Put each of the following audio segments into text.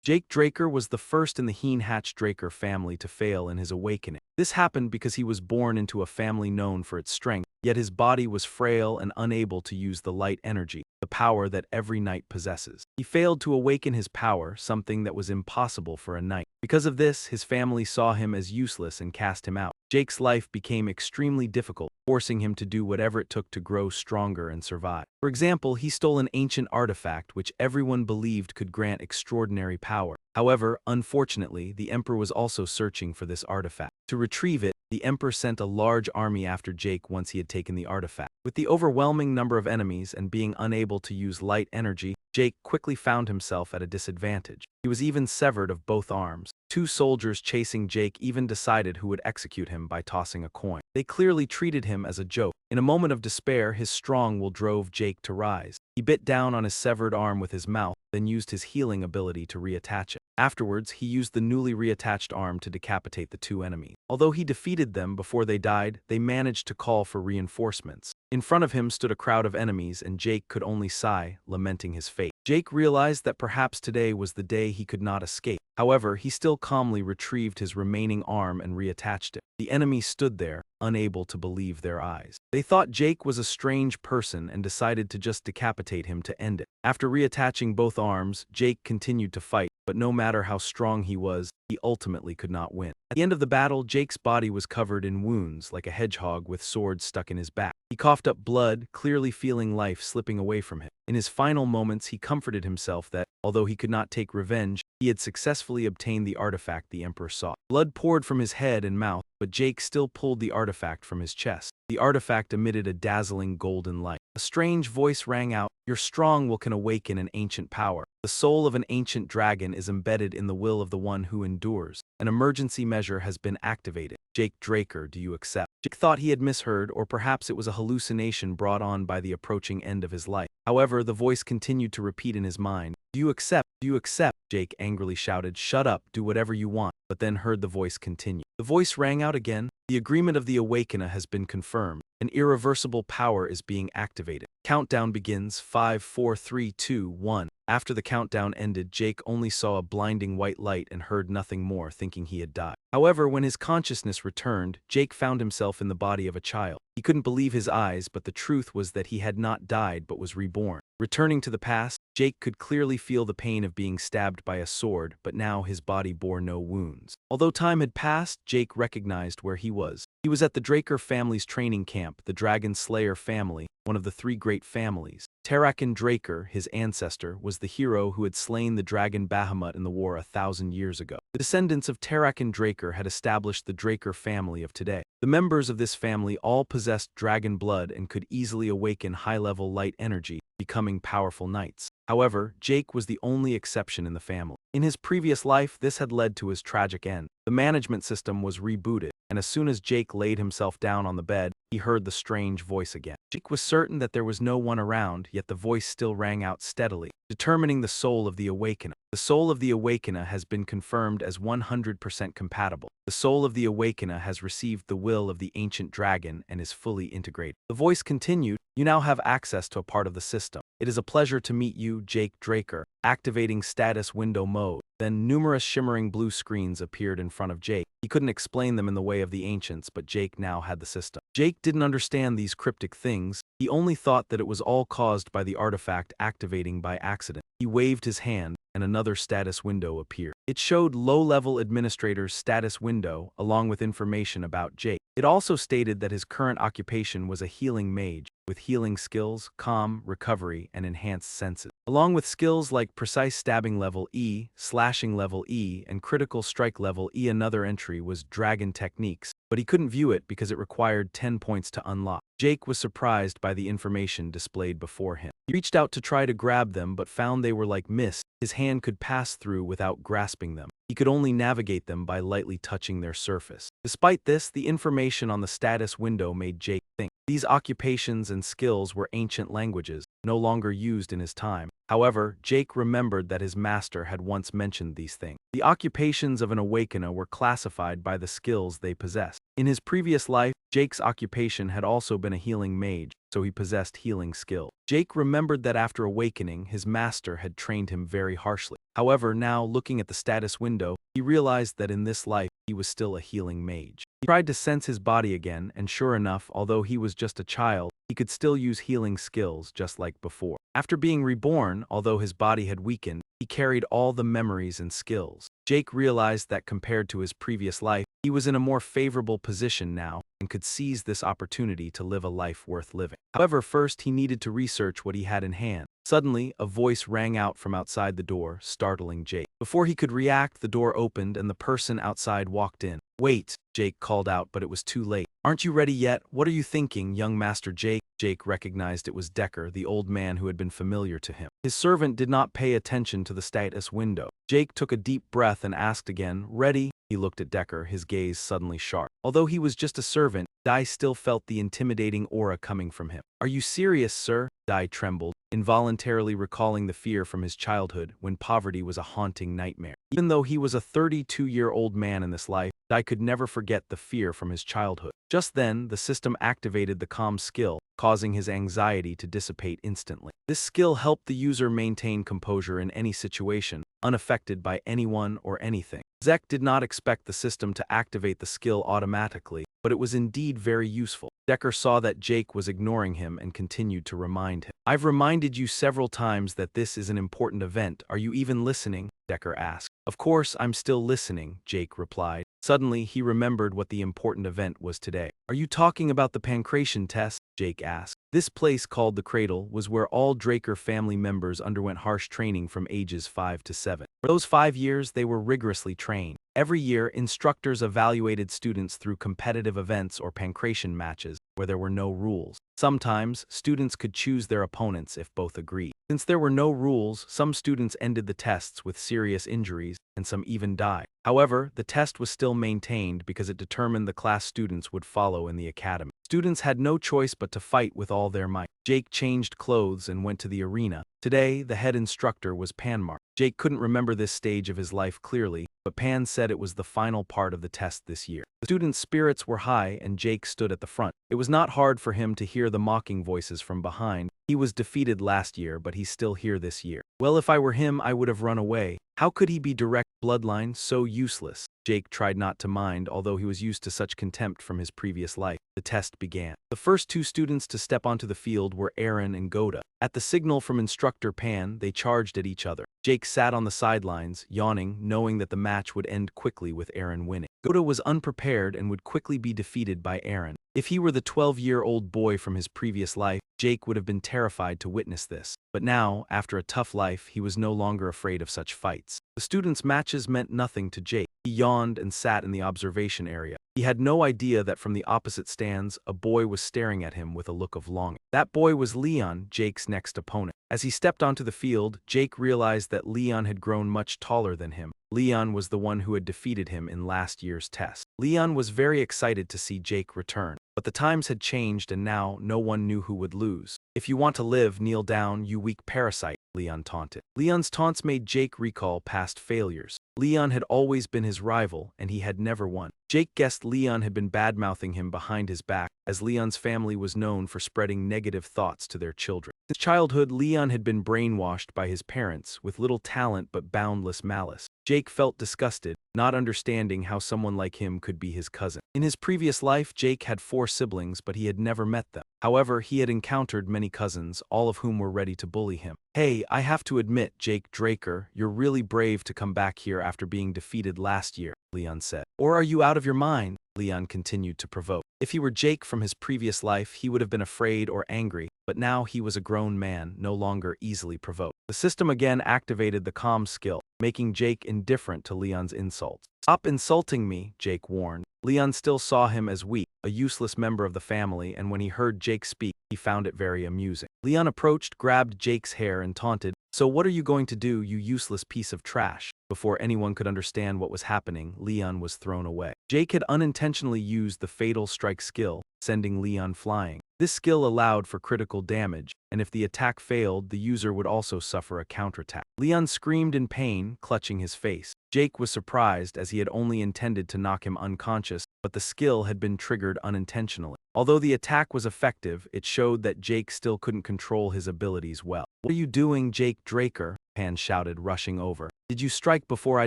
Jake Draker was the first in the Hatch Draker family to fail in his awakening. This happened because he was born into a family known for its strength, yet his body was frail and unable to use the light energy, the power that every knight possesses. He failed to awaken his power, something that was impossible for a knight. Because of this, his family saw him as useless and cast him out. Jake's life became extremely difficult, forcing him to do whatever it took to grow stronger and survive. For example, he stole an ancient artifact which everyone believed could grant extraordinary power. However, unfortunately, the Emperor was also searching for this artifact. To retrieve it, the Emperor sent a large army after Jake once he had taken the artifact. With the overwhelming number of enemies and being unable to use light energy, Jake quickly found himself at a disadvantage. He was even severed of both arms. Two soldiers chasing Jake even decided who would execute him by tossing a coin. They clearly treated him as a joke. In a moment of despair, his strong will drove Jake to rise. He bit down on his severed arm with his mouth, then used his healing ability to reattach it. Afterwards, he used the newly reattached arm to decapitate the two enemies. Although he defeated them before they died, they managed to call for reinforcements. In front of him stood a crowd of enemies, and Jake could only sigh, lamenting his fate. Jake realized that perhaps today was the day he could not escape. However, he still calmly retrieved his remaining arm and reattached it. The enemy stood there, unable to believe their eyes. They thought Jake was a strange person and decided to just decapitate him to end it. After reattaching both arms, Jake continued to fight, but no matter how strong he was, he ultimately could not win. At the end of the battle, Jake's body was covered in wounds, like a hedgehog with swords stuck in his back. He coughed up blood, clearly feeling life slipping away from him. In his final moments, he comforted himself that, although he could not take revenge, he had successfully obtained the artifact the Emperor sought. Blood poured from his head and mouth, but Jake still pulled the artifact from his chest. The artifact emitted a dazzling golden light. A strange voice rang out, "Your strong will can awaken an ancient power. The soul of an ancient dragon is embedded in the will of the one who endures. An emergency measure has been activated. Jake Draker, do you accept?" Jake thought he had misheard, or perhaps it was a hallucination brought on by the approaching end of his life. However, the voice continued to repeat in his mind, "Do you accept? Do you accept?" Jake angrily shouted, "Shut up, do whatever you want," but then heard the voice continue. The voice rang out again, "The agreement of the Awakener has been confirmed. An irreversible power is being activated. Countdown begins, 5, 4, 3, 2, 1. After the countdown ended, Jake only saw a blinding white light and heard nothing more, thinking he had died. However, when his consciousness returned, Jake found himself in the body of a child. He couldn't believe his eyes, but the truth was that he had not died but was reborn. Returning to the past, Jake could clearly feel the pain of being stabbed by a sword, but now his body bore no wounds. Although time had passed, Jake recognized where he was. He was at the Draker family's training camp, the Dragonslayer family, one of the three great families. Tarakan Draker, his ancestor, was the hero who had slain the dragon Bahamut in the war 1,000 years ago. The descendants of Tarakan Draker had established the Draker family of today. The members of this family all possessed dragon blood and could easily awaken high-level light energy, becoming powerful knights. However, Jake was the only exception in the family. In his previous life, this had led to his tragic end. The management system was rebooted, and as soon as Jake laid himself down on the bed, he heard the strange voice again. Jake was certain that there was no one around, yet the voice still rang out steadily, determining the soul of the Awakener. The soul of the Awakener has been confirmed as 100% compatible. The soul of the Awakener has received the will of the ancient dragon and is fully integrated. The voice continued, "You now have access to a part of the system. It is a pleasure to meet you, Jake Draker." Activating status window mode. Then numerous shimmering blue screens appeared in front of Jake. He couldn't explain them in the way of the ancients, but Jake now had the system. Jake didn't understand these cryptic things. He only thought that it was all caused by the artifact activating by accident. He waved his hand, and another status window appeared. It showed low-level administrator's status window, along with information about Jake. It also stated that his current occupation was a healing mage, with healing skills, calm, recovery, and enhanced senses. Along with skills like precise stabbing level E, slashing level E, and critical strike level E. Another entry was dragon techniques, but he couldn't view it because it required 10 points to unlock. Jake was surprised by the information displayed before him. He reached out to try to grab them but found they were like mist. His hand could pass through without grasping them. He could only navigate them by lightly touching their surface. Despite this, the information on the status window made Jake think. These occupations and skills were ancient languages, no longer used in his time. However, Jake remembered that his master had once mentioned these things. The occupations of an awakener were classified by the skills they possessed. In his previous life, Jake's occupation had also been a healing mage, so he possessed healing skill. Jake remembered that after awakening, his master had trained him very harshly. However, now looking at the status window, he realized that in this life, he was still a healing mage. He tried to sense his body again, and sure enough, although he was just a child, he could still use healing skills just like before. After being reborn, although his body had weakened, he carried all the memories and skills. Jake realized that compared to his previous life, he was in a more favorable position now and could seize this opportunity to live a life worth living. However, first he needed to research what he had in hand. Suddenly, a voice rang out from outside the door, startling Jake. Before he could react, the door opened and the person outside walked in. "Wait," Jake called out, but it was too late. "Aren't you ready yet? What are you thinking, young Master Jake?" Jake recognized it was Decker, the old man who had been familiar to him. His servant did not pay attention to the status window. Jake took a deep breath and asked again, "Ready?" He looked at Decker, his gaze suddenly sharp. Although he was just a servant, Dai still felt the intimidating aura coming from him. "Are you serious, sir?" Dai trembled, involuntarily recalling the fear from his childhood when poverty was a haunting nightmare. Even though he was a 32-year-old man in this life, Dai could never forget the fear from his childhood. Just then, the system activated the calm skill, causing his anxiety to dissipate instantly. This skill helped the user maintain composure in any situation, unaffected by anyone or anything. Zek did not expect the system to activate the skill automatically, but it was indeed very useful. Decker saw that Jake was ignoring him and continued to remind him. "I've reminded you several times that this is an important event. Are you even listening?" Decker asked. "Of course I'm still listening," Jake replied. Suddenly, he remembered what the important event was today. "Are you talking about the pancreation test?" Jake asked. This place, called the Cradle, was where all Draker family members underwent harsh training from ages 5 to 7. For those 5 years, they were rigorously trained. Every year, instructors evaluated students through competitive events or pancreation matches, where there were no rules. Sometimes, students could choose their opponents if both agreed. Since there were no rules, some students ended the tests with serious injuries, and some even died. However, the test was still maintained because it determined the class students would follow in the academy. Students had no choice but to fight with all their might. Jake changed clothes and went to the arena. Today, the head instructor was Panmark. Jake couldn't remember this stage of his life clearly, but Pan said it was the final part of the test this year. The students' spirits were high and Jake stood at the front. It was not hard for him to hear the mocking voices from behind. He was defeated last year, but he's still here this year. "Well, if I were him, I would have run away. How could he be direct bloodline? So useless." Jake tried not to mind, although he was used to such contempt from his previous life. The test began. The first 2 students to step onto the field were Aaron and Goda. At the signal from instructor Pan, they charged at each other. Jake sat on the sidelines, yawning, knowing that the match would end quickly with Aaron winning. Goda was unprepared and would quickly be defeated by Aaron. If he were the 12-year-old boy from his previous life, Jake would have been terrified to witness this. But now, after a tough life, he was no longer afraid of such fights. The students' matches meant nothing to Jake. He yawned and sat in the observation area. He had no idea that from the opposite stands, a boy was staring at him with a look of longing. That boy was Leon, Jake's next opponent. As he stepped onto the field, Jake realized that Leon had grown much taller than him. Leon was the one who had defeated him in last year's test. Leon was very excited to see Jake return. But the times had changed and now no one knew who would lose. "If you want to live, kneel down, you weak parasite," Leon taunted. Leon's taunts made Jake recall past failures. Leon had always been his rival, and he had never won. Jake guessed Leon had been bad-mouthing him behind his back, as Leon's family was known for spreading negative thoughts to their children. Since childhood, Leon had been brainwashed by his parents, with little talent but boundless malice. Jake felt disgusted, not understanding how someone like him could be his cousin. In his previous life, Jake had 4 siblings, but he had never met them. However, he had encountered many cousins, all of whom were ready to bully him. "Hey, I have to admit, Jake Draker, you're really brave to come back here after being defeated last year," Leon said. "Or are you out of your mind?" Leon continued to provoke. If he were Jake from his previous life, he would have been afraid or angry, but now he was a grown man, no longer easily provoked. The system again activated the calm skill, making Jake indifferent to Leon's insults. "Stop insulting me," Jake warned. Leon still saw him as weak, a useless member of the family, and when he heard Jake speak, he found it very amusing. Leon approached, grabbed Jake's hair, and taunted, "So what are you going to do, you useless piece of trash?" Before anyone could understand what was happening, Leon was thrown away. Jake had unintentionally used the Fatal Strike skill, sending Leon flying. This skill allowed for critical damage, and if the attack failed, the user would also suffer a counterattack. Leon screamed in pain, clutching his face. Jake was surprised as he had only intended to knock him unconscious, but the skill had been triggered unintentionally. Although the attack was effective, it showed that Jake still couldn't control his abilities well. "What are you doing, Jake Draker?" Pan shouted, rushing over. "Did you strike before I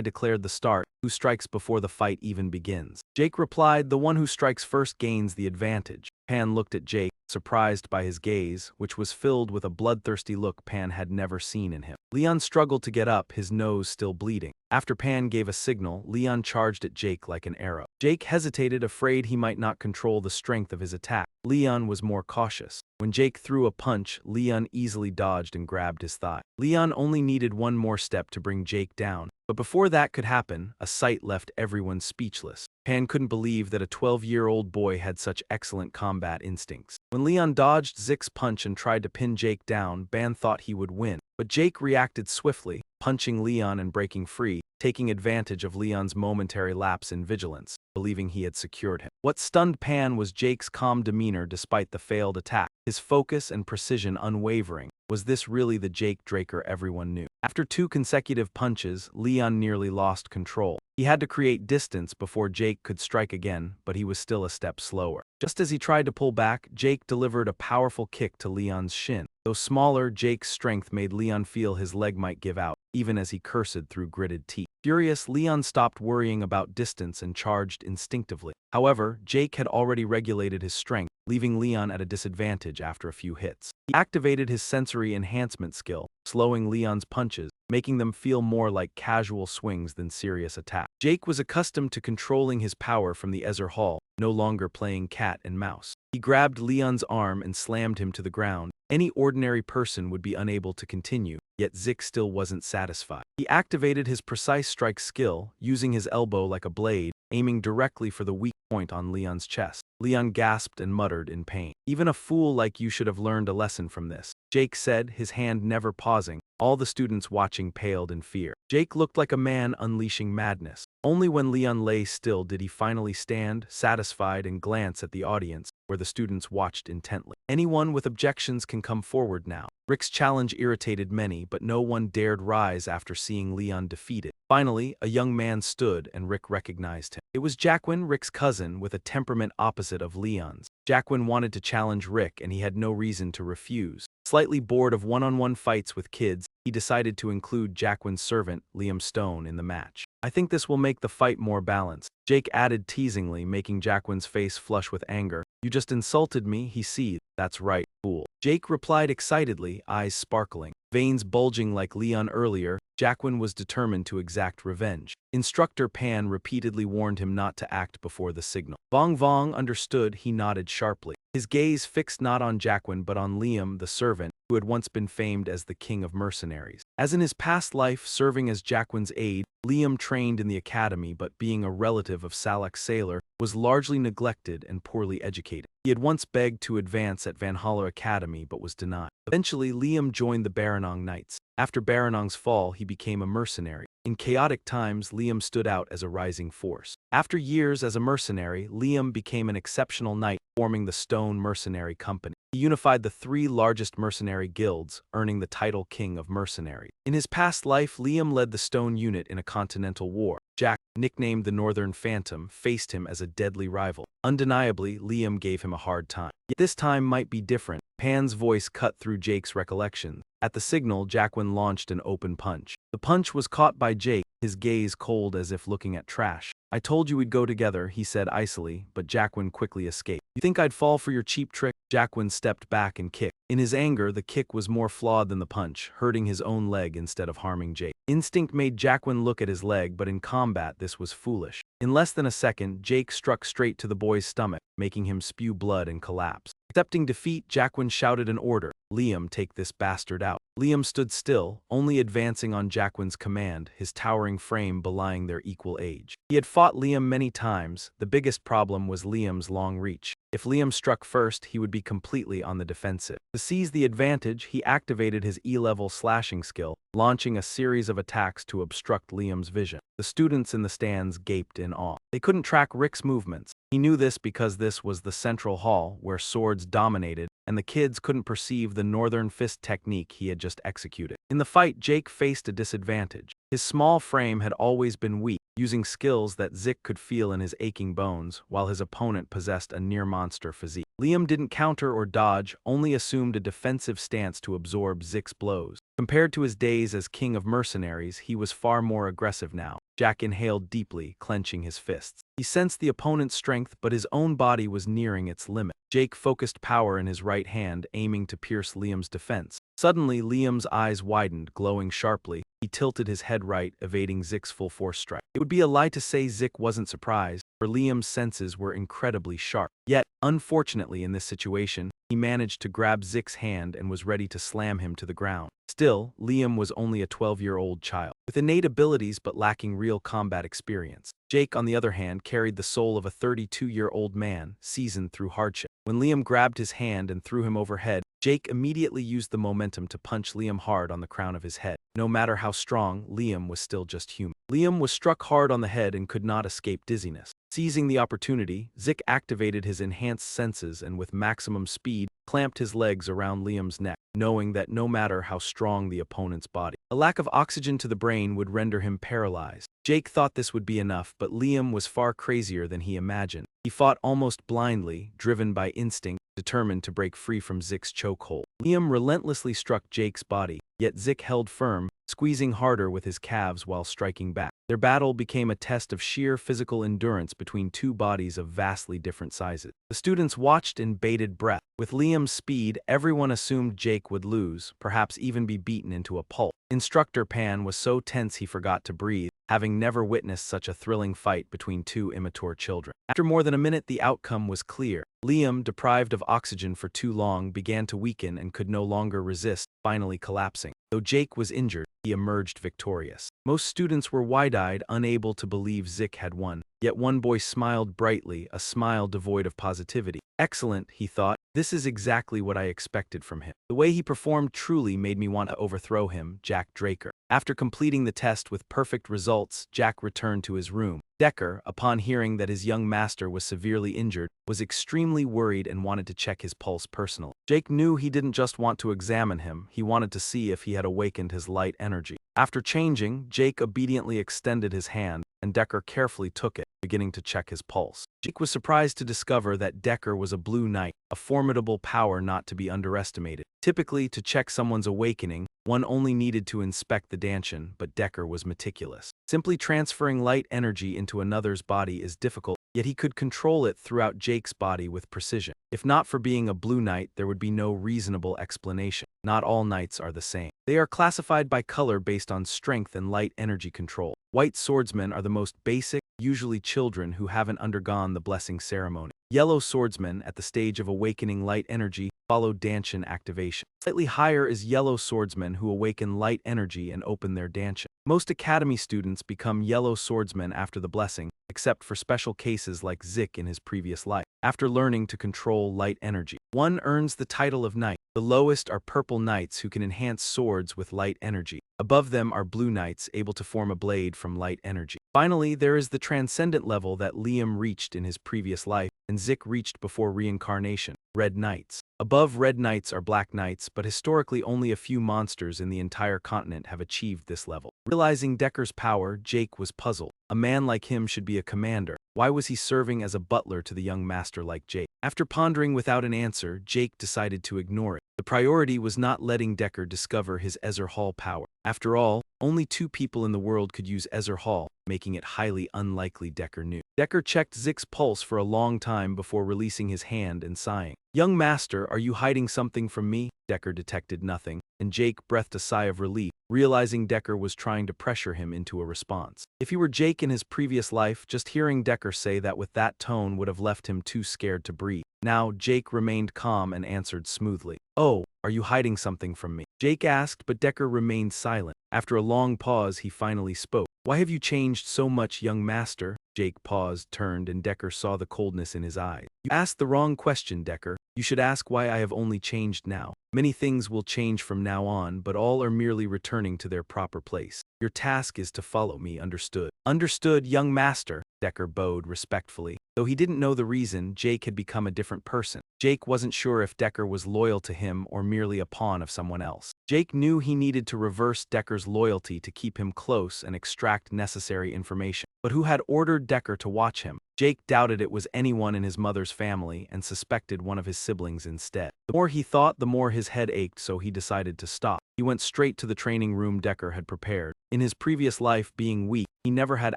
declared the start? Who strikes before the fight even begins?" Jake replied, "The one who strikes first gains the advantage." Pan looked at Jake, surprised by his gaze, which was filled with a bloodthirsty look Pan had never seen in him. Leon struggled to get up, his nose still bleeding. After Pan gave a signal, Leon charged at Jake like an arrow. Jake hesitated, afraid he might not control the strength of his attack. Leon was more cautious. When Jake threw a punch, Leon easily dodged and grabbed his thigh. Leon only needed one more step to bring Jake down, but before that could happen, a sight left everyone speechless. Pan couldn't believe that a 12-year-old boy had such excellent combat instincts. When Leon dodged Zick's punch and tried to pin Jake down, Pan thought he would win. But Jake reacted swiftly, punching Leon and breaking free, taking advantage of Leon's momentary lapse in vigilance, believing he had secured him. What stunned Pan was Jake's calm demeanor despite the failed attack, his focus and precision unwavering. Was this really the Jake Draker everyone knew? After 2 consecutive punches, Leon nearly lost control. He had to create distance before Jake could strike again, but he was still a step slower. Just as he tried to pull back, Jake delivered a powerful kick to Leon's shin. Though smaller, Jake's strength made Leon feel his leg might give out, even as he cursed through gritted teeth. Furious, Leon stopped worrying about distance and charged instinctively. However, Jake had already regulated his strength, leaving Leon at a disadvantage after a few hits. He activated his sensory enhancement skill, slowing Leon's punches, making them feel more like casual swings than serious attacks. Jake was accustomed to controlling his power from the Ezer Hall, no longer playing cat and mouse. He grabbed Leon's arm and slammed him to the ground. Any ordinary person would be unable to continue, yet Zick still wasn't satisfied. He activated his precise strike skill, using his elbow like a blade, aiming directly for the weak point on Leon's chest. Leon gasped and muttered in pain. "Even a fool like you should have learned a lesson from this," Jake said, his hand never pausing. All the students watching paled in fear. Jake looked like a man unleashing madness. Only when Leon lay still did he finally stand, satisfied, and glance at the audience, where the students watched intently. "Anyone with objections can come forward now." Rick's challenge irritated many, but no one dared rise after seeing Leon defeated. Finally, a young man stood and Rick recognized him. It was Jacquin, Rick's cousin, with a temperament opposite of Leon's. Jacquin wanted to challenge Rick and he had no reason to refuse. Slightly bored of one-on-one fights with kids, he decided to include Jacquin's servant, Liam Stone, in the match. "I think this will make the fight more balanced," Jake added teasingly, making Jacquin's face flush with anger. "You just insulted me," he seethed. "That's right, fool," Jake replied excitedly, eyes sparkling. Veins bulging like Leon earlier, Jacquin was determined to exact revenge. Instructor Pan repeatedly warned him not to act before the signal. Vong Vong understood, he nodded sharply. His gaze fixed not on Jacquin but on Liam, the servant, who had once been famed as the king of mercenaries. As in his past life serving as Jacquin's aide, Liam trained in the academy but being a relative of Salak's sailor, was largely neglected and poorly educated. He had once begged to advance at Valhalla Academy but was denied. Eventually, Liam joined the Baranong Knights. After Baranong's fall, he became a mercenary. In chaotic times, Liam stood out as a rising force. After years as a mercenary, Liam became an exceptional knight, forming the Stone Mercenary Company. He unified the 3 largest mercenary guilds, earning the title King of Mercenaries. In his past life, Liam led the Stone unit in a continental war. Jack, nicknamed the Northern Phantom, faced him as a deadly rival. Undeniably, Liam gave him a hard time. Yet this time might be different. Pan's voice cut through Jake's recollections. At the signal, Jacquin launched an open punch. The punch was caught by Jake, his gaze cold as if looking at trash. "I told you we'd go together," he said icily, but Jacquin quickly escaped. "You think I'd fall for your cheap trick?" Jacquin stepped back and kicked. In his anger, the kick was more flawed than the punch, hurting his own leg instead of harming Jake. Instinct made Jacquin look at his leg, but in combat this was foolish. In less than a second, Jake struck straight to the boy's stomach, making him spew blood and collapse. Accepting defeat, Jacquin shouted an order. "Liam, take this bastard out." Liam stood still, only advancing on Jacquin's command, his towering frame belying their equal age. He had fought Liam many times. The biggest problem was Liam's long reach. If Liam struck first, he would be completely on the defensive. To seize the advantage, he activated his E-level slashing skill, launching a series of attacks to obstruct Liam's vision. The students in the stands gaped in awe. They couldn't track Rick's movements. He knew this because this was the central hall where swords dominated, and the kids couldn't perceive the northern fist technique he had just executed. In the fight, Jake faced a disadvantage. His small frame had always been weak, using skills that Zick could feel in his aching bones, while his opponent possessed a near-monster physique. Liam didn't counter or dodge, only assumed a defensive stance to absorb Zick's blows. Compared to his days as king of mercenaries, he was far more aggressive now. Jack inhaled deeply, clenching his fists. He sensed the opponent's strength, but his own body was nearing its limit. Jake focused power in his right hand, aiming to pierce Liam's defense. Suddenly, Liam's eyes widened, glowing sharply. He tilted his head right, evading Zick's full-force strike. It would be a lie to say Zick wasn't surprised, for Liam's senses were incredibly sharp. Yet, unfortunately in this situation, he managed to grab Zick's hand and was ready to slam him to the ground. Still, Liam was only a 12-year-old child, with innate abilities but lacking real combat experience. Jake, on the other hand, carried the soul of a 32-year-old man, seasoned through hardship. When Liam grabbed his hand and threw him overhead, Jake immediately used the momentum to punch Liam hard on the crown of his head. No matter how strong, Liam was still just human. Liam was struck hard on the head and could not escape dizziness. Seizing the opportunity, Zick activated his enhanced senses and with maximum speed, clamped his legs around Liam's neck, knowing that no matter how strong the opponent's body, a lack of oxygen to the brain would render him paralyzed. Jake thought this would be enough, but Liam was far crazier than he imagined. He fought almost blindly, driven by instinct, determined to break free from Zick's chokehold. Liam relentlessly struck Jake's body, yet Zick held firm, squeezing harder with his calves while striking back. Their battle became a test of sheer physical endurance between two bodies of vastly different sizes. The students watched in bated breath. With Liam's speed, everyone assumed Jake would lose, perhaps even be beaten into a pulp. Instructor Pan was so tense he forgot to breathe, having never witnessed such a thrilling fight between two immature children. After more than a minute, the outcome was clear. Liam, deprived of oxygen for too long, began to weaken and could no longer resist, finally collapsing. Though Jake was injured, he emerged victorious. Most students were wide-eyed, unable to believe Zick had won. Yet one boy smiled brightly, a smile devoid of positivity. Excellent, he thought. This is exactly what I expected from him. The way he performed truly made me want to overthrow him, Jack Draker. After completing the test with perfect results, Jack returned to his room. Decker, upon hearing that his young master was severely injured, was extremely worried and wanted to check his pulse personally. Jake knew he didn't just want to examine him, he wanted to see if he had awakened his light energy. After changing, Jake obediently extended his hand, and Decker carefully took it, beginning to check his pulse. Jake was surprised to discover that Decker was a blue knight, a formidable power not to be underestimated. Typically, to check someone's awakening, one only needed to inspect the Danshin, but Decker was meticulous. Simply transferring light energy into another's body is difficult, yet he could control it throughout Jake's body with precision. If not for being a blue knight, there would be no reasonable explanation. Not all knights are the same. They are classified by color based on strength and light energy control. White swordsmen are the most basic, usually children who haven't undergone the blessing ceremony. Yellow swordsmen, at the stage of awakening light energy, follow Danshin activation. Slightly higher is yellow swordsmen who awaken light energy and open their Danshin. Most academy students become yellow swordsmen after the blessing, except for special cases like Zick in his previous life. After learning to control light energy, one earns the title of knight. The lowest are purple knights who can enhance swords with light energy. Above them are blue knights able to form a blade from light energy. Finally, there is the transcendent level that Liam reached in his previous life, and Zick reached before reincarnation, red knights. Above red knights are black knights, but historically only a few monsters in the entire continent have achieved this level. Realizing Decker's power, Jake was puzzled. A man like him should be a commander. Why was he serving as a butler to the young master like Jake? After pondering without an answer, Jake decided to ignore it. The priority was not letting Decker discover his Ezzer Hall power. After all, only 2 people in the world could use Ezzer Hall, making it highly unlikely Decker knew. Decker checked Zick's pulse for a long time before releasing his hand and sighing. "Young master, are you hiding something from me?" Decker detected nothing, and Jake breathed a sigh of relief, realizing Decker was trying to pressure him into a response. If he were Jake in his previous life, just hearing Decker say that with that tone would have left him too scared to breathe. Now, Jake remained calm and answered smoothly. "Oh, are you hiding something from me?" Jake asked, but Decker remained silent. After a long pause, he finally spoke. "Why have you changed so much, young master?" Jake paused, turned, and Decker saw the coldness in his eyes. "You asked the wrong question, Decker. You should ask why I have only changed now. Many things will change from now on, but all are merely returning to their proper place. Your task is to follow me, understood?" "Understood, young master," Decker bowed respectfully. Though he didn't know the reason, Jake had become a different person. Jake wasn't sure if Decker was loyal to him or merely a pawn of someone else. Jake knew he needed to reverse Decker's loyalty to keep him close and extract necessary information. But who had ordered Decker to watch him? Jake doubted it was anyone in his mother's family and suspected one of his siblings instead. The more he thought, the more his head ached, so he decided to stop. He went straight to the training room Decker had prepared. In his previous life, being weak, he never had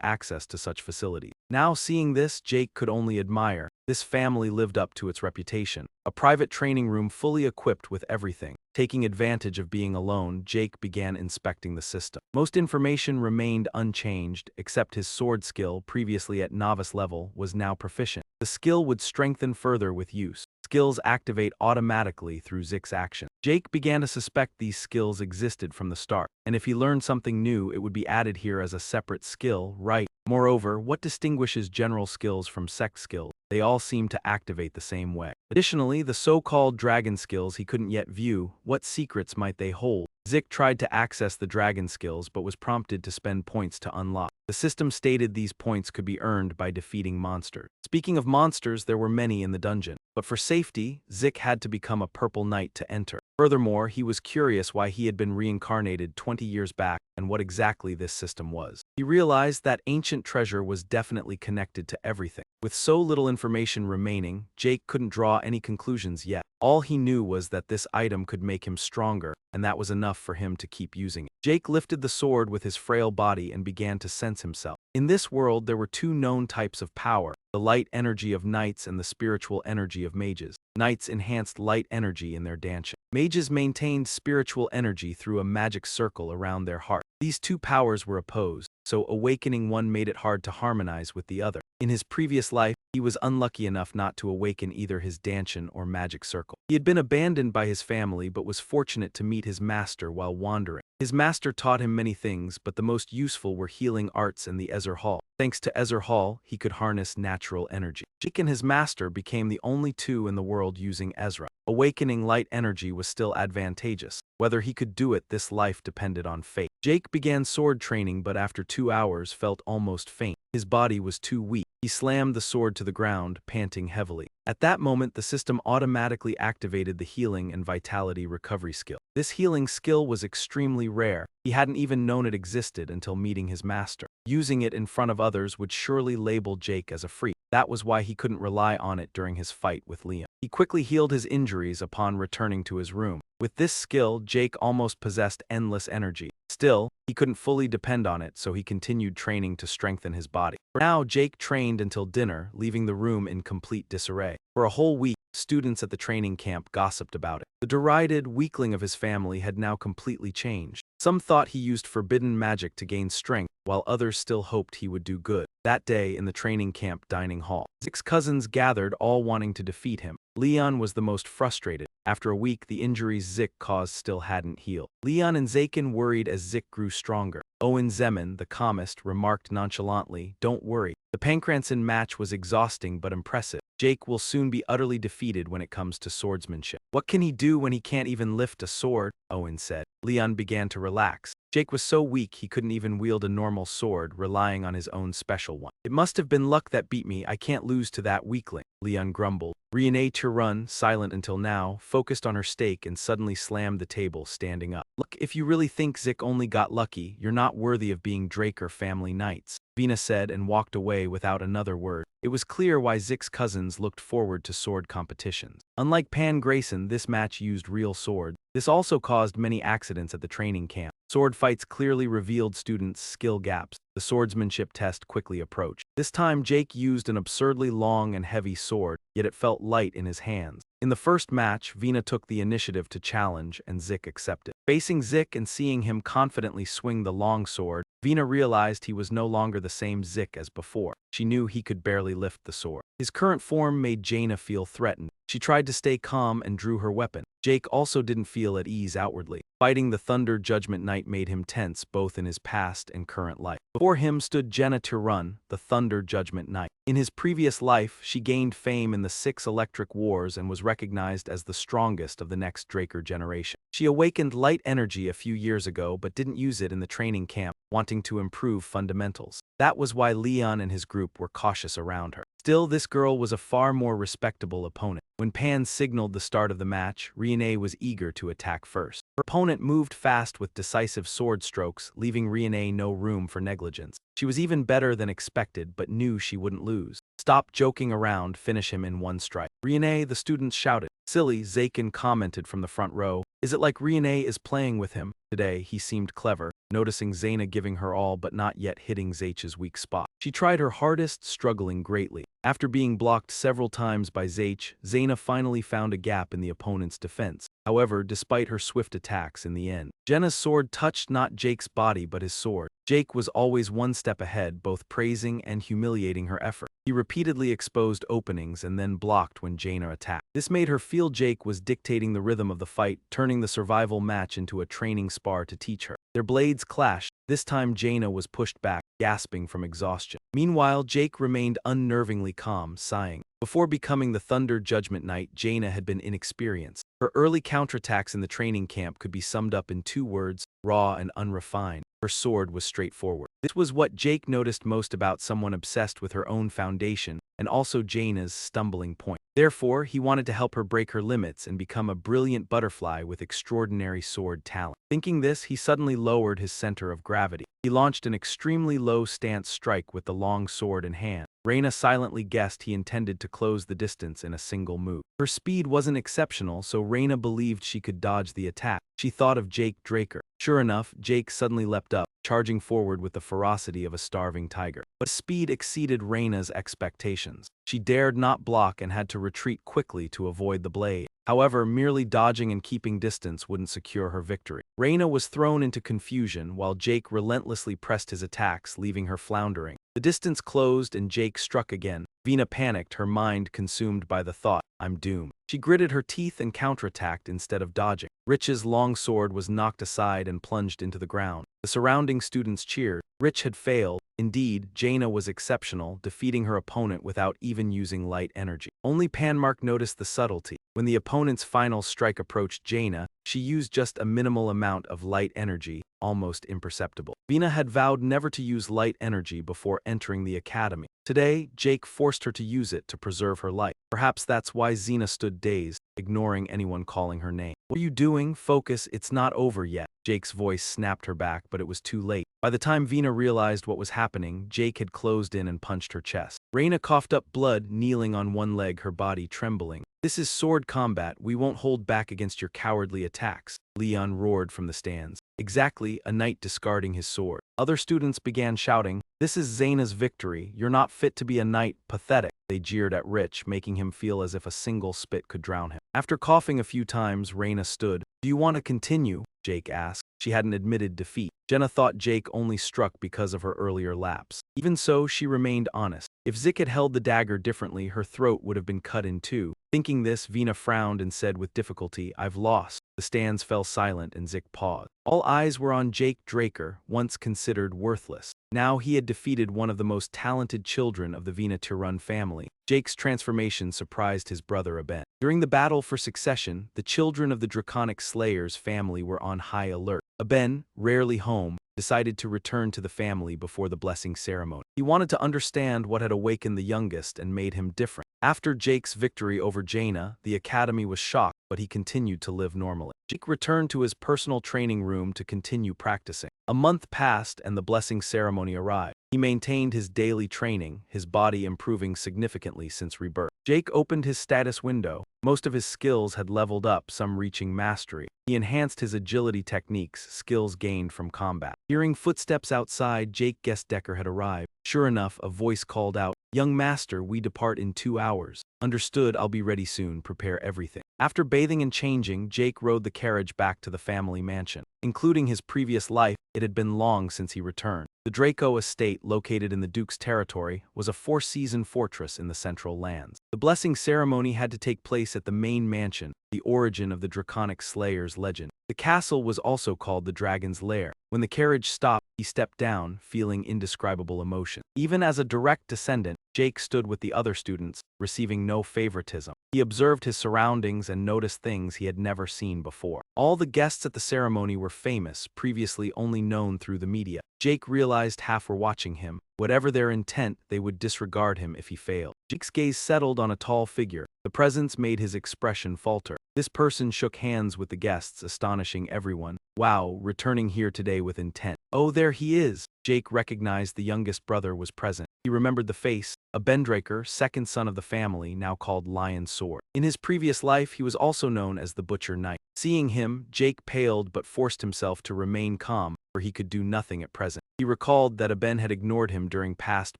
access to such facilities. Now seeing this, Jake could only admire. This family lived up to its reputation. A private training room fully equipped with everything. Taking advantage of being alone, Jake began inspecting the system. Most information remained unchanged, except his sword skill, previously at novice level, was now proficient. The skill would strengthen further with use. Skills activate automatically through Zik's action. Jake began to suspect these skills existed from the start, and if he learned something new, it would be added here as a separate skill, right? Moreover, what distinguishes general skills from sect skills? They all seem to activate the same way. Additionally, the so-called dragon skills he couldn't yet view. What secrets might they hold? Zik tried to access the dragon skills but was prompted to spend points to unlock. The system stated these points could be earned by defeating monsters. Speaking of monsters, there were many in the dungeon. But for safety, Zik had to become a purple knight to enter. Furthermore, he was curious why he had been reincarnated 20 years back and what exactly this system was. He realized that ancient treasure was definitely connected to everything. With so little information remaining, Jake couldn't draw any conclusions yet. All he knew was that this item could make him stronger, and that was enough for him to keep using it. Jake lifted the sword with his frail body and began to sense himself. In this world, there were two known types of power: the light energy of knights and the spiritual energy of mages. Knights enhanced light energy in their dancing. Mages maintained spiritual energy through a magic circle around their heart. These two powers were opposed, so awakening one made it hard to harmonize with the other. In his previous life, he was unlucky enough not to awaken either his dancing or magic circle. He had been abandoned by his family but was fortunate to meet his master while wandering. His master taught him many things, but the most useful were healing arts and the Ezzer Hall. Thanks to Ezzer Hall, he could harness natural energy. Jake and his master became the only two in the world using Ezra. Awakening light energy was still advantageous. Whether he could do it, this life depended on fate. Jake began sword training but after 2 hours felt almost faint. His body was too weak. He slammed the sword to the ground, panting heavily. At that moment, the system automatically activated the healing and vitality recovery skill. This healing skill was extremely rare. He hadn't even known it existed until meeting his master. Using it in front of others would surely label Jake as a freak. That was why he couldn't rely on it during his fight with Liam. He quickly healed his injuries upon returning to his room. With this skill, Jake almost possessed endless energy. Still, he couldn't fully depend on it, so he continued training to strengthen his body. For now, Jake trained until dinner, leaving the room in complete disarray. For a whole week, students at the training camp gossiped about it. The derided weakling of his family had now completely changed. Some thought he used forbidden magic to gain strength, while others still hoped he would do good. That day, in the training camp dining hall, Zik's cousins gathered, all wanting to defeat him. Leon was the most frustrated. After a week, the injuries Zik caused still hadn't healed. Leon and Zakin worried as Zik grew stronger. Owen Zeman, the calmest, remarked nonchalantly, "Don't worry. The Pankranson match was exhausting but impressive. Jake will soon be utterly defeated when it comes to swordsmanship." "What can he do when he can't even lift a sword?" Owen said. Leon began to relax. Jake was so weak he couldn't even wield a normal sword, relying on his own special one. "It must have been luck that beat me. I can't lose to that weakling," Leon grumbled. Riene Tirun, silent until now, focused on her steak and suddenly slammed the table, standing up. "Look, if you really think Zik only got lucky, you're not worthy of being Draker family knights," Vina said and walked away without another word. It was clear why Zik's cousins looked forward to sword competitions. Unlike Pan Grayson, this match used real swords. This also caused many accidents at the training camp. Sword fights clearly revealed students' skill gaps. The swordsmanship test quickly approached. This time, Jake used an absurdly long and heavy sword, yet it felt light in his hands. In the first match, Vina took the initiative to challenge, and Zik accepted. Facing Zik and seeing him confidently swing the long sword, Vina realized he was no longer the same Zik as before. She knew he could barely lift the sword. His current form made Jaina feel threatened. She tried to stay calm and drew her weapon. Jake also didn't feel at ease outwardly. Fighting the Thunder Judgment Knight made him tense both in his past and current life. Before him stood Jenna Tirun, the Thunder Judgment Knight. In his previous life, she gained fame in the 6 Electric Wars and was recognized as the strongest of the next Draker generation. She awakened light energy a few years ago but didn't use it in the training camp. wanting to improve fundamentals. That was why Leon and his group were cautious around her. Still, this girl was a far more respectable opponent. When Pan signaled the start of the match, Riene was eager to attack first. Her opponent moved fast with decisive sword strokes, leaving Riene no room for negligence. She was even better than expected, but knew she wouldn't lose. "Stop joking around, finish him in one strike." "Riene," the students shouted. "Silly," Zakin commented from the front row. "Is it like Riene is playing with him?" Today, he seemed clever, noticing Zaina giving her all but not yet hitting Zaich's weak spot. She tried her hardest, struggling greatly. After being blocked several times by Zaich, Zaina finally found a gap in the opponent's defense. However, despite her swift attacks in the end, Jenna's sword touched not Jake's body but his sword. Jake was always one step ahead, both praising and humiliating her effort. He repeatedly exposed openings and then blocked when Jaina attacked. This made her feel Jake was dictating the rhythm of the fight, turning the survival match into a training spar to teach her. Their blades clashed. This time Jaina was pushed back, gasping from exhaustion. Meanwhile, Jake remained unnervingly calm, sighing. Before becoming the Thunder Judgment Knight, Jaina had been inexperienced. Her early counterattacks in the training camp could be summed up in 2 words: raw and unrefined. Her sword was straightforward. This was what Jake noticed most about someone obsessed with her own foundation, and also Jaina's stumbling point. Therefore, he wanted to help her break her limits and become a brilliant butterfly with extraordinary sword talent. Thinking this, he suddenly lowered his center of gravity. He launched an extremely low stance strike with the long sword in hand. Reina silently guessed he intended to close the distance in a single move. Her speed wasn't exceptional, so Reina believed she could dodge the attack. She thought of Jake Draker. Sure enough, Jake suddenly leapt up, charging forward with the ferocity of a starving tiger. But speed exceeded Reina's expectations. She dared not block and had to retreat quickly to avoid the blade. However, merely dodging and keeping distance wouldn't secure her victory. Reina was thrown into confusion while Jake relentlessly pressed his attacks, leaving her floundering. The distance closed and Jake struck again. Vina panicked, her mind consumed by the thought, "I'm doomed." She gritted her teeth and counterattacked instead of dodging. Rich's long sword was knocked aside and plunged into the ground. The surrounding students cheered. Rich had failed. Indeed, Jaina was exceptional, defeating her opponent without even using light energy. Only Panmark noticed the subtlety. When the opponent's final strike approached Jaina, she used just a minimal amount of light energy, almost imperceptible. Vina had vowed never to use light energy before entering the academy. Today, Jake forced her to use it to preserve her life. Perhaps that's why Xena stood dazed, ignoring anyone calling her name. "What are you doing? Focus, it's not over yet." Jake's voice snapped her back, but it was too late. By the time Vina realized what was happening, Jake had closed in and punched her chest. Reina coughed up blood, kneeling on one leg, her body trembling. "This is sword combat. We won't hold back against your cowardly attacks," Leon roared from the stands. Exactly, a knight discarding his sword. Other students began shouting, "This is Zaina's victory. You're not fit to be a knight. Pathetic." They jeered at Rich, making him feel as if a single spit could drown him. After coughing a few times, Reina stood. "Do you want to continue?" Jake asked. She hadn't admitted defeat. Jenna thought Jake only struck because of her earlier lapse. Even so, she remained honest. If Zik had held the dagger differently, her throat would have been cut in 2. Thinking this, Vina frowned and said with difficulty, "I've lost." The stands fell silent and Zik paused. All eyes were on Jake Draker, once considered worthless. Now he had defeated one of the most talented children of the Vina Tirun family. Jake's transformation surprised his brother Aben. During the battle for succession, the children of the Draconic Slayers family were on high alert. Aben, rarely home, decided to return to the family before the blessing ceremony. He wanted to understand what had awakened the youngest and made him different. After Jake's victory over Jaina, the academy was shocked, but he continued to live normally. Jake returned to his personal training room to continue practicing. A month passed and the blessing ceremony arrived. He maintained his daily training, his body improving significantly since Rebirth. Jake opened his status window. Most of his skills had leveled up, some reaching mastery. He enhanced his agility techniques, skills gained from combat. Hearing footsteps outside, Jake guessed Decker had arrived. Sure enough, a voice called out, "Young master, we depart in 2 hours." "Understood, I'll be ready soon. Prepare everything." After bathing and changing, Jake rode the carriage back to the family mansion. Including his previous life, it had been long since he returned. The Draco estate, located in the Duke's territory, was a 4-season fortress in the Central Lands. The blessing ceremony had to take place at the main mansion, the origin of the Draconic Slayer's legend. The castle was also called the Dragon's Lair. When the carriage stopped, he stepped down, feeling indescribable emotion. Even as a direct descendant, Jake stood with the other students, receiving no favoritism. He observed his surroundings and noticed things he had never seen before. All the guests at the ceremony were famous, previously only known through the media. Jake realized half were watching him. Whatever their intent, they would disregard him if he failed. Jake's gaze settled on a tall figure. The presence made his expression falter. This person shook hands with the guests, astonishing everyone. Wow, returning here today with intent. Oh, there he is! Jake recognized the youngest brother was present. He remembered the face, a Bendraker, second son of the family, now called Lion Sword. In his previous life, he was also known as the Butcher Knight. Seeing him, Jake paled but forced himself to remain calm, for he could do nothing at present. He recalled that Aben had ignored him during past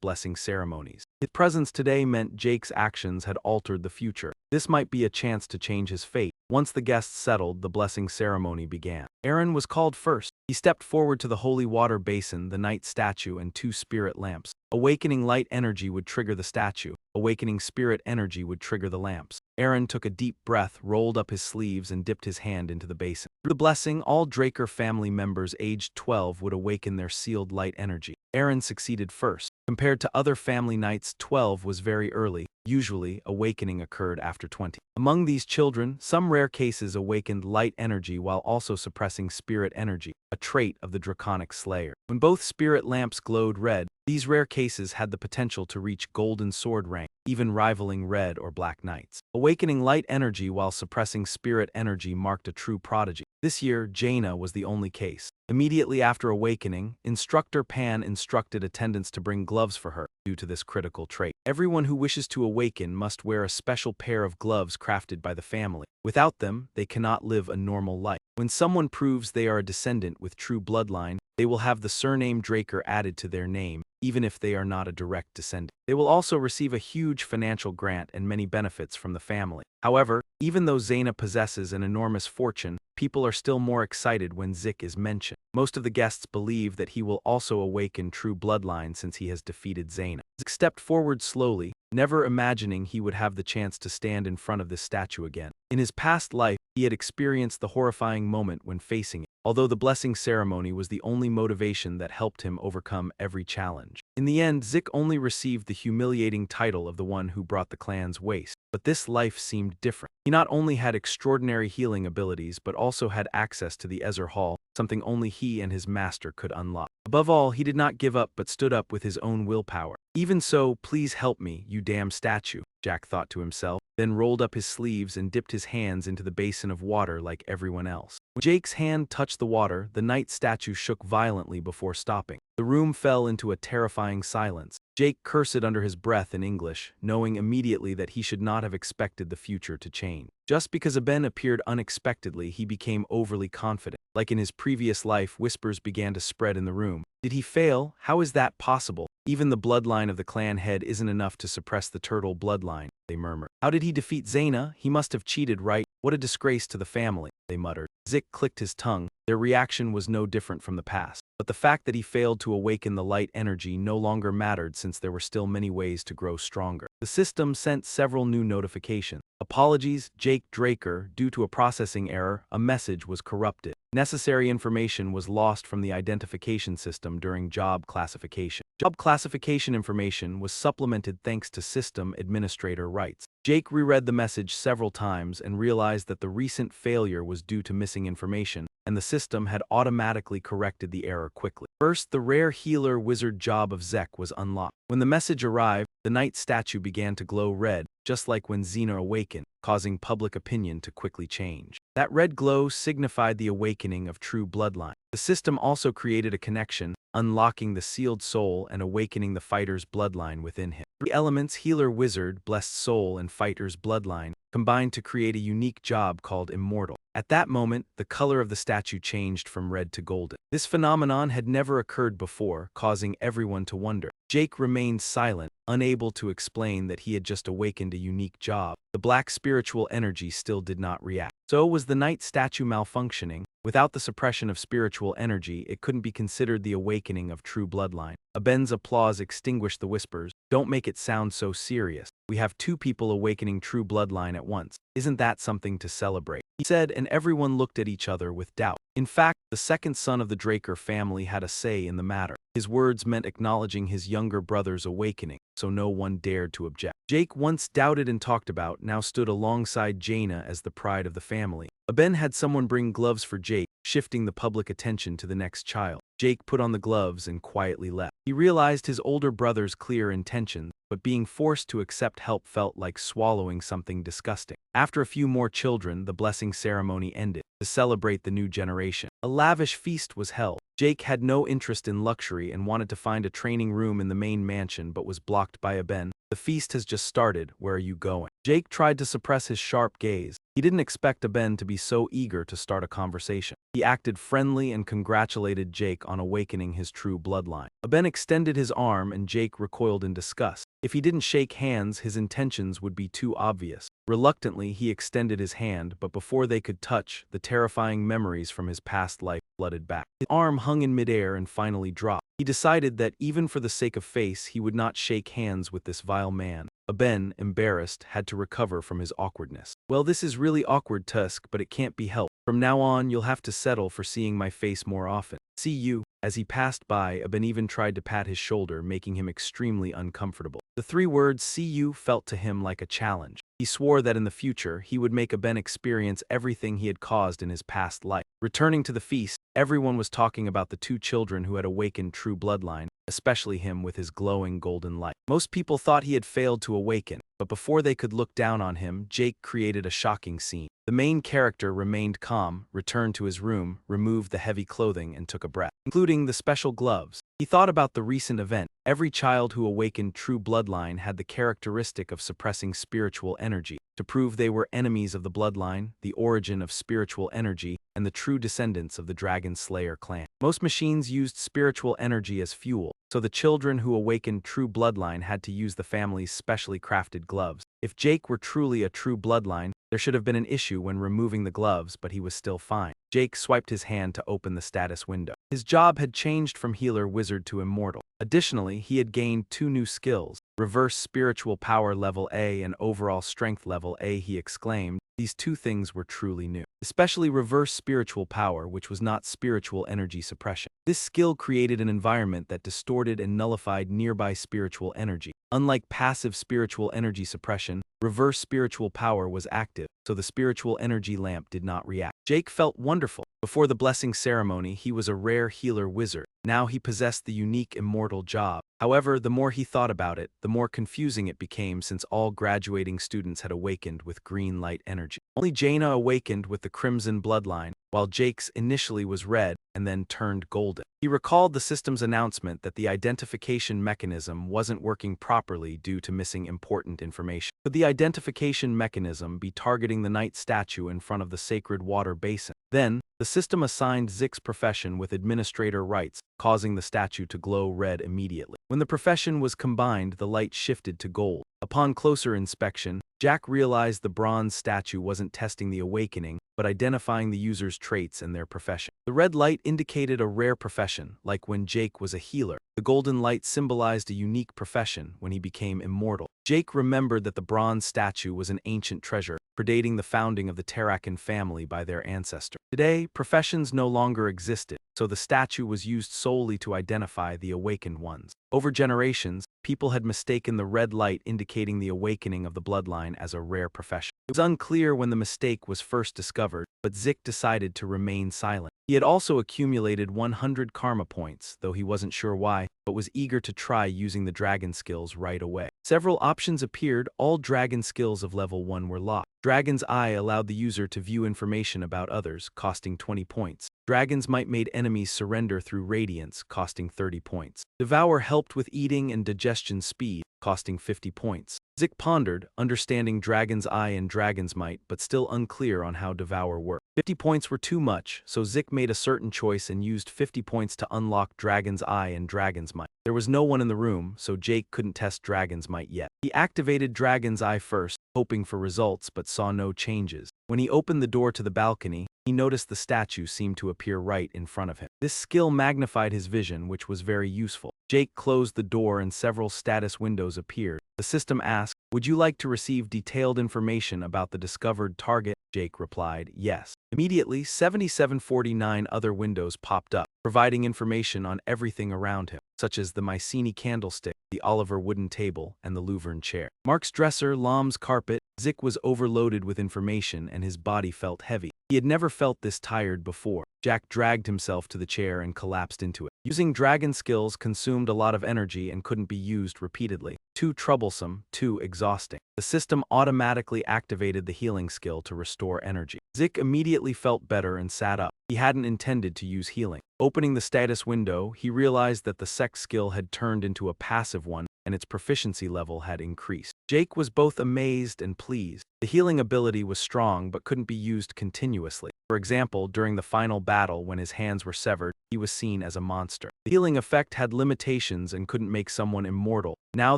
blessing ceremonies. His presence today meant Jake's actions had altered the future. This might be a chance to change his fate. Once the guests settled, the blessing ceremony began. Aaron was called first. He stepped forward to the holy water basin, the knight statue, and 2 spirit lamps. Awakening light energy would trigger the statue. Awakening spirit energy would trigger the lamps. Aaron took a deep breath, rolled up his sleeves, and dipped his hand into the basin. Through the blessing, all Draker family members aged 12 would awaken their sealed light energy. Aaron succeeded first. Compared to other family knights, 12 was very early. Usually, awakening occurred after 20. Among these children, some rare cases awakened light energy while also suppressing spirit energy, a trait of the Draconic Slayer. When both spirit lamps glowed red, these rare cases had the potential to reach golden sword rank, even rivaling red or black knights. Awakening light energy while suppressing spirit energy marked a true prodigy. This year, Jaina was the only case. Immediately after awakening, Instructor Pan instructed attendants to bring gloves for her, due to this critical trait. Everyone who wishes to awaken must wear a special pair of gloves crafted by the family. Without them, they cannot live a normal life. When someone proves they are a descendant with true bloodline, they will have the surname Draker added to their name, even if they are not a direct descendant. They will also receive a huge financial grant and many benefits from the family. However, even though Zaina possesses an enormous fortune, people are still more excited when Zik is mentioned. Most of the guests believe that he will also awaken true bloodline since he has defeated Zaina. Zik stepped forward slowly, never imagining he would have the chance to stand in front of this statue again. In his past life, he had experienced the horrifying moment when facing it, although the blessing ceremony was the only motivation that helped him overcome every challenge. In the end, Zik only received the humiliating title of the one who brought the clan's waste. But this life seemed different. He not only had extraordinary healing abilities but also had access to the Ezer Hall, something only he and his master could unlock. Above all, he did not give up but stood up with his own willpower. Even so, please help me, you damn statue, Jack thought to himself, then rolled up his sleeves and dipped his hands into the basin of water like everyone else. When Jake's hand touched the water, the knight statue shook violently before stopping. The room fell into a terrifying silence. Jake cursed under his breath in English, knowing immediately that he should not have expected the future to change. Just because Aben appeared unexpectedly, he became overly confident. Like in his previous life, whispers began to spread in the room. Did he fail? How is that possible? Even the bloodline of the clan head isn't enough to suppress the turtle bloodline, they murmured. How did he defeat Zaina? He must have cheated, right? What a disgrace to the family, they muttered. Zik clicked his tongue. Their reaction was no different from the past. But the fact that he failed to awaken the light energy no longer mattered since there were still many ways to grow stronger. The system sent several new notifications. Apologies, Jake Draker, due to a processing error, a message was corrupted. Necessary information was lost from the identification system during job classification. Job classification information was supplemented thanks to system administrator rights. Jake reread the message several times and realized that the recent failure was due to missing information, and the system had automatically corrected the error quickly. First, the rare healer wizard job of Zek was unlocked. When the message arrived, the knight statue began to glow red, just like when Xena awakened, causing public opinion to quickly change. That red glow signified the awakening of true bloodline. The system also created a connection, unlocking the sealed soul and awakening the fighter's bloodline within him. Three elements, healer wizard, blessed soul, and fighter's bloodline, combined to create a unique job called immortal. At that moment, the color of the statue changed from red to golden. This phenomenon had never occurred before, causing everyone to wonder. Jake remained silent, unable to explain that he had just awakened a unique job. The black spiritual energy still did not react. So was the knight statue malfunctioning? Without the suppression of spiritual energy, it couldn't be considered the awakening of true bloodline. Aben's applause extinguished the whispers. Don't make it sound so serious. We have two people awakening true bloodline at once. Isn't that something to celebrate? He said, and everyone looked at each other with doubt. In fact, the second son of the Draker family had a say in the matter. His words meant acknowledging his younger brother's awakening, so no one dared to object. Jake, once doubted and talked about, now stood alongside Jaina as the pride of the family. Aben had someone bring gloves for Jake, shifting the public attention to the next child. Jake put on the gloves and quietly left. He realized his older brother's clear intentions, but being forced to accept help felt like swallowing something disgusting. After a few more children, the blessing ceremony ended. To celebrate the new generation, a lavish feast was held. Jake had no interest in luxury and wanted to find a training room in the main mansion but was blocked by Aben. The feast has just started, where are you going? Jake tried to suppress his sharp gaze. He didn't expect Aben to be so eager to start a conversation. He acted friendly and congratulated Jake on awakening his true bloodline. Aben extended his arm and Jake recoiled in disgust. If he didn't shake hands, his intentions would be too obvious. Reluctantly, he extended his hand, but before they could touch, the terrifying memories from his past life flooded back. His arm hung in midair and finally dropped. He decided that even for the sake of face, he would not shake hands with this vile man. Aben, embarrassed, had to recover from his awkwardness. Well, this is really awkward, Tusk, but it can't be helped. From now on, you'll have to settle for seeing my face more often. See you. As he passed by, Aben even tried to pat his shoulder, making him extremely uncomfortable. The 3 words "see you" felt to him like a challenge. He swore that in the future, he would make Aben experience everything he had caused in his past life. Returning to the feast, everyone was talking about the 2 children who had awakened true bloodline, especially him with his glowing golden light. Most people thought he had failed to awaken, but before they could look down on him, Jake created a shocking scene. The main character remained calm, returned to his room, removed the heavy clothing, and took a breath, including the special gloves. He thought about the recent event. Every child who awakened true bloodline had the characteristic of suppressing spiritual energy. To prove they were enemies of the bloodline, the origin of spiritual energy, and the true descendants of the Dragonslayer clan. Most machines used spiritual energy as fuel, so the children who awakened true bloodline had to use the family's specially crafted gloves. If Jake were truly a true bloodline, there should have been an issue when removing the gloves, but he was still fine. Jake swiped his hand to open the status window. His job had changed from healer wizard to immortal. Additionally, he had gained 2 new skills, reverse spiritual power level A and overall strength level A. He exclaimed, these 2 things were truly new. Especially reverse spiritual power, which was not spiritual energy suppression. This skill created an environment that distorted and nullified nearby spiritual energy. Unlike passive spiritual energy suppression, reverse spiritual power was active, so the spiritual energy lamp did not react. Jake felt wonderful. Before the blessing ceremony, he was a rare healer wizard. Now he possessed the unique immortal job. However, the more he thought about it, the more confusing it became since all graduating students had awakened with green light energy. Only Jaina awakened with the crimson bloodline, while Jake's initially was red and then turned golden. He recalled the system's announcement that the identification mechanism wasn't working properly due to missing important information. Could the identification mechanism be targeting the knight statue in front of the sacred water basin? Then, the system assigned Zik's profession with administrator rights, causing the statue to glow red immediately. When the profession was combined, the light shifted to gold. Upon closer inspection, Jack realized the bronze statue wasn't testing the awakening, but identifying the user's traits and their profession. The red light indicated a rare profession, like when Jake was a healer. The golden light symbolized a unique profession when he became immortal. Jake remembered that the bronze statue was an ancient treasure, predating the founding of the Tarakan family by their ancestor. Today, professions no longer existed, so the statue was used solely to identify the awakened ones. Over generations, people had mistaken the red light indicating the awakening of the bloodline as a rare profession. It was unclear when the mistake was first discovered, but Zik decided to remain silent. He had also accumulated 100 karma points, though he wasn't sure why, but was eager to try using the dragon skills right away. Several options appeared. All dragon skills of level 1 were locked. Dragon's Eye allowed the user to view information about others, costing 20 points. Dragon's Might made enemies surrender through radiance, costing 30 points. Devour helped with eating and digestion speed, costing 50 points. Zik pondered, understanding Dragon's Eye and Dragon's Might, but still unclear on how Devour worked. 50 points were too much, so Zik made a certain choice and used 50 points to unlock Dragon's Eye and Dragon's Might. There was no one in the room, so Jake couldn't test Dragon's Might yet. He activated Dragon's Eye first, hoping for results, but saw no changes. When he opened the door to the balcony, he noticed the statue seemed to appear right in front of him. This skill magnified his vision, which was very useful. Jake closed the door and several status windows appeared. The system asked, "Would you like to receive detailed information about the discovered target?" Jake replied, "Yes." Immediately, 7749 other windows popped up, providing information on everything around him, such as the Mycenae candlestick, the Oliver wooden table, and the Louvren chair. Mark's dresser, Lom's carpet. Zik was overloaded with information and his body felt heavy. He had never felt this tired before. Jack dragged himself to the chair and collapsed into it. Using dragon skills consumed a lot of energy and couldn't be used repeatedly. Too troublesome, too exhausting. The system automatically activated the healing skill to restore energy. Zik immediately felt better and sat up. He hadn't intended to use healing. Opening the status window, he realized that the sex skill had turned into a passive one and its proficiency level had increased. Jake was both amazed and pleased. The healing ability was strong but couldn't be used continuously. For example, during the final battle when his hands were severed, he was seen as a monster. The healing effect had limitations and couldn't make someone immortal. Now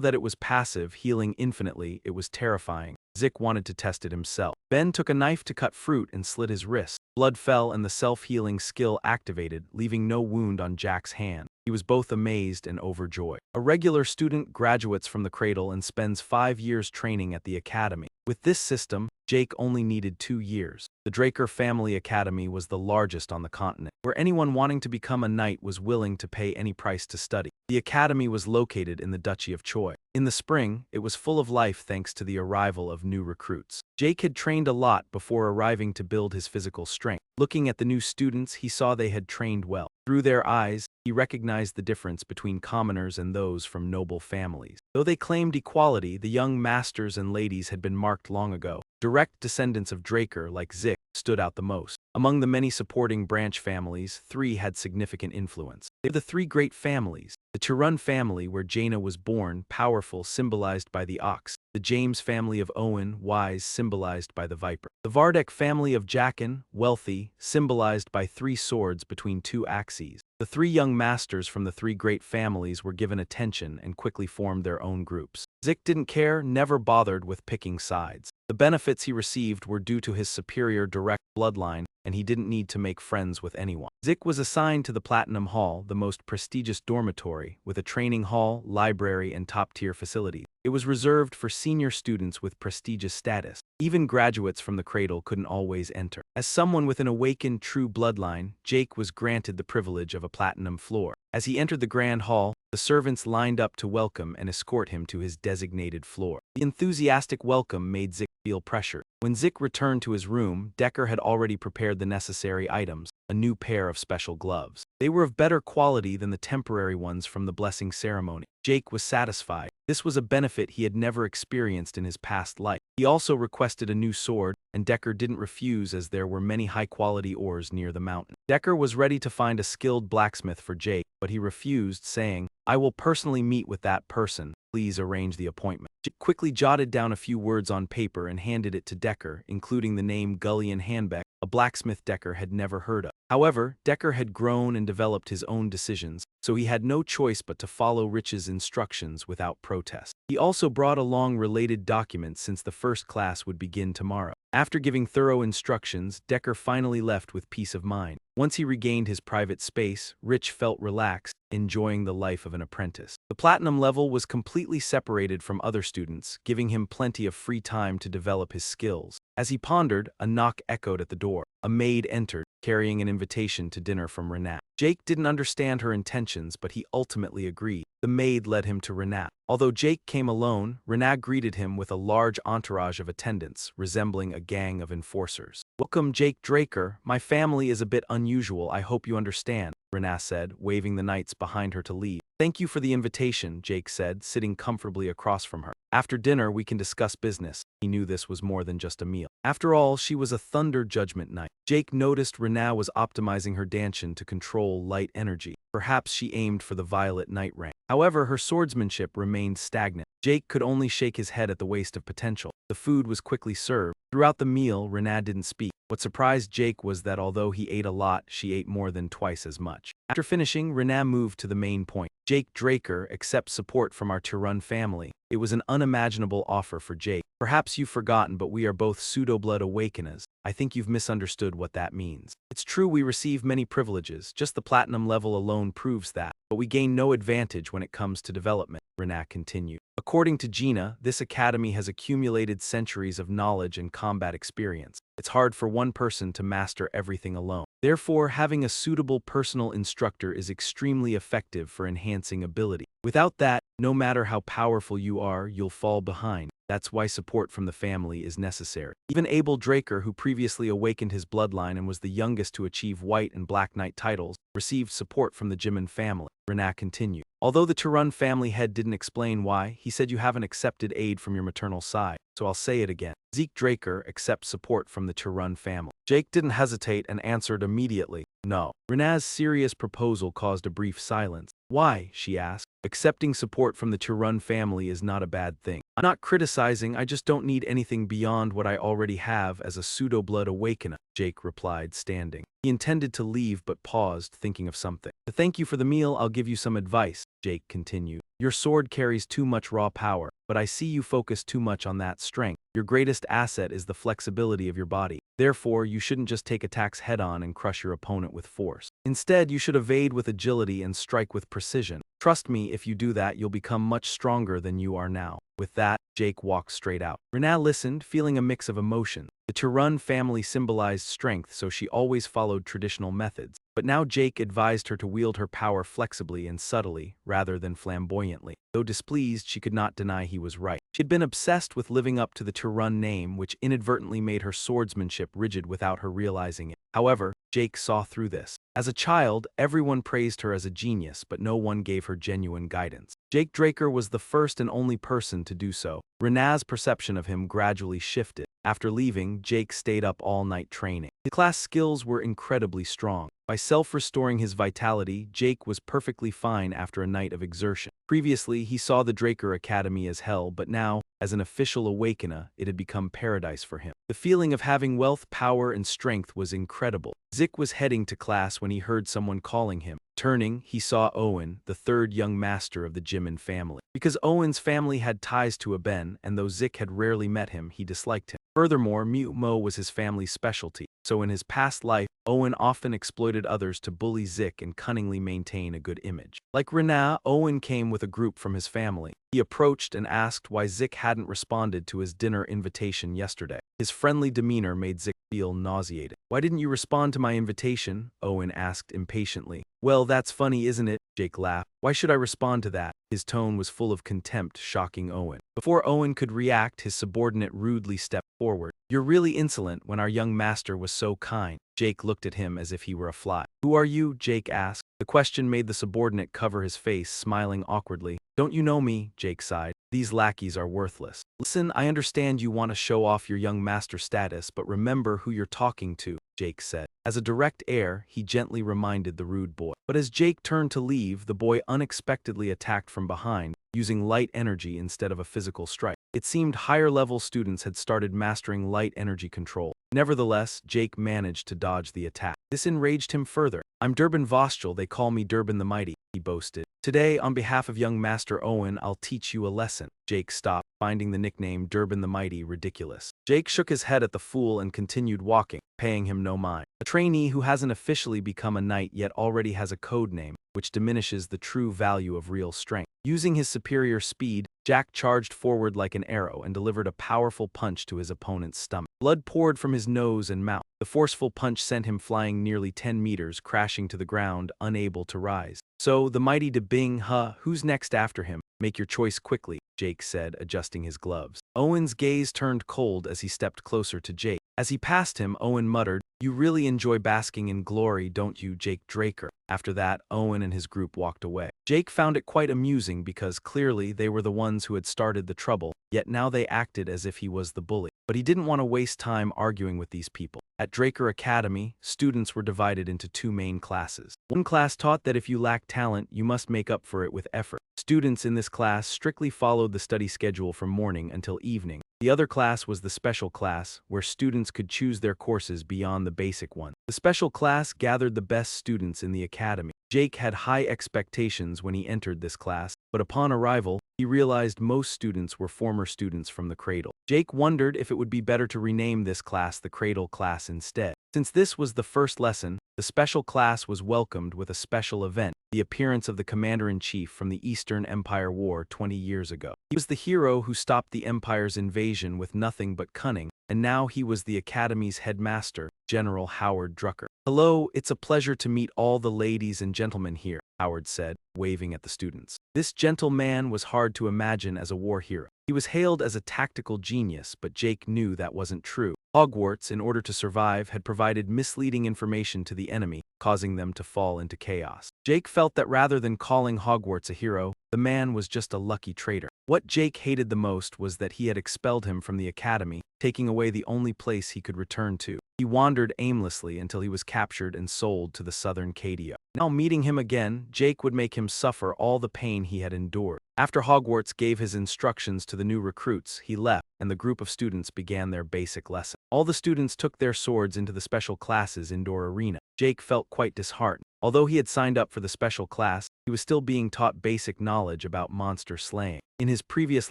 that it was passive, healing infinitely, it was terrifying. Zik wanted to test it himself. Ben took a knife to cut fruit and slit his wrist. Blood fell and the self-healing skill activated, leaving no wound on Jack's hand. He was both amazed and overjoyed. A regular student graduates from the cradle and spends 5 years training at the academy. With this system, Jake only needed 2 years. The Draker Family Academy was the largest on the continent, where anyone wanting to become a knight was willing to pay any price to study. The academy was located in the Duchy of Choi. In the spring, it was full of life thanks to the arrival of new recruits. Jake had trained a lot before arriving to build his physical strength. Looking at the new students, he saw they had trained well. Through their eyes, he recognized the difference between commoners and those from noble families. Though they claimed equality, the young masters and ladies had been marked long ago. Direct descendants of Draker, like Zik, stood out the most. Among the many supporting branch families, 3 had significant influence. They were the 3 great families. The Tirun family, where Jaina was born, powerful, symbolized by the ox. The James family of Owen, wise, symbolized by the viper. The Vardek family of Jackin, wealthy, symbolized by 3 swords between 2 axes. The 3 young masters from the 3 great families were given attention and quickly formed their own groups. Zik didn't care, never bothered with picking sides. The benefits he received were due to his superior direct bloodline, and he didn't need to make friends with anyone. Zik was assigned to the Platinum Hall, the most prestigious dormitory, with a training hall, library, and top-tier facilities. It was reserved for senior students with prestigious status. Even graduates from the cradle couldn't always enter. As someone with an awakened true bloodline, Jake was granted the privilege of a platinum floor. As he entered the grand hall, the servants lined up to welcome and escort him to his designated floor. The enthusiastic welcome made Zik feel pressure. When Zik returned to his room, Decker had already prepared the necessary items, a new pair of special gloves. They were of better quality than the temporary ones from the blessing ceremony. Jake was satisfied. This was a benefit he had never experienced in his past life. He also requested a new sword, and Decker didn't refuse as there were many high-quality ores near the mountain. Decker was ready to find a skilled blacksmith for Jake, but he refused, saying, "I will personally meet with that person. Please arrange the appointment." Jake quickly jotted down a few words on paper and handed it to Decker, including the name Gullion Hanbeck, a blacksmith Decker had never heard of. However, Decker had grown and developed his own decisions, so he had no choice but to follow Rich's instructions without protest. He also brought along related documents since the first class would begin tomorrow. After giving thorough instructions, Decker finally left with peace of mind. Once he regained his private space, Rich felt relaxed, enjoying the life of an apprentice. The platinum level was completely separated from other students, giving him plenty of free time to develop his skills. As he pondered, a knock echoed at the door. A maid entered, carrying an invitation to dinner from Renat. Jake didn't understand her intentions, but he ultimately agreed. The maid led him to Renat. Although Jake came alone, Renat greeted him with a large entourage of attendants, resembling a gang of enforcers. "Welcome, Jake Draker. My family is a bit unusual, I hope you understand," Renat said, waving the knights behind her to leave. "Thank you for the invitation," Jake said, sitting comfortably across from her. "After dinner, we can discuss business." He knew this was more than just a meal. After all, she was a Thunder Judgment Knight. Jake noticed Renat was optimizing her dantian to control light energy. Perhaps she aimed for the Violet Knight rank. However, her swordsmanship remained stagnant. Jake could only shake his head at the waste of potential. The food was quickly served. Throughout the meal, Renat didn't speak. What surprised Jake was that although he ate a lot, she ate more than twice as much. After finishing, Renat moved to the main point. "Jake Draker accepts support from our Tirun family." It was an unimaginable offer for Jake. Perhaps you've forgotten, but we are both pseudo-blood awakeners. I think you've misunderstood what that means. It's true we receive many privileges, just the platinum level alone proves that, but we gain no advantage when it comes to development, Renak continued. According to Gina, this academy has accumulated centuries of knowledge and combat experience. It's hard for one person to master everything alone. Therefore, having a suitable personal instructor is extremely effective for enhancing ability. Without that, no matter how powerful you are, you'll fall behind. That's why support from the family is necessary. Even Abel Draker, who previously awakened his bloodline and was the youngest to achieve White and Black Knight titles, received support from the Jimin family, Renak continued. Although the Turun family head didn't explain why, he said you haven't accepted aid from your maternal side, so I'll say it again. Zeke Draker accepts support from the Turun family. Jake didn't hesitate and answered immediately, no. Renaz's serious proposal caused a brief silence. Why? She asked. Accepting support from the Turun family is not a bad thing. I'm not criticizing, I just don't need anything beyond what I already have as a pseudo-blood awakener, Jake replied, standing. He intended to leave but paused, thinking of something. To thank you for the meal, I'll give you some advice, Jake continued. Your sword carries too much raw power, but I see you focus too much on that strength. Your greatest asset is the flexibility of your body. Therefore, you shouldn't just take attacks head-on and crush your opponent with force. Instead, you should evade with agility and strike with precision. Trust me, if you do that, you'll become much stronger than you are now. With that, Jake walked straight out. Renaa listened, feeling a mix of emotions. The Turun family symbolized strength, so she always followed traditional methods. But now Jake advised her to wield her power flexibly and subtly, rather than flamboyantly. Though displeased, she could not deny he was right. She had been obsessed with living up to the Turun name, which inadvertently made her swordsmanship rigid without her realizing it. However, Jake saw through this. As a child, everyone praised her as a genius, but no one gave her genuine guidance. Jake Draker was the first and only person to do so. Renaa's perception of him gradually shifted. After leaving, Jake stayed up all night training. His class skills were incredibly strong. By self-restoring his vitality, Jake was perfectly fine after a night of exertion. Previously, he saw the Draker Academy as hell, but now, as an official awakener, it had become paradise for him. The feeling of having wealth, power, and strength was incredible. Zik was heading to class when he heard someone calling him. Turning, he saw Owen, the third young master of the Jimin family. Because Owen's family had ties to Aben, and though Zik had rarely met him, he disliked him. Furthermore, Mute Mo was his family's specialty, so in his past life, Owen often exploited others to bully Zik and cunningly maintain a good image. Like Renaa, Owen came with a group from his family. He approached and asked why Zik hadn't responded to his dinner invitation yesterday. His friendly demeanor made Zik feel nauseated. Why didn't you respond to my invitation? Owen asked impatiently. Well, that's funny, isn't it? Jake laughed. Why should I respond to that? His tone was full of contempt, shocking Owen. Before Owen could react, his subordinate rudely stepped forward. You're really insolent when our young master was so kind. Jake looked at him as if he were a fly. Who are you? Jake asked. The question made the subordinate cover his face, smiling awkwardly. Don't you know me? Jake sighed. These lackeys are worthless. Listen, I understand you want to show off your young master status, but remember who you're talking to, Jake said. As a direct heir, he gently reminded the rude boy. But as Jake turned to leave, the boy unexpectedly attacked from behind, using light energy instead of a physical strike. It seemed higher-level students had started mastering light energy control. Nevertheless, Jake managed to dodge the attack. This enraged him further. I'm Durban Voschel, they call me Durban the Mighty, he boasted. Today, on behalf of young Master Owen, I'll teach you a lesson. Jake stopped, finding the nickname Durban the Mighty ridiculous. Jake shook his head at the fool and continued walking, paying him no mind. A trainee who hasn't officially become a knight yet already has a code name, which diminishes the true value of real strength. Using his superior speed, Jack charged forward like an arrow and delivered a powerful punch to his opponent's stomach. Blood poured from his nose and mouth. The forceful punch sent him flying nearly 10 meters, crashing to the ground, unable to rise. So, the mighty De Bing, who's next after him? Make your choice quickly, Jake said, adjusting his gloves. Owen's gaze turned cold as he stepped closer to Jake. As he passed him, Owen muttered, You really enjoy basking in glory, don't you, Jake Draker? After that, Owen and his group walked away. Jake found it quite amusing because clearly they were the ones who had started the trouble, yet now they acted as if he was the bully. But he didn't want to waste time arguing with these people. At Draker Academy, students were divided into two main classes. One class taught that if you lack talent, you must make up for it with effort. Students in this class strictly followed the study schedule from morning until evening, The other class was the special class, where students could choose their courses beyond the basic one. The special class gathered the best students in the academy. Jake had high expectations when he entered this class, but upon arrival, he realized most students were former students from the Cradle. Jake wondered if it would be better to rename this class the Cradle class instead. Since this was the first lesson, the special class was welcomed with a special event, the appearance of the commander-in-chief from the Eastern Empire War 20 years ago. He was the hero who stopped the Empire's invasion with nothing but cunning, and now he was the Academy's headmaster, General Howard Drucker. "Hello, it's a pleasure to meet all the ladies and gentlemen here," Howard said, waving at the students. This gentle man was hard to imagine as a war hero. He was hailed as a tactical genius, but Jake knew that wasn't true. Hogwarts, in order to survive, had provided misleading information to the enemy, causing them to fall into chaos. Jake felt that rather than calling Hogwarts a hero, the man was just a lucky traitor. What Jake hated the most was that he had expelled him from the academy, taking away the only place he could return to. He wandered aimlessly until he was captured and sold to the Southern Cadia. Now meeting him again, Jake would make him suffer all the pain he had endured. After Hogwarts gave his instructions to the new recruits, he left, and the group of students began their basic lesson. All the students took their swords into the special class's indoor arena. Jake felt quite disheartened. Although he had signed up for the special class, he was still being taught basic knowledge about monster slaying. In his previous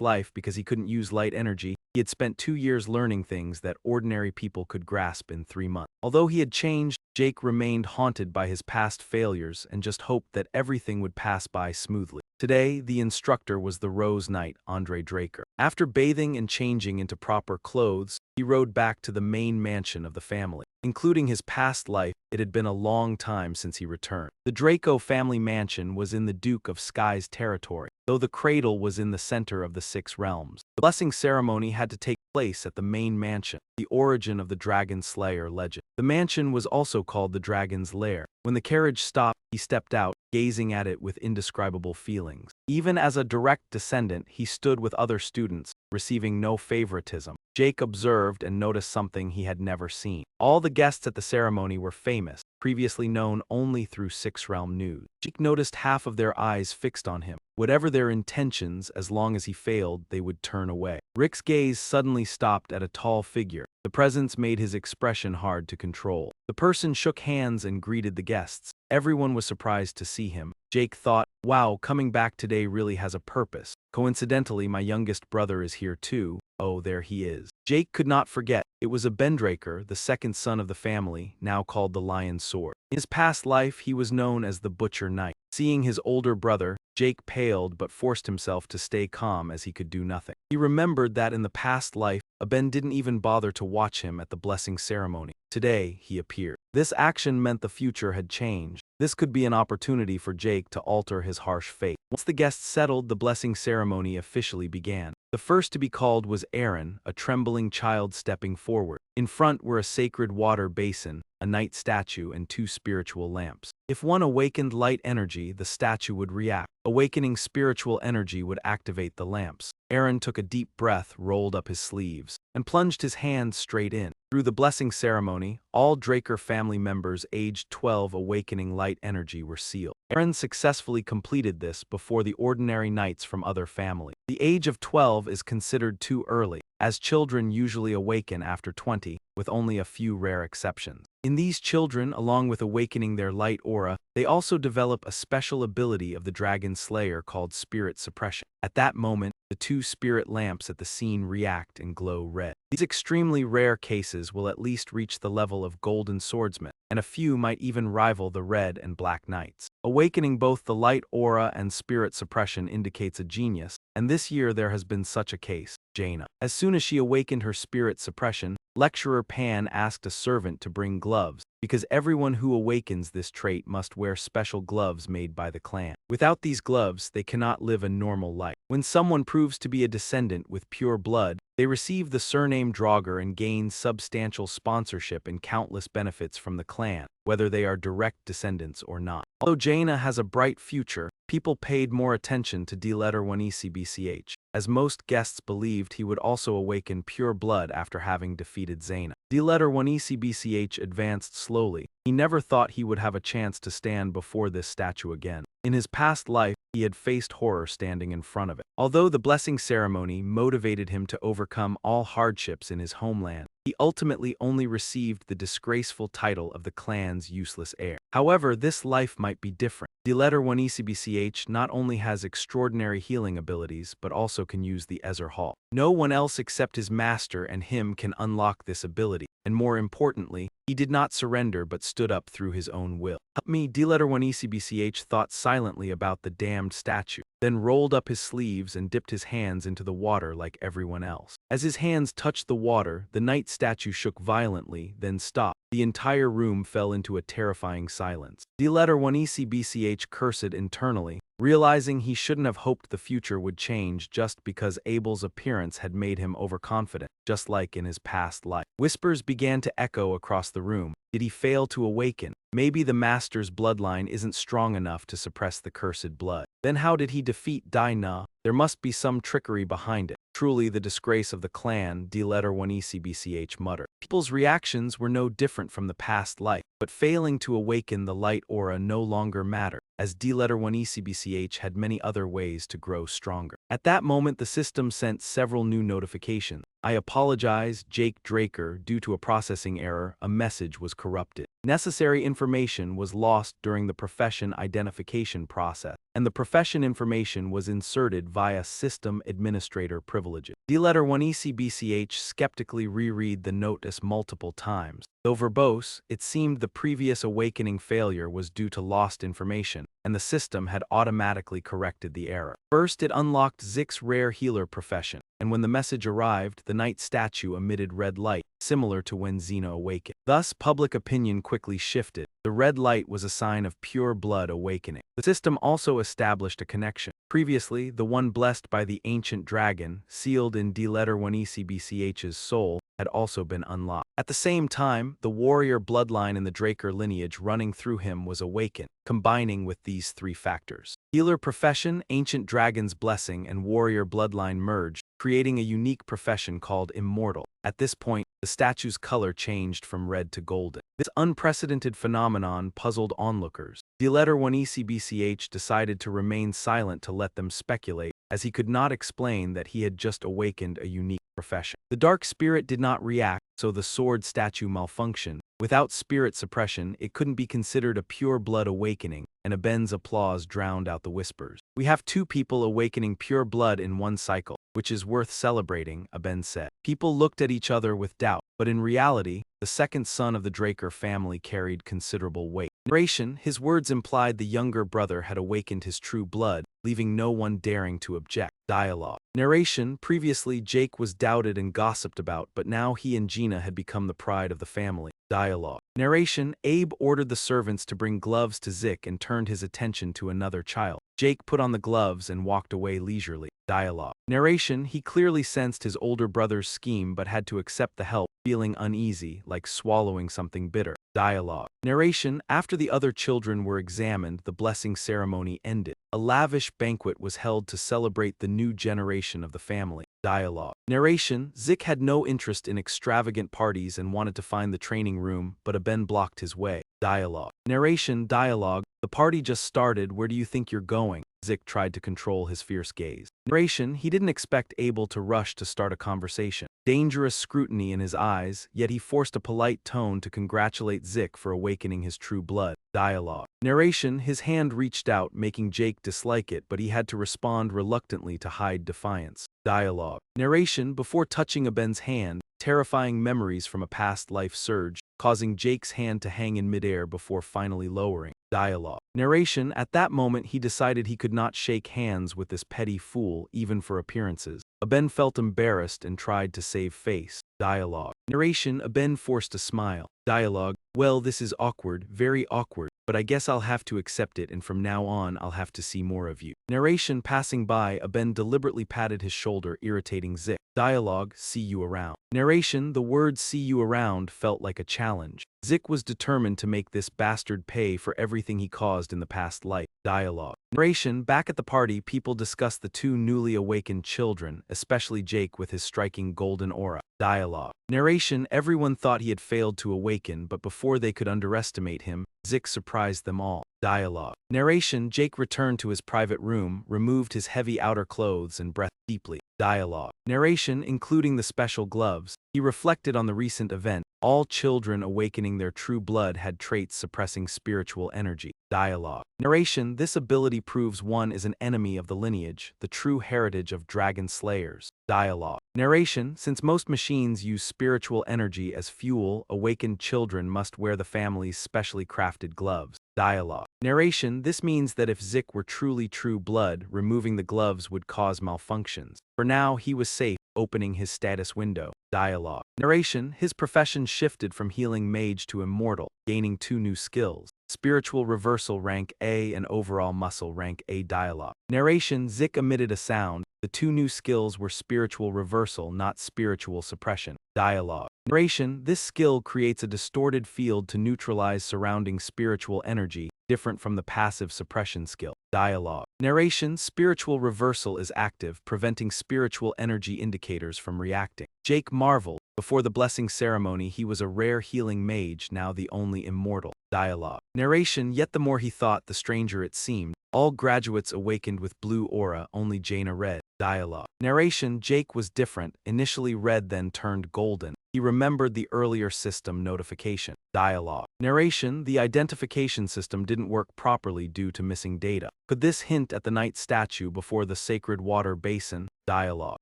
life, because he couldn't use light energy, he had spent 2 years learning things that ordinary people could grasp in 3 months. Although he had changed, Jake remained haunted by his past failures and just hoped that everything would pass by smoothly. Today, the instructor was the Rose Knight, Andre Draker. After bathing and changing into proper clothes, he rode back to the main mansion of the family. Including his past life, it had been a long time since he returned. The Draco family mansion was in the Duke of Sky's territory, though the cradle was in the center of the 6 realms. The blessing ceremony had to take place at the main mansion, the origin of the Dragonslayer legend. The mansion was also called the Dragon's Lair. When the carriage stopped, he stepped out, gazing at it with indescribable feelings. Even as a direct descendant, he stood with other students, receiving no favoritism. Jake observed and noticed something he had never seen. All the guests at the ceremony were famous, previously known only through 6-realm news. Jake noticed half of their eyes fixed on him. Whatever their intentions, as long as he failed, they would turn away. Rick's gaze suddenly stopped at a tall figure. The presence made his expression hard to control. The person shook hands and greeted the guests. Everyone was surprised to see him. Jake thought, wow, coming back today really has a purpose. Coincidentally, my youngest brother is here too. Oh, there he is. Jake could not forget. It was a Bendraker, the second son of the family, now called the Lion Sword. In his past life, he was known as the Butcher Knight. Seeing his older brother, Jake paled but forced himself to stay calm as he could do nothing. He remembered that in the past life, Aben didn't even bother to watch him at the blessing ceremony. Today, he appeared. This action meant the future had changed. This could be an opportunity for Jake to alter his harsh fate. Once the guests settled, the blessing ceremony officially began. The first to be called was Aaron, a trembling child stepping forward. In front were a sacred water basin, a knight statue, and 2 spiritual lamps. If one awakened light energy, the statue would react. Awakening spiritual energy would activate the lamps. Aaron took a deep breath, rolled up his sleeves, and plunged his hand straight in. Through the blessing ceremony, all Draker family members aged 12 awakening light energy were sealed. Aaron successfully completed this before the ordinary knights from other families. The age of 12 is considered too early, as children usually awaken after 20, with only a few rare exceptions. In these children, along with awakening their light aura, they also develop a special ability of the Dragonslayer called spirit suppression. At that moment, the 2 spirit lamps at the scene react and glow red. These extremely rare cases will at least reach the level of Golden Swordsman, and a few might even rival the Red and Black Knights. Awakening both the light aura and spirit suppression indicates a genius, and this year there has been such a case, Jaina. As soon as she awakened her spirit suppression, Lecturer Pan asked a servant to bring gloves, because everyone who awakens this trait must wear special gloves made by the clan. Without these gloves, they cannot live a normal life. When someone proves to be a descendant with pure blood, they receive the surname Draugr and gain substantial sponsorship and countless benefits from the clan, whether they are direct descendants or not. Although Jaina has a bright future, people paid more attention to D-letter 1ECBCH, as most guests believed he would also awaken pure blood after having defeated Zaina. D-letter 1ECBCH advanced slowly. He never thought he would have a chance to stand before this statue again. In his past life, he had faced horror standing in front of it. Although the blessing ceremony motivated him to overcome all hardships in his homeland, he ultimately only received the disgraceful title of the clan's useless heir. However, this life might be different. The letter 1 ECBCH not only has extraordinary healing abilities, but also can use the Ezer Hall. No one else except his master and him can unlock this ability, and more importantly, he did not surrender but stood up through his own will. Help me, D-letter 1 ECBCH thought silently about the damned statue, then rolled up his sleeves and dipped his hands into the water like everyone else. As his hands touched the water, the knight statue shook violently, then stopped. The entire room fell into a terrifying silence. D-letter 1 ECBCH cursed internally, realizing he shouldn't have hoped the future would change just because Abel's appearance had made him overconfident, just like in his past life. Whispers began to echo across the room. Did he fail to awaken? Maybe the master's bloodline isn't strong enough to suppress the cursed blood. Then how did he defeat Dai-Na? There must be some trickery behind it. Truly the disgrace of the clan, D-letter 1 ECBCH muttered. People's reactions were no different from the past life, but failing to awaken the light aura no longer mattered, as D-letter 1 ECBCH had many other ways to grow stronger. At that moment the system sent several new notifications. I apologize, Jake Draker, due to a processing error, a message was corrupted. Necessary information was lost during the profession identification process, and the profession information was inserted via system administrator privileges. D-letter 1 ECBCH skeptically reread the notice multiple times. Though verbose, it seemed the previous awakening failure was due to lost information, and the system had automatically corrected the error. First, it unlocked Zik's rare healer profession, and when the message arrived, the knight statue emitted red light, similar to when Xena awakened. Thus, public opinion quickly shifted. The red light was a sign of pure blood awakening. The system also established a connection. Previously, the one blessed by the ancient dragon, sealed in D-letter 1 ECBCH's soul, had also been unlocked. At the same time, the warrior bloodline in the Draker lineage running through him was awakened, combining with these three factors. Healer profession, ancient dragon's blessing, and warrior bloodline merged, creating a unique profession called immortal. At this point, the statue's color changed from red to golden. This unprecedented phenomenon puzzled onlookers. D-letter 1 ECBCH decided to remain silent to let them speculate, as he could not explain that he had just awakened a unique profession. The dark spirit did not react, so the sword statue malfunctioned. Without spirit suppression, it couldn't be considered a pure blood awakening, and Aben's applause drowned out the whispers. We have two people awakening pure blood in one cycle, which is worth celebrating, Aben said. People looked at each other with doubt, but in reality, the second son of the Draker family carried considerable weight. Narration, his words implied the younger brother had awakened his true blood, leaving no one daring to object. Dialogue. Narration, previously Jake was doubted and gossiped about, but now he and Gina had become the pride of the family. Dialogue. Narration, Abe ordered the servants to bring gloves to Zik and turned his attention to another child. Jake put on the gloves and walked away leisurely. Dialogue. Narration, he clearly sensed his older brother's scheme but had to accept the help, feeling uneasy, like swallowing something bitter. Dialogue. Narration, after the other children were examined, the blessing ceremony ended. A lavish banquet was held to celebrate the new generation of the family. Dialogue. Narration, Zik had no interest in extravagant parties and wanted to find the training room, but Aben blocked his way. Dialogue. Narration, dialogue. The party just started, where do you think you're going? Zik tried to control his fierce gaze. Narration, he didn't expect Abel to rush to start a conversation. Dangerous scrutiny in his eyes, yet he forced a polite tone to congratulate Zik for awakening his true blood. Dialogue. Narration, his hand reached out, making Jake dislike it, but he had to respond reluctantly to hide defiance. Dialogue. Narration, before touching Aben's hand, terrifying memories from a past life surged, causing Jake's hand to hang in midair before finally lowering. Dialogue. Narration, at that moment he decided he could not shake hands with this petty fool, even for appearances. Aben felt embarrassed and tried to save face. Dialogue. Narration, Aben forced a smile. Dialogue. Well, this is awkward, very awkward, but I guess I'll have to accept it, and from now on I'll have to see more of you. Narration, passing by, Aben deliberately patted his shoulder, irritating Zik. Dialogue, see you around. Narration, the word see you around felt like a challenge. Zik was determined to make this bastard pay for everything he caused in the past life. Dialogue. Narration: back at the party, people discuss the two newly awakened children, especially Jake with his striking golden aura. Dialogue. Narration: everyone thought he had failed to awaken, but before they could underestimate him, Zik surprised them all. Dialogue. Narration: Jake returned to his private room, removed his heavy outer clothes and breathed deeply. Dialogue. Narration: including the special gloves, he reflected on the recent event. All children awakening their true blood had traits suppressing spiritual energy. Dialogue. Narration: this ability proves one is an enemy of the lineage, the true heritage of Dragonslayers. Dialogue. Narration: since most machines use spiritual energy as fuel, awakened children must wear the family's specially crafted gloves. Dialogue. Narration: this means that if Zik were truly true blood, removing the gloves would cause malfunctions. For now, he was safe, opening his status window. Dialogue. Narration: his profession shifted from healing mage to immortal, gaining two new skills: spiritual reversal rank A and overall muscle rank A. Dialogue. Narration: Zik emitted a sound. The two new skills were spiritual reversal, not spiritual suppression. Dialogue. Narration: this skill creates a distorted field to neutralize surrounding spiritual energy, different from the passive suppression skill. Dialogue. Narration: spiritual reversal is active, preventing spiritual energy indicators from reacting. Jake marveled. Before the blessing ceremony, he was a rare healing mage, now the only immortal. Dialogue. Narration: yet the more he thought, the stranger it seemed. All graduates awakened with blue aura, only Jaina red. Dialogue. Narration: Jake was different, initially red then turned golden. He remembered the earlier system notification. Dialogue. Narration: the identification system didn't work properly due to missing data. Could this hint at the night statue before the sacred water basin? Dialogue.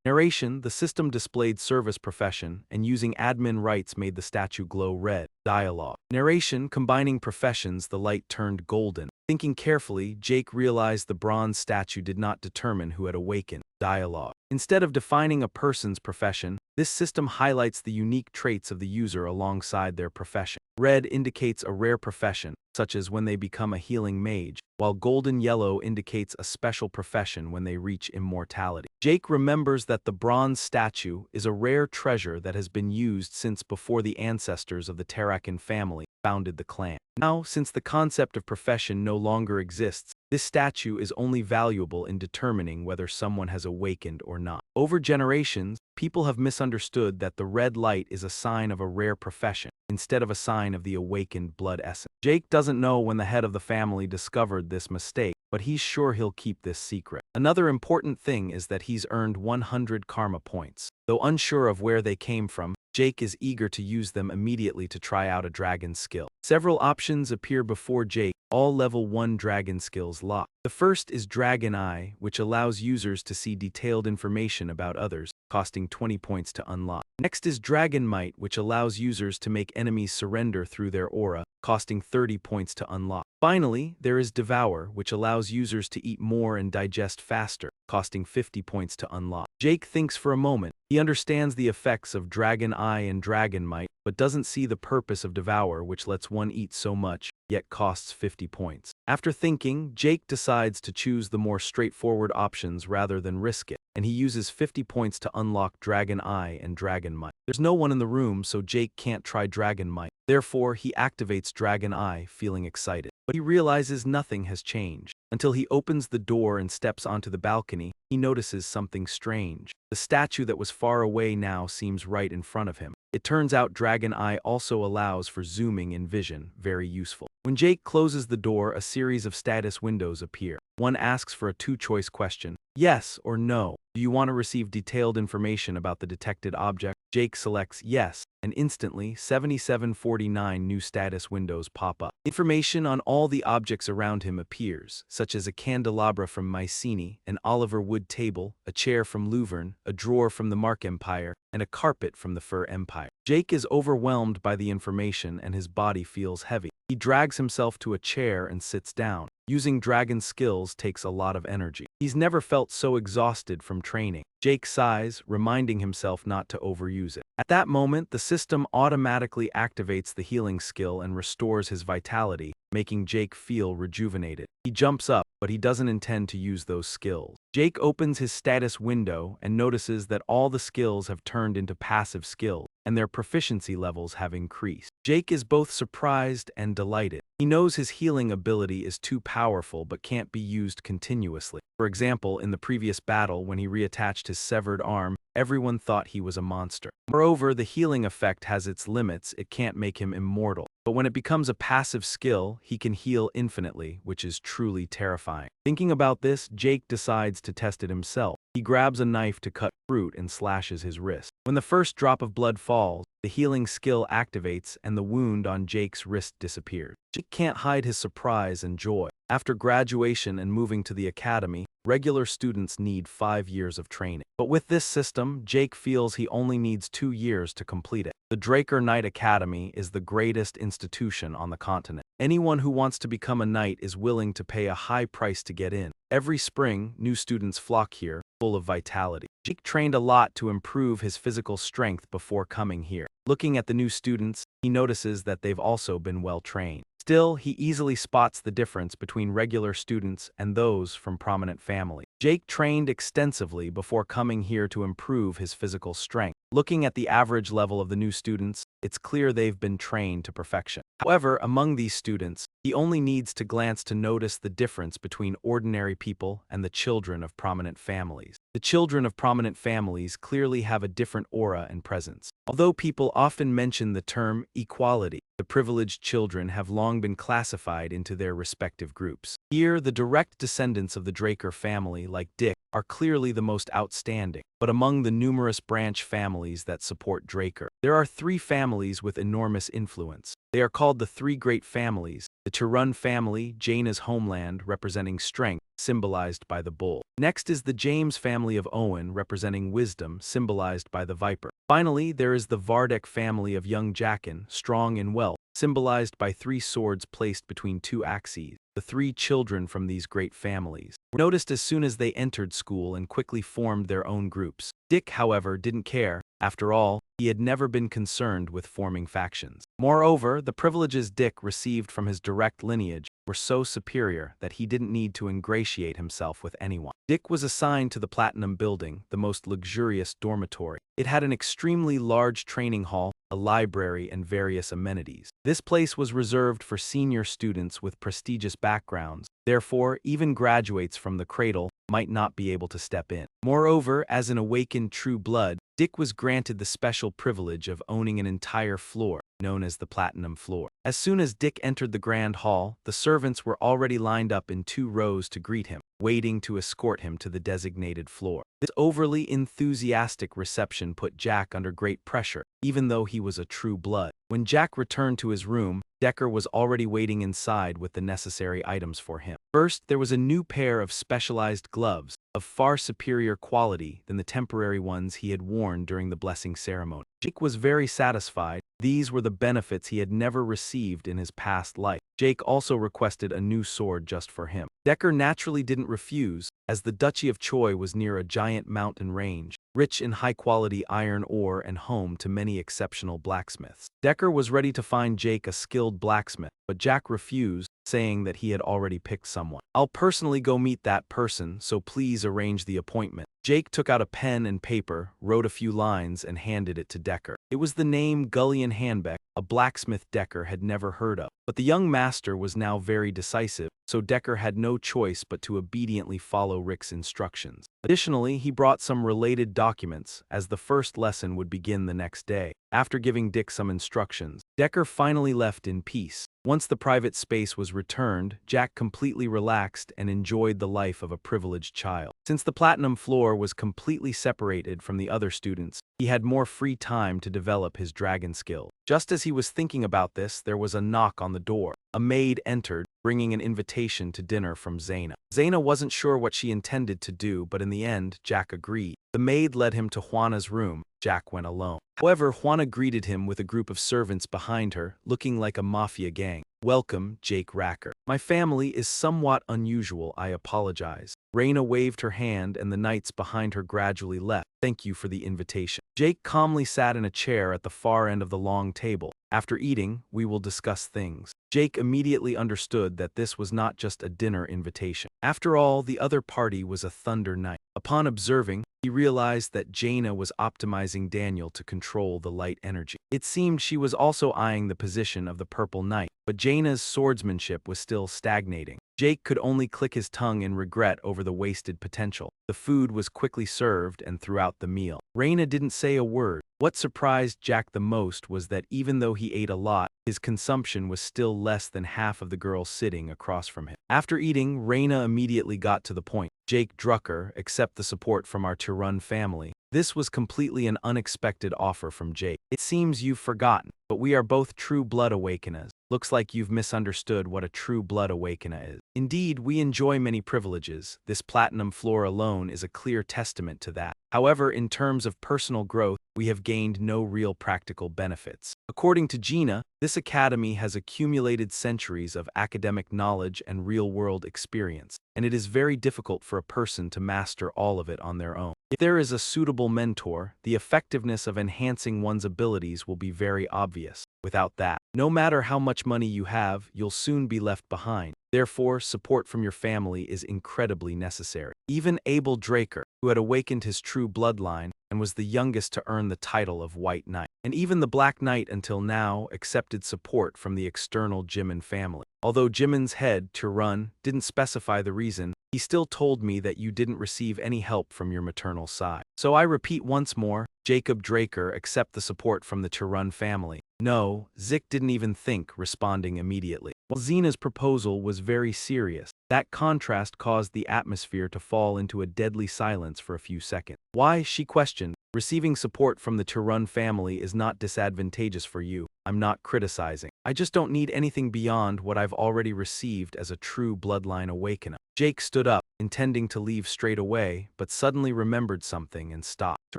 Narration: the system displayed service profession, and using admin rights made the statue glow red. Dialogue. Narration: combining professions, the light turned golden. Thinking carefully, Jake realized the bronze statue did not determine who had awakened. Dialogue. Instead of defining a person's profession, this system highlights the unique traits of the user alongside their profession. Red indicates a rare profession, such as when they become a healing mage, while golden yellow indicates a special profession when they reach immortality. Jake remembers that the bronze statue is a rare treasure that has been used since before the ancestors of the Tarakan family founded the clan. Now, since the concept of profession no longer exists, this statue is only valuable in determining whether someone has awakened or not. Over generations, people have misunderstood that the red light is a sign of a rare profession, instead of a sign of the awakened blood essence. Jake doesn't know when the head of the family discovered this mistake, but he's sure he'll keep this secret. Another important thing is that he's earned 100 karma points. Though unsure of where they came from, Jake is eager to use them immediately to try out a dragon skill. Several options appear before Jake, all level 1 dragon skills locked. The first is Dragon Eye, which allows users to see detailed information about others, costing 20 points to unlock. Next is Dragon Might, which allows users to make enemies surrender through their aura, costing 30 points to unlock. Finally, there is Devour, which allows users to eat more and digest faster, costing 50 points to unlock. Jake thinks for a moment. He understands the effects of Dragon Eye and Dragon Might, but doesn't see the purpose of Devour, which lets one eat so much, yet costs 50 points. After thinking, Jake decides to choose the more straightforward options rather than risk it, and he uses 50 points to unlock Dragon Eye and Dragon Might. There's no one in the room, so Jake can't try Dragon Might. Therefore, he activates Dragon Eye, feeling excited. But he realizes nothing has changed. Until he opens the door and steps onto the balcony, he notices something strange. The statue that was far away now seems right in front of him. It turns out Dragon Eye also allows for zooming in vision, very useful. When Jake closes the door, a series of status windows appear. One asks for a two-choice question: yes or no. Do you want to receive detailed information about the detected object? Jake selects yes, and instantly 7749 new status windows pop up. Information on all the objects around him appears, such as a candelabra from Mycenae, an Oliver wood table, a chair from Louvern, a drawer from the Mark Empire, and a carpet from the Fur Empire. Jake is overwhelmed by the information and his body feels heavy. He drags himself to a chair and sits down. Using dragon skills takes a lot of energy. He's never felt so exhausted from training. Jake sighs, reminding himself not to overuse it. At that moment, the system automatically activates the healing skill and restores his vitality, making Jake feel rejuvenated. He jumps up, but he doesn't intend to use those skills. Jake opens his status window and notices that all the skills have turned into passive skills, and their proficiency levels have increased. Jake is both surprised and delighted. He knows his healing ability is too powerful but can't be used continuously. For example, in the previous battle when he reattached his severed arm, everyone thought he was a monster. Moreover, the healing effect has its limits, it can't make him immortal. But when it becomes a passive skill, he can heal infinitely, which is truly terrifying. Thinking about this, Jake decides to test it himself. He grabs a knife to cut fruit and slashes his wrist. When the first drop of blood falls, the healing skill activates and the wound on Jake's wrist disappears. Jake can't hide his surprise and joy. After graduation and moving to the academy, regular students need 5 years of training. But with this system, Jake feels he only needs 2 years to complete it. The Draker Knight Academy is the greatest institution on the continent. Anyone who wants to become a knight is willing to pay a high price to get in. Every spring, new students flock here, full of vitality. Jake trained a lot to improve his physical strength before coming here. Looking at the new students, he notices that they've also been well trained. Still, he easily spots the difference between regular students and those from prominent families. Jake trained extensively before coming here to improve his physical strength. Looking at the average level of the new students, it's clear they've been trained to perfection. However, among these students, he only needs to glance to notice the difference between ordinary people and the children of prominent families. The children of prominent families clearly have a different aura and presence. Although people often mention the term equality, the privileged children have long been classified into their respective groups. Here, the direct descendants of the Draker family, like Dick, are clearly the most outstanding. But among the numerous branch families that support Draker, there are 3 families with enormous influence. They are called the 3 Great Families. The Tirun family, Jaina's homeland, representing strength, symbolized by the bull. Next is the James family of Owen, representing wisdom, symbolized by the viper. Finally, there is the Vardek family of young Jaqen, strong in wealth, symbolized by 3 swords placed between 2 axes. The 3 children from these great families were noticed as soon as they entered school and quickly formed their own groups. Dick, however, didn't care. After all, he had never been concerned with forming factions. Moreover, the privileges Dick received from his direct lineage were so superior that he didn't need to ingratiate himself with anyone. Dick was assigned to the Platinum Building, the most luxurious dormitory. It had an extremely large training hall, a library, and various amenities. This place was reserved for senior students with prestigious backgrounds. Therefore, even graduates from the cradle might not be able to step in. Moreover, as an awakened true blood, Dick was granted the special privilege of owning an entire floor, known as the Platinum Floor. As soon as Dick entered the Grand Hall, the servants were already lined up in 2 rows to greet him, waiting to escort him to the designated floor. This overly enthusiastic reception put Jack under great pressure, even though he was a true blood. When Jack returned to his room, Decker was already waiting inside with the necessary items for him. First, there was a new pair of specialized gloves, of far superior quality than the temporary ones he had worn during the blessing ceremony. Jake was very satisfied. These were the benefits he had never received in his past life. Jake also requested a new sword just for him. Decker naturally didn't refuse, as the Duchy of Choi was near a giant mountain range, rich in high-quality iron ore and home to many exceptional blacksmiths. Decker was ready to find Jake a skilled blacksmith, but Jack refused, saying that he had already picked someone. "I'll personally go meet that person, so please arrange the appointment." Jake took out a pen and paper, wrote a few lines, and handed it to Decker. It was the name Gullion Hanbeck, a blacksmith Decker had never heard of. But the young master was now very decisive, so Decker had no choice but to obediently follow Rick's instructions. Additionally, he brought some related documents, as the first lesson would begin the next day. After giving Dick some instructions, Decker finally left in peace. Once the private space was returned, Jack completely relaxed and enjoyed the life of a privileged child. Since the Platinum Floor was completely separated from the other students, he had more free time to develop his dragon skill. Just as he was thinking about this, there was a knock on the door. A maid entered, bringing an invitation to dinner from Zaina. Zaina wasn't sure what she intended to do, but in the end, Jack agreed. The maid led him to Juana's room. Jack went alone. However, Juana greeted him with a group of servants behind her, looking like a mafia gang. "Welcome, Jake Racker. My family is somewhat unusual, I apologize." Raina waved her hand and the knights behind her gradually left. "Thank you for the invitation." Jake calmly sat in a chair at the far end of the long table. "After eating, we will discuss things." Jake immediately understood that this was not just a dinner invitation. After all, the other party was a Thunder Knight. Upon observing, he realized that Jaina was optimizing Daniel to control the light energy. It seemed she was also eyeing the position of the Purple Knight, but Jaina's swordsmanship was still stagnating. Jake could only click his tongue in regret over the wasted potential. The food was quickly served and throughout the meal. Raina didn't say a word. What surprised Jack the most was that even though he ate a lot, his consumption was still less than half of the girl sitting across from him. After eating, Raina immediately got to the point. Jake Drucker, accept the support from our Tirun family. This was completely an unexpected offer from Jake. It seems you've forgotten, but we are both true blood awakeners. Looks like you've misunderstood what a true blood awakener is. Indeed, we enjoy many privileges. This platinum floor alone is a clear testament to that. However, in terms of personal growth, we have gained no real practical benefits. According to Gina, this academy has accumulated centuries of academic knowledge and real-world experience, and it is very difficult for a person to master all of it on their own. If there is a suitable mentor, the effectiveness of enhancing one's abilities will be very obvious. Without that, no matter how much money you have, you'll soon be left behind. Therefore, support from your family is incredibly necessary. Even Abel Draker, who had awakened his true bloodline and was the youngest to earn the title of White Knight, and even the Black Knight until now accepted support from the external Jimin family. Although Jimin's head, Tirun, didn't specify the reason, he still told me that you didn't receive any help from your maternal side. So I repeat once more, Jacob Draker accept the support from the Tirun family. No, Zik didn't even think, responding immediately. While Xena's proposal was very serious, that contrast caused the atmosphere to fall into a deadly silence for a few seconds. Why, she questioned. Receiving support from the Tirun family is not disadvantageous for you. I'm not criticizing. I just don't need anything beyond what I've already received as a true bloodline awakener. Jake stood up, intending to leave straight away, but suddenly remembered something and stopped. To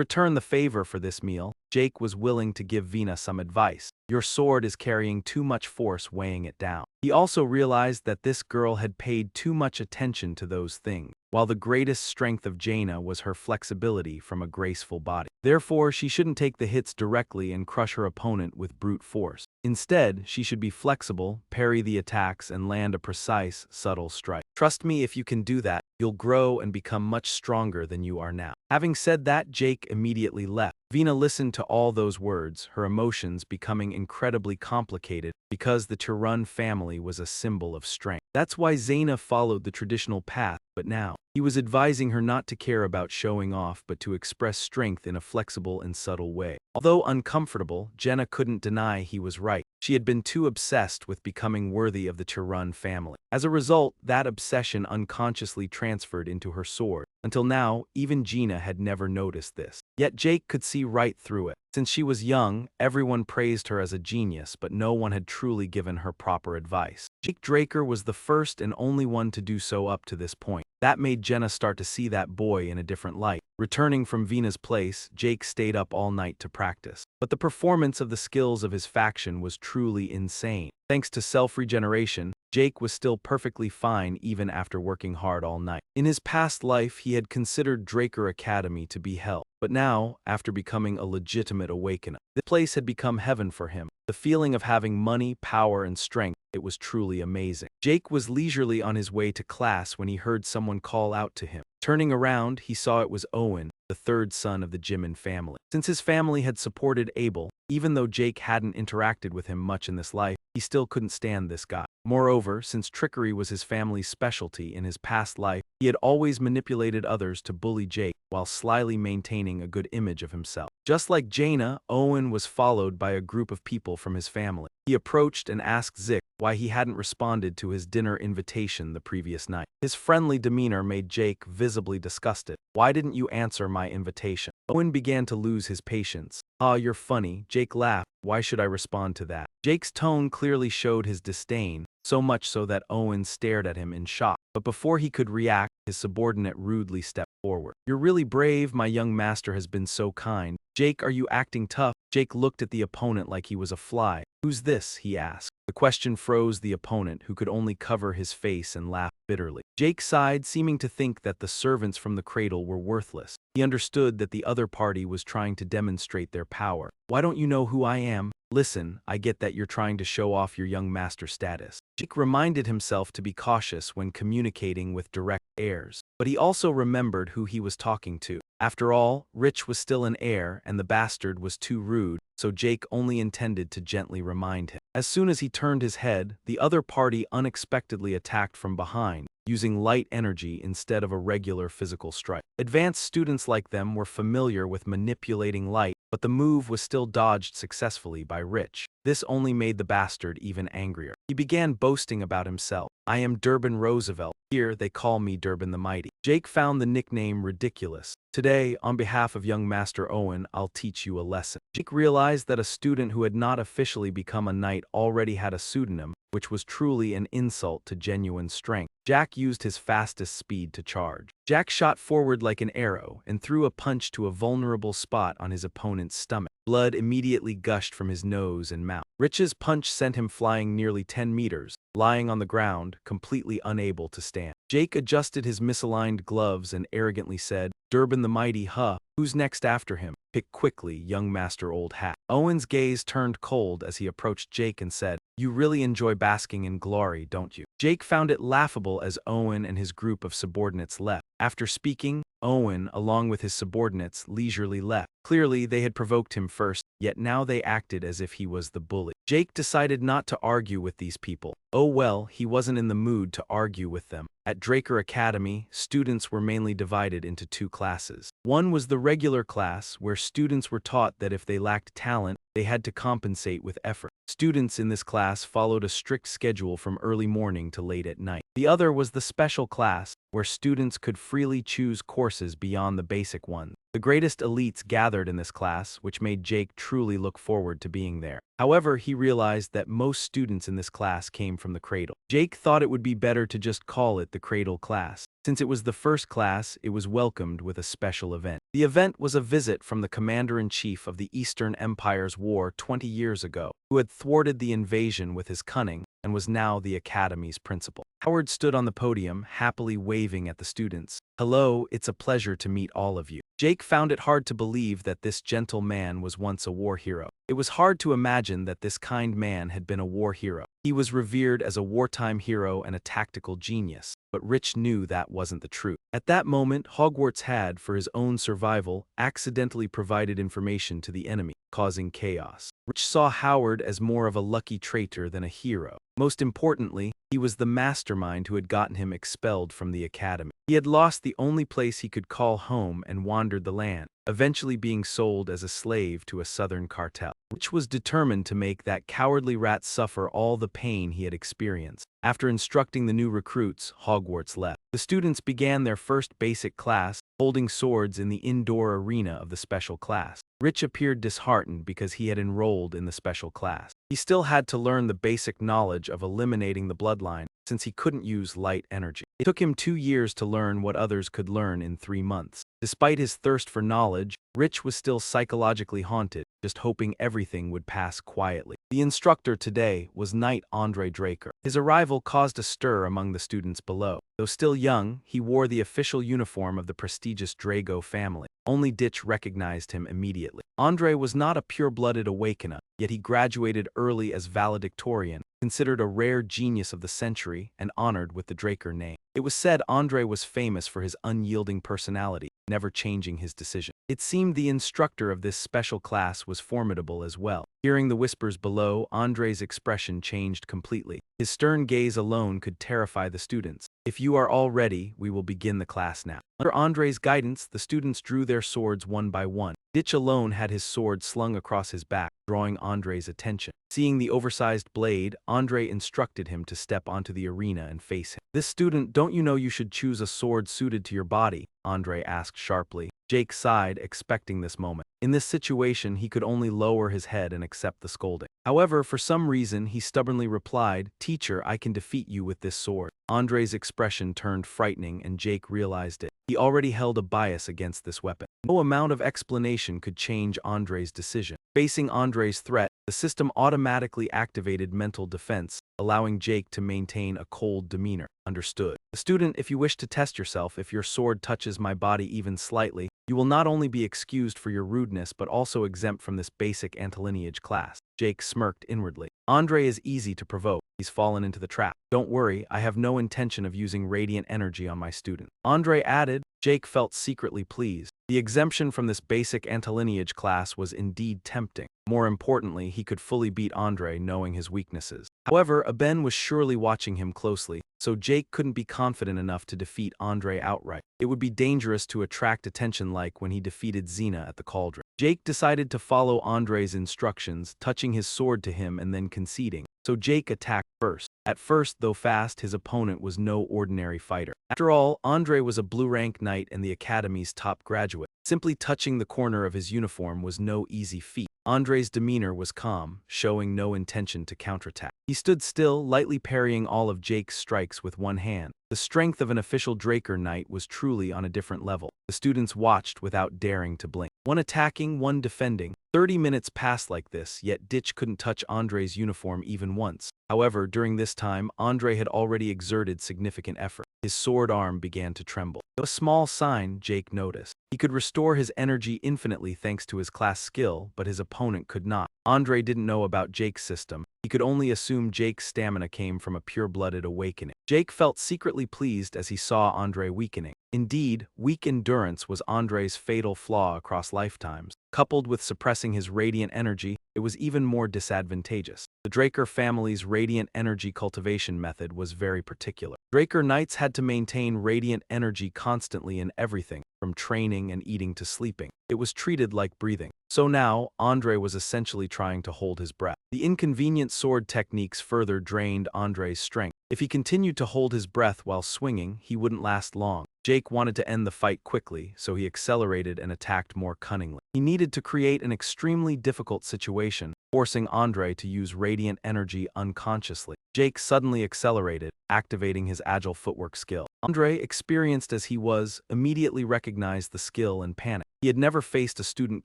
return the favor for this meal, Jake was willing to give Vina some advice. Your sword is carrying too much force weighing it down. He also realized that this girl had paid too much attention to those things, while the greatest strength of Jaina was her flexibility from a graceful body. Therefore, she shouldn't take the hits directly and crush her opponent with brute force. Instead, she should be flexible, parry the attacks, and land a precise, subtle strike. Trust me, if you can do that, you'll grow and become much stronger than you are now. Having said that, Jake immediately left. Vina listened to all those words, her emotions becoming incredibly complicated because the Tirun family was a symbol of strength. That's why Zaina followed the traditional path, but now, he was advising her not to care about showing off but to express strength in a flexible and subtle way. Although uncomfortable, Jenna couldn't deny he was right. She had been too obsessed with becoming worthy of the Tirun family. As a result, that obsession unconsciously transferred into her sword. Until now, even Gina had never noticed this. Yet Jake could see right through it. Since she was young, everyone praised her as a genius, but no one had truly given her proper advice. Jake Draker was the first and only one to do so up to this point. That made Jenna start to see that boy in a different light. Returning from Vina's place, Jake stayed up all night to practice. But the performance of the skills of his faction was truly insane. Thanks to self-regeneration, Jake was still perfectly fine even after working hard all night. In his past life, he had considered Draker Academy to be hell. But now, after becoming a legitimate awakener, the place had become heaven for him. The feeling of having money, power, and strength, it was truly amazing. Jake was leisurely on his way to class when he heard someone call out to him. Turning around, he saw it was Owen, the third son of the Jimin family. Since his family had supported Abel, even though Jake hadn't interacted with him much in this life, he still couldn't stand this guy. Moreover, since trickery was his family's specialty in his past life, he had always manipulated others to bully Jake while slyly maintaining a good image of himself. Just like Jaina, Owen was followed by a group of people from his family. He approached and asked Zik why he hadn't responded to his dinner invitation the previous night. His friendly demeanor made Jake visibly disgusted. Why didn't you answer my invitation? Owen began to lose his patience. Ah, you're funny, Jake laughed. Why should I respond to that? Jake's tone clearly showed his disdain, so much so that Owen stared at him in shock. But before he could react, his subordinate rudely stepped forward. You're really brave, my young master has been so kind. Jake, are you acting tough? Jake looked at the opponent like he was a fly. Who's this? He asked. The question froze the opponent, who could only cover his face and laugh bitterly. Jake sighed, seeming to think that the servants from the cradle were worthless. He understood that the other party was trying to demonstrate their power. Why don't you know who I am? Listen, I get that you're trying to show off your young master status. Jake reminded himself to be cautious when communicating with direct heirs, but he also remembered who he was talking to. After all, Rich was still an heir and the bastard was too rude, so Jake only intended to gently remind him. As soon as he turned his head, the other party unexpectedly attacked from behind, using light energy instead of a regular physical strike. Advanced students like them were familiar with manipulating light, but the move was still dodged successfully by Rich. This only made the bastard even angrier. He began boasting about himself. I am Durbin Roosevelt. Here they call me Durbin the Mighty. Jake found the nickname ridiculous. Today, on behalf of young Master Owen, I'll teach you a lesson. Jake realized that a student who had not officially become a knight already had a pseudonym, which was truly an insult to genuine strength. Jack used his fastest speed to charge. Jack shot forward like an arrow and threw a punch to a vulnerable spot on his opponent's stomach. Blood immediately gushed from his nose and mouth. Rich's punch sent him flying nearly 10 meters, lying on the ground, completely unable to stand. Jake adjusted his misaligned gloves and arrogantly said, Durbin the Mighty, huh? Who's next after him? Pick quickly, young Master Old Hat. Owen's gaze turned cold as he approached Jake and said, You really enjoy basking in glory, don't you? Jake found it laughable as Owen and his group of subordinates left. After speaking, Owen, along with his subordinates, leisurely left. Clearly, they had provoked him first, yet now they acted as if he was the bully. Jake decided not to argue with these people. Oh well, he wasn't in the mood to argue with them. At Draker Academy, students were mainly divided into two classes. One was the regular class, where students were taught that if they lacked talent, they had to compensate with effort. Students in this class followed a strict schedule from early morning to late at night. The other was the special class, where students could freely choose courses beyond the basic ones. The greatest elites gathered in this class, which made Jake truly look forward to being there. However, he realized that most students in this class came from the cradle. Jake thought it would be better to just call it the cradle class. Since it was the first class, it was welcomed with a special event. The event was a visit from the commander-in-chief of the Eastern Empire's war 20 years ago, who had thwarted the invasion with his cunning and was now the Academy's principal. Howard stood on the podium, happily waving at the students. Hello, it's a pleasure to meet all of you. Jake found it hard to believe that this gentle man was once a war hero. It was hard to imagine that this kind man had been a war hero. He was revered as a wartime hero and a tactical genius, but Rich knew that wasn't the truth. At that moment, Hogwarts had, for his own survival, accidentally provided information to the enemy, causing chaos. Rich saw Howard as more of a lucky traitor than a hero. Most importantly, he was the mastermind who had gotten him expelled from the academy. He had lost the only place he could call home and wandered the land, eventually being sold as a slave to a southern cartel. Rich was determined to make that cowardly rat suffer all the pain he had experienced. After instructing the new recruits, Hogwarts left. The students began their first basic class, holding swords in the indoor arena of the special class. Rich appeared disheartened because he had enrolled in the special class. He still had to learn the basic knowledge of eliminating the bloodline, since he couldn't use light energy. It took him 2 years to learn what others could learn in 3 months. Despite his thirst for knowledge, Rich was still psychologically haunted, just hoping everything would pass quietly. The instructor today was Knight Andre Draker. His arrival caused a stir among the students below. Though still young, he wore the official uniform of the prestigious Drago family. Only Ditch recognized him immediately. Andre was not a pure-blooded awakener, yet he graduated early as valedictorian, considered a rare genius of the century, and honored with the Draker name. It was said Andre was famous for his unyielding personality, never changing his decision. It seemed the instructor of this special class was formidable as well. Hearing the whispers below, Andre's expression changed completely. His stern gaze alone could terrify the students. If you are all ready, we will begin the class now. Under Andre's guidance, the students drew their swords one by one. Ditch alone had his sword slung across his back, drawing Andre's attention. Seeing the oversized blade, Andre instructed him to step onto the arena and face him. This student, don't you know you should choose a sword suited to your body? Andre asked sharply. Jake sighed, expecting this moment. In this situation, he could only lower his head and accept the scolding. However, for some reason, he stubbornly replied, Teacher, I can defeat you with this sword. Andre's expression turned frightening and Jake realized it. He already held a bias against this weapon. No amount of explanation could change Andre's decision. Facing Andre's threat, the system automatically activated mental defense, allowing Jake to maintain a cold demeanor. Understood. The student, if you wish to test yourself, if your sword touches my body even slightly, you will not only be excused for your rudeness but also exempt from this basic antilineage class. Jake smirked inwardly. Andre is easy to provoke. He's fallen into the trap. Don't worry, I have no intention of using radiant energy on my student. Andre added. Jake felt secretly pleased. The exemption from this basic antilineage class was indeed tempting. More importantly, he could fully beat Andre knowing his weaknesses. However, Aben was surely watching him closely, so Jake couldn't be confident enough to defeat Andre outright. It would be dangerous to attract attention like when he defeated Xena at the cauldron. Jake decided to follow Andre's instructions, touching his sword to him and then conceding. So Jake attacked first. At first, though fast, his opponent was no ordinary fighter. After all, Andre was a blue-rank knight and the Academy's top graduate. Simply touching the corner of his uniform was no easy feat. Andre's demeanor was calm, showing no intention to counterattack. He stood still, lightly parrying all of Jake's strikes with one hand. The strength of an official Draker knight was truly on a different level. The students watched without daring to blink. One attacking, one defending. 30 minutes passed like this, yet Ditch couldn't touch Andre's uniform even once. However, during this time, Andre had already exerted significant effort. His sword arm began to tremble. A small sign, Jake noticed. He could restore his energy infinitely thanks to his class skill, but his opponent could not. Andre didn't know about Jake's system. He could only assume Jake's stamina came from a pure-blooded awakening. Jake felt secretly pleased as he saw Andre weakening. Indeed, weak endurance was Andre's fatal flaw across lifetimes. Coupled with suppressing his radiant energy, it was even more disadvantageous. The Draker family's radiant energy cultivation method was very particular. Draker knights had to maintain radiant energy constantly in everything, from training and eating to sleeping. It was treated like breathing. So now, Andre was essentially trying to hold his breath. The inconvenient sword techniques further drained Andre's strength. If he continued to hold his breath while swinging, he wouldn't last long. Jake wanted to end the fight quickly, so he accelerated and attacked more cunningly. He needed to create an extremely difficult situation, forcing Andre to use radiant energy unconsciously. Jake suddenly accelerated, activating his agile footwork skill. Andre, experienced as he was, immediately recognized the skill and panicked. He had never faced a student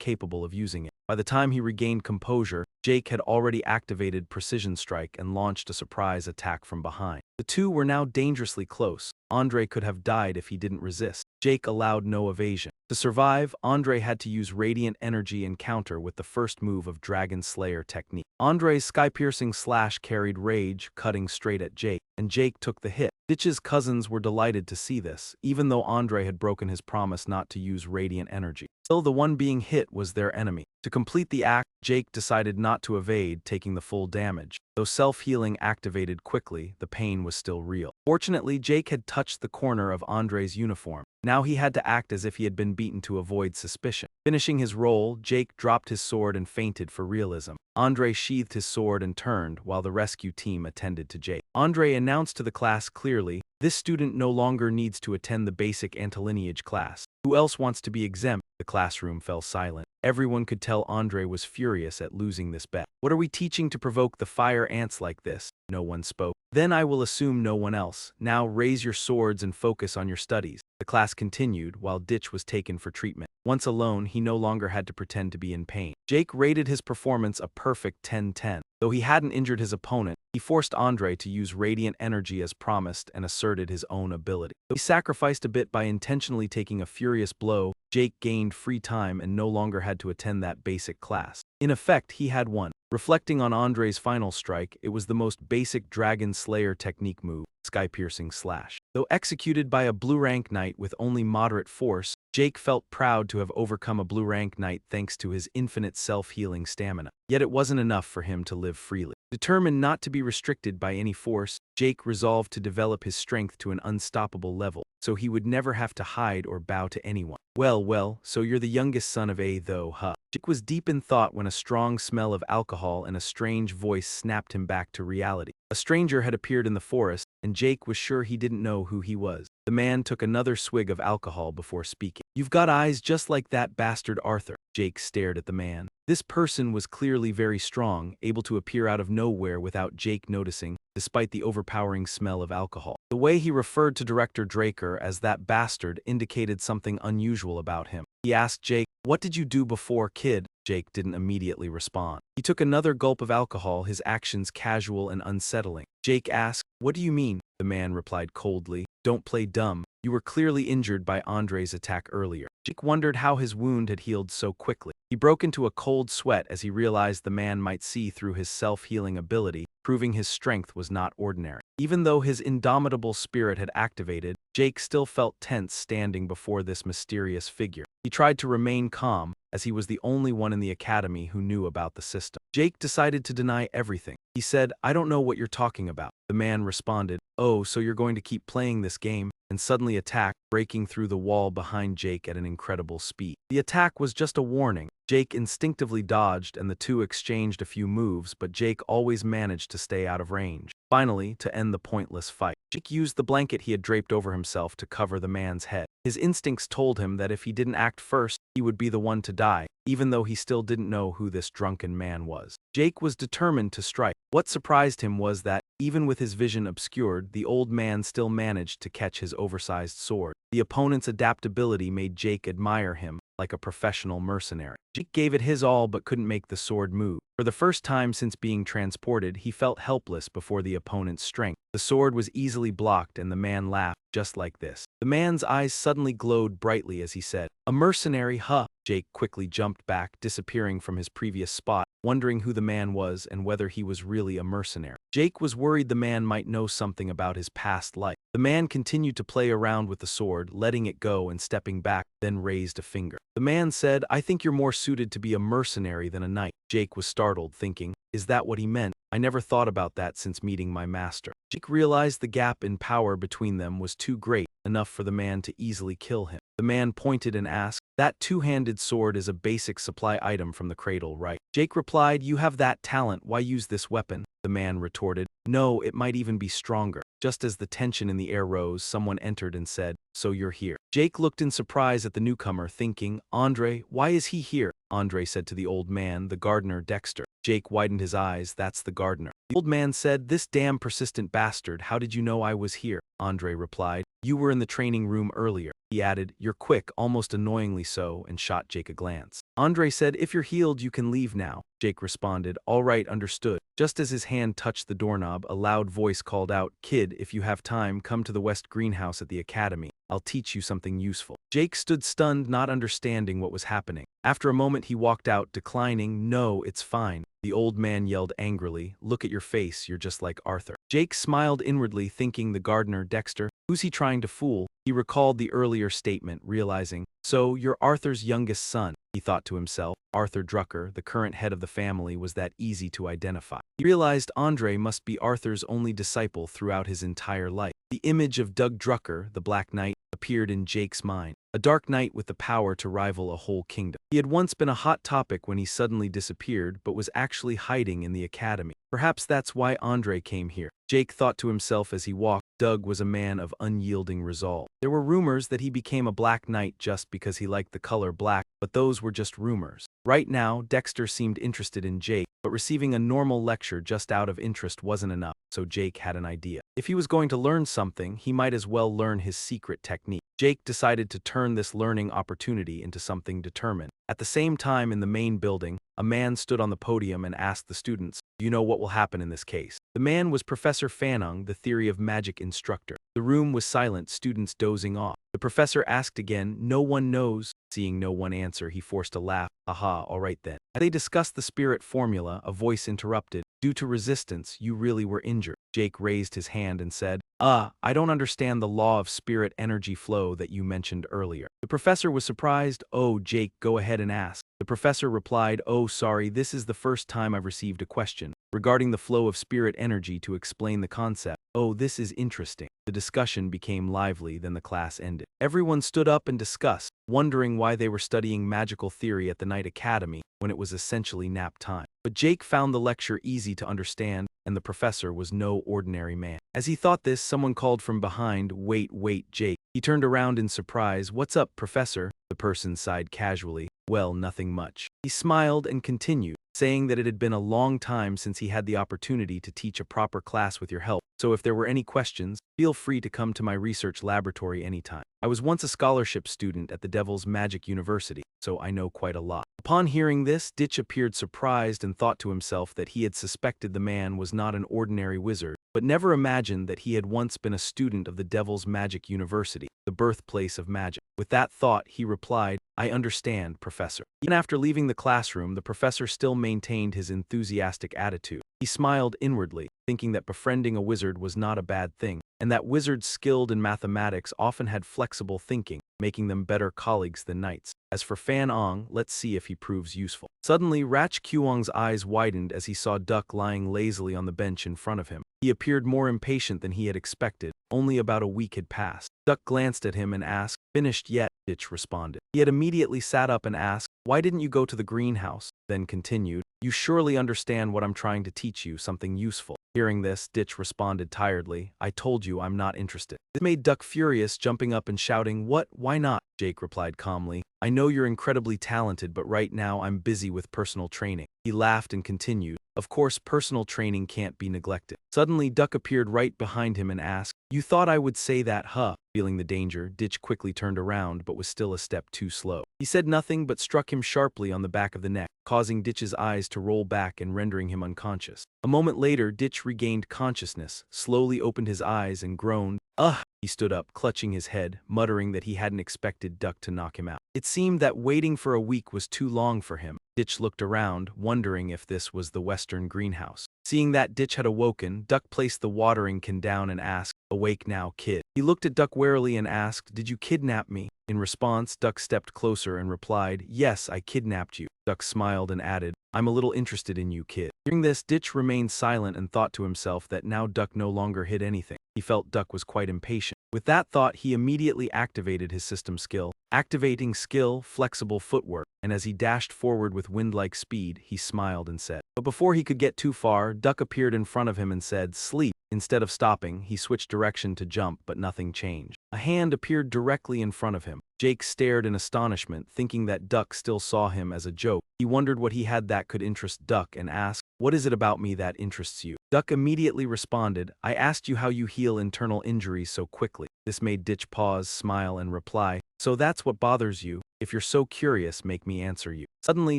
capable of using it. By the time he regained composure, Jake had already activated Precision Strike and launched a surprise attack from behind. The two were now dangerously close. Andre could have died if he didn't resist. Jake allowed no evasion. To survive, Andre had to use radiant energy and counter with the first move of Dragonslayer technique. Andre's sky-piercing slash carried rage, cutting straight at Jake, and Jake took the hit. Ditch's cousins were delighted to see this, even though Andre had broken his promise not to use radiant energy. Still, the one being hit was their enemy. To complete the act, Jake decided not to evade, taking the full damage. Though self-healing activated quickly, the pain was still real. Fortunately, Jake had touched the corner of Andre's uniform. Now he had to act as if he had been beaten to avoid suspicion. Finishing his roll, Jake dropped his sword and feinted for realism. Andre sheathed his sword and turned, while the rescue team attended to Jake. Andre announced to the class clearly, "This student no longer needs to attend the basic antilineage class. Who else wants to be exempt?" The classroom fell silent. Everyone could tell Andre was furious at losing this bet. "What are we teaching to provoke the fire ants like this?" No one spoke. "Then I will assume no one else. Now raise your swords and focus on your studies." The class continued, while Ditch was taken for treatment. Once alone, he no longer had to pretend to be in pain. Jake rated his performance a perfect 10-10. Though he hadn't injured his opponent, he forced Andre to use radiant energy as promised and asserted his own ability. Though he sacrificed a bit by intentionally taking a furious blow, Jake gained free time and no longer had to attend that basic class. In effect, he had won. Reflecting on Andre's final strike, it was the most basic Dragonslayer technique move, sky-piercing slash. Though executed by a blue-rank knight with only moderate force, Jake felt proud to have overcome a blue-rank knight thanks to his infinite self-healing stamina. Yet it wasn't enough for him to live freely. Determined not to be restricted by any force, Jake resolved to develop his strength to an unstoppable level, so he would never have to hide or bow to anyone. Well, so you're the youngest son of A though, huh? Jake was deep in thought when a strong smell of alcohol and a strange voice snapped him back to reality. A stranger had appeared in the forest, and Jake was sure he didn't know who he was. The man took another swig of alcohol before speaking. You've got eyes just like that bastard Arthur. Jake stared at the man. This person was clearly very strong, able to appear out of nowhere without Jake noticing, despite the overpowering smell of alcohol. The way he referred to Director Draker as that bastard indicated something unusual about him. He asked Jake, "What did you do before, kid?" Jake didn't immediately respond. He took another gulp of alcohol, his actions casual and unsettling. Jake asked, "What do you mean?" The man replied coldly, "Don't play dumb. You were clearly injured by Andre's attack earlier." Jake wondered how his wound had healed so quickly. He broke into a cold sweat as he realized the man might see through his self-healing ability, proving his strength was not ordinary. Even though his indomitable spirit had activated, Jake still felt tense standing before this mysterious figure. He tried to remain calm, as he was the only one in the academy who knew about the system. Jake decided to deny everything. He said, "I don't know what you're talking about." The man responded, "Oh, so you're going to keep playing this game?" and suddenly attacked, breaking through the wall behind Jake at an incredible speed. The attack was just a warning. Jake instinctively dodged and the two exchanged a few moves, but Jake always managed to stay out of range. Finally, to end the pointless fight, Jake used the blanket he had draped over himself to cover the man's head. His instincts told him that if he didn't act first, he would be the one to die, even though he still didn't know who this drunken man was. Jake was determined to strike. What surprised him was that, even with his vision obscured, the old man still managed to catch his oversized sword. The opponent's adaptability made Jake admire him, like a professional mercenary. Jake gave it his all but couldn't make the sword move. For the first time since being transported, he felt helpless before the opponent's strength. The sword was easily blocked and the man laughed, just like this. The man's eyes suddenly glowed brightly as he said, "A mercenary, huh?" Jake quickly jumped back, disappearing from his previous spot, wondering who the man was and whether he was really a mercenary. Jake was worried the man might know something about his past life. The man continued to play around with the sword, letting it go and stepping back, then raised a finger. The man said, "I think you're more suited to be a mercenary than a knight." Jake was startled, thinking, is that what he meant? I never thought about that since meeting my master. Jake realized the gap in power between them was too great, enough for the man to easily kill him. The man pointed and asked, "That two-handed sword is a basic supply item from the cradle, right?" Jake replied, "You have that talent, why use this weapon?" The man retorted, "No, it might even be stronger." Just as the tension in the air rose, someone entered and said, "So you're here." Jake looked in surprise at the newcomer, thinking, "Andre, why is he here?" Andre said to the old man, "The gardener Dexter." Jake widened his eyes, "That's the gardener." The old man said, "This damn persistent bastard, how did you know I was here?" Andre replied, "You were in the training room earlier." He added, "You're quick, almost annoyingly so," and shot Jake a glance. Andre said, "If you're healed, you can leave now." Jake responded, "All right, understood." Just as his hand touched the doorknob, a loud voice called out, "Kid, if you have time, come to the West Greenhouse at the academy. I'll teach you something useful." Jake stood stunned, not understanding what was happening. After a moment he walked out, declining, "No, it's fine." The old man yelled angrily, "Look at your face, you're just like Arthur." Jake smiled inwardly, thinking the gardener Dexter, who's he trying to fool? He recalled the earlier statement, realizing, "So, you're Arthur's youngest son," he thought to himself. Arthur Drucker, the current head of the family, was that easy to identify. He realized Andre must be Arthur's only disciple throughout his entire life. The image of Doug Drucker, the Black Knight, appeared in Jake's mind. A dark knight with the power to rival a whole kingdom. He had once been a hot topic when he suddenly disappeared, but was actually hiding in the academy. Perhaps that's why Andre came here. Jake thought to himself as he walked. Doug was a man of unyielding resolve. There were rumors that he became a Black Knight just because he liked the color black, but those were just rumors. Right now, Dexter seemed interested in Jake, but receiving a normal lecture just out of interest wasn't enough, so Jake had an idea. If he was going to learn something, he might as well learn his secret technique. Jake decided to turn this learning opportunity into something determined. At the same time, in the main building, a man stood on the podium and asked the students, "Do you know what will happen in this case?" The man was Professor Fanung, the theory of magic instructor. The room was silent, students dozing off. The professor asked again, "No one knows." Seeing no one answer, he forced a laugh. "Aha, all right then." As they discussed the spirit formula, a voice interrupted. "Due to resistance, you really were injured." Jake raised his hand and said, I don't understand the law of spirit energy flow that you mentioned earlier." The professor was surprised. "Oh, Jake, go ahead and ask." The professor replied, "Oh, sorry, this is the first time I've received a question regarding the flow of spirit energy to explain the concept." "Oh, this is interesting." The discussion became lively, then the class ended. Everyone stood up and discussed. wondering why they were studying magical theory at the night academy when it was essentially nap time. But Jake found the lecture easy to understand, and the professor was no ordinary man. As he thought this, someone called from behind, "Wait, wait, Jake." He turned around in surprise. "What's up, professor?" The person sighed casually. "Well, nothing much." He smiled and continued, saying that it had been a long time since he had the opportunity to teach a proper class with your help, so if there were any questions, feel free to come to my research laboratory anytime. I was once a scholarship student at the Devil's Magic University, so I know quite a lot. Upon hearing this, Ditch appeared surprised and thought to himself that he had suspected the man was not an ordinary wizard, but never imagined that he had once been a student of the Devil's Magic University, the birthplace of magic. With that thought, he replied, "I understand, Professor." Even after leaving the classroom, the professor still maintained his enthusiastic attitude. He smiled inwardly, thinking that befriending a wizard was not a bad thing, and that wizards skilled in mathematics often had flexible thinking, making them better colleagues than knights. As for Fan Ong, let's see if he proves useful. Suddenly, Rach Kuong's eyes widened as he saw Duck lying lazily on the bench in front of him. He appeared more impatient than he had expected. Only about a week had passed. Duck glanced at him and asked, "Finished yet?" Ditch responded. He had immediately sat up and asked, "Why didn't you go to the greenhouse?" Then continued, "You surely understand what I'm trying to teach you, something useful." Hearing this, Ditch responded tiredly, "I told you I'm not interested." This made Duck furious, jumping up and shouting, "What? Why not?" Jake replied calmly, "I know you're incredibly talented, but right now I'm busy with personal training." He laughed and continued, "Of course personal training can't be neglected." Suddenly Duck appeared right behind him and asked, "You thought I would say that, huh?" Feeling the danger, Ditch quickly turned around but was still a step too slow. He said nothing but struck him sharply on the back of the neck, causing Ditch's eyes to roll back and rendering him unconscious. A moment later, Ditch regained consciousness, slowly opened his eyes and groaned, "Ugh!" He stood up, clutching his head, muttering that he hadn't expected Duck to knock him out. It seemed that waiting for a week was too long for him. Ditch looked around, wondering if this was the western greenhouse. Seeing that Ditch had awoken, Duck placed the watering can down and asked, "Awake now, kid." He looked at Duck warily and asked, "Did you kidnap me?" In response, Duck stepped closer and replied, "Yes, I kidnapped you." Duck smiled and added, "I'm a little interested in you, kid." Hearing this, Ditch remained silent and thought to himself that now Duck no longer hid anything. He felt Duck was quite impatient. With that thought, he immediately activated his system skill, activating skill, flexible footwork, and as he dashed forward with wind-like speed, he smiled and said. But before he could get too far, Duck appeared in front of him and said, "Sleep." Instead of stopping, he switched direction to jump, but nothing changed. A hand appeared directly in front of him. Jake stared in astonishment, thinking that Duck still saw him as a joke. He wondered what he had that could interest Duck and asked, "What is it about me that interests you?" Duck immediately responded, "I asked you how you heal internal injuries so quickly." This made Ditch pause, smile, and reply, "So that's what bothers you? If you're so curious, make me answer you." Suddenly,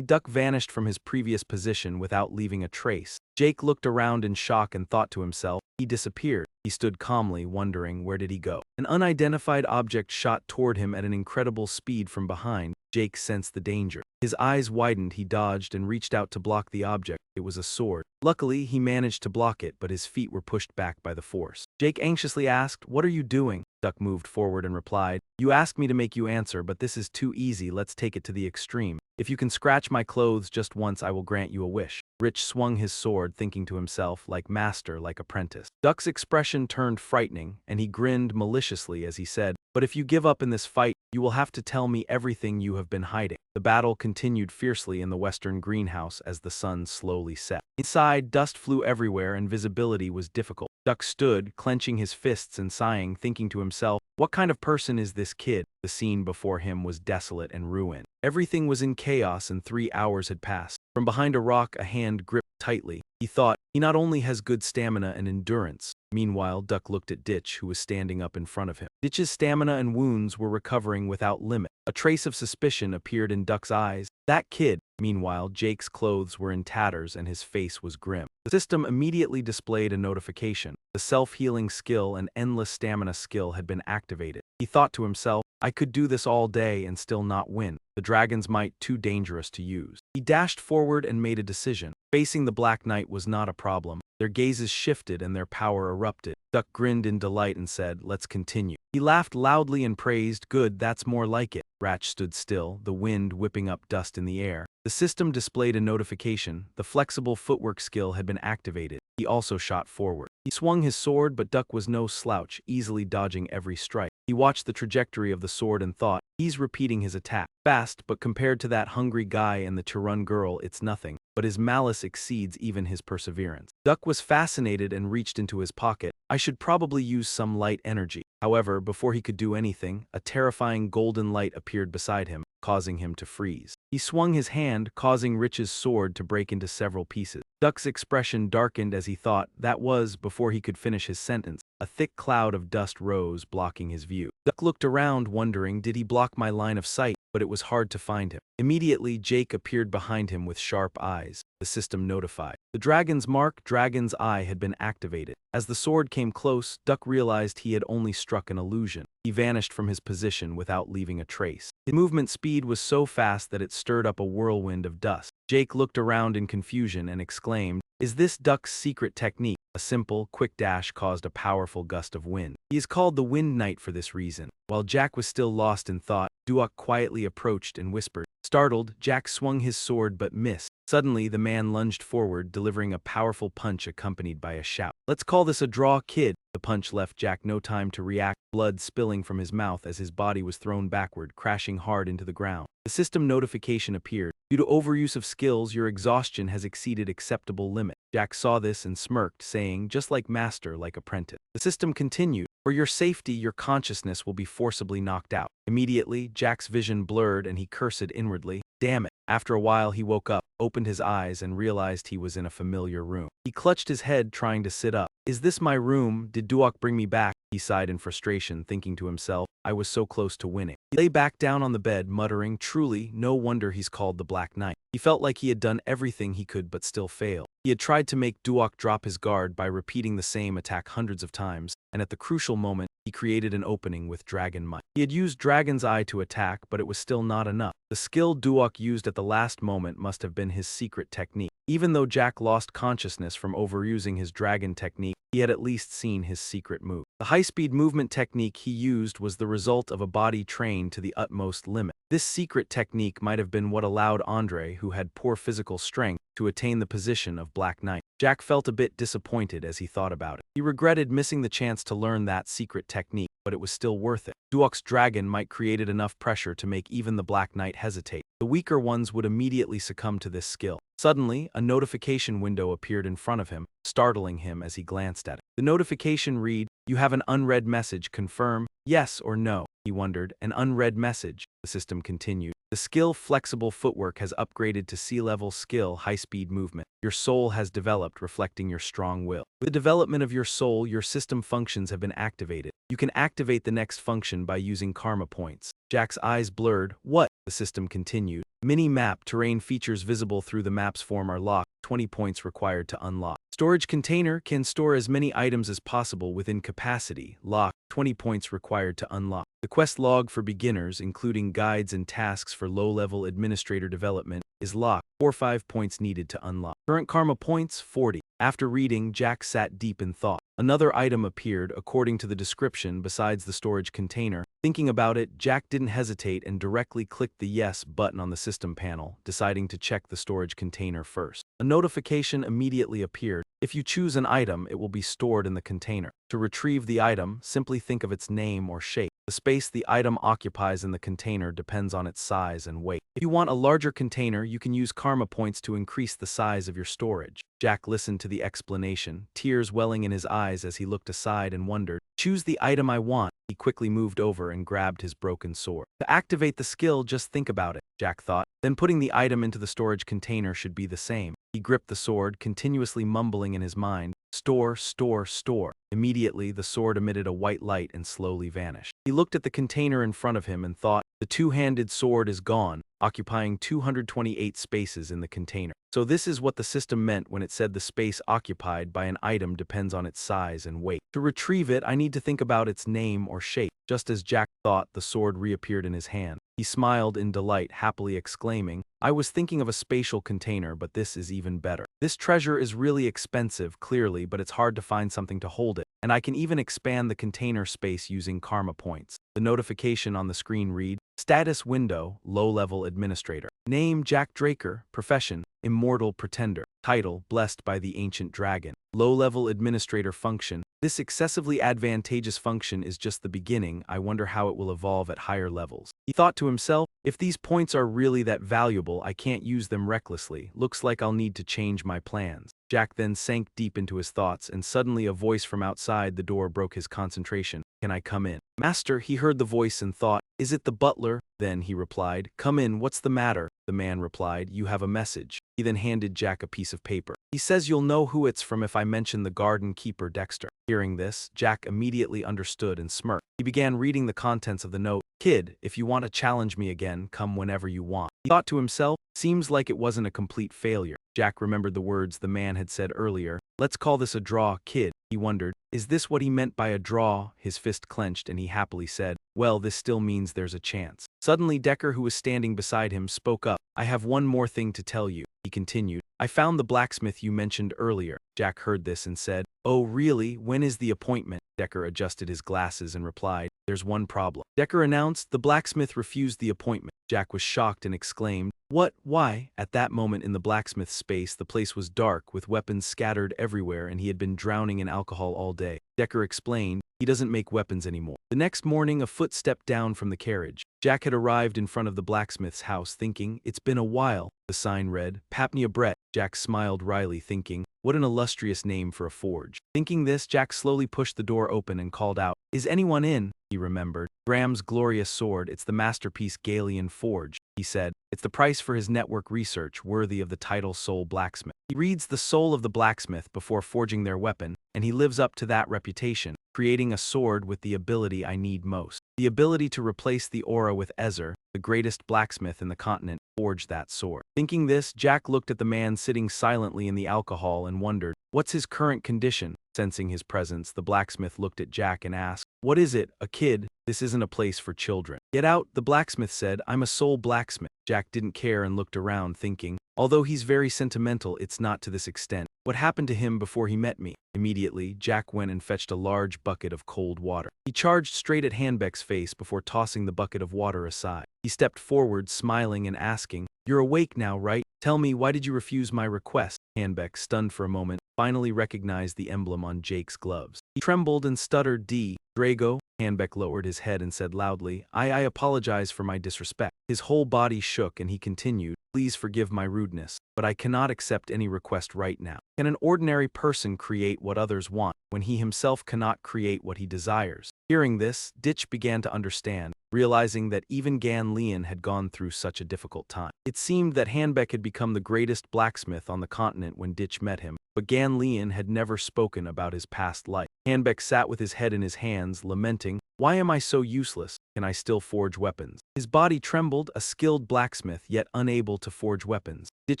Duck vanished from his previous position without leaving a trace. Jake looked around in shock and thought to himself, he disappeared. He stood calmly, wondering where did he go. An unidentified object shot toward him at an incredible speed from behind. Jake sensed the danger. His eyes widened, he dodged and reached out to block the object. It was a sword. Luckily, he managed to block it, but his feet were pushed back by the force. Jake anxiously asked, "What are you doing?" Duck moved forward and replied, "You asked me to make you answer, but this is too easy. Let's take it to the extreme. If you can scratch my clothes just once, I will grant you a wish." Rich swung his sword, thinking to himself, like master, like apprentice. Duck's expression turned frightening, and he grinned maliciously as he said, "But if you give up in this fight, you will have to tell me everything you have been hiding." The battle continued fiercely in the western greenhouse as the sun slowly set. Inside, dust flew everywhere and visibility was difficult. Duck stood, clenching his fists and sighing, thinking to himself, what kind of person is this kid? The scene before him was desolate and ruined. Everything was in chaos and 3 hours had passed. From behind a rock, a hand gripped tightly. He thought, he not only has good stamina and endurance. Meanwhile, Duck looked at Ditch, who was standing up in front of him. Ditch's stamina and wounds were recovering without limit. A trace of suspicion appeared in Duck's eyes. That kid. Meanwhile, Jake's clothes were in tatters and his face was grim. The system immediately displayed a notification. The self-healing skill and endless stamina skill had been activated. He thought to himself, I could do this all day and still not win. The dragon's might too dangerous to use. He dashed forward and made a decision. Facing the Black Knight was not a problem. Their gazes shifted and their power erupted. Duck grinned in delight and said, let's continue. He laughed loudly and praised, good, that's more like it. Ratch stood still, the wind whipping up dust in the air. The system displayed a notification. The flexible footwork skill had been activated. He also shot forward. He swung his sword, but Duck was no slouch, easily dodging every strike. He watched the trajectory of the sword and thought, he's repeating his attack. Fast, but compared to that hungry guy and the Tirun girl, it's nothing. But his malice exceeds even his perseverance. Duck was fascinated and reached into his pocket. I should probably use some light energy. However, before he could do anything, a terrifying golden light appeared beside him, causing him to freeze. He swung his hand, causing Rich's sword to break into several pieces. Duck's expression darkened as he thought. That was, before he could finish his sentence, a thick cloud of dust rose, blocking his view. Duck looked around, wondering, did he block my line of sight? But it was hard to find him. Immediately, Jake appeared behind him with sharp eyes. The system notified. The dragon's mark, Dragon's Eye, had been activated. As the sword came close, Duck realized he had only struck an illusion. He vanished from his position without leaving a trace. His movement speed was so fast that it stirred up a whirlwind of dust. Jake looked around in confusion and exclaimed, "Is this Duck's secret technique?" A simple, quick dash caused a powerful gust of wind. He is called the Wind Knight for this reason. While Jack was still lost in thought, Duck quietly approached and whispered. Startled, Jack swung his sword but missed. Suddenly, the man lunged forward, delivering a powerful punch accompanied by a shout. "Let's call this a draw, kid." The punch left Jack no time to react, blood spilling from his mouth as his body was thrown backward, crashing hard into the ground. The system notification appeared. Due to overuse of skills, your exhaustion has exceeded acceptable limit. Jack saw this and smirked, saying, just like master, like apprentice. The system continued. For your safety, your consciousness will be forcibly knocked out. Immediately, Jack's vision blurred and he cursed inwardly. Damn it. After a while, he woke up, opened his eyes, and realized he was in a familiar room. He clutched his head, trying to sit up. Is this my room? Did Duok bring me back? He sighed in frustration, thinking to himself, I was so close to winning. He lay back down on the bed, muttering, truly, no wonder he's called the Black Knight. He felt like he had done everything he could but still failed. He had tried to make Duok drop his guard by repeating the same attack hundreds of times, and at the crucial moment, he created an opening with Dragon Might. He had used Dragon's Eye to attack, but it was still not enough. The skill Duok used at the last moment must have been his secret technique. Even though Jack lost consciousness from overusing his dragon technique, he had at least seen his secret move. The high-speed movement technique he used was the result of a body trained to the utmost limit. This secret technique might have been what allowed Andre, who had poor physical strength, to attain the position of Black Knight. Jack felt a bit disappointed as he thought about it. He regretted missing the chance to learn that secret technique, but it was still worth it. Duok's dragon might created enough pressure to make even the Black Knight hesitate. The weaker ones would immediately succumb to this skill. Suddenly, a notification window appeared in front of him, startling him as he glanced at it. The notification read, "You have an unread message. Confirm, yes or no." He wondered, an unread message. The system continued. The skill Flexible Footwork has upgraded to C-level skill High-Speed Movement. Your soul has developed, reflecting your strong will. With the development of your soul, your system functions have been activated. You can activate the next function by using karma points. Jack's eyes blurred. What? The system continued. Mini-map terrain features visible through the map's form are locked. 20 points required to unlock. Storage container can store as many items as possible within capacity. Locked. 20 points required to unlock. The quest log for beginners, including guides and tasks for low-level administrator development, is locked. 5 points needed to unlock. Current karma points, 40. After reading, Jack sat deep in thought. Another item appeared, according to the description, besides the storage container. Thinking about it, Jack didn't hesitate and directly clicked the Yes button on the system panel, deciding to check the storage container first. A notification immediately appeared. If you choose an item, it will be stored in the container. To retrieve the item, simply think of its name or shape. The space the item occupies in the container depends on its size and weight. If you want a larger container, you can use karma points to increase the size of your storage. Jack listened to the explanation, tears welling in his eyes as he looked aside and wondered, choose the item I want. He quickly moved over and grabbed his broken sword. To activate the skill, just think about it, Jack thought. Then putting the item into the storage container should be the same. He gripped the sword, continuously mumbling in his mind, store, store, store. Immediately, the sword emitted a white light and slowly vanished. He looked at the container in front of him and thought, the two-handed sword is gone, occupying 228 spaces in the container. So this is what the system meant when it said the space occupied by an item depends on its size and weight. To retrieve it, I need to think about its name or shape. Just as Jack thought, the sword reappeared in his hand. He smiled in delight, happily exclaiming, I was thinking of a spatial container, but this is even better. This treasure is really expensive, clearly, but it's hard to find something to hold it, and I can even expand the container space using karma points. The notification on the screen read, Status window, low-level administrator. Name, Jack Draker. Profession, immortal pretender. Title, blessed by the ancient dragon. Low-level administrator function. This excessively advantageous function is just the beginning. I wonder how it will evolve at higher levels. He thought to himself, if these points are really that valuable, I can't use them recklessly. Looks like I'll need to change my plans. Jack then sank deep into his thoughts, and suddenly a voice from outside the door broke his concentration. Can I come in? Master, he heard the voice and thought, is it the butler? Then he replied, come in, what's the matter? The man replied, you have a message. He then handed Jack a piece of paper. He says you'll know who it's from if I mention the garden keeper Dexter. Hearing this, Jack immediately understood and smirked. He began reading the contents of the note. Kid, if you want to challenge me again, come whenever you want. He thought to himself, seems like it wasn't a complete failure. Jack remembered the words the man had said earlier. Let's call this a draw, kid. He wondered, is this what he meant by a draw? His fist clenched and he happily said, well, this still means there's a chance. Suddenly Decker, who was standing beside him, spoke up. I have one more thing to tell you. He continued, I found the blacksmith you mentioned earlier. Jack heard this and said, oh really? When is the appointment? Decker adjusted his glasses and replied, there's one problem. Decker announced the blacksmith refused the appointment. Jack was shocked and exclaimed, what? Why? At that moment in the blacksmith's space, the place was dark, with weapons scattered everywhere, and he had been drowning in alcohol all day. Decker explained, he doesn't make weapons anymore. The next morning, a foot stepped down from the carriage. Jack had arrived in front of the blacksmith's house thinking, it's been a while. The sign read, Papnia Brett. Jack smiled wryly thinking, what an illustrious name for a forge. Thinking this, Jack slowly pushed the door open and called out, is anyone in? He remembered. Graham's glorious sword, it's the masterpiece Galian forge, he said. It's the price for his network research, worthy of the title Soul Blacksmith. He reads the soul of the blacksmith before forging their weapon, and he lives up to that reputation, creating a sword with the ability I need most. The ability to replace the aura with Ezer, the greatest blacksmith in the continent, forged that sword. Thinking this, Jack looked at the man sitting silently in the alcohol and wondered, what's his current condition? Sensing his presence, the blacksmith looked at Jack and asked, what is it, a kid? This isn't a place for children. Get out, the blacksmith said, I'm a soul blacksmith. Jack didn't care and looked around thinking, although he's very sentimental, it's not to this extent. What happened to him before he met me? Immediately, Jack went and fetched a large bucket of cold water. He charged straight at Hanbeck's face before tossing the bucket of water aside. He stepped forward, smiling and asking, you're awake now, right? Tell me, why did you refuse my request? Hanbeck, stunned for a moment, finally recognized the emblem on Jake's gloves. He trembled and stuttered, Drago? Hanbeck lowered his head and said loudly, I apologize for my disrespect. His whole body shook and he continued, please forgive my rudeness, but I cannot accept any request right now. Can an ordinary person create what others want, when he himself cannot create what he desires? Hearing this, Ditch began to understand, realizing that even Gan Leon had gone through such a difficult time. It seemed that Hanbeck had become the greatest blacksmith on the continent when Ditch met him, but Gan Leon had never spoken about his past life. Hanbeck sat with his head in his hands, lamenting, why am I so useless? Can I still forge weapons? His body trembled, a skilled blacksmith, yet unable to forge weapons. Ditch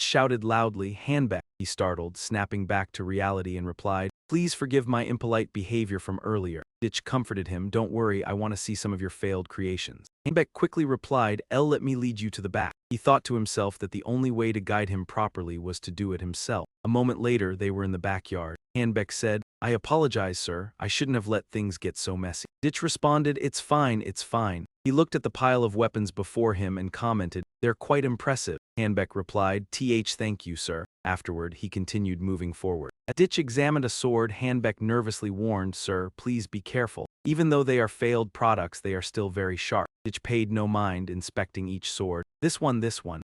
shouted loudly, Hanbeck. He startled, snapping back to reality and replied, please forgive my impolite behavior from earlier. Ditch comforted him, don't worry, I want to see some of your failed creations. Hanbeck quickly replied, let me lead you to the back. He thought to himself that the only way to guide him properly was to do it himself. A moment later, they were in the backyard. Hanbeck said, I apologize, sir. I shouldn't have let things get so messy. Ditch responded, it's fine, it's fine. He looked at the pile of weapons before him and commented, they're quite impressive. Hanbeck replied, thank you, sir. Afterward, he continued moving forward. As Ditch examined a sword, Hanbeck nervously warned, sir, please be careful. Even though they are failed products, they are still very sharp. Ditch paid no mind, inspecting each sword. This one.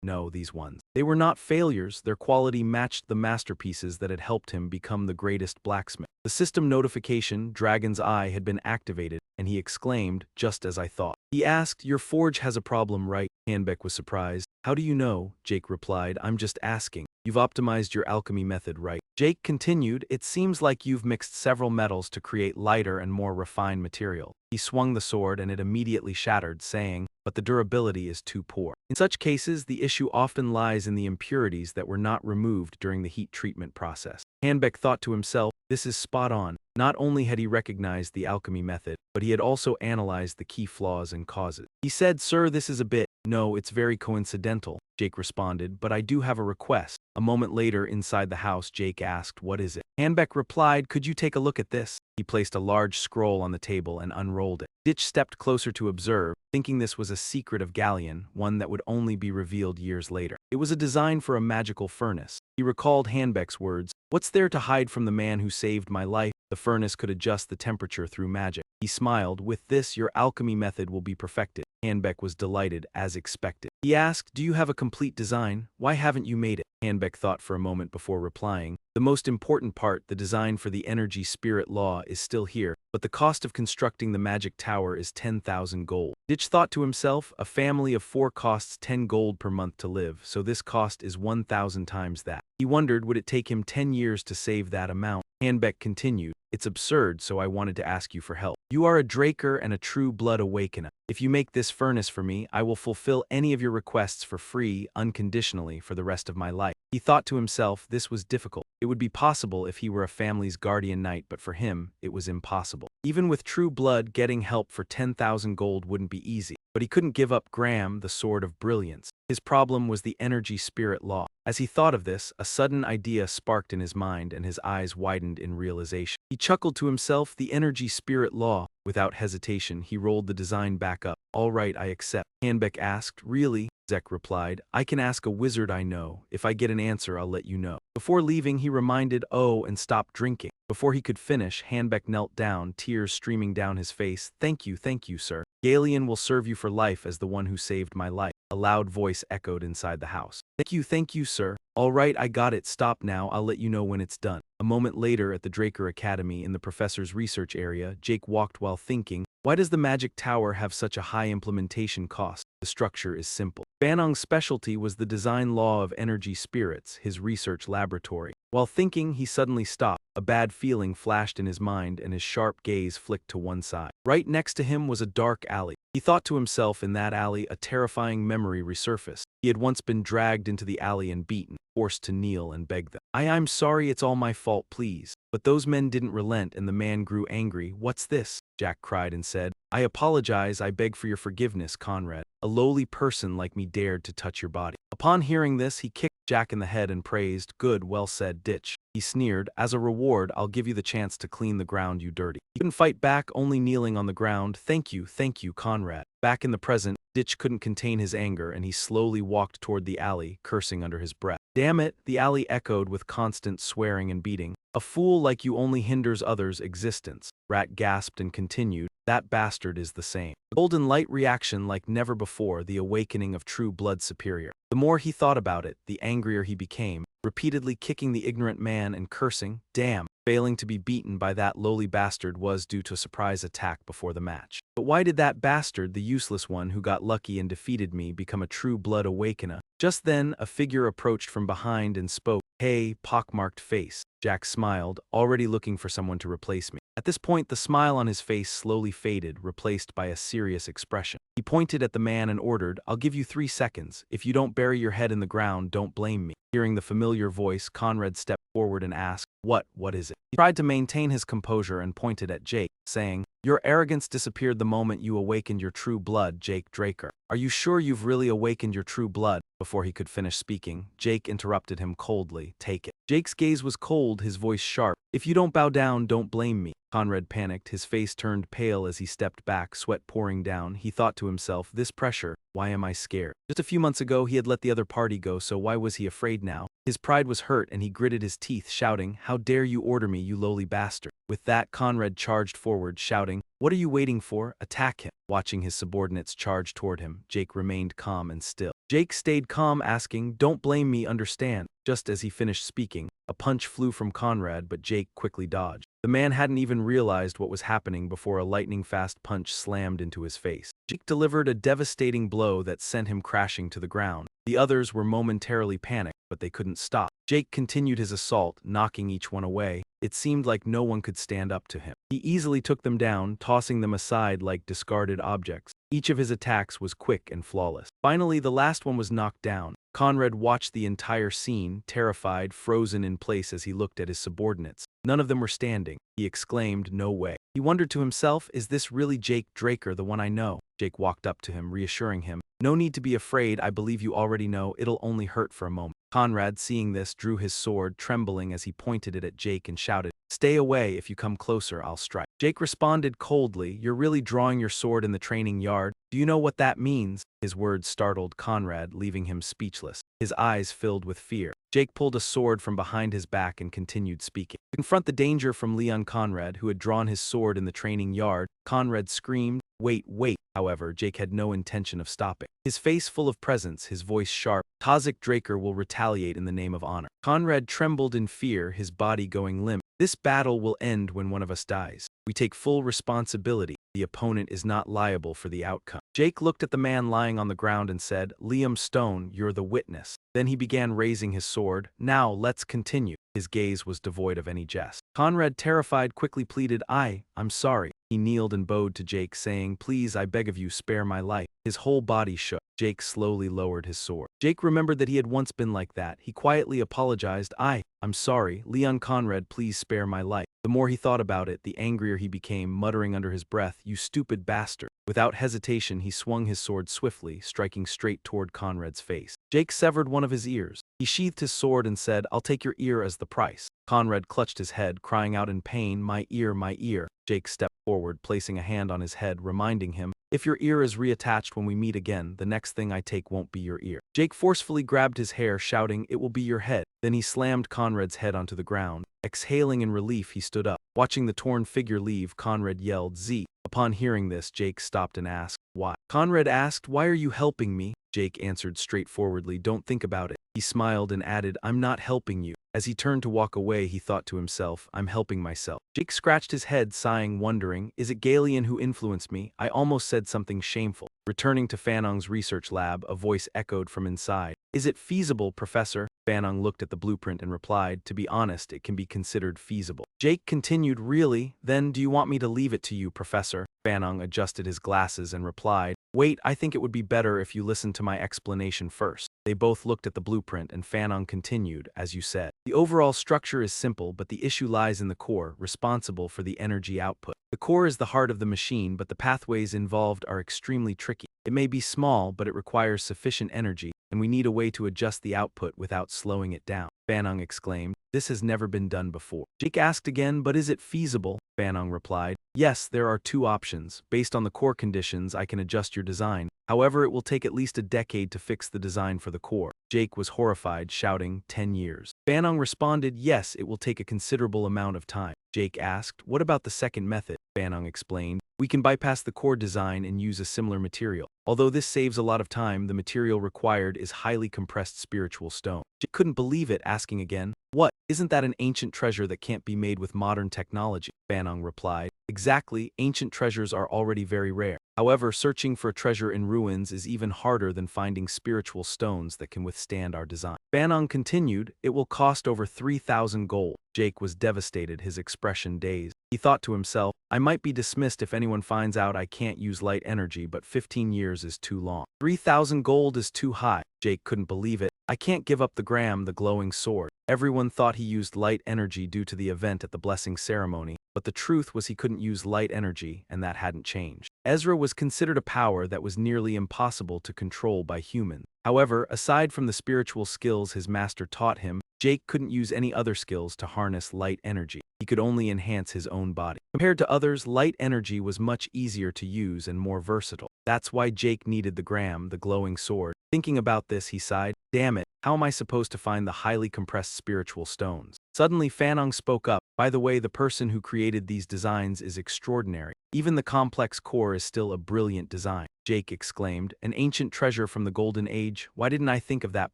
No, these ones. They were not failures, their quality matched the masterpieces that had helped him become the greatest blacksmith. The system notification, Dragon's Eye, had been activated, and he exclaimed, just as I thought. He asked, your forge has a problem, right? Hanbeck was surprised. How do you know? Jake replied, I'm just asking. You've optimized your alchemy method, right? Jake continued, it seems like you've mixed several metals to create lighter and more refined material. He swung the sword and it immediately shattered, saying, but the durability is too poor. In such cases, the issue often lies in the impurities that were not removed during the heat treatment process. Hanbeck thought to himself, this is spot on. Not only had he recognized the alchemy method, but he had also analyzed the key flaws and causes. He said, "Sir, this is a bit. No, it's very coincidental," Jake responded, "but I do have a request." A moment later, inside the house, Jake asked, "What is it?" Hanbeck replied, "Could you take a look at this?" He placed a large scroll on the table and unrolled it. Ditch stepped closer to observe, thinking this was a secret of Galleon, one that would only be revealed years later. It was a design for a magical furnace. He recalled Hanbeck's words, "What's there to hide from the man who saved my life? The furnace could adjust the temperature through magic." He smiled, "With this, your alchemy method will be perfected." Hanbeck was delighted, as expected. He asked, "Do you have a complete design? Why haven't you made it?" Hanbeck thought for a moment before replying, "The most important part, the design for the energy spirit law, is still here, but the cost of constructing the magic tower is 10,000 gold." Ditch thought to himself, "A family of 4 costs 10 gold per month to live, so this cost is 1,000 times that." He wondered, would it take him 10 years to save that amount? Hanbeck continued, "It's absurd, so I wanted to ask you for help. You are a Draker and a true blood awakener. If you make this furnace for me, I will fulfill any of your requests for free, unconditionally, for the rest of my life." He thought to himself, this was difficult. It would be possible if he were a family's guardian knight, but for him, it was impossible. Even with true blood, getting help for 10,000 gold wouldn't be easy. But he couldn't give up Graham, the Sword of Brilliance. His problem was the energy spirit law. As he thought of this, a sudden idea sparked in his mind and his eyes widened in realization. He chuckled to himself, the energy spirit law. Without hesitation, he rolled the design back up. "All right, I accept." Hanbeck asked, "Really?" Zek replied, "I can ask a wizard I know. If I get an answer, I'll let you know." Before leaving, he reminded, "Oh, and stop drinking." Before he could finish, Hanbeck knelt down, tears streaming down his face. Thank you, sir. Galleon will serve you for life as the one who saved my life." A loud voice echoed inside the house. Thank you, sir. "All right, I got it. Stop now. I'll let you know when it's done." A moment later, at the Draker Academy in the professor's research area, Jake walked while thinking, why does the magic tower have such a high implementation cost? The structure is simple. Banong's specialty was the design law of energy spirits, his research laboratory. While thinking, he suddenly stopped. A bad feeling flashed in his mind and his sharp gaze flicked to one side. Right next to him was a dark alley. He thought to himself, in that alley, a terrifying memory resurfaced. He had once been dragged into the alley and beaten, forced to kneel and beg them. I'm sorry, it's all my fault, please." But those men didn't relent and the man grew angry. "What's this?" Jack cried and said, "I apologize, I beg for your forgiveness, Conrad. A lowly person like me dared to touch your body." Upon hearing this, he kicked Jack in the head and praised, "Good, well said, Ditch." He sneered, "As a reward, I'll give you the chance to clean the ground, you dirty." He couldn't fight back, only kneeling on the ground. Thank you, Conrad." Back in the present, Ditch couldn't contain his anger and he slowly walked toward the alley, cursing under his breath. "Damn it," the alley echoed with constant swearing and beating. "A fool like you only hinders others' existence." Rat gasped and continued, "That bastard is the same." The golden light reaction like never before, the awakening of true blood superior. The more he thought about it, the angrier he became, repeatedly kicking the ignorant man and cursing, "Damn." Failing to be beaten by that lowly bastard was due to a surprise attack before the match. But why did that bastard, the useless one who got lucky and defeated me, become a true blood awakener? Just then, a figure approached from behind and spoke. "Hey, pockmarked face." Jack smiled, already looking for someone to replace me. At this point, the smile on his face slowly faded, replaced by a serious expression. He pointed at the man and ordered, "I'll give you 3 seconds. If you don't bury your head in the ground, don't blame me." Hearing the familiar voice, Conrad stepped forward and asked, What is it?" He tried to maintain his composure and pointed at Jake, saying, "Your arrogance disappeared the moment you awakened your true blood, Jake Draker. Are you sure you've really awakened your true blood?" Before he could finish speaking, Jake interrupted him coldly, "Take it." Jake's gaze was cold, his voice sharp. "If you don't bow down, don't blame me." Conrad panicked, his face turned pale as he stepped back, sweat pouring down. He thought to himself, this pressure, why am I scared? Just a few months ago he had let the other party go, so why was he afraid now? His pride was hurt and he gritted his teeth, shouting, "How dare you order me, you lowly bastard." With that, Conrad charged forward, shouting, "What are you waiting for? Attack him." Watching his subordinates charge toward him, Jake remained calm and still. Jake stayed calm, asking, "Don't blame me, understand." Just as he finished speaking, a punch flew from Conrad, but Jake quickly dodged. The man hadn't even realized what was happening before a lightning-fast punch slammed into his face. Jake delivered a devastating blow that sent him crashing to the ground. The others were momentarily panicked, but they couldn't stop. Jake continued his assault, knocking each one away. It seemed like no one could stand up to him. He easily took them down, tossing them aside like discarded objects. Each of his attacks was quick and flawless. Finally, the last one was knocked down. Conrad watched the entire scene, terrified, frozen in place as he looked at his subordinates. None of them were standing. He exclaimed, "No way." He wondered to himself, is this really Jake Draker, the one I know? Jake walked up to him, reassuring him, "No need to be afraid, I believe you already know, it'll only hurt for a moment." Conrad, seeing this, drew his sword, trembling as he pointed it at Jake and shouted, "Stay away, if you come closer, I'll strike." Jake responded coldly, "You're really drawing your sword in the training yard? Do you know what that means?" His words startled Conrad, leaving him speechless. His eyes filled with fear. Jake pulled a sword from behind his back and continued speaking. To confront the danger from Leon Conrad, who had drawn his sword in the training yard, Conrad screamed, "Wait, wait." However, Jake had no intention of stopping. His face full of presence, his voice sharp, "Tazik Draker will retaliate in the name of honor." Conrad trembled in fear, his body going limp. "This battle will end when one of us dies. We take full responsibility. The opponent is not liable for the outcome." Jake looked at the man lying on the ground and said, "Liam Stone, you're the witness." Then he began raising his sword. "Now, let's continue." His gaze was devoid of any jest. Conrad, terrified, quickly pleaded, I'm sorry." He kneeled and bowed to Jake, saying, "Please, I beg of you, spare my life." His whole body shook. Jake slowly lowered his sword. Jake remembered that he had once been like that. He quietly apologized, I'm sorry, Leon Conrad, please spare my life." The more he thought about it, the angrier he became, muttering under his breath, "You stupid bastard." Without hesitation, he swung his sword swiftly, striking straight toward Conrad's face. Jake severed one of his ears. He sheathed his sword and said, "I'll take your ear as the price." Conrad clutched his head, crying out in pain, "My ear, my ear." Jake stepped forward, placing a hand on his head, reminding him, "If your ear is reattached when we meet again, the next thing I take won't be your ear." Jake forcefully grabbed his hair, shouting, "It will be your head." Then he slammed Conrad's head onto the ground. Exhaling in relief, he stood up. Watching the torn figure leave, Conrad yelled, "Z." Upon hearing this, Jake stopped and asked, "Why?" Conrad asked, "Why are you helping me?" Jake answered straightforwardly, "Don't think about it." He smiled and added, "I'm not helping you." As he turned to walk away, he thought to himself, "I'm helping myself." Jake scratched his head, sighing, wondering, is it Galian who influenced me? I almost said something shameful. Returning to Fanong's research lab, a voice echoed from inside. "Is it feasible, Professor?" Fanong looked at the blueprint and replied, "To be honest, it can be considered feasible." Jake continued, "Really? Then do you want me to leave it to you, Professor?" Fanong adjusted his glasses and replied, "Wait, I think it would be better if you listen to my explanation first." They both looked at the blueprint and Fanong continued, "As you said, the overall structure is simple, but the issue lies in the core, responsible for the energy output. The core is the heart of the machine, but the pathways involved are extremely tricky. It may be small, but it requires sufficient energy, and we need a way to adjust the output without slowing it down." Fanong exclaimed, "This has never been done before." Jake asked again, "But is it feasible?" Fanong replied, "Yes, there are two options. Based on the core conditions, I can adjust your design. However, it will take at least a decade to fix the design for the core." Jake was horrified, shouting, 10 years. Fanong responded, "Yes, it will take a considerable amount of time." Jake asked, "What about the second method?" Fanong explained, "We can bypass the core design and use a similar material. Although this saves a lot of time, the material required is highly compressed spiritual stone." Jake couldn't believe it, asking again, "What? Isn't that an ancient treasure that can't be made with modern technology?" Fanong replied, "Exactly, ancient treasures are already very rare. However, searching for a treasure in ruins is even harder than finding spiritual stones that can withstand our design." Fanong continued, "It will cost over 3,000 gold." Jake was devastated, his expression dazed. He thought to himself, "I might be dismissed if anyone finds out I can't use light energy, but 15 years is too long. 3,000 gold is too high." Jake couldn't believe it. "I can't give up the gram, the glowing sword." Everyone thought he used light energy due to the event at the blessing ceremony, but the truth was he couldn't use light energy, and that hadn't changed. Ezra was considered a power that was nearly impossible to control by humans. However, aside from the spiritual skills his master taught him, Jake couldn't use any other skills to harness light energy. He could only enhance his own body. Compared to others, light energy was much easier to use and more versatile. That's why Jake needed the gram, the glowing sword. Thinking about this, he sighed, "Damn it, how am I supposed to find the highly compressed spiritual stones?" Suddenly, Fanong spoke up, "By the way, the person who created these designs is extraordinary. Even the complex core is still a brilliant design." Jake exclaimed, "An ancient treasure from the Golden Age? Why didn't I think of that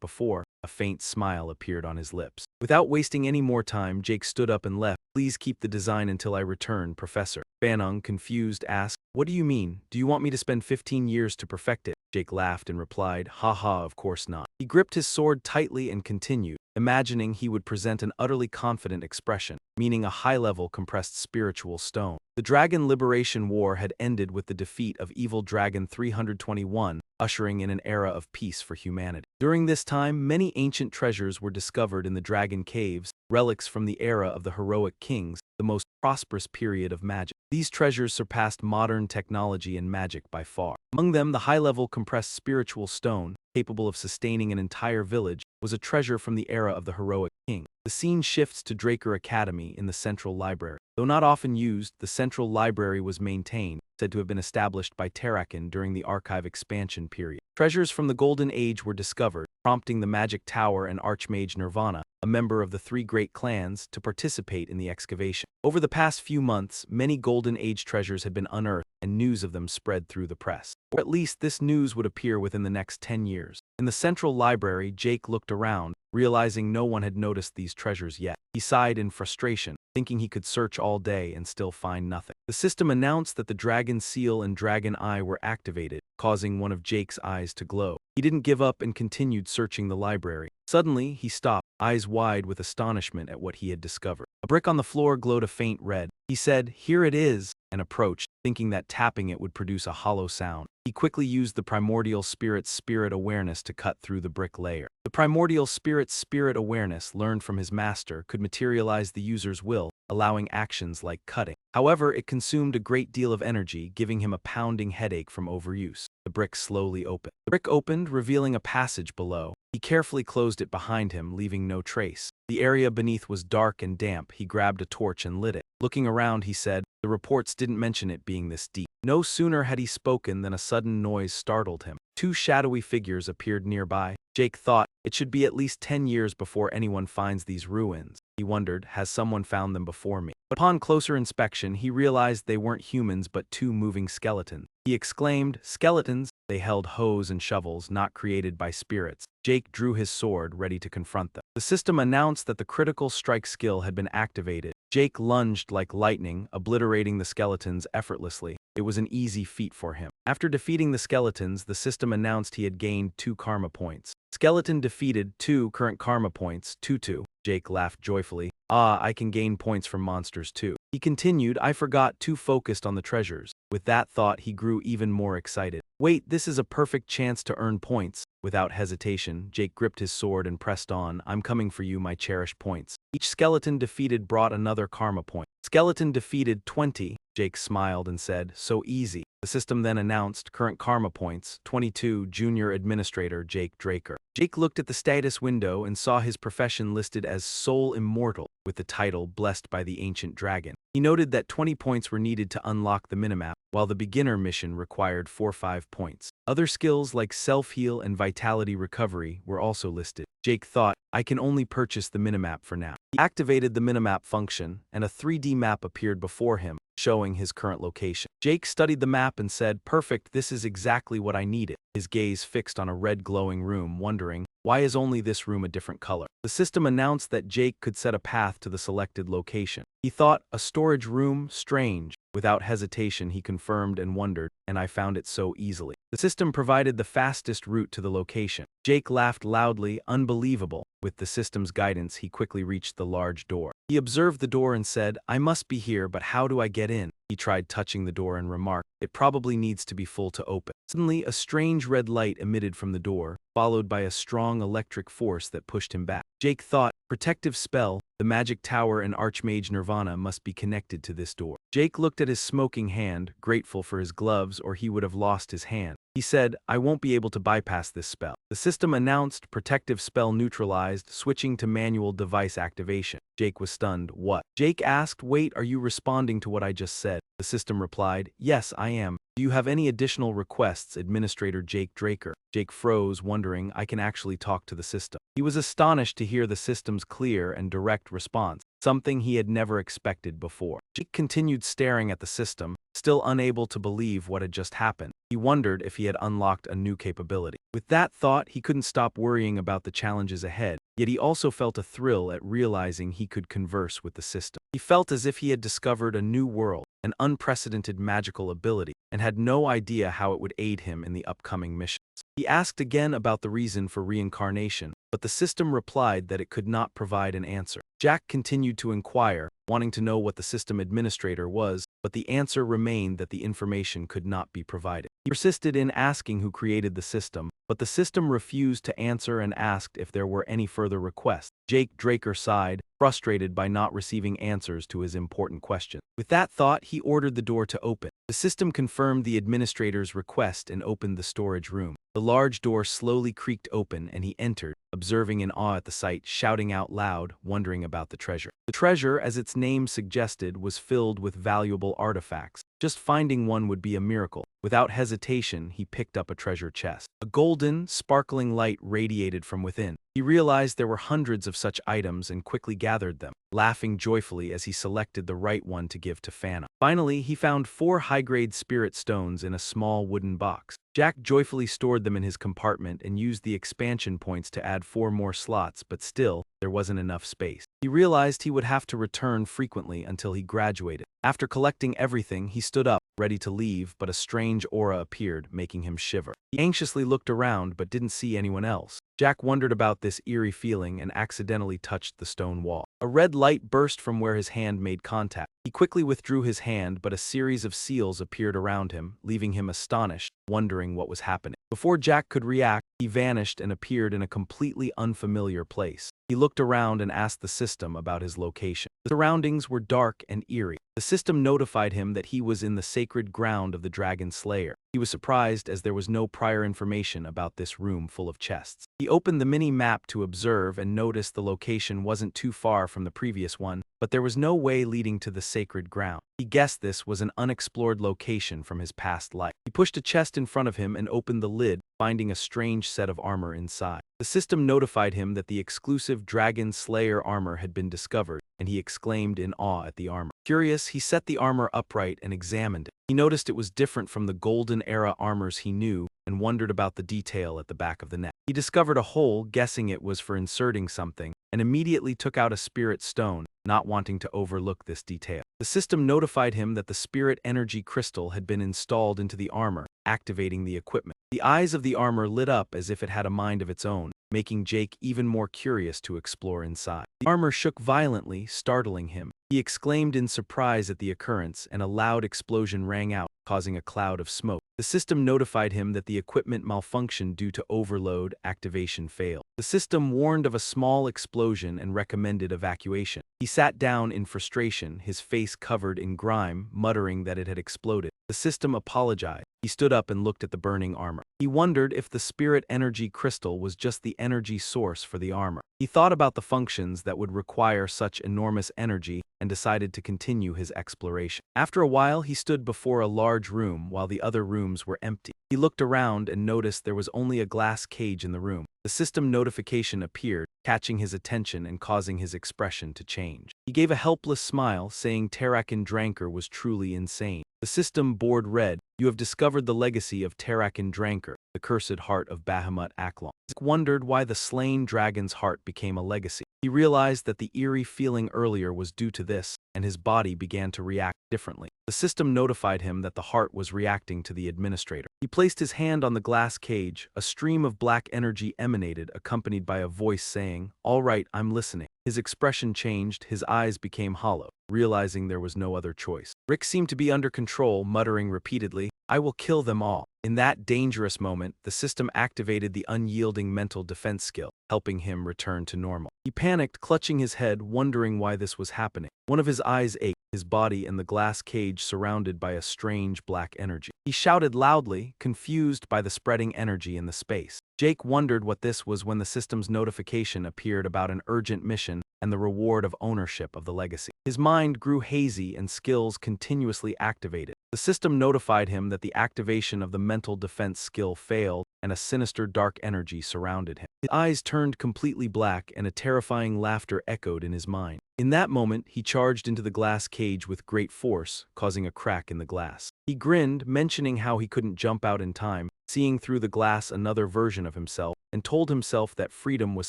before?" A faint smile appeared on his lips. Without wasting any more time, Jake stood up and left. "Please keep the design until I return, Professor." Fanong, confused, asked, "What do you mean? Do you want me to spend 15 years to perfect it?" Jake laughed and replied, "Haha, of course not." He gripped his sword tightly and continued, imagining he would present an utterly confident expression, meaning a high-level compressed spiritual stone. The Dragon Liberation War had ended with the defeat of Evil Dragon 321, ushering in an era of peace for humanity. During this time, many ancient treasures were discovered in the Dragon Caves, relics from the era of the heroic kings, the most prosperous period of magic. These treasures surpassed modern technology and magic by far. Among them, the high-level compressed spiritual stone, capable of sustaining an entire village, was a treasure from the era of the heroic king. The scene shifts to Draker Academy in the Central Library. Though not often used, the Central Library was maintained, said to have been established by Terrakin during the Archive expansion period. Treasures from the Golden Age were discovered, prompting the Magic Tower and Archmage Nirvana, a member of the three great clans, to participate in the excavation. Over the past few months, many Golden Age treasures had been unearthed, and news of them spread through the press. Or at least this news would appear within the next 10 years. In the Central Library, Jake looked around, realizing no one had noticed these treasures yet. He sighed in frustration, thinking he could search all day and still find nothing. The system announced that the Dragon Seal and Dragon Eye were activated, causing one of Jake's eyes to glow. He didn't give up and continued searching the library. Suddenly, he stopped, eyes wide with astonishment at what he had discovered. A brick on the floor glowed a faint red. He said, "Here it is," and approached, thinking that tapping it would produce a hollow sound. He quickly used the Primordial Spirit's spirit awareness to cut through the brick layer. The Primordial Spirit's spirit awareness, learned from his master, could materialize the user's will, allowing actions like cutting. However, it consumed a great deal of energy, giving him a pounding headache from overuse. The brick slowly opened. The brick opened, revealing a passage below. He carefully closed it behind him, leaving no trace. The area beneath was dark and damp. He grabbed a torch and lit it. Looking around, he said, "The reports didn't mention it being this deep." No sooner had he spoken than a sudden noise startled him. Two shadowy figures appeared nearby. Jake thought, it should be at least 10 years before anyone finds these ruins. He wondered, has someone found them before me? But upon closer inspection, he realized they weren't humans but two moving skeletons. He exclaimed, "Skeletons!" They held hoes and shovels not created by spirits. Jake drew his sword, ready to confront them. The system announced that the critical strike skill had been activated. Jake lunged like lightning, obliterating the skeletons effortlessly. It was an easy feat for him. After defeating the skeletons, the system announced he had gained 2 karma points. Skeleton defeated, 2 current karma points, 2-2. Jake laughed joyfully. "Ah, I can gain points from monsters too." He continued, "I forgot, too focused on the treasures." With that thought, he grew even more excited. "Wait, this is a perfect chance to earn points." Without hesitation, Jake gripped his sword and pressed on. "I'm coming for you, my cherished points." Each skeleton defeated brought another karma point. Skeleton defeated 20. Jake smiled and said, "So easy." The system then announced current karma points, 22, Junior Administrator Jake Draker. Jake looked at the status window and saw his profession listed as Soul Immortal, with the title Blessed by the Ancient Dragon. He noted that 20 points were needed to unlock the minimap, while the beginner mission required 4-5 points. Other skills like self-heal and vitality recovery were also listed. Jake thought, I can only purchase the minimap for now. He activated the minimap function, and a 3D map appeared before him, showing his current location. Jake studied the map and said, "Perfect, this is exactly what I needed." His gaze fixed on a red glowing room, wondering, why is only this room a different color? The system announced that Jake could set a path to the selected location. He thought, a storage room? Strange. Without hesitation, he confirmed and wondered, and I found it so easily. The system provided the fastest route to the location. Jake laughed loudly, unbelievable. With the system's guidance, he quickly reached the large door. He observed the door and said, "I must be here, but how do I get in?" He tried touching the door and remarked, "It probably needs to be full to open." Suddenly, a strange red light emitted from the door, followed by a strong electric force that pushed him back. Jake thought, protective spell, the magic tower and Archmage Nirvana must be connected to this door. Jake looked at his smoking hand, grateful for his gloves or he would have lost his hand. He said, "I won't be able to bypass this spell." The system announced protective spell neutralized, switching to manual device activation. Jake was stunned. "What?" Jake asked, "Wait, are you responding to what I just said?" The system replied, "Yes, I am. Do you have any additional requests, Administrator Jake Draker?" Jake froze, wondering, I can actually talk to the system. He was astonished to hear the system's clear and direct response, something he had never expected before. Jake continued staring at the system, still unable to believe what had just happened. He wondered if he had unlocked a new capability. With that thought, he couldn't stop worrying about the challenges ahead, yet he also felt a thrill at realizing he could converse with the system. He felt as if he had discovered a new world, an unprecedented magical ability, and had no idea how it would aid him in the upcoming mission. He asked again about the reason for reincarnation, but the system replied that it could not provide an answer. Jack continued to inquire, wanting to know what the system administrator was, but the answer remained that the information could not be provided. He persisted in asking who created the system, but the system refused to answer and asked if there were any further requests. Jake Draker sighed, frustrated by not receiving answers to his important questions. With that thought, he ordered the door to open. The system confirmed the administrator's request and opened the storage room. The large door slowly creaked open and he entered, observing in awe at the sight, shouting out loud, wondering about the treasure. The treasure, as its name suggested, was filled with valuable artifacts. Just finding one would be a miracle. Without hesitation, he picked up a treasure chest. A golden, sparkling light radiated from within. He realized there were hundreds of such items and quickly gathered them, laughing joyfully as he selected the right one to give to Fana. Finally, he found 4 high-grade spirit stones in a small wooden box. Jack joyfully stored them in his compartment and used the expansion points to add 4 more slots, but still, there wasn't enough space. He realized he would have to return frequently until he graduated. After collecting everything, he stood up, ready to leave, but a strange aura appeared, making him shiver. He anxiously looked around but didn't see anyone else. Jack wondered about this eerie feeling and accidentally touched the stone wall. A red light burst from where his hand made contact. He quickly withdrew his hand, but a series of seals appeared around him, leaving him astonished, wondering what was happening. Before Jack could react, he vanished and appeared in a completely unfamiliar place. He looked around and asked the system about his location. The surroundings were dark and eerie. The system notified him that he was in the sacred ground of the Dragonslayer. He was surprised as there was no prior information about this room full of chests. He opened the mini-map to observe and noticed the location wasn't too far from the previous one, but there was no way leading to the sacred ground. He guessed this was an unexplored location from his past life. He pushed a chest in front of him and opened the lid, finding a strange set of armor inside. The system notified him that the exclusive Dragonslayer armor had been discovered, and he exclaimed in awe at the armor. Curious, he set the armor upright and examined it. He noticed it was different from the Golden Era armors he knew and wondered about the detail at the back of the neck. He discovered a hole, guessing it was for inserting something, and immediately took out a spirit stone, not wanting to overlook this detail. The system notified him that the spirit energy crystal had been installed into the armor, activating the equipment. The eyes of the armor lit up as if it had a mind of its own, making Jake even more curious to explore inside. The armor shook violently, startling him. He exclaimed in surprise at the occurrence, and a loud explosion rang out, causing a cloud of smoke. The system notified him that the equipment malfunctioned due to overload, activation failed. The system warned of a small explosion and recommended evacuation. He sat down in frustration, his face covered in grime, muttering that it had exploded. The system apologized. He stood up and looked at the burning armor. He wondered if the spirit energy crystal was just the energy source for the armor. He thought about the functions that would require such enormous energy and decided to continue his exploration. After a while, he stood before a large room while the other rooms were empty. He looked around and noticed there was only a glass cage in the room. The system notification appeared, catching his attention and causing his expression to change. He gave a helpless smile, saying Tarakin Dranker was truly insane. The system board read, "You have discovered the legacy of Tarakin Dranker, the cursed heart of Bahamut Aklon." Zack wondered why the slain dragon's heart became a legacy. He realized that the eerie feeling earlier was due to this, and his body began to react differently. The system notified him that the heart was reacting to the administrator. He placed his hand on the glass cage. A stream of black energy emanated, accompanied by a voice saying, "All right, I'm listening." His expression changed, his eyes became hollow, realizing there was no other choice. Rick seemed to be under control, muttering repeatedly, "I will kill them all." In that dangerous moment, the system activated the unyielding mental defense skill, helping him return to normal. He panicked, clutching his head, wondering why this was happening. One of his eyes ached, his body in the glass cage surrounded by a strange black energy. He shouted loudly, confused by the spreading energy in the space. Jake wondered what this was when the system's notification appeared about an urgent mission and the reward of ownership of the legacy. His mind grew hazy and skills continuously activated. The system notified him that the activation of the mental defense skill failed and a sinister dark energy surrounded him. His eyes turned completely black and a terrifying laughter echoed in his mind. In that moment, he charged into the glass cage with great force, causing a crack in the glass. He grinned, mentioning how he couldn't jump out in time, seeing through the glass another version of himself, and told himself that freedom was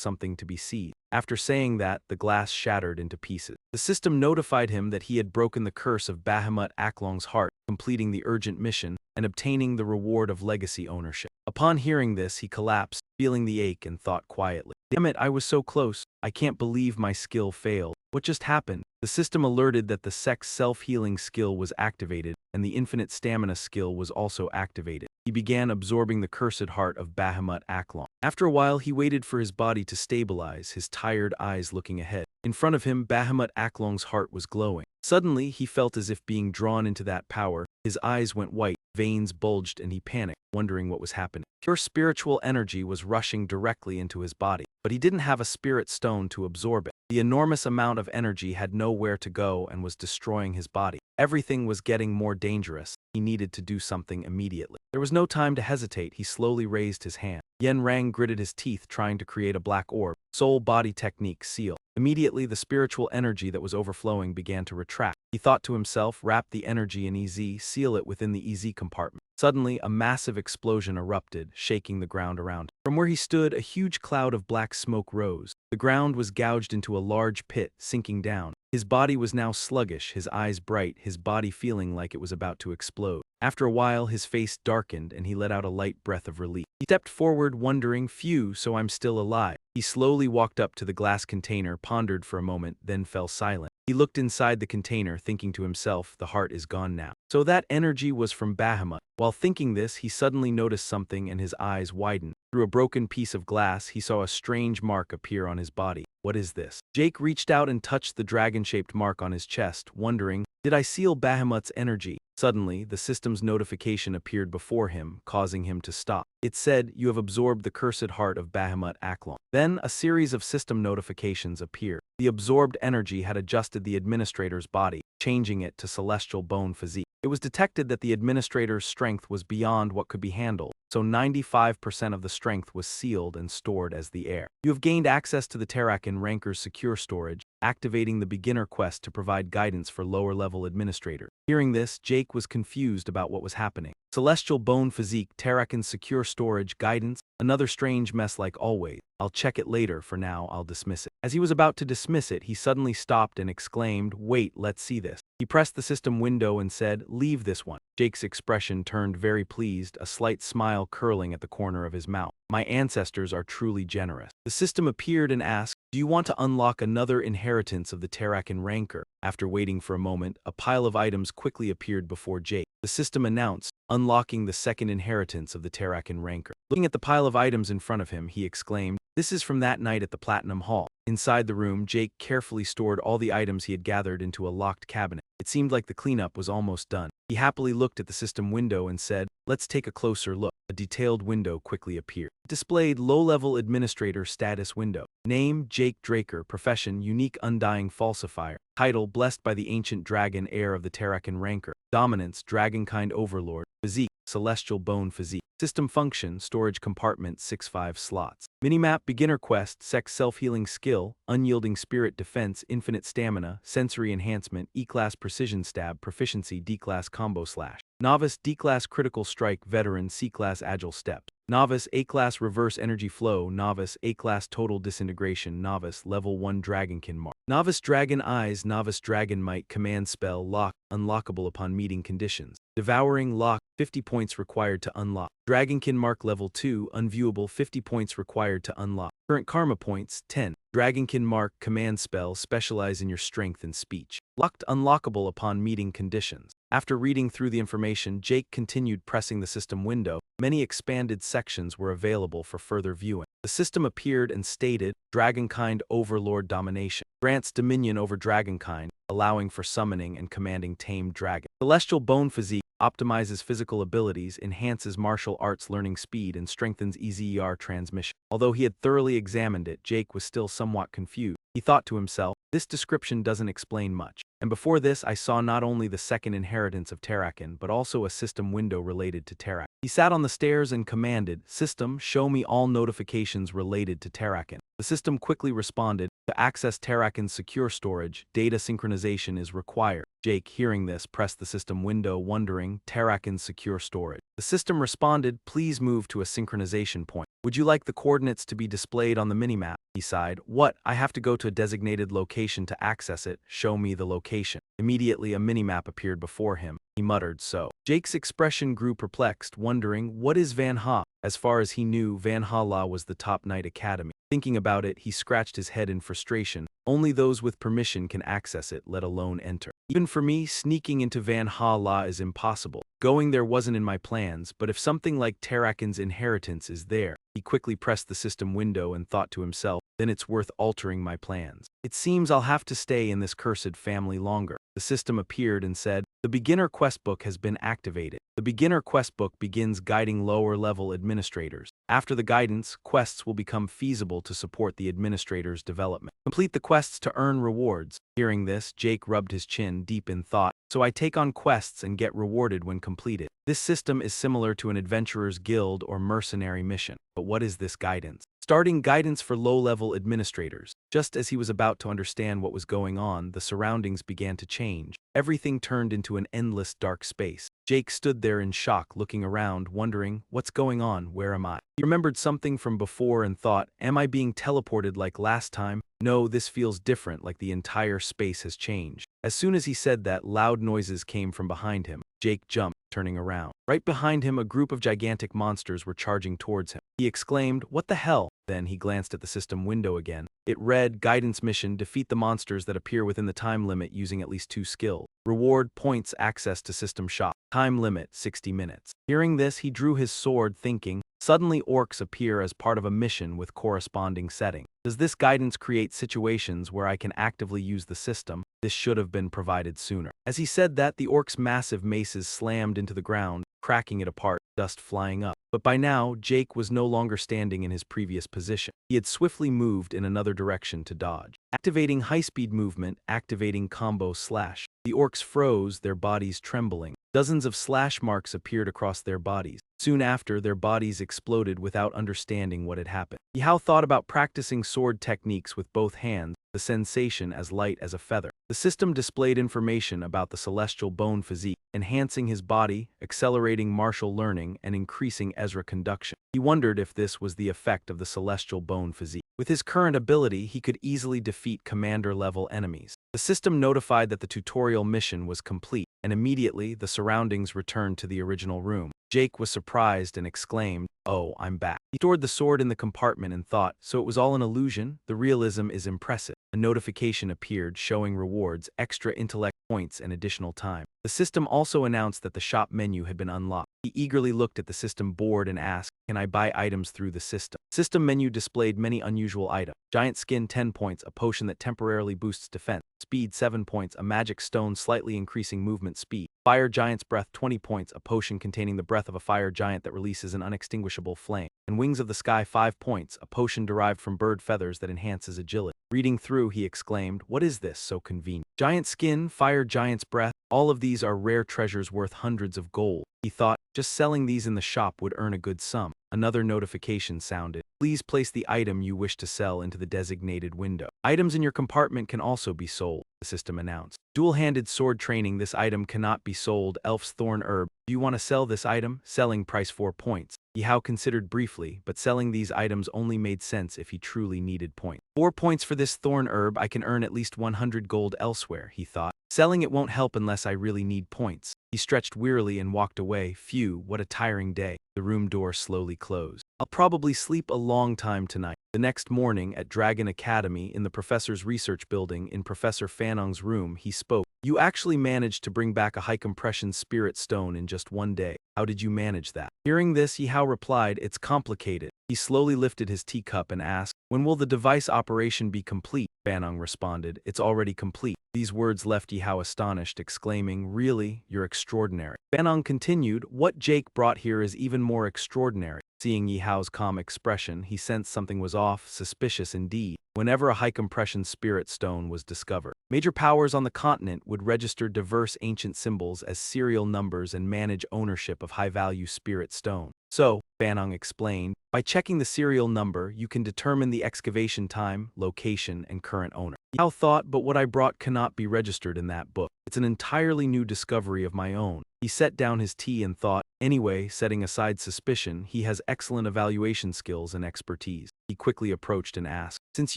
something to be seized. After saying that, the glass shattered into pieces. The system notified him that he had broken the curse of Bahamut Aklong's heart, completing the urgent mission, and obtaining the reward of legacy ownership. Upon hearing this, he collapsed, feeling the ache, and thought quietly, "Damn it, I was so close. I can't believe my skill failed. What just happened?" The system alerted that the sex self-healing skill was activated, and the infinite stamina skill was also activated. He began absorbing the cursed heart of Bahamut Aklong. After a while, he waited for his body to stabilize, his tired eyes looking ahead. In front of him, Bahamut Aklong's heart was glowing. Suddenly, he felt as if being drawn into that power. His eyes went white, veins bulged, and he panicked, wondering what was happening. Pure spiritual energy was rushing directly into his body, but he didn't have a spirit stone to absorb it. The enormous amount of energy had nowhere to go and was destroying his body. Everything was getting more dangerous. He needed to do something immediately. There was no time to hesitate. He slowly raised his hand. Yen Rang gritted his teeth, trying to create a black orb. Soul body technique seal. Immediately, the spiritual energy that was overflowing began to retract. He thought to himself, wrap the energy in EZ, seal it within the EZ compartment. Suddenly, a massive explosion erupted, shaking the ground around him. From where he stood, a huge cloud of black smoke rose. The ground was gouged into a large pit, sinking down. His body was now sluggish, his eyes bright, his body feeling like it was about to explode. After a while, his face darkened and he let out a light breath of relief. He stepped forward, wondering, "Phew, so I'm still alive." He slowly walked up to the glass container, pondered for a moment, then fell silent. He looked inside the container, thinking to himself, the heart is gone now. So that energy was from Bahamut. While thinking this, he suddenly noticed something and his eyes widened. Through a broken piece of glass, he saw a strange mark appear on his body. What is this? Jake reached out and touched the dragon-shaped mark on his chest, wondering, did I seal Bahamut's energy? Suddenly, the system's notification appeared before him, causing him to stop. It said, "You have absorbed the cursed heart of Bahamut Aklong." Then, a series of system notifications appeared. The absorbed energy had adjusted the administrator's body, changing it to celestial bone physique. It was detected that the administrator's strength was beyond what could be handled, so 95% of the strength was sealed and stored as the heir. You have gained access to the Terrakin Ranker's secure storage, activating the beginner quest to provide guidance for lower-level administrators. Hearing this, Jake was confused about what was happening. Celestial bone physique, Terrakin's secure storage, guidance, another strange mess like always. I'll check it later, for now I'll dismiss it. As he was about to dismiss it, he suddenly stopped and exclaimed, "Wait, let's see this." He pressed the system window and said, "Leave this one." Jake's expression turned very pleased, a slight smile curling at the corner of his mouth. "My ancestors are truly generous." The system appeared and asked, "Do you want to unlock another inheritance of the Terrakin Ranker?" After waiting for a moment, a pile of items quickly appeared before Jake. The system announced, "Unlocking the second inheritance of the Terrakin Ranker." Looking at the pile of items in front of him, he exclaimed, "This is from that night at the Platinum Hall." Inside the room, Jake carefully stored all the items he had gathered into a locked cabinet. It seemed like the cleanup was almost done. He happily looked at the system window and said, "Let's take a closer look." A detailed window quickly appeared. It displayed low-level administrator status window. Name, Jake Draker. Profession, unique undying falsifier. Title, blessed by the ancient dragon, heir of the Terrakin Ranker. Dominance, dragonkind overlord. Physique, celestial bone physique. System function, storage compartment, 6-5 slots. Minimap, beginner quest, sex self-healing skill, unyielding spirit defense, infinite stamina, sensory enhancement, E-class precision stab, proficiency, D-class combo slash. Novice, D-class critical strike, veteran, C-class agile step. Novice, A-class reverse energy flow, novice, A-class total disintegration, novice, level 1 dragonkin mark. Novice dragon eyes, novice dragon might, command spell, lock, unlockable upon meeting conditions. Devouring, lock, 50 points required to unlock. Dragonkin mark level 2, unviewable, 50 points required to unlock. Current karma points, 10. Dragonkin mark, command spell, specialize in your strength and speech. Locked, unlockable upon meeting conditions. After reading through the information, Jake continued pressing the system window. Many expanded sections were available for further viewing. The system appeared and stated, Dragonkind Overlord Domination. Grants dominion over Dragonkind, allowing for summoning and commanding tamed dragon. Celestial Bone Physique optimizes physical abilities, enhances martial arts learning speed, and strengthens EZER transmission. Although he had thoroughly examined it, Jake was still somewhat confused. He thought to himself, this description doesn't explain much. And before this, I saw not only the second inheritance of Terrakin, but also a system window related to Terrak. He sat on the stairs and commanded, "System, show me all notifications related to Terrakin." The system quickly responded, "To access Terrakin's secure storage, data synchronization is required." Jake, hearing this, pressed the system window, wondering, Terrakin's secure storage. The system responded, "Please move to a synchronization point. Would you like the coordinates to be displayed on the minimap?" He sighed. "What? I have to go to a designated location to access it. Show me the location." Immediately, a minimap appeared before him. He muttered, "So." Jake's expression grew perplexed, wondering, what is Manhwa? As far as he knew, Manhwa was the top knight academy. Thinking about it, he scratched his head in frustration. Only those with permission can access it, let alone enter. Even for me, sneaking into Manhwa is impossible. Going there wasn't in my plans, but if something like Terrakin's inheritance is there, he quickly pressed the system window and thought to himself, then it's worth altering my plans. It seems I'll have to stay in this cursed family longer. The system appeared and said, "The beginner quest book has been activated." The beginner quest book begins guiding lower-level administrators. After the guidance, quests will become feasible to support the administrator's development. Complete the quests to earn rewards. Hearing this, Jake rubbed his chin deep in thought. So I take on quests and get rewarded when completed. This system is similar to an adventurer's guild or mercenary mission. But what is this guidance? Starting guidance for low-level administrators. Just as he was about to understand what was going on, the surroundings began to change. Everything turned into an endless dark space. Jake stood there in shock, looking around, wondering, what's going on? Where am I? He remembered something from before and thought, am I being teleported like last time? No, this feels different, like the entire space has changed. As soon as he said that, loud noises came from behind him. Jake jumped, turning around. Right behind him, a group of gigantic monsters were charging towards him. He exclaimed, "What the hell?" Then he glanced at the system window again. It read, "Guidance mission, defeat the monsters that appear within the time limit using at least 2 skills. Reward points access to system shop. Time limit 60 minutes. Hearing this, he drew his sword, thinking, suddenly orcs appear as part of a mission with corresponding setting. Does this guidance create situations where I can actively use the system? This should have been provided sooner. As he said that, the orcs' massive maces slammed into the ground, cracking it apart, dust flying up. But by now, Jake was no longer standing in his previous position. He had swiftly moved in another direction to dodge. Activating high-speed movement, activating combo slash. The orcs froze, their bodies trembling. Dozens of slash marks appeared across their bodies. Soon after, their bodies exploded without understanding what had happened. Yihao thought about practicing sword techniques with both hands, the sensation as light as a feather. The system displayed information about the celestial bone physique, enhancing his body, accelerating martial learning, and increasing Ezra conduction. He wondered if this was the effect of the celestial bone physique. With his current ability, he could easily defeat commander-level enemies. The system notified that the tutorial mission was complete, and immediately the surroundings returned to the original room. Jake was surprised and exclaimed, "Oh, I'm back." He stored the sword in the compartment and thought, so it was all an illusion? The realism is impressive. A notification appeared showing rewards, extra intellect points, and additional time. The system also announced that the shop menu had been unlocked. He eagerly looked at the system board and asked, "Can I buy items through the system?" System menu displayed many unusual items. Giant skin 10 points, a potion that temporarily boosts defense. Speed 7 points, a magic stone slightly increasing movement speed. Fire Giant's Breath 20 points, a potion containing the breath of a fire giant that releases an unextinguishable flame. And Wings of the Sky 5 points, a potion derived from bird feathers that enhances agility. Reading through, he exclaimed, "What is this? So convenient." Giant Skin, Fire Giant's Breath, all of these are rare treasures worth hundreds of gold. He thought, just selling these in the shop would earn a good sum. Another notification sounded. "Please place the item you wish to sell into the designated window." Items in your compartment can also be sold, the system announced. Dual-handed sword training, this item cannot be sold. Elf's Thorn Herb, do you want to sell this item? Selling price 4 points. Yihao considered briefly, but selling these items only made sense if he truly needed points. 4 points for this thorn herb, I can earn at least 100 gold elsewhere, he thought. Selling it won't help unless I really need points. He stretched wearily and walked away. Phew, what a tiring day. The room door slowly closed. I'll probably sleep a long time tonight. The next morning, at Dragon Academy, in the professor's research building, in Professor Fanong's room, he spoke. "You actually managed to bring back a high-compression spirit stone in just 1 day. How did you manage that?" Hearing this, Yihao replied, "It's complicated." He slowly lifted his teacup and asked, When will the device operation be complete? Banong responded, it's already complete. These words left Yihao astonished, exclaiming, really, you're extraordinary. Banong continued, what Jake brought here is even more extraordinary. Seeing Yihao's calm expression, he sensed something was off, suspicious indeed. Whenever a high-compression spirit stone was discovered, major powers on the continent would register diverse ancient symbols as serial numbers and manage ownership of high-value spirit stone. So, Banong explained, by checking the serial number, you can determine the excavation time, location, and current owner. Yao thought, but what I brought cannot be registered in that book. It's an entirely new discovery of my own. He set down his tea and thought, anyway, setting aside suspicion, he has excellent evaluation skills and expertise. He quickly approached and asked, since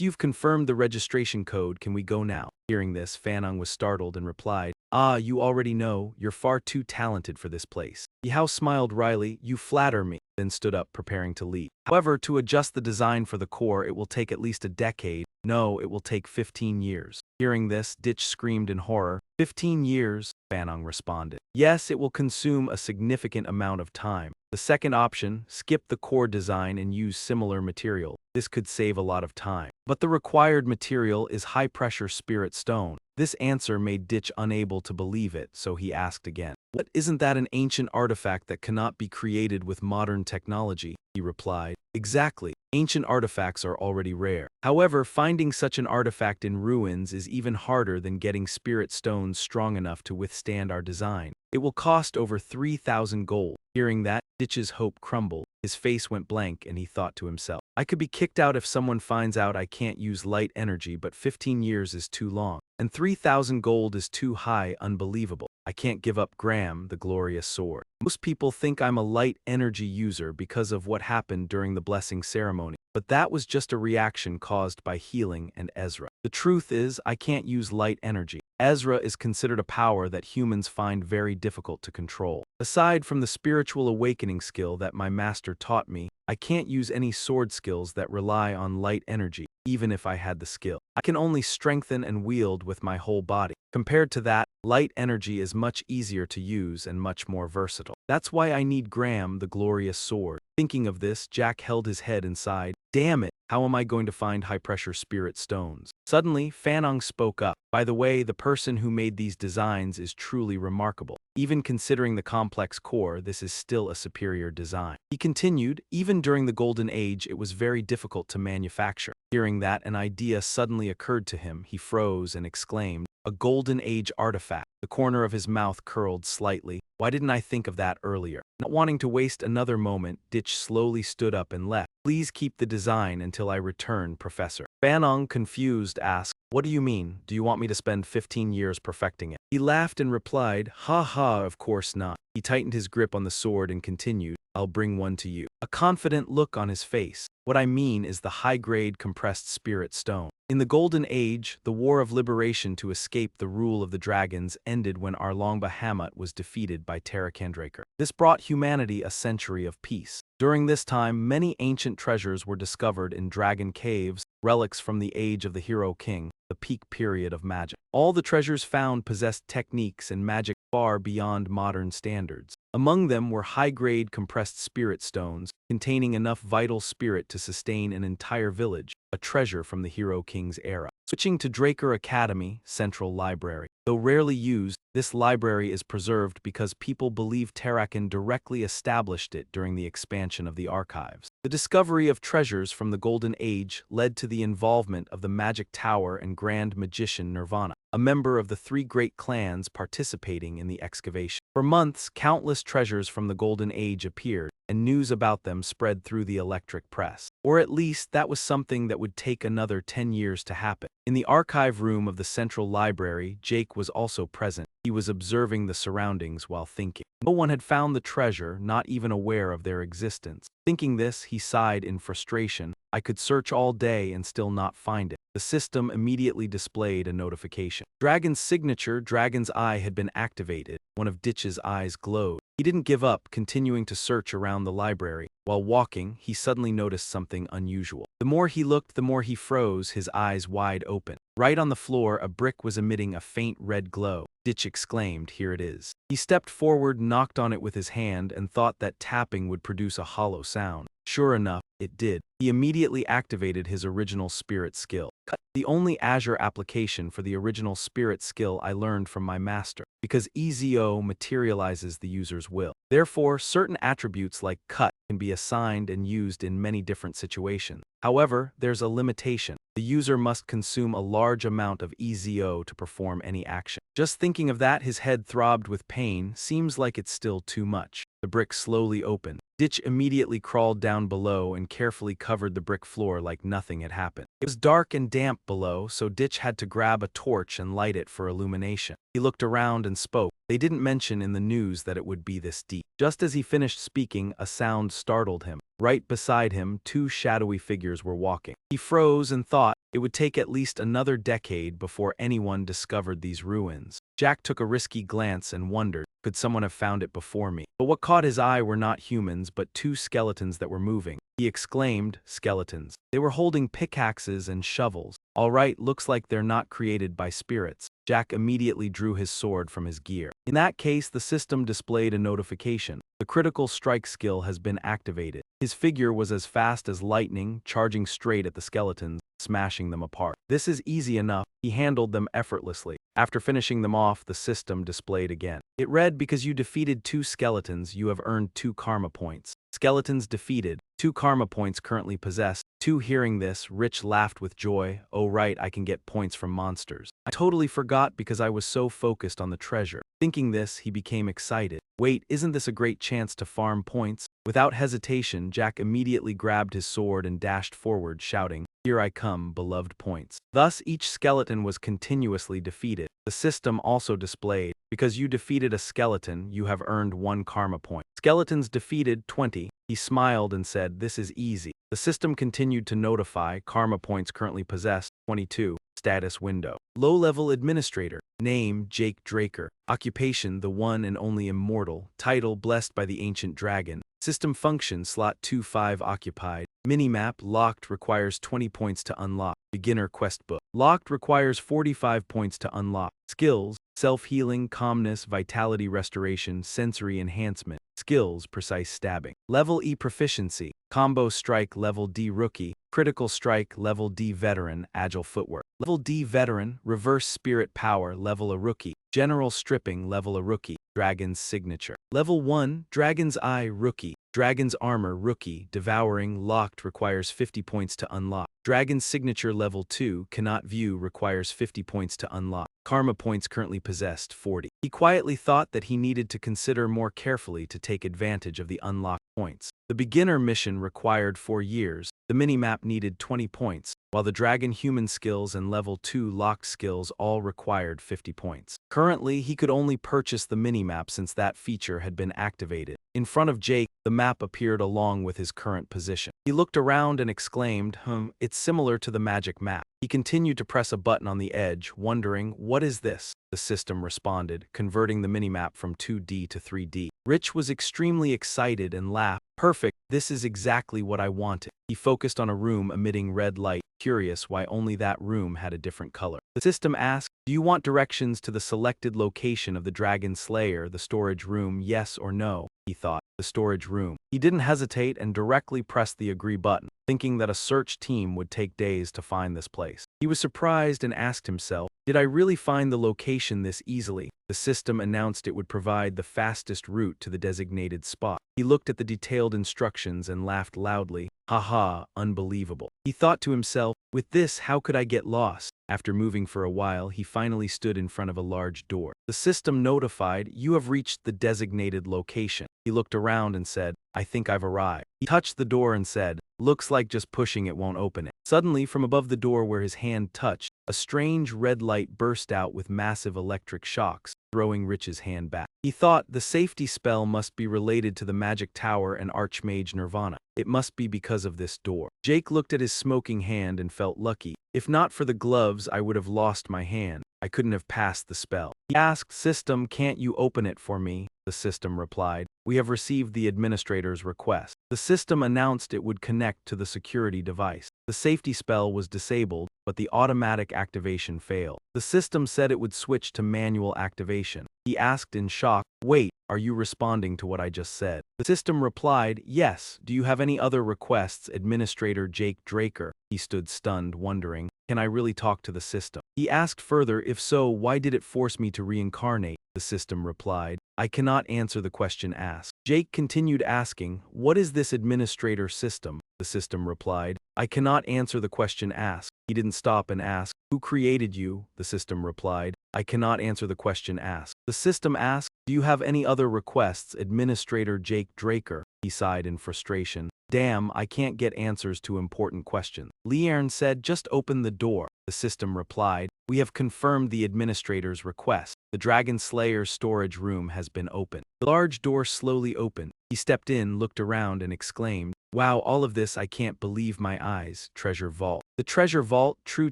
you've confirmed the registration code, can we go now? Hearing this, Fanong was startled and replied, ah, you already know, you're far too talented for this place. Yihao smiled wryly, you flatter me, then stood up preparing to leave. However, to adjust the design for the core, it will take at least a decade. No, it will take 15 years. Hearing this, Ditch screamed in horror. 15 years, Fanong responded. Yes, it will consume a significant amount of time. The second option, skip the core design and use similar material. This could save a lot of time. But the required material is high-pressure spirit stone. This answer made Ditch unable to believe it, so he asked again. What, isn't that an ancient artifact that cannot be created with modern technology? He replied. Exactly. Ancient artifacts are already rare. However, finding such an artifact in ruins is even harder than getting spirit stones strong enough to withstand our design. It will cost over 3,000 gold. Hearing that, Ditch's hope crumbled. His face went blank and he thought to himself, I could be kicked out if someone finds out I can't use light energy, but 15 years is too long. And 3,000 gold is too high, unbelievable. I can't give up Graham, the glorious sword. Most people think I'm a light energy user because of what happened during the blessing ceremony, but that was just a reaction caused by healing and Ezra. The truth is, I can't use light energy. Ezra is considered a power that humans find very difficult to control. Aside from the spiritual awakening skill that my master taught me, I can't use any sword skills that rely on light energy, even if I had the skill. I can only strengthen and wield with my whole body. Compared to that, light energy is much easier to use and much more versatile. That's why I need Graham, the glorious sword. Thinking of this, Jack held his head and sighed. Damn it, how am I going to find high-pressure spirit stones? Suddenly, Fanong spoke up. By the way, the person who made these designs is truly remarkable. Even considering the complex core, this is still a superior design. He continued, even during the Golden Age, it was very difficult to manufacture. Hearing that, an idea suddenly occurred to him. He froze and exclaimed, a Golden Age artifact. The corner of his mouth curled slightly. Why didn't I think of that earlier? Not wanting to waste another moment, Ditch slowly stood up and left. Please keep the design until I return, Professor. Fanong, confused, asked, what do you mean? Do you want me to spend 15 years perfecting it? He laughed and replied, ha ha, of course not. He tightened his grip on the sword and continued, I'll bring one to you. A confident look on his face. What I mean is the high-grade compressed spirit stone. In the Golden Age, the war of liberation to escape the rule of the dragons ended when Arlong Bahamut was defeated by Tarakandraker. This brought humanity a century of peace. During this time, many ancient treasures were discovered in dragon caves, relics from the age of the Hero King, the peak period of magic. All the treasures found possessed techniques and magic far beyond modern standards. Among them were high-grade compressed spirit stones, containing enough vital spirit to sustain an entire village, a treasure from the Hero King's era. Switching to Draker Academy, Central Library. Though rarely used, this library is preserved because people believe Tarakan directly established it during the expansion of the archives. The discovery of treasures from the Golden Age led to the involvement of the Magic Tower and Grand Magician Nirvana, a member of the 3 great clans participating in the excavation. For months, countless treasures from the Golden Age appeared, and news about them spread through the electric press. Or at least that was something that would take another 10 years to happen. In the archive room of the Central Library, Jake was also present. He was observing the surroundings while thinking. No one had found the treasure, not even aware of their existence. Thinking this, he sighed in frustration. I could search all day and still not find it. The system immediately displayed a notification. Dragon's signature, Dragon's Eye, had been activated. One of Ditch's eyes glowed. He didn't give up, continuing to search around the library. While walking, he suddenly noticed something unusual. The more he looked, the more he froze, his eyes wide open. Right on the floor, a brick was emitting a faint red glow. Ditch exclaimed, "Here it is." He stepped forward, knocked on it with his hand, and thought that tapping would produce a hollow sound. Sure enough, it did. He immediately activated his original spirit skill. The only Azure application for the original spirit skill I learned from my master, because EZO materializes the user's will. Therefore, certain attributes like cut can be assigned and used in many different situations. However, there's a limitation. The user must consume a large amount of EZO to perform any action. Just thinking of that, his head throbbed with pain. Seems like it's still too much. The brick slowly opened. Ditch immediately crawled down below and carefully covered the brick floor like nothing had happened. It was dark and damp below, so Ditch had to grab a torch and light it for illumination. He looked around and spoke. They didn't mention in the news that it would be this deep. Just as he finished speaking, a sound startled him. Right beside him, two shadowy figures were walking. He froze and thought it would take at least another decade before anyone discovered these ruins. Jack took a risky glance and wondered, could someone have found it before me? But what caught his eye were not humans, but two skeletons that were moving. He exclaimed, "Skeletons." They were holding pickaxes and shovels. All right, looks like they're not created by spirits. Jack immediately drew his sword from his gear. In that case, the system displayed a notification. The critical strike skill has been activated. His figure was as fast as lightning, charging straight at the skeletons, smashing them apart. This is easy enough. He handled them effortlessly. After finishing them off, the system displayed again. It read, "Because you defeated two skeletons, you have earned 2 karma points. Skeletons defeated, 2 karma points currently possessed." Hearing this, Rich laughed with joy. "Oh right, I can get points from monsters. I totally forgot because I was so focused on the treasure." Thinking this, he became excited. Wait, isn't this a great chance to farm points? Without hesitation, Jack immediately grabbed his sword and dashed forward, shouting, "Here I come, beloved points." Thus, each skeleton was continuously defeated. The system also displayed, "Because you defeated a skeleton, you have earned 1 karma point. Skeletons defeated, 20. He smiled and said, "This is easy." The system continued to notify, "Karma points currently possessed, 22. Status window. Low-level administrator. Name, Jake Draker. Occupation, the one and only immortal. Title, blessed by the ancient dragon. System function, slot 25 occupied. Minimap, locked, requires 20 points to unlock. Beginner quest book. Locked, requires 45 points to unlock. Skills, self-healing, calmness, vitality restoration, sensory enhancement. Skills, precise stabbing. Level E proficiency. Combo strike, level D rookie. Critical strike, level D veteran, agile footwork. Level D veteran, reverse spirit power, level a rookie. General stripping, level a rookie. Dragon's signature. Level 1, Dragon's Eye rookie. Dragon's armor rookie. Devouring, locked, requires 50 points to unlock. Dragon's signature level 2, cannot view, requires 50 points to unlock. Karma points currently possessed, 40. He quietly thought that he needed to consider more carefully to take advantage of the unlocked points. The beginner mission required 4 years. The minimap needed 20 points, while the dragon human skills and level 2 locked skills all required 50 points. Currently, he could only purchase the minimap since that feature had been activated. In front of Jake, the map appeared along with his current position. He looked around and exclaimed, it's similar to the magic map." He continued to press a button on the edge, wondering, "What is this?" The system responded, converting the minimap from 2D to 3D. Rich was extremely excited and laughed. "Perfect, this is exactly what I wanted." He focused on a room emitting red light, curious why only that room had a different color. The system asked, "Do you want directions to the selected location of the Dragonslayer, the storage room, yes or no?" He thought, the storage room. He didn't hesitate and directly pressed the agree button, thinking that a search team would take days to find this place. He was surprised and asked himself, did I really find the location this easily? The system announced it would provide the fastest route to the designated spot. He looked at the detailed instructions and laughed loudly. Haha, unbelievable. He thought to himself, with this, how could I get lost? After moving for a while, he finally stood in front of a large door. The system notified, "You have reached the designated location." He looked around and said, "I think I've arrived." He touched the door and said, "Looks like just pushing it won't open it." Suddenly, from above the door where his hand touched, a strange red light burst out with massive electric shocks, throwing Rich's hand back. He thought the safety spell must be related to the magic tower and Archmage Nirvana. It must be because of this door. Jake looked at his smoking hand and felt lucky. If not for the gloves, I would have lost my hand. I couldn't have passed the spell. He asked, "System, can't you open it for me?" The system replied, "We have received the administrator's request." The system announced it would connect to the security device. The safety spell was disabled, but the automatic activation failed. The system said it would switch to manual activation. He asked in shock, "Wait, are you responding to what I just said?" The system replied, "Yes. Do you have any other requests, Administrator Jake Draker?" He stood stunned, wondering, "Can I really talk to the system?" He asked further, "If so, why did it force me to reincarnate?" The system replied, "I cannot answer the question asked." Jake continued asking, "What is this administrator system?" The system replied, "I cannot answer the question asked." He didn't stop and ask, "Who created you?" The system replied, "I cannot answer the question asked." The system asked, "Do you have any other requests, Administrator Jake Draker?" He sighed in frustration. "Damn, I can't get answers to important questions." Liern said, "Just open the door." The system replied, "We have confirmed the administrator's request. The Dragonslayer's storage room has been opened." The large door slowly opened. He stepped in, looked around, and exclaimed, "Wow, all of this, I can't believe my eyes." Treasure vault. The treasure vault, true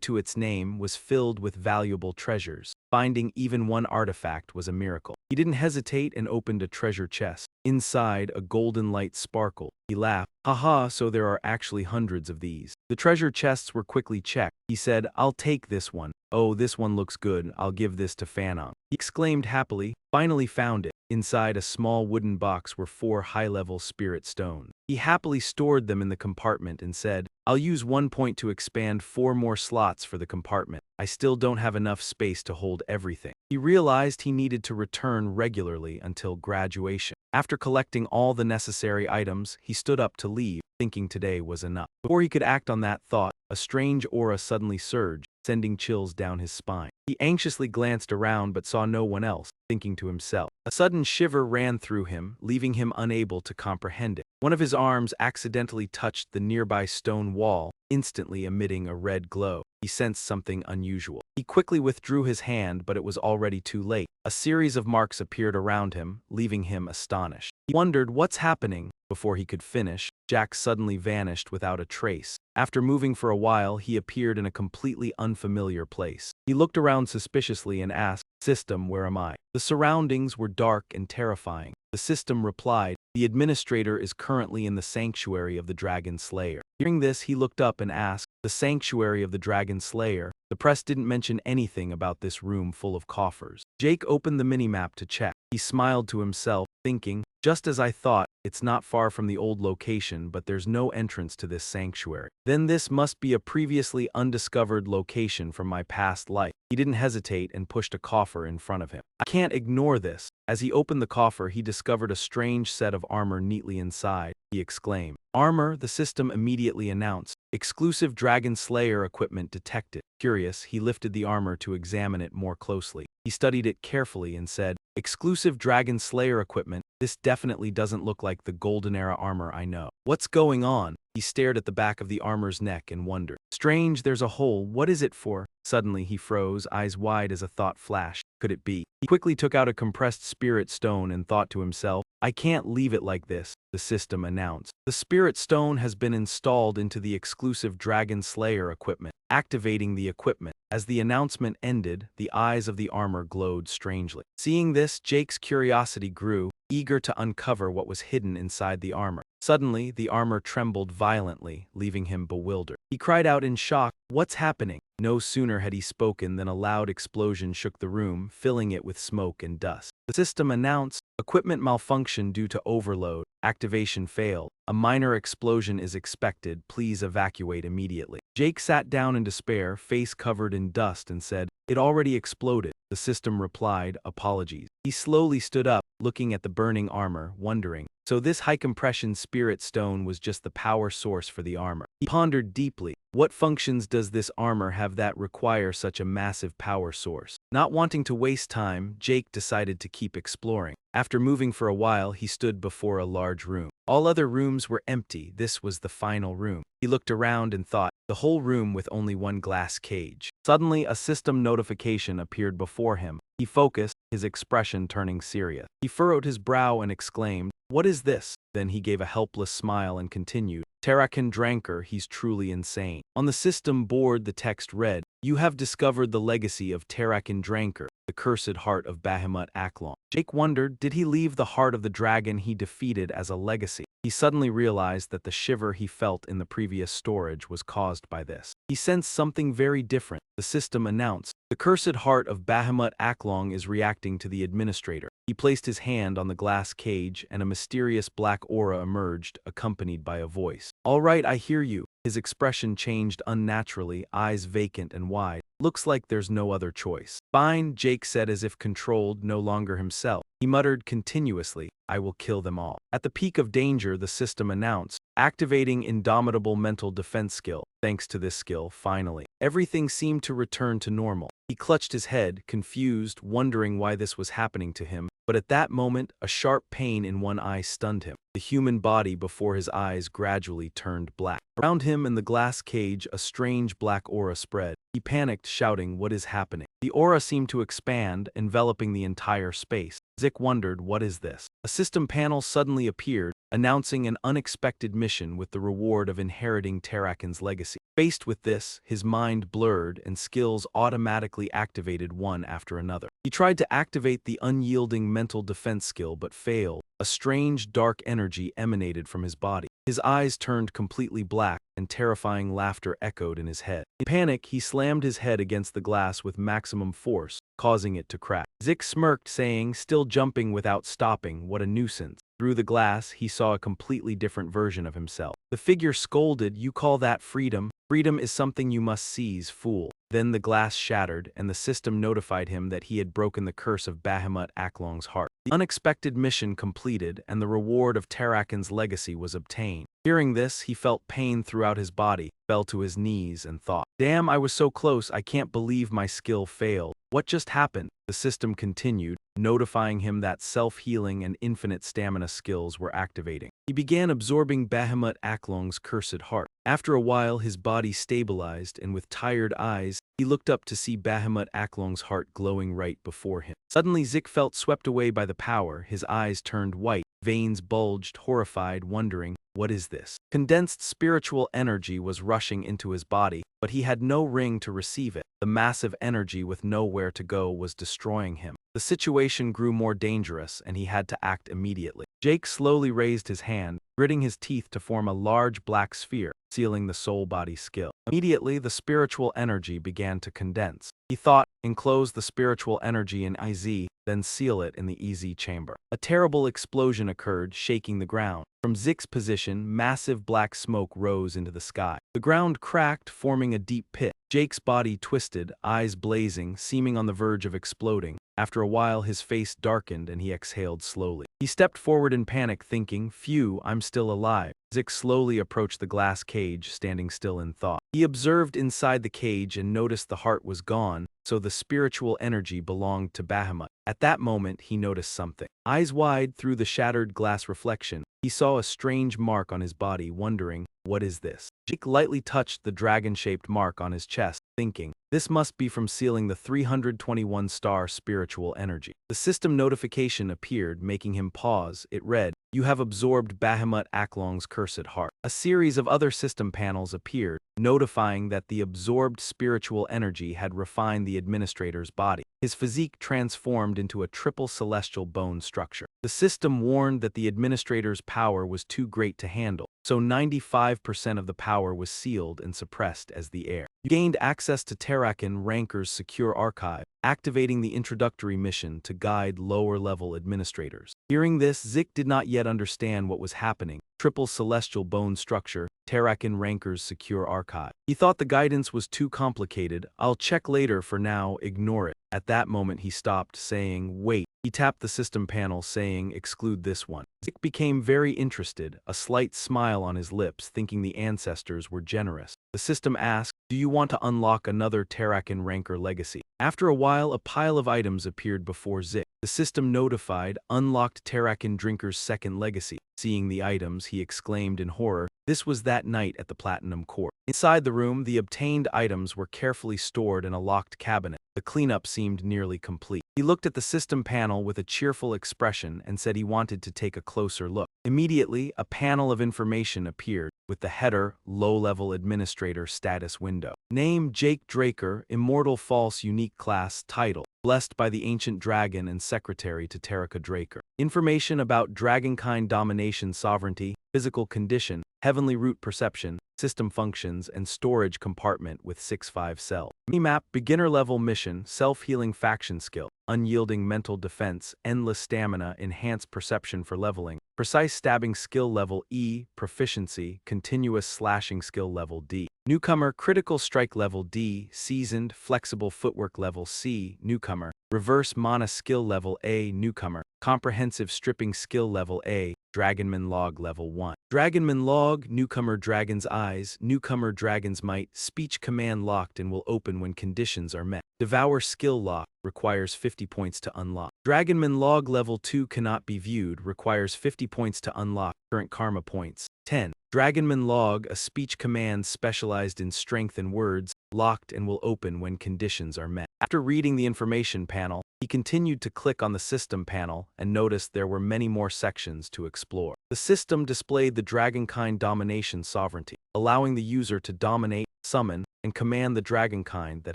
to its name, was filled with valuable treasures. Finding even one artifact was a miracle. He didn't hesitate and opened a treasure chest. Inside, a golden light sparkled. He laughed, "Haha, so there are actually hundreds of these." The treasure chests were quickly checked. He said, "I'll take this one. Oh, this one looks good. I'll give this to Fanon." He exclaimed happily, "Finally found it." Inside a small wooden box were 4 high-level spirit stones. He happily stored them in the compartment and said, "I'll use 1 point to expand 4 more slots for the compartment. I still don't have enough space to hold everything." He realized he needed to return regularly until graduation. After collecting all the necessary items, he stood up to leave, thinking today was enough. Before he could act on that thought, a strange aura suddenly surged, sending chills down his spine. He anxiously glanced around but saw no one else, thinking to himself. A sudden shiver ran through him, leaving him unable to comprehend it. One of his arms accidentally touched the nearby stone wall, instantly emitting a red glow. He sensed something unusual. He quickly withdrew his hand, but it was already too late. A series of marks appeared around him, leaving him astonished. He wondered, "What's happening?" Before he could finish, Jack suddenly vanished without a trace. After moving for a while, he appeared in a completely unfamiliar place. He looked around suspiciously and asked, "System, where am I?" The surroundings were dark and terrifying. The system replied, "The administrator is currently in the sanctuary of the Dragonslayer." Hearing this, he looked up and asked, "The sanctuary of the Dragonslayer?" The press didn't mention anything about this room full of coffers. Jake opened the minimap to check. He smiled to himself, thinking, "Just as I thought, it's not far from the old location, but there's no entrance to this sanctuary. Then this must be a previously undiscovered location from my past life." He didn't hesitate and pushed a coffer in front of him. "I can't ignore this." As he opened the coffer, he discovered a strange set of armor neatly inside. He exclaimed, "Armor," the system immediately announced. "Exclusive Dragonslayer equipment detected." Curious, he lifted the armor to examine it more closely. He studied it carefully and said, "Exclusive Dragonslayer equipment, this definitely doesn't look like the Golden Era armor I know. What's going on?" He stared at the back of the armor's neck and wondered. "Strange, there's a hole. What is it for?" Suddenly he froze, eyes wide as a thought flashed. Could it be? He quickly took out a compressed spirit stone and thought to himself, "I can't leave it like this." The system announced, "The spirit stone has been installed into the exclusive Dragonslayer equipment." Activating the equipment. As the announcement ended, the eyes of the armor glowed strangely. Seeing this, Jake's curiosity grew, eager to uncover what was hidden inside the armor. Suddenly, the armor trembled violently, leaving him bewildered. He cried out in shock, "What's happening?" No sooner had he spoken than a loud explosion shook the room, filling it with smoke and dust. The system announced, "Equipment malfunction due to overload. Activation failed. A minor explosion is expected. Please evacuate immediately." Jake sat down in despair, face covered in dust, and said, "It already exploded." The system replied, "Apologies." He slowly stood up, looking at the burning armor, wondering, so this high-compression spirit stone was just the power source for the armor. He pondered deeply, what functions does this armor have that require such a massive power source? Not wanting to waste time, Jake decided to keep exploring. After moving for a while, he stood before a large room. All other rooms were empty. This was the final room. He looked around and thought, the whole room with only one glass cage. Suddenly, a system notification appeared before him. He focused, his expression turning serious. He furrowed his brow and exclaimed, "What is this?" Then he gave a helpless smile and continued, Terrakin Dranker, he's truly insane. On the system board the text read, "You have discovered the legacy of Terrakin Dranker, the cursed heart of Bahamut Aklong." Jake wondered, did he leave the heart of the dragon he defeated as a legacy? He suddenly realized that the shiver he felt in the previous storage was caused by this. He sensed something very different. The system announced, "The cursed heart of Bahamut Aklong is reacting to the administrator." He placed his hand on the glass cage and a mysterious black aura emerged, accompanied by a voice. "All right, I hear you." His expression changed unnaturally, eyes vacant and wide. "Looks like there's no other choice." "Fine," Jake said as if controlled, no longer himself. He muttered continuously, "I will kill them all." At the peak of danger, the system announced, activating indomitable mental defense skill. Thanks to this skill, finally, everything seemed to return to normal. He clutched his head, confused, wondering why this was happening to him. But at that moment, a sharp pain in one eye stunned him. The human body before his eyes gradually turned black. Around him in the glass cage, a strange black aura spread. He panicked, shouting, "What is happening?" The aura seemed to expand, enveloping the entire space. Zik wondered, what is this? A system panel suddenly appeared, announcing an unexpected mission with the reward of inheriting Terrakin's legacy. Faced with this, his mind blurred and skills automatically activated one after another. He tried to activate the unyielding mental defense skill but failed. A strange, dark energy emanated from his body. His eyes turned completely black, and terrifying laughter echoed in his head. In panic, he slammed his head against the glass with maximum force, causing it to crack. Zik smirked, saying, still jumping without stopping, "What a nuisance." Through the glass, he saw a completely different version of himself. The figure scolded, "You call that freedom? Freedom is something you must seize, fool." Then the glass shattered, and the system notified him that he had broken the curse of Bahamut Aklong's heart. The unexpected mission completed, and the reward of Terrakin's legacy was obtained. Hearing this, he felt pain throughout his body, fell to his knees, and thought, "Damn, I was so close, I can't believe my skill failed. What just happened?" The system continued, notifying him that self-healing and infinite stamina skills were activating. He began absorbing Bahamut Aklong's cursed heart. After a while, his body stabilized, and with tired eyes, he looked up to see Bahamut Aklong's heart glowing right before him. Suddenly, Zik felt swept away by the power. His eyes turned white, veins bulged, horrified, wondering, what is this? Condensed spiritual energy was rushing into his body, but he had no ring to receive it. The massive energy with nowhere to go was destroying him. The situation grew more dangerous, and he had to act immediately. Jake slowly raised his hand, gritting his teeth to form a large black sphere, sealing the soul-body skill. Immediately, the spiritual energy began to condense. He thought, enclose the spiritual energy in IZ, then seal it in the EZ chamber. A terrible explosion occurred, shaking the ground. From Zik's position, massive black smoke rose into the sky. The ground cracked, forming a deep pit. Jake's body twisted, eyes blazing, seeming on the verge of exploding. After a while, his face darkened and he exhaled slowly. He stepped forward in panic, thinking, "Phew, I'm still alive." Zik slowly approached the glass cage, standing still in thought. He observed inside the cage and noticed the heart was gone, so the spiritual energy belonged to Bahamut. At that moment, he noticed something. Eyes wide through the shattered glass reflection, he saw a strange mark on his body, wondering, what is this? Jake lightly touched the dragon-shaped mark on his chest, thinking, this must be from sealing the 321-star spiritual energy. The system notification appeared, making him pause. It read, "You have absorbed Bahamut Aklong's cursed heart." A series of other system panels appeared, notifying that the absorbed spiritual energy had refined the administrator's body. His physique transformed into a triple celestial bone structure. The system warned that the administrator's power was too great to handle, so 95% of the power was sealed and suppressed as the air. You gained access to Terrakin Ranker's secure archive, activating the introductory mission to guide lower-level administrators. Hearing this, Zik did not yet understand what was happening. Triple celestial bone structure, Terrakin Ranker's secure archive. He thought the guidance was too complicated. "I'll check later, for now, ignore it." At that moment he stopped, saying, "Wait." He tapped the system panel, saying, "Exclude this one." Zik became very interested, a slight smile on his lips, thinking the ancestors were generous. The system asked, "Do you want to unlock another Terrakin Ranker legacy?" After a while, a pile of items appeared before Zik. The system notified, unlocked Terrakin Drinker's second legacy. Seeing the items, he exclaimed in horror. This was that night at the Platinum Court. Inside the room, the obtained items were carefully stored in a locked cabinet. The cleanup seemed nearly complete. He looked at the system panel with a cheerful expression and said he wanted to take a closer look. Immediately, a panel of information appeared, with the header, Low-Level Administrator Status Window. Name Jake Draker, Immortal False Unique Class Title. Blessed by the Ancient Dragon and Secretary to Tarika Draker. Information about Dragonkind Domination Sovereignty, Physical Condition, Heavenly Root Perception, System Functions, and Storage Compartment with 6-5 cell. Minimap, Beginner Level Mission, Self-Healing Faction Skill, Unyielding Mental Defense, Endless Stamina, Enhanced Perception for Leveling, Precise Stabbing Skill Level E, Proficiency, Continuous Slashing Skill Level D. Newcomer, Critical Strike Level D, Seasoned, Flexible Footwork Level C, Newcomer, Reverse Mana Skill Level A, Newcomer, Comprehensive Stripping Skill Level A, Dragonman Log Level 1. Dragonman Log, Newcomer Dragon's Eyes, Newcomer Dragon's Might, Speech Command locked and will open when conditions are met. Devour Skill Lock, requires 50 points to unlock. Dragonman Log Level 2 cannot be viewed, requires 50 points to unlock, current karma points, 10. Dragonman Log, a speech command specialized in strength and words, locked and will open when conditions are met. After reading the information panel, he continued to click on the system panel and noticed there were many more sections to explore. The system displayed the Dragonkind Domination Sovereignty, allowing the user to dominate, summon, and command the Dragonkind that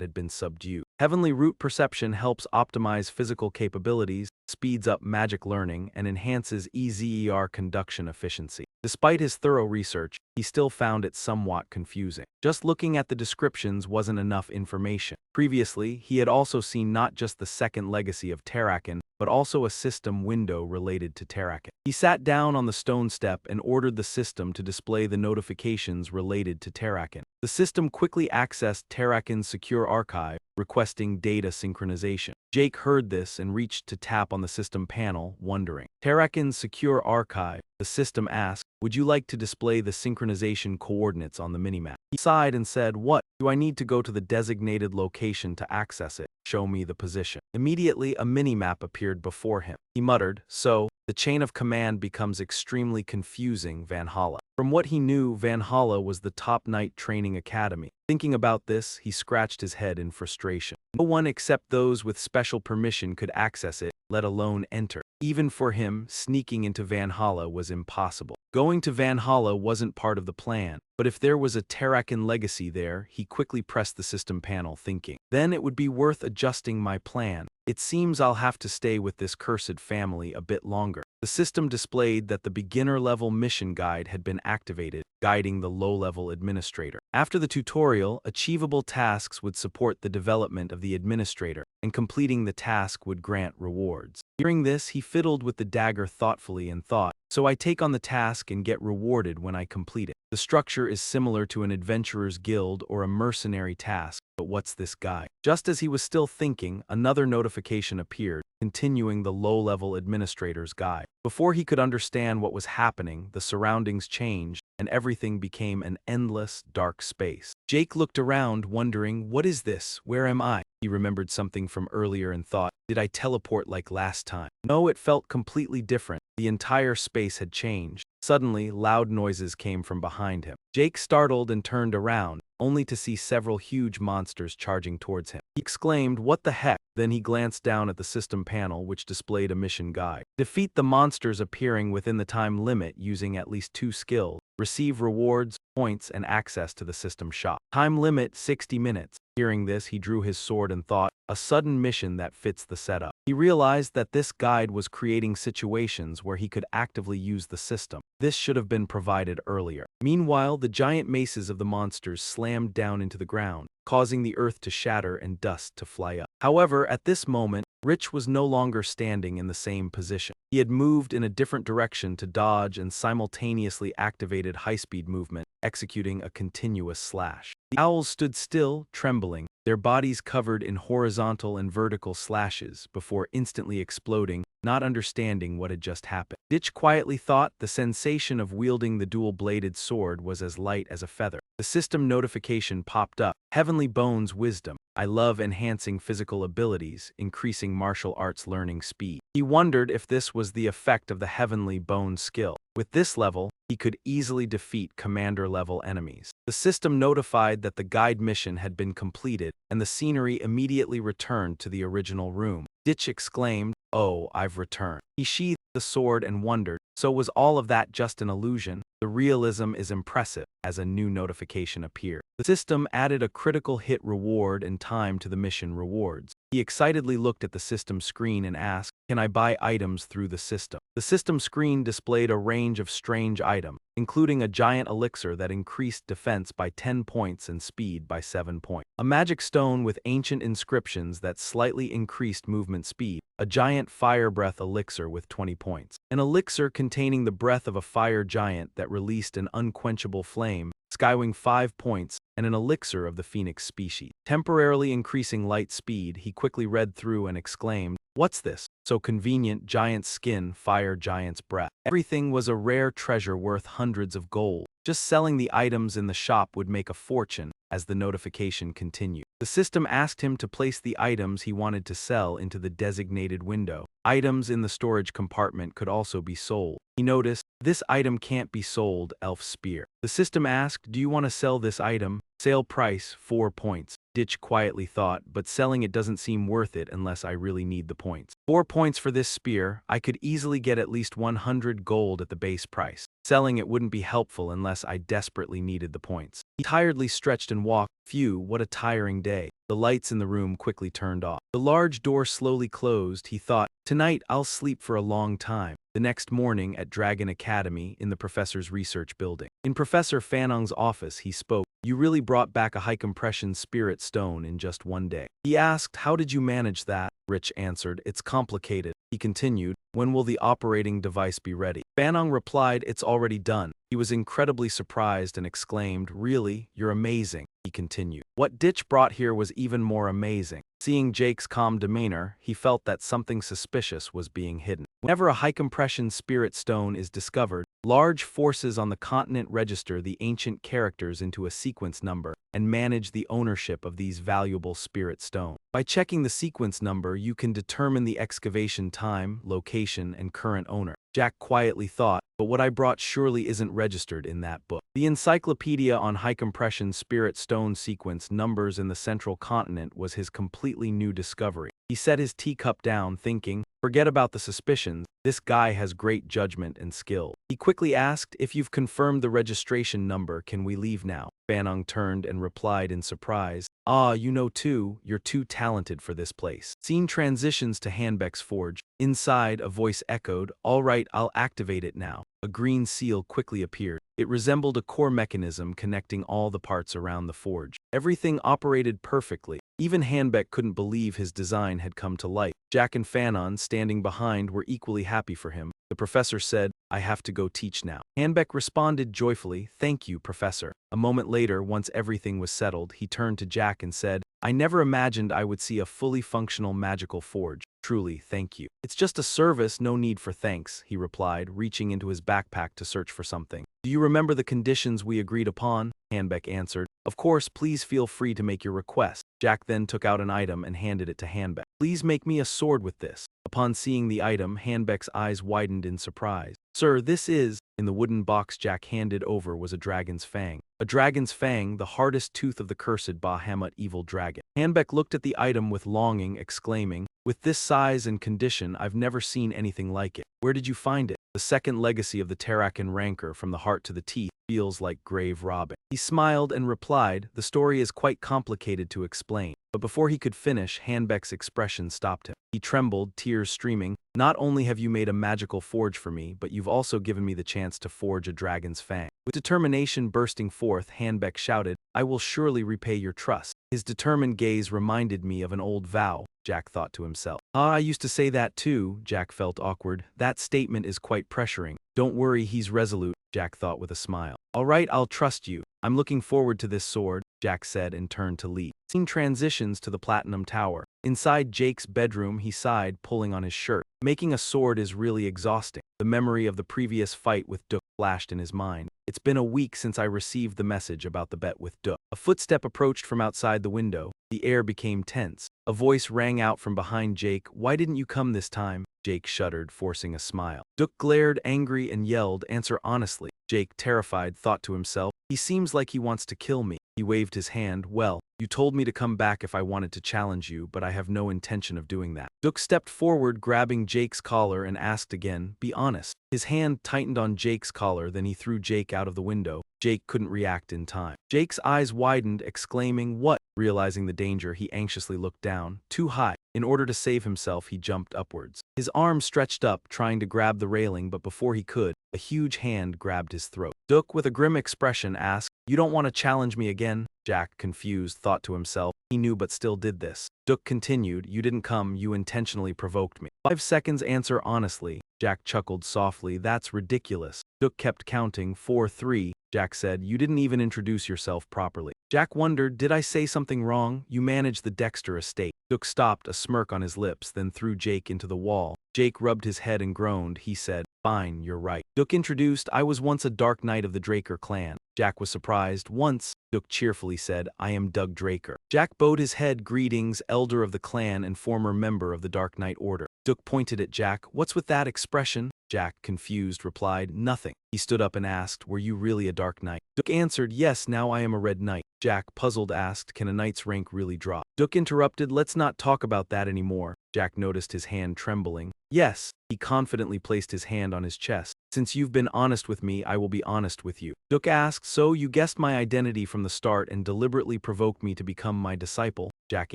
had been subdued. Heavenly Root Perception helps optimize physical capabilities, speeds up magic learning, and enhances EZER conduction efficiency. Despite his thorough research, he still found it somewhat confusing. Just looking at the descriptions wasn't enough information. Previously, he had also seen not just the second legacy of Terrakin, but also a system window related to Terrakin. He sat down on the stone step and ordered the system to display the notifications related to Terrakin. The system quickly accessed Terrakin's secure archive, requesting data synchronization. Jake heard this and reached to tap on the system panel, wondering. Terrakin's secure archive, the system asked, would you like to display the synchronization coordinates on the minimap? He sighed and said, what? Do I need to go to the designated location to access it? Show me the position. Immediately, a minimap appeared before him. He muttered, so, the chain of command becomes extremely confusing, Valhalla. From what he knew, Valhalla was the top knight training academy. Thinking about this, he scratched his head in frustration. No one except those with special permission could access it, let alone enter. Even for him, sneaking into Valhalla was impossible. Going to Valhalla wasn't part of the plan, but if there was a Terrakin legacy there, he quickly pressed the system panel, thinking, then it would be worth adjusting my plan. It seems I'll have to stay with this cursed family a bit longer. The system displayed that the beginner-level mission guide had been activated, guiding the low-level administrator. After the tutorial, achievable tasks would support the development of the administrator, and completing the task would grant rewards. Hearing this, he fiddled with the dagger thoughtfully and thought, so I take on the task and get rewarded when I complete it. The structure is similar to an adventurer's guild or a mercenary task, but what's this guide? Just as he was still thinking, another notification appeared, continuing the low-level administrator's guide. Before he could understand what was happening, the surroundings changed, and everything became an endless, dark space. Jake looked around, wondering, what is this? Where am I? He remembered something from earlier and thought, did I teleport like last time? No, it felt completely different. The entire space had changed. Suddenly, loud noises came from behind him. Jake startled and turned around, only to see several huge monsters charging towards him. He exclaimed, what the heck? Then he glanced down at the system panel, which displayed a mission guide. Defeat the monsters appearing within the time limit using at least 2 skills. Receive rewards, points, and access to the system shop. Time limit 60 minutes. Hearing this, he drew his sword and thought, a sudden mission that fits the setup. He realized that this guide was creating situations where he could actively use the system. This should have been provided earlier. Meanwhile, the giant maces of the monsters slammed down into the ground, causing the earth to shatter and dust to fly up. However, at this moment, Rich was no longer standing in the same position. He had moved in a different direction to dodge and simultaneously activated high-speed movement, executing a continuous slash. The owls stood still, trembling, their bodies covered in horizontal and vertical slashes, before instantly exploding, not understanding what had just happened. Ditch quietly thought the sensation of wielding the dual-bladed sword was as light as a feather. The system notification popped up. Heavenly Bones Wisdom. I love enhancing physical abilities, increasing martial arts learning speed. He wondered if this was the effect of the Heavenly Bones skill. With this level, he could easily defeat commander-level enemies. The system notified that the guide mission had been completed, and the scenery immediately returned to the original room. Ditch exclaimed, "Oh, I've returned." He sheathed the sword and wondered, so was all of that just an illusion? The realism is impressive, as a new notification appeared. The system added a critical hit reward and time to the mission rewards. He excitedly looked at the system screen and asked, "Can I buy items through the system?" The system screen displayed a range of strange items, including a giant elixir that increased defense by 10 points and speed by 7 points, a magic stone with ancient inscriptions that slightly increased movement speed, a giant fire breath elixir with 20 points, an elixir containing the breath of a fire giant that released an unquenchable flame, skywing 5 points, and an elixir of the phoenix species. Temporarily increasing light speed, he quickly read through and exclaimed, "What's this? So convenient, giant skin, fire giant's breath." Everything was a rare treasure worth hundreds of gold. Just selling the items in the shop would make a fortune. As the notification continued, the system asked him to place the items he wanted to sell into the designated window. Items in the storage compartment could also be sold. He noticed, "This item can't be sold, elf spear." The system asked, "Do you want to sell this item? Sale price, 4 points. Ditch quietly thought, "But selling it doesn't seem worth it unless I really need the points. 4 points for this spear, I could easily get at least 100 gold at the base price. Selling it wouldn't be helpful unless I desperately needed the points." He tiredly stretched and walked. Phew, what a tiring day. The lights in the room quickly turned off. The large door slowly closed. He thought, "Tonight I'll sleep for a long time." The next morning at Dragon Academy, in the professor's research building. In Professor Fanong's office, he spoke, "You really brought back a high-compression spirit stone in just one day." He asked, "How did you manage that?" Rich answered, "It's complicated." He continued, "When will the operating device be ready?" Fanong replied, "It's already done." He was incredibly surprised and exclaimed, "Really? You're amazing." He continued. What Ditch brought here was even more amazing. Seeing Jake's calm demeanor, he felt that something suspicious was being hidden. Whenever a high-compression spirit stone is discovered, large forces on the continent register the ancient characters into a sequence number and manage the ownership of these valuable spirit stones. By checking the sequence number, you can determine the excavation time, location, and current owner. Jack quietly thought, "But what I brought surely isn't registered in that book." The encyclopedia on high-compression spirit stone sequence numbers in the central continent was his completely new discovery. He set his teacup down, thinking, "Forget about the suspicions, this guy has great judgment and skill." He quickly asked, "If you've confirmed the registration number, can we leave now?" Fanong turned and replied in surprise, "Ah, you know too, you're too talented for this place." Scene transitions to Hanbeck's forge. Inside, a voice echoed, "All right, I'll activate it now." A green seal quickly appeared. It resembled a core mechanism connecting all the parts around the forge. Everything operated perfectly. Even Hanbeck couldn't believe his design had come to life. Jack and Fanon, standing behind, were equally happy for him. The professor said, "I have to go teach now." Hanbeck responded joyfully, "Thank you, Professor." A moment later, once everything was settled, he turned to Jack and said, "I never imagined I would see a fully functional magical forge. Truly, thank you." "It's just a service, no need for thanks," he replied, reaching into his backpack to search for something. "Do you remember the conditions we agreed upon?" Hanbeck answered, "Of course, please feel free to make your request." Jack then took out an item and handed it to Hanbeck. "Please make me a sword with this." Upon seeing the item, Hanbeck's eyes widened in surprise. "Sir, this is..." In the wooden box Jack handed over was a dragon's fang. A dragon's fang, the hardest tooth of the cursed Bahamut evil dragon. Hanbeck looked at the item with longing, exclaiming, "With this size and condition, I've never seen anything like it. Where did you find it?" The second legacy of the Terrakan rancor, from the heart to the teeth, feels like grave robbing. He smiled and replied, "The story is quite complicated to explain." But before he could finish, Hanbeck's expression stopped him. He trembled, tears streaming. "Not only have you made a magical forge for me, but you've also given me the chance to forge a dragon's fang." With determination bursting forth, Hanbeck shouted, "I will surely repay your trust." His determined gaze reminded me of an old vow, Jack thought to himself. "Ah, I used to say that too." Jack felt awkward. "That statement is quite pressuring." "Don't worry, he's resolute," Jack thought with a smile. "All right, I'll trust you. I'm looking forward to this sword," Jack said and turned to leave. Scene transitions to the Platinum Tower. Inside Jake's bedroom, he sighed, pulling on his shirt. Making a sword is really exhausting. The memory of the previous fight with Duke flashed in his mind. "It's been a week since I received the message about the bet with Duke." A footstep approached from outside the window. The air became tense. A voice rang out from behind Jake, "Why didn't you come this time?" Jake shuddered, forcing a smile. Duke glared, angry, and yelled, "Answer honestly." Jake, terrified, thought to himself, He seems like he wants to kill me. He waved his hand. Well, you told me to come back if I wanted to challenge you, but I have no intention of doing that. Duck stepped forward, grabbing Jake's collar, and asked again, be honest. His hand tightened on Jake's collar, then he threw Jake out of the window. Jake couldn't react in time. Jake's eyes widened, exclaiming, what? Realizing the danger, he anxiously looked down. Too high. In order to save himself, he jumped upwards. His arm stretched up, trying to grab the railing, but before he could, a huge hand grabbed his throat. Duck, with a grim expression, asked, you don't want to challenge me again? Jack, confused, thought to himself. He knew but still did this. Duck continued, you didn't come, you intentionally provoked me. 5 seconds, answer honestly. Jack chuckled softly, that's ridiculous. Duck kept counting, 4, 3. Jack said, you didn't even introduce yourself properly. Jack wondered, did I say something wrong? You manage the Dexter estate. Duck stopped, a smirk on his lips, then threw Jake into the wall. Jake rubbed his head and groaned. He said, fine, you're right. Duck introduced, I was once a Dark Knight of the Draker clan. Jack was surprised. Once, Duck cheerfully said, I am Doug Draker. Jack bowed his head, greetings, elder of the clan and former member of the Dark Knight Order. Duck pointed at Jack, what's with that expression? Jack, confused, replied, nothing. He stood up and asked, were you really a Dark Knight? Duck answered, yes, now I am a Red Knight. Jack, puzzled, asked, can a knight's rank really drop? Duck interrupted, let's not talk about that anymore. Jack noticed his hand trembling. Yes. He confidently placed his hand on his chest. Since you've been honest with me, I will be honest with you. Duck asked, so you guessed my identity from the start and deliberately provoked me to become my disciple? Jack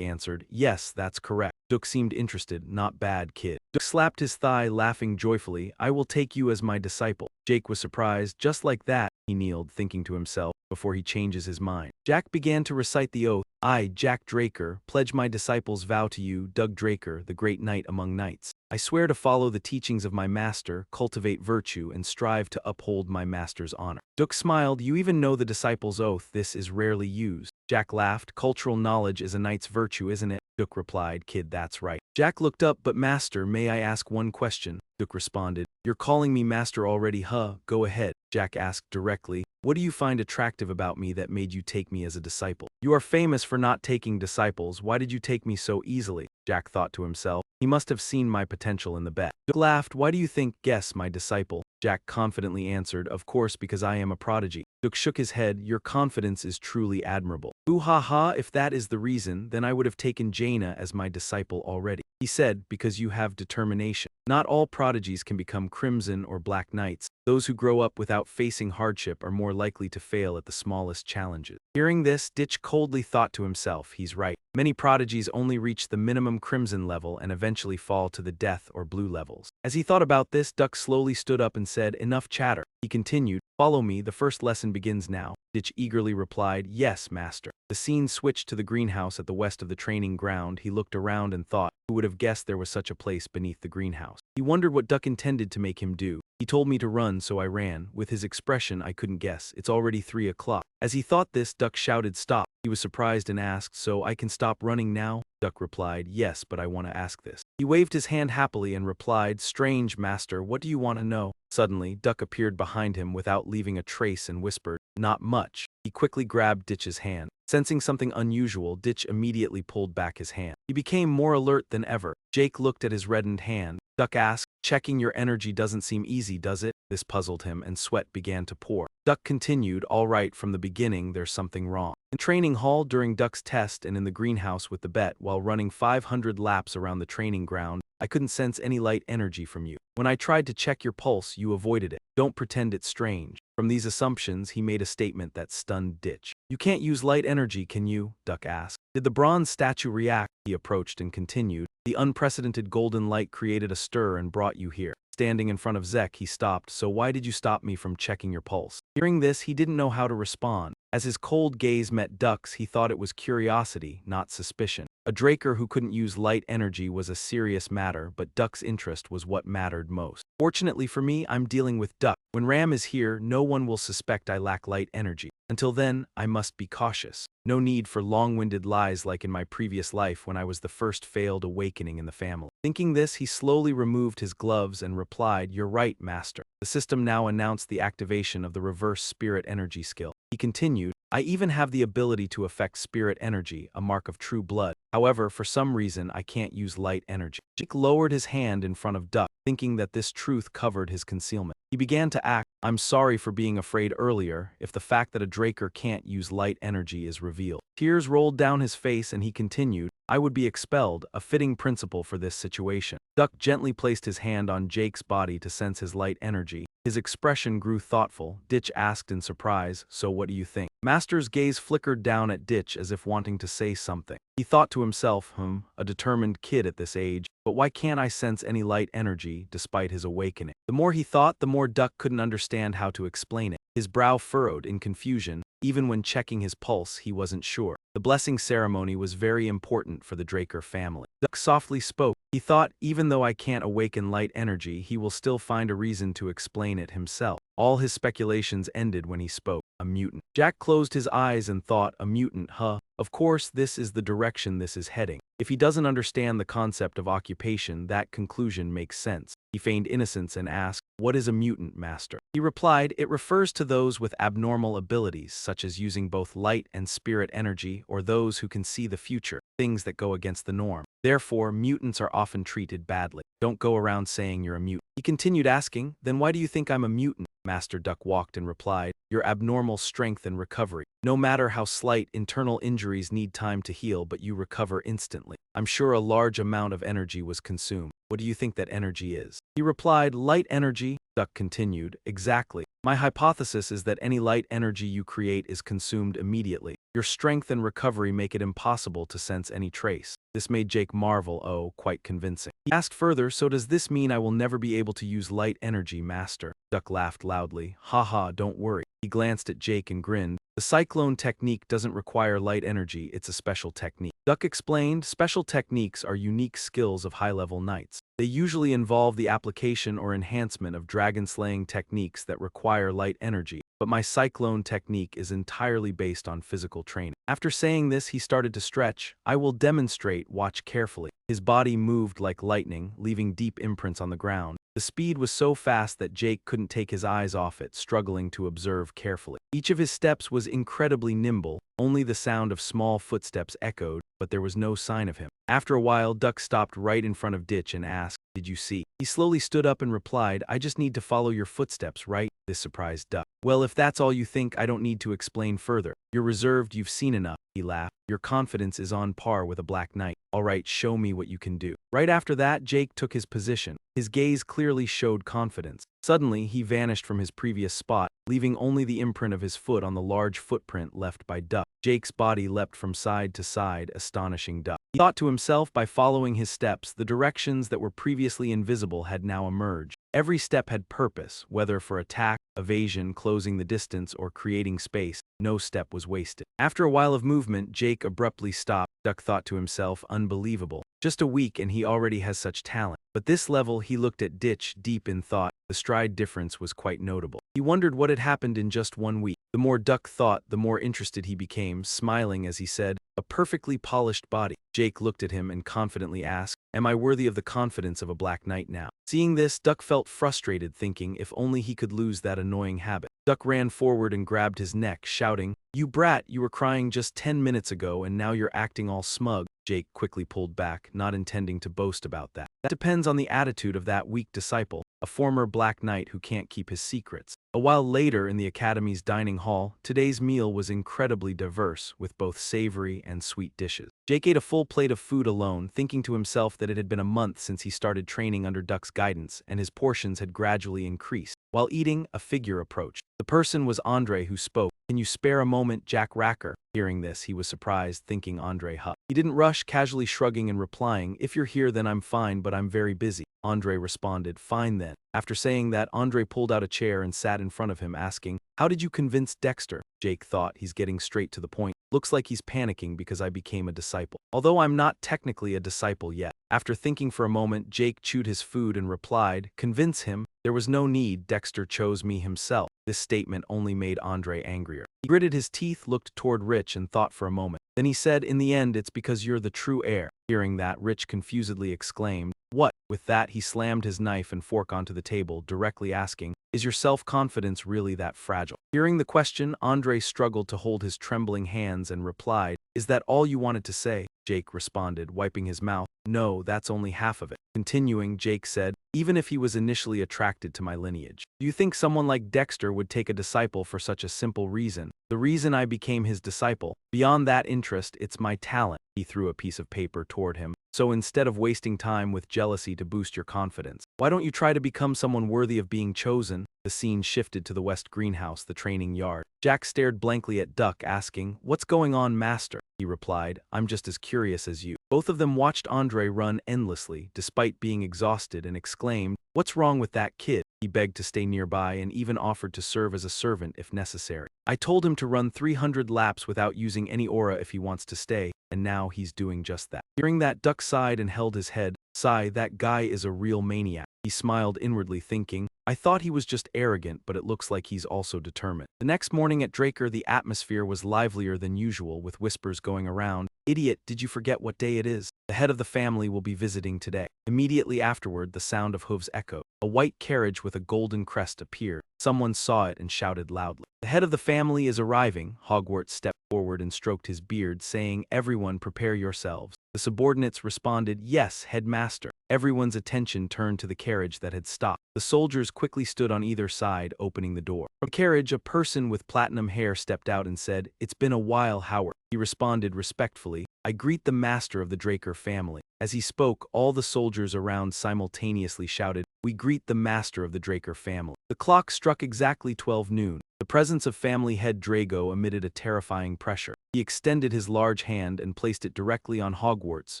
answered, yes, that's correct. Duck seemed interested. Not bad, kid. Duck slapped his thigh, laughing joyfully, I will take you as my disciple. Jake was surprised. Just like that, he kneeled, thinking to himself, before he changes his mind. Jack began to recite the oath. I, Jack Draker, pledge my disciples' vow to you, Doug Draker, the great knight among knights. I swear to follow the teachings of my master, cultivate virtue, and strive to uphold my master's honor. Duck smiled, you even know the disciples' oath, this is rarely used. Jack laughed, cultural knowledge is a knight's virtue, isn't it? Duck replied, kid, that's right. Jack looked up, but master, may I ask one question? Duck responded, you're calling me master already, huh? Go ahead. Jack asked directly, what do you find attractive about me that made you take me as a disciple? You are famous for not taking disciples, why did you take me so easily? Jack thought to himself, he must have seen my potential in the bet. Duck laughed, why do you think, guess, my disciple? Jack confidently answered, of course because I am a prodigy. Duck shook his head, your confidence is truly admirable. Ooh ha ha, if that is the reason, then I would have taken Jaina as my disciple already. He said, because you have determination. Not all prodigies can become crimson or black knights. Those who grow up without facing hardship are more likely to fail at the smallest challenges. Hearing this, Ditch coldly thought to himself, he's right. Many prodigies only reach the minimum crimson level and eventually fall to the death or blue levels. As he thought about this, Duck slowly stood up and said, enough chatter. He continued, follow me, the first lesson begins now. Ditch eagerly replied, yes, master. The scene switched to the greenhouse at the west of the training ground. He looked around and thought, who would have guessed there was such a place beneath the greenhouse? He wondered what Duck intended to make him do. He told me to run, so I ran. With his expression, I couldn't guess. It's already 3 o'clock. As he thought this, Duck shouted, stop. He was surprised and asked, so I can stop running now? Duck replied, yes, but I want to ask this. He waved his hand happily and replied, strange, master, what do you want to know? Suddenly, Duck appeared behind him without leaving a trace and whispered, not much. He quickly grabbed Ditch's hand. Sensing something unusual, Ditch immediately pulled back his hand. He became more alert than ever. Jake looked at his reddened hand. Duck asked, checking your energy doesn't seem easy, does it? This puzzled him, and sweat began to pour. Duck continued, all right, from the beginning, there's something wrong. In training hall during Duck's test and in the greenhouse with the bet while running 500 laps around the training ground, I couldn't sense any light energy from you. When I tried to check your pulse, you avoided it. Don't pretend it's strange. From these assumptions, he made a statement that stunned Ditch. You can't use light energy, can you? Duck asked. Did the bronze statue react? He approached and continued. The unprecedented golden light created a stir and brought you here. Standing in front of Zek, he stopped, so why did you stop me from checking your pulse? Hearing this, he didn't know how to respond. As his cold gaze met Duck's, he thought it was curiosity, not suspicion. A Draker who couldn't use light energy was a serious matter, but Duck's interest was what mattered most. Fortunately for me, I'm dealing with Duck. When Ram is here, no one will suspect I lack light energy. Until then, I must be cautious. No need for long-winded lies like in my previous life when I was the first failed awakening in the family. Thinking this, he slowly removed his gloves and replied, you're right, master. The system now announced the activation of the reverse spirit energy skill. He continued, I even have the ability to affect spirit energy, a mark of true blood. However, for some reason, I can't use light energy. Jake lowered his hand in front of Duck, thinking that this truth covered his concealment. He began to act, I'm sorry for being afraid earlier if the fact that a Draker can't use light energy is revealed. Tears rolled down his face and he continued, I would be expelled, a fitting principle for this situation. Duck gently placed his hand on Jake's body to sense his light energy. His expression grew thoughtful. Ditch asked in surprise, so what do you think? Master's gaze flickered down at Ditch as if wanting to say something. He thought to himself, a determined kid at this age, but why can't I sense any light energy despite his awakening? The more he thought, the more Duck couldn't understand how to explain it. His brow furrowed in confusion. Even when checking his pulse, he wasn't sure. The blessing ceremony was very important for the Draker family. Duck softly spoke. He thought, even though I can't awaken light energy, he will still find a reason to explain it himself. All his speculations ended when he spoke. A mutant. Jack closed his eyes and thought, a mutant, huh? Of course, this is the direction this is heading. If he doesn't understand the concept of occupation, that conclusion makes sense. He feigned innocence and asked, what is a mutant, master? He replied, it refers to those with abnormal abilities, such as using both light and spirit energy, or those who can see the future, things that go against the norm. Therefore, mutants are often treated badly. Don't go around saying you're a mutant. He continued asking, then why do you think I'm a mutant? Master Duck walked and replied, your abnormal strength and recovery. No matter how slight, internal injuries need time to heal, but you recover instantly. I'm sure a large amount of energy was consumed. What do you think that energy is? He replied, light energy. Duck continued, exactly. My hypothesis is that any light energy you create is consumed immediately. Your strength and recovery make it impossible to sense any trace. This made Jake marvel, oh, quite convincing. He asked further, so does this mean I will never be able to use light energy, master? Duck laughed loudly. Haha, don't worry. He glanced at Jake and grinned. The cyclone technique doesn't require light energy, it's a special technique. Duck explained, special techniques are unique skills of high-level knights. They usually involve the application or enhancement of dragon-slaying techniques that require light energy, but my cyclone technique is entirely based on physical training. After saying this, he started to stretch. I will demonstrate, watch carefully. His body moved like lightning, leaving deep imprints on the ground. The speed was so fast that Jake couldn't take his eyes off it, struggling to observe carefully. Each of his steps was incredibly nimble. Only the sound of small footsteps echoed, but there was no sign of him. After a while, Duck stopped right in front of Ditch and asked, did you see? He slowly stood up and replied, I just need to follow your footsteps, right? This surprised Duck. Well, if that's all you think, I don't need to explain further. You're reserved, you've seen enough. He laughed. Your confidence is on par with a black knight. All right, show me what you can do. Right after that, Jake took his position. His gaze clearly showed confidence. Suddenly, he vanished from his previous spot, leaving only the imprint of his foot on the large footprint left by Duck. Jake's body leapt from side to side, astonishing Duck. He thought to himself, by following his steps, the directions that were previously invisible had now emerged. Every step had purpose, whether for attack, evasion, closing the distance, or creating space. No step was wasted. After a while of movement, Jake abruptly stopped. Duck thought to himself, unbelievable. Just a week and he already has such talent. But this level, he looked at Ditch, deep in thought. The stride difference was quite notable. He wondered what had happened in just 1 week. The more Duck thought, the more interested he became, smiling as he said, a perfectly polished body. Jake looked at him and confidently asked, am I worthy of the confidence of a black knight now? Seeing this, Duck felt frustrated, thinking if only he could lose that annoying habit. Duck ran forward and grabbed his neck, shouting, you brat, you were crying just 10 minutes ago and now you're acting all smug. Jake quickly pulled back, not intending to boast about that. That depends on the attitude of that weak disciple, a former black knight who can't keep his secrets. A while later in the academy's dining hall, today's meal was incredibly diverse, with both savory and sweet dishes. Jake ate a full plate of food alone, thinking to himself that it had been a month since he started training under Duck's guidance, and his portions had gradually increased. While eating, a figure approached. The person was Andre, who spoke. Can you spare a moment, Jack Racker? Hearing this, he was surprised, thinking Andre huh. He didn't rush, casually shrugging and replying, if you're here then I'm fine, but I'm very busy. Andre responded, fine then. After saying that, Andre pulled out a chair and sat in front of him, asking, how did you convince Dexter? Jake thought, he's getting straight to the point. Looks like he's panicking because I became a disciple. Although I'm not technically a disciple yet. After thinking for a moment, Jake chewed his food and replied, convince him? There was no need, Dexter chose me himself. This statement only made Andre angrier. He gritted his teeth, looked toward Rich and thought for a moment. Then he said, in the end it's because you're the true heir. Hearing that, Rich confusedly exclaimed, what? With that, he slammed his knife and fork onto the table, directly asking, is your self-confidence really that fragile? Hearing the question, Andre struggled to hold his trembling hands and replied, is that all you wanted to say? Jake responded, wiping his mouth, no, that's only half of it. Continuing, Jake said, even if he was initially attracted to my lineage. Do you think someone like Dexter would take a disciple for such a simple reason? The reason I became his disciple. Beyond that interest, it's my talent. He threw a piece of paper toward him. So instead of wasting time with jealousy to boost your confidence, why don't you try to become someone worthy of being chosen? The scene shifted to the west greenhouse, the training yard. Jack stared blankly at Duck, asking, "What's going on, master?" He replied, "I'm just as curious as you." Both of them watched Andre run endlessly, despite being exhausted, and exclaimed, "What's wrong with that kid?" He begged to stay nearby and even offered to serve as a servant if necessary. I told him to run 300 laps without using any aura if he wants to stay, and now he's doing just that. Hearing that, Duck sighed and held his head. "Sigh, that guy is a real maniac." He smiled inwardly, thinking, "I thought he was just arrogant, but it looks like he's also determined." The next morning at Draker, the atmosphere was livelier than usual, with whispers going around. "Idiot, did you forget what day it is? The head of the family will be visiting today." Immediately afterward, the sound of hooves echoed. A white carriage with a golden crest appeared. Someone saw it and shouted loudly, "The head of the family is arriving." Hogwarts stepped forward and stroked his beard, saying, "Everyone prepare yourselves." The subordinates responded, "Yes, headmaster." Everyone's attention turned to the carriage that had stopped. The soldiers quickly stood on either side, opening the door. From the carriage, a person with platinum hair stepped out and said, "It's been a while, Howard." He responded respectfully, "I greet the master of the Draker family." As he spoke, all the soldiers around simultaneously shouted, "We greet the master of the Draker family." The clock struck exactly 12 noon. The presence of family head Drago emitted a terrifying pressure. He extended his large hand and placed it directly on Hogwarts'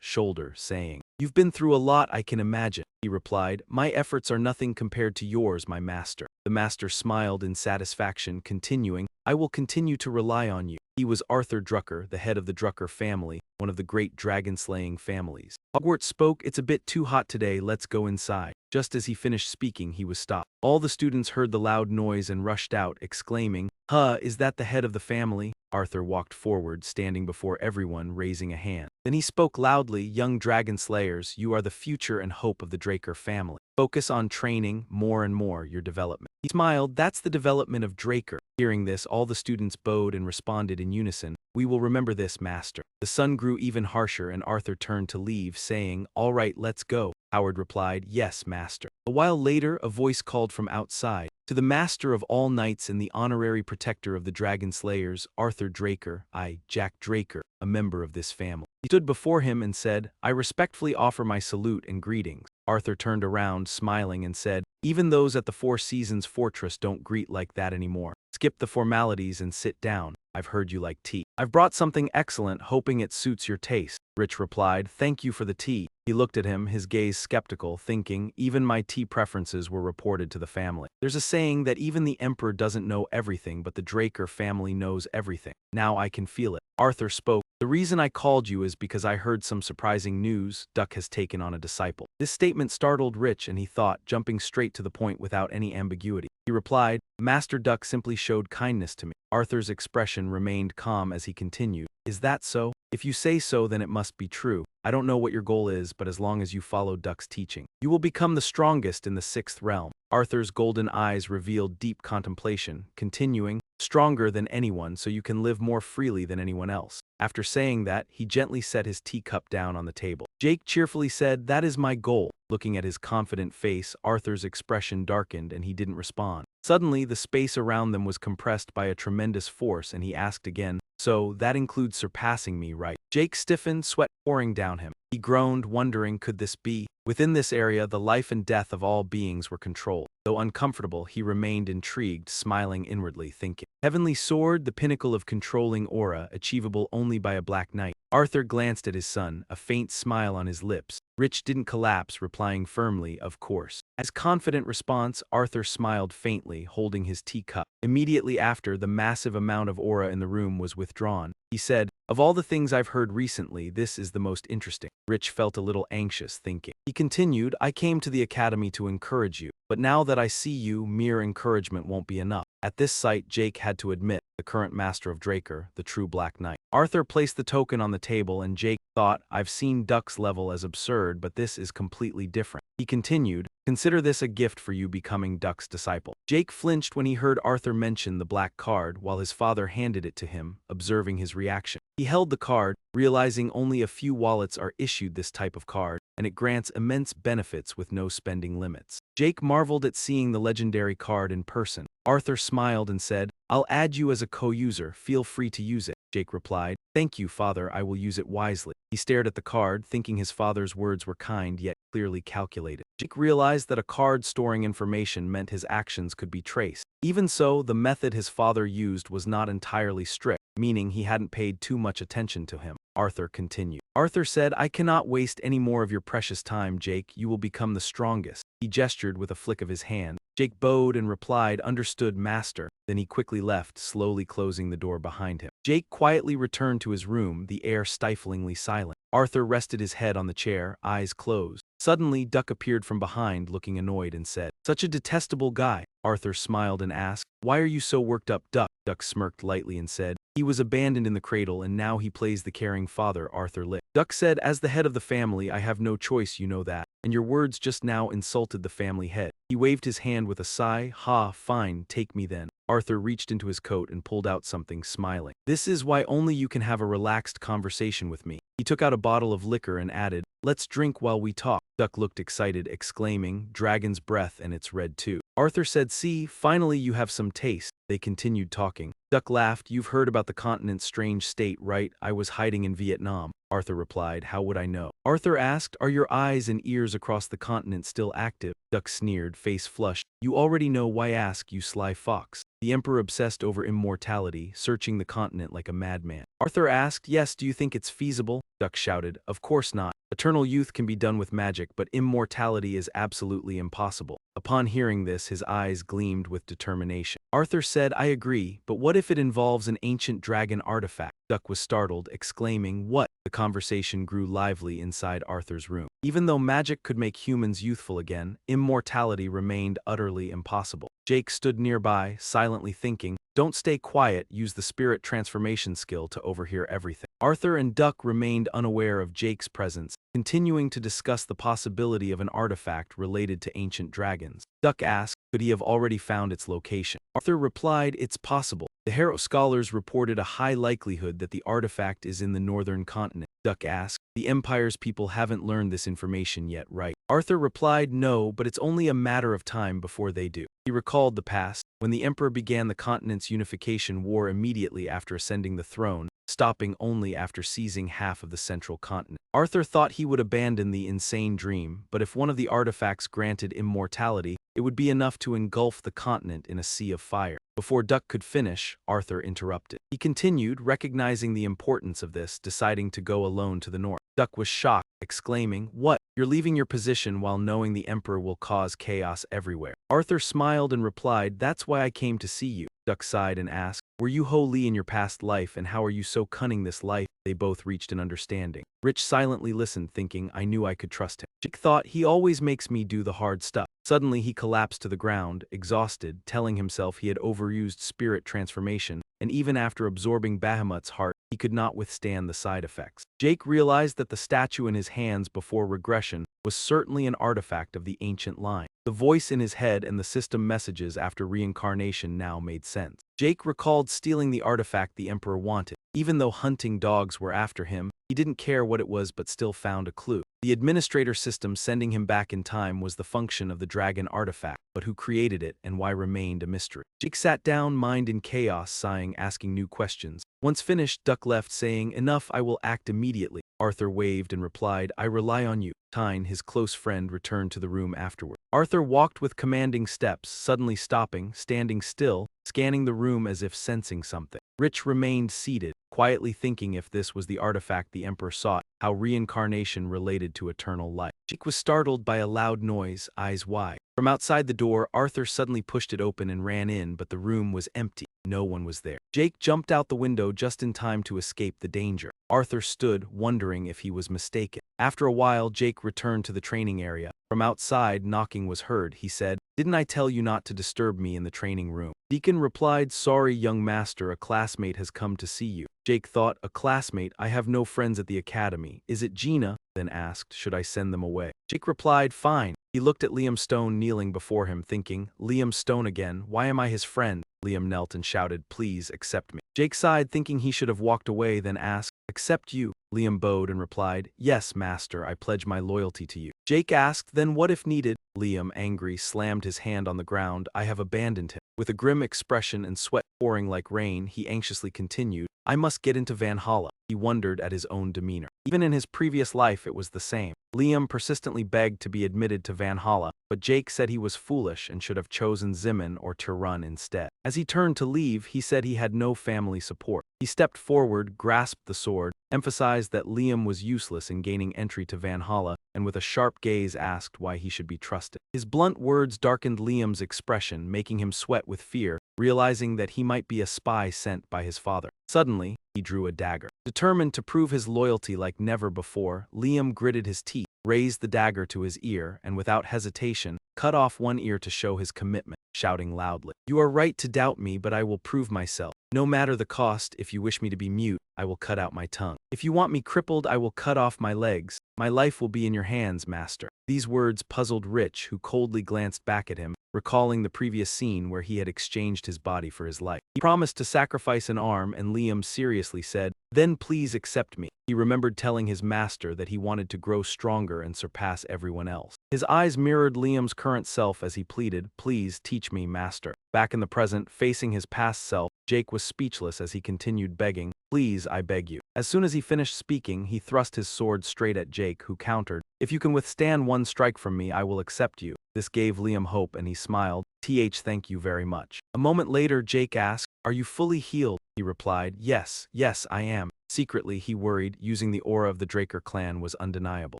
shoulder, saying, "You've been through a lot, I can imagine." He replied, "My efforts are nothing compared to yours, my master." The master smiled in satisfaction, continuing, "I will continue to rely on you." He was Arthur Drucker, the head of the Drucker family, one of the great dragon-slaying families. Hogwarts spoke, "It's a bit too hot today, let's go inside." Just as he finished speaking, he was stopped. All the students heard the loud noise and rushed out, exclaiming, "Huh, is that the head of the family?" Arthur walked forward, standing before everyone, raising a hand. Then he spoke loudly, "Young Dragonslayers, you are the future and hope of the Draker family. Focus on training more and more your development." He smiled, "That's the development of Draker." Hearing this, all the students bowed and responded in unison, "We will remember this, master." The sun grew even harsher and Arthur turned to leave, saying, "All right, let's go." Howard replied, "Yes, master." A while later, a voice called from outside, "To the master of all knights and the honorary protector of the Dragonslayers, Arthur Draker, I, Jack Draker, a member of this family." He stood before him and said, "I respectfully offer my salute and greetings." Arthur turned around, smiling, and said, "Even those at the Four Seasons Fortress don't greet like that anymore. Skip the formalities and sit down. I've heard you like tea. I've brought something excellent, hoping it suits your taste." Rich replied, "Thank you for the tea." He looked at him, his gaze skeptical, thinking, even my tea preferences were reported to the family. There's a saying that even the emperor doesn't know everything, but the Draker family knows everything. Now I can feel it. Arthur spoke, "The reason I called you is because I heard some surprising news. Duck has taken on a disciple." This statement startled Rich, and he thought, jumping straight to the point without any ambiguity. He replied, "Master Duck simply showed kindness to me." Arthur's expression remained calm as he continued, "Is that so? If you say so, then it must be true. I don't know what your goal is, but as long as you follow Duck's teaching, you will become the strongest in the sixth realm." Arthur's golden eyes revealed deep contemplation, continuing, "Stronger than anyone, so you can live more freely than anyone else." After saying that, he gently set his teacup down on the table. Jake cheerfully said, "That is my goal." Looking at his confident face, Arthur's expression darkened and he didn't respond. Suddenly, the space around them was compressed by a tremendous force and he asked again, "So, that includes surpassing me, right?" Jake stiffened, sweat pouring down him. He groaned, wondering, could this be? Within this area, the life and death of all beings were controlled. Though uncomfortable, he remained intrigued, smiling inwardly, thinking, "Heavenly Sword, the pinnacle of controlling aura, achievable only by a Black Knight." Arthur glanced at his son, a faint smile on his lips. Rich didn't collapse, replying firmly, "Of course." As confident response, Arthur smiled faintly, holding his teacup. Immediately after, the massive amount of aura in the room was withdrawn. He said, "Of all the things I've heard recently, this is the most interesting." Rich felt a little anxious, thinking. He continued, "I came to the academy to encourage you, but now that I see you, mere encouragement won't be enough." At this sight, Jake had to admit, the current master of Draker, the true Black Knight. Arthur placed the token on the table and Jake thought, "I've seen Duck's level as absurd, but this is completely different." He continued, "Consider this a gift for you becoming Duck's disciple." Jake flinched when he heard Arthur mention the black card while his father handed it to him, observing his reaction. He held the card, realizing only a few wallets are issued this type of card, and it grants immense benefits with no spending limits. Jake marveled at seeing the legendary card in person. Arthur smiled and said, "I'll add you as a co-user, feel free to use it." Jake replied, "Thank you, father, I will use it wisely." He stared at the card, thinking his father's words were kind yet clearly calculated. Jake realized that a card storing information meant his actions could be traced. Even so, the method his father used was not entirely strict, meaning he hadn't paid too much attention to him. Arthur continued. Arthur said, "I cannot waste any more of your precious time, Jake. You will become the strongest." He gestured with a flick of his hand. Jake bowed and replied, "Understood, master." Then he quickly left, slowly closing the door behind him. Jake quietly returned to his room, the air stiflingly silent. Arthur rested his head on the chair, eyes closed. Suddenly, Duck appeared from behind, looking annoyed, and said, "Such a detestable guy." Arthur smiled and asked, "Why are you so worked up, Duck?" Duck smirked lightly and said, "He was abandoned in the cradle and now he plays the caring father." Arthur lit. Duck said, "As the head of the family, I have no choice, you know that. And your words just now insulted the family head." He waved his hand with a sigh. "Ha, fine, take me then." Arthur reached into his coat and pulled out something, smiling. "This is why only you can have a relaxed conversation with me." He took out a bottle of liquor and added, "Let's drink while we talk." Duck looked excited, exclaiming, "Dragon's breath, and it's red too." Arthur said, "See, finally you have some taste." They continued talking. Duck laughed. "You've heard about the continent's strange state, right? I was hiding in Vietnam." Arthur replied, "How would I know?" Arthur asked, "Are your eyes and ears across the continent still active?" Duck sneered, face flushed. "You already know, why ask, you sly fox?" The emperor obsessed over immortality, searching the continent like a madman. Arthur asked, "Yes, do you think it's feasible?" Duck shouted, "Of course not. Eternal youth can be done with magic, but immortality is absolutely impossible." Upon hearing this, his eyes gleamed with determination. Arthur said, "I agree, but what if it involves an ancient dragon artifact?" Duck was startled, exclaiming, "What?" The conversation grew lively inside Arthur's room. Even though magic could make humans youthful again, immortality remained utterly impossible. Jake stood nearby, silently thinking, "Don't stay quiet, use the spirit transformation skill to overhear everything." Arthur and Duck remained unaware of Jake's presence, continuing to discuss the possibility of an artifact related to ancient dragons. Duck asked, could he have already found its location? Arthur replied, "It's possible. The Harrow scholars reported a high likelihood that the artifact is in the northern continent." Duck asked, "The Empire's people haven't learned this information yet, right?" Arthur replied, "No, but it's only a matter of time before they do." He recalled the past, when the Emperor began the continent's unification war immediately after ascending the throne, stopping only after seizing half of the central continent. Arthur thought he would abandon the insane dream, but if one of the artifacts granted immortality, it would be enough to engulf the continent in a sea of fire. Before Duck could finish, Arthur interrupted. He continued, recognizing the importance of this, deciding to go alone to the north. Duck was shocked, exclaiming, "What? You're leaving your position while knowing the Emperor will cause chaos everywhere." Arthur smiled and replied, "That's why I came to see you." Duck sighed and asked, "Were you Ho Li in your past life, and how are you so cunning this life?" They both reached an understanding. Rich silently listened, thinking, "I knew I could trust him." Jake thought, "He always makes me do the hard stuff." Suddenly he collapsed to the ground, exhausted, telling himself he had overused spirit transformation, and even after absorbing Bahamut's heart, he could not withstand the side effects. Jake realized that the statue in his hands before regression was certainly an artifact of the ancient line. The voice in his head and the system messages after reincarnation now made sense. Jake recalled stealing the artifact the Emperor wanted. Even though hunting dogs were after him, he didn't care what it was but still found a clue. The administrator system sending him back in time was the function of the dragon artifact, but who created it and why remained a mystery. Jake sat down, mind in chaos, sighing, asking new questions. Once finished, Duck left, saying, "Enough, I will act immediately." Arthur waved and replied, "I rely on you." Tyne, his close friend, returned to the room afterward. Arthur walked with commanding steps, suddenly stopping, standing still, scanning the room as if sensing something. Rich remained seated, quietly thinking if this was the artifact the Emperor sought, how reincarnation related to eternal life. Jake was startled by a loud noise, eyes wide. From outside the door, Arthur suddenly pushed it open and ran in, but the room was empty. No one was there. Jake jumped out the window just in time to escape the danger. Arthur stood, wondering if he was mistaken. After a while, Jake returned to the training area. From outside, knocking was heard. He said, "Didn't I tell you not to disturb me in the training room?" Deacon replied, "Sorry, young master, a classmate has come to see you." Jake thought, "A classmate? I have no friends at the academy. Is it Gina?" then asked, should I send them away? Jake replied, fine. He looked at Liam Stone kneeling before him, thinking, Liam Stone again, why am I his friend? Liam knelt and shouted, please accept me. Jake sighed, thinking he should have walked away, then asked, accept you? Liam bowed and replied, yes, master, I pledge my loyalty to you. Jake asked, then what if needed? Liam, angry, slammed his hand on the ground, I have abandoned him. With a grim expression and sweat pouring like rain, he anxiously continued, I must get into Valhalla. He wondered at his own demeanor. Even in his previous life it was the same. Liam persistently begged to be admitted to Valhalla, but Jake said he was foolish and should have chosen Zimin or Tirun instead. As he turned to leave, he said he had no family support. He stepped forward, grasped the sword, emphasized that Liam was useless in gaining entry to Valhalla, and with a sharp gaze asked why he should be trusted. His blunt words darkened Liam's expression, making him sweat with fear, realizing that he might be a spy sent by his father. Suddenly, he drew a dagger. Determined to prove his loyalty like never before, Liam gritted his teeth, raised the dagger to his ear, and without hesitation, cut off one ear to show his commitment, shouting loudly, you are right to doubt me, but I will prove myself. No matter the cost, if you wish me to be mute, I will cut out my tongue. If you want me crippled, I will cut off my legs. My life will be in your hands, master. These words puzzled Rich, who coldly glanced back at him, recalling the previous scene where he had exchanged his body for his life. He promised to sacrifice an arm, and Liam seriously said, then please accept me. He remembered telling his master that he wanted to grow stronger and surpass everyone else. His eyes mirrored Liam's current self as he pleaded, please teach me, master. Back in the present, facing his past self, Jake was speechless as he continued begging, please, I beg you. As soon as he finished speaking, he thrust his sword straight at Jake, who countered, if you can withstand one strike from me, I will accept you. This gave Liam hope and he smiled, thank you very much. A moment later, Jake asked, are you fully healed? He replied, yes, I am. Secretly, he worried, using the aura of the Draker clan was undeniable.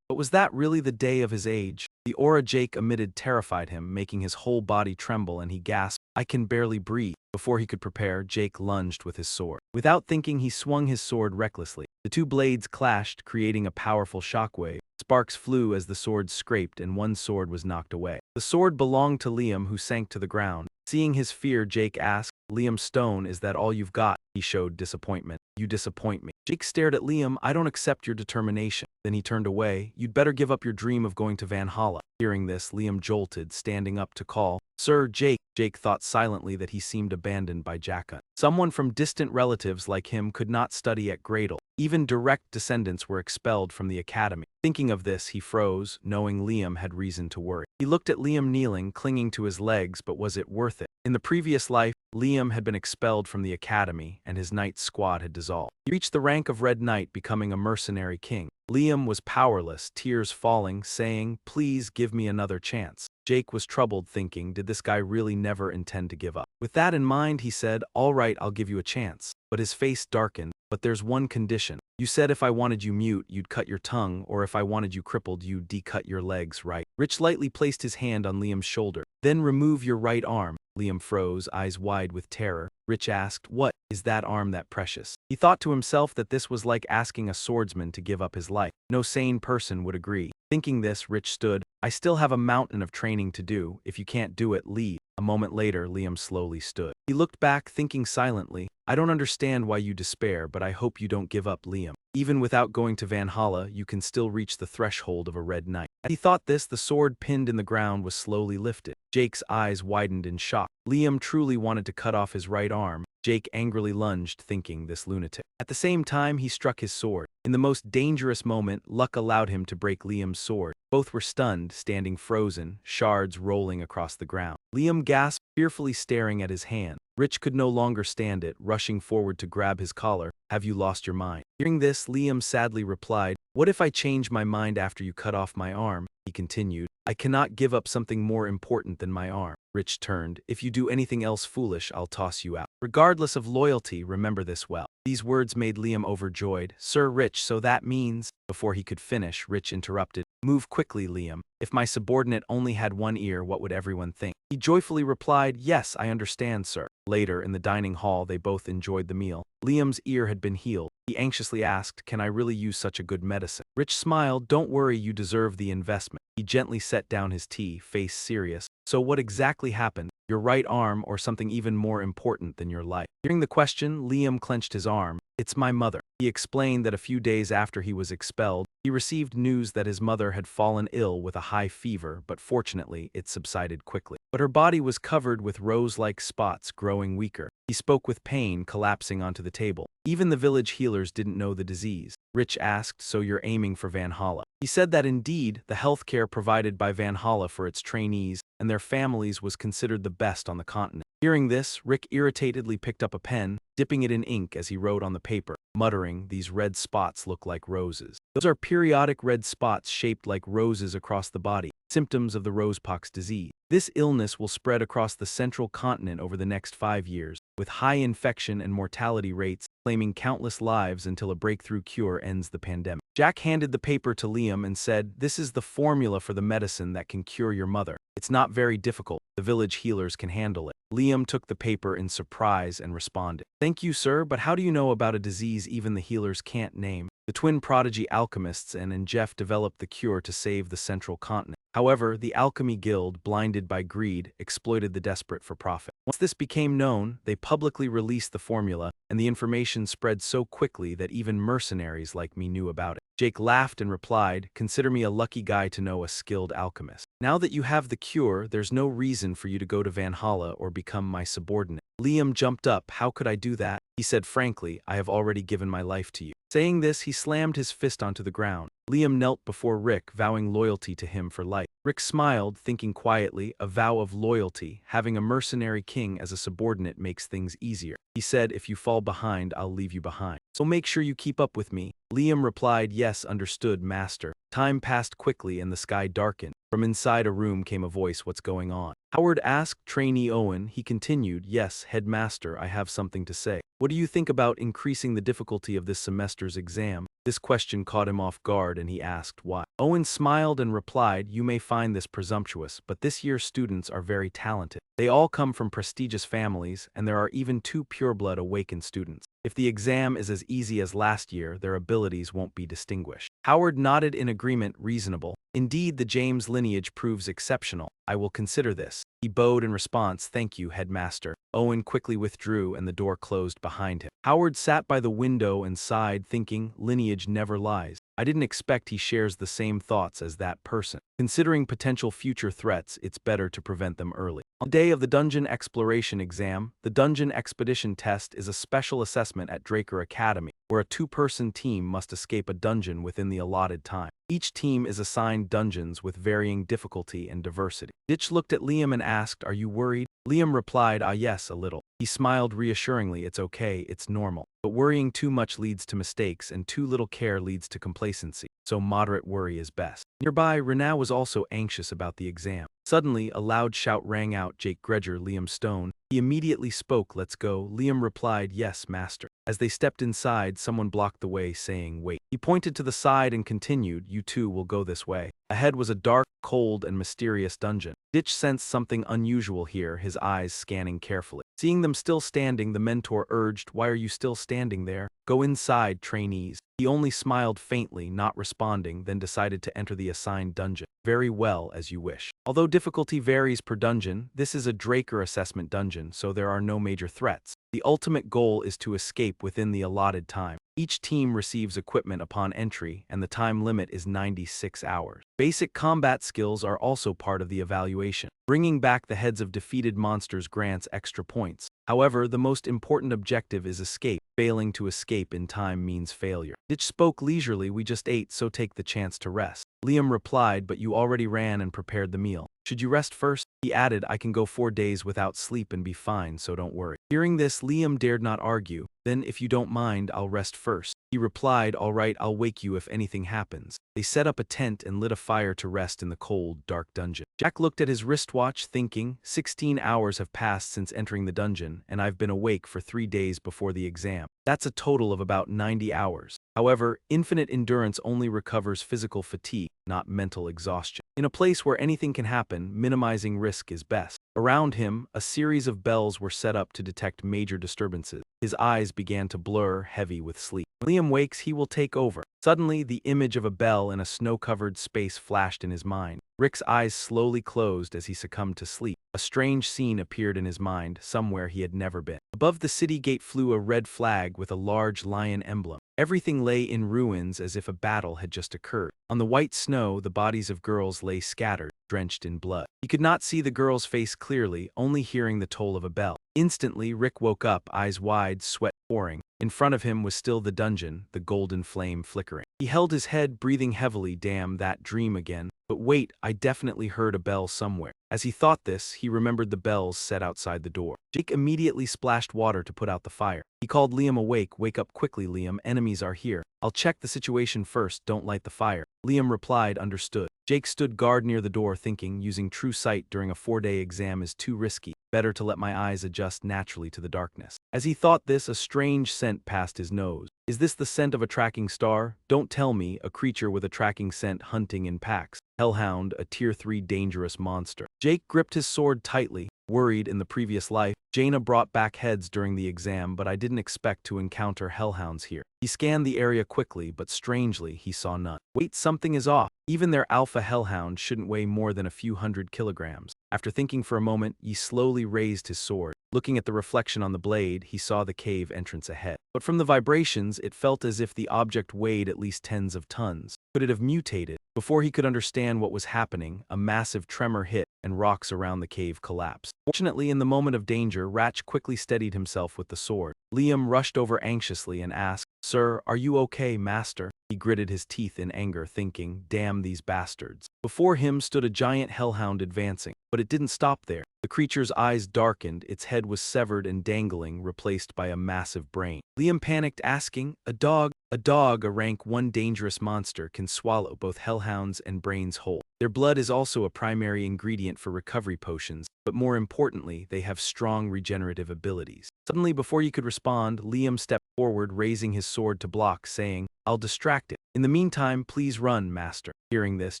But was that really the day of his age? The aura Jake emitted terrified him, making his whole body tremble, and he gasped, I can barely breathe. Before he could prepare, Jake lunged with his sword. Without thinking, he swung his sword recklessly. The two blades clashed, creating a powerful shockwave. Sparks flew as the swords scraped, and one sword was knocked away. The sword belonged to Liam, who sank to the ground. Seeing his fear, Jake asked, Liam Stone, is that all you've got? He showed disappointment. You disappoint me. Jake stared at Liam, I don't accept your determination. Then he turned away, you'd better give up your dream of going to Valhalla. Hearing this, Liam jolted, standing up to call, Sir Jake. Jake thought silently that he seemed abandoned by Jacka. Someone from distant relatives like him could not study at Gradle. Even direct descendants were expelled from the academy. Thinking of this, he froze, knowing Liam had reason to worry. He looked at Liam kneeling, clinging to his legs, but was it worth it? In the previous life, Liam had been expelled from the academy, and his knight squad had dissolved. He reached the rank of Red Knight, becoming a mercenary king. Liam was powerless, tears falling, saying, please give me another chance. Jake was troubled, thinking, did this guy really never intend to give up? With that in mind, he said, all right, I'll give you a chance. But his face darkened. But there's one condition. You said if I wanted you mute, you'd cut your tongue, or if I wanted you crippled, you'd decut your legs, right? Rich lightly placed his hand on Liam's shoulder. Then remove your right arm. Liam froze, eyes wide with terror. Rich asked, what, is that arm that precious? He thought to himself that this was like asking a swordsman to give up his life. No sane person would agree. Thinking this, Rich stood, I still have a mountain of training to do. If you can't do it, leave. A moment later, Liam slowly stood. He looked back, thinking silently, I don't understand why you despair, but I hope you don't give up, Liam. Even without going to Valhalla, you can still reach the threshold of a Red Knight. As he thought this, the sword pinned in the ground was slowly lifted. Jake's eyes widened in shock. Liam truly wanted to cut off his right arm. Jake angrily lunged, thinking this lunatic. At the same time, he struck his sword. In the most dangerous moment, luck allowed him to break Liam's sword. Both were stunned, standing frozen, shards rolling across the ground. Liam gasped, fearfully staring at his hand. Rich could no longer stand it, rushing forward to grab his collar. Have you lost your mind? Hearing this, Liam sadly replied, what if I change my mind after you cut off my arm? He continued, I cannot give up something more important than my arm. Rich turned, if you do anything else foolish, I'll toss you out. Regardless of loyalty, remember this well. These words made Liam overjoyed. Sir Rich, so that means... Before he could finish, Rich interrupted. Move quickly, Liam. If my subordinate only had one ear, what would everyone think? He joyfully replied, yes, I understand, sir. Later, in the dining hall, they both enjoyed the meal. Liam's ear had been healed. He anxiously asked, can I really use such a good medicine? Rich smiled, don't worry, you deserve the investment. He gently set down his tea, face serious. So what exactly happened? Your right arm or something even more important than your life? Hearing the question, Liam clenched his arm. It's my mother. He explained that a few days after he was expelled, He received news that his mother had fallen ill with a high fever, but fortunately, it subsided quickly. But her body was covered with rose-like spots, growing weaker. He spoke with pain, collapsing onto the table. Even the village healers didn't know the disease. Rich asked, "So you're aiming for Valhalla?" He said that indeed, the healthcare provided by Valhalla for its trainees and their families was considered the best on the continent. Hearing this, Rick irritatedly picked up a pen, dipping it in ink as he wrote on the paper, muttering, "These red spots look like roses. Those are periodic red spots shaped like roses across the body, symptoms of the rosepox disease. This illness will spread across the central continent over the next 5 years, with high infection and mortality rates, claiming countless lives until a breakthrough cure ends the pandemic." Jack handed the paper to Liam and said, "This is the formula for the medicine that can cure your mother. It's not very difficult. The village healers can handle it." Liam took the paper in surprise and responded, "Thank you, sir, but how do you know about a disease even the healers can't name?" The twin prodigy alchemists and Jeff developed the cure to save the central continent. However, the Alchemy Guild, blinded by greed, exploited the desperate for profit. Once this became known, they publicly released the formula, and the information spread so quickly that even mercenaries like me knew about it. Jake laughed and replied, "Consider me a lucky guy to know a skilled alchemist. Now that you have the cure, there's no reason for you to go to Valhalla or become my subordinate." Liam jumped up. "How could I do that?" He said frankly, "I have already given my life to you." Saying this, he slammed his fist onto the ground. Liam knelt before Rick, vowing loyalty to him for life. Rick smiled, thinking quietly, a vow of loyalty. Having a mercenary king as a subordinate makes things easier. He said, "If you fall behind, I'll leave you behind. So make sure you keep up with me." Liam replied, "Yes, understood, master." Time passed quickly and the sky darkened. From inside a room came a voice, "What's going on?" Howard asked trainee Owen. He continued, "Yes, headmaster, I have something to say. What do you think about increasing the difficulty of this semester's exam?" This question caught him off guard and he asked, "Why?" Owen smiled and replied, "You may find this presumptuous, but this year's students are very talented. They all come from prestigious families, and there are even 2 pureblood awakened students. If the exam is as easy as last year, their abilities won't be distinguished." Howard nodded in agreement, reasonable. "Indeed, the James lineage proves exceptional. I will consider this." He bowed in response, "Thank you, headmaster." Owen quickly withdrew and the door closed behind him. Howard sat by the window and sighed, thinking, lineage never lies. I didn't expect he shares the same thoughts as that person. Considering potential future threats, it's better to prevent them early. On the day of the Dungeon Exploration exam, the Dungeon Expedition Test is a special assessment at Draker Academy, where a 2-person team must escape a dungeon within the allotted time. Each team is assigned dungeons with varying difficulty and diversity. Ditch looked at Liam and asked, "Are you worried?" Liam replied, "Ah yes, a little." He smiled reassuringly, "It's okay, it's normal. But worrying too much leads to mistakes and too little care leads to complacency. So moderate worry is best." Nearby, Renau was also anxious about the exam. Suddenly, a loud shout rang out, "Jake Gredger, Liam Stone." He immediately spoke, "Let's go." Liam replied, "Yes, master." As they stepped inside, someone blocked the way, saying, "Wait." He pointed to the side and continued, "You two will go this way." Ahead was a dark, cold, and mysterious dungeon. Ditch sensed something unusual here, his eyes scanning carefully. Seeing them still standing, the mentor urged, "Why are you still standing there? Go inside, trainees." He only smiled faintly, not responding, then decided to enter the assigned dungeon. "Very well, as you wish." Although difficulty varies per dungeon, this is a Draker assessment dungeon, so there are no major threats. The ultimate goal is to escape within the allotted time. Each team receives equipment upon entry, and the time limit is 96 hours. Basic combat skills are also part of the evaluation. Bringing back the heads of defeated monsters grants extra points. However, the most important objective is escape. Failing to escape in time means failure. Ditch spoke leisurely, "We just ate, so take the chance to rest." Liam replied, "But you already ran and prepared the meal. Should you rest first?" He added, "I can go 4 days without sleep and be fine, so don't worry." Hearing this, Liam dared not argue. "Then, if you don't mind, I'll rest first." He replied, "All right, I'll wake you if anything happens." They set up a tent and lit a fire to rest in the cold, dark dungeon. Jack looked at his wristwatch, thinking, 16 hours have passed since entering the dungeon, and I've been awake for 3 days before the exam. That's a total of about 90 hours. However, infinite endurance only recovers physical fatigue, not mental exhaustion. In a place where anything can happen, minimizing risk is best. Around him, a series of bells were set up to detect major disturbances. His eyes began to blur, heavy with sleep. When Liam wakes, he will take over. Suddenly, the image of a bell in a snow-covered space flashed in his mind. Rick's eyes slowly closed as he succumbed to sleep. A strange scene appeared in his mind, somewhere he had never been. Above the city gate flew a red flag with a large lion emblem. Everything lay in ruins as if a battle had just occurred. On the white snow, the bodies of girls lay scattered, drenched in blood. He could not see the girl's face clearly, only hearing the toll of a bell. Instantly, Rick woke up, eyes wide, sweat pouring. In front of him was still the dungeon, the golden flame flickering. He held his head, breathing heavily. Damn, that dream again. But wait, I definitely heard a bell somewhere. As he thought this, he remembered the bells set outside the door. Jake immediately splashed water to put out the fire. He called Liam awake. Wake up quickly, Liam, enemies are here. I'll check the situation first, don't light the fire. Liam replied, understood. Jake stood guard near the door thinking, using true sight during a 4-day exam is too risky. Better to let my eyes adjust naturally to the darkness. As he thought this, a strange scent passed his nose. Is this the scent of a tracking star? Don't tell me, a creature with a tracking scent hunting in packs. Hellhound, a tier 3 dangerous monster. Jake gripped his sword tightly. Worried in the previous life, Jaina brought back heads during the exam, but I didn't expect to encounter hellhounds here. He scanned the area quickly, but strangely, he saw none. Wait, something is off. Even their alpha hellhound shouldn't weigh more than a few hundred kilograms. After thinking for a moment, he slowly raised his sword. Looking at the reflection on the blade, he saw the cave entrance ahead. But from the vibrations, it felt as if the object weighed at least tens of tons. Could it have mutated? Before he could understand what was happening, a massive tremor hit, and rocks around the cave collapsed. Fortunately, in the moment of danger, Ratch quickly steadied himself with the sword. Liam rushed over anxiously and asked, Sir, are you okay, master? He gritted his teeth in anger, thinking, damn these bastards. Before him stood a giant hellhound advancing, but it didn't stop there. The creature's eyes darkened, its head was severed and dangling, replaced by a massive brain. Liam panicked, asking, a dog, a rank 1 dangerous monster can swallow both hellhounds and brains whole. Their blood is also a primary ingredient for recovery potions, but more importantly, they have strong regenerative abilities. Suddenly, before you could respond, Liam stepped forward, raising his sword to block, saying, I'll distract it. In the meantime, please run, master. Hearing this,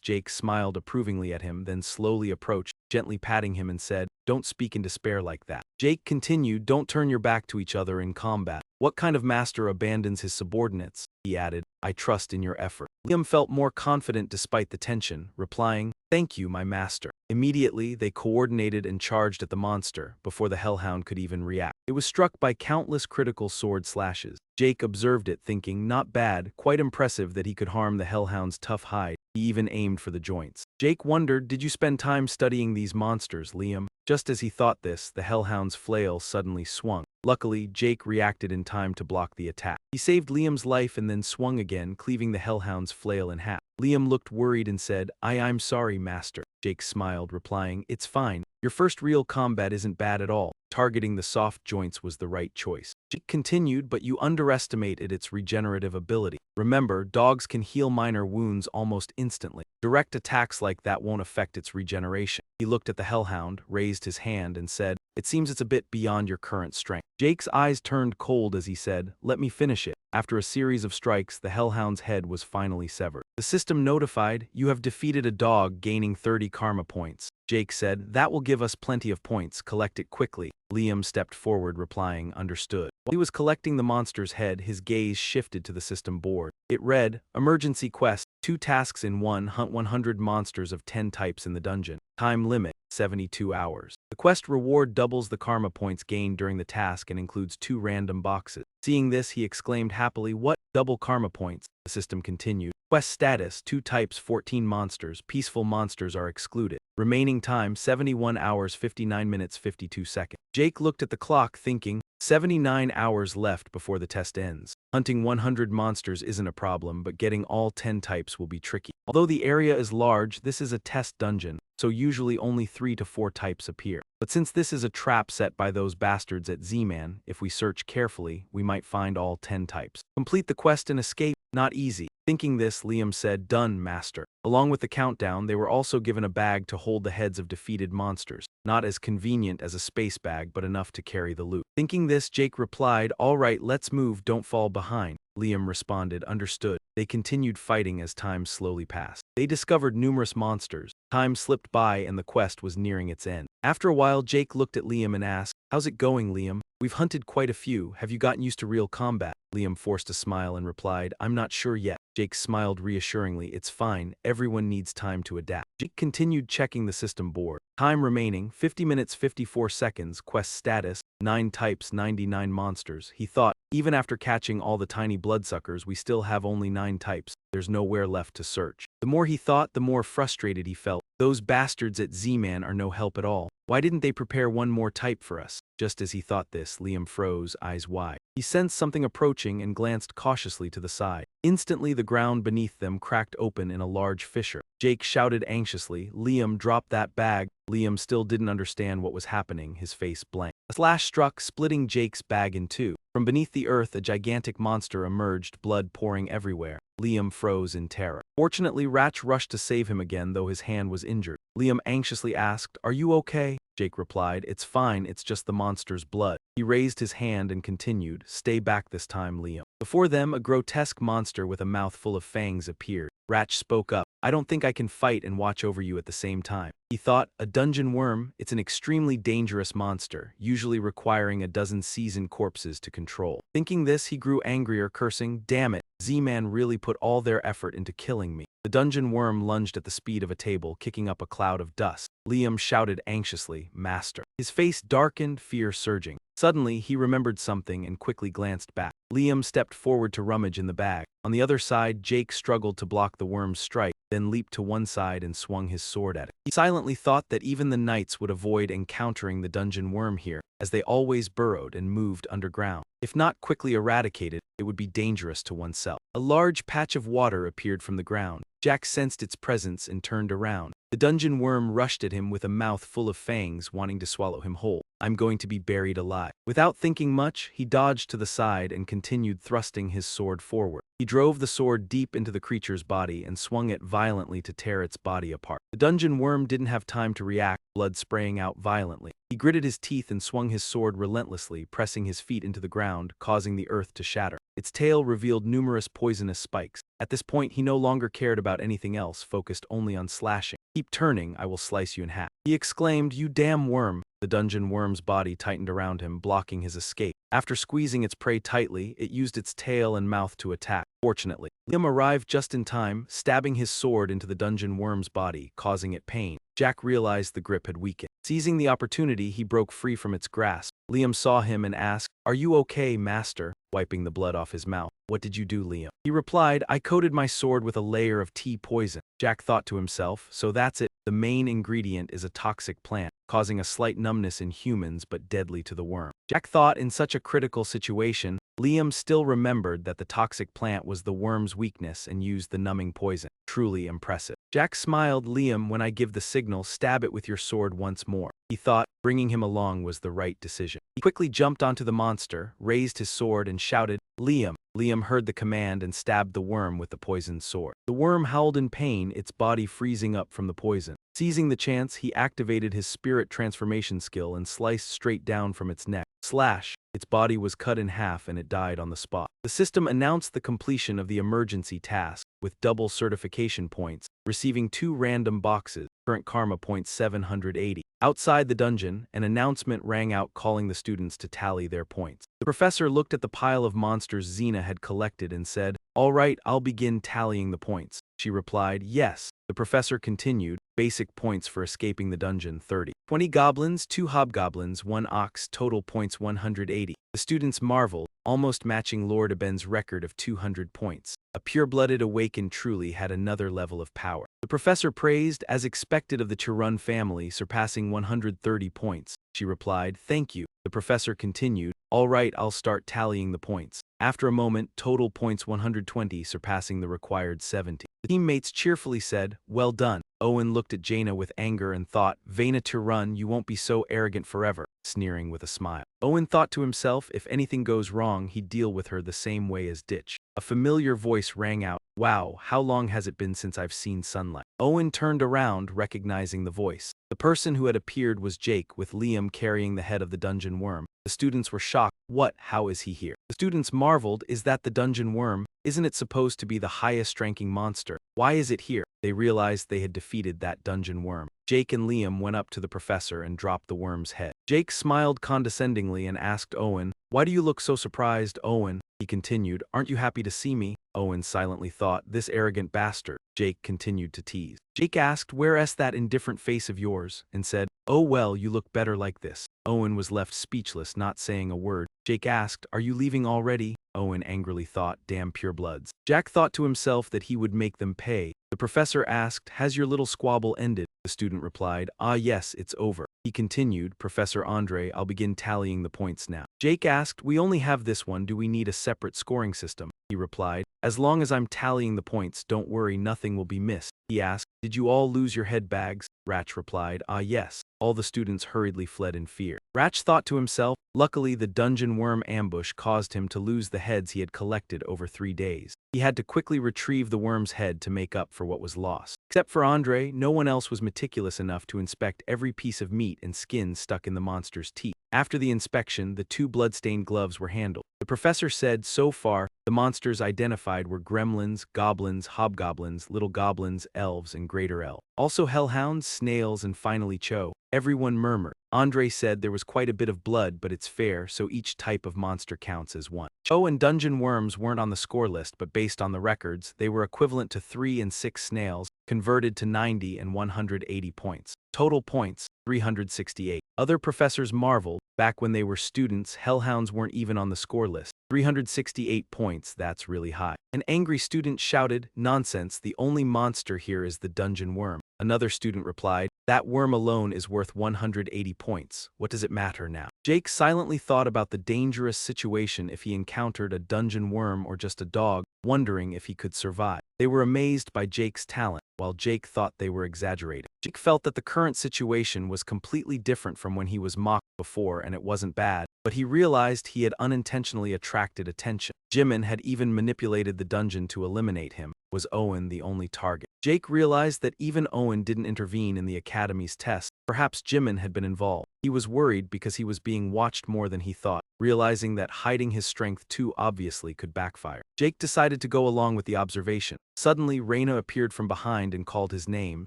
Jake smiled approvingly at him, then slowly approached, gently patting him and said, don't speak in despair like that. Jake continued, don't turn your back to each other in combat. What kind of master abandons his subordinates? He added, I trust in your effort. Liam felt more confident despite the tension, replying, thank you, my master. Immediately, they coordinated and charged at the monster, before the hellhound could even react. It was struck by countless critical sword slashes. Jake observed it, thinking, not bad, quite impressive that he could harm the hellhound's tough hide. He even aimed for the joints. Jake wondered, did you spend time studying these monsters, Liam? Just as he thought this, the hellhound's flail suddenly swung. Luckily, Jake reacted in time to block the attack. He saved Liam's life and then swung again, cleaving the hellhound's flail in half. Liam looked worried and said, I'm sorry, master. Jake smiled, replying, it's fine. Your first real combat isn't bad at all. Targeting the soft joints was the right choice. Jake continued, but you underestimated its regenerative ability. Remember, dogs can heal minor wounds almost instantly. Direct attacks like that won't affect its regeneration. He looked at the hellhound, raised his hand, and said, it seems it's a bit beyond your current strength. Jake's eyes turned cold as he said, let me finish it. After a series of strikes, the hellhound's head was finally severed. The system notified, you have defeated a dog, gaining 30 karma points. Jake said, that will give us plenty of points, collect it quickly. Liam stepped forward, replying, understood. While he was collecting the monster's head, his gaze shifted to the system board. It read, emergency quest, 2 tasks in 1, hunt 100 monsters of 10 types in the dungeon. Time limit, 72 hours. The quest reward doubles the karma points gained during the task and includes 2 random boxes. Seeing this, he exclaimed happily, what? Double karma points. The system continued. Quest status, 2 types, 14 monsters. Peaceful monsters are excluded. Remaining time, 71 hours, 59 minutes, 52 seconds. Jake looked at the clock, thinking, 79 hours left before the test ends. Hunting 100 monsters isn't a problem, but getting all 10 types will be tricky. Although the area is large, this is a test dungeon, so usually only 3 to 4 types appear. But since this is a trap set by those bastards at Z-Man, if we search carefully, we might find all 10 types. Complete the quest and escape, not easy. Thinking this, Liam said, done, master. Along with the countdown, they were also given a bag to hold the heads of defeated monsters. Not as convenient as a space bag, but enough to carry the loot. Thinking this, Jake replied, all right, let's move, don't fall behind. Liam responded, understood. They continued fighting as time slowly passed. They discovered numerous monsters, Time slipped by and the quest was nearing its end. After a while, Jake looked at Liam and asked, "How's it going, Liam? We've hunted quite a few. Have you gotten used to real combat?" Liam forced a smile and replied, "I'm not sure yet." Jake smiled reassuringly. "It's fine. Everyone needs time to adapt." Jake continued checking the system board. Time remaining, 50 minutes 54 seconds. Quest status, 9 types, 99 monsters. He thought, even after catching all the tiny bloodsuckers, we still have only 9 types. There's nowhere left to search. The more he thought, the more frustrated he felt. Those bastards at Z-Man are no help at all. Why didn't they prepare one more type for us? Just as he thought this, Liam froze, eyes wide. He sensed something approaching and glanced cautiously to the side. Instantly, the ground beneath them cracked open in a large fissure. Jake shouted anxiously, "Liam, drop that bag." Liam still didn't understand what was happening, his face blank. A slash struck, splitting Jake's bag in two. From beneath the earth, a gigantic monster emerged, blood pouring everywhere. Liam froze in terror. Fortunately, Ratch rushed to save him again, though his hand was injured. Liam anxiously asked, "Are you okay?" Jake replied, "It's fine, it's just the monster's blood." He raised his hand and continued, "Stay back this time, Liam." Before them, a grotesque monster with a mouth full of fangs appeared. Ratch spoke up, "I don't think I can fight and watch over you at the same time." He thought, a dungeon worm, it's an extremely dangerous monster, usually requiring a dozen seasoned corpses to control. Thinking this, he grew angrier, cursing, "Damn it, Z-Man really put all their effort into killing me." The dungeon worm lunged at the speed of a table, kicking up a cloud of dust. Liam shouted anxiously, "Master." His face darkened, fear surging. Suddenly, he remembered something and quickly glanced back. Liam stepped forward to rummage in the bag. On the other side, Jake struggled to block the worm's strike, then leaped to one side and swung his sword at it. He silently thought that even the knights would avoid encountering the dungeon worm here, as they always burrowed and moved underground. If not quickly eradicated, it would be dangerous to oneself. A large patch of water appeared from the ground. Jack sensed its presence and turned around. The dungeon worm rushed at him with a mouth full of fangs, wanting to swallow him whole. "I'm going to be buried alive." Without thinking much, he dodged to the side and continued thrusting his sword forward. He drove the sword deep into the creature's body and swung it violently to tear its body apart. The dungeon worm didn't have time to react, blood spraying out violently. He gritted his teeth and swung his sword relentlessly, pressing his feet into the ground, causing the earth to shatter. Its tail revealed numerous poisonous spikes. At this point, he no longer cared about anything else, focused only on slashing. "Keep turning, I will slice you in half." He exclaimed, "You damn worm." The dungeon worm's body tightened around him, blocking his escape. After squeezing its prey tightly, it used its tail and mouth to attack. Fortunately, Liam arrived just in time, stabbing his sword into the dungeon worm's body, causing it pain. Jack realized the grip had weakened. Seizing the opportunity, he broke free from its grasp. Liam saw him and asked, "Are you okay, master?" Wiping the blood off his mouth. "What did you do, Liam?" He replied, "I coated my sword with a layer of tea poison." Jack thought to himself, so that's it. The main ingredient is a toxic plant, causing a slight numbness in humans but deadly to the worm. Jack thought in such a critical situation, Liam still remembered that the toxic plant was the worm's weakness and used the numbing poison. Truly impressive. Jack smiled, "Liam, when I give the signal, stab it with your sword once more." He thought bringing him along was the right decision. He quickly jumped onto the monster, raised his sword, and shouted, "Liam." Liam heard the command and stabbed the worm with the poisoned sword. The worm howled in pain, its body freezing up from the poison. Seizing the chance, he activated his spirit transformation skill and sliced straight down from its neck. Slash! Its body was cut in half and it died on the spot. The system announced the completion of the emergency task, with double certification points, receiving 2 random boxes, current karma points 780. Outside the dungeon, an announcement rang out calling the students to tally their points. The professor looked at the pile of monsters Xena had collected and said, "All right, I'll begin tallying the points." She replied, "Yes." The professor continued, "Basic points for escaping the dungeon 30. 20 goblins, 2 hobgoblins, 1 ox, total points 180. The students marveled, almost matching Lord Aben's record of 200 points. A pure-blooded awakened truly had another level of power. The professor praised, as expected of the Chirun family, surpassing 130 points. She replied, "Thank you." The professor continued, "All right, I'll start tallying the points." After a moment, total points 120, surpassing the required 70. The teammates cheerfully said, "Well done." Owen looked at Jaina with anger and thought, "Vaina Tirun, you won't be so arrogant forever," sneering with a smile. Owen thought to himself, if anything goes wrong, he'd deal with her the same way as Ditch. A familiar voice rang out, "Wow, how long has it been since I've seen sunlight?" Owen turned around, recognizing the voice. The person who had appeared was Jake, with Liam carrying the head of the dungeon worm. The students were shocked. What? How is he here? The students marveled, is that the dungeon worm? Isn't it supposed to be the highest-ranking monster? Why is it here? They realized they had defeated that dungeon worm. Jake and Liam went up to the professor and dropped the worm's head. Jake smiled condescendingly and asked Owen, "Why do you look so surprised, Owen?" He continued, "Aren't you happy to see me?" Owen silently thought, "This arrogant bastard." Jake continued to tease. Jake asked, "Where's that indifferent face of yours?" and said, "Oh well, you look better like this." Owen was left speechless, not saying a word. Jake asked, "Are you leaving already?" Owen angrily thought, "Damn purebloods." Jack thought to himself that he would make them pay. The professor asked, "Has your little squabble ended?" The student replied, "Ah yes, it's over." He continued, "Professor Andre, I'll begin tallying the points now." Jake asked, "We only have this one, do we need a separate scoring system?" He replied, "As long as I'm tallying the points, don't worry, nothing will be missed." He asked, "Did you all lose your head bags?" Ratch replied, "Ah yes." All the students hurriedly fled in fear. Ratch thought to himself, luckily the dungeon worm ambush caused him to lose the heads he had collected over 3 days. He had to quickly retrieve the worm's head to make up for what was lost. Except for Andre, no one else was meticulous enough to inspect every piece of meat and skin stuck in the monster's teeth. After the inspection, the 2 blood-stained gloves were handled. The professor said, so far, the monsters identified were gremlins, goblins, hobgoblins, little goblins, elves, and greater elves. Also hellhounds, snails, and finally Cho. Everyone murmured. Andre said there was quite a bit of blood, but it's fair, so each type of monster counts as one. Cho and dungeon worms weren't on the score list, but based on the records, they were equivalent to 3 and 6 snails, converted to 90 and 180 points. Total points, 368. Other professors marveled. Back when they were students, hellhounds weren't even on the score list. 368 points, that's really high. An angry student shouted, "Nonsense, the only monster here is the dungeon worm." Another student replied, "That worm alone is worth 180 points. What does it matter now?" Jake silently thought about the dangerous situation if he encountered a dungeon worm or just a dog, wondering if he could survive. They were amazed by Jake's talent, while Jake thought they were exaggerating. Jake felt that the current situation was completely different from when he was mocked before, and it wasn't bad, but he realized he had unintentionally attracted attention. Jimin had even manipulated the dungeon to eliminate him. Was Owen the only target? Jake realized that even Owen didn't intervene in the Academy's test. Perhaps Jimin had been involved. He was worried because he was being watched more than he thought, realizing that hiding his strength too obviously could backfire. Jake decided to go along with the observation. Suddenly, Reina appeared from behind and called his name,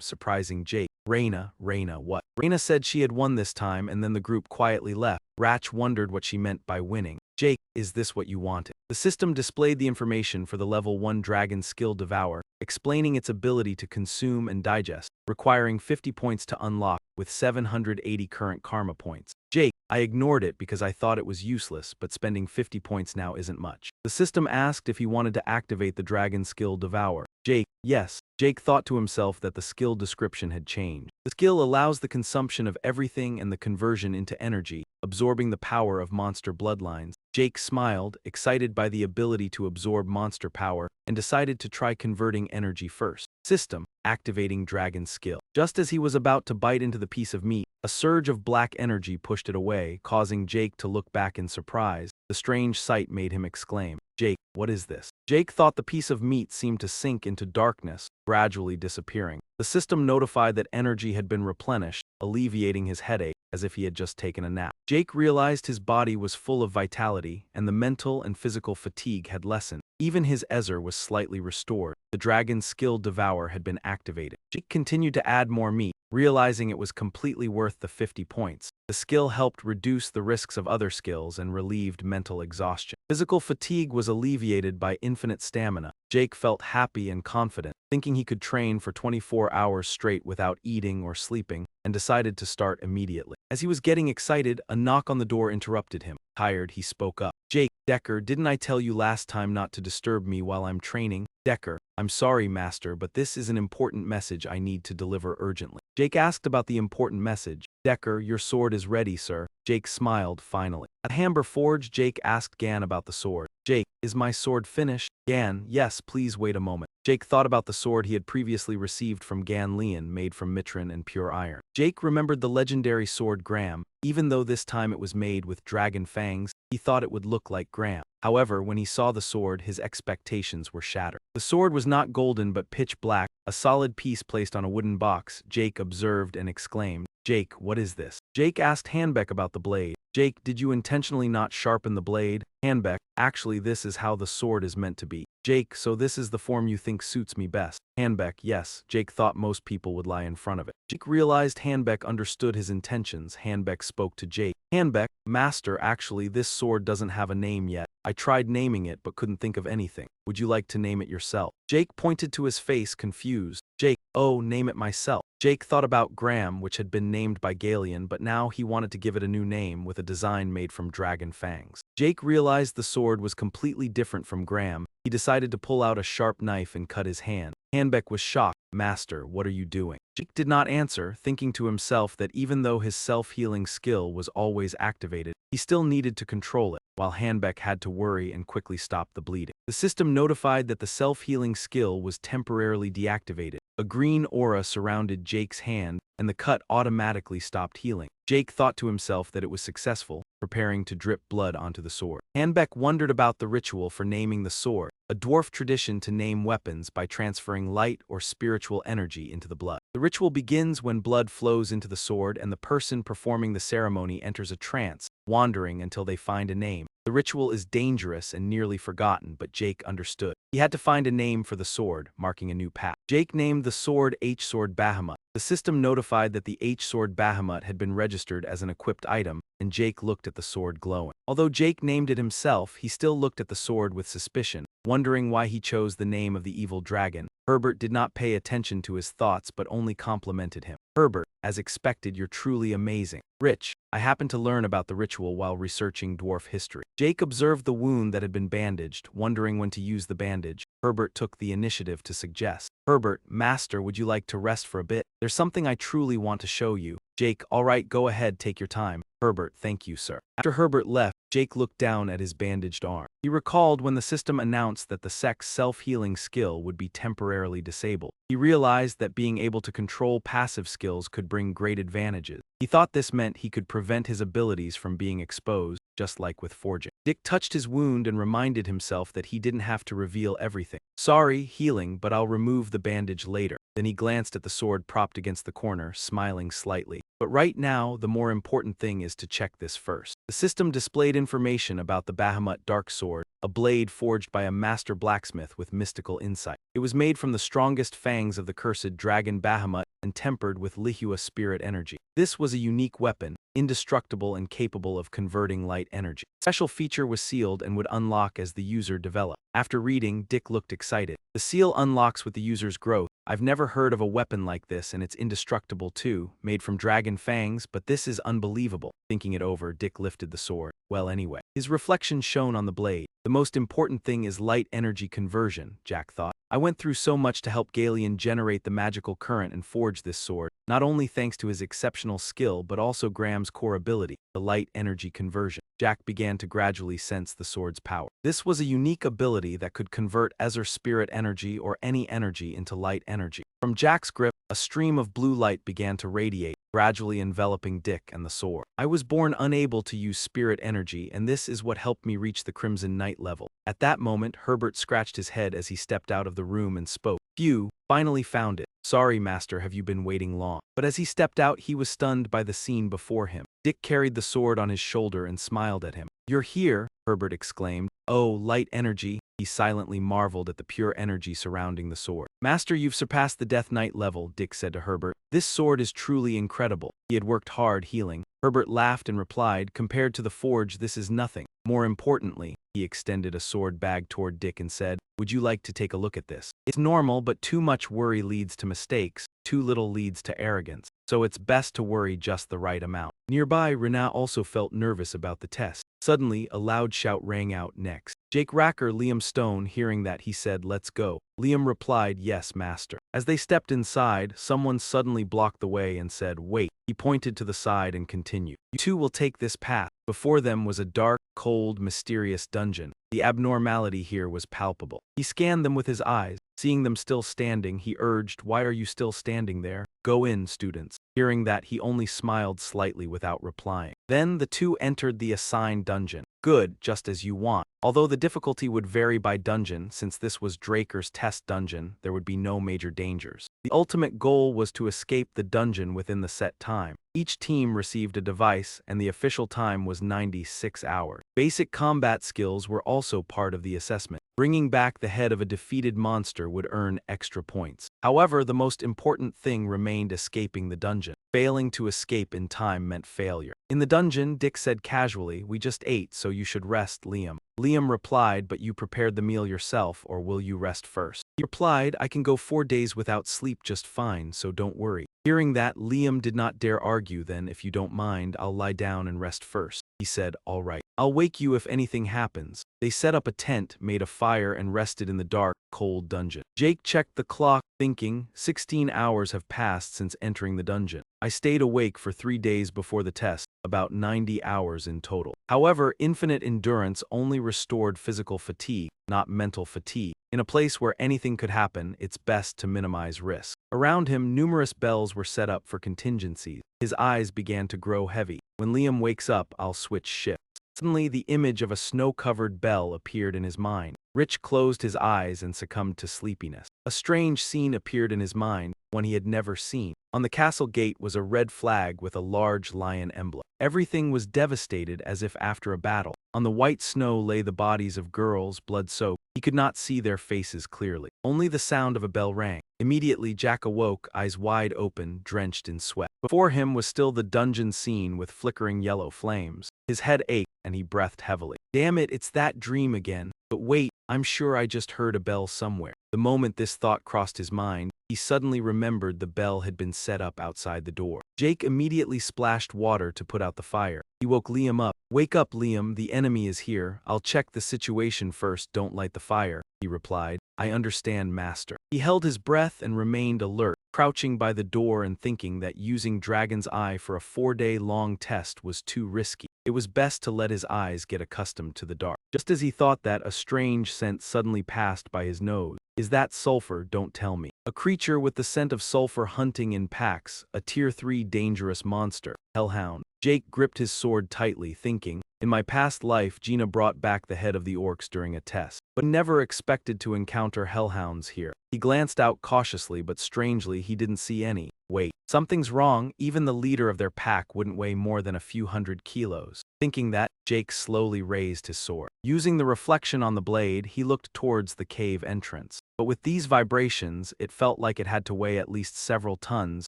surprising Jake. Reina, what? Reina said she had won this time, and then the group quietly left. Ratch wondered what she meant by winning. Jake, is this what you wanted? The system displayed the information for the level 1 dragon skill Devour, explaining its ability to consume and digest, requiring 50 points to unlock, with 780 current karma points. Jake, I ignored it because I thought it was useless, but spending 50 points now isn't much. The system asked if he wanted to activate the dragon skill Devour. Jake, yes. Jake thought to himself that the skill description had changed. The skill allows the consumption of everything and the conversion into energy, absorbing the power of monster bloodlines. Jake smiled, excited by the ability to absorb monster power, and decided to try converting energy first. System, activating dragon skill. Just as he was about to bite into the piece of meat, a surge of black energy pushed it away, causing Jake to look back in surprise. The strange sight made him exclaim, "Jake, what is this?" Jake thought the piece of meat seemed to sink into darkness, gradually disappearing. The system notified that energy had been replenished, alleviating his headache, as if he had just taken a nap. Jake realized his body was full of vitality, and the mental and physical fatigue had lessened. Even his Ezer was slightly restored. The dragon's skill Devour had been activated. Jake continued to add more meat, realizing it was completely worth the 50 points. The skill helped reduce the risks of other skills and relieved mental exhaustion. Physical fatigue was alleviated by infinite stamina. Jake felt happy and confident, thinking he could train for 24 hours straight without eating or sleeping, and decided to start immediately. As he was getting excited, a knock on the door interrupted him. Tired, he spoke up. "Jake, Decker, didn't I tell you last time not to disturb me while I'm training?" Decker, "I'm sorry, Master, but this is an important message I need to deliver urgently." Jake asked about the important message. "Decker, your sword is ready, sir." Jake smiled, finally. At Hamber Forge, Jake asked Gan about the sword. "Jake, is my sword finished?" Gan, "Yes, please wait a moment." Jake thought about the sword he had previously received from Gan Leon, made from mitrin and pure iron. Jake remembered the legendary sword Graham. Even though this time it was made with dragon fangs, he thought it would look like Graham. However, when he saw the sword, his expectations were shattered. The sword was not golden but pitch black, a solid piece placed on a wooden box. Jake observed and exclaimed, "Jake, what is this?" Jake asked Hanbeck about the blade. "Jake, did you intentionally not sharpen the blade?" Hanbeck, "Actually, this is how the sword is meant to be." Jake, "So this is the form you think suits me best?" Hanbeck, "Yes." Jake thought most people would lie in front of it. Jake realized Hanbeck understood his intentions. Hanbeck spoke to Jake. Hanbeck, "Master, actually this sword doesn't have a name yet. I tried naming it but couldn't think of anything. Would you like to name it yourself?" Jake pointed to his face, confused. Jake, "Oh, name it myself." Jake thought about Graham, which had been named by Galeon, but now he wanted to give it a new name with a design made from dragon fangs. Jake realized the sword was completely different from Graham. He decided to pull out a sharp knife and cut his hand. Hanbeck was shocked. "Master, what are you doing?" Jake did not answer, thinking to himself that even though his self-healing skill was always activated, he still needed to control it, while Hanbeck had to worry and quickly stop the bleeding. The system notified that the self-healing skill was temporarily deactivated. A green aura surrounded Jake's hand, and the cut automatically stopped healing. Jake thought to himself that it was successful, preparing to drip blood onto the sword. Hanbeck wondered about the ritual for naming the sword, a dwarf tradition to name weapons by transferring light or spiritual energy into the blood. The ritual begins when blood flows into the sword and the person performing the ceremony enters a trance, wandering until they find a name. The ritual is dangerous and nearly forgotten, but Jake understood. He had to find a name for the sword, marking a new path. Jake named the sword H-Sword Bahamut. The system notified that the H-Sword Bahamut had been registered as an equipped item, and Jake looked at the sword glowing. Although Jake named it himself, he still looked at the sword with suspicion, wondering why he chose the name of the evil dragon. Herbert did not pay attention to his thoughts but only complimented him. "Herbert, as expected, you're truly amazing." "Rich, I happened to learn about the ritual while researching dwarf history." Jake observed the wound that had been bandaged, wondering when to use the bandage. Herbert took the initiative to suggest. "Herbert, Master, would you like to rest for a bit? There's something I truly want to show you." Jake, "All right, go ahead, take your time." Herbert, "Thank you, sir." After Herbert left, Jake looked down at his bandaged arm. He recalled when the system announced that the sect's self-healing skill would be temporarily disabled. He realized that being able to control passive skills could bring great advantages. He thought this meant he could prevent his abilities from being exposed, just like with forging. Dick touched his wound and reminded himself that he didn't have to reveal everything. "Sorry, healing, but I'll remove the bandage later." Then he glanced at the sword propped against the corner, smiling slightly. "But right now, the more important thing is to check this first." The system displayed information about the Bahamut Dark Sword, a blade forged by a master blacksmith with mystical insight. It was made from the strongest fangs of the cursed dragon Bahamut and tempered with Lihua spirit energy. This was a unique weapon, indestructible and capable of converting light energy. A special feature was sealed and would unlock as the user developed. After reading, Dick looked excited. "The seal unlocks with the user's growth. I've never heard of a weapon like this, and it's indestructible too, made from dragon fangs, but this is unbelievable." Thinking it over, Dick lifted the sword. Well, anyway. His reflection shone on the blade. "The most important thing is light energy conversion," Jack thought. "I went through so much to help Galeon generate the magical current and forge this sword, not only thanks to his exceptional skill but also Graham's core ability, the light energy conversion." Jack began to gradually sense the sword's power. This was a unique ability that could convert Ether spirit energy or any energy into light energy. From Jack's grip, a stream of blue light began to radiate, gradually enveloping Dick and the sword. "I was born unable to use spirit energy, and this is what helped me reach the Crimson Knight level." At that moment, Herbert scratched his head as he stepped out of the room and spoke. "Phew, finally found it. Sorry, Master, have you been waiting long?" But as he stepped out, he was stunned by the scene before him. Dick carried the sword on his shoulder and smiled at him. "You're here," Herbert exclaimed. "Oh, light energy." He silently marveled at the pure energy surrounding the sword. "Master, you've surpassed the Death Knight level," Dick said to Herbert. "This sword is truly incredible." He had worked hard healing. Herbert laughed and replied, "Compared to the forge, this is nothing. More importantly," he extended a sword bag toward Dick and said, "Would you like to take a look at this? It's normal, but too much worry leads to mistakes, too little leads to arrogance. So it's best to worry just the right amount." Nearby, Rena also felt nervous about the test. Suddenly, a loud shout rang out next. Jake Racker, Liam Stone, hearing that, he said, "Let's go." Liam replied, "Yes, Master." As they stepped inside, someone suddenly blocked the way and said, "Wait." He pointed to the side and continued, "You two will take this path." Before them was a dark, cold, mysterious dungeon. The abnormality here was palpable. He scanned them with his eyes. Seeing them still standing, he urged, "Why are you still standing there? Go in, students." Hearing that, he only smiled slightly without replying. Then the two entered the assigned dungeon. Good, just as you want. Although the difficulty would vary by dungeon, since this was Draker's test dungeon, there would be no major dangers. The ultimate goal was to escape the dungeon within the set time. Each team received a device, and the official time was 96 hours. Basic combat skills were also part of the assessment. Bringing back the head of a defeated monster would earn extra points. However, the most important thing remained escaping the dungeon. Failing to escape in time meant failure. In the dungeon, Dick said casually, "We just ate, so you should rest, Liam." Liam replied, "But you prepared the meal yourself, or will you rest first?" He replied, "I can go 4 days without sleep just fine, so don't worry." Hearing that, Liam did not dare argue. "Then, if you don't mind, I'll lie down and rest first." He said, "All right. I'll wake you if anything happens." They set up a tent, made a fire, and rested in the dark, cold dungeon. Jake checked the clock, thinking, 16 hours have passed since entering the dungeon. I stayed awake for 3 days before the test, about 90 hours in total. However, infinite endurance only restored physical fatigue, not mental fatigue. In a place where anything could happen, it's best to minimize risk. Around him, numerous bells were set up for contingencies. His eyes began to grow heavy. When Liam wakes up, I'll switch shifts. Suddenly, the image of a snow-covered bell appeared in his mind. Rich closed his eyes and succumbed to sleepiness. A strange scene appeared in his mind, one he had never seen. On the castle gate was a red flag with a large lion emblem. Everything was devastated as if after a battle. On the white snow lay the bodies of girls, blood-soaked. He could not see their faces clearly. Only the sound of a bell rang. Immediately, Jack awoke, eyes wide open, drenched in sweat. Before him was still the dungeon scene with flickering yellow flames. His head ached, and he breathed heavily. "Damn it, it's that dream again. But wait, I'm sure I just heard a bell somewhere." The moment this thought crossed his mind, he suddenly remembered the bell had been set up outside the door. Jake immediately splashed water to put out the fire. He woke Liam up. "Wake up, Liam, the enemy is here. I'll check the situation first, don't light the fire," he replied. "I understand, master." He held his breath and remained alert, crouching by the door and thinking that using Dragon's Eye for a 4-day-long test was too risky. It was best to let his eyes get accustomed to the dark. Just as he thought that, a strange scent suddenly passed by his nose. "Is that sulfur? Don't tell me." A creature with the scent of sulfur hunting in packs, a Tier 3 dangerous monster, hellhound. Jake gripped his sword tightly, thinking, "In my past life, Gina brought back the head of the orcs during a test, but never expected to encounter hellhounds here." He glanced out cautiously, but strangely, he didn't see any. Wait, something's wrong. Even the leader of their pack wouldn't weigh more than a few hundred kilos. Thinking that, Jake slowly raised his sword. Using the reflection on the blade, he looked towards the cave entrance. But with these vibrations, it felt like it had to weigh at least several tons.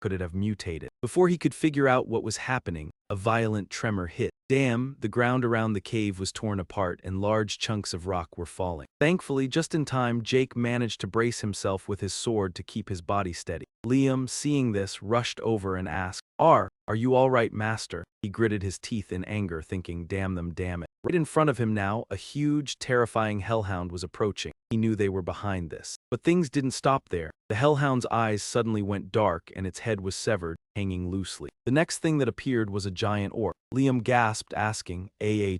Could it have mutated? Before he could figure out what was happening, a violent tremor hit. Damn, the ground around the cave was torn apart and large chunks of rock were falling. Thankfully, just in time, Jake managed to brace himself with his sword to keep his body steady. Liam, seeing this, rushed over and asked, Are you all right, master?" He gritted his teeth in anger, thinking, damn it. Right in front of him now, a huge, terrifying hellhound was approaching. He knew they were behind this. But things didn't stop there. The hellhound's eyes suddenly went dark and its head was severed, hanging loosely. The next thing that appeared was a giant orc. Liam gasped, asking,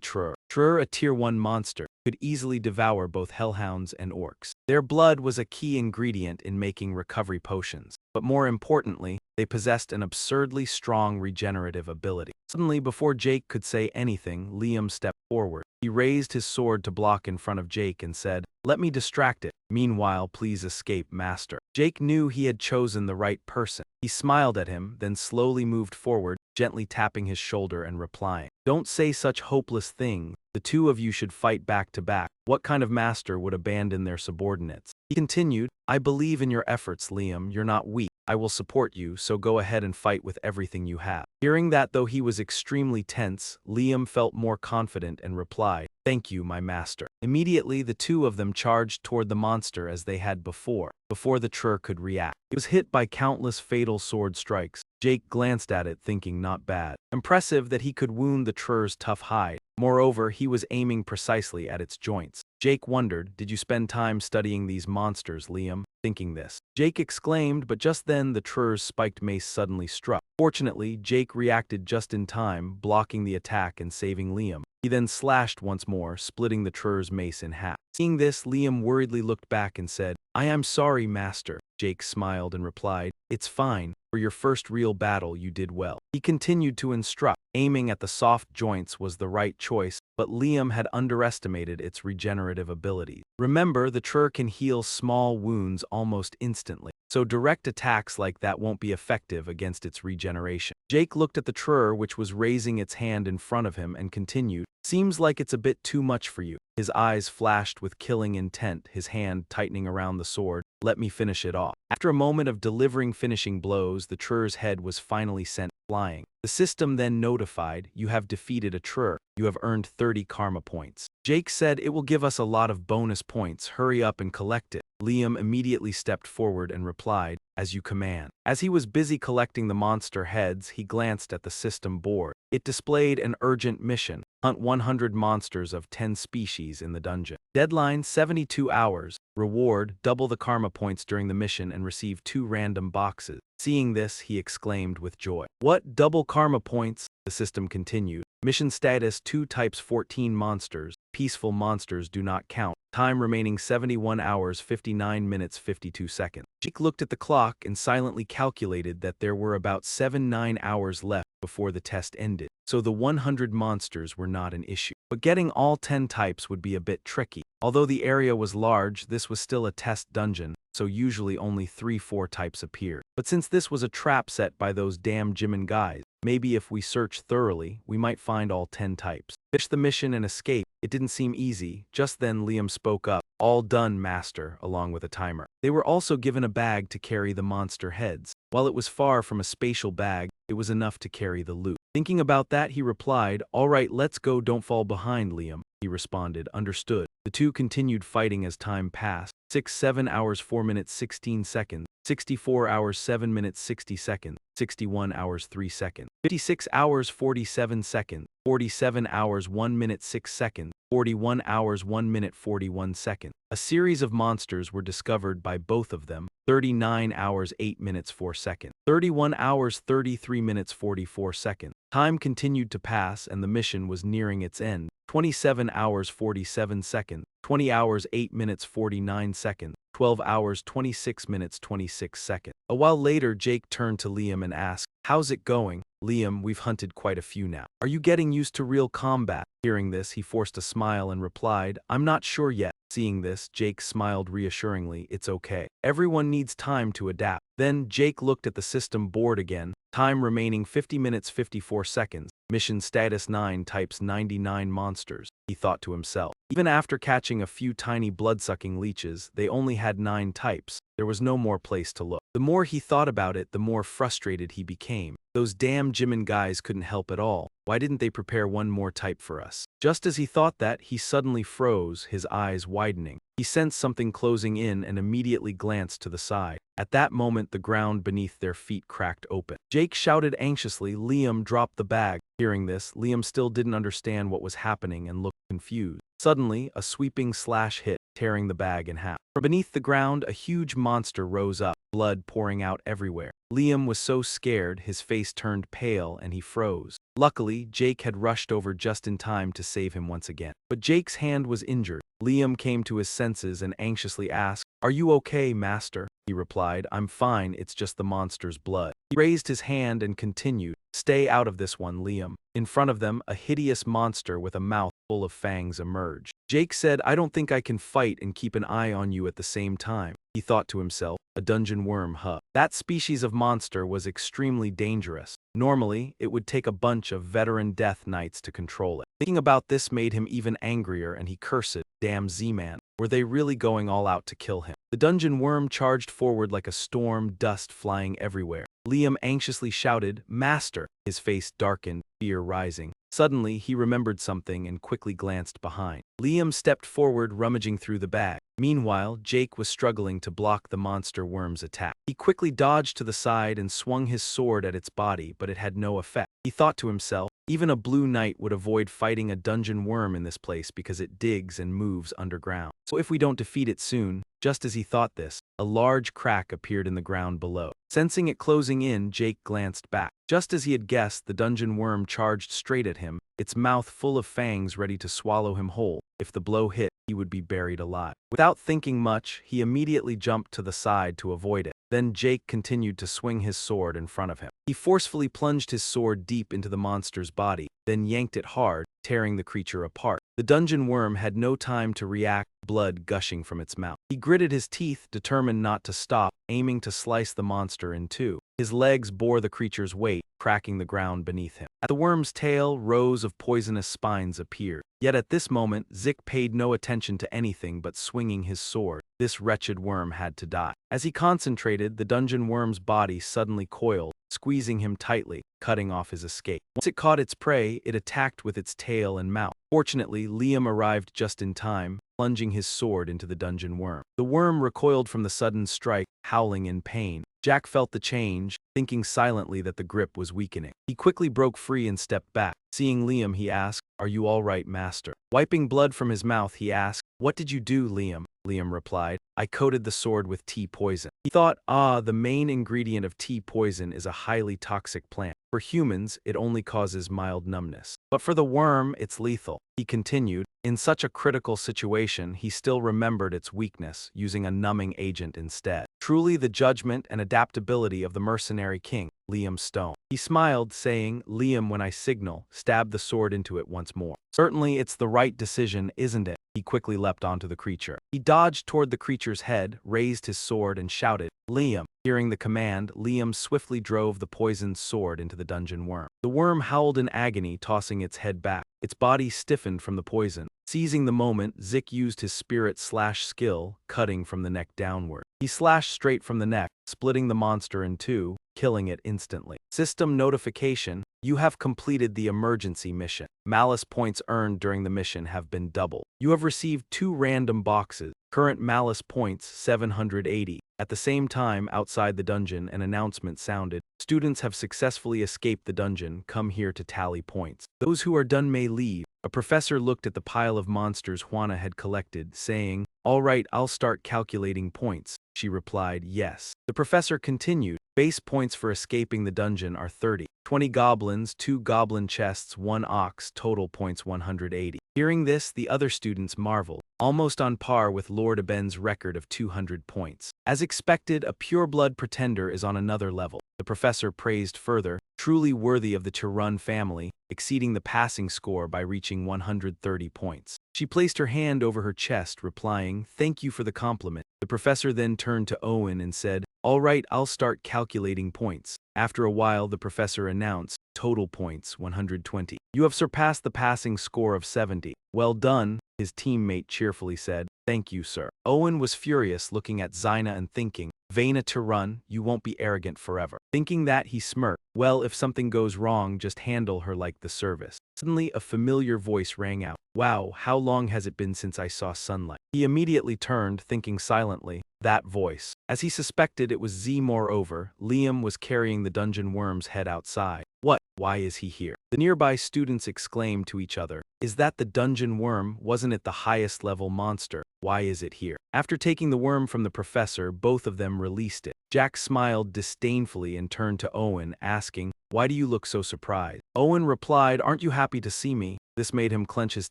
Trur. Trur, a Tier 1 monster, could easily devour both hellhounds and orcs. Their blood was a key ingredient in making recovery potions. But more importantly, they possessed an absurdly strong regenerative ability. Suddenly, before Jake could say anything, Liam stepped forward. He raised his sword to block in front of Jake and said, "Let me distract it. Meanwhile, please escape, master." Jake knew he had chosen the right person. He smiled at him, then slowly moved forward, gently tapping his shoulder and replying, "Don't say such hopeless things. The two of you should fight back to back. What kind of master would abandon their subordinates?" He continued, "I believe in your efforts, Liam. You're not weak. I will support you, so go ahead and fight with everything you have." Hearing that, though he was extremely tense, Liam felt more confident and replied, "Thank you, my master." Immediately, the two of them charged toward the monster as they had before the Trur could react. It was hit by countless fatal sword strikes. Jake glanced at it, thinking, not bad. Impressive that he could wound the Trur's tough hide. Moreover, he was aiming precisely at its joints. Jake wondered, "Did you spend time studying these monsters, Liam?" Thinking this, Jake exclaimed, but just then the Trur's spiked mace suddenly struck. Fortunately, Jake reacted just in time, blocking the attack and saving Liam. He then slashed once more, splitting the Trur's mace in half. Seeing this, Liam worriedly looked back and said, "I am sorry, master." Jake smiled and replied, It's fine. For your first real battle, you did well. He continued to instruct. Aiming at the soft joints was the right choice, but Liam had underestimated its regenerative abilities. Remember, the Trur can heal small wounds almost instantly, so direct attacks like that won't be effective against its regeneration. Jake looked at the Trur, which was raising its hand in front of him, and continued, "Seems like it's a bit too much for you." His eyes flashed with killing intent, his hand tightening around the sword. "Let me finish it off." After a moment of delivering finishing blows, the Trur's head was finally sent flying. The system then notified, "You have defeated a Trur. You have earned 30 karma points." Jake said, "It will give us a lot of bonus points. Hurry up and collect it." Liam immediately stepped forward and replied, "As you command." As he was busy collecting the monster heads, he glanced at the system board. It displayed an urgent mission: hunt 100 monsters of 10 species in the dungeon. Deadline 72 hours. Reward: double the karma points during the mission and receive 2 random boxes. Seeing this, he exclaimed with joy. "What, double karma points?" The system continued. Mission status: 2 types 14 monsters. Peaceful monsters do not count. Time remaining 71 hours 59 minutes 52 seconds. Jake looked at the clock and silently calculated that there were about 7-9 hours left before the test ended, so the 100 monsters were not an issue. But getting all 10 types would be a bit tricky. Although the area was large, this was still a test dungeon, so usually only 3-4 types appeared. But since this was a trap set by those damn Jimin guys, maybe if we search thoroughly, we might find all 10 types. Finish the mission and escape. It didn't seem easy. Just then Liam spoke up. "All done, master," along with a timer. They were also given a bag to carry the monster heads. While it was far from a spatial bag, it was enough to carry the loot. Thinking about that, he replied, "All right, let's go, don't fall behind, Liam." He responded, "Understood." The two continued fighting as time passed. 7 hours 4 minutes 16 seconds, 64 hours 7 minutes 60 seconds, 61 hours 3 seconds, 56 hours 47 seconds, 47 hours 1 minute 6 seconds, 41 hours 1 minute 41 seconds. A series of monsters were discovered by both of them. 39 hours 8 minutes 4 seconds, 31 hours 33 minutes 44 seconds. Time continued to pass and the mission was nearing its end. 27 hours 47 seconds, 20 hours 8 minutes 49 seconds, 12 hours 26 minutes 26 seconds. A while later, Jake turned to Liam and asked, "How's it going?" "Liam, we've hunted quite a few now. Are you getting used to real combat?" Hearing this, he forced a smile and replied, "I'm not sure yet." Seeing this, Jake smiled reassuringly. "It's okay. Everyone needs time to adapt." Then Jake looked at the system board again. Time remaining 50 minutes 54 seconds. Mission status 9 types 99 monsters. He thought to himself. Even after catching a few tiny blood-sucking leeches, they only had 9 types. There was no more place to look. The more he thought about it, the more frustrated he became. Those damn Jimin guys couldn't help at all. Why didn't they prepare one more type for us? Just as he thought that, he suddenly froze, his eyes widening. He sensed something closing in and immediately glanced to the side. At that moment, the ground beneath their feet cracked open. Jake shouted anxiously. Liam dropped the bag. Hearing this, Liam still didn't understand what was happening and looked confused. Suddenly, a sweeping slash hit, tearing the bag in half. From beneath the ground, a huge monster rose up, blood pouring out everywhere. Liam was so scared, his face turned pale and he froze. Luckily, Jake had rushed over just in time to save him once again. But Jake's hand was injured. Liam came to his senses and anxiously asked, "Are you okay, master?" He replied, "I'm fine, it's just the monster's blood." He raised his hand and continued, "Stay out of this one, Liam." In front of them, a hideous monster with a mouth full of fangs emerged. Jake said, "I don't think I can fight and keep an eye on you at the same time." He thought to himself, "A dungeon worm, huh?" That species of monster was extremely dangerous. Normally, it would take a bunch of veteran death knights to control it. Thinking about this made him even angrier and he cursed, "Damn Z-Man. Were they really going all out to kill him?" The dungeon worm charged forward like a storm, dust flying everywhere. Liam anxiously shouted, "Master!" His face darkened, fear rising. Suddenly, he remembered something and quickly glanced behind. Liam stepped forward, rummaging through the bag. Meanwhile, Jake was struggling to block the monster worm's attack. He quickly dodged to the side and swung his sword at its body, but it had no effect. He thought to himself, even a blue knight would avoid fighting a dungeon worm in this place because it digs and moves underground. So if we don't defeat it soon, just as he thought this, a large crack appeared in the ground below. Sensing it closing in, Jake glanced back. Just as he had guessed, the dungeon worm charged straight at him, its mouth full of fangs ready to swallow him whole. If the blow hit, he would be buried alive. Without thinking much, he immediately jumped to the side to avoid it. Then Jake continued to swing his sword in front of him. He forcefully plunged his sword deep into the monster's body, then yanked it hard, tearing the creature apart. The dungeon worm had no time to react, blood gushing from its mouth. He gritted his teeth, determined not to stop, aiming to slice the monster in two. His legs bore the creature's weight, cracking the ground beneath him. At the worm's tail, rows of poisonous spines appeared. Yet at this moment, Zik paid no attention to anything but swinging his sword. This wretched worm had to die. As he concentrated, the dungeon worm's body suddenly coiled, squeezing him tightly, cutting off his escape. Once it caught its prey, it attacked with its tail and mouth. Fortunately, Liam arrived just in time, plunging his sword into the dungeon worm. The worm recoiled from the sudden strike, howling in pain. Jack felt the change, thinking silently that the grip was weakening. He quickly broke free and stepped back. Seeing Liam, he asked, "Are you all right, master?" Wiping blood from his mouth, he asked, "What did you do, Liam?" Liam replied, "I coated the sword with tea poison." He thought, the main ingredient of tea poison is a highly toxic plant. For humans, it only causes mild numbness. But for the worm, it's lethal. He continued, in such a critical situation, he still remembered its weakness, using a numbing agent instead. Truly the judgment and adaptability of the mercenary king, Liam Stone. He smiled, saying, "Liam, when I signal, stab the sword into it once more." "Certainly it's the right decision, isn't it?" He quickly leapt onto the creature. He dodged toward the creature's head, raised his sword, and shouted, "Liam." Hearing the command, Liam swiftly drove the poisoned sword into the dungeon worm. The worm howled in agony, tossing its head back. Its body stiffened from the poison. Seizing the moment, Zik used his spirit slash skill, cutting from the neck downward. He slashed straight from the neck, splitting the monster in two, killing it instantly. System notification: you have completed the emergency mission. Malice points earned during the mission have been doubled. You have received 2 random boxes. Current malice points 780. At the same time, outside the dungeon, an announcement sounded. Students have successfully escaped the dungeon. Come here to tally points. Those who are done may leave. A professor looked at the pile of monsters Juana had collected, saying, "All right, I'll start calculating points." She replied, "Yes." The professor continued, "Base points for escaping the dungeon are 30. 20 goblins, 2 goblin chests, 1 ox, total points 180. Hearing this, the other students marveled, almost on par with Lord Aben's record of 200 points. As expected, a pureblood pretender is on another level. The professor praised further, truly worthy of the Tirun family, exceeding the passing score by reaching 130 points. She placed her hand over her chest, replying, "Thank you for the compliment." The professor then turned to Owen and said, "All right, I'll start calculating points." After a while, the professor announced, "Total points, 120. You have surpassed the passing score of 70. Well done," his teammate cheerfully said. "Thank you, sir." Owen was furious, looking at Zaina and thinking, "Vaina Tirun, you won't be arrogant forever." Thinking that, he smirked. "Well, if something goes wrong, just handle her like the service." Suddenly, a familiar voice rang out. "Wow, how long has it been since I saw sunlight?" He immediately turned, thinking silently, that voice. As he suspected, it was Z. Moreover, Liam was carrying the dungeon worm's head outside. "What? Why is he here?" The nearby students exclaimed to each other, "Is that the dungeon worm? Wasn't it the highest level monster? Why is it here?" After taking the worm from the professor, both of them released it. Jack smiled disdainfully and turned to Owen, asking, "Why do you look so surprised?" Owen replied, "Aren't you happy to see me?" This made him clench his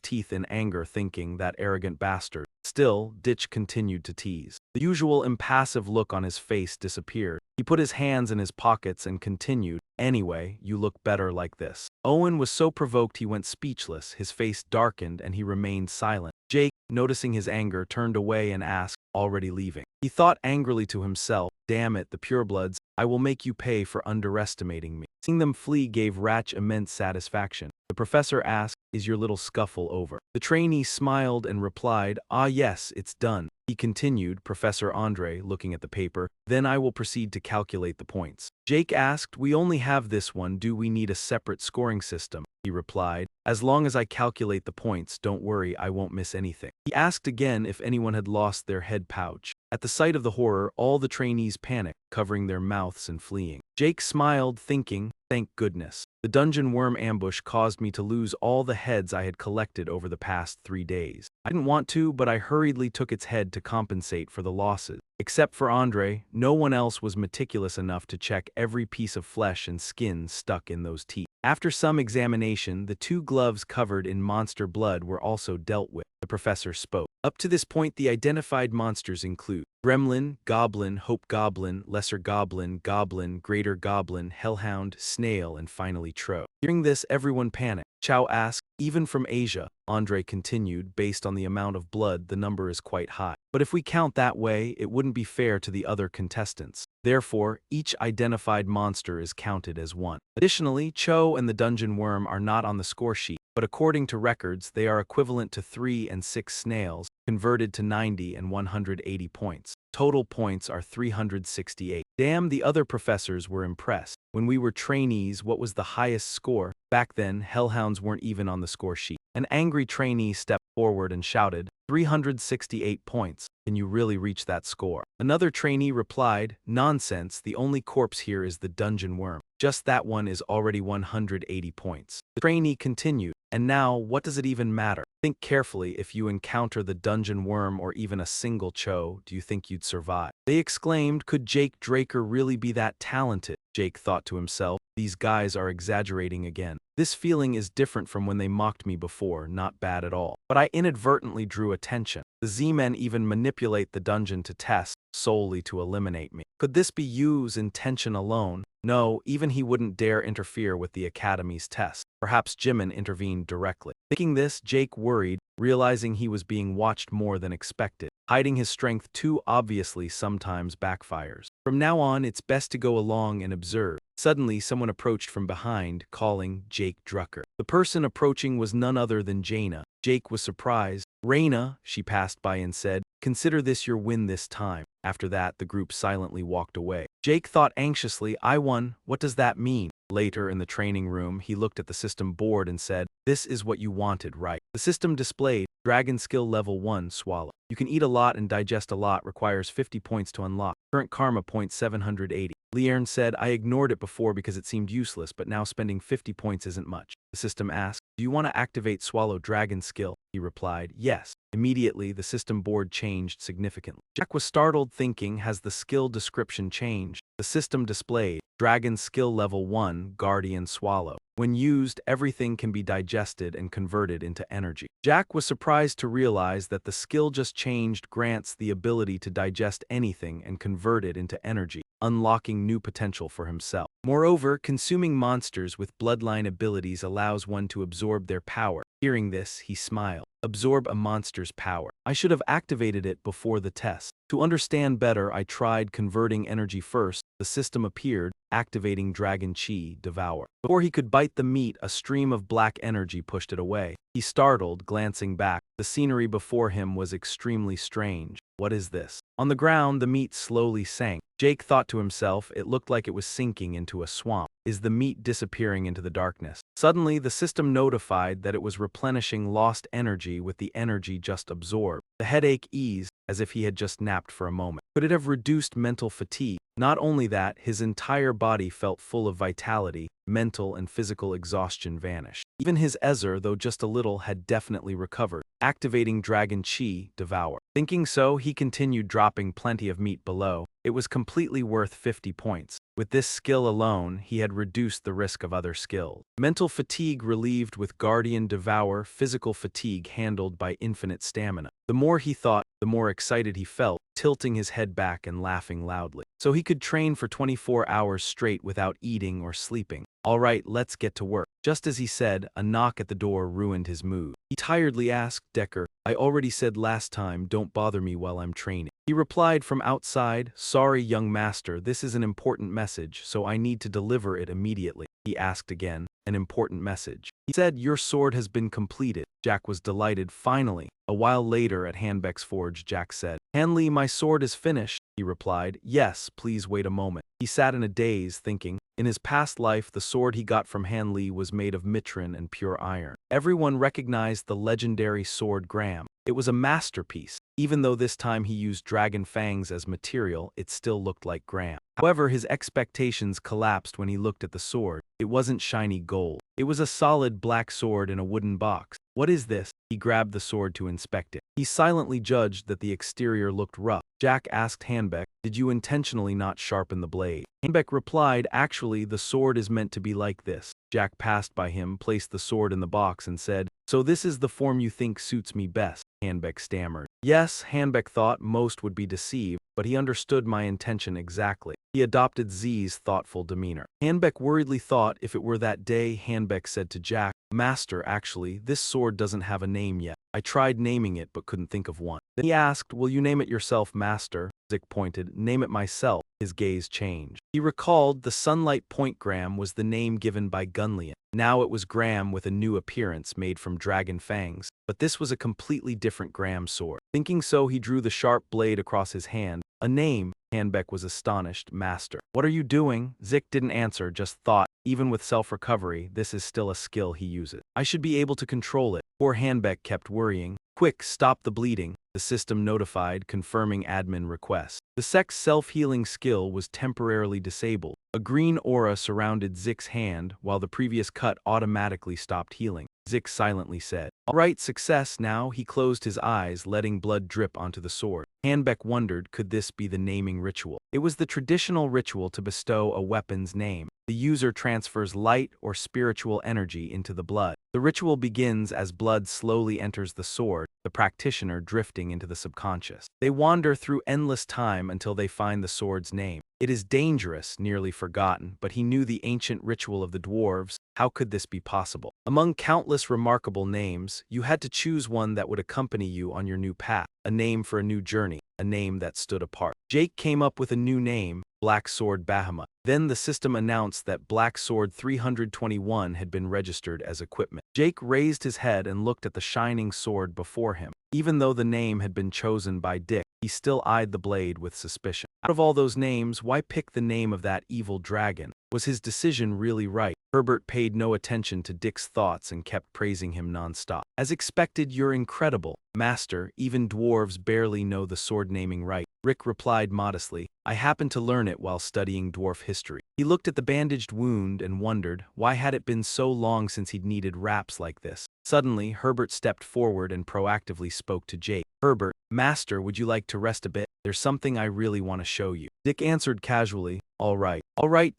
teeth in anger, thinking, that arrogant bastard. Still, Ditch continued to tease. The usual impassive look on his face disappeared. He put his hands in his pockets and continued, "Anyway, you look better like this." Owen was so provoked he went speechless, his face darkened, and he remained silent. Jake, noticing his anger, turned away and asked, "Already leaving?" He thought angrily to himself, "Damn it, the purebloods, I will make you pay for underestimating me." Seeing them flee gave Ratch immense satisfaction. The professor asked, "Is your little scuffle over?" The trainee smiled and replied, "Ah yes, it's done." He continued, Professor Andre, looking at the paper, "Then I will proceed to calculate the points." Jake asked, "We only have this one, do we need a separate scoring system?" He replied, "As long as I calculate the points, don't worry, I won't miss anything." He asked again if anyone had lost their head pouch. At the sight of the horror, all the trainees panicked. covering their mouths and fleeing. Jake smiled, thinking, thank goodness. The dungeon worm ambush caused me to lose all the heads I had collected over the past 3 days. I didn't want to, but I hurriedly took its head to compensate for the losses. Except for Andre, no one else was meticulous enough to check every piece of flesh and skin stuck in those teeth. After some examination, the 2 gloves covered in monster blood were also dealt with. The professor spoke. Up to this point, the identified monsters include Gremlin, Goblin, Hope Goblin, Lesser Goblin, Goblin, Greater Goblin, Hellhound, Snail, and finally Tro. Hearing this, everyone panicked. Chow asked, even from Asia. Andre continued, based on the amount of blood, the number is quite high. But if we count that way, it wouldn't be fair to the other contestants. Therefore, each identified monster is counted as one. Additionally, Cho and the dungeon worm are not on the score sheet, but according to records, they are equivalent to 3 and 6 snails, converted to 90 and 180 points. Total points are 368. Damn, the other professors were impressed. When we were trainees, what was the highest score? Back then, hellhounds weren't even on the score sheet. An angry trainee stepped forward and shouted, 368 points. Can you really reach that score? Another trainee replied, nonsense, the only corpse here is the dungeon worm. Just that one is already 180 points. The trainee continued, and now, what does it even matter? Think carefully. If you encounter the dungeon worm or even a single Cho, do you think you'd survive? They exclaimed, could Jake Draker really be that talented? Jake thought to himself, these guys are exaggerating again. This feeling is different from when they mocked me before, not bad at all. But I inadvertently drew attention. The Z-men even manipulate the dungeon to test, solely to eliminate me. Could this be Yu's intention alone? No, even he wouldn't dare interfere with the Academy's test. Perhaps Jimin intervened directly. Thinking this, Jake worried, realizing he was being watched more than expected. Hiding his strength too obviously sometimes backfires. From now on, it's best to go along and observe. Suddenly, someone approached from behind, calling Jake Drucker. The person approaching was none other than Jaina. Jake was surprised. Reina, she passed by and said, consider this your win this time. After that, the group silently walked away. Jake thought anxiously, I won, what does that mean? Later, in the training room, he looked at the system board and said, this is what you wanted, right? The system displayed, Dragon Skill Level 1, Swallow. You can eat a lot and digest a lot, requires 50 points to unlock. Current Karma point 780. Liern said, I ignored it before because it seemed useless, but now spending 50 points isn't much. The system asked, do you want to activate Swallow Dragon Skill? He replied, yes. Immediately, the system board changed significantly. Jack was startled, thinking, has the skill description changed? The system displayed, Dragon Skill Level 1, Guardian Swallow. When used, everything can be digested and converted into energy. Jack was surprised to realize that the skill just changed grants the ability to digest anything and convert it into energy, unlocking new potential for himself. Moreover, consuming monsters with bloodline abilities allows one to absorb their power. Hearing this, he smiled. Absorb a monster's power. I should have activated it before the test. To understand better, I tried converting energy first. The system appeared, activating Dragon Chi, Devour. Before he could bite the meat, a stream of black energy pushed it away. He startled, glancing back. The scenery before him was extremely strange. What is this? On the ground, the meat slowly sank. Jake thought to himself, it looked like it was sinking into a swamp. Is the meat disappearing into the darkness? Suddenly, the system notified that it was replenishing lost energy with the energy just absorbed. The headache eased, as if he had just napped for a moment. Could it have reduced mental fatigue? Not only that, his entire body felt full of vitality. Mental and physical exhaustion vanished. Even his Ezer, though just a little, had definitely recovered, activating Dragon Chi, Devour. Thinking so, he continued dropping plenty of meat below. It was completely worth 50 points. With this skill alone, he had reduced the risk of other skills. Mental fatigue relieved with Guardian Devour, physical fatigue handled by infinite stamina. The more he thought, the more excited he felt, tilting his head back and laughing loudly. So he could train for 24 hours straight without eating or sleeping. All right, let's get to work. Just as he said, a knock at the door ruined his mood. He tiredly asked, Decker, I already said last time, don't bother me while I'm training. He replied from outside, sorry, young master, this is an important message, so I need to deliver it immediately. He asked again, an important message. He said, your sword has been completed. Jack was delighted, finally. A while later at Hanbeck's forge, Jack said, Hanli, my sword is finished. He replied, yes, please wait a moment. He sat in a daze, thinking, in his past life, the sword he got from Hanli was made of mitrin and pure iron. Everyone recognized the legendary sword Graham. It was a masterpiece. Even though this time he used dragon fangs as material, it still looked like Graham. However, his expectations collapsed when he looked at the sword. It wasn't shiny gold. It was a solid black sword in a wooden box. What is this? He grabbed the sword to inspect it. He silently judged that the exterior looked rough. Jack asked Hanbeck, "Did you intentionally not sharpen the blade?" Hanbeck replied, "Actually, the sword is meant to be like this." Jack passed by him, placed the sword in the box and said, "So this is the form you think suits me best?" Hanbeck stammered. Yes, Hanbeck thought most would be deceived, but he understood my intention exactly. He adopted Z's thoughtful demeanor. Hanbeck worriedly thought if it were that day. Hanbeck said to Jack, "Master, actually, this sword doesn't have a name yet. I tried naming it but couldn't think of one." Then he asked, "Will you name it yourself, Master?" Zik pointed, "Name it myself." His gaze changed. He recalled the Sunlight Point Graham was the name given by Gunlian. Now it was Graham with a new appearance made from dragon fangs, but this was a completely different Graham sword. Thinking so, he drew the sharp blade across his hand. "A name?" Hanbeck was astonished. "Master." "What are you doing?" Zik didn't answer, just thought, even with self-recovery, this is still a skill he uses. "I should be able to control it." Poor Hanbeck kept worrying. "Quick, stop the bleeding." The system notified, confirming admin request. The sec's self-healing skill was temporarily disabled. A green aura surrounded Zik's hand, while the previous cut automatically stopped healing. Zik silently said, "All right, success." Now he closed his eyes, letting blood drip onto the sword. Hanbeck wondered, could this be the naming ritual? It was the traditional ritual to bestow a weapon's name. The user transfers light or spiritual energy into the blood. The ritual begins as blood slowly enters the sword, the practitioner drifting into the subconscious. They wander through endless time until they find the sword's name. It is dangerous, nearly forgotten, but he knew the ancient ritual of the dwarves. How could this be possible? Among countless remarkable names, you had to choose one that would accompany you on your new path, a name for a new journey, a name that stood apart. Jake came up with a new name, Black Sword Bahamut. Then the system announced that Black Sword 321 had been registered as equipment. Jake raised his head and looked at the shining sword before him. Even though the name had been chosen by Dick, he still eyed the blade with suspicion. Out of all those names, why pick the name of that evil dragon? Was his decision really right? Herbert paid no attention to Dick's thoughts and kept praising him nonstop. "As expected, you're incredible, Master. Even dwarves barely know the sword naming right." Rick replied modestly, "I happened to learn it while studying dwarf history." He looked at the bandaged wound and wondered, why had it been so long since he'd needed wraps like this? Suddenly, Herbert stepped forward and proactively spoke to Jake. "Herbert, Master, would you like to rest a bit? There's something I really want to show you." Dick answered casually, "All right,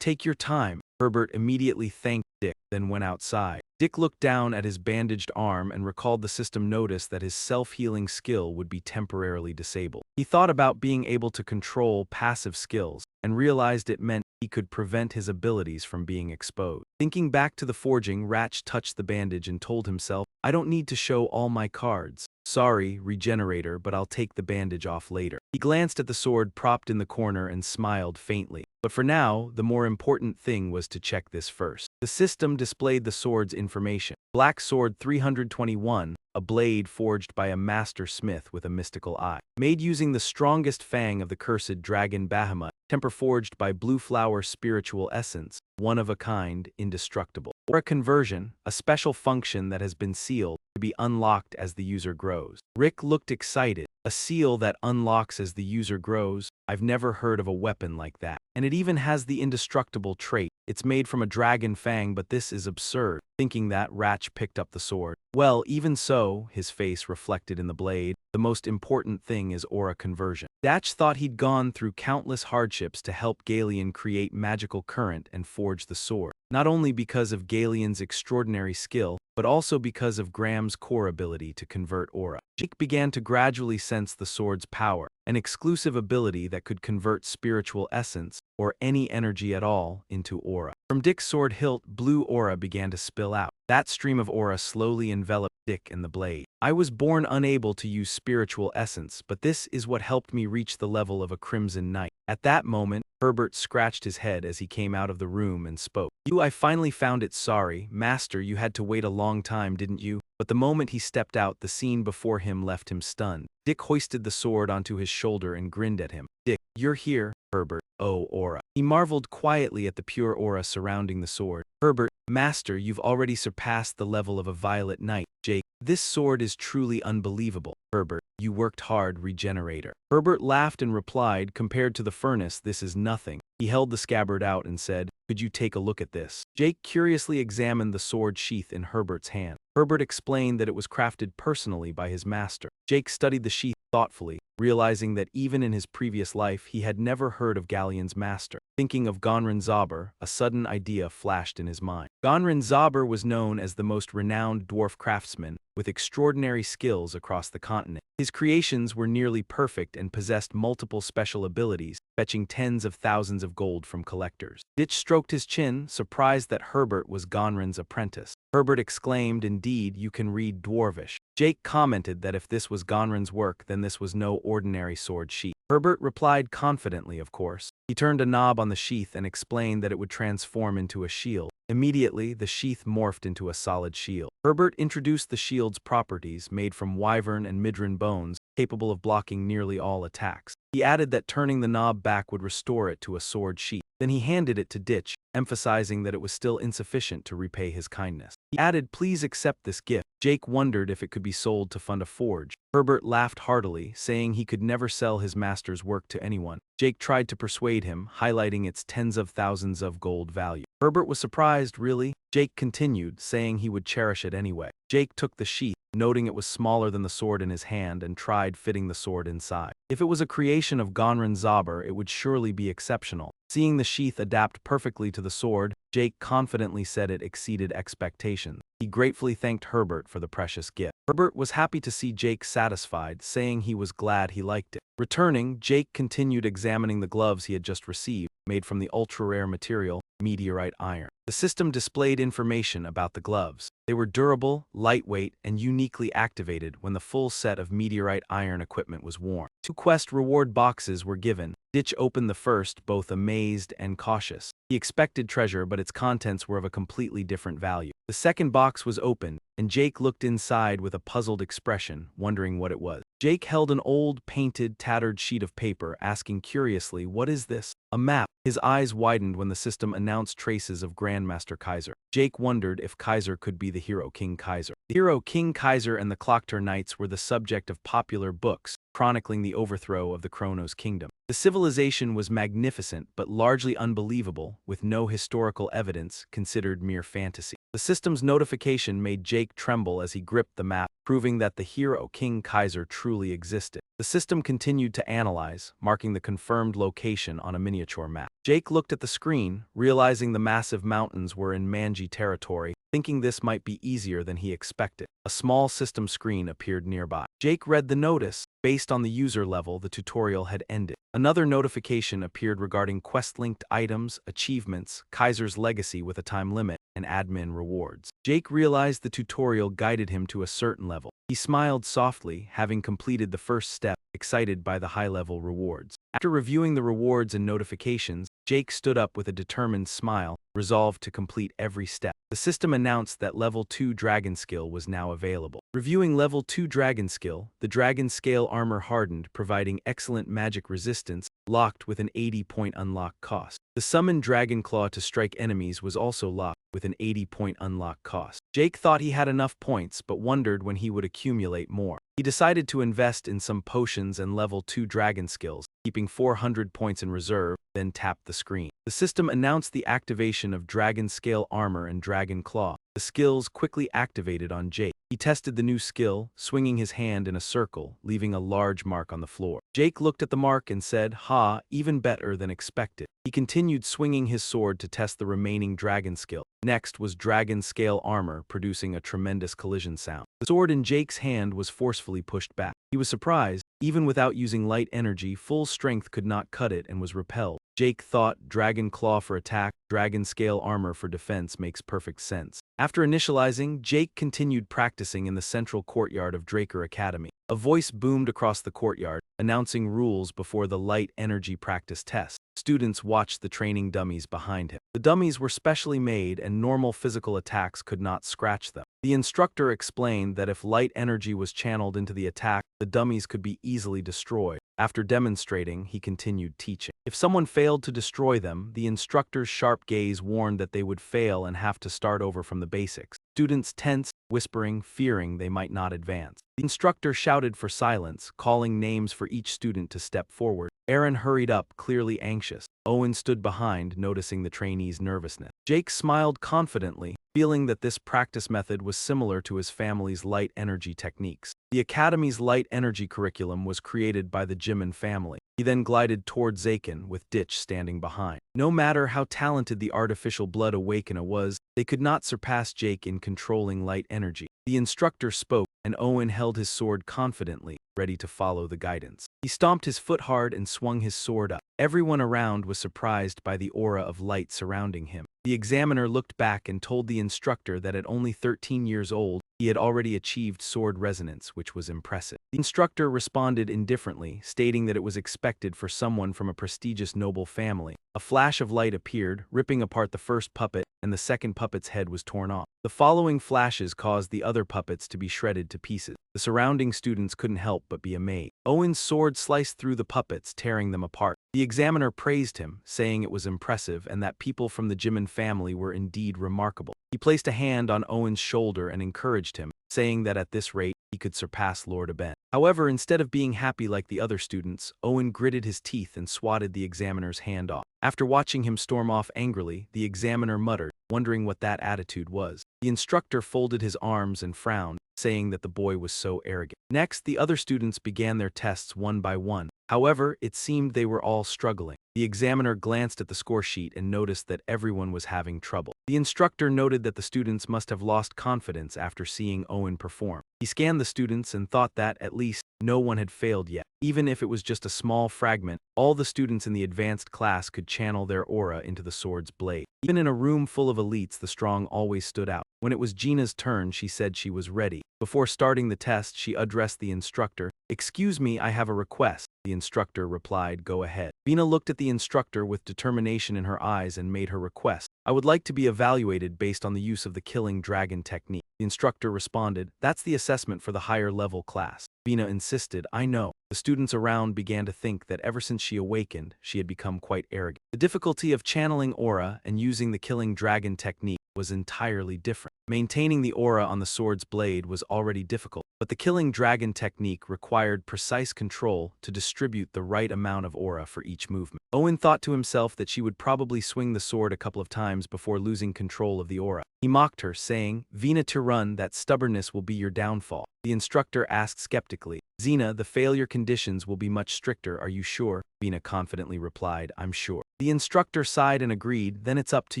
take your time." Herbert immediately thanked Dick, then went outside. Dick looked down at his bandaged arm and recalled the system notice that his self-healing skill would be temporarily disabled. He thought about being able to control passive skills, and realized it meant he could prevent his abilities from being exposed. Thinking back to the forging, Ratch touched the bandage and told himself, "I don't need to show all my cards. Sorry, Regenerator, but I'll take the bandage off later." He glanced at the sword propped in the corner and smiled faintly. But for now, the more important thing was to check this first. The system displayed the sword's information. Black Sword 321, a blade forged by a master smith with a mystical eye. Made using the strongest fang of the cursed dragon Bahamut, temper forged by Blue Flower spiritual essence, one of a kind, indestructible. Or a conversion, a special function that has been sealed, to be unlocked as the user grows. Rick looked excited. A seal that unlocks as the user grows? I've never heard of a weapon like that. And it even has the indestructible trait. It's made from a dragon fang, but this is absurd. Thinking that, Ratch picked up the sword. "Well, even so," his face reflected in the blade, "the most important thing is aura conversion." Datch thought he'd gone through countless hardships to help Galeon create magical current and forge the sword. Not only because of Galeon's extraordinary skill, but also because of Graham's core ability to convert aura. Jake began to gradually sense the sword's power, an exclusive ability that could convert spiritual essence, or any energy at all, into aura. From Dick's sword hilt, blue aura began to spill out. That stream of aura slowly enveloped Dick and the blade. "I was born unable to use spiritual essence, but this is what helped me reach the level of a Crimson Knight." At that moment, Herbert scratched his head as he came out of the room and spoke. I finally found it. Sorry, Master, you had to wait a long time, didn't you?" But the moment he stepped out, the scene before him left him stunned. Dick hoisted the sword onto his shoulder and grinned at him. "Dick, you're here." Herbert, "Oh, aura." He marveled quietly at the pure aura surrounding the sword. Herbert, Master, you've already surpassed the level of a violet knight. Jake, this sword is truly unbelievable. Herbert, you worked hard, Regenerator. Herbert laughed and replied, compared to the furnace, this is nothing. He held the scabbard out and said, could you take a look at this? Jake curiously examined the sword sheath in Herbert's hand. Herbert explained that it was crafted personally by his master. Jake studied the sheath thoughtfully, realizing that even in his previous life he had never heard of Galleon's master. Thinking of Gonrin Zaber, a sudden idea flashed in his mind. Gonrin Zaber was known as the most renowned dwarf craftsman, with extraordinary skills across the continent. His creations were nearly perfect and possessed multiple special abilities, fetching tens of thousands of gold from collectors. Ditch stroked his chin, surprised that Herbert was Gonrin's apprentice. Herbert exclaimed, indeed, you can read Dwarvish. Jake commented that if this was Gonrin's work, then this was no ordinary sword sheath. Herbert replied confidently, of course. He turned a knob on the sheath and explained that it would transform into a shield. Immediately, the sheath morphed into a solid shield. Herbert introduced the shield's properties, made from wyvern and midran bones, capable of blocking nearly all attacks. He added that turning the knob back would restore it to a sword sheath. Then he handed it to Ditch, emphasizing that it was still insufficient to repay his kindness. He added, please accept this gift. Jake wondered if it could be sold to fund a forge. Herbert laughed heartily, saying he could never sell his master's work to anyone. Jake tried to persuade him, highlighting its tens of thousands of gold value. Herbert was surprised, really? Jake continued, saying he would cherish it anyway. Jake took the sheath, noting it was smaller than the sword in his hand, and tried fitting the sword inside. If it was a creation of Gonrin Zaber, it would surely be exceptional. Seeing the sheath adapt perfectly to the sword, Jake confidently said it exceeded expectations. He gratefully thanked Herbert for the precious gift. Herbert was happy to see Jake satisfied, saying he was glad he liked it. Returning, Jake continued examining the gloves he had just received, made from the ultra-rare material, meteorite iron. The system displayed information about the gloves. They were durable, lightweight, and uniquely activated when the full set of meteorite iron equipment was worn. 2 quest reward boxes were given. Ditch opened the first, both amazed and cautious. He expected treasure, but its contents were of a completely different value. The second box was opened, and Jake looked inside with a puzzled expression, wondering what it was. Jake held an old, painted, tattered sheet of paper, asking curiously, what is this? A map. His eyes widened when the system announced traces of Grandmaster Kaiser. Jake wondered if Kaiser could be the hero King Kaiser. The hero King Kaiser and the Clocktor Knights were the subject of popular books, chronicling the overthrow of the Chronos Kingdom. The civilization was magnificent but largely unbelievable, with no historical evidence, considered mere fantasy. The system's notification made Jake tremble as he gripped the map, proving that the hero King Kaiser truly existed. The system continued to analyze, marking the confirmed location on a miniature map. Jake looked at the screen, realizing the massive mountains were in Manji territory, thinking this might be easier than he expected. A small system screen appeared nearby. Jake read the notice. Based on the user level, the tutorial had ended. Another notification appeared regarding quest-linked items, achievements, Kaiser's legacy with a time limit, and admin rewards. Jake realized the tutorial guided him to a certain level. He smiled softly, having completed the first step, excited by the high-level rewards. After reviewing the rewards and notifications, Jake stood up with a determined smile, resolved to complete every step. The system announced that Level 2 Dragon Skill was now available. Reviewing Level 2 Dragon Skill, the Dragon Scale Armor hardened, providing excellent magic resistance, locked with an 80-point unlock cost. The Summon Dragon Claw to strike enemies was also locked, with an 80-point unlock cost. Jake thought he had enough points, but wondered when he would accumulate more. He decided to invest in some potions and Level 2 Dragon Skills, keeping 400 points in reserve, then tapped the screen. The system announced the activation of Dragon Scale Armor and Dragon Claw. The skills quickly activated on Jake. He tested the new skill, swinging his hand in a circle, leaving a large mark on the floor. Jake looked at the mark and said, "Ha, even better than expected." He continued swinging his sword to test the remaining dragon skill. Next was Dragon Scale Armor, producing a tremendous collision sound. The sword in Jake's hand was forcefully pushed back. He was surprised. Even without using light energy, full strength could not cut it and was repelled. Jake thought Dragon Claw for attack, Dragon Scale Armor for defense makes perfect sense. After initializing, Jake continued practicing in the central courtyard of Draker Academy. A voice boomed across the courtyard, announcing rules before the light energy practice test. Students watched the training dummies behind him. The dummies were specially made and normal physical attacks could not scratch them. The instructor explained that if light energy was channeled into the attack, the dummies could be easily destroyed. After demonstrating, he continued teaching. If someone failed to destroy them, the instructor's sharp gaze warned that they would fail and have to start over from the basics. Students tensed, whispering, fearing they might not advance. The instructor shouted for silence, calling names for each student to step forward. Aaron hurried up, clearly anxious. Owen stood behind, noticing the trainee's nervousness. Jake smiled confidently, feeling that this practice method was similar to his family's light energy techniques. The Academy's light energy curriculum was created by the Jimin family. He then glided toward Zaken, with Ditch standing behind. No matter how talented the artificial blood awakener was, they could not surpass Jake in controlling light energy. The instructor spoke, and Owen held his sword confidently, ready to follow the guidance. He stomped his foot hard and swung his sword up. Everyone around was surprised by the aura of light surrounding him. The examiner looked back and told the instructor that at only 13 years old, he had already achieved sword resonance, which was impressive. The instructor responded indifferently, stating that it was expected for someone from a prestigious noble family. A flash of light appeared, ripping apart the first puppet, and the second puppet's head was torn off. The following flashes caused the other puppets to be shredded to pieces. The surrounding students couldn't help but be amazed. Owen's sword sliced through the puppets, tearing them apart. The examiner praised him, saying it was impressive and that people from the Jimin family were indeed remarkable. He placed a hand on Owen's shoulder and encouraged him, saying that at this rate, he could surpass Lord Aben. However, instead of being happy like the other students, Owen gritted his teeth and swatted the examiner's hand off. After watching him storm off angrily, the examiner muttered, wondering what that attitude was. The instructor folded his arms and frowned, saying that the boy was so arrogant. Next, the other students began their tests one by one. However, it seemed they were all struggling. The examiner glanced at the score sheet and noticed that everyone was having trouble. The instructor noted that the students must have lost confidence after seeing Owen perform. He scanned the students and thought that, at least, no one had failed yet. Even if it was just a small fragment, all the students in the advanced class could channel their aura into the sword's blade. Even in a room full of elites, the strong always stood out. When it was Gina's turn, she said she was ready. Before starting the test, she addressed the instructor. "Excuse me, I have a request." The instructor replied, "Go ahead." Vina looked at the instructor with determination in her eyes and made her request. "I would like to be evaluated based on the use of the killing dragon technique." The instructor responded, "That's the assessment for the higher level class." Vina insisted, "I know." The students around began to think that ever since she awakened, she had become quite arrogant. The difficulty of channeling aura and using the killing dragon technique was entirely different. Maintaining the aura on the sword's blade was already difficult, but the killing dragon technique required precise control to distribute the right amount of aura for each movement. Owen thought to himself that she would probably swing the sword a couple of times before losing control of the aura. He mocked her, saying, "Vina Tirun, that stubbornness will be your downfall." The instructor asked skeptically, "Xena, the failure conditions will be much stricter, are you sure?" Vina confidently replied, "I'm sure." The instructor sighed and agreed, "Then it's up to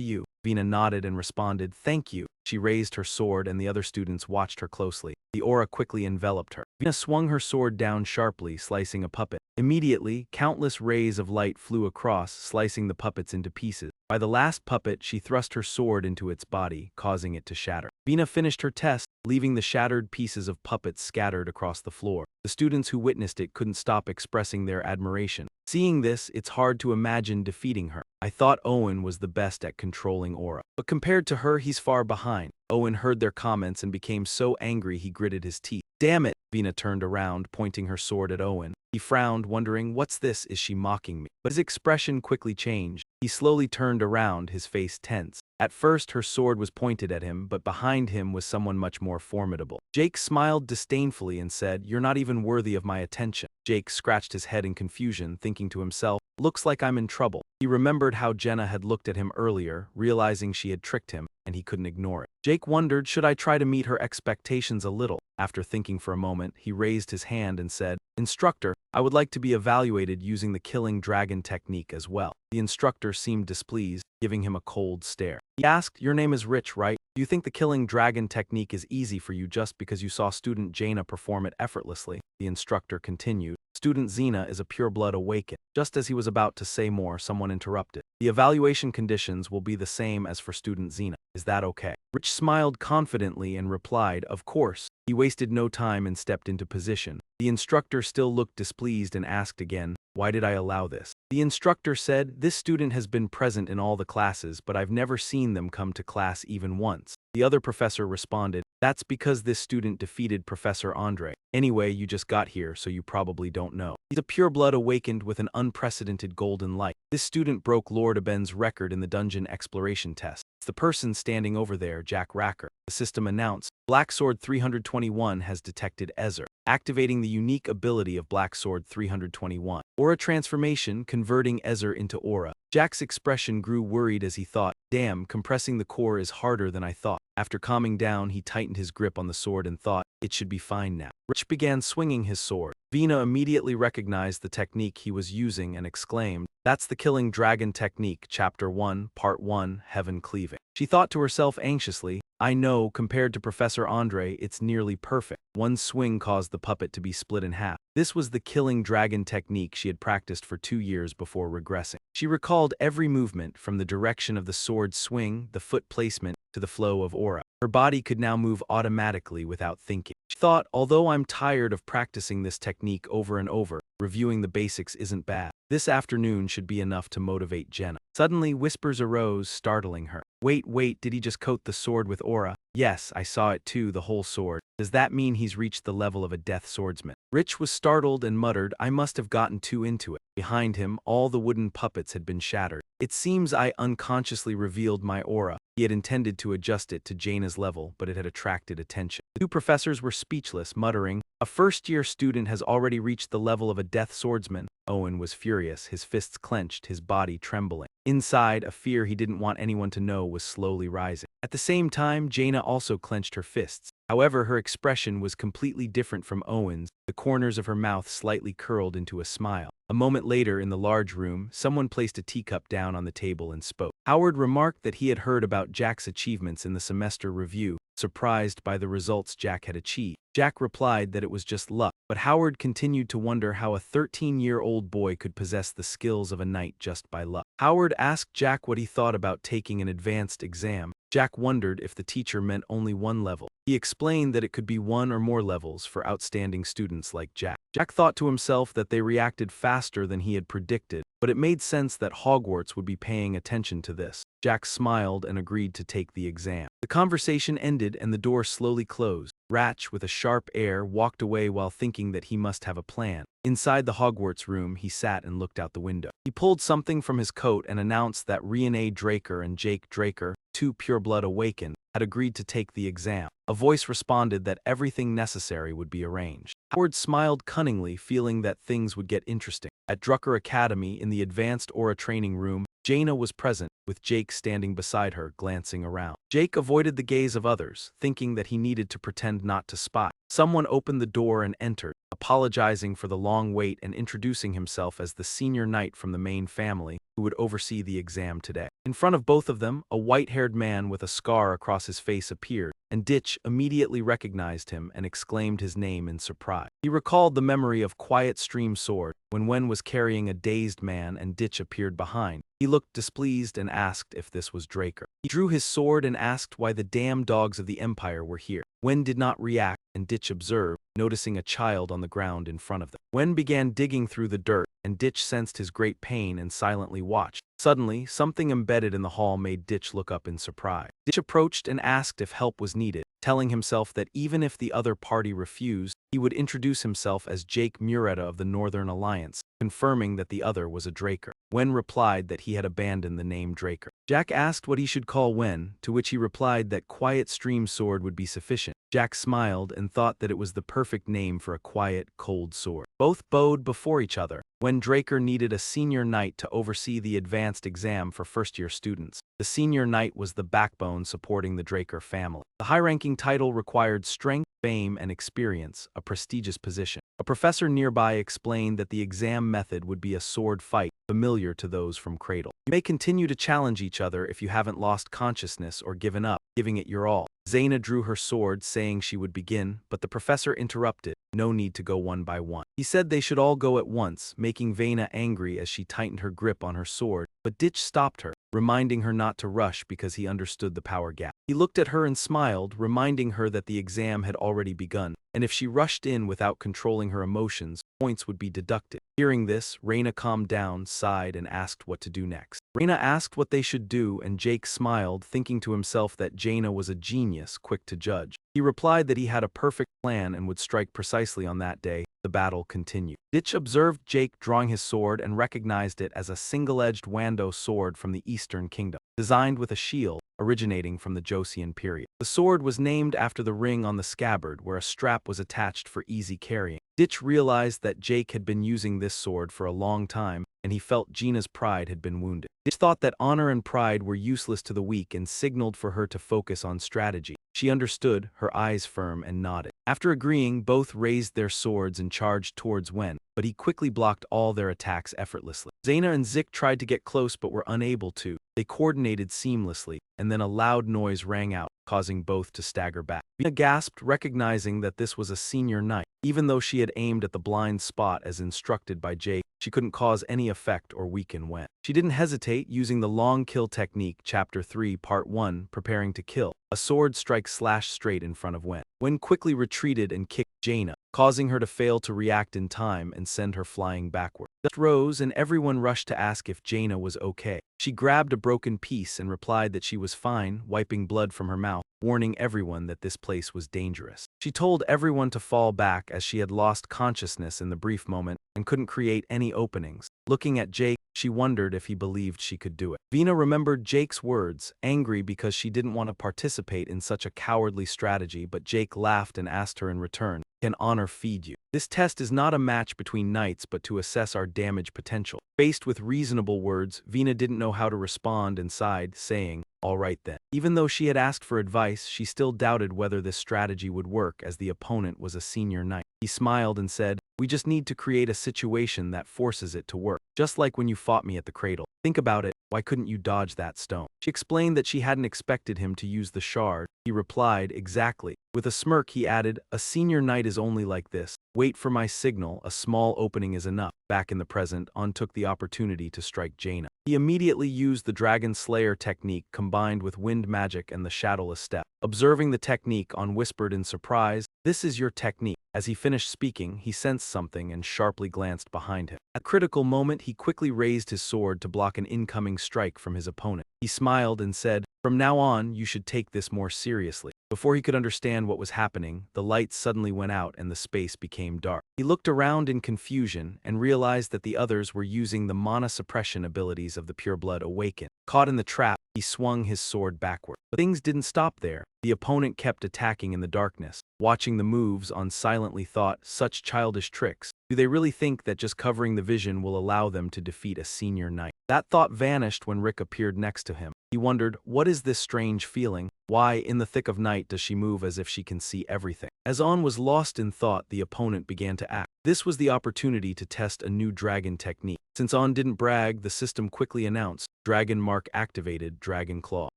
you." Vina nodded and responded, "Thank you." She raised her sword and the other students watched her closely. The aura quickly enveloped her. Vina swung her sword down sharply, slicing a puppet. Immediately, countless rays of light flew across, slicing the puppets into pieces. By the last puppet, she thrust her sword into its body, causing it to shatter. Vina finished her test, leaving the shattered pieces of puppets scattered across the floor. The students who witnessed it couldn't stop expressing their admiration. Seeing this, it's hard to imagine defeating her. "I thought Owen was the best at controlling aura, but compared to her, he's far behind." Owen heard their comments and became so angry he gritted his teeth. "Damn it!" Vina turned around, pointing her sword at Owen. He frowned, wondering, "What's this? Is she mocking me?" But his expression quickly changed. He slowly turned around, his face tense. At first, her sword was pointed at him, but behind him was someone much more formidable. Jake smiled disdainfully and said, "You're not even worthy of my attention." Jake scratched his head in confusion, thinking to himself, "Looks like I'm in trouble." He remembered how Jenna had looked at him earlier, realizing she had tricked him, and he couldn't ignore it. Jake wondered, should I try to meet her expectations a little? After thinking for a moment, he raised his hand and said, "Instructor, I would like to be evaluated using the killing dragon technique as well." The instructor seemed displeased, giving him a cold stare. He asked, "Your name is Rich, right? Do you think the killing dragon technique is easy for you just because you saw student Jaina perform it effortlessly?" The instructor continued, "Student Xena is a pureblood awakened." Just as he was about to say more, someone interrupted. "The evaluation conditions will be the same as for student Xena. Is that okay?" Rich smiled confidently and replied, "Of course." He wasted no time and stepped into position. The instructor still looked displeased and asked again, "Why did I allow this?" The instructor said, "This student has been present in all the classes, but I've never seen them come to class even once." The other professor responded, "That's because this student defeated Professor Andre. Anyway, you just got here, so you probably don't know. He's a pureblood awakened with an unprecedented golden light. This student broke Lord Aben's record in the dungeon exploration test. It's the person standing over there, Jack Racker." The system announced, "Black Sword 321 has detected Ezer, activating the unique ability of Black Sword 321. Aura transformation, converting Ezer into aura." Jack's expression grew worried as he thought, "Damn, compressing the core is harder than I thought." After calming down, he tightened his grip on the sword and thought, "It should be fine now." Rich began swinging his sword. Vina immediately recognized the technique he was using and exclaimed, "That's the Killing Dragon Technique, Chapter 1, Part 1, Heaven Cleaving." She thought to herself anxiously, "I know, compared to Professor Andre, it's nearly perfect." One swing caused the puppet to be split in half. This was the Killing Dragon technique she had practiced for 2 years before regressing. She recalled every movement, from the direction of the sword swing, the foot placement, to the flow of aura. Her body could now move automatically without thinking. She thought, although I'm tired of practicing this technique over and over, reviewing the basics isn't bad. This afternoon should be enough to motivate Jenna. Suddenly, whispers arose, startling her. Wait, did he just coat the sword with aura?" "Yes, I saw it too, the whole sword. Does that mean he's reached the level of a death swordsman?" Rich was startled and muttered, "I must have gotten too into it." Behind him, all the wooden puppets had been shattered. "It seems I unconsciously revealed my aura." He had intended to adjust it to Jaina's level, but it had attracted attention. The 2 professors were speechless, muttering, "A first-year student has already reached the level of a death swordsman." Owen was furious, his fists clenched, his body trembling. Inside, a fear he didn't want anyone to know was slowly rising. At the same time, Jaina also clenched her fists. However, her expression was completely different from Owen's, the corners of her mouth slightly curled into a smile. A moment later, in the large room, someone placed a teacup down on the table and spoke. Howard remarked that he had heard about Jack's achievements in the semester review, surprised by the results Jack had achieved. Jack replied that it was just luck, but Howard continued to wonder how a 13-year-old boy could possess the skills of a knight just by luck. Howard asked Jack what he thought about taking an advanced exam. Jack wondered if the teacher meant only one level. He explained that it could be 1 or more levels for outstanding students like Jack. Jack thought to himself that they reacted faster than he had predicted, but it made sense that Hogwarts would be paying attention to this. Jack smiled and agreed to take the exam. The conversation ended and the door slowly closed. Ratch, with a sharp air, walked away while thinking that he must have a plan. Inside the Hogwarts room, he sat and looked out the window. He pulled something from his coat and announced that Rene Draker and Jake Draker, 2 pureblood awakened, had agreed to take the exam. A voice responded that everything necessary would be arranged. Howard smiled cunningly, feeling that things would get interesting. At Drucker Academy, in the advanced aura training room, Jaina was present, with Jake standing beside her, glancing around. Jake avoided the gaze of others, thinking that he needed to pretend not to spot. Someone opened the door and entered, apologizing for the long wait and introducing himself as the senior knight from the main family who would oversee the exam today. In front of both of them, a white-haired man with a scar across his face appeared, and Ditch immediately recognized him and exclaimed his name in surprise. He recalled the memory of Quiet Stream Sword, when Wen was carrying a dazed man and Ditch appeared behind. He looked displeased and asked if this was Draker. He drew his sword and asked why the damn dogs of the Empire were here. Wen did not react, and Ditch observed, noticing a child on the ground in front of them. Wen began digging through the dirt, and Ditch sensed his great pain and silently watched. Suddenly, something embedded in the hall made Ditch look up in surprise. Ditch approached and asked if help was needed, telling himself that even if the other party refused, he would introduce himself as Jake Mureta of the Northern Alliance, confirming that the other was a Draker. Wen replied that he had abandoned the name Draker. Jack asked what he should call Wen, to which he replied that Quiet Stream Sword would be sufficient. Jack smiled and thought that it was the perfect name for a quiet, cold sword. Both bowed before each other. When Draker needed a senior knight to oversee the advanced exam for first-year students, the senior knight was the backbone supporting the Draker family. The high-ranking title required strength, fame, and experience, a prestigious position. A professor nearby explained that the exam method would be a sword fight, familiar to those from Cradle. You may continue to challenge each other if you haven't lost consciousness or given up, giving it your all. Zaina drew her sword, saying she would begin, but the professor interrupted. No need to go one by one. He said they should all go at once, making Vaina angry as she tightened her grip on her sword, but Ditch stopped her, reminding her not to rush because he understood the power gap. He looked at her and smiled, reminding her that the exam had already begun. and if she rushed in without controlling her emotions, points would be deducted. Hearing this, Reina calmed down, sighed, and asked what to do next. Reina asked what they should do, and Jake smiled, thinking to himself that Jaina was a genius, quick to judge. He replied that he had a perfect plan and would strike precisely on that day. The battle continued. Ditch observed Jake drawing his sword and recognized it as a single-edged Wando sword from the Eastern Kingdom, designed with a shield, originating from the Joseon period. The sword was named after the ring on the scabbard, where a strap was attached for easy carrying. Ditch realized that Jake had been using this sword for a long time, and he felt Gina's pride had been wounded. Ditch thought that honor and pride were useless to the weak and signaled for her to focus on strategy. She understood, her eyes firm, and nodded. After agreeing, both raised their swords and charged towards Wen, but he quickly blocked all their attacks effortlessly. Zaina and Zik tried to get close but were unable to. They coordinated seamlessly, and then a loud noise rang out, causing both to stagger back. Vina gasped, recognizing that this was a senior knight. Even though she had aimed at the blind spot as instructed by Jake, she couldn't cause any effect or weaken Wen. She didn't hesitate, using the long kill technique, Chapter 3, Part 1, preparing to kill. A sword strike slashed straight in front of Wen. Wen quickly retreated and kicked Jaina, causing her to fail to react in time and send her flying backward. Dust rose and everyone rushed to ask if Jaina was okay. She grabbed a broken piece and replied that she was fine, wiping blood from her mouth, warning everyone that this place was dangerous. She told everyone to fall back as she had lost consciousness in the brief moment and couldn't create any openings. Looking at Jake, she wondered if he believed she could do it. Vina remembered Jake's words, angry because she didn't want to participate in such a cowardly strategy, but Jake laughed and asked her in return, "Can honor feed you? This test is not a match between knights but to assess our damage potential." Faced with reasonable words, Vina didn't know how to respond and sighed, saying, "All right then." Even though she had asked for advice, she still doubted whether this strategy would work as the opponent was a senior knight. He smiled and said, "We just need to create a situation that forces it to work. Just like when you fought me at the cradle. Think about it, why couldn't you dodge that stone?" She explained that she hadn't expected him to use the shard. He replied, "Exactly." With a smirk he added, "A senior knight is only like this. Wait for my signal, a small opening is enough." Back in the present, On took the opportunity to strike Jaina. He immediately used the Dragonslayer technique combined with wind magic and the shadowless step. Observing the technique, On whispered in surprise, "This is your technique." As he finished speaking, he sensed something and sharply glanced behind him. At a critical moment, he quickly raised his sword to block an incoming strike from his opponent. He smiled and said, "From now on, you should take this more seriously." Before he could understand what was happening, the lights suddenly went out and the space became dark. He looked around in confusion and realized that the others were using the mana suppression abilities of the pureblood awakened. Caught in the trap, he swung his sword backward. But things didn't stop there. The opponent kept attacking in the darkness. Watching the moves, On silently thought, such childish tricks. Do they really think that just covering the vision will allow them to defeat a senior knight? That thought vanished when Rick appeared next to him. He wondered, what is this strange feeling? Why, in the thick of night, does she move as if she can see everything? As On was lost in thought, the opponent began to act. This was the opportunity to test a new dragon technique. Since On didn't brag, the system quickly announced, "Dragon Mark activated, Dragon Claw."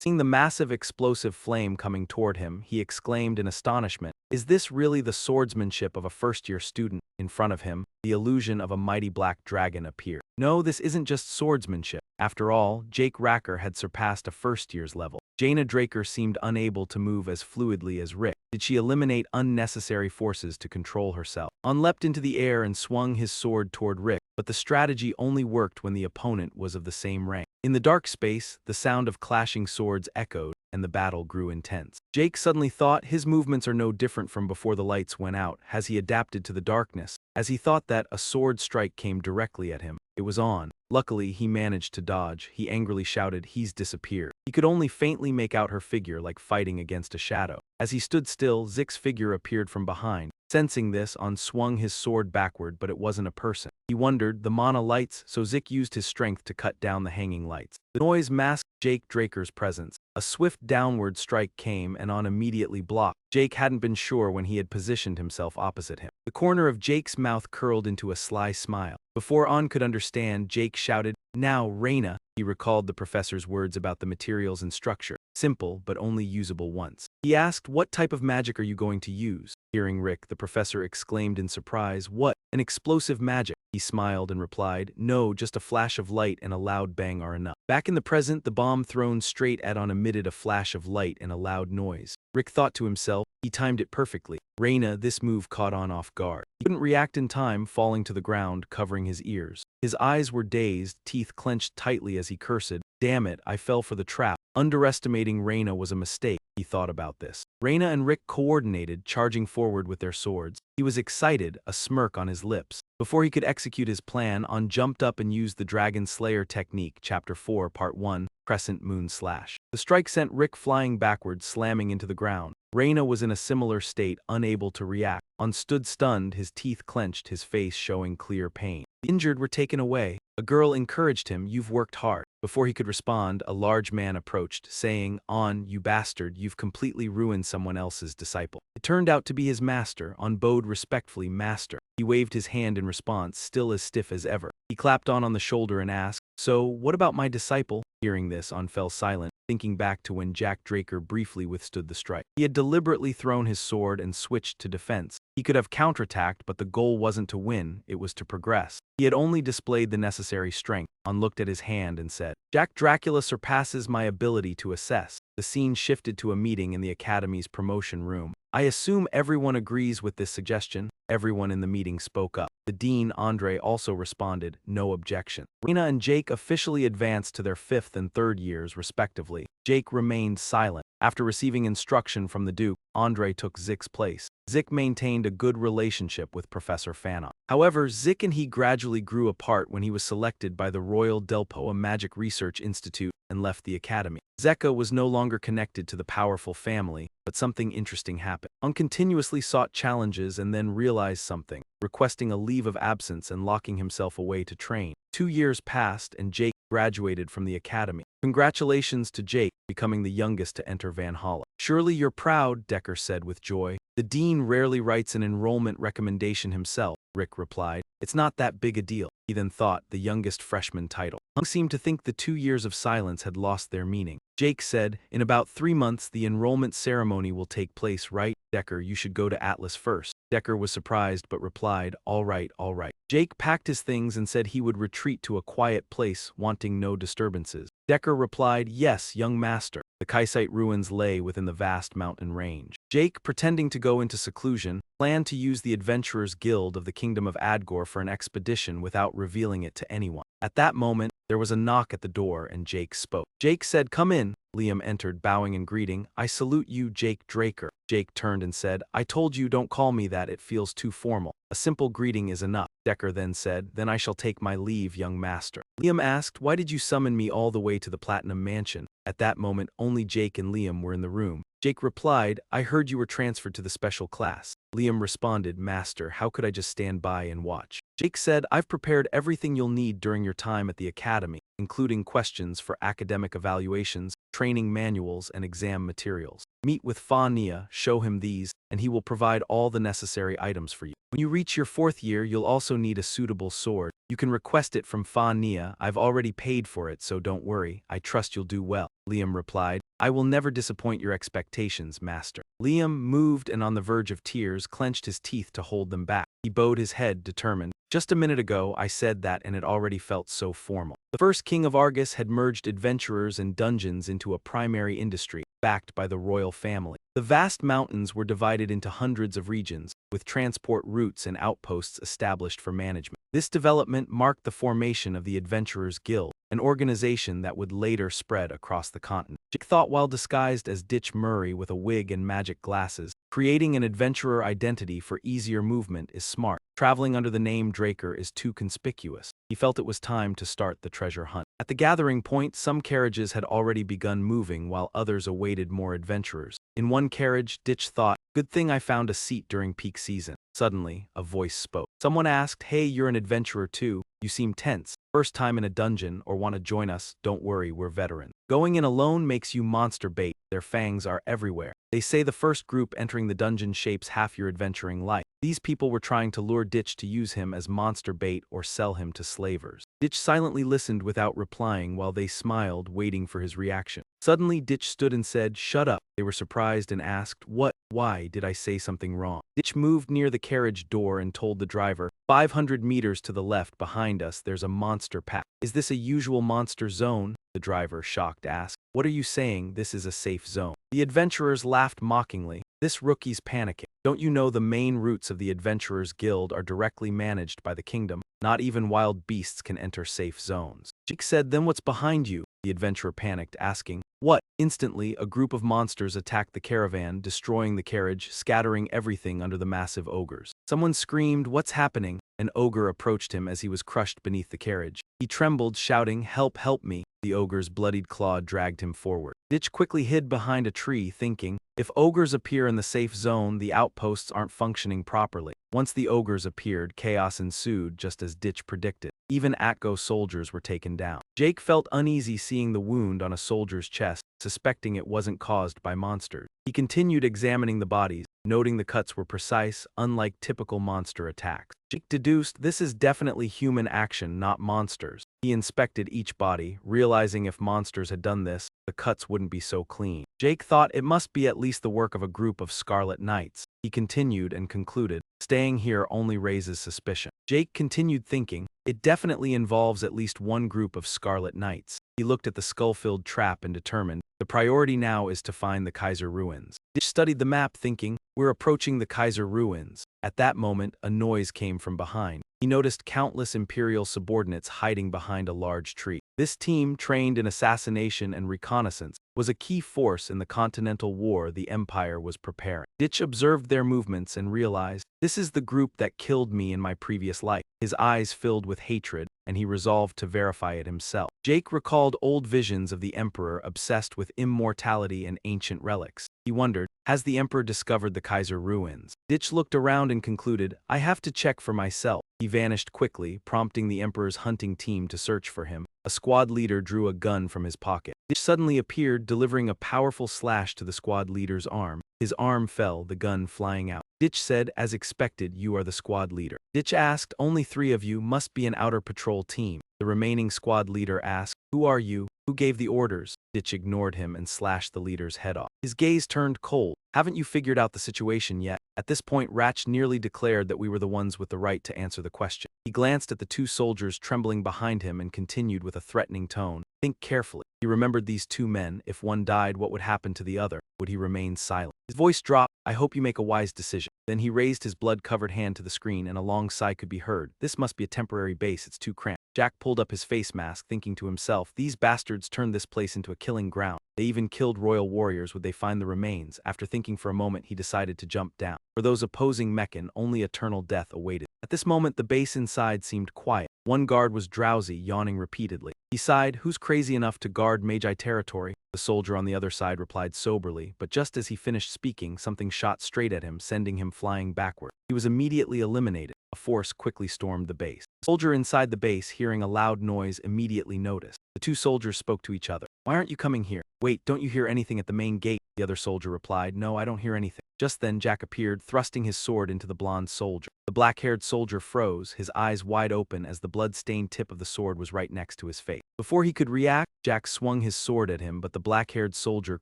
Seeing the massive explosive flame coming toward him, he exclaimed in astonishment, "Is this really the swordsmanship of a first-year student?" In front of him, the illusion of a mighty black dragon appeared. No, this isn't just swordsmanship. After all, Jake Racker had surpassed a first-year's level. Jaina Draker seemed unable to move as fluidly as Rick. Did she eliminate unnecessary forces to control herself? On leapt into the air and swung his sword toward Rick, but the strategy only worked when the opponent was of the same rank. In the dark space, the sound of clashing swords echoed, and the battle grew intense. Jake suddenly thought his movements are no different from before the lights went out, as he adapted to the darkness. As he thought that, a sword strike came directly at him. It was On. Luckily, he managed to dodge. He angrily shouted, "He's disappeared." He could only faintly make out her figure, like fighting against a shadow. As he stood still, Zik's figure appeared from behind. Sensing this, On swung his sword backward, but it wasn't a person. He wondered, the mana lights, so Zik used his strength to cut down the hanging lights. The noise masked Jake Draker's presence. A swift downward strike came and On immediately blocked. Jake hadn't been sure when he had positioned himself opposite him. The corner of Jake's mouth curled into a sly smile. Before On could understand, Jake shouted, "Now, Reina." He recalled the professor's words about the materials and structure. Simple, but only usable once. He asked, "What type of magic are you going to use?" Hearing Rick, the professor exclaimed in surprise, "What? An explosive magic. He smiled and replied, no, just a flash of light and a loud bang are enough. Back in the present, the bomb thrown straight at On emitted a flash of light and a loud noise. Rick thought to himself, he timed it perfectly. Reina, this move caught On off guard. He couldn't react in time, falling to the ground, covering his ears. His eyes were dazed, teeth clenched tightly as he cursed, damn it, I fell for the trap. Underestimating Reina was a mistake. He thought about this. Reina and Rick coordinated, charging forward with their swords. He was excited, a smirk on his lips. Before he could execute his plan, On jumped up and used the Dragonslayer technique, Chapter 4, Part 1, Crescent Moon Slash. The strike sent Rick flying backwards, slamming into the ground. Reina was in a similar state, unable to react. On stood stunned, his teeth clenched, his face showing clear pain. The injured were taken away. A girl encouraged him, you've worked hard. Before he could respond, a large man approached, saying, On, you bastard, you've completely ruined someone else's disciple. It turned out to be his master. On bowed respectfully, master. He waved his hand in response, still as stiff as ever. He clapped On the shoulder and asked, so, what about my disciple? Hearing this, On fell silent, thinking back to when Jack Draker briefly withstood the strike. He had deliberately thrown his sword and switched to defense. He could have counterattacked, but the goal wasn't to win, it was to progress. He had only displayed the necessary strength. On looked at his hand and said, Jack Dracula surpasses my ability to assess. The scene shifted to a meeting in the Academy's promotion room. I assume everyone agrees with this suggestion. Everyone in the meeting spoke up. The dean, Andre, also responded, no objection. Reina and Jake officially advanced to their 5th and 3rd years, respectively. Jake remained silent. After receiving instruction from the Duke, Andre took Zick's place. Zick maintained a good relationship with Professor Fanon. However, Zick and he gradually grew apart when he was selected by the Royal Delpoa Magic Research Institute and left the academy. Zeka was no longer connected to the powerful family, but something interesting happened. On continuously sought challenges and then realized something, requesting a leave of absence and locking himself away to train. 2 years passed and Jake graduated from the academy. Congratulations to Jake, becoming the youngest to enter Valhalla. Surely you're proud, Decker said with joy. The dean rarely writes an enrollment recommendation himself, Rick replied. It's not that big a deal. He then thought, the youngest freshman title. Hung seemed to think the 2 years of silence had lost their meaning. Jake said, in about 3 months the enrollment ceremony will take place, right? Decker, you should go to Atlas first. Decker was surprised but replied, all right, all right. Jake packed his things and said he would retreat to a quiet place, wanting no disturbances. Decker replied, yes, young master. The Kaisite ruins lay within the vast mountain range. Jake, pretending to go into seclusion, planned to use the Adventurers Guild of the Kingdom of Adgor for an expedition without revealing it to anyone. At that moment, there was a knock at the door and Jake spoke. Jake said, come in. Liam entered, bowing and greeting. I salute you, Jake Draker. Jake turned and said, I told you don't call me that, it feels too formal. A simple greeting is enough. Decker then said, then I shall take my leave, young master. Liam asked, why did you summon me all the way to the Platinum Mansion? At that moment, only Jake and Liam were in the room. Jake replied, I heard you were transferred to the special class. Liam responded, Master, how could I just stand by and watch? Jake said, I've prepared everything you'll need during your time at the academy, including questions for academic evaluations, training manuals, and exam materials. Meet with Fa Nia, show him these, and he will provide all the necessary items for you. When you reach your 4th year, you'll also need a suitable sword. You can request it from Fa Nia. I've already paid for it, so don't worry. I trust you'll do well. Liam replied, I will never disappoint your expectations, master. Liam, moved and on the verge of tears, clenched his teeth to hold them back. He bowed his head, determined. Just a minute ago, I said that and it already felt so formal. The first king of Argus had merged adventurers and dungeons into a primary industry, backed by the royal family. The vast mountains were divided into hundreds of regions, with transport routes and outposts established for management. This development marked the formation of the Adventurers Guild, an organization that would later spread across the continent. Jake thought while disguised as Ditch Murray with a wig and magic glasses, creating an adventurer identity for easier movement is smart. Traveling under the name Draker is too conspicuous. He felt it was time to start the treasure hunt. At the gathering point, some carriages had already begun moving while others awaited more adventurers. In one carriage, Ditch thought, good thing I found a seat during peak season. Suddenly, a voice spoke. Someone asked, hey, you're an adventurer too. You seem tense. First time in a dungeon or want to join us, don't worry, we're veterans. Going in alone makes you monster bait, their fangs are everywhere. They say the first group entering the dungeon shapes half your adventuring life. These people were trying to lure Ditch to use him as monster bait or sell him to slavers. Ditch silently listened without replying while they smiled, waiting for his reaction. Suddenly Ditch stood and said, "Shut up." They were surprised and asked, "What? Why did I say something wrong?" Ditch moved near the carriage door and told the driver, 500 meters to the left behind us there's a monster pack. Is this a usual monster zone? The driver, shocked, asked. What are you saying? This is a safe zone. The adventurers laughed mockingly. This rookie's panicking. Don't you know the main routes of the Adventurers Guild are directly managed by the kingdom? Not even wild beasts can enter safe zones. Jake said, then what's behind you? The adventurer panicked, asking, what? Instantly, a group of monsters attacked the caravan, destroying the carriage, scattering everything under the massive ogres. Someone screamed, what's happening? An ogre approached him as he was crushed beneath the carriage. He trembled, shouting, help, help me. The ogre's bloodied claw dragged him forward. Ditch quickly hid behind a tree, thinking, if ogres appear in the safe zone, the outposts aren't functioning properly. Once the ogres appeared, chaos ensued, just as Ditch predicted. Even Atgo soldiers were taken down. Jake felt uneasy seeing the wound on a soldier's chest, suspecting it wasn't caused by monsters. He continued examining the bodies, noting the cuts were precise, unlike typical monster attacks. Jake deduced this is definitely human action, not monsters. He inspected each body, realizing if monsters had done this, the cuts wouldn't be so clean. Jake thought it must be at least the work of a group of Scarlet Knights. He continued and concluded, staying here only raises suspicion. Jake continued thinking, it definitely involves at least one group of Scarlet Knights. He looked at the skull-filled trap and determined, the priority now is to find the Kaiser ruins. Ditch studied the map, thinking, we're approaching the Kaiser ruins. At that moment, a noise came from behind. He noticed countless imperial subordinates hiding behind a large tree. This team, trained in assassination and reconnaissance, was a key force in the Continental War the Empire was preparing. Ditch observed their movements and realized, this is the group that killed me in my previous life. His eyes filled with hatred, and he resolved to verify it himself. Jake recalled old visions of the Emperor obsessed with immortality and ancient relics. He wondered, has the Emperor discovered the Kaiser ruins? Ditch looked around and concluded, I have to check for myself. He vanished quickly, prompting the Emperor's hunting team to search for him. A squad leader drew a gun from his pocket. Ditch suddenly appeared, delivering a powerful slash to the squad leader's arm. His arm fell, the gun flying out. Ditch said, as expected, you are the squad leader. Ditch asked, only 3 of you must be an outer patrol team. The remaining squad leader asked, who are you? Who gave the orders? Ditch ignored him and slashed the leader's head off. His gaze turned cold. Haven't you figured out the situation yet? At this point, Ratch nearly declared that we were the ones with the right to answer the question. He glanced at the 2 soldiers trembling behind him and continued with a threatening tone. Think carefully. He remembered these 2 men. If one died, what would happen to the other? Would he remain silent? His voice dropped. I hope you make a wise decision. Then he raised his blood-covered hand to the screen and a long sigh could be heard. This must be a temporary base, it's too cramped. Jack pulled up his face mask, thinking to himself, these bastards turned this place into a killing ground. They even killed royal warriors. Would they find the remains? After thinking for a moment, he decided to jump down. For those opposing Meccan, only eternal death awaited. At this moment, the base inside seemed quiet. One guard was drowsy, yawning repeatedly. He sighed, who's crazy enough to guard Magi territory? The soldier on the other side replied soberly, but just as he finished speaking, something shot straight at him, sending him flying backward. He was immediately eliminated. A force quickly stormed the base. The soldier inside the base, hearing a loud noise, immediately noticed. The 2 soldiers spoke to each other. Why aren't you coming here? Wait, don't you hear anything at the main gate? The other soldier replied, no, I don't hear anything. Just then Jack appeared, thrusting his sword into the blonde soldier. The black-haired soldier froze, his eyes wide open as the blood-stained tip of the sword was right next to his face. Before he could react, Jack swung his sword at him, but the black-haired soldier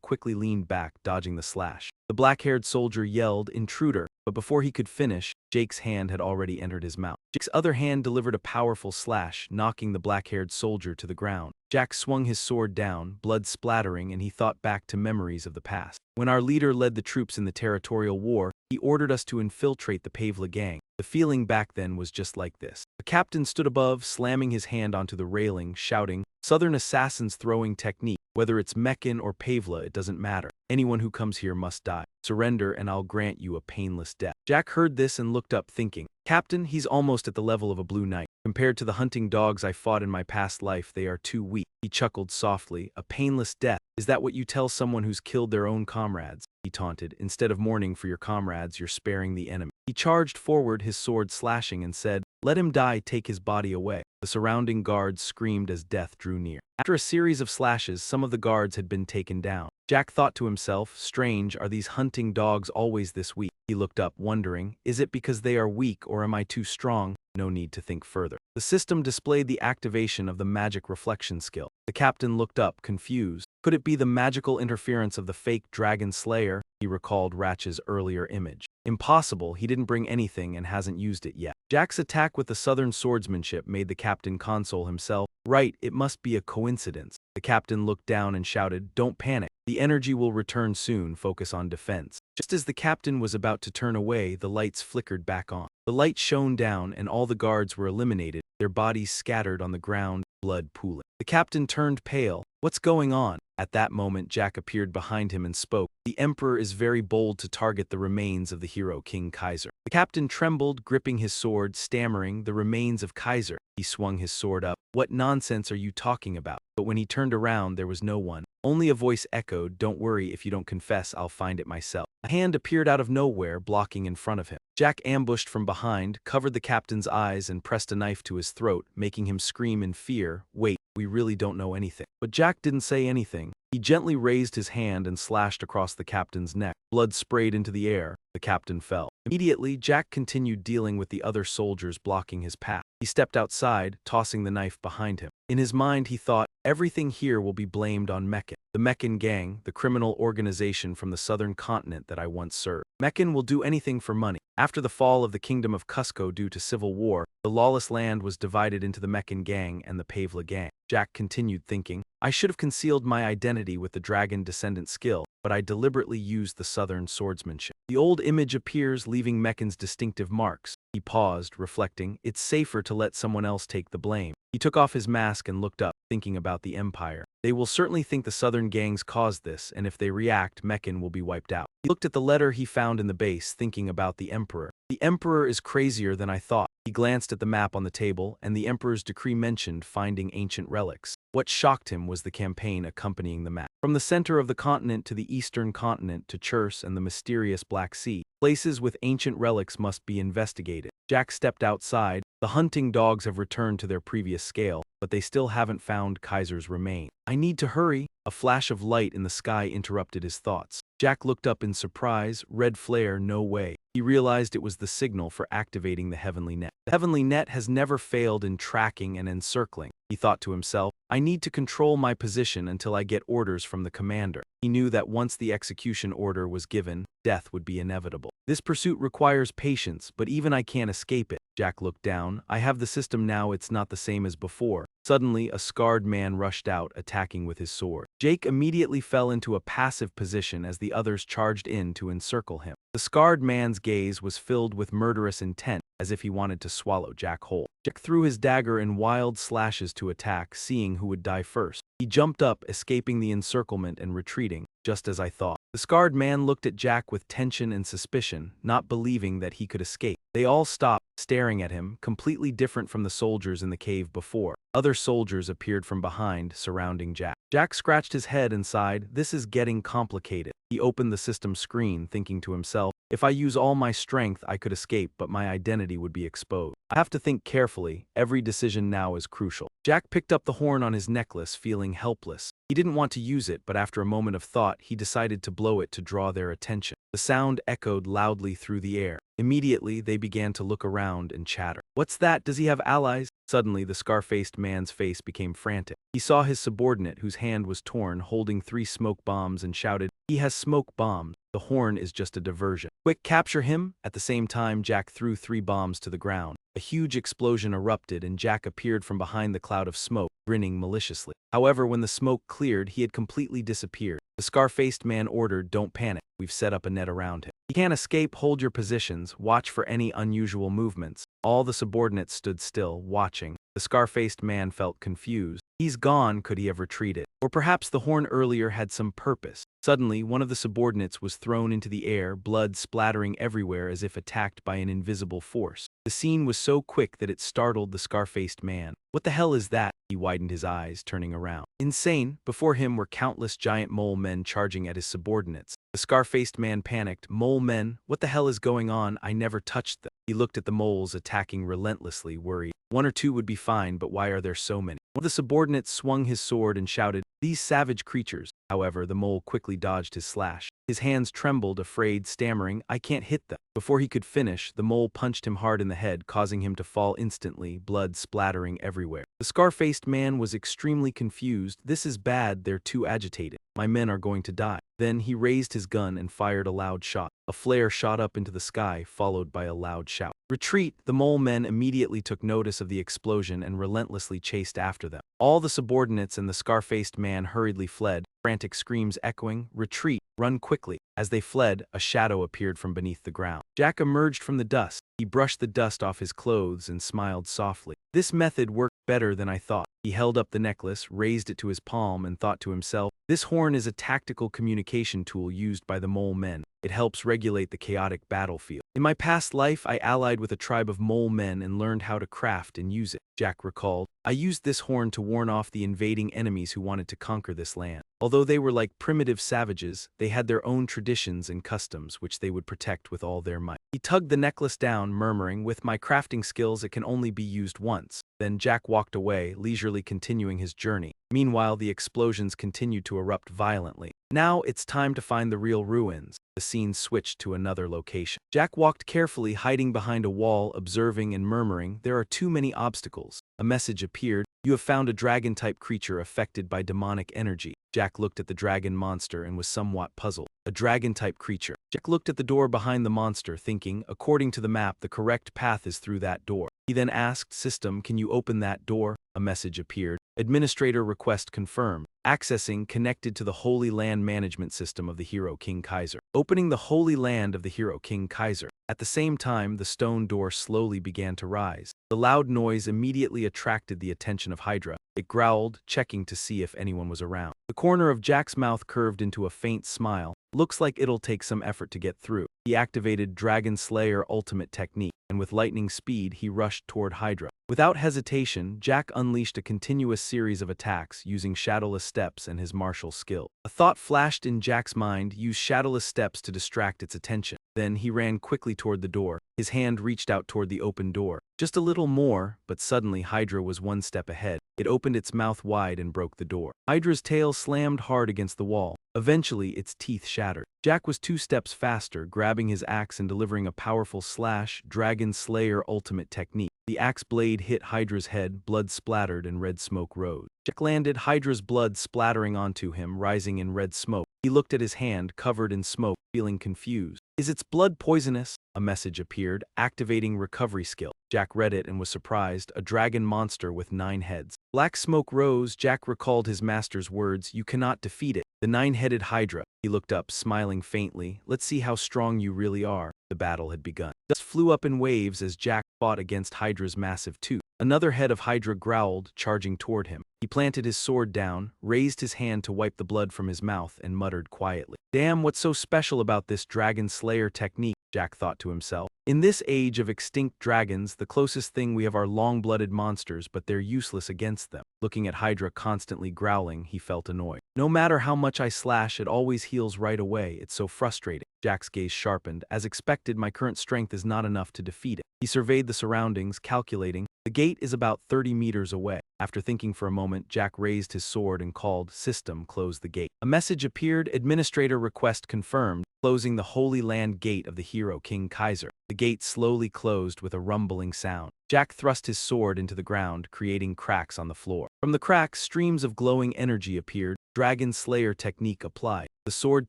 quickly leaned back, dodging the slash. The black-haired soldier yelled, intruder, but before he could finish, Jake's hand had already entered his mouth. Jake's other hand delivered a powerful slash, knocking the black-haired soldier to the ground. Jack swung his sword down, blood splattering, and he thought back to memories of the past. When our leader led the troops in the territorial war, he ordered us to infiltrate the Pavla gang. The feeling back then was just like this. The captain stood above, slamming his hand onto the railing, shouting, Southern assassins throwing technique. Whether it's Meccan or Pavla, it doesn't matter. Anyone who comes here must die. Surrender and I'll grant you a painless death. Jack heard this and looked up thinking, Captain, he's almost at the level of a blue knight. Compared to the hunting dogs I fought in my past life, they are too weak. He chuckled softly, a painless death. Is that what you tell someone who's killed their own comrades? He taunted. Instead of mourning for your comrades, you're sparing the enemy. He charged forward, his sword slashing, and said, let him die, take his body away. The surrounding guards screamed as death drew near. After a series of slashes, some of the guards had been taken down. Jack thought to himself, strange, are these hunting dogs always this weak? He looked up, wondering, is it because they are weak or am I too strong? No need to think further. The system displayed the activation of the magic reflection skill. The captain looked up, confused. Could it be the magical interference of the fake Dragonslayer? He recalled Ratch's earlier image. Impossible, he didn't bring anything and hasn't used it yet. Jack's attack with the southern swordsmanship made the captain console himself. Right, it must be a coincidence. The captain looked down and shouted, don't panic. The energy will return soon, focus on defense. Just as the captain was about to turn away, the lights flickered back on. The light shone down and all the guards were eliminated, their bodies scattered on the ground, blood pooling. The captain turned pale. What's going on? At that moment, Jack appeared behind him and spoke. The Emperor is very bold to target the remains of the hero King Kaiser. The captain trembled, gripping his sword, stammering, the remains of Kaiser. He swung his sword up. What nonsense are you talking about? But when he turned around, there was no one. Only a voice echoed, don't worry, if you don't confess, I'll find it myself. A hand appeared out of nowhere, blocking in front of him. Jack ambushed from behind, covered the captain's eyes, and pressed a knife to his throat, making him scream in fear. Wait, we really don't know anything. But Jack didn't say anything. He gently raised his hand and slashed across the captain's neck. Blood sprayed into the air. The captain fell. Immediately, Jack continued dealing with the other soldiers blocking his path. He stepped outside, tossing the knife behind him. In his mind, he thought, everything here will be blamed on Meccan. The Meccan gang, the criminal organization from the southern continent that I once served. Meccan will do anything for money. After the fall of the kingdom of Cusco due to civil war, the lawless land was divided into the Meccan gang and the Pavla gang. Jack continued thinking, I should have concealed my identity with the dragon descendant skill, but I deliberately used the southern swordsmanship. The old image appears, leaving Meccan's distinctive marks. He paused, reflecting, it's safer to let someone else take the blame. He took off his mask and looked up, thinking about the Empire. They will certainly think the southern gangs caused this, and if they react, Meccan will be wiped out. He looked at the letter he found in the base, thinking about the Emperor. The Emperor is crazier than I thought. He glanced at the map on the table, and the Emperor's decree mentioned finding ancient relics. What shocked him was the campaign accompanying the map. From the center of the continent to the eastern continent to Churs and the mysterious Black Sea, places with ancient relics must be investigated. Jack stepped outside. The hunting dogs have returned to their previous scale, but they still haven't found Kaiser's remains. I need to hurry. A flash of light in the sky interrupted his thoughts. Jack looked up in surprise. Red flare, no way. He realized it was the signal for activating the heavenly net. The heavenly net has never failed in tracking and encircling. He thought to himself, I need to control my position until I get orders from the commander. He knew that once the execution order was given, death would be inevitable. This pursuit requires patience, but even I can't escape it. Jack looked down. I have the system now, it's not the same as before. Suddenly, a scarred man rushed out, attacking with his sword. Jake immediately fell into a passive position as the others charged in to encircle him. The scarred man's gaze was filled with murderous intent, as if he wanted to swallow Jack whole. Jack threw his dagger in wild slashes to attack, seeing who would die first. He jumped up, escaping the encirclement and retreating, just as I thought. The scarred man looked at Jack with tension and suspicion, not believing that he could escape. They all stopped, staring at him, completely different from the soldiers in the cave before. Other soldiers appeared from behind, surrounding Jack. Jack scratched his head and sighed, this is getting complicated. He opened the system screen, thinking to himself, if I use all my strength, I could escape, but my identity would be exposed. I have to think carefully. Every decision now is crucial. Jack picked up the horn on his necklace, feeling helpless. He didn't want to use it, but after a moment of thought, he decided to blow it to draw their attention. The sound echoed loudly through the air. Immediately, they began to look around and chatter. What's that? Does he have allies? Suddenly, the scar-faced man's face became frantic. He saw his subordinate, whose hand was torn, holding 3 smoke bombs, and shouted, he has smoke bombs. The horn is just a diversion. Quick, capture him! At the same time, Jack threw 3 bombs to the ground. A huge explosion erupted, and Jack appeared from behind the cloud of smoke, grinning maliciously. However, when the smoke cleared, he had completely disappeared. The scar-faced man ordered, don't panic. We've set up a net around him. He can't escape. Hold your positions. Watch for any unusual movements. All the subordinates stood still, watching. The scar-faced man felt confused. He's gone. Could he have retreated? Or perhaps the horn earlier had some purpose. Suddenly, one of the subordinates was thrown into the air, blood splattering everywhere as if attacked by an invisible force. The scene was so quick that it startled the scar-faced man. What the hell is that? He widened his eyes, turning around. Insane, before him were countless giant mole men charging at his subordinates. The scar-faced man panicked. Mole men? What the hell is going on? I never touched them. He looked at the moles attacking relentlessly, worried. One or two would be fine, but why are there so many? One of the subordinates swung his sword and shouted, "These savage creatures." However, the mole quickly dodged his slash. His hands trembled, afraid, stammering, "I can't hit them." Before he could finish, the mole punched him hard in the head, causing him to fall instantly, blood splattering everywhere. The scar-faced man was extremely confused. "This is bad, they're too agitated. My men are going to die." Then he raised his gun and fired a loud shot. A flare shot up into the sky, followed by a loud shout. "Retreat!" The mole men immediately took notice of the explosion and relentlessly chased after them. All the subordinates and the scar-faced man hurriedly fled, frantic screams echoing, "Retreat! Run quickly!" As they fled, a shadow appeared from beneath the ground. Jack emerged from the dust. He brushed the dust off his clothes and smiled softly. "This method worked better than I thought." He held up the necklace, raised it to his palm, and thought to himself, "This horn is a tactical communication tool used by the mole men. It helps regulate the chaotic battlefield. In my past life, I allied with a tribe of mole men and learned how to craft and use it," Jack recalled. "I used this horn to warn off the invading enemies who wanted to conquer this land. Although they were like primitive savages, they had their own traditions and customs which they would protect with all their might." He tugged the necklace down, murmuring, "With my crafting skills, it can only be used once." Then Jack walked away, leisurely continuing his journey. Meanwhile, the explosions continued to erupt violently. Now it's time to find the real ruins. The scene switched to another location. Jack walked carefully, hiding behind a wall, observing and murmuring, "There are too many obstacles." A message appeared. "You have found a dragon-type creature affected by demonic energy." Jack looked at the dragon monster and was somewhat puzzled. A dragon-type creature. Jack looked at the door behind the monster, thinking, according to the map, the correct path is through that door. He then asked, "System, can you open that door?" A message appeared. "Administrator request confirmed. Accessing connected to the Holy Land Management System of the hero King Kaiser." Opening the Holy Land of the hero King Kaiser. At the same time, the stone door slowly began to rise. The loud noise immediately attracted the attention of Hydra. It growled, checking to see if anyone was around. The corner of Jack's mouth curved into a faint smile. "Looks like it'll take some effort to get through." He activated Dragonslayer ultimate technique, and with lightning speed, he rushed toward Hydra. Without hesitation, Jack unleashed a continuous series of attacks using shadowless steps and his martial skill. A thought flashed in Jack's mind: use shadowless steps to distract its attention. Then he ran quickly toward the door. His hand reached out toward the open door. Just a little more, but suddenly Hydra was one step ahead. It opened its mouth wide and broke the door. Hydra's tail slammed hard against the wall. Eventually, its teeth shattered. Jack was 2 steps faster, grabbing his axe and delivering a powerful slash, Dragonslayer ultimate technique. The axe blade hit Hydra's head, blood splattered and red smoke rose. Jack landed, Hydra's blood splattering onto him, rising in red smoke. He looked at his hand, covered in smoke, feeling confused. "Is its blood poisonous?" A message appeared, activating recovery skill. Jack read it and was surprised, a dragon monster with 9 heads. Black smoke rose. Jack recalled his master's words, "You cannot defeat it." The 9-headed Hydra. He looked up, smiling faintly. "Let's see how strong you really are." The battle had begun. Dust flew up in waves as Jack fought against Hydra's massive tooth. Another head of Hydra growled, charging toward him. He planted his sword down, raised his hand to wipe the blood from his mouth, and muttered quietly. "Damn, what's so special about this Dragonslayer technique?" Jack thought to himself. "In this age of extinct dragons, the closest thing we have are long-blooded monsters, but they're useless against them." Looking at Hydra constantly growling, he felt annoyed. "No matter how much I slash, it always heals right away. It's so frustrating." Jack's gaze sharpened. "As expected, my current strength is not enough to defeat it." He surveyed the surroundings, calculating. The gate is about 30 meters away. After thinking for a moment, Jack raised his sword and called, "System, close the gate." A message appeared, "Administrator request confirmed," closing the Holy Land gate of the hero King Kaiser. The gate slowly closed with a rumbling sound. Jack thrust his sword into the ground, creating cracks on the floor. From the cracks, streams of glowing energy appeared. Dragonslayer technique applied. The sword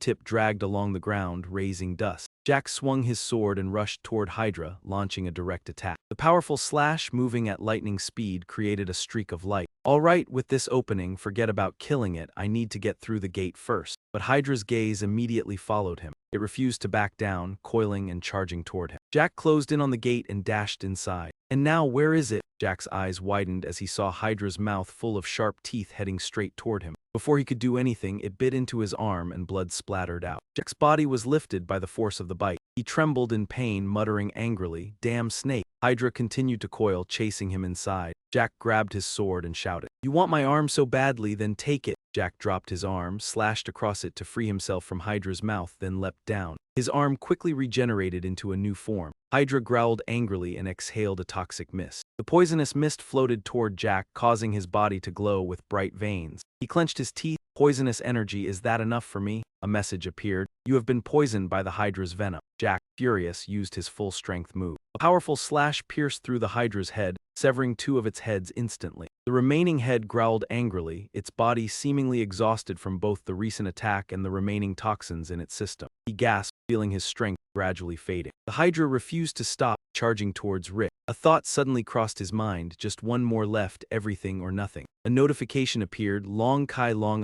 tip dragged along the ground, raising dust. Jack swung his sword and rushed toward Hydra, launching a direct attack. The powerful slash, moving at lightning speed, created a streak of light. "All right, with this opening, forget about killing it. I need to get through the gate first." But Hydra's gaze immediately followed him. It refused to back down, coiling and charging toward him. Jack closed in on the gate and dashed inside. "And now, where is it?" Jack's eyes widened as he saw Hydra's mouth full of sharp teeth heading straight toward him. Before he could do anything, it bit into his arm and blood splattered out. Jack's body was lifted by the force of the bite. He trembled in pain, muttering angrily, "Damn snake." Hydra continued to coil, chasing him inside. Jack grabbed his sword and shouted, "You want my arm so badly, then take it." Jack dropped his arm, slashed across it to free himself from Hydra's mouth, then leapt down. His arm quickly regenerated into a new form. Hydra growled angrily and exhaled a toxic mist. The poisonous mist floated toward Jack, causing his body to glow with bright veins. He clenched his teeth. "Poisonous energy, is that enough for me?" A message appeared. "You have been poisoned by the Hydra's venom." Jack, furious, used his full-strength move. A powerful slash pierced through the Hydra's head, severing two of its heads instantly. The remaining head growled angrily, its body seemingly exhausted from both the recent attack and the remaining toxins in its system. He gasped, feeling his strength gradually fading. The Hydra refused to stop, charging towards Rick. A thought suddenly crossed his mind, just one more left, everything or nothing. A notification appeared. Long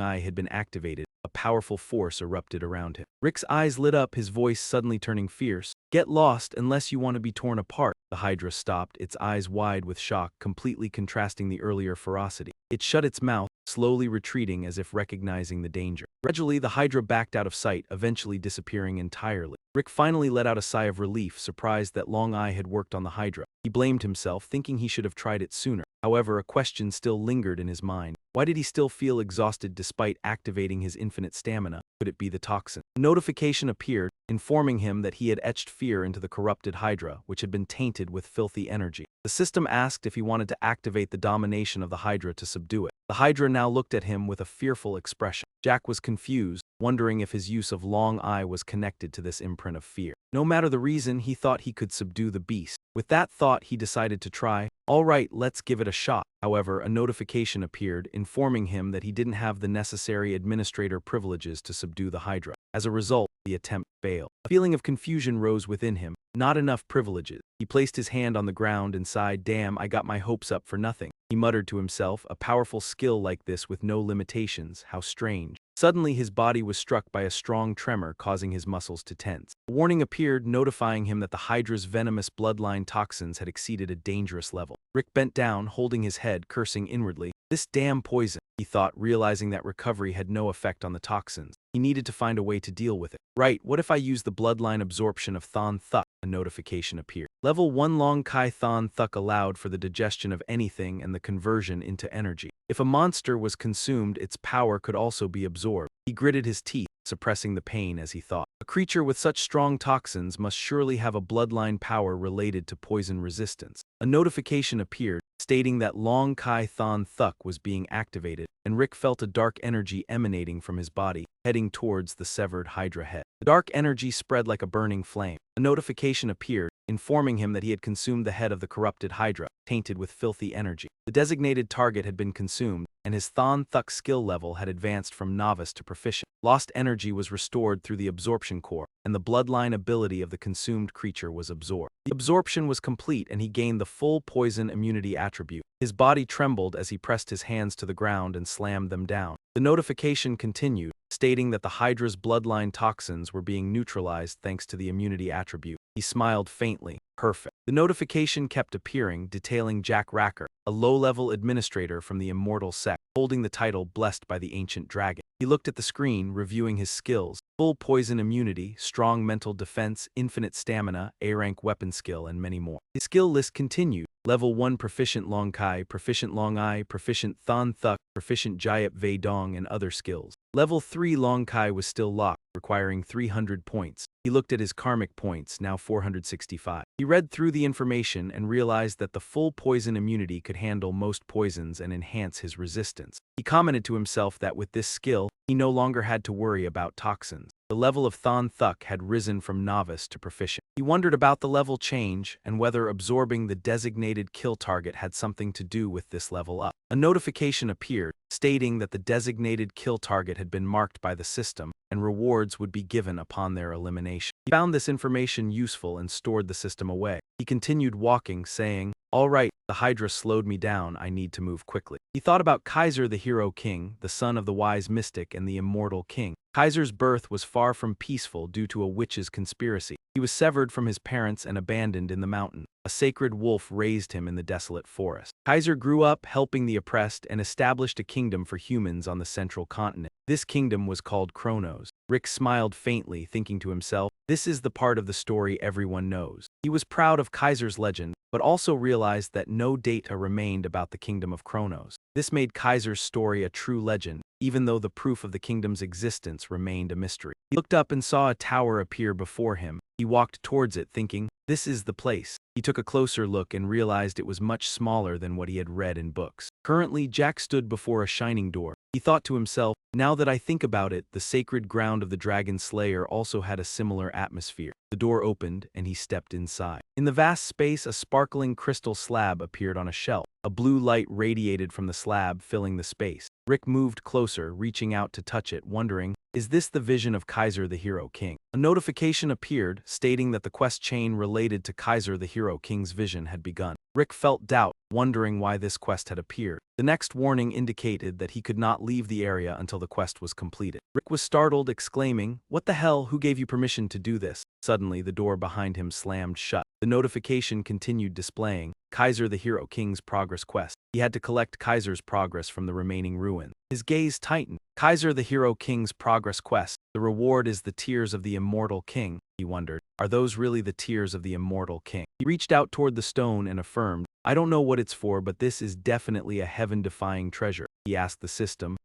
Eye had been activated. A powerful force erupted around him. Rick's eyes lit up, his voice suddenly turning fierce. "Get lost unless you want to be torn apart." The Hydra stopped, its eyes wide with shock, completely contrasting the earlier ferocity. It shut its mouth, slowly retreating as if recognizing the danger. Gradually, the Hydra backed out of sight, eventually disappearing entirely. Rick finally let out a sigh of relief, surprised that Long Eye had worked on the Hydra. He blamed himself, thinking he should have tried it sooner. However, a question still lingered in his mind. Why did he still feel exhausted despite activating his infinite stamina? Could it be the toxin? A notification appeared, informing him that he had etched fear into the corrupted Hydra, which had been tainted with filthy energy. The system asked if he wanted to activate the domination of the Hydra to subdue it. The Hydra now looked at him with a fearful expression. Jack was confused, wondering if his use of Long Eye was connected to this imprint of fear. No matter the reason, he thought he could subdue the beast. With that thought, he decided to try. "All right, let's give it a shot." However, a notification appeared, informing him that he didn't have the necessary administrator privileges to subdue the Hydra. As a result, the attempt failed. A feeling of confusion rose within him. Not enough privileges. He placed his hand on the ground and sighed, "Damn, I got my hopes up for nothing." He muttered to himself, "A powerful skill like this with no limitations, how strange." Suddenly, his body was struck by a strong tremor, causing his muscles to tense. A warning appeared, notifying him that the Hydra's venomous bloodline toxins had exceeded a dangerous level. Rick bent down, holding his head, cursing inwardly. "This damn poison," he thought, realizing that recovery had no effect on the toxins. He needed to find a way to deal with it. "Right, what if I use the bloodline absorption of Thon Thuk?" A notification appeared. Level 1 Long Kai Thon Thuk allowed for the digestion of anything and the conversion into energy. If a monster was consumed, its power could also be absorbed. He gritted his teeth, suppressing the pain as he thought. A creature with such strong toxins must surely have a bloodline power related to poison resistance. A notification appeared, stating that Long Kai Thon Thuk was being activated, and Rick felt a dark energy emanating from his body, heading towards the severed Hydra head. The dark energy spread like a burning flame. A notification appeared, informing him that he had consumed the head of the corrupted Hydra, tainted with filthy energy. The designated target had been consumed, and his Thon Thuk skill level had advanced from novice to proficient. Lost energy was restored through the absorption core, and the bloodline ability of the consumed creature was absorbed. The absorption was complete, and he gained the full poison immunity attribute. His body trembled as he pressed his hands to the ground and slammed them down. The notification continued, stating that the Hydra's bloodline toxins were being neutralized thanks to the immunity attribute. He smiled faintly. Perfect. The notification kept appearing, detailing Jack Racker, a low-level administrator from the immortal sect, holding the title Blessed by the Ancient Dragon. He looked at the screen, reviewing his skills: full poison immunity, strong mental defense, infinite stamina, A-rank weapon skill, and many more. His skill list continued. Level 1 Proficient Long Kai, Proficient Long Eye, Proficient Thon Thuk, Proficient Jayap Vei Dong, and other skills. Level 3 Long Kai was still locked, requiring 300 points. He looked at his karmic points, now 465. He read through the information and realized that the full poison immunity could handle most poisons and enhance his resistance. He commented to himself that with this skill, he no longer had to worry about toxins. The level of Thon Thuk had risen from novice to proficient. He wondered about the level change and whether absorbing the designated kill target had something to do with this level up. A notification appeared, stating that the designated kill target had been marked by the system, and rewards would be given upon their elimination. He found this information useful and stored the system away. He continued walking, saying, "All right, the Hydra slowed me down, I need to move quickly." He thought about Kaiser the Hero King, the son of the wise mystic and the immortal king. Kaiser's birth was far from peaceful due to a witch's conspiracy. He was severed from his parents and abandoned in the mountain. A sacred wolf raised him in the desolate forest. Kaiser grew up helping the oppressed and established a kingdom for humans on the central continent. This kingdom was called Kronos. Rick smiled faintly, thinking to himself, this is the part of the story everyone knows. He was proud of Kaiser's legend, but also realized that no data remained about the kingdom of Kronos. This made Kaiser's story a true legend, even though the proof of the kingdom's existence remained a mystery. He looked up and saw a tower appear before him. He walked towards it thinking, "This is the place." He took a closer look and realized it was much smaller than what he had read in books. Currently, Jack stood before a shining door. He thought to himself, "Now that I think about it, the sacred ground of the Dragonslayer also had a similar atmosphere." The door opened, and he stepped inside. In the vast space, a sparkling crystal slab appeared on a shelf. A blue light radiated from the slab, filling the space. Rick moved closer, reaching out to touch it, wondering, is this the vision of Kaiser the Hero King? A notification appeared, stating that the quest chain related to Kaiser the Hero King's vision had begun. Rick felt doubt, wondering why this quest had appeared. The next warning indicated that he could not leave the area until the quest was completed. Rick was startled, exclaiming, "What the hell? Who gave you permission to do this?" Suddenly, the door behind him slammed shut. The notification continued displaying, Kaiser the Hero King's progress quest. He had to collect Kaiser's progress from the remaining ruins. His gaze tightened. Kaiser the Hero King's progress quest. The reward is the tears of the immortal king. He wondered, are those really the tears of the immortal king? He reached out toward the stone and affirmed, "I don't know what it's for, but this is definitely a heaven-defying treasure." He asked the system,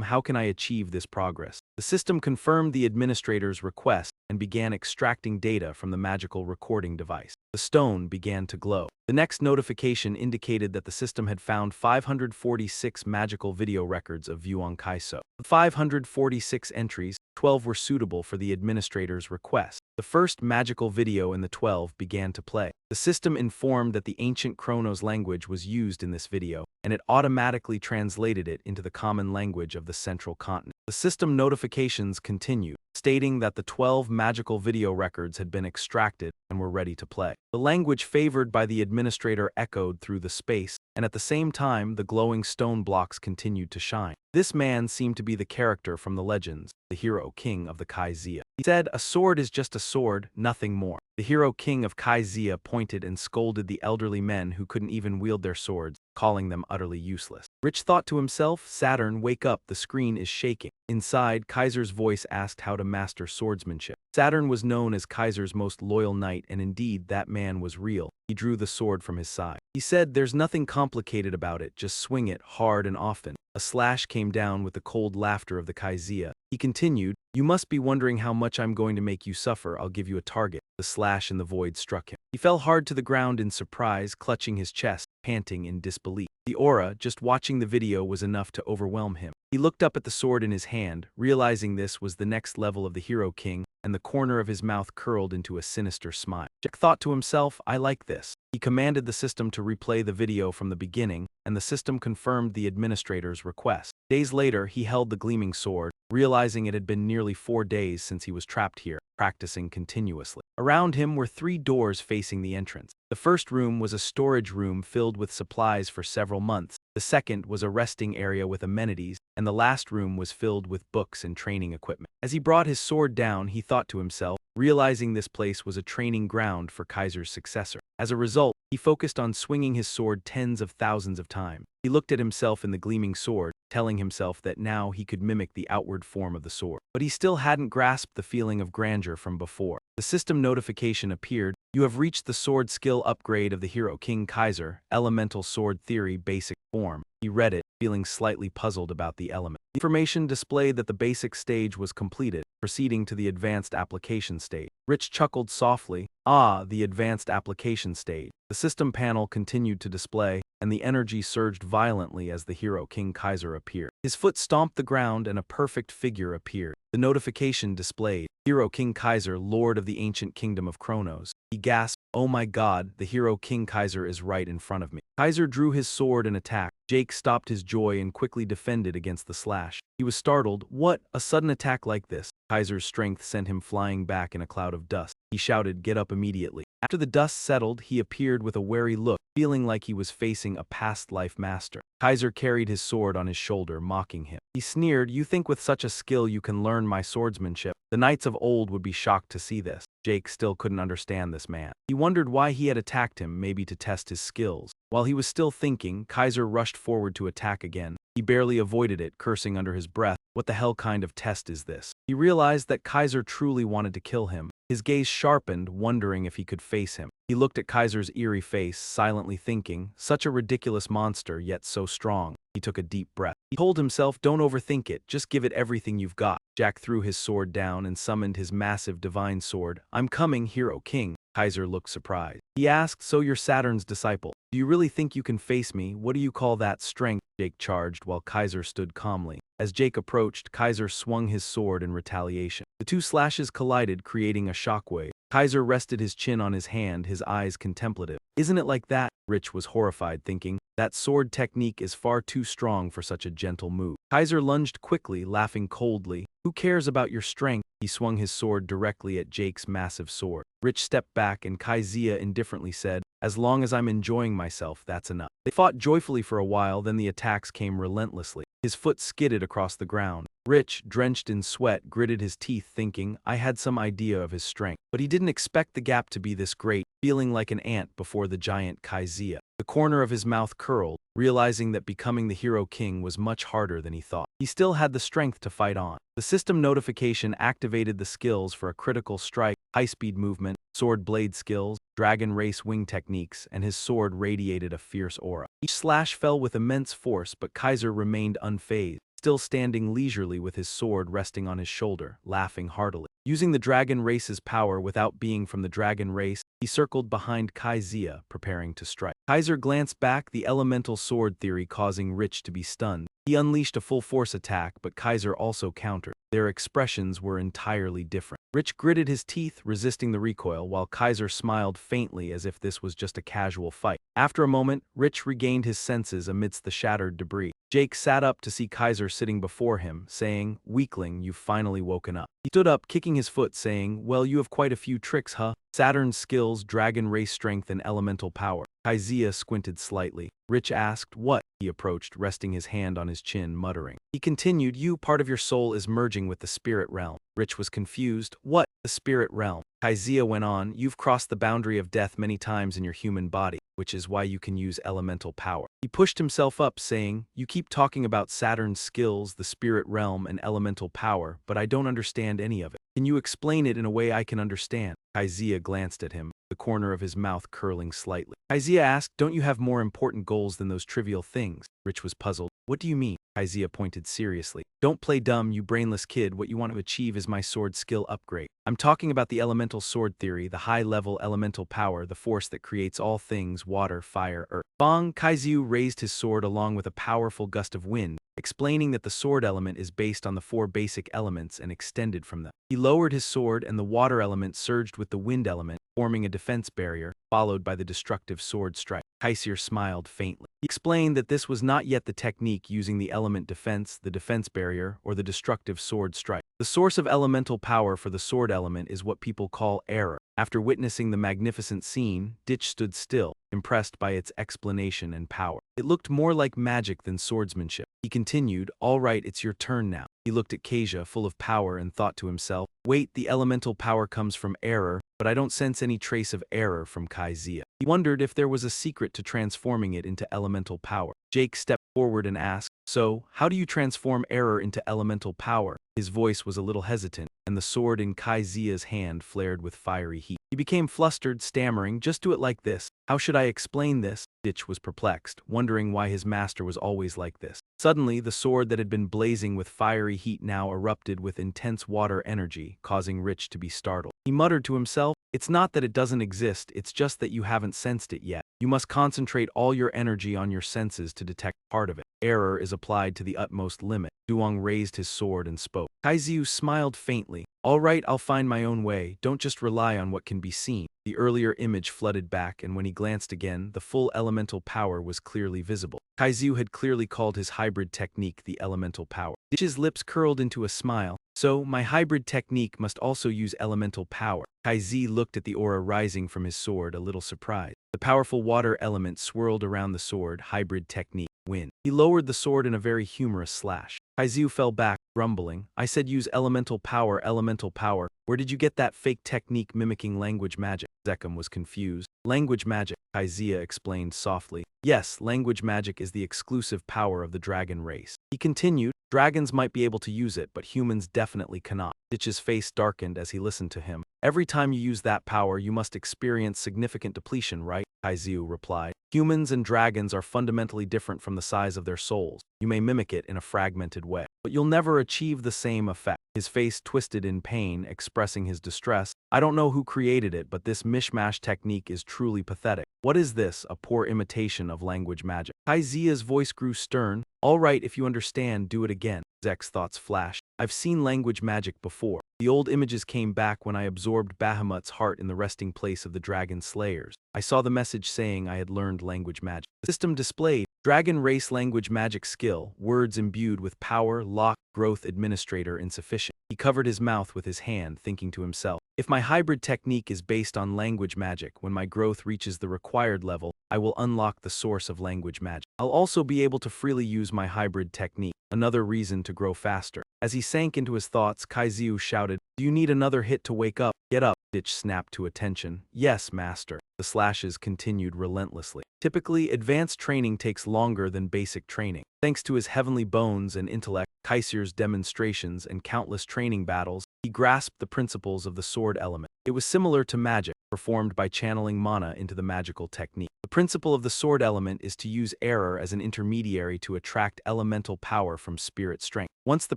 how can I achieve this progress?" The system confirmed the administrator's request and began extracting data from the magical recording device. The stone began to glow. The next notification indicated that the system had found 546 magical video records of Vuong Kaiso. Of 546 entries, 12 were suitable for the administrator's request. The first magical video in the 12 began to play. The system informed that the ancient Kronos language was used in this video, and it automatically translated it into the common language of the central continent. The system notifications continued, stating that the 12 magical video records had been extracted and were ready to play. The language favored by the administrator echoed through the space, and at the same time, the glowing stone blocks continued to shine. This man seemed to be the character from the legends, the Hero King of the Kaizia. He said, "A sword is just a sword, nothing more." The Hero King of Kaizia pointed and scolded the elderly men who couldn't even wield their swords, calling them utterly useless. Rich thought to himself, "Saturn, wake up, the screen is shaking." Inside, Kaiser's voice asked how to master swordsmanship. Saturn was known as Kaiser's most loyal knight, and indeed, that man was real. He drew the sword from his side. He said, "There's nothing complicated about it, just swing it hard and often." A slash came down with the cold laughter of the Kaizia. He continued, "You must be wondering how much I'm going to make you suffer. I'll give you a target." The slash in the void struck him. He fell hard to the ground in surprise, clutching his chest, panting in disbelief. The aura, just watching the video, was enough to overwhelm him. He looked up at the sword in his hand, realizing this was the next level of the Hero King, and the corner of his mouth curled into a sinister smile. Jack thought to himself, "I like this." He commanded the system to replay the video from the beginning, and the system confirmed the administrator's request. Days later, he held the gleaming sword, realizing it had been nearly 4 days since he was trapped here, practicing continuously. Around him were 3 doors facing the entrance. The first room was a storage room filled with supplies for several months. The second was a resting area with amenities, and the last room was filled with books and training equipment. As he brought his sword down, he thought to himself, realizing this place was a training ground for Kaiser's successor. As a result, he focused on swinging his sword tens of thousands of times. He looked at himself in the gleaming sword, telling himself that now he could mimic the outward form of the sword. But he still hadn't grasped the feeling of grandeur from before. The system notification appeared, "You have reached the sword skill upgrade of the Hero King Kaiser, Elemental Sword Theory Basic Form." He read it, feeling slightly puzzled about the element. The information displayed that the basic stage was completed, proceeding to the advanced application stage. Rich chuckled softly, "Ah, the advanced application stage." The system panel continued to display, and the energy surged violently as the Hero King Kaiser appeared. His foot stomped the ground and a perfect figure appeared. The notification displayed, "Hero King Kaiser, Lord of the Ancient Kingdom of Kronos." He gasped, "Oh my god, the Hero King Kaiser is right in front of me." Kaiser drew his sword and attacked. Jake stopped his joy and quickly defended against the slash. He was startled. What? A sudden attack like this? Kaiser's strength sent him flying back in a cloud of dust. He shouted, "Get up immediately." After the dust settled, he appeared with a wary look, feeling like he was facing a past-life master. Kaiser carried his sword on his shoulder, mocking him. He sneered, "You think with such a skill you can learn my swordsmanship? The knights of old would be shocked to see this." Jake still couldn't understand this man. He wondered why he had attacked him, maybe to test his skills. While he was still thinking, Kaiser rushed forward to attack again. He barely avoided it, cursing under his breath, "What the hell kind of test is this?" He realized that Kaiser truly wanted to kill him. His gaze sharpened, wondering if he could face him. He looked at Kaiser's eerie face, silently thinking, such a ridiculous monster, yet so strong. He took a deep breath. He told himself, don't overthink it, just give it everything you've got. Jack threw his sword down and summoned his massive divine sword. I'm coming, Hero King. Kaiser looked surprised. He asked, so you're Saturn's disciple. Do you really think you can face me? What do you call that strength? Jake charged while Kaiser stood calmly. As Jake approached, Kaiser swung his sword in retaliation. The two slashes collided, creating a shockwave. Kaiser rested his chin on his hand, his eyes contemplative. Isn't it like that? Rich was horrified, thinking, that sword technique is far too strong for such a gentle move. Kaiser lunged quickly, laughing coldly. Who cares about your strength? He swung his sword directly at Jake's massive sword. Rich stepped back and Kaizia indifferently said, as long as I'm enjoying myself, that's enough. They fought joyfully for a while, then the attacks came relentlessly. His foot skidded across the ground. Rich, drenched in sweat, gritted his teeth, thinking, I had some idea of his strength. But he didn't expect the gap to be this great, feeling like an ant before the giant Kaizia. The corner of his mouth curled, realizing that becoming the Hero King was much harder than he thought. He still had the strength to fight on. The system notification activated the skills for a critical strike, high-speed movement, sword blade skills, dragon race wing techniques, and his sword radiated a fierce aura. Each slash fell with immense force, but Kaiser remained unfazed, still standing leisurely with his sword resting on his shoulder, laughing heartily. Using the dragon race's power without being from the dragon race, he circled behind Kaizia, preparing to strike. Kaiser glanced back, the elemental sword theory causing Rich to be stunned. He unleashed a full-force attack, but Kaiser also countered. Their expressions were entirely different. Rich gritted his teeth, resisting the recoil, while Kaiser smiled faintly as if this was just a casual fight. After a moment, Rich regained his senses amidst the shattered debris. Jake sat up to see Kaiser sitting before him, saying, Weakling, you've finally woken up. He stood up, kicking his foot, saying, well, you have quite a few tricks, huh? Saturn's skills, dragon race strength, and elemental power. Kaizia squinted slightly. Rich asked, what? He approached, resting his hand on his chin, muttering. He continued, part of your soul is merging with the spirit realm. Rich was confused. What? The spirit realm? Kaizia went on, you've crossed the boundary of death many times in your human body, which is why you can use elemental power. He pushed himself up, saying, you keep talking about Saturn's skills, the spirit realm, and elemental power, but I don't understand any of it. Can you explain it in a way I can understand? Kaizia glanced at him, the corner of his mouth curling slightly. Kaizia asked, don't you have more important goals than those trivial things? Rich was puzzled. What do you mean? Kaizia pointed seriously. Don't play dumb, you brainless kid. What you want to achieve is my sword skill upgrade. I'm talking about the elemental sword theory, the high-level elemental power, the force that creates all things, water, fire, earth. Bong! Kaizu raised his sword along with a powerful gust of wind, explaining that the sword element is based on the 4 basic elements and extended from them. He lowered his sword and the water element surged with the wind element, forming a defense barrier, followed by the destructive sword strike. Kaisir smiled faintly. He explained that this was not yet the technique using the element defense, the defense barrier, or the destructive sword strike. The source of elemental power for the sword element is what people call error. After witnessing the magnificent scene, Ditch stood still, impressed by its explanation and power. It looked more like magic than swordsmanship. He continued, all right, it's your turn now. He looked at Kasia, full of power, and thought to himself, wait, the elemental power comes from error, but I don't sense any trace of error from Kaizia. He wondered if there was a secret to transforming it into elemental power. Jake stepped forward and asked, so, how do you transform error into elemental power? His voice was a little hesitant, and the sword in Kaizia's hand flared with fiery heat. He became flustered, stammering, just do it like this. How should I explain this? Ditch was perplexed, wondering why his master was always like this. Suddenly, the sword that had been blazing with fiery heat now erupted with intense water energy, causing Rich to be startled. He muttered to himself, it's not that it doesn't exist, it's just that you haven't sensed it yet. You must concentrate all your energy on your senses to detect part of it. Error is applied to the utmost limit. Duong raised his sword and spoke. Kaiziu smiled faintly. All right, I'll find my own way, don't just rely on what can be seen. The earlier image flooded back, and when he glanced again, the full elemental power was clearly visible. Kaiziu had clearly called his hybrid technique the elemental power. Ditch's lips curled into a smile. So, my hybrid technique must also use elemental power. Kaizi looked at the aura rising from his sword, a little surprised. The powerful water element swirled around the sword, hybrid technique, wind. He lowered the sword in a very humorous slash. Kaiziu fell back, grumbling. I said use elemental power, elemental power. Where did you get that fake technique mimicking language magic? Zekam was confused. Language magic, Kaizia explained softly. Yes, language magic is the exclusive power of the dragon race. He continued, Dragons might be able to use it, but humans definitely cannot. Ditch's face darkened as he listened to him. Every time you use that power, you must experience significant depletion, right? Kaiziu replied. Humans and dragons are fundamentally different from the size of their souls. You may mimic it in a fragmented way, but you'll never achieve the same effect. His face twisted in pain, expressing his distress. I don't know who created it, but this mishmash technique is truly pathetic. What is this, a poor imitation of language magic? Kaizia's voice grew stern. All right, if you understand, do it again. Zek's thoughts flashed. I've seen language magic before. The old images came back when I absorbed Bahamut's heart in the resting place of the Dragonslayers. I saw the message saying I had learned language magic. The system displayed Dragon Race Language Magic Skill, words imbued with power, lock, growth administrator insufficient. He covered his mouth with his hand, thinking to himself, if my hybrid technique is based on language magic, when my growth reaches the required level, I will unlock the source of language magic. I'll also be able to freely use my hybrid technique, another reason to grow faster. As he sank into his thoughts, Kaiziu shouted, do you need another hit to wake up? Get up. Ditch snapped to attention. Yes, master. The slashes continued relentlessly. Typically, advanced training takes longer than basic training. Thanks to his heavenly bones and intellect, Kaisir's demonstrations, and countless training battles, he grasped the principles of the sword element. It was similar to magic, performed by channeling mana into the magical technique. The principle of the sword element is to use error as an intermediary to attract elemental power from spirit strength. Once the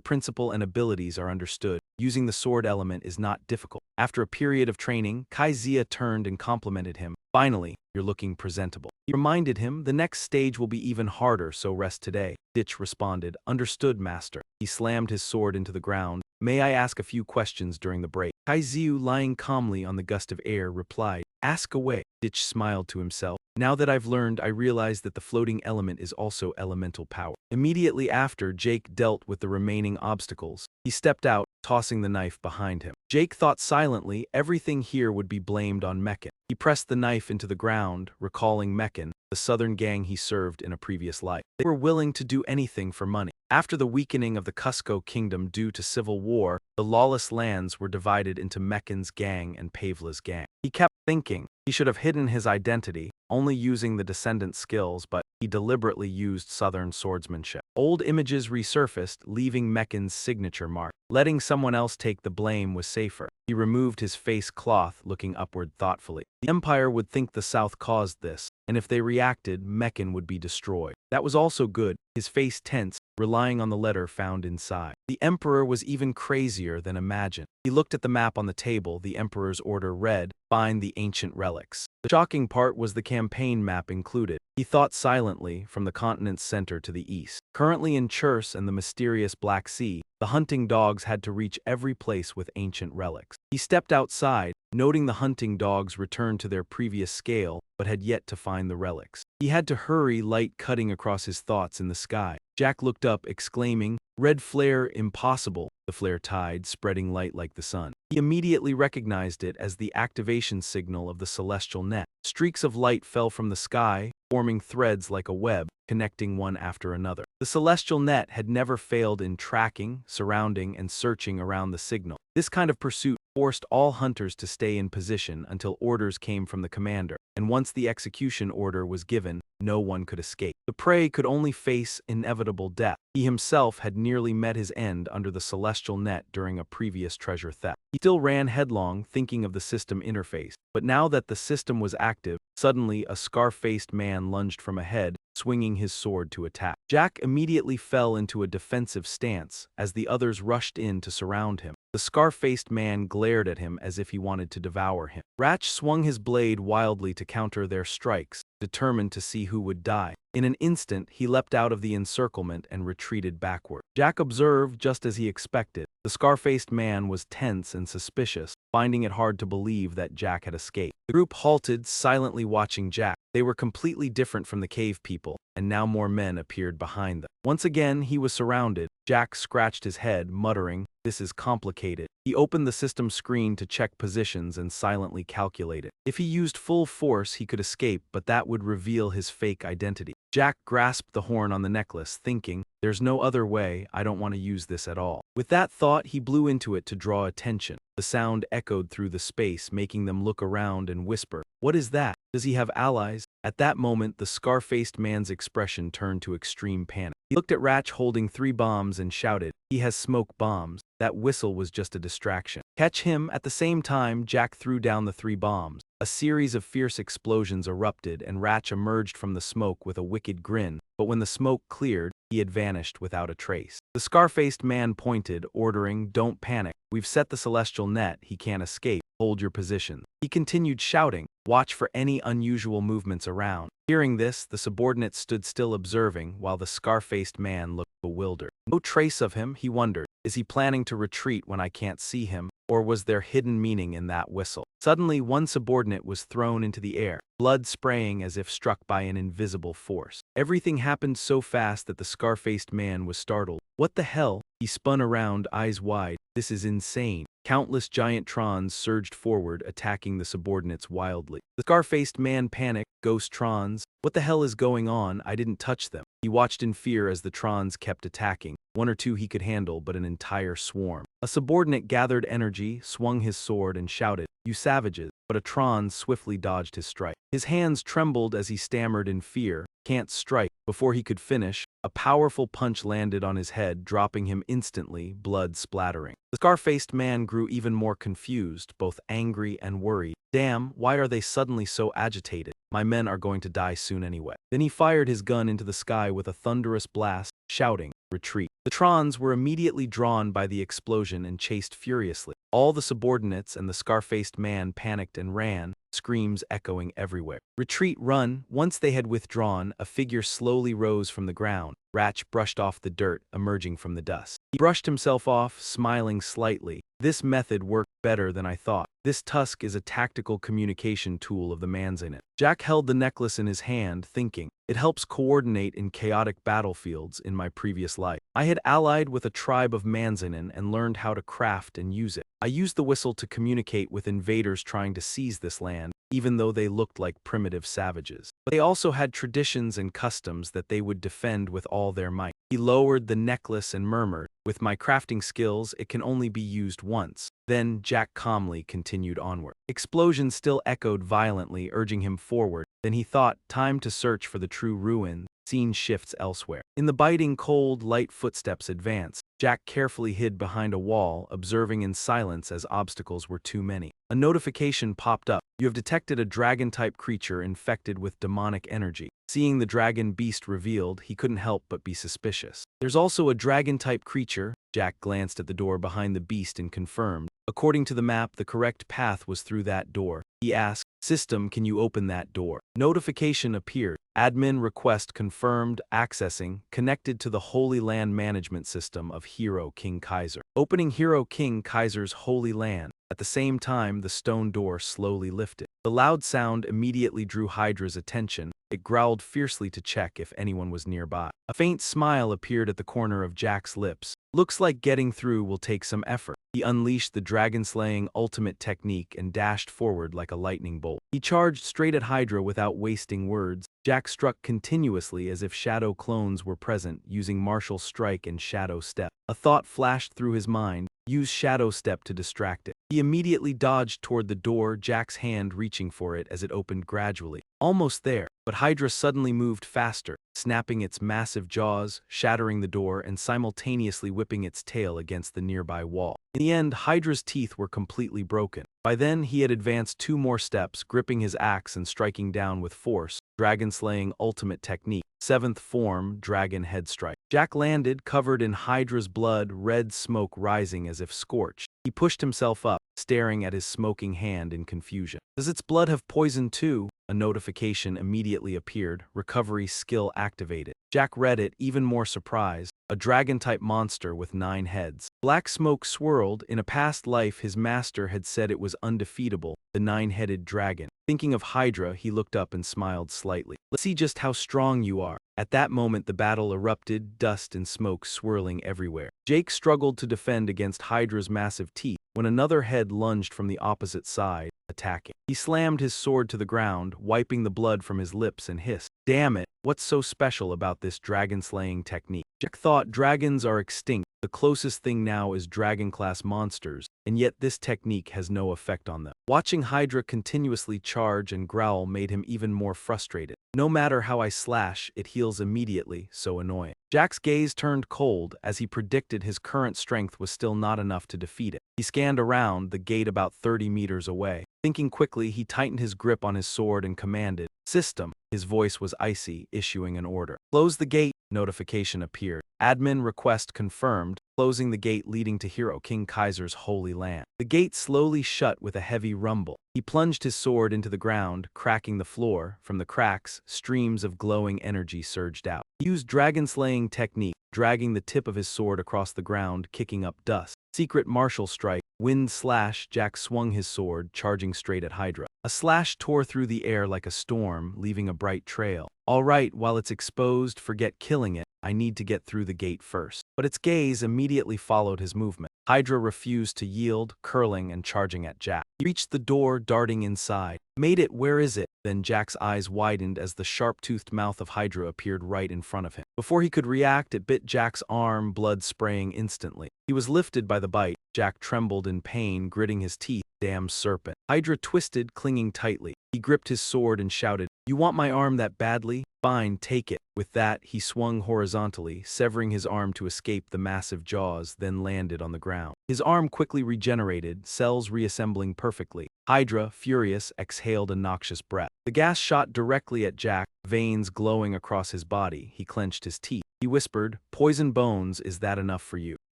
principle and abilities are understood, using the sword element is not difficult. After a period of training, Kaizia turned and complimented him. Finally, you're looking presentable. He reminded him, the next stage will be even harder, so rest today. Ditch responded, understood, master. He slammed his sword into the ground. May I ask a few questions during the break? Kaiziu, lying calmly on the gust of air, replied, ask away. Ditch smiled to himself. Now that I've learned, I realize that the floating element is also elemental power. Immediately after, Jake dealt with the remaining obstacles. He stepped out, tossing the knife behind him. Jake thought silently everything here would be blamed on Meccan. He pressed the knife into the ground, recalling Meccan, the southern gang he served in a previous life. They were willing to do anything for money. After the weakening of the Cusco kingdom due to civil war, the lawless lands were divided into Meccan's gang and Pavla's gang. He kept thinking he should have hidden his identity, only using the descendant skills, but he deliberately used southern swordsmanship. Old images resurfaced, leaving Meccan's signature mark. Letting someone else take the blame was safer. He removed his face cloth, looking upward thoughtfully. The Empire would think the South caused this, and if they reacted, Meccan would be destroyed. That was also good. His face tense, relying on the letter found inside. The Emperor was even crazier than imagined. He looked at the map on the table. The Emperor's order read, find the ancient relics. The shocking part was the campaign map included. He thought silently, from the continent's center to the east. Currently in Churs and the mysterious Black Sea, the hunting dogs had to reach every place with ancient relics. He stepped outside, noting the hunting dogs returned to their previous scale, but had yet to find the relics. He had to hurry, light cutting across his thoughts in the sky. Jack looked up, exclaiming, red flare, impossible. The flare tide, spreading light like the sun. He immediately recognized it as the activation signal of the celestial net. Streaks of light fell from the sky, forming threads like a web, connecting one after another. The celestial net had never failed in tracking, surrounding, and searching around the signal. This kind of pursuit forced all hunters to stay in position until orders came from the commander, and once the execution order was given, no one could escape. The prey could only face inevitable death. He himself had nearly met his end under the celestial net during a previous treasure theft. He still ran headlong, thinking of the system interface, but now that the system was active, suddenly a scar-faced man lunged from ahead, swinging his sword to attack. Jack immediately fell into a defensive stance as the others rushed in to surround him. The scar-faced man glared at him as if he wanted to devour him. Ratch swung his blade wildly to counter their strikes, determined to see who would die. In an instant, he leapt out of the encirclement and retreated backward. Jack observed just as he expected. The scar-faced man was tense and suspicious, finding it hard to believe that Jack had escaped. The group halted, silently watching Jack. They were completely different from the cave people, and now more men appeared behind them. Once again, he was surrounded. Jack scratched his head, muttering, "This is complicated." He opened the system screen to check positions and silently calculate it. If he used full force, he could escape, but that would reveal his fake identity. Jack grasped the horn on the necklace, thinking, "There's no other way, I don't want to use this at all." With that thought, he blew into it to draw attention. The sound echoed through the space, making them look around and whisper, "What is that? Does he have allies?" At that moment, the scar-faced man's expression turned to extreme panic. He looked at Ratch holding 3 bombs and shouted, "He has smoke bombs. That whistle was just a distraction. Catch him!" At the same time, Jack threw down the 3 bombs. A series of fierce explosions erupted and Ratch emerged from the smoke with a wicked grin, but when the smoke cleared, he had vanished without a trace. The scar-faced man pointed, ordering, "Don't panic. We've set the celestial net, he can't escape. Hold your position." He continued shouting, "Watch for any unusual movements around." Hearing this, the subordinate stood still observing while the scar-faced man looked bewildered. No trace of him, he wondered. Is he planning to retreat when I can't see him? Or was there hidden meaning in that whistle? Suddenly, one subordinate was thrown into the air, blood spraying as if struck by an invisible force. Everything happened so fast that the scar-faced man was startled. "What the hell?" He spun around, eyes wide. "This is insane." Countless giant trons surged forward, attacking the subordinates wildly. The scar-faced man panicked. "Ghost trons? What the hell is going on? I didn't touch them." He watched in fear as the trons kept attacking. 1 or 2 he could handle, but an entire swarm. A subordinate gathered energy, swung his sword, and shouted, "You savages!" But a tron swiftly dodged his strike. His hands trembled as he stammered in fear, "Can't strike." Before he could finish, a powerful punch landed on his head, dropping him instantly, blood splattering. The scar-faced man grew even more confused, both angry and worried. "Damn, why are they suddenly so agitated? My men are going to die soon anyway." Then he fired his gun into the sky with a thunderous blast, shouting, "Retreat." The trons were immediately drawn by the explosion and chased furiously. All the subordinates and the scar-faced man panicked and ran, screams echoing everywhere. "Retreat, run!" Once they had withdrawn, a figure slowly rose from the ground. Ratch brushed off the dirt, emerging from the dust. He brushed himself off, smiling slightly. "This method worked better than I thought. This tusk is a tactical communication tool of the man's in it." Jack held the necklace in his hand, thinking, "It helps coordinate in chaotic battlefields in my previous life. I had allied with a tribe of Manzinin and learned how to craft and use it. I used the whistle to communicate with invaders trying to seize this land, even though they looked like primitive savages. But they also had traditions and customs that they would defend with all their might." He lowered the necklace and murmured, "With my crafting skills, it can only be used once." Then Jack calmly continued onward. Explosions still echoed violently, urging him forward. Then he thought, time to search for the true ruin. Scene shifts elsewhere. In the biting cold, light footsteps advance. Jack carefully hid behind a wall, observing in silence as obstacles were too many. A notification popped up. "You have detected a dragon-type creature infected with demonic energy." Seeing the dragon beast revealed, he couldn't help but be suspicious. "There's also a dragon-type creature." Jack glanced at the door behind the beast and confirmed. According to the map, the correct path was through that door. He asked, "System, can you open that door?" Notification appeared. Admin request confirmed, accessing, connected to the Holy Land Management System of Hero King Kaiser. Opening Hero King Kaiser's Holy Land. At the same time, the stone door slowly lifted. The loud sound immediately drew Hydra's attention. It growled fiercely to check if anyone was nearby. A faint smile appeared at the corner of Jack's lips. "Looks like getting through will take some effort." He unleashed the dragon-slaying ultimate technique and dashed forward like a lightning bolt. He charged straight at Hydra without wasting words. Jack struck continuously as if shadow clones were present, using martial strike and shadow step. A thought flashed through his mind. Use shadow step to distract it. He immediately dodged toward the door, Jack's hand reaching for it as it opened gradually. Almost there, but Hydra suddenly moved faster, snapping its massive jaws, shattering the door, and simultaneously whipping its tail against the nearby wall. In the end, Hydra's teeth were completely broken. By then, he had advanced 2 more steps, gripping his axe and striking down with force. Dragon-slaying ultimate technique. 7th form, dragon head strike. Jack landed, covered in Hydra's blood, red smoke rising as if scorched. He pushed himself up, staring at his smoking hand in confusion. "Does its blood have poison too?" A notification immediately appeared, recovery skill activated. Jack read it, even more surprised. A dragon-type monster with 9 heads. Black smoke swirled. In a past life, his master had said it was undefeatable, the 9-headed dragon. Thinking of Hydra, he looked up and smiled slightly. "Let's see just how strong you are." At that moment, the battle erupted, dust and smoke swirling everywhere. Jake struggled to defend against Hydra's massive teeth when another head lunged from the opposite side, attacking. He slammed his sword to the ground, wiping the blood from his lips and hissed, "Damn it, what's so special about this dragon-slaying technique?" Jack thought dragons are extinct, The closest thing now is dragon-class monsters, and yet this technique has no effect on them. Watching Hydra continuously charge and growl made him even more frustrated. No matter how I slash, it heals immediately, so annoying. Jack's gaze turned cold as he predicted his current strength was still not enough to defeat it. He scanned around, the gate about 30 meters away. Thinking quickly, he tightened his grip on his sword and commanded, "System." His voice was icy, issuing an order. "Close the gate." Notification appeared. Admin request confirmed, closing the gate leading to Hero King Kaiser's holy land. The gate slowly shut with a heavy rumble. He plunged his sword into the ground, cracking the floor. From the cracks, streams of glowing energy surged out. He used dragon-slaying technique, dragging the tip of his sword across the ground, kicking up dust. Secret martial strike, wind slash. Jack swung his sword, charging straight at Hydra. A slash tore through the air like a storm, leaving a bright trail. "All right, while it's exposed, forget killing it. I need to get through the gate first." But its gaze immediately followed his movement. Hydra refused to yield, curling and charging at Jack. He reached the door, darting inside. "Made it, where is it?" Then Jack's eyes widened as the sharp-toothed mouth of Hydra appeared right in front of him. Before he could react, it bit Jack's arm, blood spraying instantly. He was lifted by the bite. Jack trembled in pain, gritting his teeth. "Damn serpent." Hydra twisted, clinging tightly. He gripped his sword and shouted, "You want my arm that badly? Fine, take it." With that, he swung horizontally, severing his arm to escape the massive jaws, then landed on the ground. His arm quickly regenerated, cells reassembling perfectly. Hydra, furious, exhaled a noxious breath. The gas shot directly at Jack, veins glowing across his body. He clenched his teeth. He whispered, "Poison bones, is that enough for you?"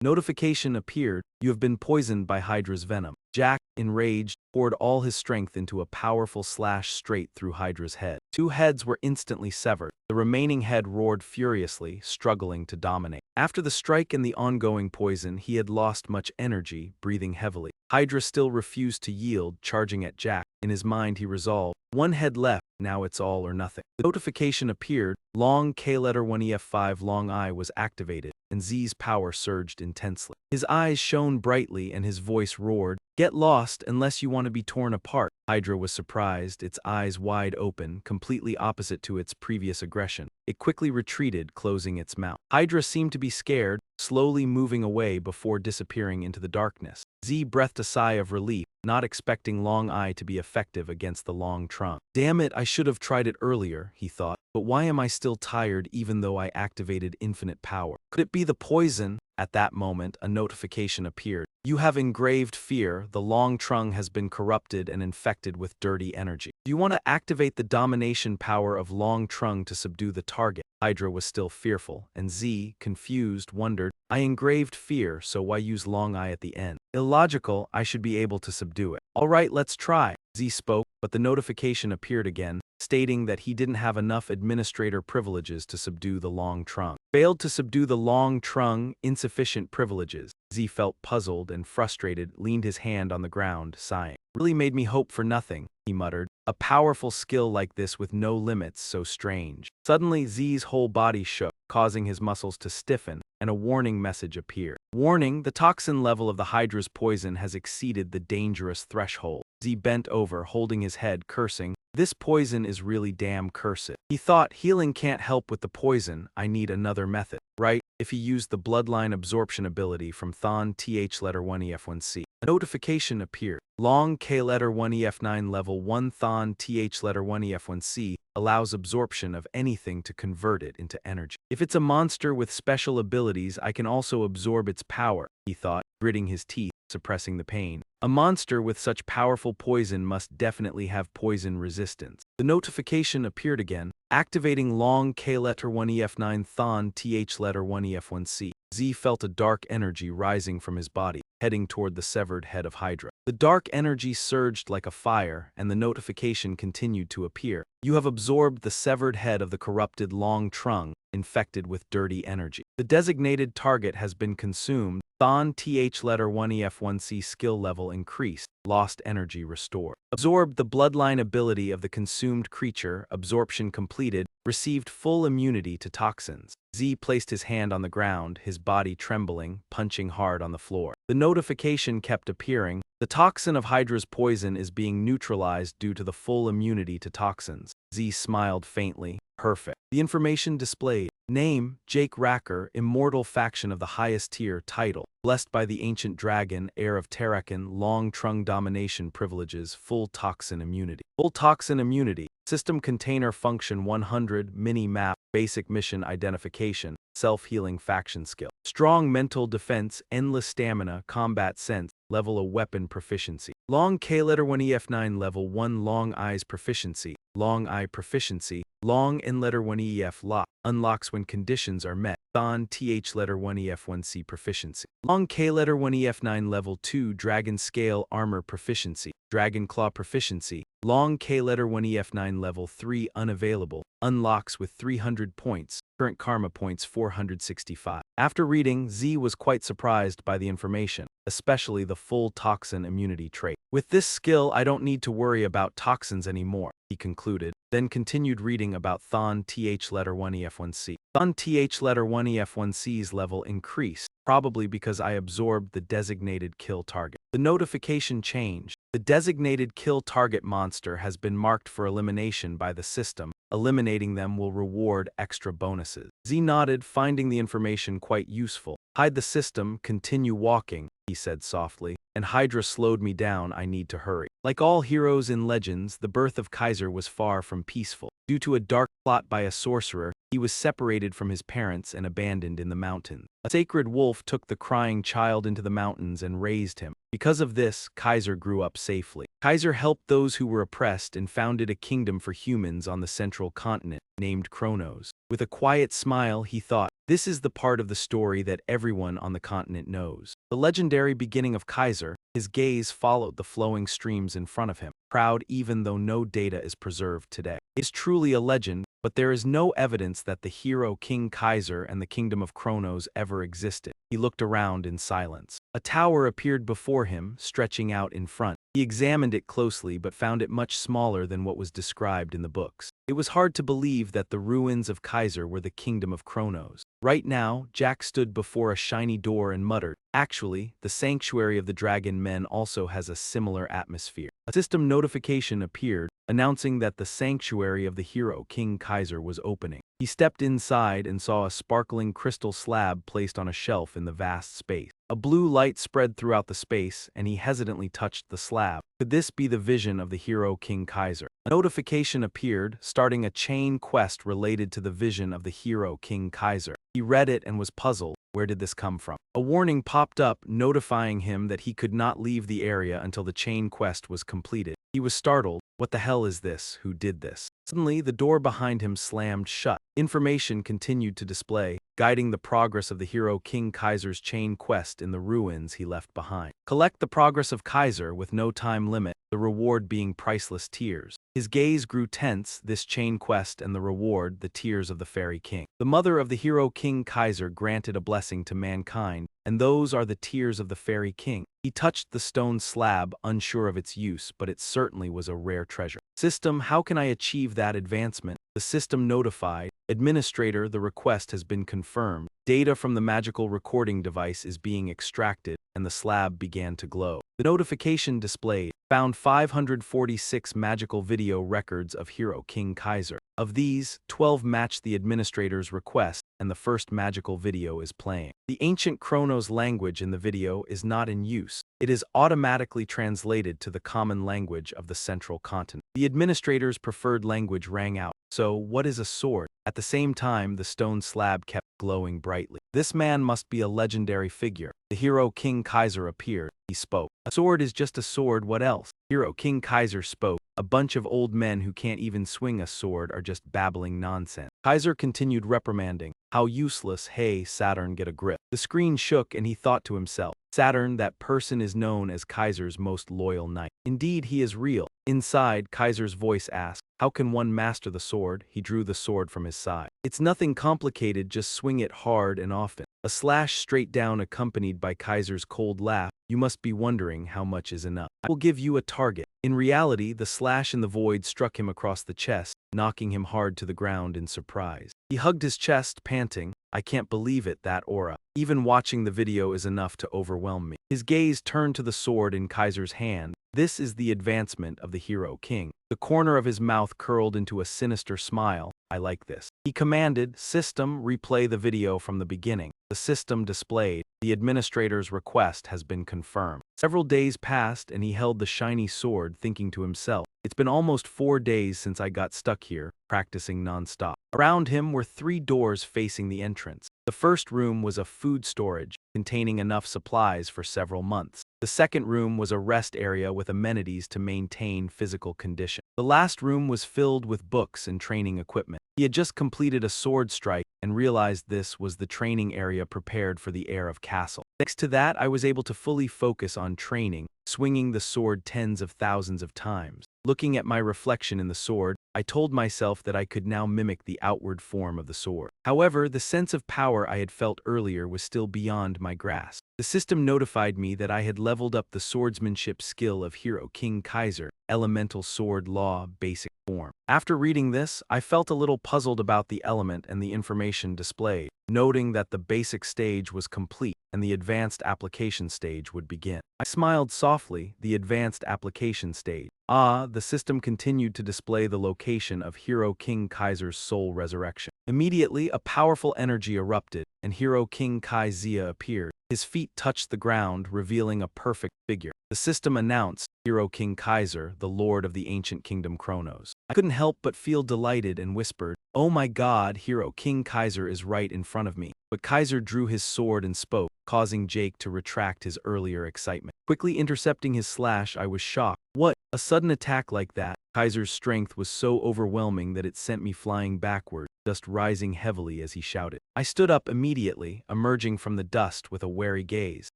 Notification appeared, "You have been poisoned by Hydra's venom." Jack, enraged, poured all his strength into a powerful slash straight through Hydra's head. Two heads were instantly severed. The remaining head roared furiously, struggling to dominate. After the strike and the ongoing poison, he had lost much energy, breathing heavily. Hydra still refused to yield, charging at Jack. In his mind, he resolved, "One head left, now it's all or nothing." The notification appeared, long K-letter 1EF5 long eye was activated, and Z's power surged intensely. His eyes shone brightly and his voice roared, "Get lost unless you want to be torn apart." Hydra was surprised, its eyes wide open, completely opposite to its previous aggression. It quickly retreated, closing its mouth. Hydra seemed to be scared, slowly moving away before disappearing into the darkness. Z breathed a sigh of relief, not expecting Long Eye to be effective against the long trunk. "Damn it, I should have tried it earlier," he thought. "But why am I still tired even though I activated infinite power? Could it be the poison?" At that moment, a notification appeared. "You have engraved fear. The long trunk has been corrupted and infected with dirty energy. Do you want to activate the domination power of long trunk to subdue the target?" Hydra was still fearful, and Z, confused, wondered, "I engraved fear, so why use long eye at the end? Illogical, I should be able to subdue it." "All right, let's try." Z spoke, but the notification appeared again, stating that he didn't have enough administrator privileges to subdue the long trunk. Failed to subdue the long trunk, insufficient privileges. Z felt puzzled and frustrated, leaned his hand on the ground, sighing. "Really made me hope for nothing," he muttered. "A powerful skill like this with no limits, so strange." Suddenly, Z's whole body shook, causing his muscles to stiffen, and a warning message appeared. "Warning, the toxin level of the Hydra's poison has exceeded the dangerous threshold." Z bent over, holding his head, cursing, "This poison is really damn cursed." He thought, "Healing can't help with the poison, I need another method." Right, if he used the bloodline absorption ability from Thon TH letter 1EF1C. A notification appeared. Long K letter 1EF9 level 1 Thon TH letter 1EF1C allows absorption of anything to convert it into energy. If it's a monster with special abilities, I can also absorb its power, he thought, gritting his teeth, suppressing the pain. A monster with such powerful poison must definitely have poison resistance. The notification appeared again, activating long K letter 1EF9 Thon TH letter 1EF1C. Z felt a dark energy rising from his body, heading toward the severed head of Hydra. The dark energy surged like a fire, and the notification continued to appear. "You have absorbed the severed head of the corrupted long trunk, infected with dirty energy. The designated target has been consumed. Thon TH letter 1EF1C skill level increased. Lost energy restored. Absorbed the bloodline ability of the consumed creature. Absorption completed. Received full immunity to toxins." Z placed his hand on the ground, his body trembling, punching hard on the floor. The notification kept appearing. "The toxin of Hydra's poison is being neutralized due to the full immunity to toxins." Z smiled faintly. "Perfect." The information displayed. Name, Jake Racker, immortal faction of the highest tier title. Blessed by the ancient dragon, heir of Terrakin, long Trung domination privileges, full toxin immunity. Full toxin immunity. System container function 100, mini-map, basic mission identification, self-healing faction skill. Strong mental defense, endless stamina, combat sense, level of weapon proficiency. Long K letter 1 EF9 level 1 long eyes proficiency, long eye proficiency, long N letter 1 EF lock, unlocks when conditions are met. Thon TH letter 1 EF1C proficiency. Long K letter 1 EF9 level 2 dragon scale armor proficiency, dragon claw proficiency. Long K letter 1 EF9 level 3 unavailable, unlocks with 300 points, current karma points 465. After reading, Z was quite surprised by the information, especially the full toxin immunity trait. With this skill I don't need to worry about toxins anymore, he concluded, then continued reading about Thon TH letter 1 EF1C. Thon TH letter 1 EF1C's level increased, probably because I absorbed the designated kill target. The notification changed. The designated kill target monster has been marked for elimination by the system. Eliminating them will reward extra bonuses. Z nodded, finding the information quite useful. Hide the system, continue walking, he said softly. And Hydra slowed me down, I need to hurry. Like all heroes in legends, the birth of Kaiser was far from peaceful. Due to a dark plot by a sorcerer, he was separated from his parents and abandoned in the mountains. A sacred wolf took the crying child into the mountains and raised him. Because of this, Kaiser grew up safely. Kaiser helped those who were oppressed and founded a kingdom for humans on the central continent, named Kronos. With a quiet smile, he thought, this is the part of the story that everyone on the continent knows. The legendary beginning of Kaiser, his gaze followed the flowing streams in front of him, proud even though no data is preserved today. Is truly a legend, but there is no evidence that the hero King Kaiser and the kingdom of Kronos ever existed. He looked around in silence. A tower appeared before him, stretching out in front. He examined it closely but found it much smaller than what was described in the books. It was hard to believe that the ruins of Kaiser were the kingdom of Kronos. Right now, Jack stood before a shiny door and muttered, actually, the sanctuary of the dragon men also has a similar atmosphere. A system notification appeared, announcing that the sanctuary of the hero King Kaiser was opening. He stepped inside and saw a sparkling crystal slab placed on a shelf in the vast space. A blue light spread throughout the space, and he hesitantly touched the slab. Could this be the vision of the hero King Kaiser? A notification appeared, starting a chain quest related to the vision of the hero King Kaiser. He read it and was puzzled. Where did this come from? A warning popped up, notifying him that he could not leave the area until the chain quest was completed. He was startled. What the hell is this? Who did this? Suddenly, the door behind him slammed shut. Information continued to display, guiding the progress of the hero King Kaiser's chain quest in the ruins he left behind. Collect the progress of Kaiser with no time limit, the reward being priceless tears. His gaze grew tense, this chain quest and the reward, the tears of the fairy king. The mother of the hero King Kaiser granted a blessing to mankind, and those are the tears of the fairy king. He touched the stone slab, unsure of its use, but it certainly was a rare treasure. System, how can I achieve that advancement? The system notified. Administrator, the request has been confirmed. Data from the magical recording device is being extracted, and the slab began to glow. The notification displayed, found 546 magical video records of hero King Kaiser. Of these, 12 matched the administrator's request, and the first magical video is playing. The ancient Kronos language in the video is not in use. It is automatically translated to the common language of the central continent. The administrator's preferred language rang out. So, what is a sword? At the same time, the stone slab kept glowing brightly. This man must be a legendary figure. The hero King Kaiser appeared. He spoke. A sword is just a sword, what else? Hero King Kaiser spoke. A bunch of old men who can't even swing a sword are just babbling nonsense. Kaiser continued reprimanding. How useless, hey, Saturn, get a grip. The screen shook and he thought to himself, Saturn, that person is known as Kaiser's most loyal knight. Indeed, he is real. Inside, Kaiser's voice asked, how can one master the sword? He drew the sword from his side. It's nothing complicated, just swing it hard and often. A slash straight down accompanied by Kaiser's cold laugh. You must be wondering how much is enough. I will give you a target. In reality, the slash in the void struck him across the chest, knocking him hard to the ground in surprise. He hugged his chest, panting, I can't believe it, that aura. Even watching the video is enough to overwhelm me. His gaze turned to the sword in Kaiser's hand. This is the advancement of the hero king. The corner of his mouth curled into a sinister smile. I like this. He commanded, "System, replay the video from the beginning." The system displayed, "The administrator's request has been confirmed." Several days passed and he held the shiny sword, thinking to himself, "It's been almost 4 days since I got stuck here, practicing non-stop." Around him were 3 doors facing the entrance. The first room was a food storage, containing enough supplies for several months. The second room was a rest area with amenities to maintain physical condition. The last room was filled with books and training equipment. He had just completed a sword strike and realized this was the training area prepared for the heir of castle. Next to that, I was able to fully focus on training, swinging the sword tens of thousands of times. Looking at my reflection in the sword, I told myself that I could now mimic the outward form of the sword. However, the sense of power I had felt earlier was still beyond my grasp. The system notified me that I had leveled up the swordsmanship skill of Hero King Kaiser, Elemental Sword Law, Basic Form. After reading this, I felt a little puzzled about the element and the information displayed, noting that the basic stage was complete and the advanced application stage would begin. I smiled softly, the advanced application stage. The system continued to display the location of Hero King Kaiser's soul resurrection. Immediately, a powerful energy erupted, and Hero King Kaizia appeared. His feet touched the ground, revealing a perfect figure. The system announced, "Hero King Kaiser, the Lord of the Ancient Kingdom Chronos." I couldn't help but feel delighted and whispered, "Oh my God, Hero King Kaiser is right in front of me." But Kaiser drew his sword and spoke, causing Jake to retract his earlier excitement. Quickly intercepting his slash, I was shocked. What? A sudden attack like that? Kaiser's strength was so overwhelming that it sent me flying backward, dust rising heavily as he shouted. I stood up immediately, emerging from the dust with a wary gaze.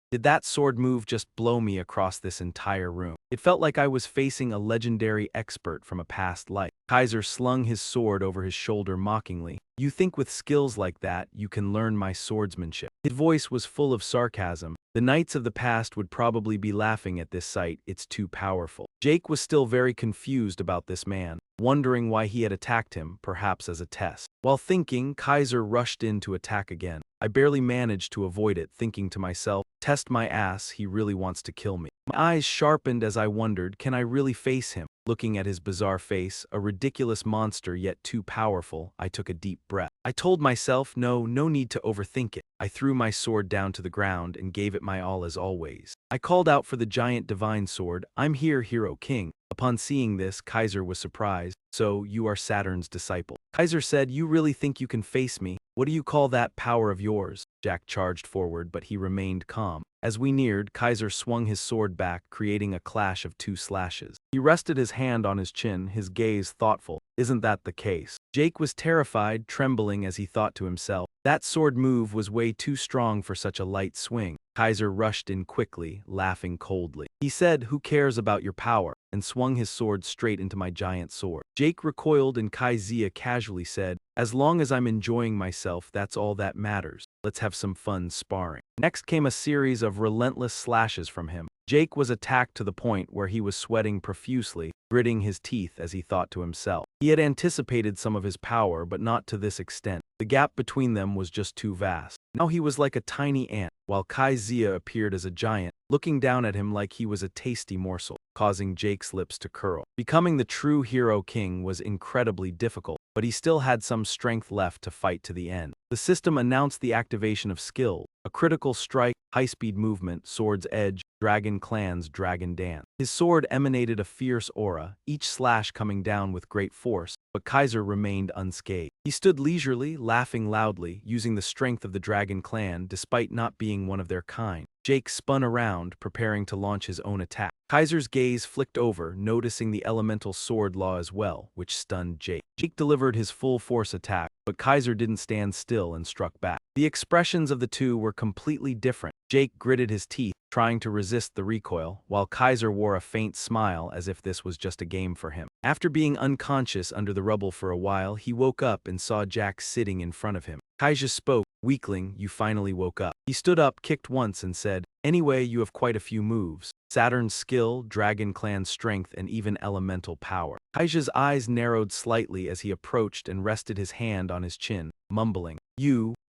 Did that sword move just blow me across this entire room? It felt like I was facing a legendary expert from a past life. Kaiser slung his sword over his shoulder mockingly. "You think with skills like that, you can learn my swordsmanship?" His voice was full of sarcasm. The knights of the past would probably be laughing at this sight, it's too powerful. Jake was still very confused about this man, wondering why he had attacked him, perhaps as a test. While thinking, Kaiser rushed in to attack again. I barely managed to avoid it, thinking to myself, "Test my ass, he really wants to kill me." My eyes sharpened as I wondered, can I really face him? Looking at his bizarre face, a ridiculous monster yet too powerful, I took a deep breath. I told myself, no need to overthink it. I threw my sword down to the ground and gave it my all as always. I called out for the giant divine sword, "I'm here, Hero King." Upon seeing this, Kaiser was surprised. "So, you are Saturn's disciple." Kaiser said, "You really think you can face me? What do you call that power of yours?" Jack charged forward, but he remained calm. As we neared, Kaiser swung his sword back, creating a clash of 2 slashes. He rested his hand on his chin, his gaze thoughtful. "Isn't that the case?" Jake was terrified, trembling as he thought to himself, that sword move was way too strong for such a light swing. Kaiser rushed in quickly, laughing coldly. He said, "Who cares about your power?" and swung his sword straight into my giant sword. Jake recoiled and Kaizia casually said, "As long as I'm enjoying myself, that's all that matters. Let's have some fun sparring." Next came a series of relentless slashes from him. Jake was attacked to the point where he was sweating profusely, gritting his teeth as he thought to himself. He had anticipated some of his power, but not to this extent. The gap between them was just too vast. Now he was like a tiny ant, while Kaizia appeared as a giant, looking down at him like he was a tasty morsel, causing Jake's lips to curl. Becoming the true Hero King was incredibly difficult, but he still had some strength left to fight to the end. The system announced the activation of skill, a critical strike, high-speed movement, sword's edge, Dragon Clan's Dragon Dance. His sword emanated a fierce aura, each slash coming down with great force, but Kaiser remained unscathed. He stood leisurely, laughing loudly, using the strength of the Dragon Clan despite not being one of their kind. Jake spun around, preparing to launch his own attack. Kaiser's gaze flicked over, noticing the elemental sword law as well, which stunned Jake. Jake delivered his full force attack, but Kaiser didn't stand still and struck back. The expressions of the two were completely different. Jake gritted his teeth, trying to resist the recoil, while Kaiser wore a faint smile as if this was just a game for him. After being unconscious under the rubble for a while, he woke up and saw Jack sitting in front of him. Kaiser spoke, "Weakling, you finally woke up." He stood up, kicked once, and said, "Anyway, you have quite a few moves. Saturn's skill, Dragon Clan's strength, and even elemental power." Kaiser's eyes narrowed slightly as he approached and rested his hand on his chin, mumbling,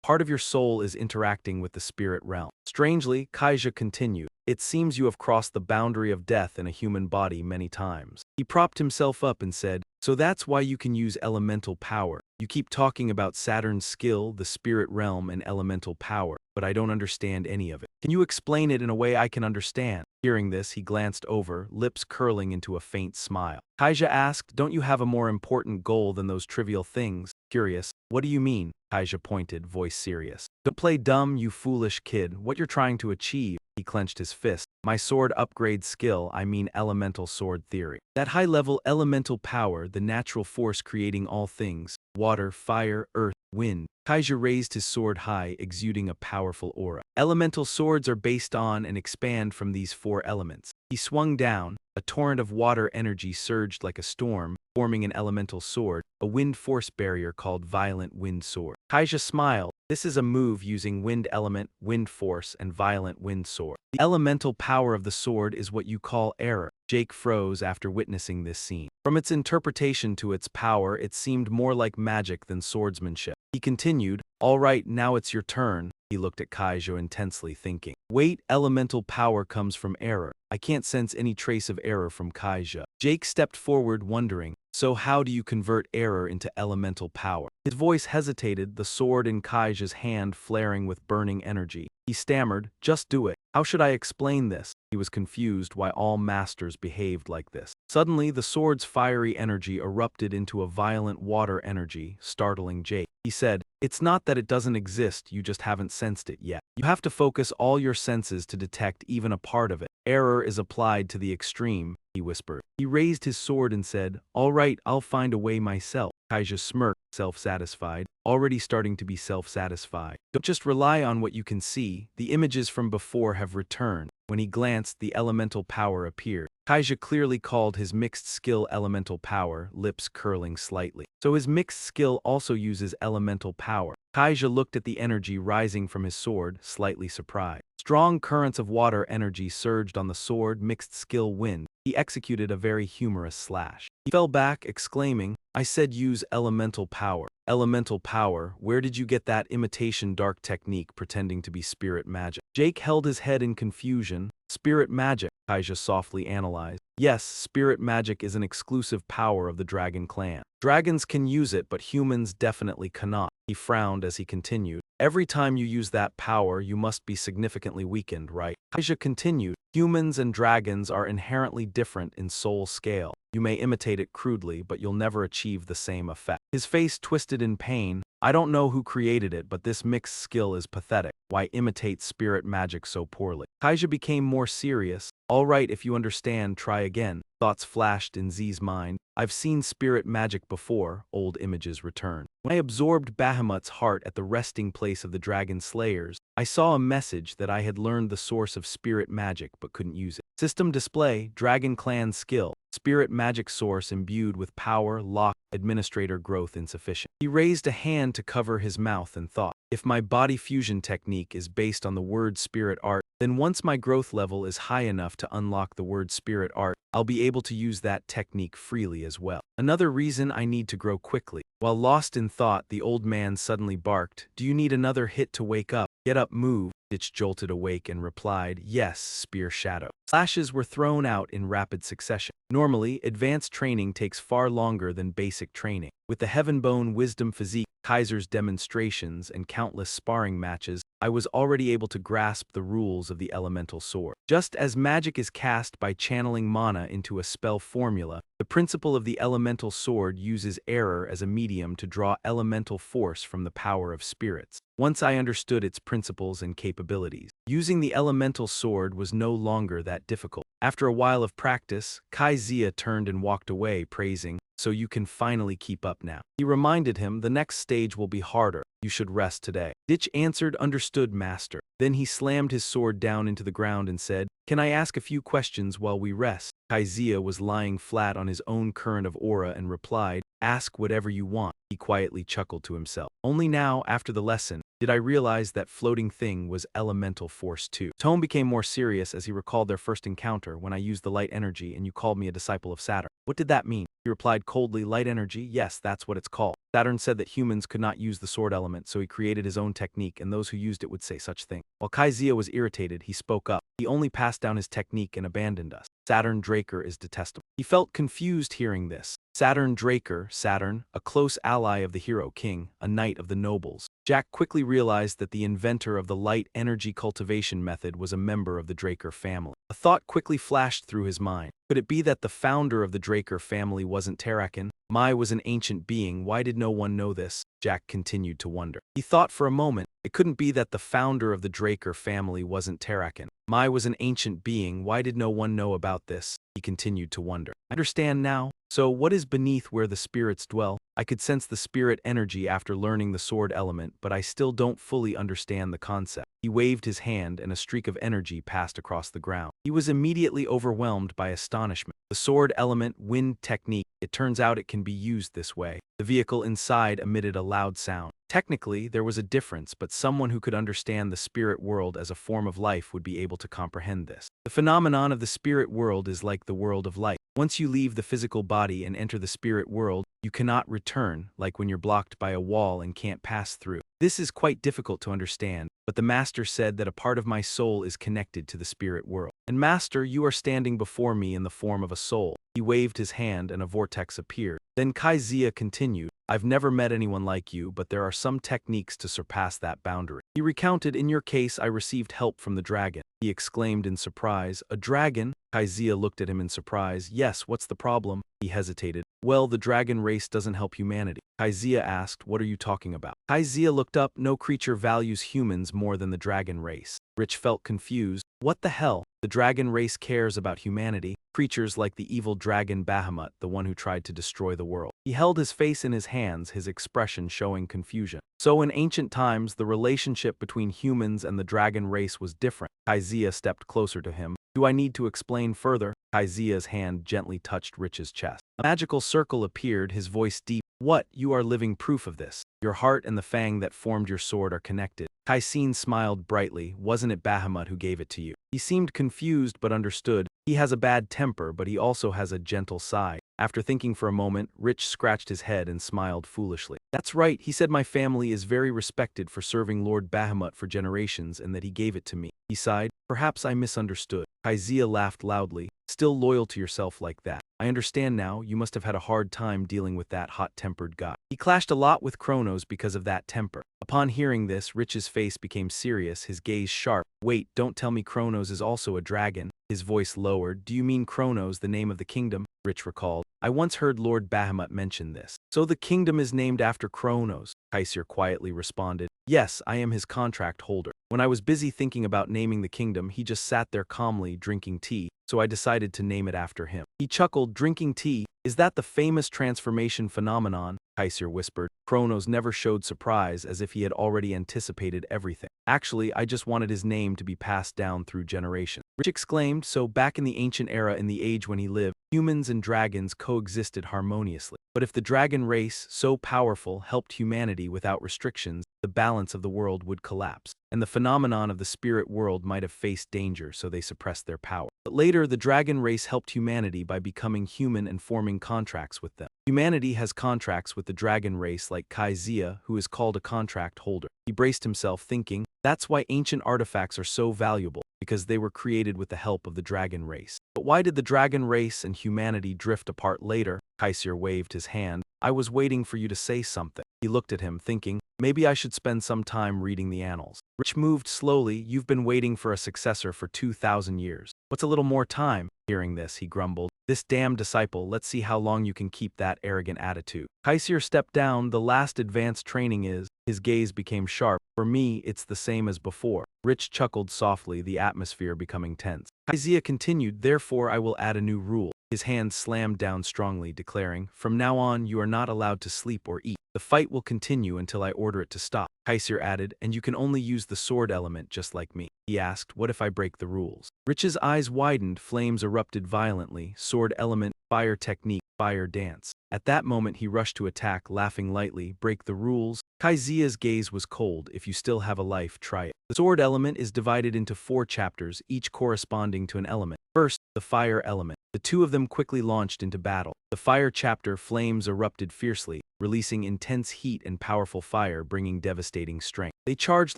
Part of your soul is interacting with the spirit realm." Strangely, Kaiser continued, "It seems you have crossed the boundary of death in a human body many times." He propped himself up and said, "So that's why you can use elemental power. You keep talking about Saturn's skill, the spirit realm, and elemental power, but I don't understand any of it. Can you explain it in a way I can understand? Hearing this, he glanced over, lips curling into a faint smile. Kaija asked, don't you have a more important goal than those trivial things? Curious, what do you mean? Kaija pointed, voice serious. Don't play dumb, you foolish kid. What you're trying to achieve? He clenched his fist. My sword upgrade skill, I mean elemental sword theory. That high-level elemental power, the natural force creating all things, water, fire, earth, wind. Kaija raised his sword high, exuding a powerful aura. Elemental swords are based on and expand from these four elements. He swung down. A torrent of water energy surged like a storm, forming an elemental sword, a wind force barrier called Violent Wind Sword. Kaija smiled. This is a move using wind element, wind force, and violent wind sword. The elemental power of the sword is what you call error. Jake froze after witnessing this scene. From its interpretation to its power, it seemed more like magic than swordsmanship. He continued, all right, now it's your turn. He looked at Kaija intensely, thinking. Wait, elemental power comes from error. I can't sense any trace of error from Kaija. Jake stepped forward, wondering, so how do you convert error into elemental power? His voice hesitated, the sword in Kaija's hand flaring with burning energy. He stammered, just do it. How should I explain this? He was confused why all masters behaved like this. Suddenly, the sword's fiery energy erupted into a violent water energy, startling Jake. He said, it's not that it doesn't exist, you just haven't sensed it yet. You have to focus all your senses to detect even a part of it. Error is applied to the extreme, he whispered. He raised his sword and said, all right, I'll find a way myself. Kaija smirked, self-satisfied, already starting to be self-satisfied. Don't just rely on what you can see, the images from before have returned. When he glanced, the elemental power appeared. Kaija clearly called his mixed skill elemental power, lips curling slightly. So his mixed skill also uses elemental power. Kaija looked at the energy rising from his sword, slightly surprised. Strong currents of water energy surged on the sword, mixed skill wind. He executed a very humorous slash. He fell back, exclaiming, I said use elemental power. Elemental power, where did you get that imitation dark technique pretending to be spirit magic? Jake held his head in confusion. Spirit magic, Kaija softly analyzed. Yes, spirit magic is an exclusive power of the dragon clan. Dragons can use it, but humans definitely cannot. He frowned as he continued. Every time you use that power, you must be significantly weakened, right? Kaija continued. Humans and dragons are inherently different in soul scale. You may imitate it crudely, but you'll never achieve the same effect. His face twisted in pain. I don't know who created it, but this mixed skill is pathetic. Why imitate spirit magic so poorly? Kaija became more serious. All right, if you understand, try again. Thoughts flashed in Z's mind. I've seen spirit magic before, old images returned. When I absorbed Bahamut's heart at the resting place of the Dragonslayers, I saw a message that I had learned the source of spirit magic but couldn't use it. System display, Dragon Clan skill. Spirit magic source imbued with power, lock, administrator growth insufficient. He raised a hand to cover his mouth and thought, if my body fusion technique is based on the word spirit art, then once my growth level is high enough to unlock the word spirit art, I'll be able to use that technique freely as well. Another reason I need to grow quickly. While lost in thought, the old man suddenly barked, do you need another hit to wake up? Get up, move. Ditch jolted awake and replied, yes, spear shadow. Slashes were thrown out in rapid succession. Normally, advanced training takes far longer than basic training. With the Heavenbone Wisdom physique, Kaiser's demonstrations, and countless sparring matches, I was already able to grasp the rules of the elemental sword. Just as magic is cast by channeling mana into a spell formula, the principle of the elemental sword uses error as a medium to draw elemental force from the power of spirits. Once I understood its principles and capabilities, using the elemental sword was no longer that difficult. After a while of practice, Kaizia turned and walked away, praising, so you can finally keep up now. He reminded him the next stage will be harder. You should rest today. Ditch answered, understood, master. Then he slammed his sword down into the ground and said, can I ask a few questions while we rest? Kaizia was lying flat on his own current of aura and replied, ask whatever you want. He quietly chuckled to himself. Only now, after the lesson, did I realize that floating thing was elemental force too. Tone became more serious as he recalled their first encounter when I used the light energy and you called me a disciple of Saturn. What did that mean? He replied coldly, light energy, yes, that's what it's called. Saturn said that humans could not use the sword element, so he created his own technique, and those who used it would say such thing. While Kaizia was irritated, he spoke up. He only passed down his technique and abandoned us. Saturn Draker is detestable. He felt confused hearing this. Saturn Draker, Saturn, a close ally of the hero king, a knight of the nobles. Jack quickly realized that the inventor of the light energy cultivation method was a member of the Draker family. A thought quickly flashed through his mind. Could it be that the founder of the Draker family wasn't Terrakin? Mai was an ancient being, why did no one know this? Jack continued to wonder. He thought for a moment, it couldn't be that the founder of the Draker family wasn't Terrakin. Mai was an ancient being, why did no one know about this? He continued to wonder. I understand now. So what is beneath where the spirits dwell? I could sense the spirit energy after learning the sword element, but I still don't fully understand the concept. He waved his hand and a streak of energy passed across the ground. He was immediately overwhelmed by astonishment. The sword element wind technique, it turns out it can be used this way. The vehicle inside emitted a loud sound. Technically, there was a difference, but someone who could understand the spirit world as a form of life would be able to comprehend this. The phenomenon of the spirit world is like the world of light. Once you leave the physical body and enter the spirit world, you cannot return, like when you're blocked by a wall and can't pass through. This is quite difficult to understand, but the master said that a part of my soul is connected to the spirit world. And master, you are standing before me in the form of a soul. He waved his hand and a vortex appeared. Then Kai Zia continued, I've never met anyone like you, but there are some techniques to surpass that boundary. He recounted, in your case, I received help from the dragon. He exclaimed in surprise, a dragon? Kai Zia looked at him in surprise. Yes, what's the problem? He hesitated. Well, the dragon race doesn't help humanity. Kai Zia asked, what are you talking about? Kai Zia looked up, no creature values humans more than the dragon race. Rich felt confused. What the hell? The dragon race cares about humanity. Creatures like the evil dragon Bahamut, the one who tried to destroy the world. He held his face in his hands, his expression showing confusion. So in ancient times, the relationship between humans and the dragon race was different. Kai Zia stepped closer to him. Do I need to explain further? Kai Zia's hand gently touched Rich's chest. A magical circle appeared, his voice deep. What? You are living proof of this. Your heart and the fang that formed your sword are connected. Kai Sin smiled brightly. Wasn't it Bahamut who gave it to you? He seemed confused but understood. He has a bad temper, but he also has a gentle side. After thinking for a moment, Rich scratched his head and smiled foolishly. That's right, he said my family is very respected for serving Lord Bahamut for generations and that he gave it to me. He sighed. Perhaps I misunderstood. Kai Zia laughed loudly. Still loyal to yourself like that. I understand now, you must have had a hard time dealing with that hot-tempered guy. He clashed a lot with Kronos because of that temper. Upon hearing this, Rich's face became serious, his gaze sharp. Wait, don't tell me Kronos is also a dragon. His voice lowered. Do you mean Kronos, the name of the kingdom? Rich recalled. I once heard Lord Bahamut mention this. So the kingdom is named after Kronos, Kaisir quietly responded. Yes, I am his contract holder. When I was busy thinking about naming the kingdom, he just sat there calmly drinking tea, so I decided to name it after him. He chuckled, drinking tea. Is that the famous transformation phenomenon? Kaisir whispered. Kronos never showed surprise, as if he had already anticipated everything. Actually, I just wanted his name to be passed down through generations. Rich exclaimed, so back in the ancient era, in the age when he lived, humans and dragons coexisted harmoniously. But if the dragon race, so powerful, helped humanity without restrictions, the balance of the world would collapse, and the phenomenon of the spirit world might have faced danger, so they suppressed their power. But later, the dragon race helped humanity by becoming human and forming contracts with them. Humanity has contracts with the dragon race like Kai Zia, who is called a contract holder. He braced himself, thinking, that's why ancient artifacts are so valuable, because they were created with the help of the dragon race. But why did the dragon race and humanity drift apart later? Kaisir waved his hand. I was waiting for you to say something. He looked at him, thinking, maybe I should spend some time reading the annals. Rich moved slowly. You've been waiting for a successor for 2,000 years. What's a little more time? Hearing this, he grumbled. This damn disciple, let's see how long you can keep that arrogant attitude. Kaisir stepped down. The last advanced training is. His gaze became sharp. For me, it's the same as before. Rich chuckled softly, the atmosphere becoming tense. Kaizia continued, therefore I will add a new rule. His hand slammed down strongly, declaring, from now on you are not allowed to sleep or eat. The fight will continue until I order it to stop. Kaisir added, and you can only use the sword element just like me. He asked, what if I break the rules? Rich's eyes widened, flames erupted violently, sword element, fire technique, fire dance. At that moment he rushed to attack, laughing lightly, break the rules. Kaizia's gaze was cold. If you still have a life, try it. The sword element is divided into 4 chapters, each corresponding to an element. First, the fire element. The two of them quickly launched into battle. The fire chapter, flames erupted fiercely, releasing intense heat and powerful fire, bringing devastating strength. They charged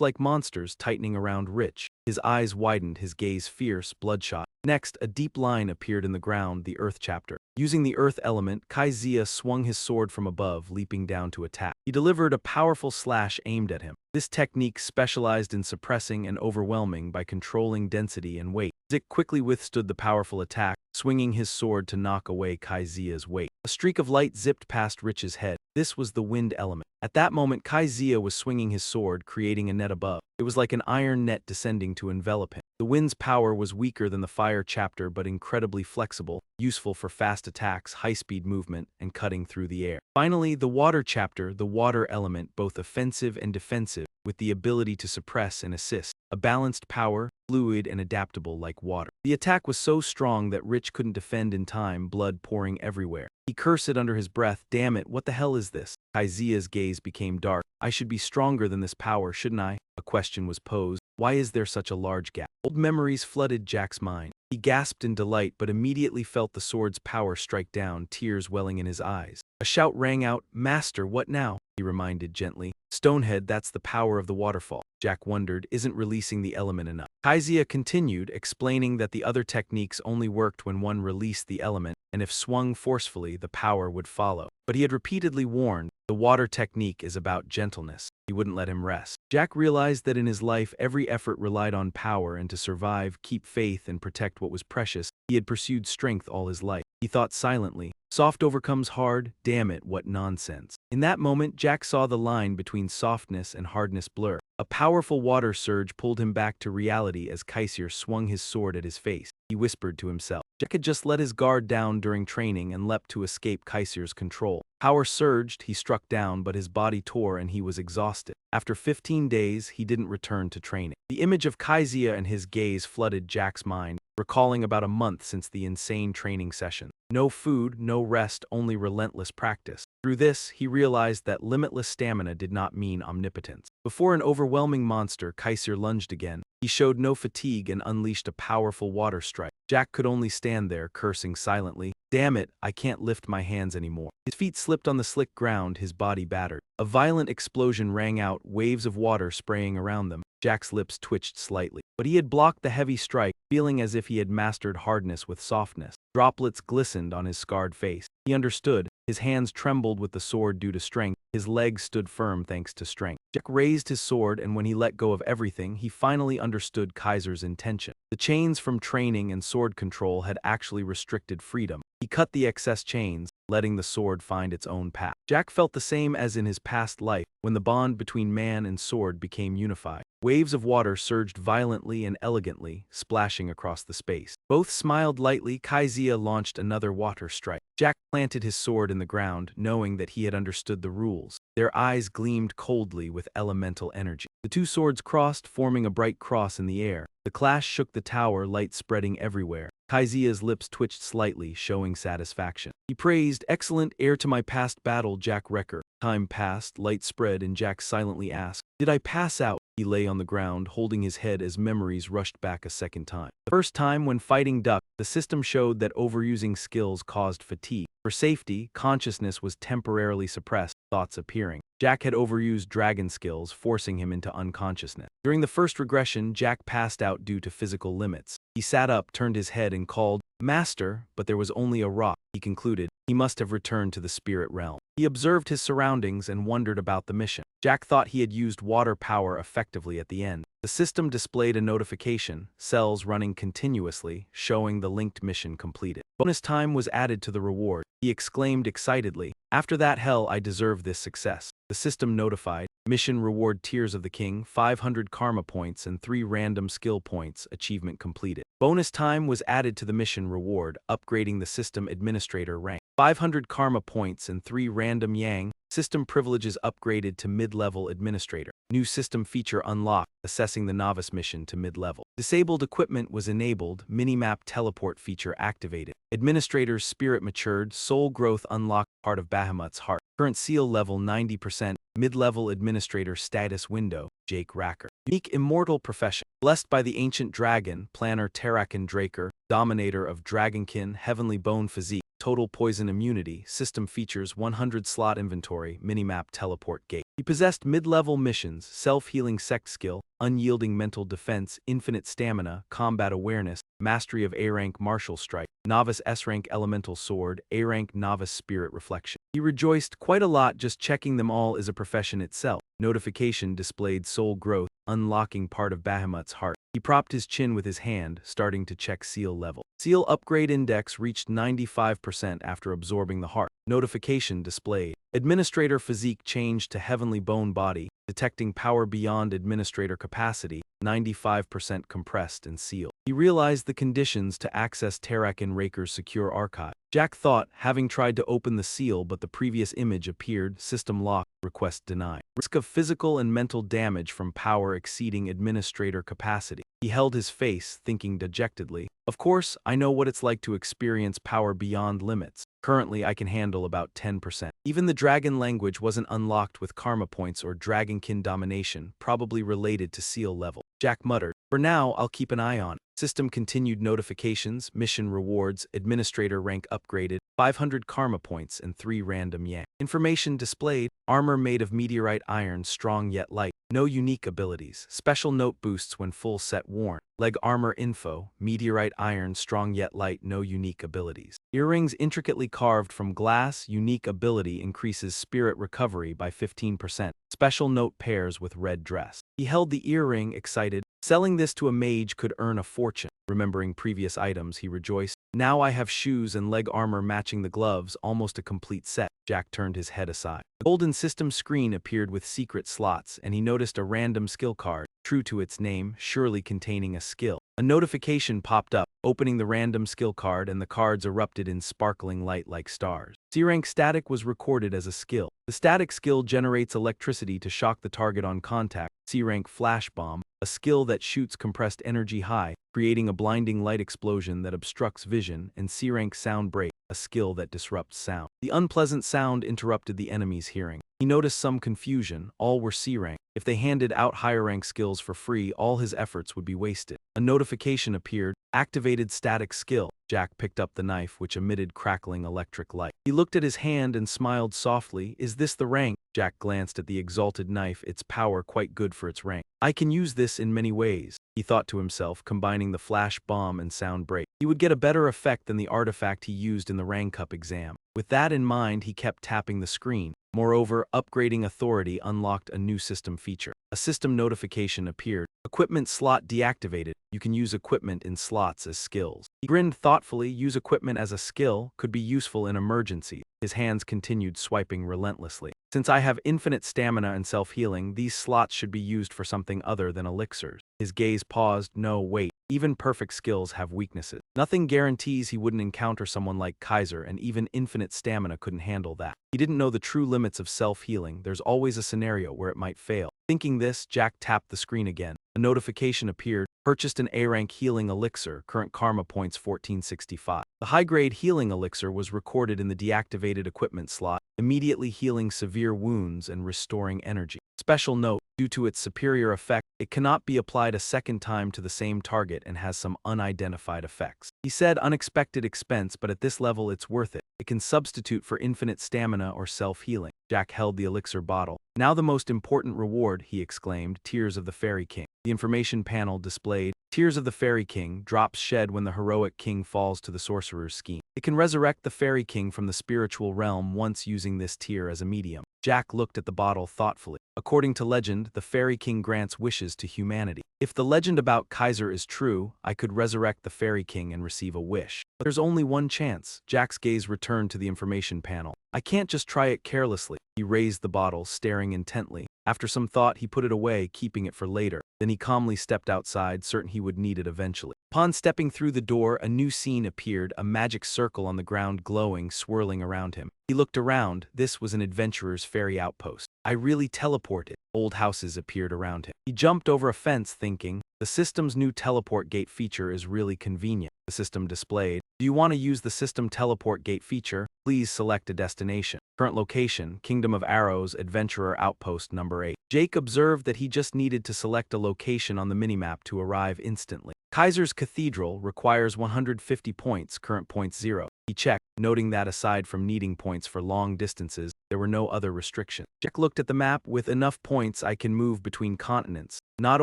like monsters, tightening around Rich. His eyes widened, his gaze fierce, bloodshot. Next, a deep line appeared in the ground, the Earth chapter. Using the Earth element, Kaizia swung his sword from above, leaping down to attack. He delivered a powerful slash aimed at him. This technique specialized in suppressing and overwhelming by controlling density and weight. Zik quickly withstood the powerful attack, swinging his sword to knock away Kaizia's weight. A streak of light zipped past Rich's head. This was the wind element. At that moment, Kaizia was swinging his sword, creating a net above. It was like an iron net descending to envelop him. The wind's power was weaker than the fire chapter but incredibly flexible, useful for fast attacks, high-speed movement, and cutting through the air. Finally, the water chapter, the water element, both offensive and defensive, with the ability to suppress and assist. A balanced power, fluid and adaptable like water. The attack was so strong that Rich couldn't defend in time, blood pouring everywhere. He cursed under his breath, "Damn it, what the hell is this?" Kaizia's gaze became dark. "I should be stronger than this power, shouldn't I?" A question was posed. Why is there such a large gap? Old memories flooded Jack's mind. He gasped in delight but immediately felt the sword's power strike down, tears welling in his eyes. A shout rang out, "Master, what now?" He reminded gently. "Stonehead, that's the power of the waterfall." Jack wondered, isn't releasing the element enough? Kaizia continued, explaining that the other techniques only worked when one released the element, and if swung forcefully, the power would follow. But he had repeatedly warned, the water technique is about gentleness. He wouldn't let him rest. Jack realized that in his life every effort relied on power, and to survive, keep faith, and protect what was precious, he had pursued strength all his life. He thought silently, "Soft overcomes hard, damn it, what nonsense." In that moment, Jack saw the line between softness and hardness blur. A powerful water surge pulled him back to reality as Kaiser swung his sword at his face. He whispered to himself. Jack had just let his guard down during training and leapt to escape Kaiser's control. Power surged, he struck down, but his body tore and he was exhausted. After 15 days, he didn't return to training. The image of Kaizia and his gaze flooded Jack's mind, recalling about a month since the insane training session. No food, no rest, only relentless practice. Through this, he realized that limitless stamina did not mean omnipotence. Before an overwhelming monster, Kaiser lunged again. He showed no fatigue and unleashed a powerful water strike. Jack could only stand there, cursing silently. "Damn it, I can't lift my hands anymore." His feet slipped on the slick ground, his body battered. A violent explosion rang out, waves of water spraying around them. Jack's lips twitched slightly. But he had blocked the heavy strike, feeling as if he had mastered hardness with softness. Droplets glistened on his scarred face. He understood. His hands trembled with the sword due to strength. His legs stood firm thanks to strength. Jack raised his sword, and when he let go of everything, he finally understood Kaiser's intention. The chains from training and sword control had actually restricted freedom. He cut the excess chains, letting the sword find its own path. Jack felt the same as in his past life, when the bond between man and sword became unified. Waves of water surged violently and elegantly, splashing across the space. Both smiled lightly. Kaizia launched another water strike. Jack planted his sword in the ground, knowing that he had understood the rules. Their eyes gleamed coldly with elemental energy. The two swords crossed, forming a bright cross in the air. The clash shook the tower, light spreading everywhere. Kaizia's lips twitched slightly, showing satisfaction. He praised, "Excellent, heir to my past battle, Jack Wrecker." Time passed, light spread, and Jack silently asked, "Did I pass out?" He lay on the ground, holding his head as memories rushed back a second time. The first time when fighting Duck, the system showed that overusing skills caused fatigue. For safety, consciousness was temporarily suppressed, thoughts appearing. Jack had overused dragon skills, forcing him into unconsciousness. During the first regression, Jack passed out due to physical limits. He sat up, turned his head, and called, "Master," but there was only a rock. He concluded, he must have returned to the spirit realm. He observed his surroundings and wondered about the mission. Jack thought he had used water power effectively at the end. The system displayed a notification, cells running continuously, showing the linked mission completed. Bonus time was added to the reward. He exclaimed excitedly, "After that hell, I deserve this success." The system notified, mission reward Tears of the King, 500 karma points and 3 random skill points, achievement completed. Bonus time was added to the mission reward, upgrading the system administrator rank. 500 karma points and 3 random yang, system privileges upgraded to mid-level administrator. New system feature unlocked, assessing the novice mission to mid-level. Disabled equipment was enabled, minimap teleport feature activated. Administrator's spirit matured, soul growth unlocked, part of Bahamut's heart. Current seal level 90%, mid-level administrator status window, Jake Racker. Unique immortal profession. Blessed by the ancient dragon, planner Terrakin Draker, dominator of Dragonkin, heavenly bone physique, total poison immunity, system features 100 slot inventory, minimap teleport gate. He possessed mid-level missions, self-healing sect skill, unyielding mental defense, infinite stamina, combat awareness, mastery of A-rank martial strike, novice S-rank elemental sword, A-rank novice spirit reflection. He rejoiced quite a lot just checking them all is a profession itself. Notification displayed soul growth, unlocking part of Bahamut's heart. He propped his chin with his hand, starting to check seal level. Seal upgrade index reached 95% after absorbing the heart. Notification displayed. Administrator physique changed to heavenly bone body, detecting power beyond administrator capacity, 95% compressed and sealed. He realized the conditions to access Tarakin Raker's secure archive. Jack thought, having tried to open the seal but the previous image appeared, system lock, request denied. Risk of physical and mental damage from power exceeding administrator capacity. He held his face, thinking dejectedly, "Of course, I know what it's like to experience power beyond limits. Currently, I can handle about 10%. Even the dragon language wasn't unlocked with karma points or dragonkin domination, probably related to seal level." Jack muttered, "For now, I'll keep an eye on it." System continued notifications, mission rewards, administrator rank upgraded, 500 karma points and 3 random yang. Information displayed, armor made of meteorite iron, strong yet light. No unique abilities. Special note boosts when full set worn. Leg armor info, meteorite iron, strong yet light, no unique abilities. Earrings intricately carved from glass, unique ability increases spirit recovery by 15%. Special note pairs with red dress. He held the earring, excited. Selling this to a mage could earn a fortune. Remembering previous items, he rejoiced. Now I have shoes and leg armor matching the gloves, almost a complete set. Jack turned his head aside. The golden system screen appeared with secret slots, and he noticed a random skill card, true to its name, surely containing a skill. A notification popped up, opening the random skill card, and the cards erupted in sparkling light like stars. C-rank static was recorded as a skill. The static skill generates electricity to shock the target on contact. C-rank flash bomb, a skill that shoots compressed energy high, creating a blinding light explosion that obstructs vision, and C-rank sound break, a skill that disrupts sound. The unpleasant sound interrupted the enemy's hearing. He noticed some confusion. All were C-rank. If they handed out higher-rank skills for free, all his efforts would be wasted. A notification appeared. Activated static skill. Jack picked up the knife, which emitted crackling electric light. He looked at his hand and smiled softly. "Is this the rank?" Jack glanced at the exalted knife, its power quite good for its rank. "I can use this in many ways," he thought to himself, combining the flash bomb and sound break. He would get a better effect than the artifact he used in the rank up exam. With that in mind, he kept tapping the screen. Moreover, upgrading authority unlocked a new system feature. A system notification appeared. Equipment slot deactivated. You can use equipment in slots as skills. He grinned thoughtfully. Use equipment as a skill could be useful in emergency. His hands continued swiping relentlessly. Since I have infinite stamina and self-healing, these slots should be used for something other than elixirs. His gaze paused. No, wait. Even perfect skills have weaknesses. Nothing guarantees he wouldn't encounter someone like Kaiser, and even infinite stamina couldn't handle that. He didn't know the true limits of self-healing. There's always a scenario where it might fail. Thinking this, Jack tapped the screen again. A notification appeared. Purchased an A-rank healing elixir, current karma points 1465. The high-grade healing elixir was recorded in the deactivated equipment slot, immediately healing severe wounds and restoring energy. Special note, due to its superior effect, it cannot be applied a second time to the same target and has some unidentified effects. He said unexpected expense, but at this level it's worth it. It can substitute for infinite stamina or self-healing. Jack held the elixir bottle. "Now the most important reward," he exclaimed, "Tears of the Fairy King." The information panel displayed, "Tears of the Fairy King, drops shed when the heroic king falls to the sorcerer's scheme. It can resurrect the Fairy King from the spiritual realm once using this tear as a medium." Jack looked at the bottle thoughtfully. According to legend, the Fairy King grants wishes to humanity. If the legend about Kaiser is true, I could resurrect the Fairy King and receive a wish. But there's only one chance. Jack's gaze returned to the information panel. "I can't just try it carelessly." He raised the bottle, staring intently. After some thought, he put it away, keeping it for later. Then he calmly stepped outside, certain he would need it eventually. Upon stepping through the door, a new scene appeared, a magic circle on the ground glowing, swirling around him. He looked around. This was an adventurer's fairy outpost. I really teleported. Old houses appeared around him. He jumped over a fence, thinking, the system's new teleport gate feature is really convenient. The system displayed, "Do you want to use the system teleport gate feature? Please select a destination. Current location, Kingdom of Arrows, Adventurer Outpost number 8. Jake observed that he just needed to select a location on the minimap to arrive instantly. Kaiser's Cathedral requires 150 points, current points 0. He checked, noting that aside from needing points for long distances, there were no other restrictions. Jack looked at the map. With enough points, I can move between continents. Not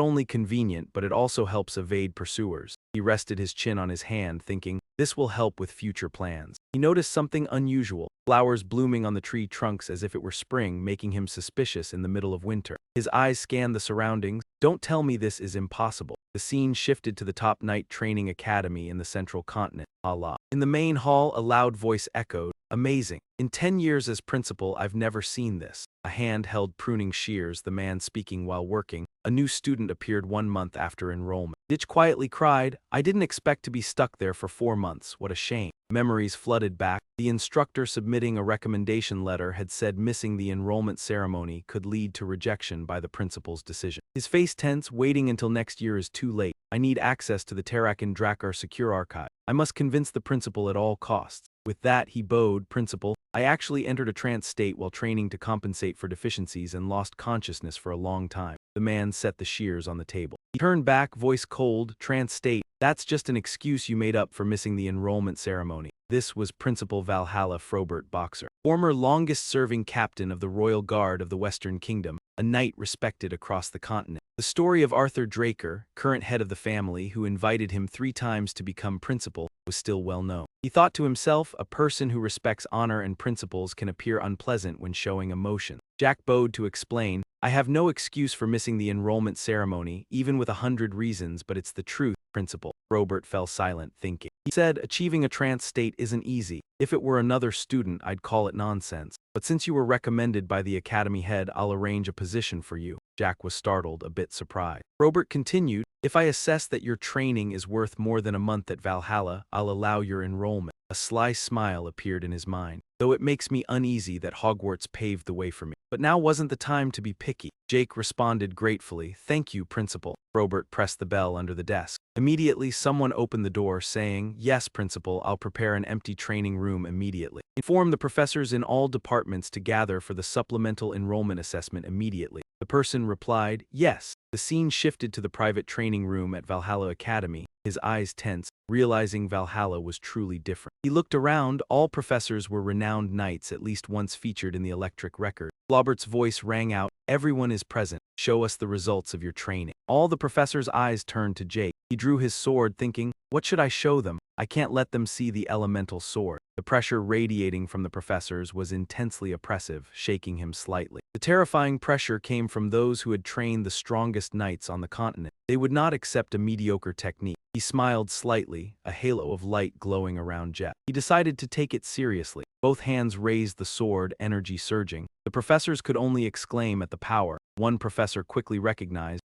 only convenient, but it also helps evade pursuers. He rested his chin on his hand, thinking, this will help with future plans. He noticed something unusual, flowers blooming on the tree trunks as if it were spring, making him suspicious in the middle of winter. His eyes scanned the surroundings. Don't tell me this is impossible. The scene shifted to the top knight training academy in the central continent. Allah. In the main hall, a loud voice echoed, amazing. In 10 years as principal, I've never seen this. A hand held pruning shears, the man speaking while working. A new student appeared 1 month after enrollment. Ditch quietly cried, I didn't expect to be stuck there for 4 months. What a shame. Memories flooded back. The instructor submitting a recommendation letter had said missing the enrollment ceremony could lead to rejection by the principal's decision. His face tense, waiting until next year is too late. I need access to the Tarakan Drakar secure archive. I must convince the principal at all costs. With that, he bowed, Principal, I actually entered a trance state while training to compensate for deficiencies and lost consciousness for a long time. The man set the shears on the table. He turned back, voice cold, trance state. That's just an excuse you made up for missing the enrollment ceremony. This was Principal Valhalla Frobert Boxer, former longest-serving captain of the Royal Guard of the Western Kingdom, a knight respected across the continent. The story of Arthur Draker, current head of the family who invited him 3 times to become principal, was still well known. He thought to himself, a person who respects honor and principles can appear unpleasant when showing emotion. Jack bowed to explain, I have no excuse for missing the enrollment ceremony, even with 100 reasons, but it's the truth, Principal. Robert fell silent, thinking. He said, achieving a trance state isn't easy. If it were another student, I'd call it nonsense. But since you were recommended by the academy head, I'll arrange a position for you. Jack was startled, a bit surprised. Robert continued, if I assess that your training is worth more than a month at Valhalla, I'll allow your enrollment. A sly smile appeared in his mind, though it makes me uneasy that Hogwarts paved the way for me. But now wasn't the time to be picky. Jake responded gratefully, thank you, Principal. Robert pressed the bell under the desk. Immediately, someone opened the door, saying, yes, Principal, I'll prepare an empty training room immediately. Inform the professors in all departments to gather for the supplemental enrollment assessment immediately. The person replied, yes. The scene shifted to the private training room at Valhalla Academy, his eyes tense, realizing Valhalla was truly different. He looked around. All professors were renowned knights at least once featured in the electric record. Flaubert's voice rang out, everyone is present. Show us the results of your training. All the professors' eyes turned to Jake. He drew his sword, thinking, what should I show them? I can't let them see the elemental sword. The pressure radiating from the professors was intensely oppressive, shaking him slightly. The terrifying pressure came from those who had trained the strongest knights on the continent. They would not accept a mediocre technique. He smiled slightly, a halo of light glowing around Jet. He decided to take it seriously. Both hands raised the sword, energy surging. The professors could only exclaim at the power. One professor quickly recognized,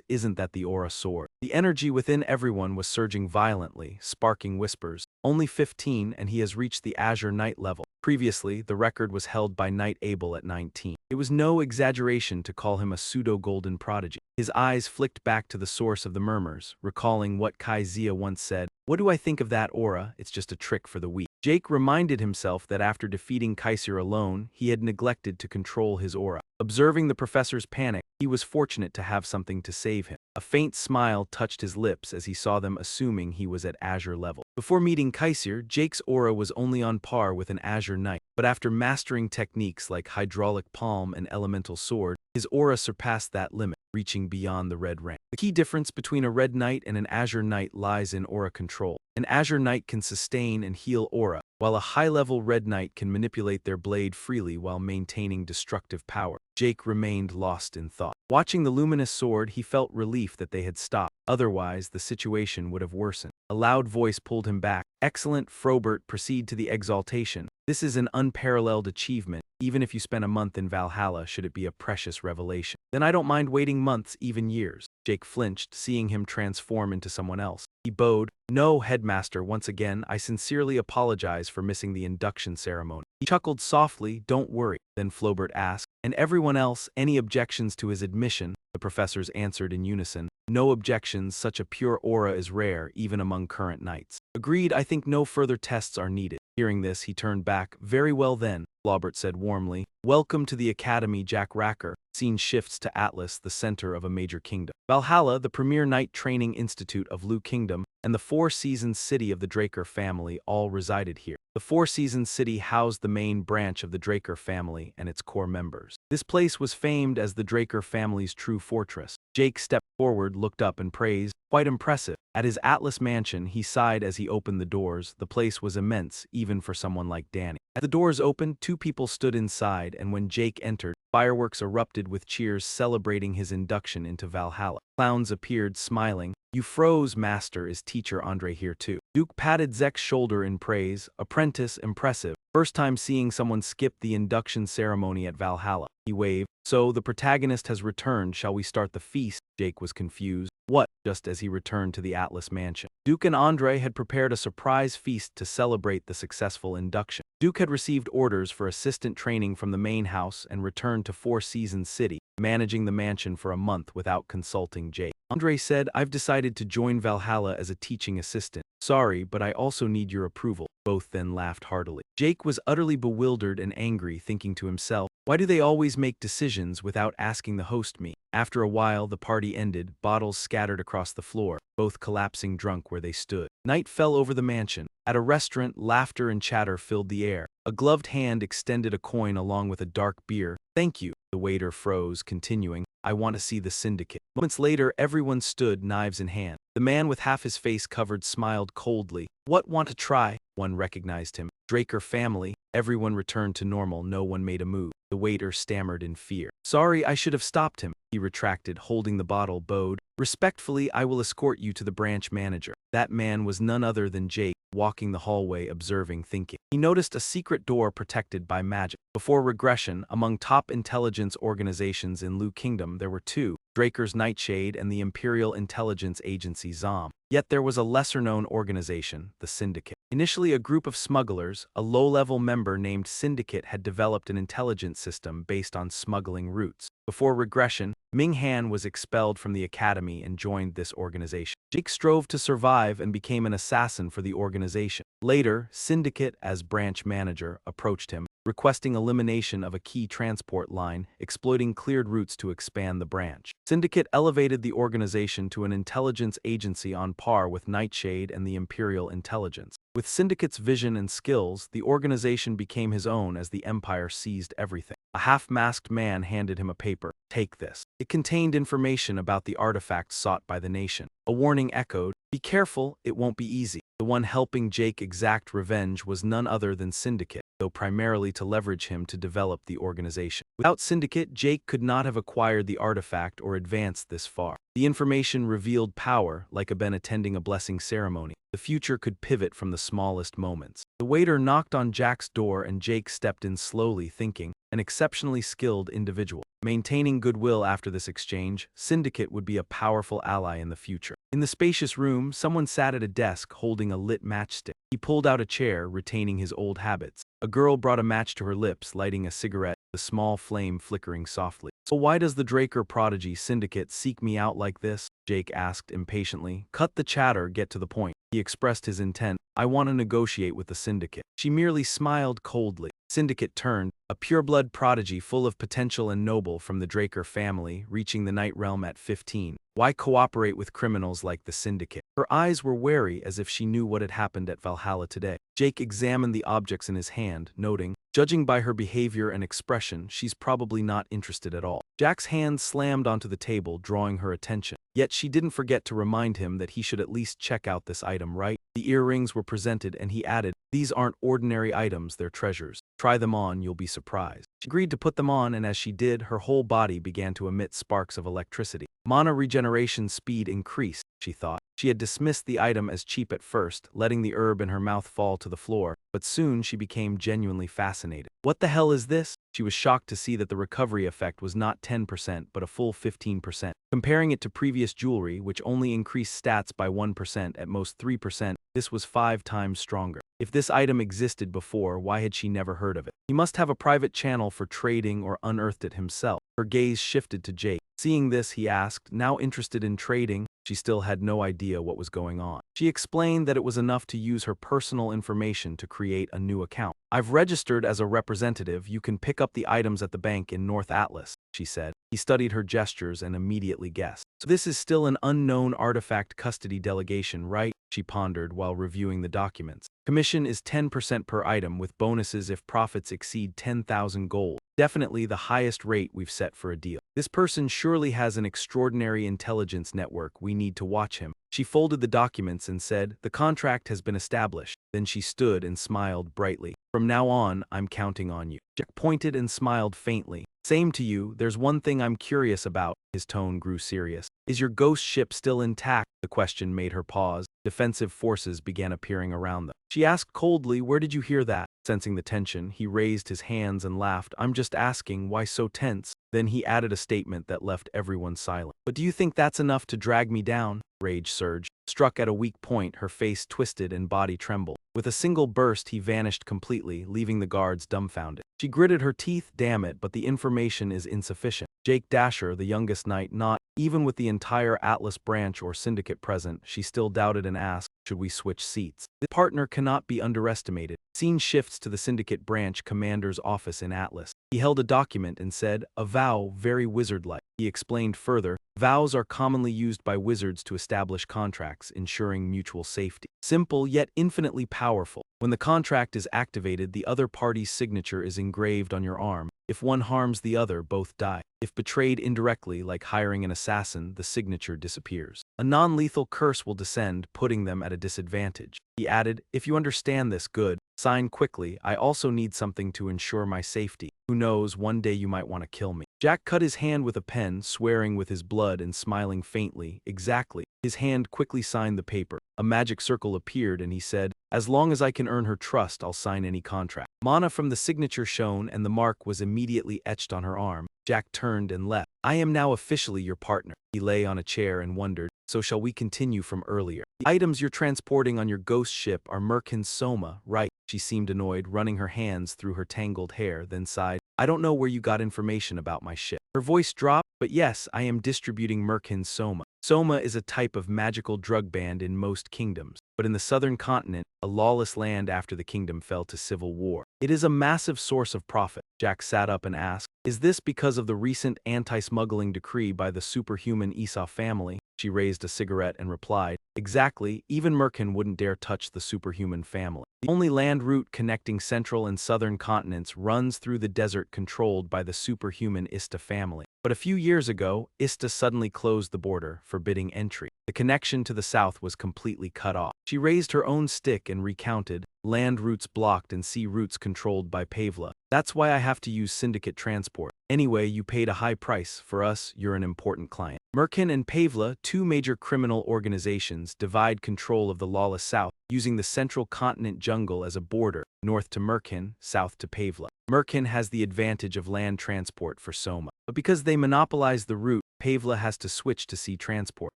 isn't that the aura sword? The energy within everyone was surging violently, sparking whispers. Only 15 and he has reached the Azure Knight level. Previously, the record was held by Knight Abel at 19. It was no exaggeration to call him a pseudo-golden prodigy. His eyes flicked back to the source of the murmurs, recalling what Kai Zia once said, what do I think of that aura? It's just a trick for the weak. Jake reminded himself that after defeating Kaiser alone, he had neglected to control his aura. Observing the professor's panic, he was fortunate to have something to save him. A faint smile touched his lips as he saw them, assuming he was at Azure level. Before meeting Kaiser, Jake's aura was only on par with an Azure Knight, but after mastering techniques like hydraulic palm and elemental sword, his aura surpassed that limit, reaching beyond the red rank. The key difference between a Red Knight and an Azure Knight lies in aura control. An Azure Knight can sustain and heal aura, while a high-level Red Knight can manipulate their blade freely while maintaining destructive power. Jake remained lost in thought. Watching the luminous sword, he felt relief that they had stopped. Otherwise, the situation would have worsened. A loud voice pulled him back. Excellent, Frobert, proceed to the exaltation. This is an unparalleled achievement. Even if you spend a month in Valhalla, should it be a precious revelation. Then I don't mind waiting months, even years. Jake flinched, seeing him transform into someone else. He bowed. No, Headmaster, once again, I sincerely apologize for missing the induction ceremony. He chuckled softly, don't worry. Then Flaubert asked, and everyone else, any objections to his admission? The professors answered in unison, no objections, such a pure aura is rare, even among current knights. Agreed, I think no further tests are needed. Hearing this, he turned back, very well then. Flaubert said warmly. Welcome to the Academy, Jack Racker. Scene shifts to Atlas, the center of a major kingdom. Valhalla, the premier knight training institute of Lu Kingdom, and the Four Seasons city of the Draker family all resided here. The Four Seasons city housed the main branch of the Draker family and its core members. This place was famed as the Draker family's true fortress. Jake stepped forward, looked up, and praised. Quite impressive. At his Atlas mansion, he sighed as he opened the doors. The place was immense, even for someone like Danny. As the doors opened, two people stood inside, and when Jake entered, fireworks erupted with cheers celebrating his induction into Valhalla. Clowns appeared, smiling. You froze, master. Is teacher Andre here too? Duke patted Zek's shoulder in praise. Apprentice, impressive. First time seeing someone skip the induction ceremony at Valhalla. He waved. So, the protagonist has returned. Shall we start the feast? Jake was confused. What? Just as he returned to the Atlas mansion. Duke and Andre had prepared a surprise feast to celebrate the successful induction. Duke had received orders for assistant training from the main house and returned to Four Seasons City, managing the mansion for a month without consulting Jake. Andre said, I've decided to join Valhalla as a teaching assistant. Sorry, but I also need your approval. Both then laughed heartily. Jake was utterly bewildered and angry, thinking to himself, why do they always make decisions without asking the host me? After a while, the party ended, bottles scattered across the floor, both collapsing drunk where they stood. Night fell over the mansion. At a restaurant, laughter and chatter filled the air. A gloved hand extended a coin along with a dark beer. Thank you. The waiter froze, continuing, I want to see the syndicate. Moments later, everyone stood, knives in hand. The man with half his face covered smiled coldly. What, want to try? One recognized him. Draker family. Everyone returned to normal. No one made a move. The waiter stammered in fear. Sorry, I should have stopped him. He retracted, holding the bottle, bowed. Respectfully, I will escort you to the branch manager. That man was none other than Jake, walking the hallway, observing, thinking. He noticed a secret door protected by magic. Before Regression, among top intelligence organizations in Lu Kingdom, there were two, Draker's Nightshade and the Imperial Intelligence Agency ZOM. Yet there was a lesser-known organization, the Syndicate. Initially a group of smugglers, a low-level member named Syndicate had developed an intelligence system based on smuggling routes. Before Regression, Ming Han was expelled from the academy and joined this organization. Jake strove to survive and became an assassin for the organization. Later, Syndicate, as branch manager, approached him, requesting elimination of a key transport line, exploiting cleared routes to expand the branch. Syndicate elevated the organization to an intelligence agency on par with Nightshade and the Imperial Intelligence. With Syndicate's vision and skills, the organization became his own as the Empire seized everything. A half-masked man handed him a paper. Take this. It contained information about the artifacts sought by the nation. A warning echoed, be careful, it won't be easy. The one helping Jake exact revenge was none other than Syndicate, though primarily to leverage him to develop the organization. Without Syndicate, Jake could not have acquired the artifact or advanced this far. The information revealed power, like a Ben attending a blessing ceremony. The future could pivot from the smallest moments. The waiter knocked on Jack's door and Jake stepped in slowly, thinking, an exceptionally skilled individual. Maintaining goodwill after this exchange, Syndicate would be a powerful ally in the future. In the spacious room, someone sat at a desk holding a lit matchstick. He pulled out a chair, retaining his old habits. A girl brought a match to her lips, lighting a cigarette, the small flame flickering softly. So why does the Draker prodigy Syndicate seek me out like this? Jake asked impatiently. Cut the chatter, get to the point. He expressed his intent. I want to negotiate with the Syndicate. She merely smiled coldly. Syndicate turned, a pureblood prodigy full of potential and noble from the Draker family, reaching the Night Realm at 15. Why cooperate with criminals like the Syndicate? Her eyes were wary, as if she knew what had happened at Valhalla today. Jake examined the objects in his hand, noting, judging by her behavior and expression, she's probably not interested at all. Jack's hand slammed onto the table, drawing her attention. Yet she didn't forget to remind him that he should at least check out this item, right? The earrings were presented and he added, these aren't ordinary items, they're treasures. Try them on, you'll be surprised. She agreed to put them on, and as she did, her whole body began to emit sparks of electricity. Mana regeneration speed increased, she thought. She had dismissed the item as cheap at first, letting the herb in her mouth fall to the floor, but soon she became genuinely fascinated. What the hell is this? She was shocked to see that the recovery effect was not 10% but a full 15%. Comparing it to previous jewelry, which only increased stats by 1%, at most 3%, this was 5 times stronger. If this item existed before, why had she never heard of it? He must have a private channel for trading or unearthed it himself. Her gaze shifted to Jake. Seeing this, he asked, now interested in trading? she still had no idea what was going on. She explained that it was enough to use her personal information to create a new account. "I've registered as a representative. You can pick up the items at the bank in North Atlas," she said. He studied her gestures and immediately guessed. "So this is still an unknown artifact custody delegation, right?" she pondered while reviewing the documents. "Commission is 10% per item with bonuses if profits exceed 10,000 gold. Definitely the highest rate we've set for a deal. This person surely has an extraordinary intelligence network. We need to watch him." She folded the documents and said, "The contract has been established." Then she stood and smiled brightly. "From now on, I'm counting on you." Jack pointed and smiled faintly. "Same to you. There's one thing I'm curious about." His tone grew serious. "Is your ghost ship still intact?" The question made her pause. Defensive forces began appearing around them. She asked coldly, "Where did you hear that?" Sensing the tension, he raised his hands and laughed. "I'm just asking, why so tense?" Then he added a statement that left everyone silent. "But do you think that's enough to drag me down?" Rage surged. Struck at a weak point, her face twisted and body trembled. With a single burst, he vanished completely, leaving the guards dumbfounded. She gritted her teeth. "Damn it, but the information is insufficient." Jake Dasher, the youngest knight, not even with the entire Atlas branch or syndicate present, she still doubted and asked, "Should we switch seats?" The partner cannot be underestimated. Scene shifts to the syndicate branch commander's office in Atlas. He held a document and said, "A vow, very wizard-like." He explained further, "Vows are commonly used by wizards to establish contracts, ensuring mutual safety. Simple yet infinitely powerful. When the contract is activated, the other party's signature is engraved on your arm. If one harms the other, both die. If betrayed indirectly, like hiring an assassin, the signature disappears. A non-lethal curse will descend, putting them at a disadvantage." He added, "If you understand this, good. Sign quickly. I also need something to ensure my safety. Who knows, one day you might want to kill me." Jack cut his hand with a pen, swearing with his blood and smiling faintly. "Exactly." His hand quickly signed the paper. A magic circle appeared and he said, "As long as I can earn her trust, I'll sign any contract." Mana from the signature shone and the mark was immediately etched on her arm. Jack turned and left. "I am now officially your partner." He lay on a chair and wondered, "So shall we continue from earlier? The items you're transporting on your ghost ship are Merkin's Soma, right?" She seemed annoyed, running her hands through her tangled hair, then sighed, "I don't know where you got information about my ship." Her voice dropped, "But yes, I am distributing Merkin's Soma. Soma is a type of magical drug banned in most kingdoms, but in the southern continent, a lawless land after the kingdom fell to civil war. It is a massive source of profit." Jack sat up and asked, "Is this because of the recent anti-smuggling decree by the superhuman Esau family?" She raised a cigarette and replied, "Exactly, even Merkin wouldn't dare touch the superhuman family. The only land route connecting central and southern continents runs through the desert controlled by the superhuman Ista family. But a few years ago, Ista suddenly closed the border, forbidding entry. The connection to the south was completely cut off." She raised her own stick and recounted, "Land routes blocked and sea routes controlled by Pavla. That's why I have to use syndicate transport. Anyway, you paid a high price. For us, you're an important client." Merkin and Pavla, two major criminal organizations, divide control of the lawless south, using the central continent jungle as a border, north to Merkin, south to Pavla. Merkin has the advantage of land transport for Soma. But because they monopolize the route, Pavla has to switch to sea transport.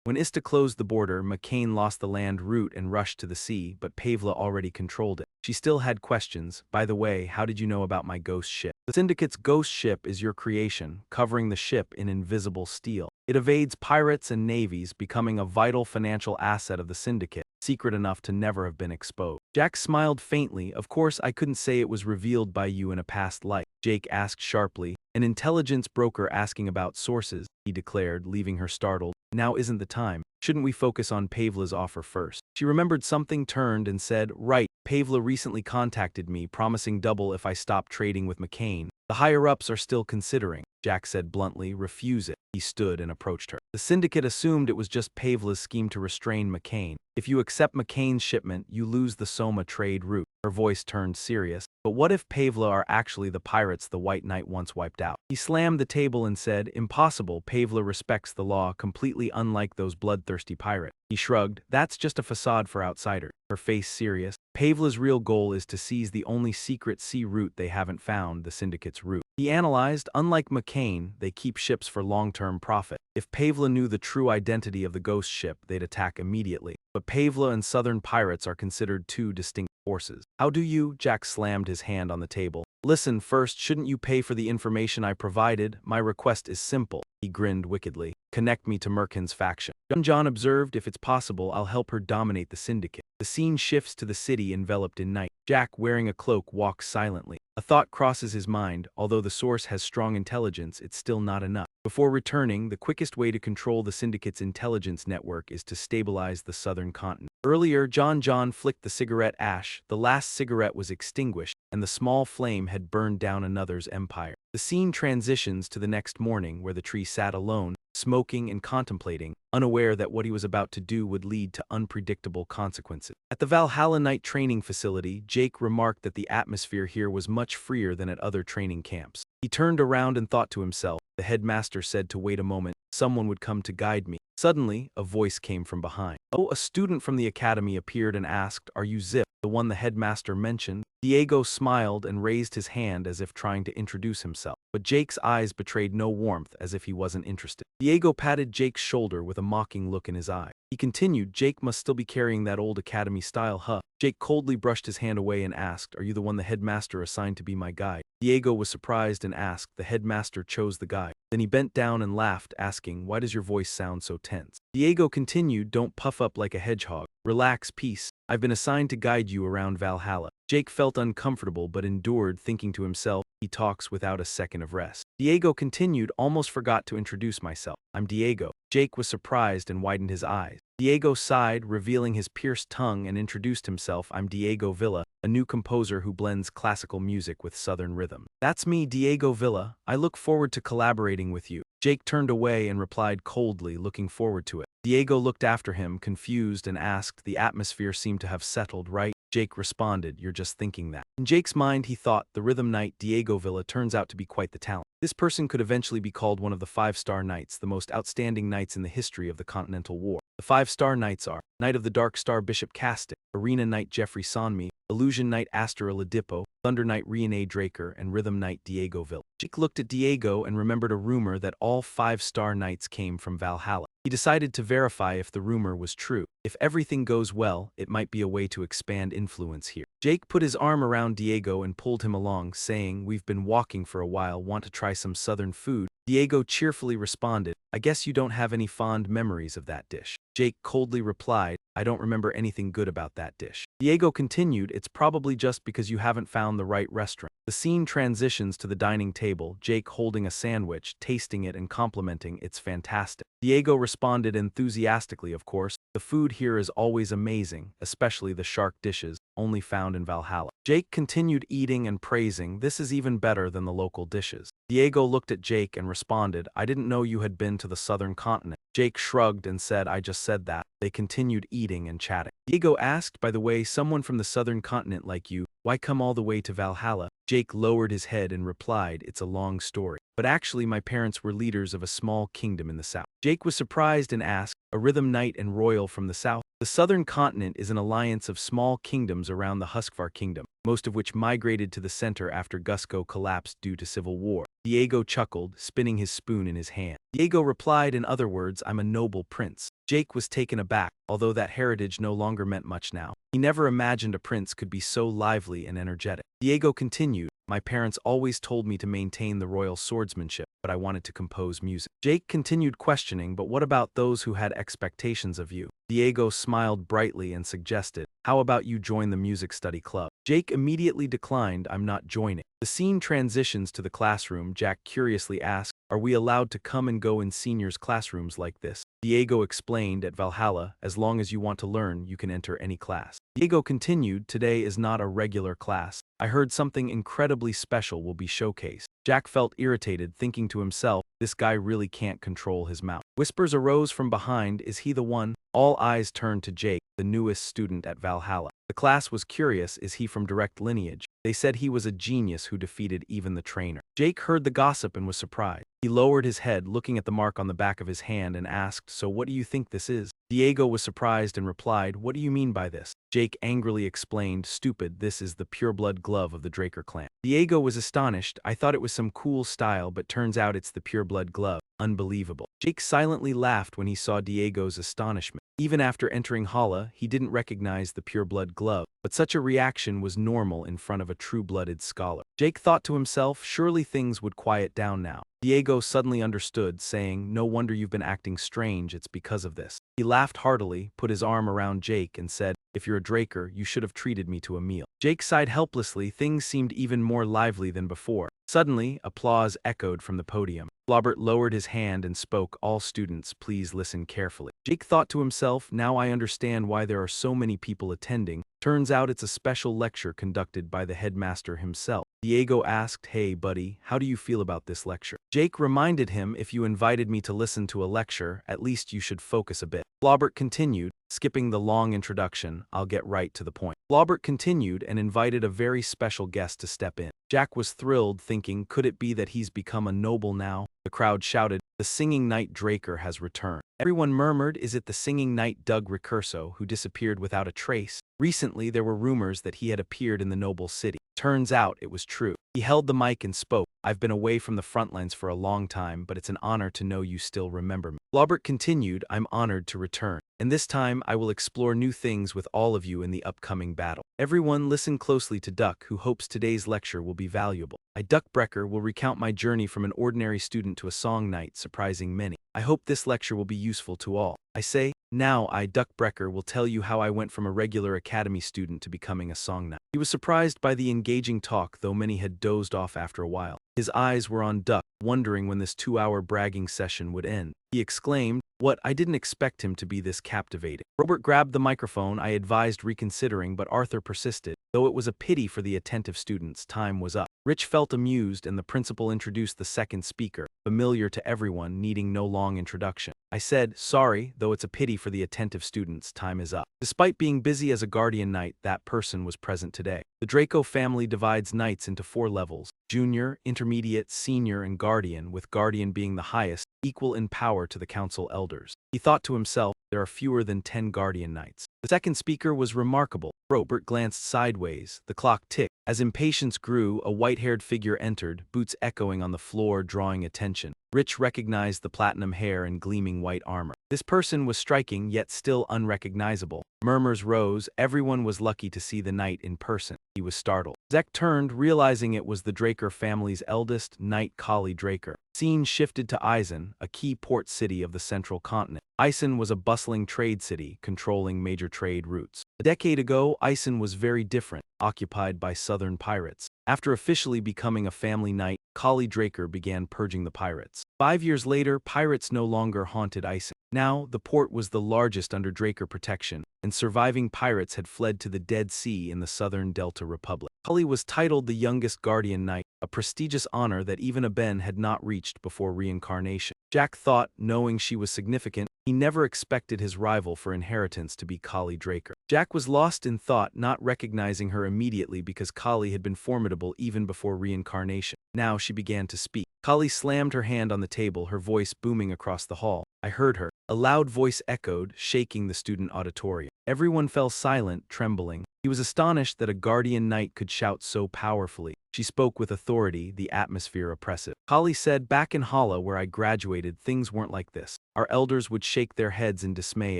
When Ista closed the border, McCain lost the land route and rushed to the sea, but Pavla already controlled it. She still had questions. "By the way, how did you know about my ghost ship?" "The Syndicate's ghost ship is your creation, covering the ship in invisible steel. It evades pirates and navies, becoming a vital financial asset of the Syndicate, secret enough to never have been exposed." Jack smiled faintly. "Of course, I couldn't say it was revealed by you in a past life." Jake asked sharply, "An intelligence broker asking about sources," he declared, leaving her startled. "Now isn't the time. Shouldn't we focus on Pavla's offer first?" She remembered something, turned and said, "Right, Pavla recently contacted me, promising double if I stopped trading with McCain. The higher-ups are still considering." Jack said bluntly, "Refuse it." He stood and approached her. "The Syndicate assumed it was just Pavla's scheme to restrain McCain. If you accept McCain's shipment, you lose the Soma trade route." Her voice turned serious. "But what if Pavla are actually the pirates the White Knight once wiped out?" He slammed the table and said, "Impossible. Pavla respects the law, completely unlike those bloodthirsty pirates." He shrugged. "That's just a facade for outsiders." Her face serious. "Pavla's real goal is to seize the only secret sea route they haven't found, the Syndicate's route." He analyzed, "Unlike McCain, they keep ships for long-term profit. If Pavla knew the true identity of the ghost ship, they'd attack immediately. But Pavla and Southern pirates are considered two distinct forces." "How do you?" Jack slammed his hand on the table. Listen, first, shouldn't you pay for the information I provided? My request is simple. He grinned wickedly. Connect me to Merkin's faction. John observed, if it's possible, I'll help her dominate the syndicate. The scene shifts to the city enveloped in night. Jack, wearing a cloak, walks silently. A thought crosses his mind. Although the source has strong intelligence, it's still not enough. Before returning, the quickest way to control the syndicate's intelligence network is to stabilize the southern continent. Earlier, John flicked the cigarette ash. The last cigarette was extinguished, and the small flame had burned down another's empire. The scene transitions to the next morning, where the tree sat alone, smoking and contemplating, unaware that what he was about to do would lead to unpredictable consequences. At the Valhalla Night training facility, Jake remarked that the atmosphere here was much freer than at other training camps. He turned around and thought to himself. The headmaster said to wait a moment. Someone would come to guide me. Suddenly, a voice came from behind. Oh, a student from the academy appeared and asked, "Are you Zip, the one the headmaster mentioned?" Diego smiled and raised his hand as if trying to introduce himself, but Jake's eyes betrayed no warmth, as if he wasn't interested. Diego patted Jake's shoulder with a mocking look in his eye. He continued, "Jake must still be carrying that old academy style, huh?" Jake coldly brushed his hand away and asked, "Are you the one the headmaster assigned to be my guide?" Diego was surprised and asked, "The headmaster chose the guide." Then he bent down and laughed, asking, "Why does your voice sound so tense?" Diego continued, "Don't puff up like a hedgehog. Relax, peace. I've been assigned to guide you around Valhalla." Jake felt uncomfortable but endured, thinking to himself, he talks without a second of rest. Diego continued, "Almost forgot to introduce myself. I'm Diego." Jake was surprised and widened his eyes. Diego sighed, revealing his pierced tongue, and introduced himself. "I'm Diego Villa, a new composer who blends classical music with southern rhythm." "That's me, Diego Villa. I look forward to collaborating with you." Jake turned away and replied coldly, looking forward to it. Diego looked after him, confused, and asked, "The atmosphere seemed to have settled, right?" Jake responded, "You're just thinking that." In Jake's mind, he thought, the rhythm knight Diego Villa turns out to be quite the talent. This person could eventually be called one of the 5-star knights, the most outstanding knights in the history of the Continental War. The 5-star knights are Knight of the Dark Star Bishop Castic, Arena Knight Jeffrey Sonmi, Illusion Knight Astor Oladipo, Thunder Knight Rene Draker, and Rhythm Knight Diego Villa. Jake looked at Diego and remembered a rumor that all 5-star knights came from Valhalla. He decided to verify if the rumor was true. If everything goes well, it might be a way to expand influence here. Jake put his arm around Diego and pulled him along, saying, "We've been walking for a while. Want to try some southern food?" Diego cheerfully responded, "I guess you don't have any fond memories of that dish." Jake coldly replied, "I don't remember anything good about that dish." Diego continued, "It's probably just because you haven't found the right restaurant." The scene transitions to the dining table, Jake holding a sandwich, tasting it and complimenting, "It's fantastic." Diego responded enthusiastically, "Of course, the food here is always amazing, especially the shark dishes, only found in Valhalla." Jake continued eating and praising, "This is even better than the local dishes." Diego looked at Jake and responded, "I didn't know you had been to the southern continent." Jake shrugged and said, "I just said that." They continued eating and chatting. Diego asked, "By the way, someone from the southern continent like you, why come all the way to Valhalla?" Jake lowered his head and replied, "It's a long story. But actually my parents were leaders of a small kingdom in the south." Jake was surprised and asked, "A rhythm knight and royal from the south?" The southern continent is an alliance of small kingdoms around the Husqvar kingdom, most of which migrated to the center after Cusco collapsed due to civil war. Diego chuckled, spinning his spoon in his hand. Diego replied, "In other words, I'm a noble prince." Jake was taken aback, although that heritage no longer meant much now. He never imagined a prince could be so lively and energetic. Diego continued, "My parents always told me to maintain the royal swordsmanship, but I wanted to compose music." Jake continued questioning, "But what about those who had expectations of you?" Diego smiled brightly and suggested, "How about you join the music study club?" Jake immediately declined, "I'm not joining." The scene transitions to the classroom. Jack curiously asked, "Are we allowed to come and go in seniors' classrooms like this?" Diego explained, "At Valhalla, as long as you want to learn, you can enter any class." Diego continued, "Today is not a regular class. I heard something incredibly special will be showcased." Jack felt irritated, thinking to himself, this guy really can't control his mouth. Whispers arose from behind, "Is he the one?" All eyes turned to Jake, the newest student at Valhalla. The class was curious, is he from direct lineage? They said he was a genius who defeated even the trainer. Jake heard the gossip and was surprised. He lowered his head, looking at the mark on the back of his hand, and asked, "So what do you think this is?" Diego was surprised and replied, "What do you mean by this?" Jake angrily explained, "Stupid, this is the pureblood glove of the Draker clan." Diego was astonished. "I thought it was some cool style, but turns out it's the pureblood glove. Unbelievable." Jake silently laughed when he saw Diego's astonishment. Even after entering Hala, he didn't recognize the pureblood glove, but such a reaction was normal in front of a true-blooded scholar. Jake thought to himself, surely things would quiet down now. Diego suddenly understood, saying, "No wonder you've been acting strange, it's because of this." He laughed heartily, put his arm around Jake and said, "If you're a Draker, you should have treated me to a meal." Jake sighed helplessly, things seemed even more lively than before. Suddenly, applause echoed from the podium. Flaubert lowered his hand and spoke, "All students, please listen carefully." Jake thought to himself, now I understand why there are so many people attending. Turns out it's a special lecture conducted by the headmaster himself. Diego asked, "Hey buddy, how do you feel about this lecture?" Jake reminded him, "If you invited me to listen to a lecture, at least you should focus a bit." Flaubert continued, skipping the long introduction, "I'll get right to the point." Flaubert continued and invited a very special guest to step in. Jack was thrilled, thinking, could it be that he's become a noble now? The crowd shouted, "The singing knight Draker has returned." Everyone murmured, "Is it the singing knight Doug Recurso who disappeared without a trace?" Recently there were rumors that he had appeared in the noble city. Turns out it was true. He held the mic and spoke, "I've been away from the front lines for a long time, but it's an honor to know you still remember me." Flaubert continued, "I'm honored to return. And this time I will explore new things with all of you in the upcoming battle. Everyone listen closely to Duck, who hopes today's lecture will be valuable. I, Duck Brecker, will recount my journey from an ordinary student to a song knight, surprising many. I hope this lecture will be useful to all. I say, now I, Duck Brecker, will tell you how I went from a regular academy student to becoming a song knight." He was surprised by the engaging talk, though many had dozed off after a while. His eyes were on Duck, wondering when this 2-hour bragging session would end. He exclaimed, "What, I didn't expect him to be this captivating." Robert grabbed the microphone. I advised reconsidering, but Arthur persisted. Though it was a pity for the attentive students, time was up. Rich felt amused, and the principal introduced the second speaker, familiar to everyone, needing no long introduction. I said, "Sorry, though it's a pity for the attentive students, time is up." Despite being busy as a guardian knight, that person was present today. The Draco family divides knights into 4 levels: junior, intermediate, senior, and guardian, with guardian being the highest, equal in power to the council elders. He thought to himself, there are fewer than 10 guardian knights. The second speaker was remarkable. Robert glanced sideways. The clock ticked. As impatience grew, a white-haired figure entered, boots echoing on the floor, drawing attention. Rich recognized the platinum hair and gleaming white armor. This person was striking, yet still unrecognizable. Murmurs rose. Everyone was lucky to see the knight in person. He was startled. Zek turned, realizing it was the Draker family's eldest, Knight Kali Draker. Scene shifted to Eisen, a key port city of the central continent. Eisen was a bustling trade city, controlling major trade routes. A decade ago, Eisen was very different, occupied by southern pirates. After officially becoming a family knight, Kali Draker began purging the pirates. 5 years later, pirates no longer haunted Eisen. Now, the port was the largest under Draker protection, and surviving pirates had fled to the Dead Sea in the southern Delta Republic. Kali was titled the youngest guardian knight, a prestigious honor that even Aben had not reached before reincarnation. Jack thought, knowing she was significant, he never expected his rival for inheritance to be Kali Draker. Jack was lost in thought, not recognizing her immediately because Kali had been formidable even before reincarnation. Now she began to speak. Kali slammed her hand on the table, her voice booming across the hall. I heard her. A loud voice echoed, shaking the student auditorium. Everyone fell silent, trembling. He was astonished that a guardian knight could shout so powerfully. She spoke with authority, the atmosphere oppressive. Kali said, "Back in Hala, where I graduated, things weren't like this. Our elders would shake their heads in dismay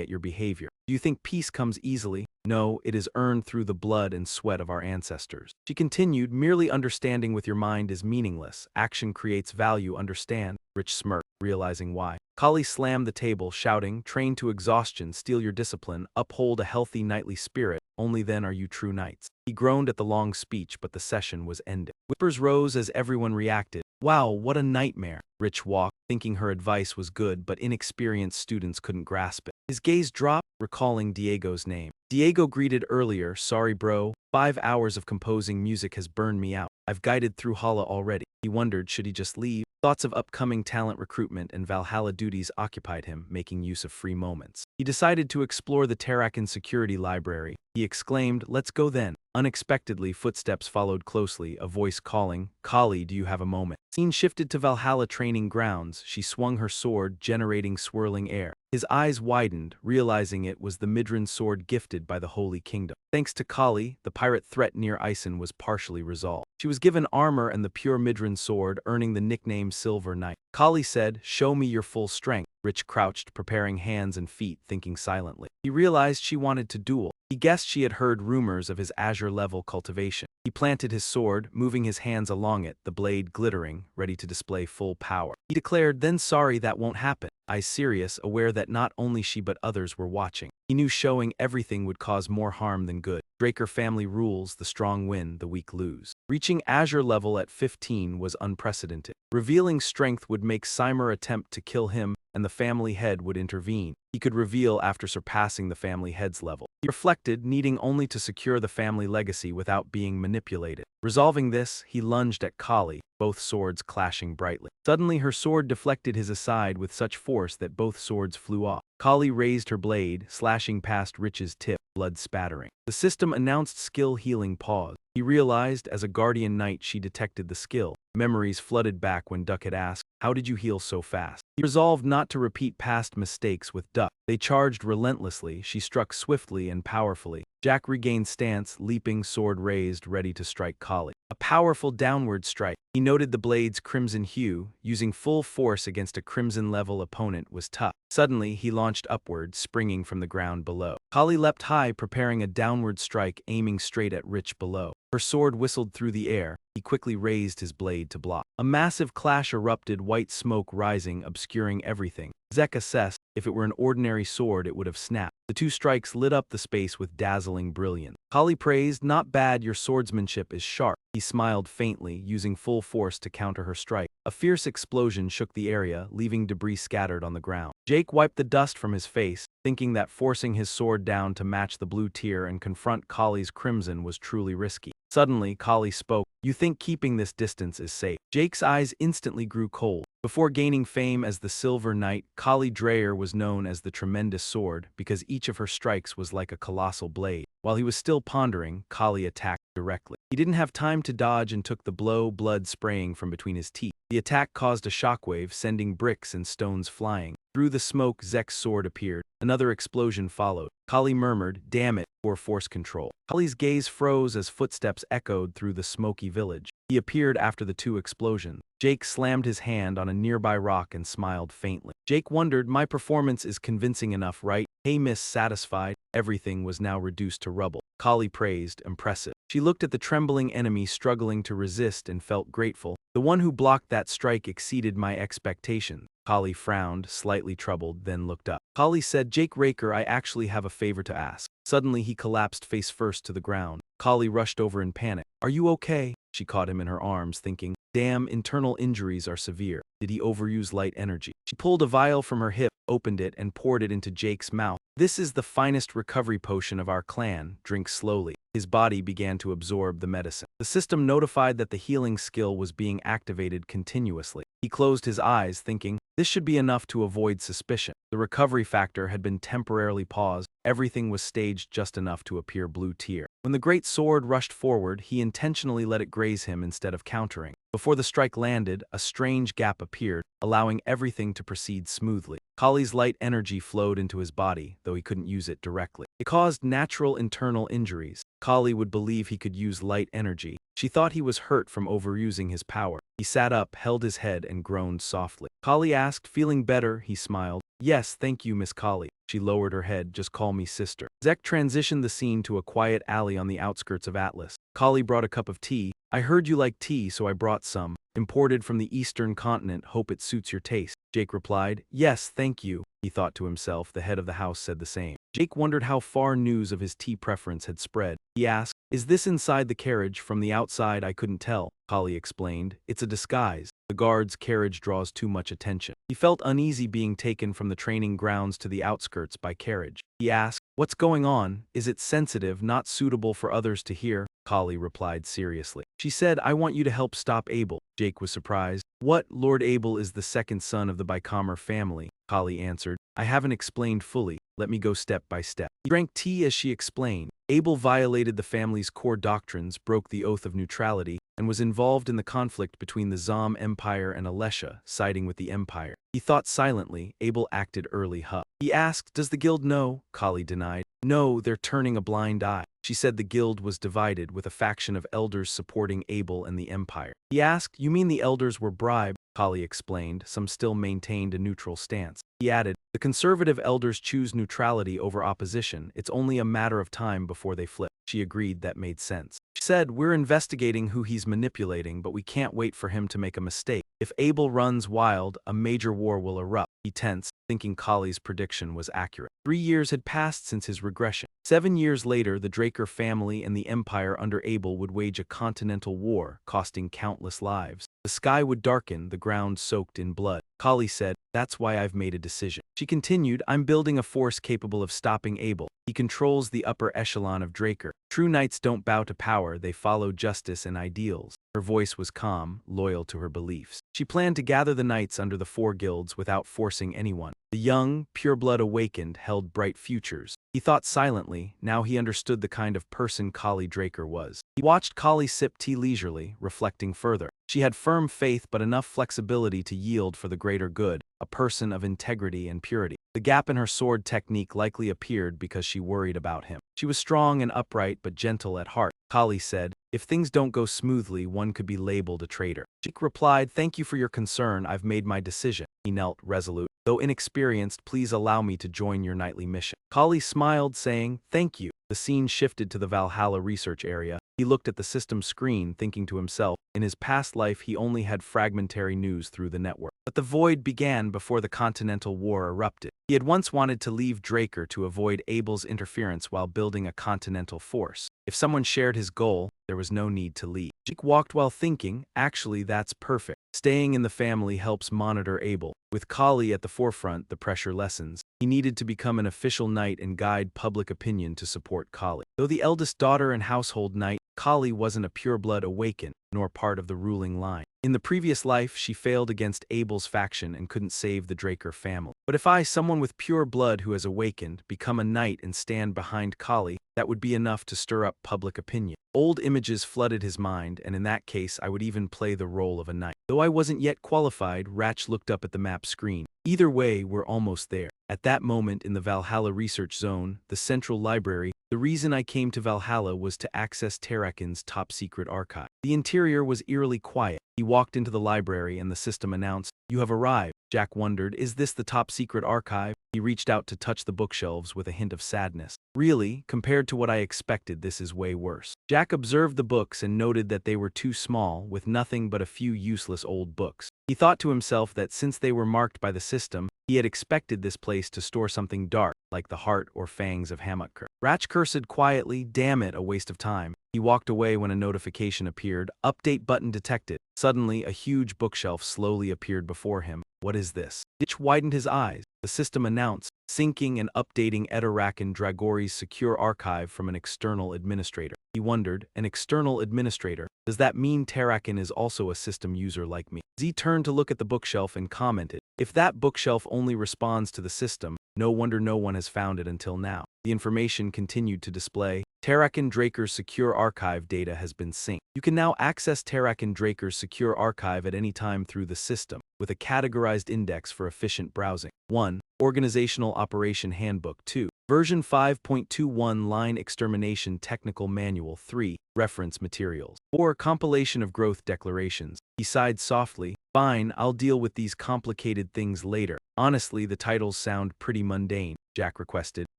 at your behavior. Do you think peace comes easily? No, it is earned through the blood and sweat of our ancestors." She continued, "Merely understanding with your mind is meaningless. Action creates value, understand?" Rich smirked, realizing why. Kali slammed the table, shouting, "Train to exhaustion, steal your discipline, uphold a healthy knightly spirit. Only then are you true knights." He groaned at the long speech, but the session was ended. Whispers rose as everyone reacted. Wow, what a nightmare. Rich walked, thinking her advice was good, but inexperienced students couldn't grasp it. His gaze dropped, recalling Diego's name. Diego greeted earlier, "Sorry bro, 5 hours of composing music has burned me out. I've guided through Hala already." He wondered, should he just leave? Thoughts of upcoming talent recruitment and Valhalla duties occupied him, making use of free moments. He decided to explore the Terrakin security library. He exclaimed, "Let's go then." Unexpectedly, footsteps followed closely, a voice calling, "Kali, do you have a moment?" Scene shifted to Valhalla training grounds. She swung her sword, generating swirling air. His eyes widened, realizing it was the Midran sword gifted by the Holy Kingdom. Thanks to Kali, the pirate threat near Ison was partially resolved. She was given armor and the pure Midran sword, earning the nickname Silver Knight. Kali said, "Show me your full strength." Rich crouched, preparing hands and feet, thinking silently. He realized she wanted to duel. He guessed she had heard rumors of his azure-level cultivation. He planted his sword, moving his hands along it, the blade glittering, ready to display full power. He declared, "Then sorry, that won't happen." Eyes serious, aware that not only she but others were watching. He knew showing everything would cause more harm than good. Draker family rules, the strong win, the weak lose. Reaching azure level at 15 was unprecedented. Revealing strength would make Seimer attempt to kill him, and the family head would intervene. He could reveal after surpassing the family head's level. He reflected, needing only to secure the family legacy without being manipulated. Resolving this, he lunged at Kali, both swords clashing brightly. Suddenly her sword deflected his aside with such force that both swords flew off. Kali raised her blade, slashing past Rich's tip, blood spattering. The system announced skill healing pause. He realized, as a guardian knight she detected the skill. Memories flooded back when Duck had asked, "How did you heal so fast?" He resolved not to repeat past mistakes with Duck. They charged relentlessly, she struck swiftly and powerfully. Jack regained stance, leaping, sword raised, ready to strike Kali. A powerful downward strike. He noted the blade's crimson hue. Using full force against a crimson-level opponent was tough. Suddenly, he launched upward, springing from the ground below. Kali leapt high, preparing a downward strike, aiming straight at Rich below. Her sword whistled through the air. He quickly raised his blade to block. A massive clash erupted, white smoke rising, obscuring everything. Zek assessed, if it were an ordinary sword it would have snapped. The two strikes lit up the space with dazzling brilliance. Kali praised, "Not bad, your swordsmanship is sharp." He smiled faintly, using full force to counter her strike. A fierce explosion shook the area, leaving debris scattered on the ground. Jake wiped the dust from his face, thinking that forcing his sword down to match the blue tier and confront Kali's crimson was truly risky. Suddenly, Kali spoke, "You think keeping this distance is safe?" Jake's eyes instantly grew cold. Before gaining fame as the Silver Knight, Kali Dreyer was known as the Tremendous Sword because each of her strikes was like a colossal blade. While he was still pondering, Kali attacked directly. He didn't have time to dodge and took the blow, blood spraying from between his teeth. The attack caused a shockwave, sending bricks and stones flying. Through the smoke, Zek's sword appeared. Another explosion followed. Kali murmured, "Damn it," for force control. Kali's gaze froze as footsteps echoed through the smoky village. He appeared after the two explosions. Jake slammed his hand on a nearby rock and smiled faintly. Jake wondered, "My performance is convincing enough, right?" "Hey miss," satisfied. Everything was now reduced to rubble. Kali praised, "Impressive." She looked at the trembling enemy struggling to resist and felt grateful. "The one who blocked that strike exceeded my expectations." Kali frowned, slightly troubled, then looked up. Kali said, "Jake Raker, I actually have a favor to ask." Suddenly he collapsed face first to the ground. Kali rushed over in panic. "Are you okay?" She caught him in her arms, thinking, "Damn, internal injuries are severe. Did he overuse light energy?" She pulled a vial from her hip, opened it, and poured it into Jake's mouth. "This is the finest recovery potion of our clan. Drink slowly." His body began to absorb the medicine. The system notified that the healing skill was being activated continuously. He closed his eyes, thinking, this should be enough to avoid suspicion. The recovery factor had been temporarily paused. Everything was staged just enough to appear blue tier. When the great sword rushed forward, he intentionally let it graze him instead of countering. Before the strike landed, a strange gap appeared, allowing everything to proceed smoothly. Kali's light energy flowed into his body, though he couldn't use it directly. It caused natural internal injuries. Kali would believe he could use light energy. She thought he was hurt from overusing his power. He sat up, held his head, and groaned softly. Kali asked, "Feeling better?" He smiled. "Yes, thank you, Miss Kali." She lowered her head, "Just call me sister." Zek transitioned the scene to a quiet alley on the outskirts of Atlas. Kali brought a cup of tea. "I heard you like tea, so I brought some. Imported from the eastern continent, hope it suits your taste." Jake replied, "Yes, thank you." He thought to himself, the head of the house said the same. Jake wondered how far news of his tea preference had spread. He asked, "Is this inside the carriage? From the outside I couldn't tell." Kali explained, "It's a disguise. The guard's carriage draws too much attention." He felt uneasy being taken from the training grounds to the outskirts by carriage. He asked, "What's going on? Is it sensitive, not suitable for others to hear?" Kali replied seriously. She said, "I want you to help stop Abel." Jake was surprised. "What? Lord Abel is the second son of the Bycomer family." Kali answered, "I haven't explained fully. Let me go step by step. He drank tea as she explained. Abel violated the family's core doctrines, broke the oath of neutrality, and was involved in the conflict between the Zom Empire and Alessia, siding with the Empire. He thought silently. Abel acted early. He asked, "Does the guild know?" Kali denied. "No, they're turning a blind eye." She said the guild was divided, with a faction of elders supporting Abel and the Empire. He asked, "You mean the elders were bribed?" Kali explained. Some still maintained a neutral stance. He added, "The conservative elders choose neutrality over opposition. It's only a matter of time before they flip." She agreed that made sense. She said, "We're investigating who he's manipulating, but we can't wait for him to make a mistake. If Abel runs wild, a major war will erupt." He tensed, thinking Kali's prediction was accurate. 3 years had passed since his regression. 7 years later, the Draker family and the Empire under Abel would wage a continental war, costing countless lives. The sky would darken, the ground soaked in blood. Kali said, "That's why I've made a decision." She continued, "I'm building a force capable of stopping Abel. He controls the upper echelon of Draker. True knights don't bow to power, they follow justice and ideals." Her voice was calm, loyal to her beliefs. She planned to gather the knights under the 4 guilds without forcing anyone. The young, pureblood awakened held bright futures. He thought silently. Now he understood the kind of person Kali Draker was. He watched Kali sip tea leisurely, reflecting further. She had firm faith but enough flexibility to yield for the greater good, a person of integrity and purity. The gap in her sword technique likely appeared because she worried about him. She was strong and upright but gentle at heart. Kali said, "If things don't go smoothly, one could be labeled a traitor." Sheik replied, "Thank you for your concern, I've made my decision." He knelt, resolute. "Though inexperienced, please allow me to join your nightly mission." Kali smiled, saying, "Thank you." The scene shifted to the Valhalla research area. He looked at the system screen, thinking to himself, in his past life he only had fragmentary news through the network. But the void began before the Continental War erupted. He had once wanted to leave Draker to avoid Abel's interference while building a continental force. If someone shared his goal, there was no need to leave. Jake walked while thinking, actually that's perfect. Staying in the family helps monitor Abel. With Kali at the forefront, the pressure lessens. He needed to become an official knight and guide public opinion to support Kali. Though the eldest daughter and household knight, Kali wasn't a pureblood awakened, nor part of the ruling line. In the previous life, she failed against Abel's faction and couldn't save the Draker family. But if I, someone with pure blood who has awakened, become a knight and stand behind Kali, that would be enough to stir up public opinion. Old images flooded his mind, and in that case I would even play the role of a knight. Though I wasn't yet qualified, Ratch looked up at the map screen. Either way, we're almost there. At that moment in the Valhalla research zone, the central library, the reason I came to Valhalla was to access Terrakin's top-secret archive. The interior was eerily quiet. He walked into the library and the system announced, "You have arrived." Jack wondered, is this the top-secret archive? He reached out to touch the bookshelves with a hint of sadness. Really, compared to what I expected, this is way worse. Jack observed the books and noted that they were too small, with nothing but a few useless old books. He thought to himself that since they were marked by the system, he had expected this place to store something dark, like the heart or fangs of Hamukkar. Ratch cursed quietly, "Damn it, a waste of time." He walked away when a notification appeared, "Update button detected." Suddenly, a huge bookshelf slowly appeared before him. What is this? Ditch widened his eyes. The system announced, syncing and updating Edorak and Dragori's secure archive from an external administrator. He wondered, an external administrator? Does that mean Terrakin is also a system user like me? Z turned to look at the bookshelf and commented, if that bookshelf only responds to the system, no wonder no one has found it until now. The information continued to display, Terrakin Draker's secure archive data has been synced. You can now access Terrakin Draker's secure archive at any time through the system, with a categorized index for efficient browsing. 1. Organizational Operation Handbook. 2. Version 5.21 Line Extermination Technical Manual. 3. Reference Materials. 4. Compilation of Growth Declarations. He sighed softly, "Fine, I'll deal with these complicated things later." Honestly, the titles sound pretty mundane, Jack requested.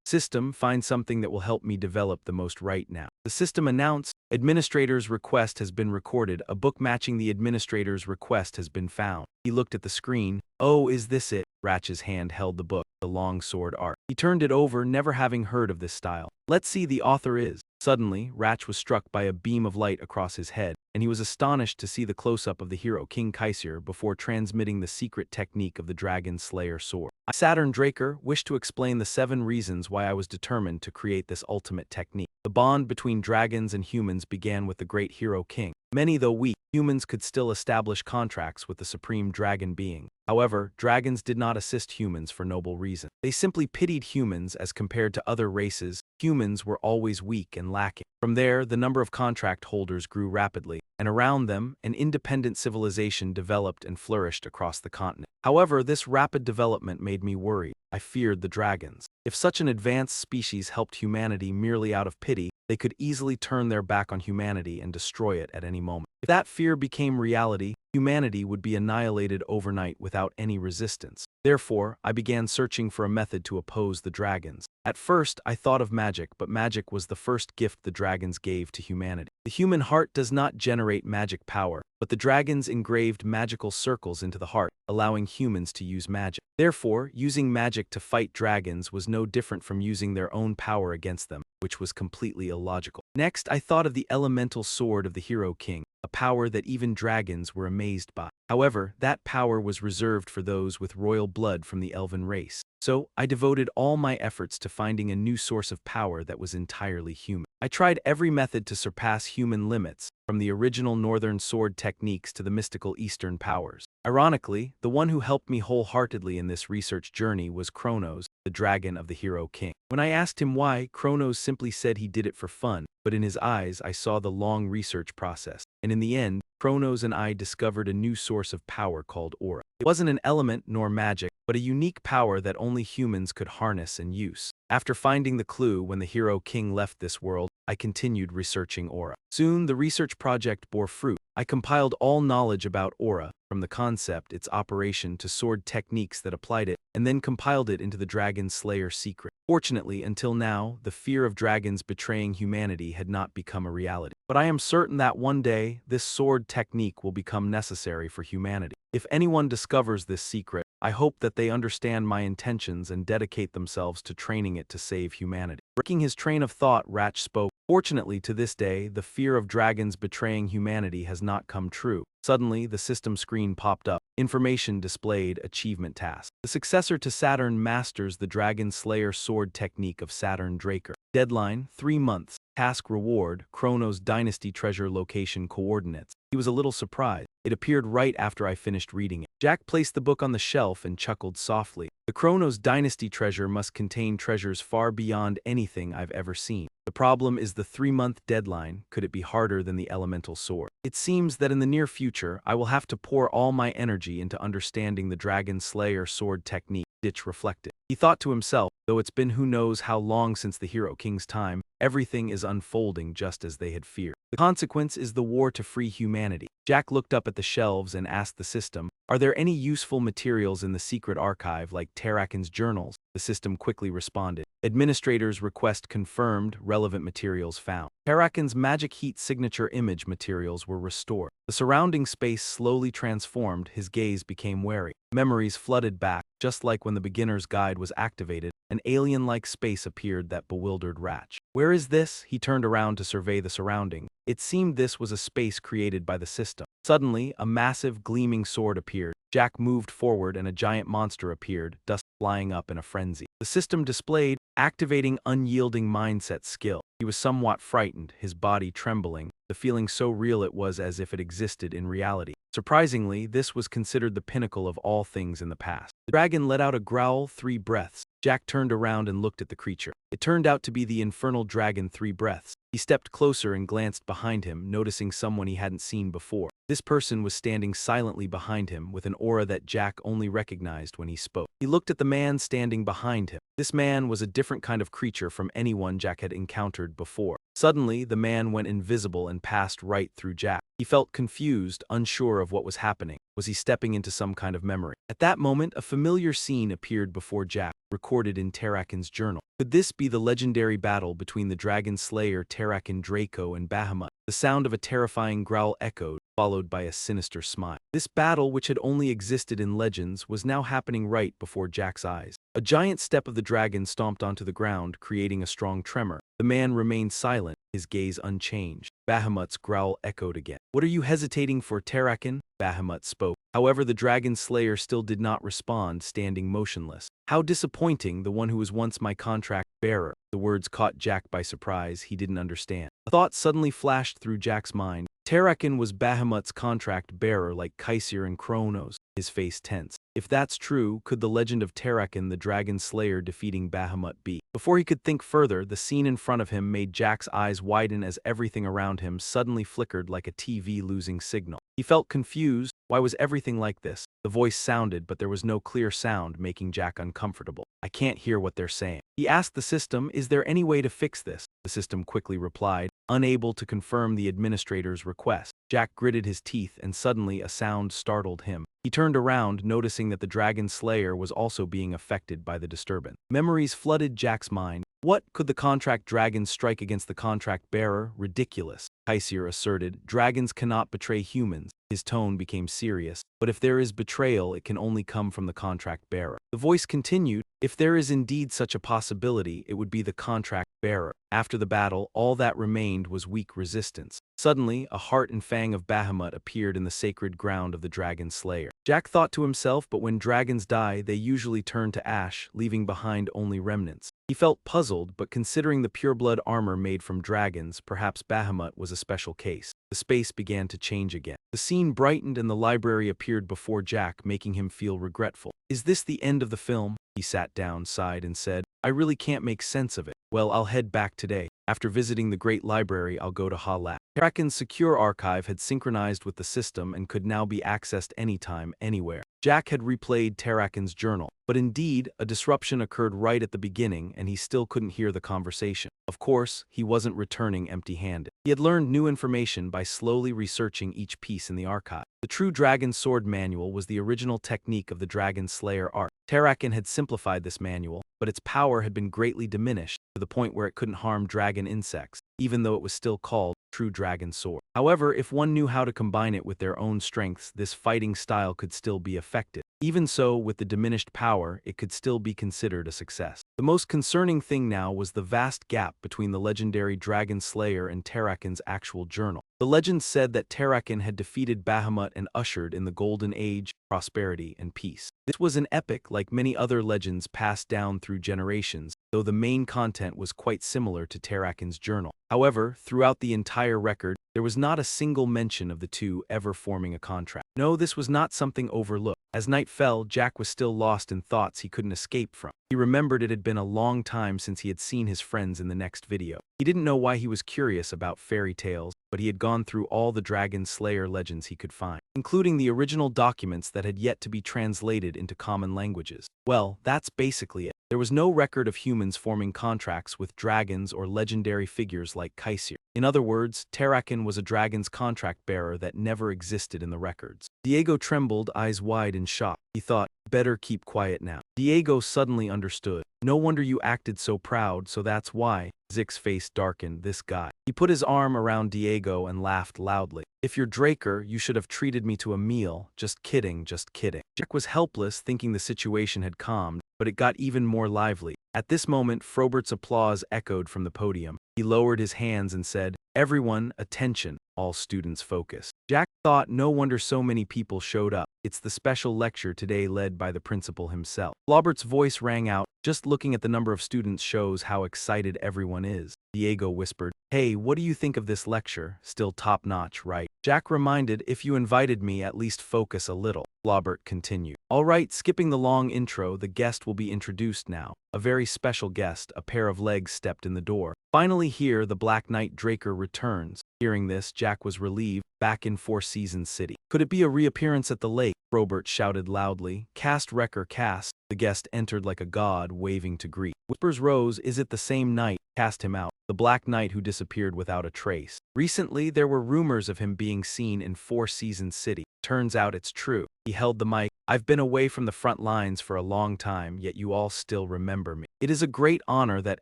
System, find something that will help me develop the most right now. The system announced, Administrator's request has been recorded. A book matching the administrator's request has been found. He looked at the screen. Oh, is this it? Ratch's hand held the book, the long sword art. He turned it over, never having heard of this style. Let's see, the author is. Suddenly, Ratch was struck by a beam of light across his head, and he was astonished to see the close-up of the hero King Kaisir before transmitting the secret technique of the Dragonslayer sword. Saturn Draker wished to explain the 7 reasons why I was determined to create this ultimate technique. The bond between dragons and humans began with the great hero king. Many though weak, humans could still establish contracts with the supreme dragon being. However, dragons did not assist humans for noble reasons. They simply pitied humans as compared to other races. Humans were always weak and lacking. From there, the number of contract holders grew rapidly, and around them, an independent civilization developed and flourished across the continent. However, this rapid development made me worried. I feared the dragons. If such an advanced species helped humanity merely out of pity, they could easily turn their back on humanity and destroy it at any moment. If that fear became reality, humanity would be annihilated overnight without any resistance. Therefore, I began searching for a method to oppose the dragons. At first, I thought of magic, but magic was the first gift the dragons gave to humanity. The human heart does not generate magic power, but the dragons engraved magical circles into the heart, allowing humans to use magic. Therefore, using magic to fight dragons was no different from using their own power against them, which was completely illogical. Next, I thought of the elemental sword of the hero king, a power that even dragons were amazed by. However, that power was reserved for those with royal blood from the elven race. So, I devoted all my efforts to finding a new source of power that was entirely human. I tried every method to surpass human limits, from the original northern sword techniques to the mystical eastern powers. Ironically, the one who helped me wholeheartedly in this research journey was Kronos, the dragon of the hero king. When I asked him why, Kronos simply said he did it for fun, but in his eyes I saw the long research process. And in the end, Kronos and I discovered a new source of power called aura. It wasn't an element nor magic, but a unique power that only humans could harness and use. After finding the clue when the hero king left this world, I continued researching aura. Soon, the research project bore fruit. I compiled all knowledge about aura, from the concept, its operation, to sword techniques that applied it, and then compiled it into the Dragonslayer secret. Fortunately, until now, the fear of dragons betraying humanity had not become a reality. But I am certain that one day, this sword technique will become necessary for humanity. If anyone discovers this secret, I hope that they understand my intentions and dedicate themselves to training it to save humanity. Breaking his train of thought, Ratch spoke. Fortunately, to this day, the fear of dragons betraying humanity has not come true. Suddenly, the system screen popped up. Information displayed, achievement task. The successor to Saturn masters the Dragonslayer sword technique of Saturn Draker. Deadline, 3 months. Task reward, Kronos Dynasty treasure location coordinates. He was a little surprised. It appeared right after I finished reading it. Jack placed the book on the shelf and chuckled softly. The Kronos Dynasty treasure must contain treasures far beyond anything I've ever seen. The problem is the 3-month deadline. Could it be harder than the elemental sword? It seems that in the near future, I will have to pour all my energy into understanding the Dragonslayer sword technique. Ditch reflected. He thought to himself, though it's been who knows how long since the hero king's time, everything is unfolding just as they had feared. The consequence is the war to free humanity. Jack looked up at the shelves and asked the system, "Are there any useful materials in the secret archive like Terrakin's journals?" The system quickly responded, "Administrator's request confirmed, relevant materials found." Terrakin's magic heat signature image materials were restored. The surrounding space slowly transformed, his gaze became wary. Memories flooded back, just like when the beginner's guide was activated, an alien-like space appeared that bewildered Ratch. "Where is this?" He turned around to survey the surrounding. It seemed this was a space created by the system. Suddenly, a massive, gleaming sword appeared. Jack moved forward and a giant monster appeared, dust flying up in a frenzy. The system displayed, activating unyielding mindset skill. He was somewhat frightened, his body trembling, the feeling so real it was as if it existed in reality. Surprisingly, this was considered the pinnacle of all things in the past. The dragon let out a growl, 3 breaths. Jack turned around and looked at the creature. It turned out to be the infernal dragon 3 breaths. He stepped closer and glanced behind him, noticing someone he hadn't seen before. This person was standing silently behind him with an aura that Jack only recognized when he spoke. He looked at the man standing behind him. This man was a different kind of creature from anyone Jack had encountered before. Suddenly, the man went invisible and passed right through Jack. He felt confused, unsure of what was happening. Was he stepping into some kind of memory? At that moment, a familiar scene appeared before Jack, recorded in Terrakin's journal. Could this be the legendary battle between the Dragonslayer Terrakin Draco and Bahamut? The sound of a terrifying growl echoed, followed by a sinister smile. This battle, which had only existed in legends, was now happening right before Jack's eyes. A giant step of the dragon stomped onto the ground, creating a strong tremor. The man remained silent, his gaze unchanged. Bahamut's growl echoed again. "What are you hesitating for, Terrakin?" Bahamut spoke. However, the Dragon Slayer still did not respond, standing motionless. How disappointing, the one who was once my contract bearer. The words caught Jack by surprise. He didn't understand. A thought suddenly flashed through Jack's mind. Tarakan was Bahamut's contract bearer like Kaisir and Kronos, his face tense. If that's true, could the legend of Tarakan, the Dragon Slayer, defeating Bahamut be? Before he could think further, the scene in front of him made Jack's eyes widen as everything around him suddenly flickered like a TV losing signal. He felt confused. Why was everything like this? The voice sounded, but there was no clear sound, making Jack uncomfortable. I can't hear what they're saying. He asked the system, is there any way to fix this? The system quickly replied, unable to confirm the administrator's request. Jack gritted his teeth, and suddenly a sound startled him. He turned around, noticing that the Dragon Slayer was also being affected by the disturbance. Memories flooded Jack's mind. What, could the contract dragon strike against the contract bearer? Ridiculous, Kaisir asserted. Dragons cannot betray humans. His tone became serious. But if there is betrayal, it can only come from the contract bearer. The voice continued, if there is indeed such a possibility, it would be the contract bearer. After the battle, all that remained was weak resistance. Suddenly, a heart and fang of Bahamut appeared in the sacred ground of the Dragon Slayer. Jack thought to himself, but when dragons die, they usually turn to ash, leaving behind only remnants. He felt puzzled, but considering the pureblood armor made from dragons, perhaps Bahamut was a special case. The space began to change again. The scene brightened and the library appeared before Jack, making him feel regretful. Is this the end of the film? He sat down, sighed, and said, I really can't make sense of it. Well, I'll head back today. After visiting the Great Library, I'll go to Ha-Lab. Tarakan's secure archive had synchronized with the system and could now be accessed anytime, anywhere. Jack had replayed Tarakan's journal, but indeed, a disruption occurred right at the beginning and he still couldn't hear the conversation. Of course, he wasn't returning empty-handed. He had learned new information by slowly researching each piece in the archive. The true Dragon Sword Manual was the original technique of the Dragon Slayer art. Tarakan had simplified this manual, but its power had been greatly diminished to the point where it couldn't harm dragon insects, even though it was still called True Dragon Sword. However, if one knew how to combine it with their own strengths, this fighting style could still be effective. Even so, with the diminished power, it could still be considered a success. The most concerning thing now was the vast gap between the legendary Dragon Slayer and Tarakan's actual journal. The legend said that Tarakan had defeated Bahamut and ushered in the Golden Age, prosperity, and peace. This was an epic like many other legends passed down through generations, though the main content was quite similar to Tarakan's journal. However, throughout the entire record, there was not a single mention of the two ever forming a contract. No, this was not something overlooked. As night fell, Jack was still lost in thoughts he couldn't escape from. He remembered it had been a long time since he had seen his friends in the next video. He didn't know why he was curious about fairy tales, but he had gone through all the Dragon Slayer legends he could find, including the original documents that had yet to be translated into common languages. Well, that's basically it. There was no record of humans forming contracts with dragons or legendary figures like Kaisir. In other words, Tarakan was a dragon's contract bearer that never existed in the records. Diego trembled, eyes wide in shock. He thought, better keep quiet now. Diego suddenly understood. No wonder you acted so proud, so that's why. Zick's face darkened, this guy. He put his arm around Diego and laughed loudly. If you're Draker, you should have treated me to a meal. Just kidding, just kidding. Jack was helpless, thinking the situation had calmed, but it got even more lively. At this moment, Frobert's applause echoed from the podium. He lowered his hands and said, everyone, attention. All students focused. Jack thought, no wonder so many people showed up. It's the special lecture today led by the principal himself. Flaubert's voice rang out. Just looking at the number of students shows how excited everyone is. Diego whispered, hey, what do you think of this lecture? Still top-notch, right? Jack reminded, if you invited me, at least focus a little. Flaubert continued. All right, skipping the long intro, the guest will be introduced now. A very special guest, a pair of legs stepped in the door. Finally here, the Black Knight Draker returns. Hearing this, Jack was relieved, back in Four Seasons City. Could it be a reappearance at the lake? Frobert shouted loudly. Cast Wrecker cast. The guest entered like a god, waving to greet. Whispers rose, is it the same knight? Cast him out. The Black Knight who disappeared without a trace. Recently, there were rumors of him being seen in Four Seasons City. Turns out it's true. He held the mic. I've been away from the front lines for a long time, yet you all still remember me. It is a great honor that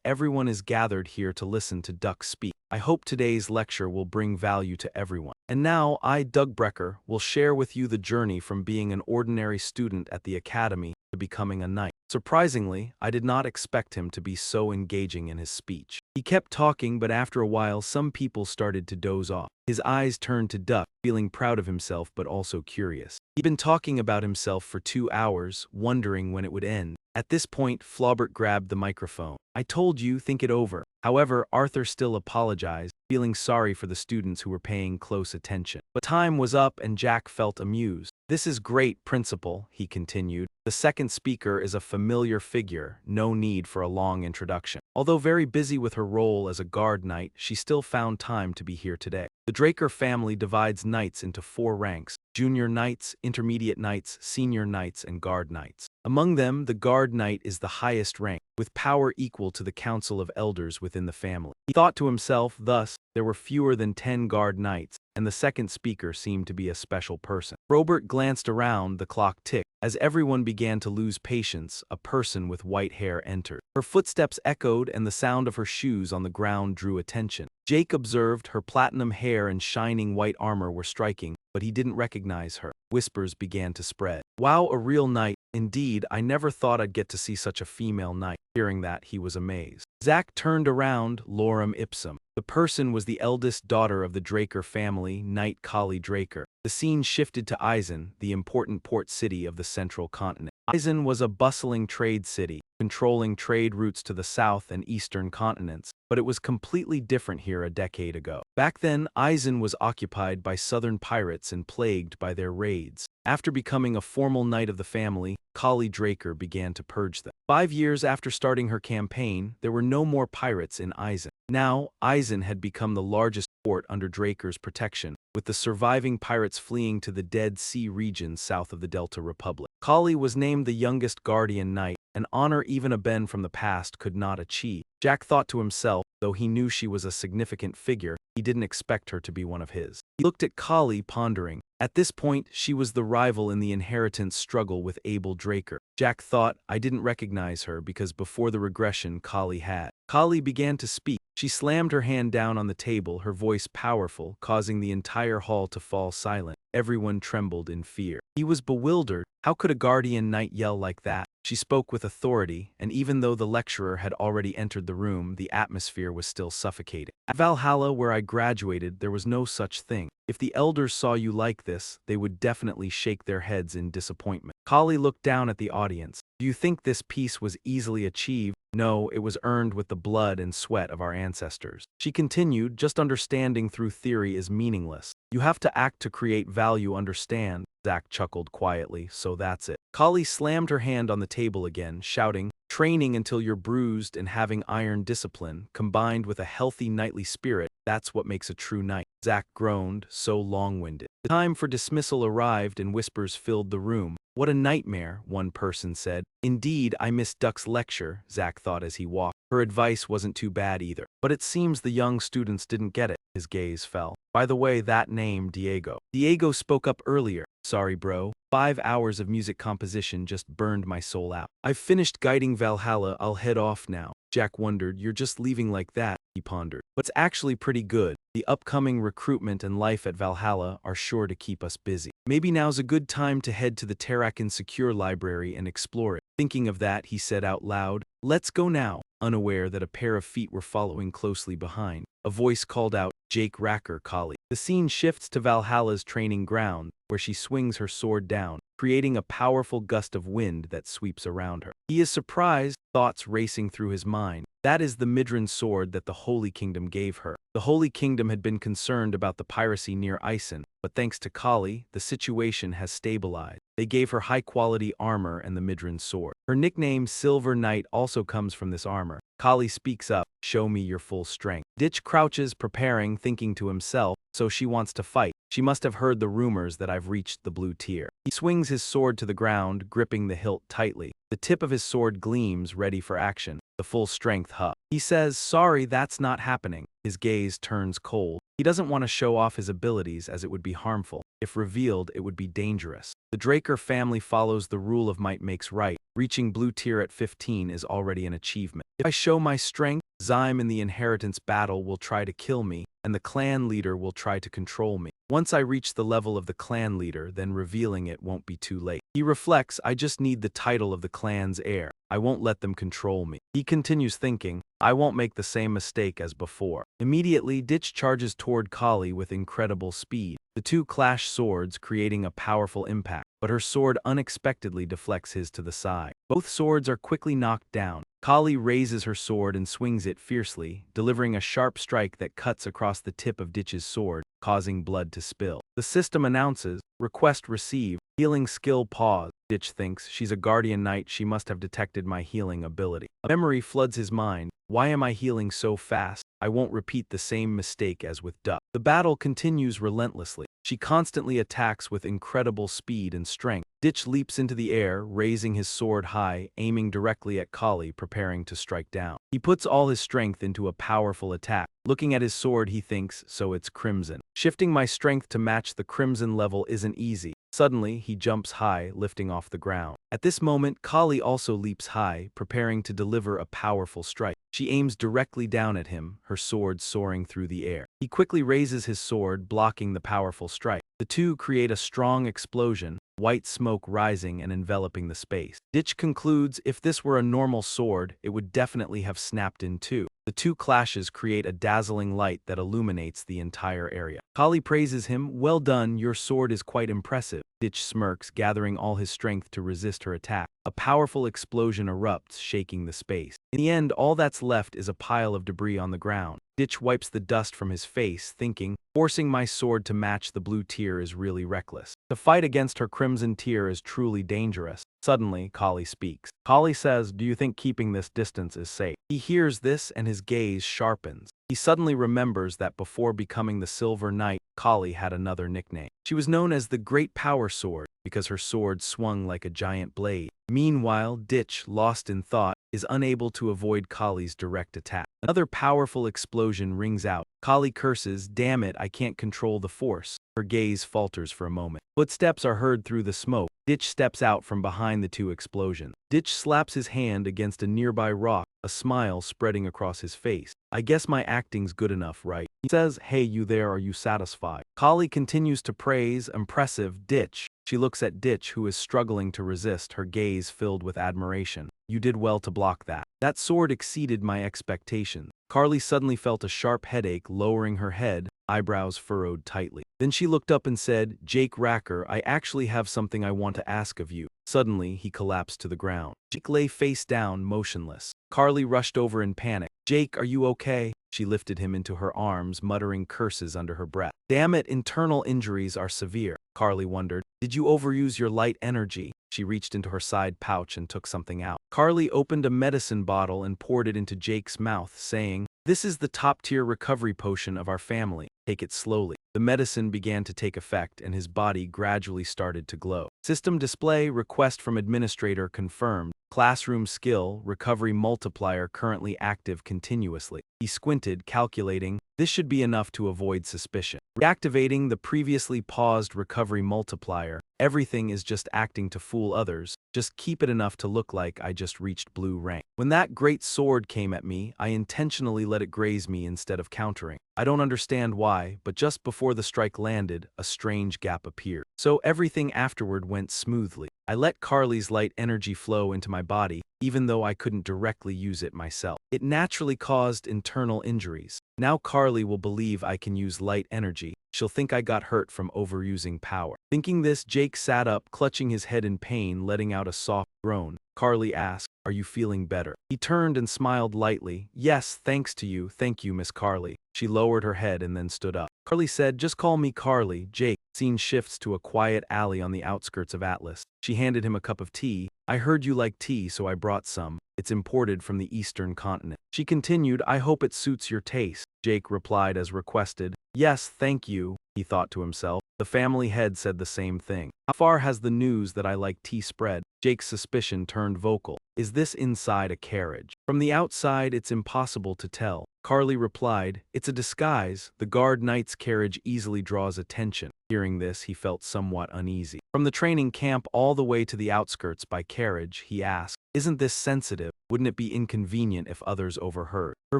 everyone is gathered here to listen to Duck speak. I hope today's lecture will bring value to everyone. And now, I, Doug Brecker, will share with you the journey from being an ordinary student at the academy to becoming a knight. Surprisingly, I did not expect him to be so engaging in his speech. He kept talking, but after a while some people started to doze off. His eyes turned to Duck. feeling proud of himself but also curious. He'd been talking about himself for 2 hours, wondering when it would end. At this point, Flaubert grabbed the microphone. "I told you, think it over." However, Arthur still apologized, feeling sorry for the students who were paying close attention. But time was up and Jack felt amused. "This is great, Principal," he continued. "The second speaker is a familiar figure, no need for a long introduction." Although very busy with her role as a guard knight, she still found time to be here today. The Draker family divides knights into 4 ranks: junior knights, intermediate knights, senior knights, and guard knights. Among them, the guard knight is the highest rank, with power equal to the council of elders within the family. He thought to himself, thus, there were fewer than 10 guard knights, and the second speaker seemed to be a special person. Robert glanced around, the clock ticked. As everyone began to lose patience, a person with white hair entered. Her footsteps echoed and the sound of her shoes on the ground drew attention. Jake observed her platinum hair and shining white armor were striking, but he didn't recognize her. Whispers began to spread. "Wow, a real knight. Indeed, I never thought I'd get to see such a female knight." Hearing that, he was amazed. Zack turned around, lorem ipsum. The person was the eldest daughter of the Draker family, Knight Kali Draker. The scene shifted to Eisen, the important port city of the central continent. Eisen was a bustling trade city, controlling trade routes to the south and eastern continents, but it was completely different here a decade ago. Back then, Eisen was occupied by southern pirates and plagued by their raids. After becoming a formal knight of the family, Kali Draker began to purge them. 5 years after starting her campaign, there were no more pirates in Eisen. Now, Eisen had become the largest port under Draker's protection, with the surviving pirates fleeing to the Dead Sea region south of the Delta Republic. Kali was named the youngest guardian knight, an honor even a Ben from the past could not achieve. Jack thought to himself, though he knew she was a significant figure, he didn't expect her to be one of his. He looked at Kali, pondering. At this point, she was the rival in the inheritance struggle with Abel Draker. Jack thought, I didn't recognize her because before the regression, Kali had. Kali began to speak. She slammed her hand down on the table, her voice powerful, causing the entire hall to fall silent. Everyone trembled in fear. He was bewildered. How could a guardian knight yell like that? She spoke with authority, and even though the lecturer had already entered the room, the atmosphere was still suffocating. At Valhalla, where I graduated, there was no such thing. If the elders saw you like this, they would definitely shake their heads in disappointment. Kali looked down at the audience. Do you think this peace was easily achieved? No, it was earned with the blood and sweat of our ancestors. She continued, just understanding through theory is meaningless. You have to act to create value, understand? Zack chuckled quietly, so that's it. Kali slammed her hand on the table again, shouting, training until you're bruised and having iron discipline, combined with a healthy knightly spirit, that's what makes a true knight. Zack groaned, so long-winded. The time for dismissal arrived and whispers filled the room. What a nightmare, one person said. Indeed, I missed Duck's lecture, Zack thought as he walked. Her advice wasn't too bad either. But it seems the young students didn't get it. His gaze fell. By the way, that name, Diego. Diego spoke up earlier. Sorry, bro. 5 hours of music composition just burned my soul out. I've finished guiding Valhalla, I'll head off now. Jack wondered, you're just leaving like that, he pondered. But it's actually pretty good. The upcoming recruitment and life at Valhalla are sure to keep us busy. Maybe now's a good time to head to the Terrakin Secure Library and explore it. Thinking of that, he said out loud, let's go now, unaware that a pair of feet were following closely behind. A voice called out, Jake Racker, Kali. The scene shifts to Valhalla's training ground, where she swings her sword down, creating a powerful gust of wind that sweeps around her. He is surprised, thoughts racing through his mind. That is the Midran sword that the Holy Kingdom gave her. The Holy Kingdom had been concerned about the piracy near Eisen, but thanks to Kali, the situation has stabilized. They gave her high-quality armor and the Midran sword. Her nickname Silver Knight also comes from this armor. Kali speaks up, show me your full strength. Ditch crouches, preparing, thinking to himself, so she wants to fight. She must have heard the rumors that I've reached the blue tier. He swings his sword to the ground, gripping the hilt tightly. The tip of his sword gleams, ready for action. The full strength huh. He says, sorry, that's not happening. His gaze turns cold. He doesn't want to show off his abilities as it would be harmful. If revealed, it would be dangerous. The Draker family follows the rule of might makes right. Reaching blue tier at 15 is already an achievement. If I show my strength, Zyme in the inheritance battle will try to kill me, and the clan leader will try to control me. Once I reach the level of the clan leader, then revealing it won't be too late. He reflects, I just need the title of the clan's heir. I won't let them control me. He continues thinking, I won't make the same mistake as before. Immediately, Ditch charges toward Kali with incredible speed. The two clash swords, creating a powerful impact, but her sword unexpectedly deflects his to the side. Both swords are quickly knocked down. Kali raises her sword and swings it fiercely, delivering a sharp strike that cuts across the tip of Ditch's sword, causing blood to spill. The system announces, "Request received. Healing skill pause." Ditch thinks, she's a guardian knight, she must have detected my healing ability. A memory floods his mind. Why am I healing so fast? I won't repeat the same mistake as with Duck. The battle continues relentlessly. She constantly attacks with incredible speed and strength. Ditch leaps into the air, raising his sword high, aiming directly at Kali, preparing to strike down. He puts all his strength into a powerful attack. Looking at his sword, he thinks, so it's crimson. Shifting my strength to match the crimson level isn't easy. Suddenly, he jumps high, lifting off the ground. At this moment, Kali also leaps high, preparing to deliver a powerful strike. She aims directly down at him, her sword soaring through the air. He quickly raises his sword, blocking the powerful strike. The two create a strong explosion, white smoke rising and enveloping the space. Ditch concludes, if this were a normal sword, it would definitely have snapped in two. The two clashes create a dazzling light that illuminates the entire area. Kali praises him, "Well done, your sword is quite impressive." Ditch smirks, gathering all his strength to resist her attack. A powerful explosion erupts, shaking the space. In the end, all that's left is a pile of debris on the ground. Ditch wipes the dust from his face, thinking, forcing my sword to match the blue tear is really reckless. To fight against her crimson tear is truly dangerous. Suddenly, Kali speaks. Kali says, "Do you think keeping this distance is safe?" He hears this and his gaze sharpens. He suddenly remembers that before becoming the Silver Knight, Kali had another nickname. She was known as the Great Power Sword because her sword swung like a giant blade. Meanwhile, Ditch, lost in thought, is unable to avoid Kali's direct attack. Another powerful explosion rings out. Kali curses, "Damn it, I can't control the force." Her gaze falters for a moment. Footsteps are heard through the smoke. Ditch steps out from behind the two explosions. Ditch slaps his hand against a nearby rock, a smile spreading across his face. "I guess my acting's good enough, right?" He says, "Hey, you there, are you satisfied?" Kali continues to praise, "Impressive, Ditch." She looks at Ditch, who is struggling to resist, her gaze filled with admiration. "You did well to block that. That sword exceeded my expectations." Kali suddenly felt a sharp headache, lowering her head, eyebrows furrowed tightly. Then she looked up and said, "Jake Racker, I actually have something I want to ask of you." Suddenly, he collapsed to the ground. Jake lay face down, motionless. Kali rushed over in panic. "Jake, are you okay?" She lifted him into her arms, muttering curses under her breath. "Damn it, internal injuries are severe." Kali wondered, "Did you overuse your light energy?" She reached into her side pouch and took something out. Kali opened a medicine bottle and poured it into Jake's mouth, saying, "This is the top-tier recovery potion of our family. Take it slowly." The medicine began to take effect, and his body gradually started to glow. System display, request from administrator confirmed. Classroom skill, recovery multiplier currently active continuously. He squinted, calculating, this should be enough to avoid suspicion. Reactivating the previously paused recovery multiplier. Everything is just acting to fool others. Just keep it enough to look like I just reached blue rank. When that great sword came at me, I intentionally let it graze me instead of countering. I don't understand why, but just before the strike landed, a strange gap appeared. So everything afterward went smoothly. I let Kali's light energy flow into my body, even though I couldn't directly use it myself. It naturally caused internal injuries. Now Kali will believe I can use light energy. She'll think I got hurt from overusing power. Thinking this, Jake sat up, clutching his head in pain, letting out a soft groan. Kali asked, "Are you feeling better?" He turned and smiled lightly. "Yes, thanks to you. Thank you, Miss Kali." She lowered her head and then stood up. Kali said, "Just call me Kali." Jake. Scene shifts to a quiet alley on the outskirts of Atlas. She handed him a cup of tea. "I heard you like tea, so I brought some. It's imported from the eastern continent." She continued, "I hope it suits your taste." Jake replied as requested. "Yes, thank you," he thought to himself. The family head said the same thing. "How far has the news that I like tea spread?" Jake's suspicion turned vocal. "Is this inside a carriage?" "From the outside, it's impossible to tell." Kali replied, "It's a disguise. The guard knight's carriage easily draws attention." Hearing this, he felt somewhat uneasy. From the training camp all the way to the outskirts by carriage, he asked, "Isn't this sensitive? Wouldn't it be inconvenient if others overheard?" Her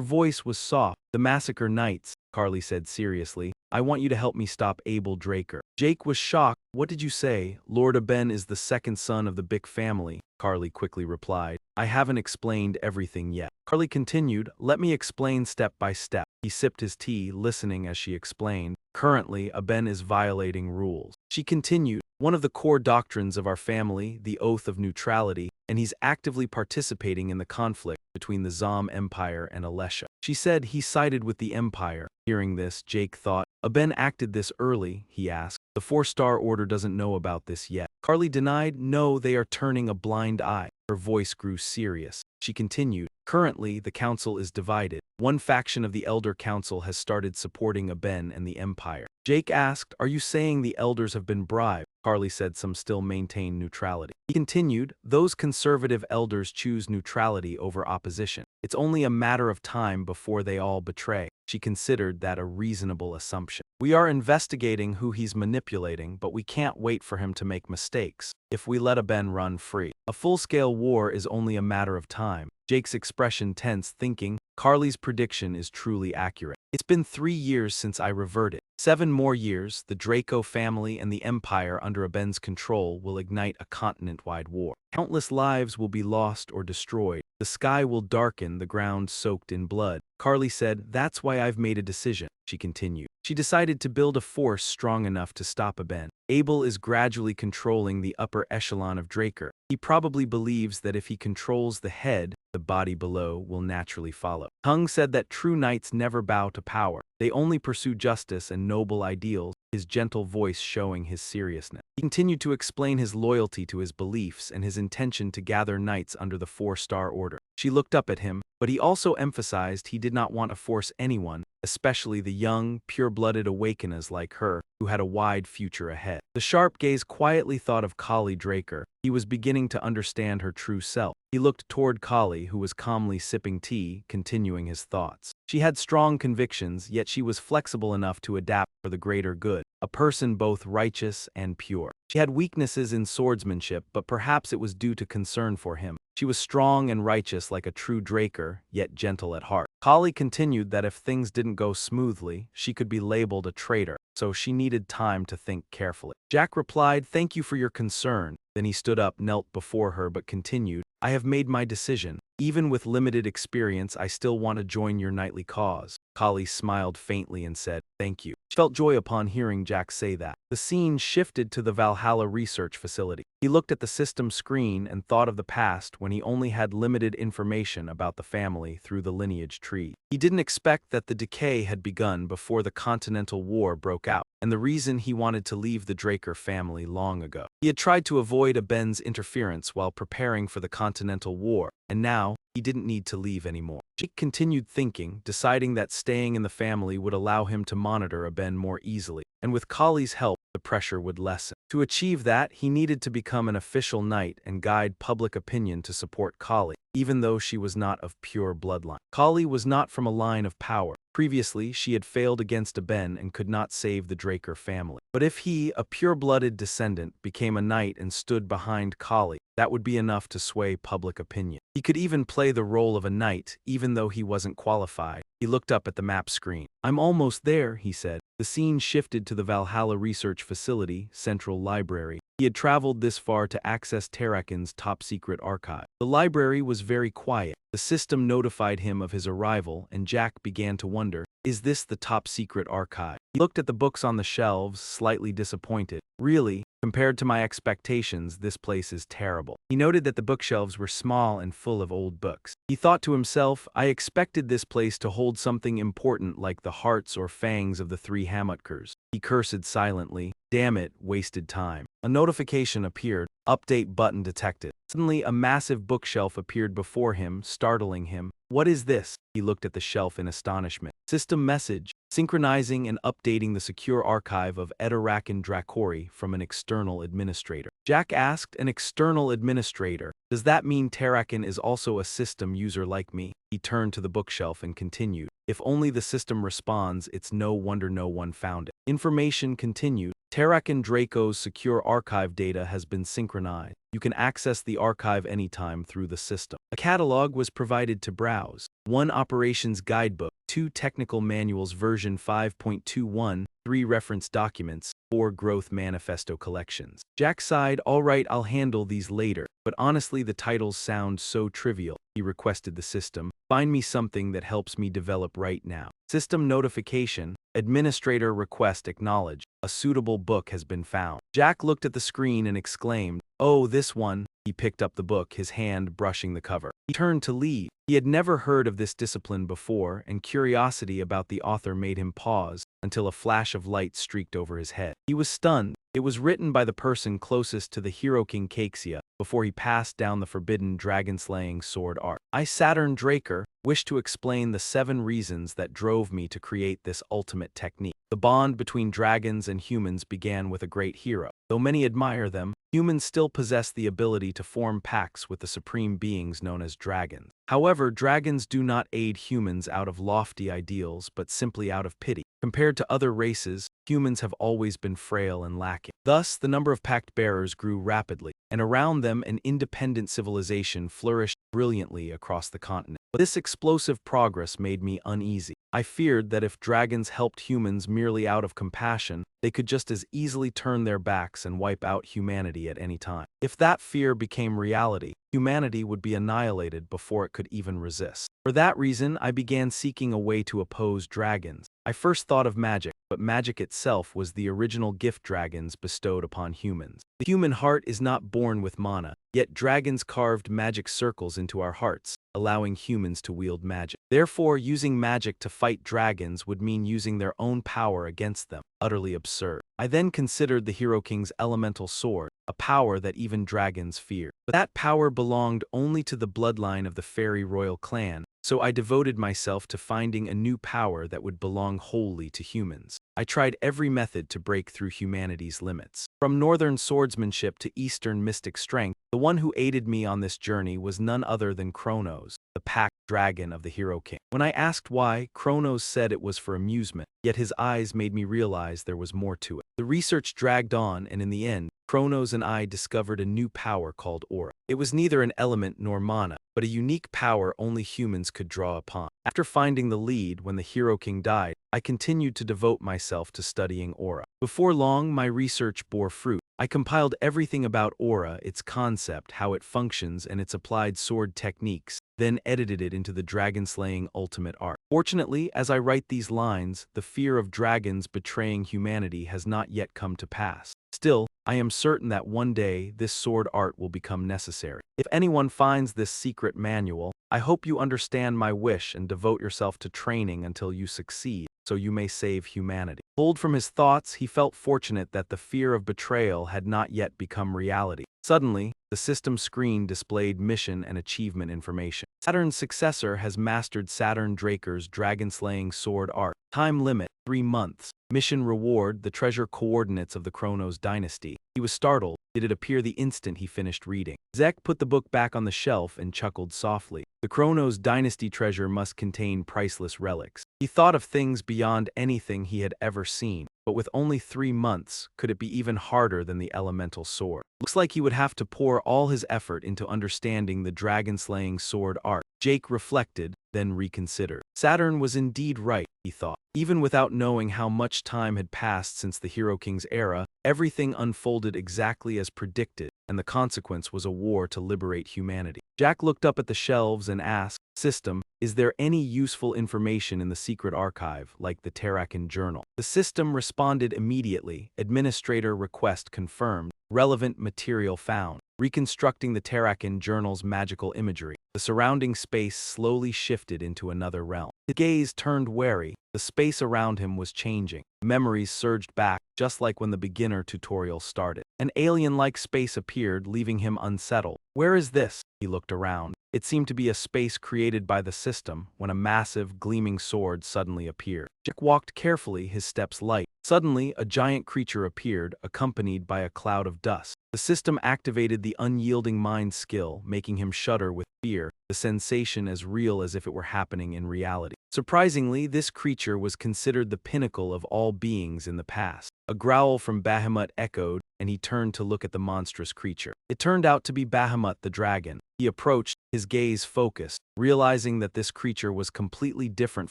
voice was soft. "The massacre knights," Kali said seriously. "I want you to help me stop Abel Draker." Jake was shocked. "What did you say?" "Lord Aben is the second son of the Bick family," Kali quickly replied. I haven't explained everything yet. Carly continued, let me explain step by step. He sipped his tea, listening as she explained. Currently, Aben is violating rules. She continued, one of the core doctrines of our family, the oath of neutrality, and he's actively participating in the conflict between the Zom Empire and Alesha. She said he sided with the Empire. Hearing this, Jake thought, Aben acted this early, he asked. The 4-star order doesn't know about this yet. Carly denied, no, they are turning a blind eye. Her voice grew serious. She continued, currently, the council is divided. One faction of the Elder Council has started supporting Aben and the Empire. Jake asked, are you saying the elders have been bribed? Carly said some still maintain neutrality. He continued, those conservative elders choose neutrality over opposition. It's only a matter of time before they all betray. She considered that a reasonable assumption. We are investigating who he's manipulating, but we can't wait for him to make mistakes. If we let Aben run free, a full-scale war is only a matter of time. Jake's expression tense, thinking, Carly's prediction is truly accurate. It's been 3 years since I reverted. 7 more years, the Draco family and the Empire under Aben's control will ignite a continent-wide war. Countless lives will be lost or destroyed. The sky will darken, the ground soaked in blood. Carly said, that's why I've made a decision. She continued. She decided to build a force strong enough to stop Aben. Abel is gradually controlling the upper echelon of Draker. He probably believes that if he controls the head, the body below will naturally follow. Hung said that true knights never bow to power. They only pursue justice and noble ideals, his gentle voice showing his seriousness. He continued to explain his loyalty to his beliefs and his intention to gather knights under the 4-star order. She looked up at him, but he also emphasized he did not want to force anyone, especially the young, pure-blooded awakeners like her, who had a wide future ahead. The sharp gaze quietly thought of Kali Draker. He was beginning to understand her true self. He looked toward Kali, who was calmly sipping tea, continuing his thoughts. She had strong convictions, yet she was flexible enough to adapt for the greater good, a person both righteous and pure. She had weaknesses in swordsmanship, but perhaps it was due to concern for him. She was strong and righteous like a true Draker, yet gentle at heart. Kali continued that if things didn't go smoothly, she could be labeled a traitor, so she needed time to think carefully. Jack replied, thank you for your concern. Then he stood up, knelt before her, but continued, I have made my decision. Even with limited experience, I still want to join your knightly cause. Kali smiled faintly and said, thank you. She felt joy upon hearing Jack say that. The scene shifted to the Valhalla research facility. He looked at the system screen and thought of the past when he only had limited information about the family through the lineage tree. He didn't expect that the decay had begun before the Continental War broke out, and the reason he wanted to leave the Draker family long ago. He had tried to avoid Aben's interference while preparing for the Continental War, and now he didn't need to leave anymore. Jake continued thinking, deciding that staying in the family would allow him to monitor Aben more easily, and with Kali's help, the pressure would lessen. To achieve that, he needed to become an official knight and guide public opinion to support Kali, even though she was not of pure bloodline. Kali was not from a line of power. Previously, she had failed against Aben and could not save the Draker family. But if he, a pure-blooded descendant, became a knight and stood behind Kali, that would be enough to sway public opinion. He could even play the role of a knight, even though he wasn't qualified. He looked up at the map screen. I'm almost there, he said. The scene shifted to the Valhalla Research Facility, Central Library. He had traveled this far to access Terrakin's top-secret archive. The library was very quiet. The system notified him of his arrival, and Jack began to wonder, is this the top-secret archive? He looked at the books on the shelves, slightly disappointed. Really, compared to my expectations, this place is terrible. He noted that the bookshelves were small and full of old books. He thought to himself, I expected this place to hold something important like the hearts or fangs of the 3 Hamutkers. He cursed silently. Damn it, wasted time. A notification appeared. Update button detected. Suddenly, a massive bookshelf appeared before him, startling him. What is this? He looked at the shelf in astonishment. System message. Synchronizing and updating the secure archive of Edarakan Drakori from an external administrator. Jack asked, an external administrator. Does that mean Terrakin is also a system user like me? He turned to the bookshelf and continued. If only the system responds, it's no wonder no one found it. Information continued. Tarak and Draco's secure archive data has been synchronized. You can access the archive anytime through the system. A catalog was provided to browse. 1 operations guidebook, 2 technical manuals version 5.21, 3 reference documents, 4 growth manifesto collections. Jack sighed, "All right, I'll handle these later, but honestly the titles sound so trivial." He requested the system, "Find me something that helps me develop right now." System notification, administrator request acknowledged. A suitable book has been found. Jack looked at the screen and exclaimed, "Oh, this one." He picked up the book, his hand brushing the cover. He turned to leave. He had never heard of this discipline before, and curiosity about the author made him pause until a flash of light streaked over his head. He was stunned. It was written by the person closest to the hero king Caxia before he passed down the forbidden dragon-slaying sword art. "I, Saturn Draker, wish to explain the 7 reasons that drove me to create this ultimate technique. The bond between dragons and humans began with a great hero. Though many admire them, humans still possess the ability to form pacts with the supreme beings known as dragons. However, dragons do not aid humans out of lofty ideals, but simply out of pity. Compared to other races, humans have always been frail and lacking. Thus, the number of pact bearers grew rapidly, and around them an independent civilization flourished brilliantly across the continent. But this explosive progress made me uneasy. I feared that if dragons helped humans merely out of compassion, they could just as easily turn their backs and wipe out humanity at any time. If that fear became reality, humanity would be annihilated before it could even resist. For that reason, I began seeking a way to oppose dragons. I first thought of magic, but magic itself was the original gift dragons bestowed upon humans. The human heart is not born with mana, yet dragons carved magic circles into our hearts, allowing humans to wield magic. Therefore, using magic to fight dragons would mean using their own power against them. Utterly absurd. I then considered the Hero King's elemental sword, a power that even dragons fear. But that power belonged only to the bloodline of the fairy royal clan, so I devoted myself to finding a new power that would belong wholly to humans. I tried every method to break through humanity's limits. From northern swordsmanship to eastern mystic strength, the one who aided me on this journey was none other than Kronos, the pack dragon of the Hero King. When I asked why, Kronos said it was for amusement, yet his eyes made me realize there was more to it. The research dragged on, and in the end, Kronos and I discovered a new power called aura. It was neither an element nor mana, but a unique power only humans could draw upon. After finding the lead when the Hero King died, I continued to devote myself to studying aura. Before long, my research bore fruit. I compiled everything about aura, its concept, how it functions, and its applied sword techniques, then edited it into the dragon-slaying ultimate art. Fortunately, as I write these lines, the fear of dragons betraying humanity has not yet come to pass. Still, I am certain that one day this sword art will become necessary. If anyone finds this secret manual, I hope you understand my wish and devote yourself to training until you succeed, so you may save humanity. Pulled from his thoughts, he felt fortunate that the fear of betrayal had not yet become reality. Suddenly, the system screen displayed mission and achievement information. Saturn's successor has mastered Saturn Draker's dragon-slaying sword art. Time limit, 3 months. Mission reward, the treasure coordinates of the Kronos dynasty. He was startled. Did it appear the instant he finished reading? Zek put the book back on the shelf and chuckled softly. The Kronos dynasty treasure must contain priceless relics. He thought of things beyond anything he had ever seen, but with only 3 months, could it be even harder than the elemental sword? Looks like he would have to pour all his effort into understanding the dragon-slaying sword art. Jake reflected, then reconsidered. Saturn was indeed right, he thought. Even without knowing how much time had passed since the Hero King's era, everything unfolded exactly as predicted, and the consequence was a war to liberate humanity. Jack looked up at the shelves and asked, "System, is there any useful information in the secret archive, like the Tarakan journal?" The system responded immediately. Administrator request confirmed. Relevant material found. Reconstructing the Tarakan journal's magical imagery. The surrounding space slowly shifted into another realm. His gaze turned wary. The space around him was changing. Memories surged back, just like when the beginner tutorial started. An alien-like space appeared, leaving him unsettled. "Where is this?" He looked around. It seemed to be a space created by the system when a massive, gleaming sword suddenly appeared. Jack walked carefully, his steps light. Suddenly, a giant creature appeared, accompanied by a cloud of dust. The system activated the unyielding mind skill, making him shudder with fear, the sensation as real as if it were happening in reality. Surprisingly, this creature was considered the pinnacle of all beings in the past. A growl from Bahamut echoed, and he turned to look at the monstrous creature. It turned out to be Bahamut the dragon. He approached, his gaze focused, realizing that this creature was completely different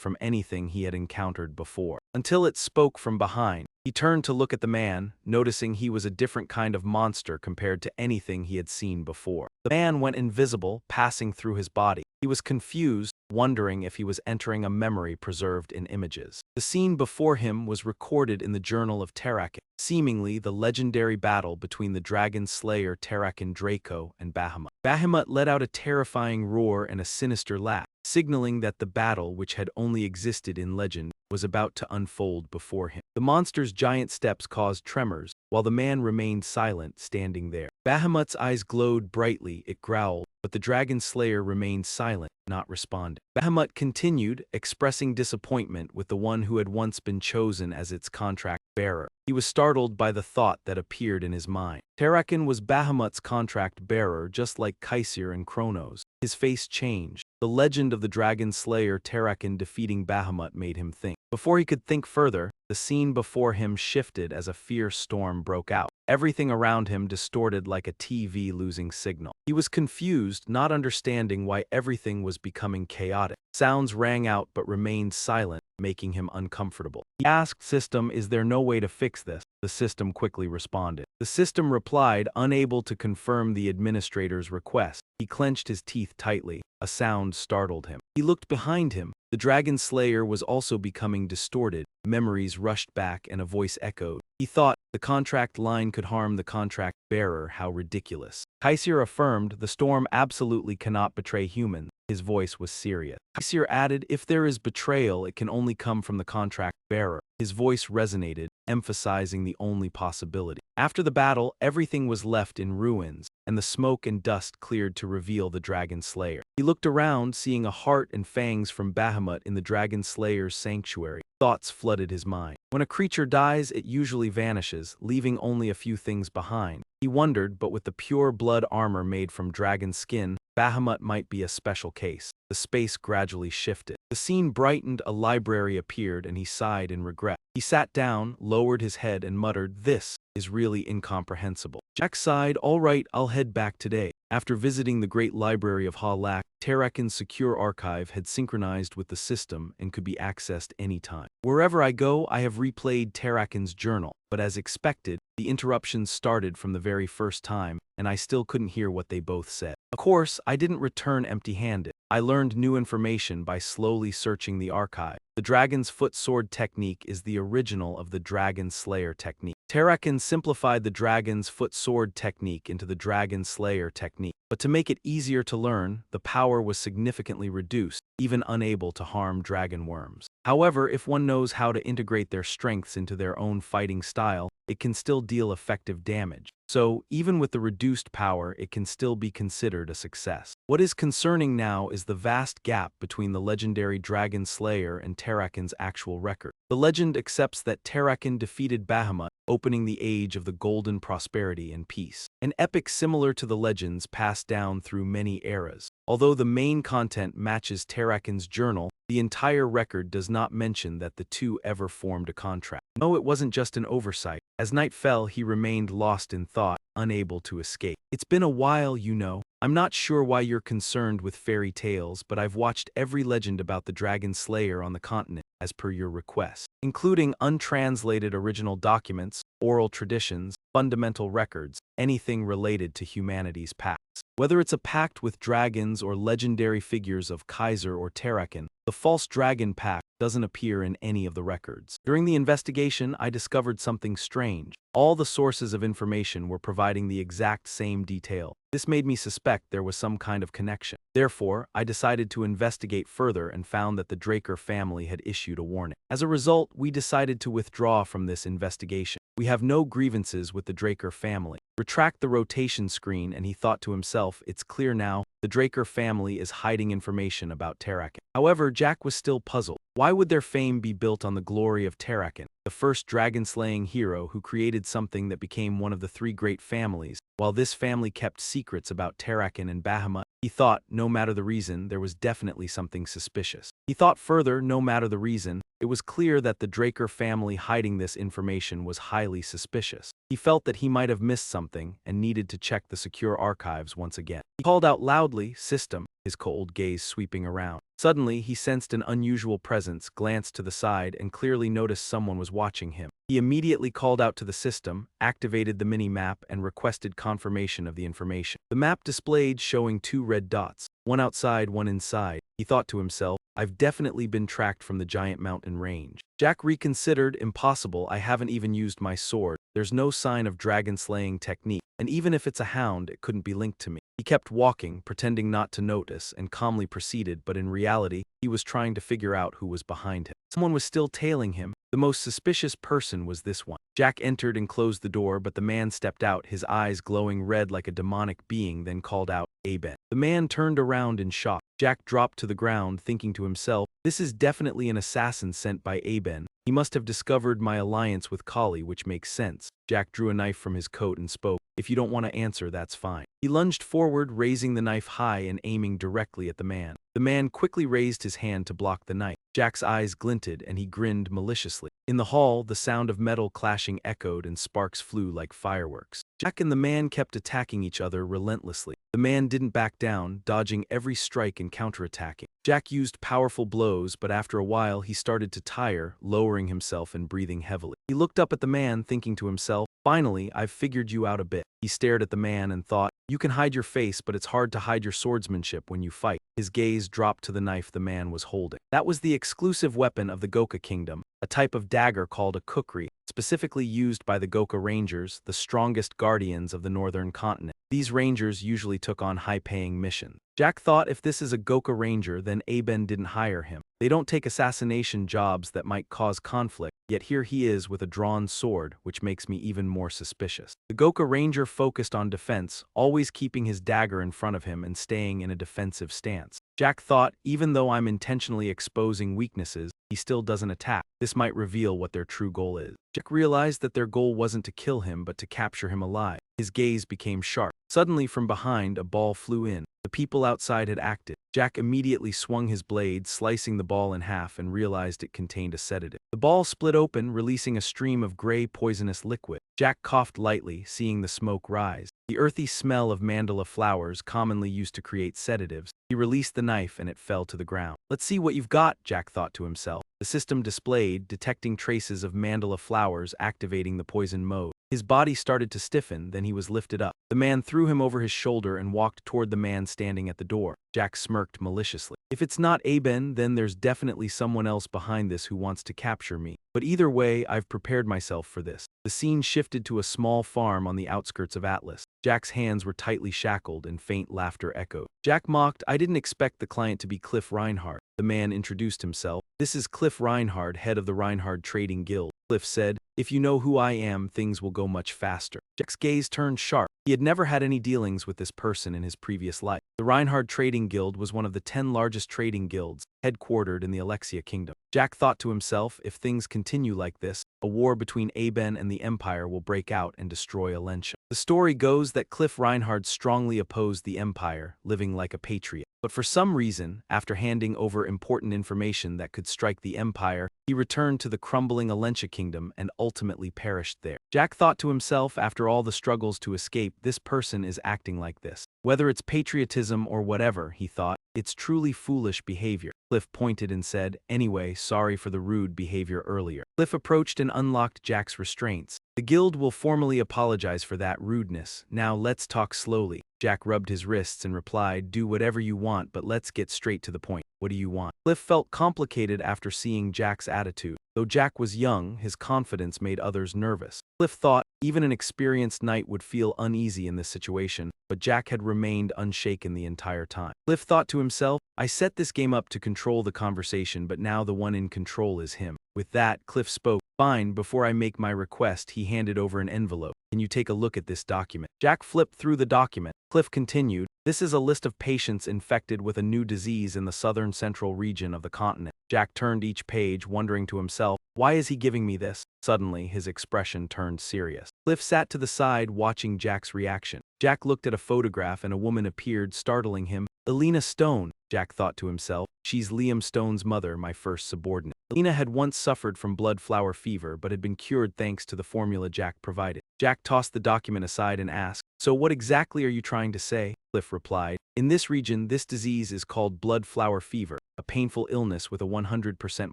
from anything he had encountered before. Until it spoke from behind. He turned to look at the man, noticing he was a different kind of monster compared to anything he had seen before. The man went invisible, passing through his body. He was confused, wondering if he was entering a memory preserved in images. The scene before him was recorded in the Journal of Tarakan, seemingly the legendary battle between the Dragonslayer Tarakan Draco and Bahamut. Bahamut let out a terrifying roar and a sinister laugh, signaling that the battle, which had only existed in legend, was about to unfold before him. The monster's giant steps caused tremors, while the man remained silent, standing there. Bahamut's eyes glowed brightly, it growled, but the Dragonslayer remained silent, not responding. Bahamut continued, expressing disappointment with the one who had once been chosen as its contract bearer. He was startled by the thought that appeared in his mind. Tarakan was Bahamut's contract bearer, just like Kaisir and Kronos. His face changed. The legend of the Dragonslayer Tarakan defeating Bahamut made him think. Before he could think further, the scene before him shifted as a fierce storm broke out. Everything around him distorted like a TV losing signal. He was confused, not understanding why everything was becoming chaotic. Sounds rang out but remained silent, making him uncomfortable. He asked system, "Is there no way to fix this?" The system quickly responded. The system replied, unable to confirm the administrator's request. He clenched his teeth tightly. A sound startled him. He looked behind him. The Dragonslayer was also becoming distorted. Memories rushed back and a voice echoed. He thought, the contract line could harm the contract bearer, how ridiculous. Kaisir affirmed, the storm absolutely cannot betray humans. His voice was serious. Kaisir added, if there is betrayal, it can only come from the contract bearer. His voice resonated, emphasizing the only possibility. After the battle, everything was left in ruins, and the smoke and dust cleared to reveal the Dragonslayer. He looked around, seeing a heart and fangs from Bahamut in the Dragonslayer's sanctuary. Thoughts flooded his mind. When a creature dies, it usually vanishes, leaving only a few things behind. He wondered, but with the pure blood armor made from dragon skin, Bahamut might be a special case. The space gradually shifted. The scene brightened, a library appeared, and he sighed in regret. He sat down, lowered his head, and muttered, "This is really incomprehensible." Jack sighed, "All right, I'll head back today." After visiting the Great Library of Ha-Lak, Tarakan's secure archive had synchronized with the system and could be accessed anytime. Wherever I go, I have replayed Tarakan's journal, but as expected, the interruptions started from the very first time, and I still couldn't hear what they both said. Of course, I didn't return empty-handed. I learned new information by slowly searching the archive. The Dragon's Foot Sword technique is the original of the Dragonslayer technique. Tarakan simplified the Dragon's Foot Sword technique into the Dragonslayer technique. But to make it easier to learn, the power was significantly reduced, even unable to harm dragon worms. However, if one knows how to integrate their strengths into their own fighting style, it can still deal effective damage. So, even with the reduced power, it can still be considered a success. What is concerning now is the vast gap between the legendary Dragonslayer and Tarakan's actual record. The legend accepts that Tarakan defeated Bahamut, opening the age of the golden prosperity and peace. An epic similar to the legends passed down through many eras. Although the main content matches Tarakan's journal, the entire record does not mention that the two ever formed a contract. No, it wasn't just an oversight. As night fell, he remained lost in thought, unable to escape. It's been a while, you know. I'm not sure why you're concerned with fairy tales, but I've watched every legend about the Dragonslayer on the continent, as per your request, including untranslated original documents, oral traditions, fundamental records, anything related to humanity's pacts. Whether it's a pact with dragons or legendary figures of Kaiser or Tarakan, the false dragon pact doesn't appear in any of the records. During the investigation, I discovered something strange. All the sources of information were providing the exact same detail. This made me suspect there was some kind of connection. Therefore, I decided to investigate further and found that the Draker family had issued a warning. As a result, we decided to withdraw from this investigation. We have no grievances with the Draker family. Retract the rotation screen, and he thought to himself, it's clear now, the Draker family is hiding information about Tarakan. However, Jack was still puzzled. Why would their fame be built on the glory of Tarakan, the first dragon-slaying hero who created something that became one of the three great families, While this family kept secrets about Tarakan and Bahama, he thought, no matter the reason, there was definitely something suspicious. He thought further, no matter the reason, it was clear that the Draker family hiding this information was highly suspicious. He felt that he might have missed something and needed to check the secure archives once again. He called out loudly, "System," his cold gaze sweeping around. Suddenly, he sensed an unusual presence, glanced to the side, and clearly noticed someone was watching him. He immediately called out to the system, activated the mini-map, and requested confirmation of the information. The map displayed showing 2 red dots, one outside, one inside. He thought to himself, "I've definitely been tracked from the giant mountain range." Jack reconsidered, "Impossible, I haven't even used my sword. There's no sign of dragon-slaying technique, and even if it's a hound, it couldn't be linked to me." He kept walking, pretending not to notice, and calmly proceeded, but in reality, he was trying to figure out who was behind him. Someone was still tailing him. The most suspicious person was this one. Jack entered and closed the door, but the man stepped out, his eyes glowing red like a demonic being, then called out, "Aben." The man turned around in shock. Jack dropped to the ground, thinking to himself, "This is definitely an assassin sent by Aben. He must have discovered my alliance with Kali, which makes sense." Jack drew a knife from his coat and spoke, "If you don't want to answer, that's fine." He lunged forward, raising the knife high and aiming directly at the man. The man quickly raised his hand to block the knife. Jack's eyes glinted and he grinned maliciously. In the hall, the sound of metal clashing echoed and sparks flew like fireworks. Jack and the man kept attacking each other relentlessly. The man didn't back down, dodging every strike and counterattacking. Jack used powerful blows, but after a while he started to tire, lowering himself and breathing heavily. He looked up at the man, thinking to himself, "Finally, I've figured you out a bit." He stared at the man and thought, "You can hide your face, but it's hard to hide your swordsmanship when you fight." His gaze dropped to the knife the man was holding. That was the exclusive weapon of the Goka Kingdom, a type of dagger called a kukri, specifically used by the Goka Rangers, the strongest guardians of the northern continent. These rangers usually took on high-paying missions. Jack thought, if this is a Goka Ranger, then Aben didn't hire him. They don't take assassination jobs that might cause conflict, yet here he is with a drawn sword, which makes me even more suspicious. The Goka Ranger focused on defense, always keeping his dagger in front of him and staying in a defensive stance. Jack thought, even though I'm intentionally exposing weaknesses, he still doesn't attack. This might reveal what their true goal is. Jack realized that their goal wasn't to kill him but to capture him alive. His gaze became sharp. Suddenly from behind, a ball flew in. The people outside had acted. Jack immediately swung his blade, slicing the ball in half, and realized it contained a sedative. The ball split open, releasing a stream of gray poisonous liquid. Jack coughed lightly, seeing the smoke rise. The earthy smell of mandala flowers, commonly used to create sedatives. He released the knife and it fell to the ground. "Let's see what you've got," Jack thought to himself. The system displayed, detecting traces of mandala flowers, activating the poison mode. His body started to stiffen, then he was lifted up. The man threw him over his shoulder and walked toward the man standing at the door. Jack smirked maliciously. "If it's not Aben, then there's definitely someone else behind this who wants to capture me. But either way, I've prepared myself for this." The scene shifted to a small farm on the outskirts of Atlas. Jack's hands were tightly shackled and faint laughter echoed. Jack mocked, "I didn't expect the client to be Cliff Reinhardt." The man introduced himself. "This is Cliff Reinhardt, head of the Reinhardt Trading Guild." Cliff said, "If you know who I am, things will go much faster." Jack's gaze turned sharp. He had never had any dealings with this person in his previous life. The Reinhardt Trading Guild was one of the 10 largest trading guilds, headquartered in the Alexia Kingdom. Jack thought to himself, if things continue like this, a war between Aben and the Empire will break out and destroy Alencia. The story goes that Cliff Reinhardt strongly opposed the Empire, living like a patriot. But for some reason, after handing over important information that could strike the Empire, he returned to the crumbling Alencia Kingdom and ultimately perished there. Jack thought to himself, after all the struggles to escape, this person is acting like this. Whether it's patriotism or whatever, he thought, it's truly foolish behavior. Cliff pointed and said, "Anyway, sorry for the rude behavior earlier." Cliff approached and unlocked Jack's restraints. "The guild will formally apologize for that rudeness. Now let's talk slowly." Jack rubbed his wrists and replied, "Do whatever you want, but let's get straight to the point. What do you want?" Cliff felt complicated after seeing Jack's attitude. Though Jack was young, his confidence made others nervous. Cliff thought even an experienced knight would feel uneasy in this situation, but Jack had remained unshaken the entire time. Cliff thought to himself, "I set this game up to control the conversation, but now the one in control is him." With that, Cliff spoke. "Fine, before I make my request," he handed over an envelope. "Can you take a look at this document?" Jack flipped through the document. Cliff continued, "This is a list of patients infected with a new disease in the southern central region of the continent." Jack turned each page, wondering to himself, Why is he giving me this? Suddenly, his expression turned serious. Cliff sat to the side watching Jack's reaction. Jack looked at a photograph and a woman appeared, startling him. Elena Stone, Jack thought to himself. She's Liam Stone's mother, my first subordinate. Elena had once suffered from blood flower fever but had been cured thanks to the formula Jack provided. Jack tossed the document aside and asked, "So what exactly are you trying to say?" Cliff replied, "In this region, this disease is called blood flower fever, a painful illness with a 100%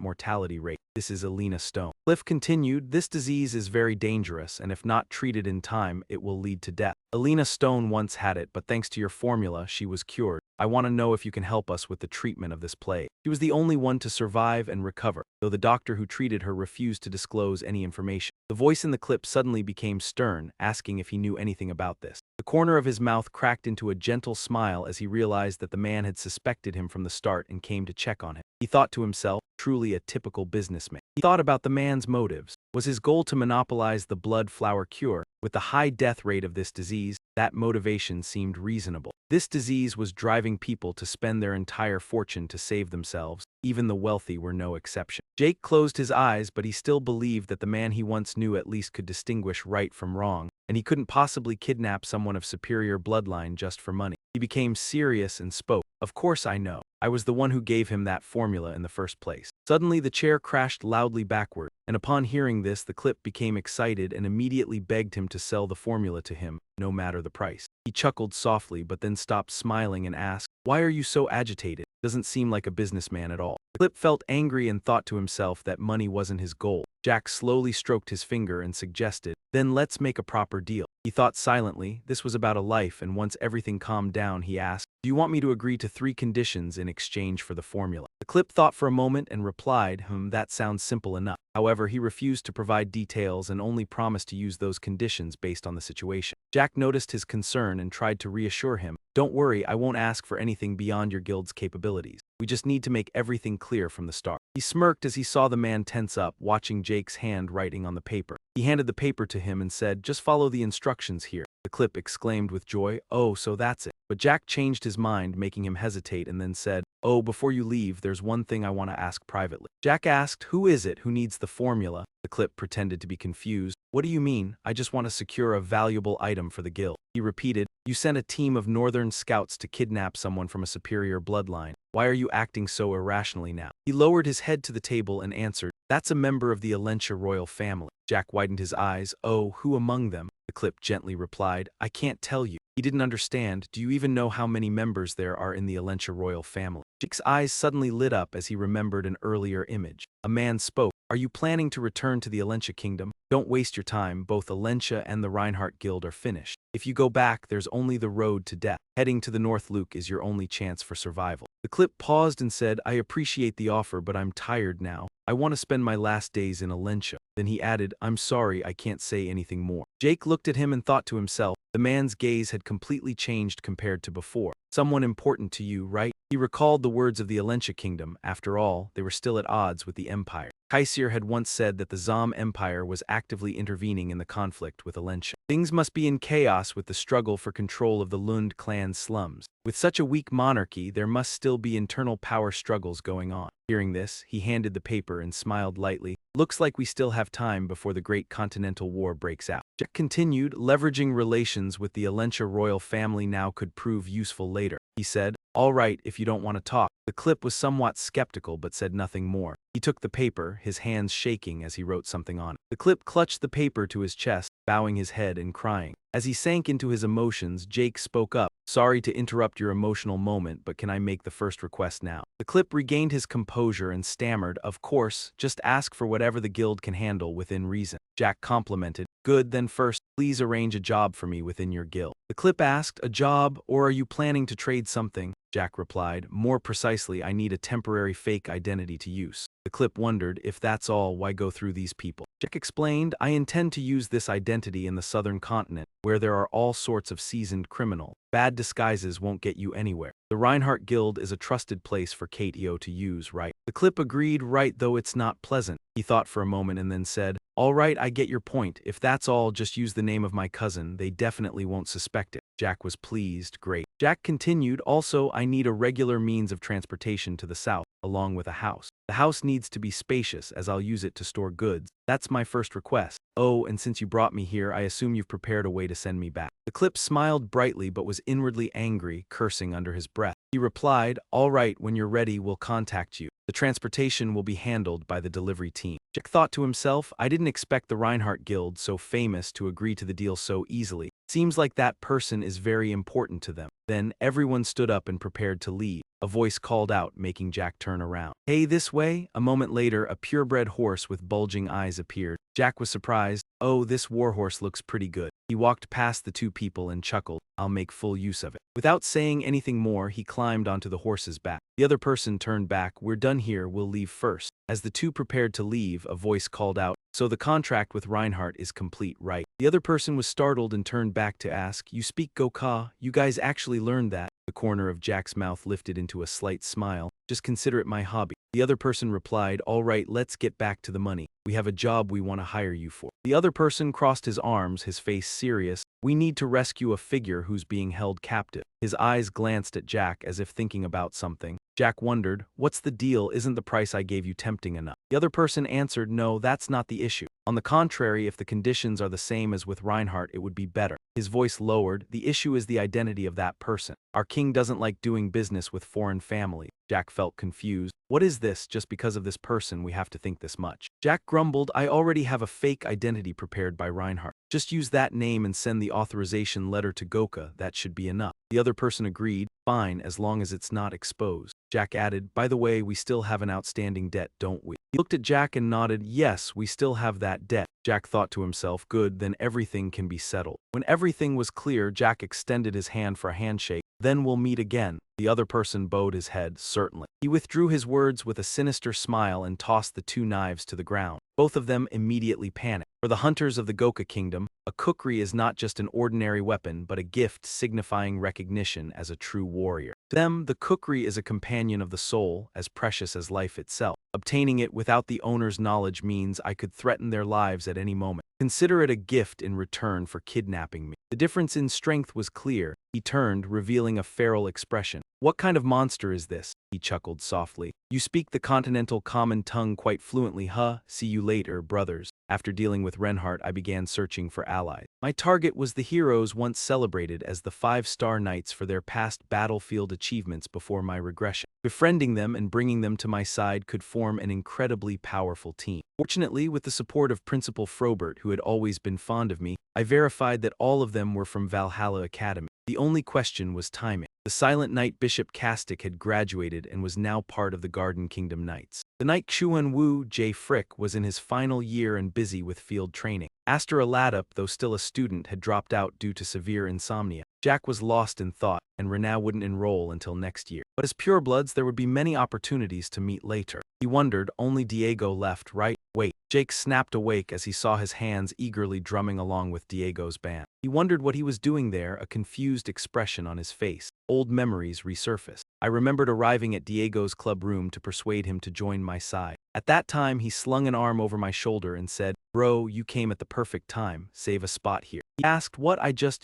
mortality rate. This is Elena Stone." Cliff continued, "This disease is very dangerous, and if not treated in time, it will lead to death. Elena Stone once had it, but thanks to your formula, she was cured. I want to know if you can help us with the treatment of this plague." She was the only one to survive and recover, though the doctor who treated her refused to disclose any information. The voice in the clip suddenly became stern, asking if he knew anything about this. The corner of his mouth cracked into a gentle smile as he realized that the man had suspected him from the start and came to check on him. He thought to himself, truly a typical businessman. He thought about the man's motives. Was his goal to monopolize the blood flower cure? With the high death rate of this disease, that motivation seemed reasonable. This disease was driving people to spend their entire fortune to save themselves. Even the wealthy were no exception. Jake closed his eyes, but he still believed that the man he once knew at least could distinguish right from wrong, and he couldn't possibly kidnap someone of superior bloodline just for money. He became serious and spoke, "Of course I know. I was the one who gave him that formula in the first place." Suddenly the chair crashed loudly backward, and upon hearing this the clip became excited and immediately begged him to sell the formula to him, no matter the price. He chuckled softly but then stopped smiling and asked, "Why are you so agitated? Doesn't seem like a businessman at all." The clip felt angry and thought to himself that money wasn't his goal. Jack slowly stroked his finger and suggested, "Then let's make a proper deal." He thought silently. This was about a life, and once everything calmed down, he asked, "Do you want me to agree to 3 conditions in exchange for the formula?" The clip thought for a moment and replied, that sounds simple enough." However, he refused to provide details and only promised to use those conditions based on the situation. Jack noticed his concern and tried to reassure him, "Don't worry, I won't ask for anything beyond your guild's capabilities. We just need to make everything clear from the start." He smirked as he saw the man tense up, watching Jake's hand writing on the paper. He handed the paper to him and said, "Just follow the instructions here." The clip exclaimed with joy, "Oh, so that's it." But Jack changed his mind, making him hesitate, and then said, "Oh, before you leave, there's one thing I want to ask privately." Jack asked, "Who is it who needs the formula?" The clip pretended to be confused. "What do you mean? I just want to secure a valuable item for the guild." He repeated, "You sent a team of northern scouts to kidnap someone from a superior bloodline. Why are you acting so irrationally now?" He lowered his head to the table and answered, "That's a member of the Alentia royal family." Jack widened his eyes. "Oh, who among them?" The clip gently replied, "I can't tell you." He didn't understand. "Do you even know how many members there are in the Alentia royal family?" Jake's eyes suddenly lit up as he remembered an earlier image. A man spoke, "Are you planning to return to the Alentia kingdom? Don't waste your time. Both Alentia and the Reinhardt Guild are finished. If you go back, there's only the road to death. Heading to the North Luke is your only chance for survival." The clip paused and said, "I appreciate the offer, but I'm tired now. I want to spend my last days in Alentia." Then he added, "I'm sorry, I can't say anything more." Jake looked at him and thought to himself, the man's gaze had completely changed compared to before. "Someone important to you, right?" He recalled the words of the Alentia kingdom. After all, they were still at odds with the Empire. Kaisir had once said that the Zom Empire was actively intervening in the conflict with Alentia. Things must be in chaos with the struggle for control of the Lund clan slums. With such a weak monarchy, there must still be internal power struggles going on. Hearing this, he handed the paper and smiled lightly. "Looks like we still have time before the Great Continental War breaks out." Jack continued, "Leveraging relations with the Alentia royal family now could prove useful later." He said, "All right, if you don't want to talk." The clip was somewhat skeptical but said nothing more. He took the paper, his hands shaking as he wrote something on it. The clip clutched the paper to his chest, bowing his head and crying. As he sank into his emotions, Jake spoke up, "Sorry to interrupt your emotional moment, but can I make the first request now?" The clip regained his composure and stammered, "Of course, just ask for whatever the guild can handle within reason." Jack complimented, "Good, then first, please arrange a job for me within your guild." The clip asked, "A job, or are you planning to trade something?" Jack replied, "More precisely, I need a temporary fake identity to use." The clip wondered, "If that's all, why go through these people?" Jack explained, "I intend to use this identity in the southern continent, where there are all sorts of seasoned criminals. Bad disguises won't get you anywhere. The Reinhardt Guild is a trusted place for KTO to use, right?" The clip agreed, "Right, though it's not pleasant." He thought for a moment and then said, "All right, I get your point. If that's all, just use the name of my cousin. They definitely won't suspect it." Jack was pleased. "Great." Jack continued, "Also, I need a regular means of transportation to the south. along with a house. The house needs to be spacious as I'll use it to store goods. That's my first request. Oh, and since you brought me here, I assume you've prepared a way to send me back. The clip smiled brightly but was inwardly angry, cursing under his breath. He replied, all right, when you're ready, we'll contact you. The transportation will be handled by the delivery team. Jack thought to himself, I didn't expect the Reinhardt Guild, so famous, to agree to the deal so easily. Seems like that person is very important to them. Then everyone stood up and prepared to leave. A voice called out, making Jack turn around. Hey, this way? A moment later, a purebred horse with bulging eyes appeared. Jack was surprised. Oh, this warhorse looks pretty good. He walked past the two people and chuckled. I'll make full use of it. Without saying anything more, he climbed onto the horse's back. The other person turned back. We're done here, we'll leave first. As the two prepared to leave, a voice called out, so the contract with Reinhardt is complete, right? The other person was startled and turned back to ask, you speak Gokha? You guys actually learned that? The corner of Jack's mouth lifted into a slight smile. Just consider it my hobby. The other person replied, all right, let's get back to the money. We have a job we want to hire you for. The other person crossed his arms, his face serious. We need to rescue a figure who's being held captive. His eyes glanced at Jack as if thinking about something. Jack wondered, what's the deal? Isn't the price I gave you tempting enough? The other person answered, no, that's not the issue. On the contrary, if the conditions are the same as with Reinhardt, it would be better. His voice lowered. The issue is the identity of that person. Our king doesn't like doing business with foreign families. Jack felt confused. What is this? Just because of this person, we have to think this much. Jack grumbled, I already have a fake identity prepared by Reinhardt. Just use that name and send the authorization letter to Goka. That should be enough. The other person agreed. Fine, as long as it's not exposed. Jack added, by the way, we still have an outstanding debt, don't we? He looked at Jack and nodded, yes, we still have that debt. Jack thought to himself, good, then everything can be settled. When everything was clear, Jack extended his hand for a handshake. Then we'll meet again. The other person bowed his head, certainly. He withdrew his words with a sinister smile and tossed the two knives to the ground. Both of them immediately panicked. For the hunters of the Goka kingdom, a kukri is not just an ordinary weapon, but a gift signifying recognition as a true warrior. To them, the kukri is a companion of the soul, as precious as life itself. Obtaining it without the owner's knowledge means I could threaten their lives at any moment. Consider it a gift in return for kidnapping me. The difference in strength was clear. He turned, revealing a feral expression. What kind of monster is this? He chuckled softly. You speak the continental common tongue quite fluently, huh? See you later, brothers. After dealing with Reinhardt, I began searching for allies. My target was the heroes once celebrated as the 5-star knights for their past battlefield achievements before my regression. Befriending them and bringing them to my side could form an incredibly powerful team. Fortunately, with the support of Principal Frobert, who had always been fond of me, I verified that all of them were from Valhalla Academy. The only question was timing. The silent knight Bishop Castic had graduated and was now part of the Garden Kingdom Knights. The knight Chuan Wu J. Frick was in his final year and busy with field training. Aster Aladup, though still a student, had dropped out due to severe insomnia. Jack was lost in thought, and Renau wouldn't enroll until next year. But as purebloods, there would be many opportunities to meet later. He wondered, only Diego left, right? Wait. Jake snapped awake as he saw his hands eagerly drumming along with Diego's band. He wondered what he was doing there, a confused expression on his face. Old memories resurfaced. I remembered arriving at Diego's club room to persuade him to join my side. At that time, he slung an arm over my shoulder and said, Bro, you came at the perfect time. Save a spot here. He asked,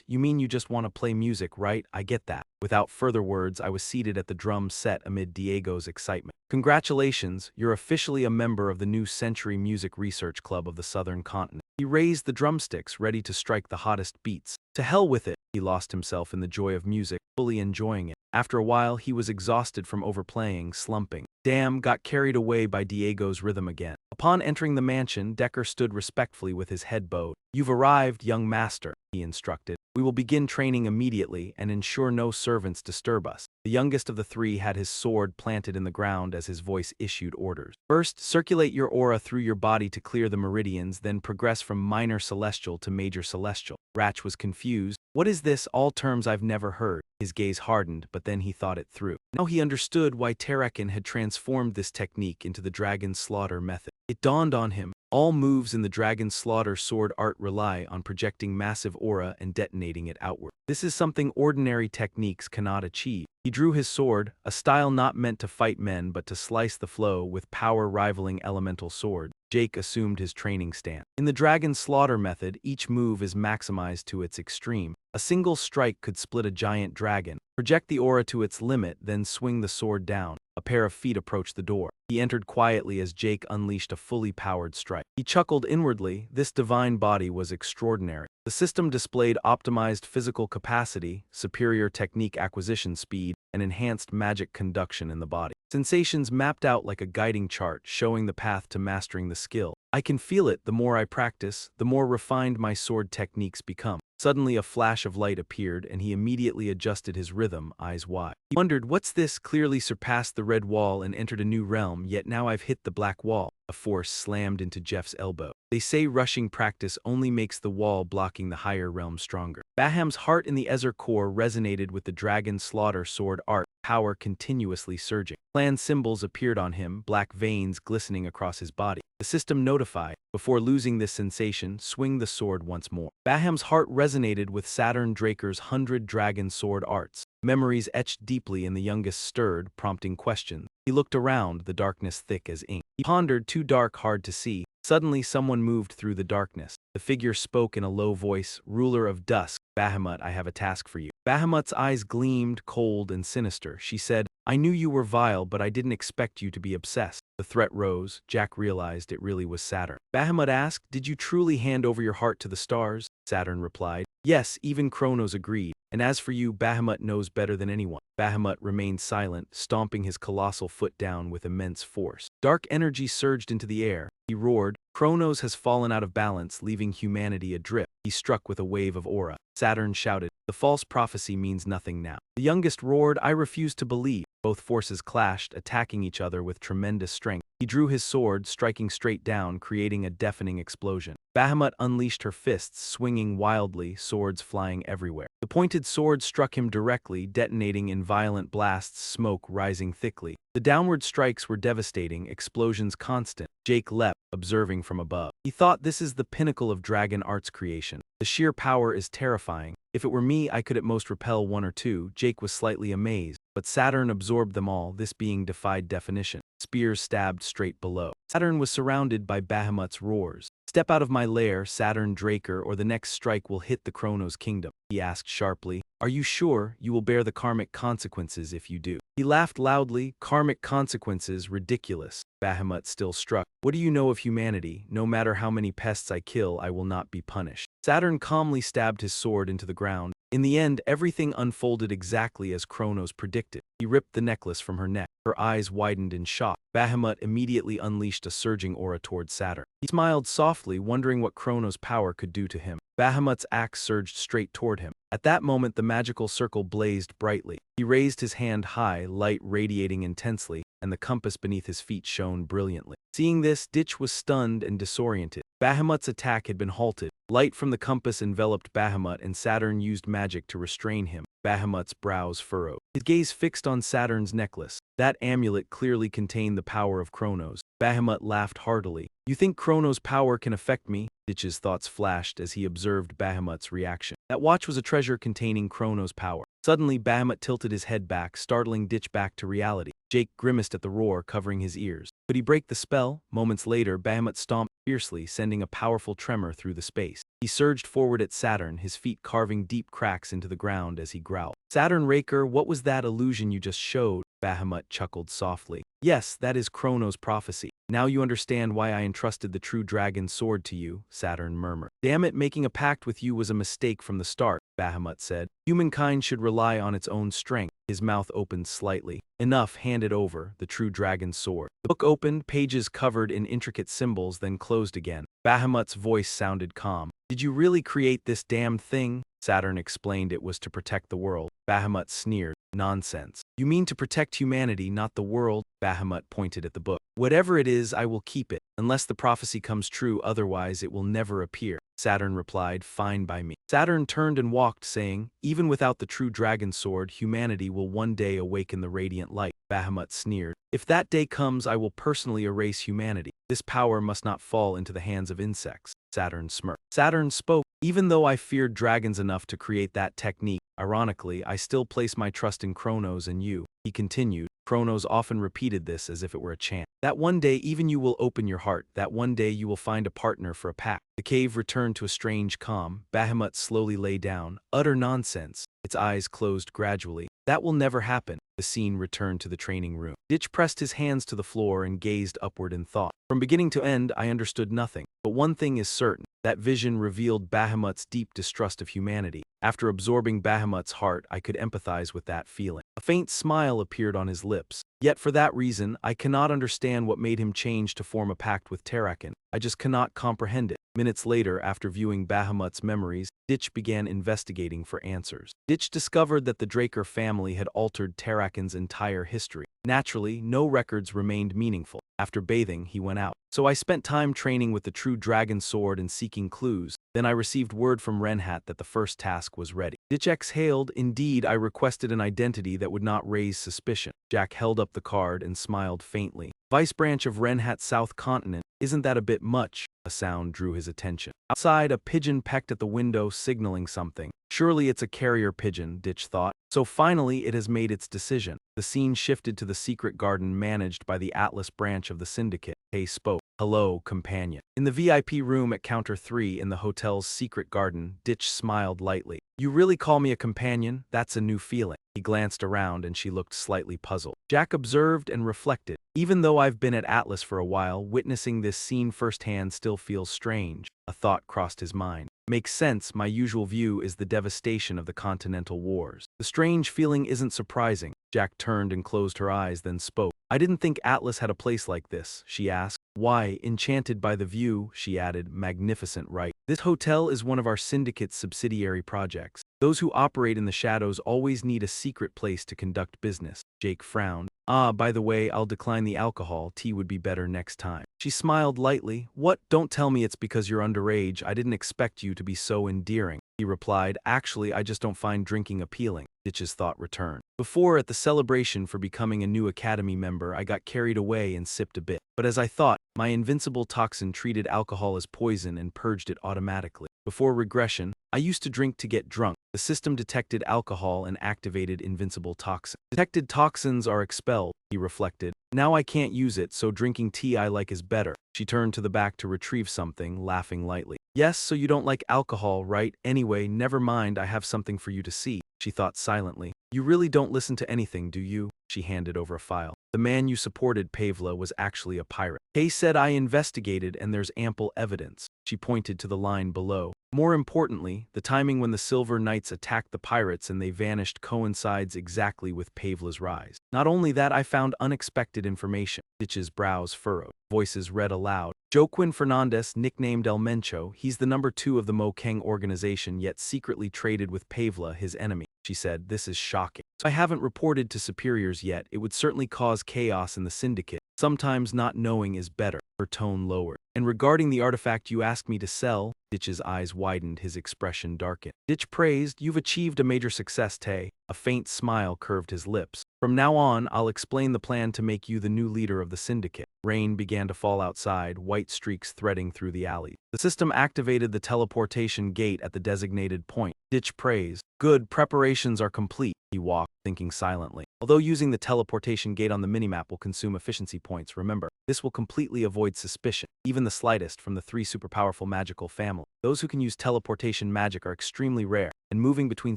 you mean you just want to play music, right? I get that. Without further words, I was seated at the drum set amid Diego's excitement. Congratulations, you're officially a member of the new Century Music Research Club of the Southern Continent. He raised the drumsticks, ready to strike the hottest beats. To hell with it. He lost himself in the joy of music, fully enjoying it. After a while, he was exhausted from overplaying, slumping. Damn, got carried away by Diego's rhythm again. Upon entering the mansion, Decker stood respectfully with his head bowed. You've arrived, young master, he instructed. We will begin training immediately and ensure no servants disturb us. The youngest of the three had his sword planted in the ground as his voice issued orders. First, circulate your aura through your body to clear the meridians, then progress from minor celestial to major celestial. Ratch was confused. What is this? All terms I've never heard. His gaze hardened, but then he thought it through. Now he understood why Terrakin had transformed this technique into the Dragon Slaughter method. It dawned on him. All moves in the Dragon Slaughter sword art rely on projecting massive aura and detonating it outward. This is something ordinary techniques cannot achieve. He drew his sword, a style not meant to fight men but to slice the flow with power rivaling elemental sword. Jake assumed his training stance. In the dragon slaughter method, each move is maximized to its extreme. A single strike could split a giant dragon. Project the aura to its limit, then swing the sword down. A pair of feet approached the door. He entered quietly as Jake unleashed a fully powered strike. He chuckled inwardly. This divine body was extraordinary. The system displayed optimized physical capacity, superior technique acquisition speed, and enhanced magic conduction in the body. Sensations mapped out like a guiding chart, showing the path to mastering the skill. I can feel it. The more I practice, the more refined my sword techniques become. Suddenly a flash of light appeared, and he immediately adjusted his rhythm, eyes wide. He wondered, what's this? Clearly surpassed the red wall and entered a new realm, yet now I've hit the black wall. A force slammed into Jeff's elbow. They say rushing practice only makes the wall blocking the higher realm stronger. Baham's heart in the Ezer core resonated with the dragon slaughter sword art, power continuously surging. Clan symbols appeared on him, black veins glistening across his body. The system notified, before losing this sensation, swing the sword once more. Baham's heart resonated with Saturn Draker's 100 dragon sword arts. Memories etched deeply in the youngest stirred, prompting questions. He looked around, the darkness thick as ink. He pondered, too dark, hard to see. Suddenly someone moved through the darkness. The figure spoke in a low voice, ruler of dusk. Bahamut, I have a task for you. Bahamut's eyes gleamed, cold and sinister. She said, I knew you were vile, but I didn't expect you to be obsessed. The threat rose. Jack realized it really was Saturn. Bahamut asked, did you truly hand over your heart to the stars? Saturn replied, yes, even Kronos agreed. And as for you, Bahamut knows better than anyone. Bahamut remained silent, stomping his colossal foot down with immense force. Dark energy surged into the air. He roared, Kronos has fallen out of balance, leaving humanity adrift. He struck with a wave of aura. Saturn shouted, the false prophecy means nothing now. The youngest roared, I refuse to believe. Both forces clashed, attacking each other with tremendous strength. He drew his sword, striking straight down, creating a deafening explosion. Bahamut unleashed her fists, swinging wildly, swords flying everywhere. The pointed sword struck him directly, detonating in violent blasts, smoke rising thickly. The downward strikes were devastating, explosions constant. Jake leapt, observing from above. He thought, this is the pinnacle of dragon arts creation. The sheer power is terrifying. If it were me, I could at most repel one or two. Jake was slightly amazed, but Saturn absorbed them all, this being defied definition. Spears stabbed straight below. Saturn was surrounded by Bahamut's roars. Step out of my lair, Saturn Draker, or the next strike will hit the Kronos kingdom. He asked sharply, are you sure? You will bear the karmic consequences if you do. He laughed loudly, karmic consequences, ridiculous. Bahamut still struck. What do you know of humanity? No matter how many pests I kill, I will not be punished. Saturn calmly stabbed his sword into the ground. In the end, everything unfolded exactly as Kronos predicted. He ripped the necklace from her neck. Her eyes widened in shock. Bahamut immediately unleashed a surging aura toward Saturn. He smiled softly, wondering what Kronos' power could do to him. Bahamut's axe surged straight toward him. At that moment, the magical circle blazed brightly. He raised his hand high, light radiating intensely, and the compass beneath his feet shone brilliantly. Seeing this, Ditch was stunned and disoriented. Bahamut's attack had been halted. Light from the compass enveloped Bahamut, and Saturn used magic to restrain him. Bahamut's brows furrowed. His gaze fixed on Saturn's necklace. That amulet clearly contained the power of Kronos. Bahamut laughed heartily. You think Kronos' power can affect me? Ditch's thoughts flashed as he observed Bahamut's reaction. That watch was a treasure containing Kronos' power. Suddenly, Bahamut tilted his head back, startling Ditch back to reality. Jake grimaced at the roar, covering his ears. Could he break the spell? Moments later, Bahamut stomped fiercely, sending a powerful tremor through the space. He surged forward at Saturn, his feet carving deep cracks into the ground as he growled. Saturn Raker, what was that illusion you just showed? Bahamut chuckled softly. Yes, that is Kronos' prophecy. Now you understand why I entrusted the true dragon sword to you, Saturn murmured. Damn it, making a pact with you was a mistake from the start, Bahamut said. Humankind should rely on its own strength. His mouth opened slightly. Enough, hand it over, the true dragon sword. The book opened, pages covered in intricate symbols, then closed again. Bahamut's voice sounded calm. Did you really create this damned thing? Saturn explained it was to protect the world. Bahamut sneered. Nonsense. You mean to protect humanity, not the world? Bahamut pointed at the book. Whatever it is, I will keep it, unless the prophecy comes true, otherwise it will never appear. Saturn replied, fine by me. Saturn turned and walked, saying, even without the true dragon sword, humanity will one day awaken the radiant light. Bahamut sneered. If that day comes, I will personally erase humanity. This power must not fall into the hands of insects. Saturn smirked. Saturn spoke, even though I feared dragons enough to create that technique, ironically, I still place my trust in Kronos and you. He continued. Kronos often repeated this as if it were a chant. That one day even you will open your heart, that one day you will find a partner for a pack. The cave returned to a strange calm. Bahamut slowly lay down. Utter nonsense. Its eyes closed gradually. That will never happen. The scene returned to the training room. Ditch pressed his hands to the floor and gazed upward in thought. From beginning to end, I understood nothing. But one thing is certain. That vision revealed Bahamut's deep distrust of humanity. After absorbing Bahamut's heart, I could empathize with that feeling. A faint smile appeared on his lips. Yet for that reason, I cannot understand what made him change to form a pact with Tarakan. I just cannot comprehend it. Minutes later, after viewing Bahamut's memories, Ditch began investigating for answers. Ditch discovered that the Draker family had altered Tarakan's entire history. Naturally, no records remained meaningful. After bathing, he went out. So I spent time training with the true dragon sword and seeking clues. Then I received word from Renhat that the first task was ready. Ditch exhaled. Indeed, I requested an identity that would not raise suspicion. Jack held up the card and smiled faintly. Vice branch of Renhat South Continent. Isn't that a bit much? A sound drew his attention. Outside, a pigeon pecked at the window, signaling something. Surely it's a carrier pigeon, Ditch thought. So finally, it has made its decision. The scene shifted to the secret garden managed by the Atlas branch of the syndicate. Hay spoke. Hello, companion. In the VIP room at Counter 3 in the hotel's secret garden, Ditch smiled lightly. You really call me a companion? That's a new feeling. He glanced around and she looked slightly puzzled. Jack observed and reflected. Even though I've been at Atlas for a while, witnessing this scene firsthand still feels strange. A thought crossed his mind. Makes sense, my usual view is the devastation of the Continental Wars. The strange feeling isn't surprising. Jack turned and closed her eyes, then spoke. I didn't think Atlas had a place like this, she asked. Why, enchanted by the view, she added, magnificent, right? This hotel is one of our syndicate's subsidiary projects. Those who operate in the shadows always need a secret place to conduct business. Jake frowned. Ah, by the way, I'll decline the alcohol. Tea would be better next time. She smiled lightly. What? Don't tell me it's because you're underage. I didn't expect you to be so endearing. He replied, actually, I just don't find drinking appealing. Ditch's thought returned. Before, at the celebration for becoming a new academy member, I got carried away and sipped a bit. But as I thought, my invincible toxin treated alcohol as poison and purged it automatically. Before regression, I used to drink to get drunk. The system detected alcohol and activated invincible toxin. Detected toxins are expelled, he reflected. Now I can't use it, so drinking tea I like is better. She turned to the back to retrieve something, laughing lightly. Yes, so you don't like alcohol, right? Anyway, never mind, I have something for you to see. She thought silently. You really don't listen to anything, do you? She handed over a file. The man you supported, Pavla, was actually a pirate. Kay said I investigated and there's ample evidence. She pointed to the line below. More importantly, the timing when the Silver Knights attacked the pirates and they vanished coincides exactly with Pavla's rise. Not only that, I found unexpected information. Ditch's brows furrowed. Voices read aloud. Joaquin Fernandez, nicknamed El Mencho, he's the number 2 of the Mokeng organization yet secretly traded with Pavla, his enemy. She said, this is shocking. So I haven't reported to superiors yet. It would certainly cause chaos in the syndicate. Sometimes not knowing is better. Her tone lowered. And regarding the artifact you asked me to sell, Ditch's eyes widened, his expression darkened. Ditch praised, you've achieved a major success, Tay. A faint smile curved his lips. From now on, I'll explain the plan to make you the new leader of the syndicate. Rain began to fall outside, white streaks threading through the alley. The system activated the teleportation gate at the designated point. Ditch praised. Good, preparations are complete. He walked, thinking silently. Although using the teleportation gate on the minimap will consume efficiency points, remember, this will completely avoid suspicion, even the slightest, from the 3 superpowerful magical family. Those who can use teleportation magic are extremely rare, and moving between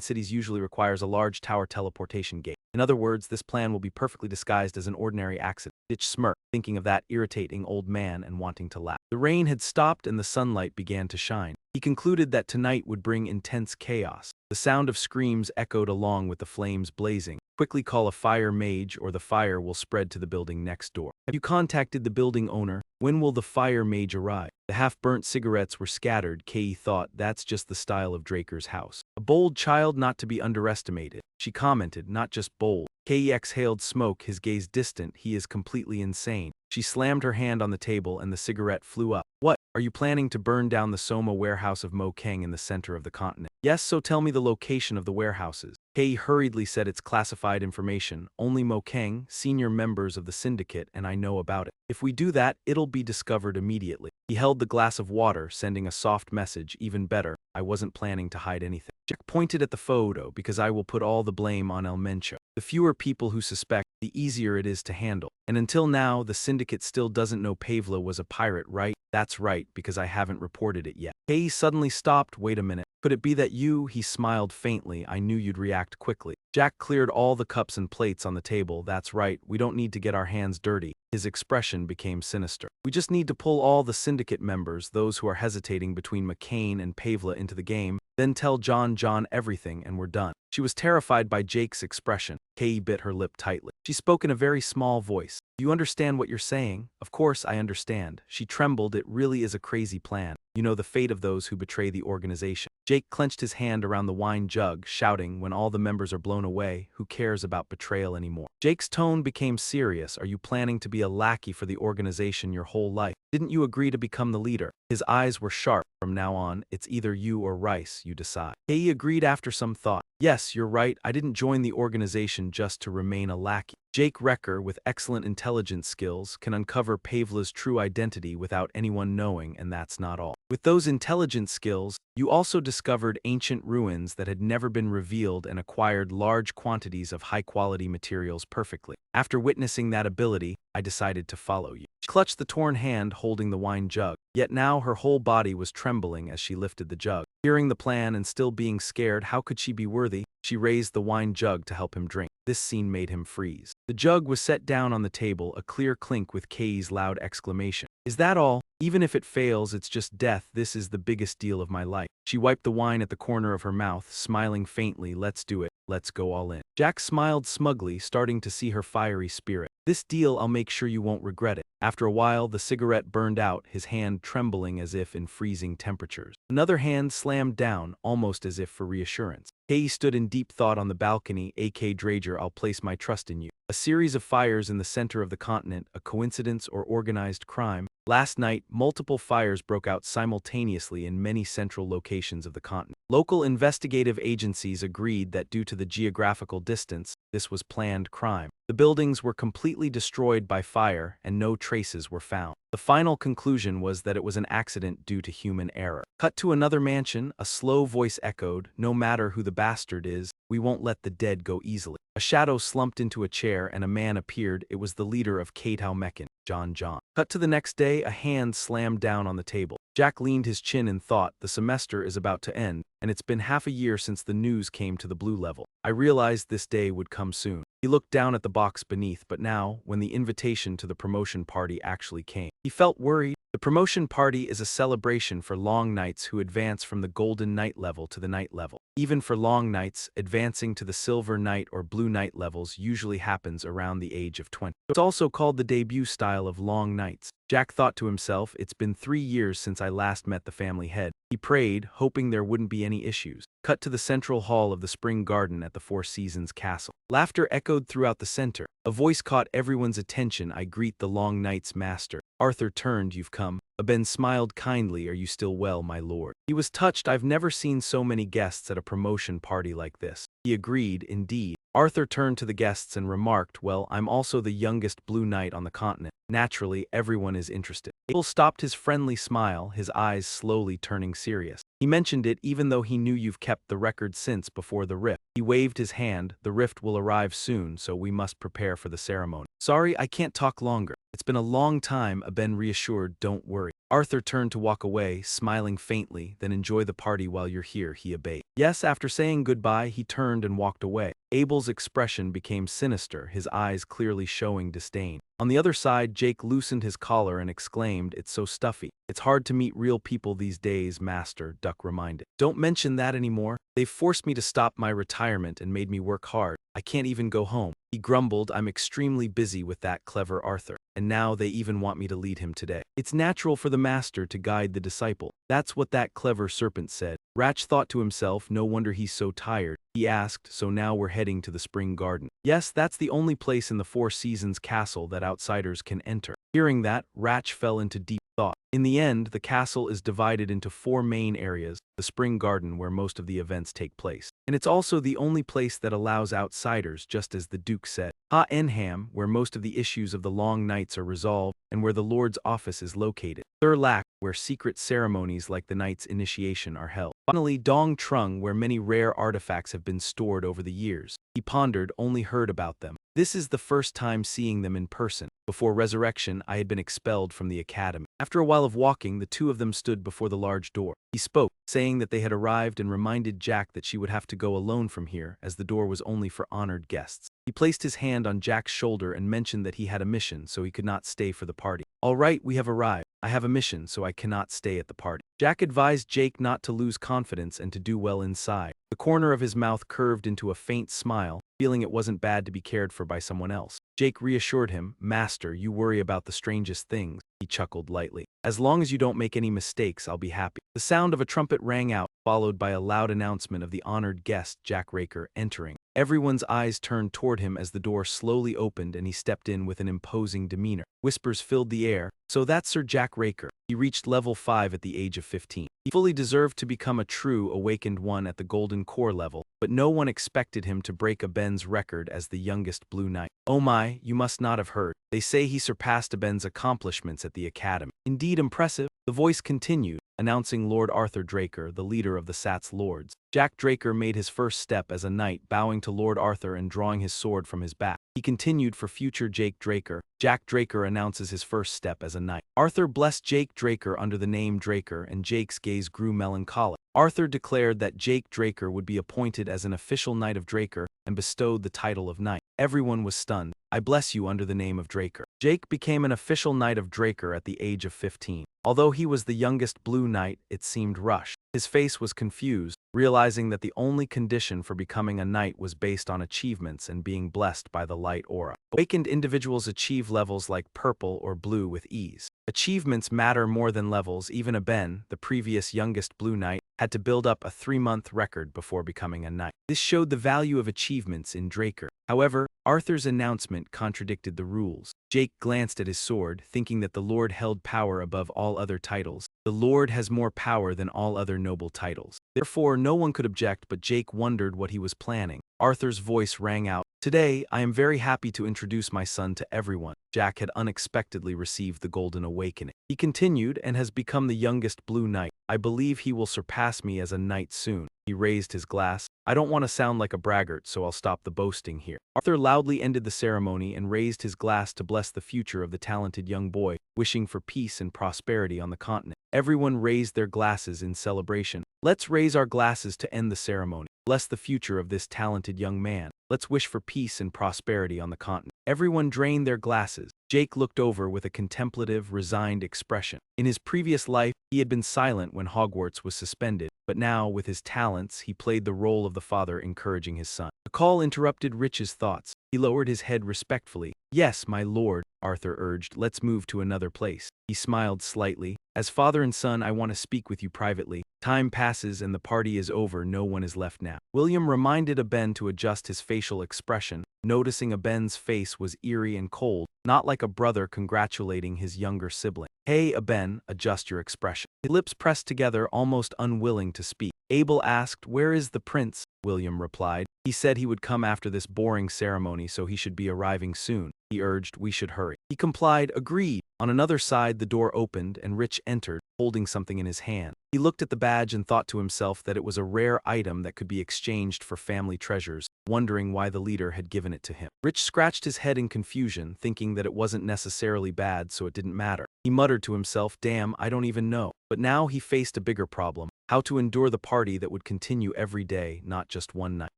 cities usually requires a large tower teleportation gate. In other words, this plan will be perfectly disguised as an ordinary accident. Ditch smirked, thinking of that irritating old man and wanting to laugh. The rain had stopped and the sunlight began to shine. He concluded that tonight would bring intense chaos. The sound of screams echoed along with the flames blazing. Quickly call a fire mage or the fire will spread to the building next door. Have you contacted the building owner? When will the fire mage arrive? The half-burnt cigarettes were scattered. Kei thought that's just the style of Draker's house. A bold child not to be underestimated. She commented, not just bold. Kei exhaled smoke, his gaze distant. He is completely insane. She slammed her hand on the table and the cigarette flew up. What? Are you planning to burn down the Soma warehouse of Mo Kang in the center of the continent? Yes, so tell me the location of the warehouses. Kei hurriedly said it's classified information. Only Mo Kang, senior members of the syndicate, and I know about it. If we do that, it'll be discovered immediately. He held the glass of water, sending a soft message. Even better, I wasn't planning to hide anything. Jack pointed at the photo because I will put all the blame on El Mencho. The fewer people who suspect, the easier it is to handle. And until now, the syndicate still doesn't know Pavla was a pirate, right? That's right, because I haven't reported it yet. Kei suddenly stopped. Wait a minute. Could it be that you? He smiled faintly. I knew you'd react quickly. Jack cleared all the cups and plates on the table. That's right, we don't need to get our hands dirty. His expression became sinister. We just need to pull all the syndicate members, those who are hesitating between McCain and Pavla, into the game, then tell John everything, and we're done. She was terrified by Jake's expression. Kei bit her lip tightly. She spoke in a very small voice. Do you understand what you're saying? Of course I understand. She trembled. It really is a crazy plan. You know the fate of those who betray the organization. Jake clenched his hand around the wine jug, shouting, when all the members are blown away, who cares about betrayal anymore? Jake's tone became serious. Are you planning to be a lackey for the organization your whole life? Didn't you agree to become the leader? His eyes were sharp. From now on, it's either you or Rice, you decide. Kei agreed after some thought. Yes, you're right, I didn't join the organization just to remain a lackey. Jake Wrecker, with excellent intelligence skills, can uncover Pavla's true identity without anyone knowing, and that's not all. With those intelligence skills, you also discovered ancient ruins that had never been revealed and acquired large quantities of high-quality materials perfectly. After witnessing that ability, I decided to follow you. She clutched the torn hand holding the wine jug, yet now her whole body was trembling as she lifted the jug. Hearing the plan and still being scared, how could she be worthy? She raised the wine jug to help him drink. This scene made him freeze. The jug was set down on the table, a clear clink with Kei's loud exclamation. Is that all? Even if it fails, it's just death. This is the biggest deal of my life. She wiped the wine at the corner of her mouth, smiling faintly. Let's do it. Let's go all in. Jack smiled smugly, starting to see her fiery spirit. This deal, I'll make sure you won't regret it. After a while, the cigarette burned out, his hand trembling as if in freezing temperatures. Another hand slammed down, almost as if for reassurance. Kei stood in deep thought on the balcony. A.K. Drager, I'll place my trust in you. A series of fires in the center of the continent, a coincidence or organized crime? Last night, multiple fires broke out simultaneously in many central locations of the continent. Local investigative agencies agreed that due to the geographical distance, this was planned crime. The buildings were completely destroyed by fire and no traces were found. The final conclusion was that it was an accident due to human error. Cut to another mansion, a slow voice echoed, no matter who the bastard is, we won't let the dead go easily. A shadow slumped into a chair and a man appeared. It was the leader of Katao Meccan, John. Cut to the next day, a hand slammed down on the table. Jack leaned his chin in thought. The semester is about to end, and it's been half a year since the news came to the blue level. I realized this day would come soon. He looked down at the box beneath, but now, when the invitation to the promotion party actually came, he felt worried. The promotion party is a celebration for long knights who advance from the golden knight level to the knight level. Even for long knights, advancing to the silver knight or blue knight levels usually happens around the age of 20. It's also called the debut style of long knights. Jack thought to himself, it's been 3 years since I last met the family head. He prayed, hoping there wouldn't be any issues. Cut to the central hall of the spring garden at the Four Seasons Castle. Laughter echoed throughout the center. A voice caught everyone's attention. I greet the long knight's master. Arthur turned. You've come. Aben smiled kindly. Are you still well, my lord? He was touched. I've never seen so many guests at a promotion party like this. He agreed, indeed. Arthur turned to the guests and remarked, well, I'm also the youngest blue knight on the continent. Naturally, everyone is interested. Abel stopped his friendly smile, his eyes slowly turning serious. He mentioned it even though he knew you've kept the record since before the rift. He waved his hand. The rift will arrive soon, so we must prepare for the ceremony. Sorry, I can't talk longer. It's been a long time, Aben reassured. Don't worry. Arthur turned to walk away, smiling faintly. Then enjoy the party while you're here, he obeyed. Yes, after saying goodbye, he turned and walked away. Abel's expression became sinister, his eyes clearly showing disdain. On the other side, Jake loosened his collar and exclaimed, it's so stuffy. It's hard to meet real people these days, master, Duck reminded. Don't mention that anymore. They've forced me to stop my retirement and made me work hard. I can't even go home. He grumbled, I'm extremely busy with that clever Arthur, and now they even want me to lead him today. It's natural for the master to guide the disciple. That's what that clever serpent said. Ratch thought to himself, no wonder he's so tired. He asked, so now we're heading to the spring garden. Yes, that's the only place in the Four Seasons castle that outsiders can enter. Hearing that, Ratch fell into deep thought. In the end, the castle is divided into 4 main areas: the Spring Garden where most of the events take place. And it's also the only place that allows outsiders, just as the Duke said. Ha-Enham, where most of the issues of the long nights are resolved, and where the Lord's office is located. Thurlak, where secret ceremonies like the knight's initiation are held. Finally, Dong Trung, where many rare artifacts have been stored over the years. He pondered, only heard about them. This is the first time seeing them in person. Before resurrection, I had been expelled from the academy. After a while of walking, the two of them stood before the large door. He spoke, saying that they had arrived, and reminded Jack that she would have to go alone from here, as the door was only for honored guests. He placed his hand on Jack's shoulder and mentioned that he had a mission, so he could not stay for the party. "All right, we have arrived. I have a mission, so I cannot stay at the party." Jack advised Jake not to lose confidence and to do well inside. The corner of his mouth curved into a faint smile, feeling it wasn't bad to be cared for by someone else. Jake reassured him, "Master, you worry about the strangest things." He chuckled lightly. "As long as you don't make any mistakes, I'll be happy." The sound of a trumpet rang out, followed by a loud announcement of the honored guest, Jack Raker, entering. Everyone's eyes turned toward him as the door slowly opened and he stepped in with an imposing demeanor. Whispers filled the air. "So that's Sir Jack Raker. He reached level 5 at the age of 15. He fully deserved to become a true awakened one at the Golden Core level, but no one expected him to break Aben's record as the youngest Blue Knight. Oh my, you must not have heard. They say he surpassed Aben's accomplishments at the academy. Indeed impressive." The voice continued, announcing Lord Arthur Draker, the leader of the Sat's lords. Jack Draker made his first step as a knight, bowing to Lord Arthur and drawing his sword from his back. He continued for future Jake Draker. Jack Draker announces his first step as a knight. Arthur blessed Jake Draker under the name Draker, and Jake's gaze grew melancholic. Arthur declared that Jake Draker would be appointed as an official knight of Draker and bestowed the title of knight. Everyone was stunned. "I bless you under the name of Draker." Jake became an official knight of Draker at the age of 15. Although he was the youngest Blue Knight, it seemed rushed. His face was confused, realizing that the only condition for becoming a knight was based on achievements and being blessed by the light aura. Awakened individuals achieve levels like purple or blue with ease. Achievements matter more than levels. Even Aben, the previous youngest Blue Knight, had to build up a 3-month record before becoming a knight. This showed the value of achievements in Draker. However, Arthur's announcement contradicted the rules. Jake glanced at his sword, thinking that the Lord held power above all other titles. The Lord has more power than all other noble titles. Therefore, no one could object, but Jake wondered what he was planning. Arthur's voice rang out. "Today, I am very happy to introduce my son to everyone." Jack had unexpectedly received the Golden Awakening. He continued and has become the youngest Blue Knight. "I believe he will surpass me as a knight soon." He raised his glass. "I don't want to sound like a braggart, so I'll stop the boasting here." Arthur loudly ended the ceremony and raised his glass to bless the future of the talented young boy, wishing for peace and prosperity on the continent. Everyone raised their glasses in celebration. "Let's raise our glasses to end the ceremony. Bless the future of this talented young man. Let's wish for peace and prosperity on the continent." Everyone drained their glasses. Jake looked over with a contemplative, resigned expression. In his previous life, he had been silent when Hogwarts was suspended, but now, with his talents, he played the role of the father encouraging his son. A call interrupted Rich's thoughts. He lowered his head respectfully. "Yes, my lord," Arthur urged. "Let's move to another place." He smiled slightly. "As father and son, I want to speak with you privately. Time passes and the party is over. No one is left now." William reminded Aben to adjust his facial expression, noticing Aben's face was eerie and cold, not like a brother congratulating his younger sibling. "Hey, Aben, adjust your expression." His lips pressed together, almost unwilling to speak. Abel asked, "Where is the prince?" William replied. "He said he would come after this boring ceremony, so he should be arriving soon." He urged, "We should hurry." He complied, agreed. On another side, the door opened and Rich entered, holding something in his hand. He looked at the badge and thought to himself that it was a rare item that could be exchanged for family treasures, wondering why the leader had given it to him. Rich scratched his head in confusion, thinking that it wasn't necessarily bad, so it didn't matter. He muttered to himself, "Damn, I don't even know." But now he faced a bigger problem: how to endure the party that would continue every day, not just one night.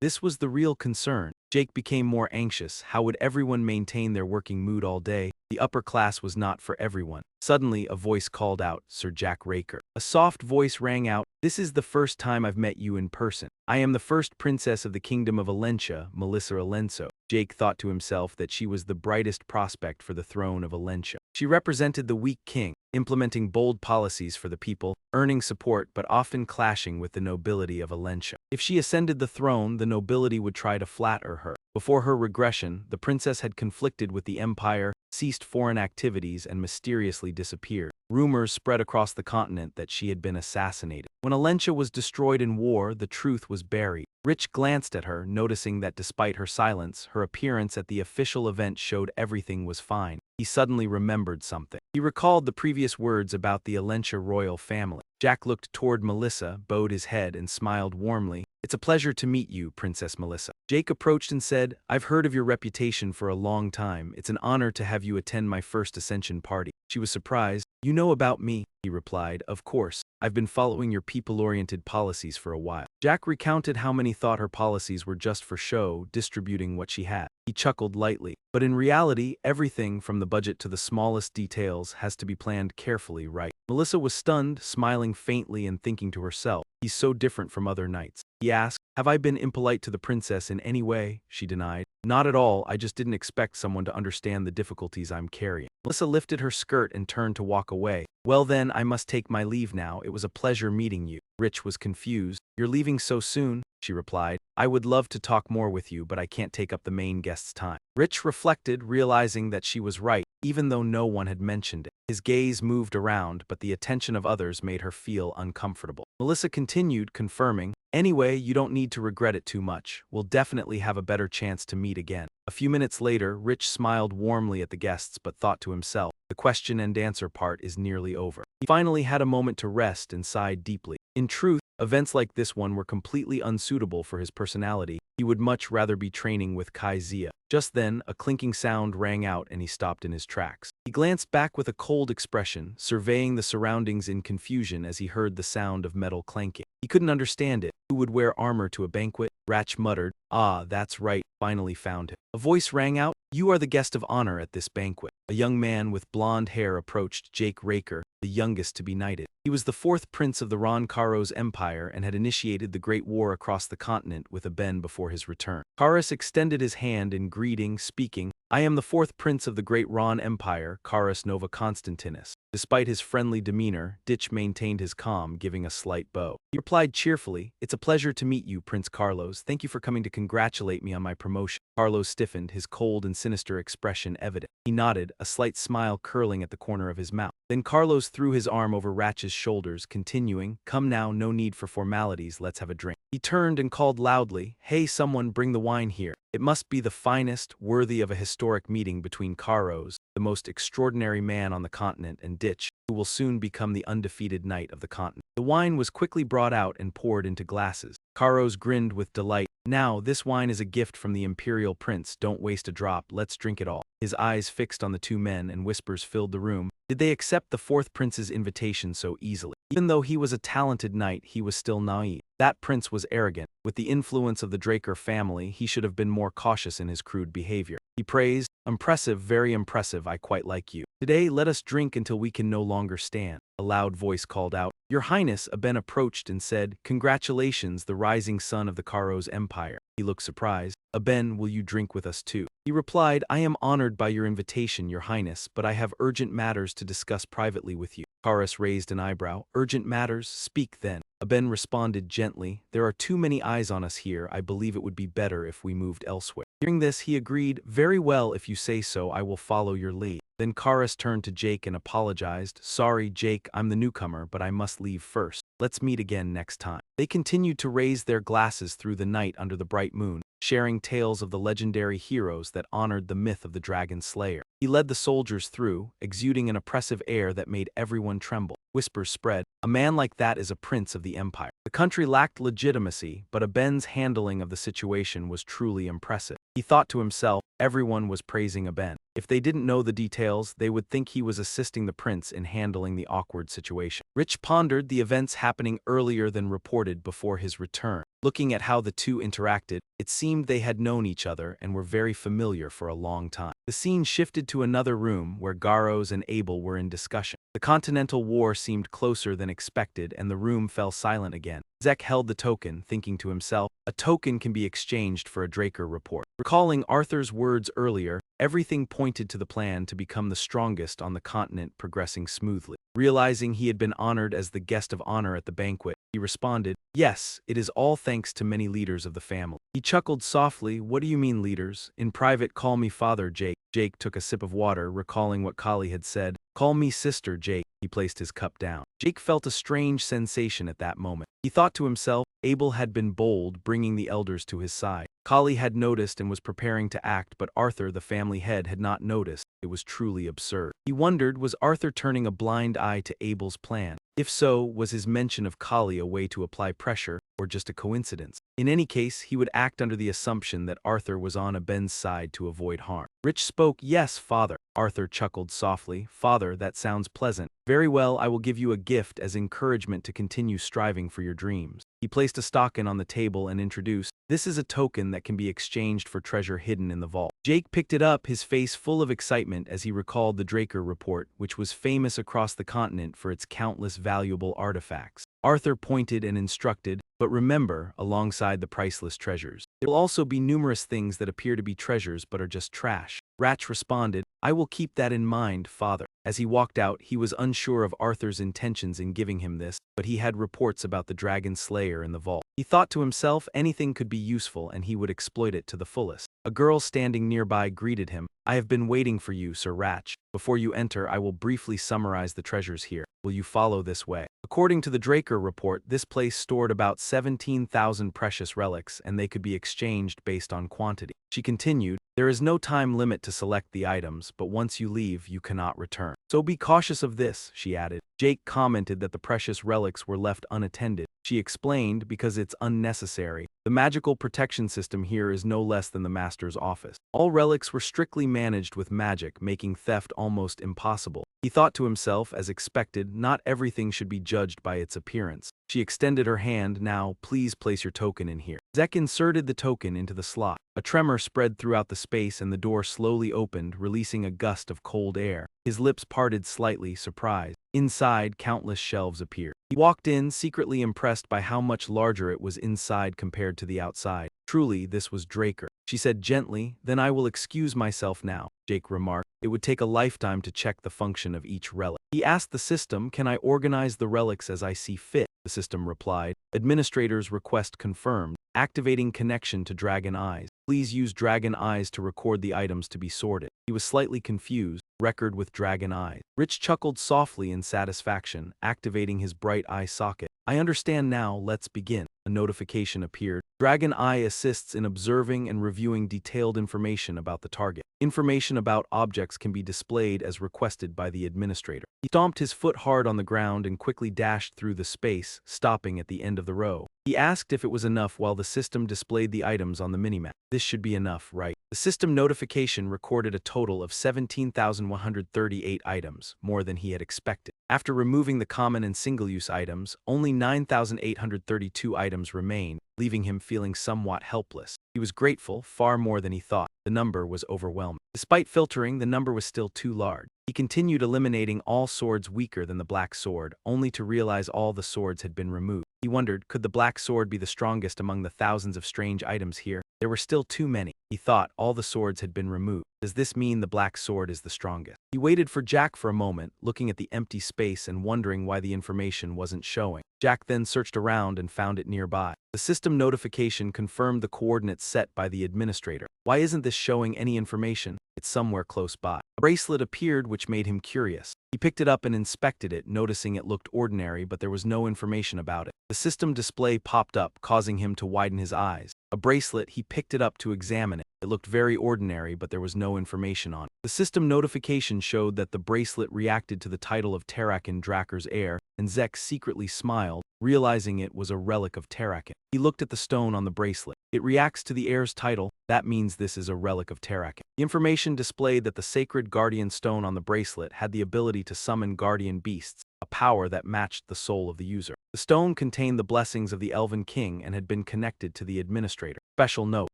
This was the real concern. Jake became more anxious. How would everyone maintain their working mood all day? The upper class was not for everyone. Suddenly, a voice called out, "Sir Jack Raker." A soft voice rang out, "This is the first time I've met you in person. I am the first princess of the kingdom of Alentia, Melissa Alenso." Jake thought to himself that she was the brightest prospect for the throne of Alentia. She represented the weak king, implementing bold policies for the people, earning support but often clashing with the nobility of Alentia. If she ascended the throne, the nobility would try to flatter her. Before her regression, the princess had conflicted with the empire, ceased foreign activities, and mysteriously disappeared. Rumors spread across the continent that she had been assassinated. When Alentia was destroyed in war, the truth was buried. Rich glanced at her, noticing that despite her silence, her appearance at the official event showed everything was fine. He suddenly remembered something. He recalled the previous words about the Alentia royal family. Jack looked toward Melissa, bowed his head, and smiled warmly. "It's a pleasure to meet you, Princess Melissa." Jake approached and said, "I've heard of your reputation for a long time. It's an honor to have you attend my first Ascension party." She was surprised. "You know about me," he replied. "Of course. I've been following your people-oriented policies for a while." Jack recounted how many thought her policies were just for show, distributing what she had. He chuckled lightly. But in reality, everything from the budget to the smallest details has to be planned carefully, right? Melissa was stunned, smiling faintly and thinking to herself, "He's so different from other knights." He asked, "Have I been impolite to the princess in any way?" She denied. "Not at all, I just didn't expect someone to understand the difficulties I'm carrying." Melissa lifted her skirt and turned to walk away. "Well then, I must take my leave now. It was a pleasure meeting you." Rich was confused. "You're leaving so soon?" she replied. "I would love to talk more with you, but I can't take up the main guest's time." Rich reflected, realizing that she was right, even though no one had mentioned it. His gaze moved around, but the attention of others made her feel uncomfortable. Melissa continued, confirming, "Anyway, you don't need to regret it too much. We'll definitely have a better chance to meet again." A few minutes later, Rich smiled warmly at the guests but thought to himself, the question and answer part is nearly over. He finally had a moment to rest and sighed deeply. In truth, events like this one were completely unsuitable for his personality. He would much rather be training with Kai Zia. Just then, a clinking sound rang out and he stopped in his tracks. He glanced back with a cold expression, surveying the surroundings in confusion as he heard the sound of metal clanking. He couldn't understand it. Who would wear armor to a banquet? Ratch muttered, "Ah, that's right, finally found him." A voice rang out, "You are the guest of honor at this banquet." A young man with blonde hair approached Jake Raker, the youngest to be knighted. He was the fourth prince of the Ron-Karo's empire and had initiated the Great War across the continent with Aben before his return. Karos extended his hand in greeting, speaking, "I am the fourth prince of the Great Ron Empire, Karos Nova Constantinus." Despite his friendly demeanor, Ditch maintained his calm, giving a slight bow. He replied cheerfully, "It's a pleasure to meet you, Prince Carlos. Thank you for coming to congratulate me on my promotion." Carlos stiffened, his cold and sinister expression evident. He nodded, a slight smile curling at the corner of his mouth. Then Carlos threw his arm over Ratch's shoulders, continuing, "Come now, no need for formalities, let's have a drink." He turned and called loudly, "Hey, someone bring the wine here." It must be the finest, worthy of a historic meeting between Karos, the most extraordinary man on the continent, and Ditch, who will soon become the undefeated knight of the continent. The wine was quickly brought out and poured into glasses. Karos grinned with delight. "Now, this wine is a gift from the imperial prince. Don't waste a drop, let's drink it all." His eyes fixed on the two men and whispers filled the room. Did they accept the fourth prince's invitation so easily? Even though he was a talented knight, he was still naive. That prince was arrogant. With the influence of the Draker family, he should have been more cautious in his crude behavior. He praised, "Impressive, very impressive, I quite like you. Today, let us drink until we can no longer stand." A loud voice called out, "Your Highness." Aben approached and said, "Congratulations, the rising son of the Karos Empire." He looked surprised. "Aben, will you drink with us too?" He replied, "I am honored by your invitation, Your Highness, but I have urgent matters to discuss privately with you." Karos raised an eyebrow. "Urgent matters? Speak then." Aben responded gently, "There are too many eyes on us here. I believe it would be better if we moved elsewhere." Hearing this, he agreed, "Very well, if you say so, I will follow your lead." Then Karos turned to Jake and apologized, "Sorry, Jake, I'm the newcomer, but I must leave first. Let's meet again next time." They continued to raise their glasses through the night under the bright moon, sharing tales of the legendary heroes that honored the myth of the Dragonslayer. He led the soldiers through, exuding an oppressive air that made everyone tremble. Whispers spread, "A man like that is a prince of the empire." The country lacked legitimacy, but Aben's handling of the situation was truly impressive. He thought to himself, everyone was praising Aben. If they didn't know the details, they would think he was assisting the prince in handling the awkward situation. Rich pondered the events happening earlier than reported before his return. Looking at how the two interacted, it seemed they had known each other and were very familiar for a long time. The scene shifted to another room where Garros and Abel were in discussion. The Continental War seemed closer than expected and the room fell silent again. Zek held the token, thinking to himself, a token can be exchanged for a Draker report. Recalling Arthur's words earlier, Everything pointed to the plan to become the strongest on the continent progressing smoothly. Realizing he had been honored as the guest of honor at the banquet, he responded, "Yes, it is all thanks to many leaders of the family." He chuckled softly, "What do you mean leaders? In private call me Father Jake." Jake took a sip of water, recalling what Kali had said. "Call me Sister Jake." He placed his cup down. Jake felt a strange sensation at that moment. He thought to himself, Abel had been bold, bringing the elders to his side. Kali had noticed and was preparing to act, but Arthur, the family head, had not noticed. It was truly absurd. He wondered, was Arthur turning a blind eye to Abel's plan? If so, was his mention of Kali a way to apply pressure, or just a coincidence? In any case, he would act under the assumption that Arthur was on Ben's side to avoid harm. Rich spoke, "Yes, Father." Arthur chuckled softly. "Father, that sounds pleasant. Very well, I will give you a gift as encouragement to continue striving for your dreams." He placed a stockin on the table and introduced, "This is a token that can be exchanged for treasure hidden in the vault." Jake picked it up, his face full of excitement as he recalled the Draker report, which was famous across the continent for its countless valuable artifacts. Arthur pointed and instructed, "But remember, alongside the priceless treasures, there will also be numerous things that appear to be treasures but are just trash." Ratch responded, "I will keep that in mind, Father." As he walked out, he was unsure of Arthur's intentions in giving him this, but he had reports about the Dragonslayer in the vault. He thought to himself anything could be useful and he would exploit it to the fullest. A girl standing nearby greeted him. "I have been waiting for you, Sir Ratch. Before you enter, I will briefly summarize the treasures here. Will you follow this way?" According to the Draker report, this place stored about 17,000 precious relics, and they could be exchanged based on quantity. She continued, "There is no time limit to select the items, but once you leave, you cannot return. So be cautious of this," she added. Jake commented that the precious relics were left unattended. She explained, "Because it's unnecessary. The magical protection system here is no less than the master's office." All relics were strictly managed with magic, making theft almost impossible. He thought to himself, as expected, not everything should be judged by its appearance. She extended her hand. "Now, please place your token in here." Zek inserted the token into the slot. A tremor spread throughout the space and the door slowly opened, releasing a gust of cold air. His lips parted slightly, surprised. Inside, countless shelves appeared. He walked in, secretly impressed by how much larger it was inside compared to the outside. Truly, this was Draker. She said gently, "Then I will excuse myself now." Jake remarked, "It would take a lifetime to check the function of each relic." He asked the system, "Can I organize the relics as I see fit?" The system replied, "Administrator's request confirmed. Activating connection to Dragon Eyes. Please use Dragon Eyes to record the items to be sorted." He was slightly confused. Record with Dragon Eyes. Rich chuckled softly in satisfaction, activating his bright eye socket. "I understand now, let's begin." A notification appeared. Dragon Eye assists in observing and reviewing detailed information about the target. Information about objects can be displayed as requested by the administrator. He stomped his foot hard on the ground and quickly dashed through the space, stopping at the end of the row. He asked if it was enough while the system displayed the items on the minimap. "This should be enough, right?" The system notification recorded a total of 17,138 items, more than he had expected. After removing the common and single-use items, only 9,832 items remained, leaving him feeling somewhat helpless. He was grateful, far more than he thought. The number was overwhelming. Despite filtering, the number was still too large. He continued eliminating all swords weaker than the black sword, only to realize all the swords had been removed. He wondered, could the black sword be the strongest among the thousands of strange items here? There were still too many. He thought all the swords had been removed. Does this mean the black sword is the strongest? He waited for Jack for a moment, looking at the empty space and wondering why the information wasn't showing. Jack then searched around and found it nearby. The system notification confirmed the coordinates set by the administrator. Why isn't this showing any information? It's somewhere close by. A bracelet appeared, which made him curious. He picked it up and inspected it, noticing it looked ordinary, but there was no information about it. The system display popped up, causing him to widen his eyes. A bracelet, he picked it up to examine it. It looked very ordinary, but there was no information on it. The system notification showed that the bracelet reacted to the title of Tarakan Draker's heir, and Zek secretly smiled, realizing it was a relic of Tarakan. He looked at the stone on the bracelet. It reacts to the heir's title. That means this is a relic of Tarakan. The information displayed that the sacred guardian stone on the bracelet had the ability to summon guardian beasts, a power that matched the soul of the user. The stone contained the blessings of the Elven King and had been connected to the administrator. Special note: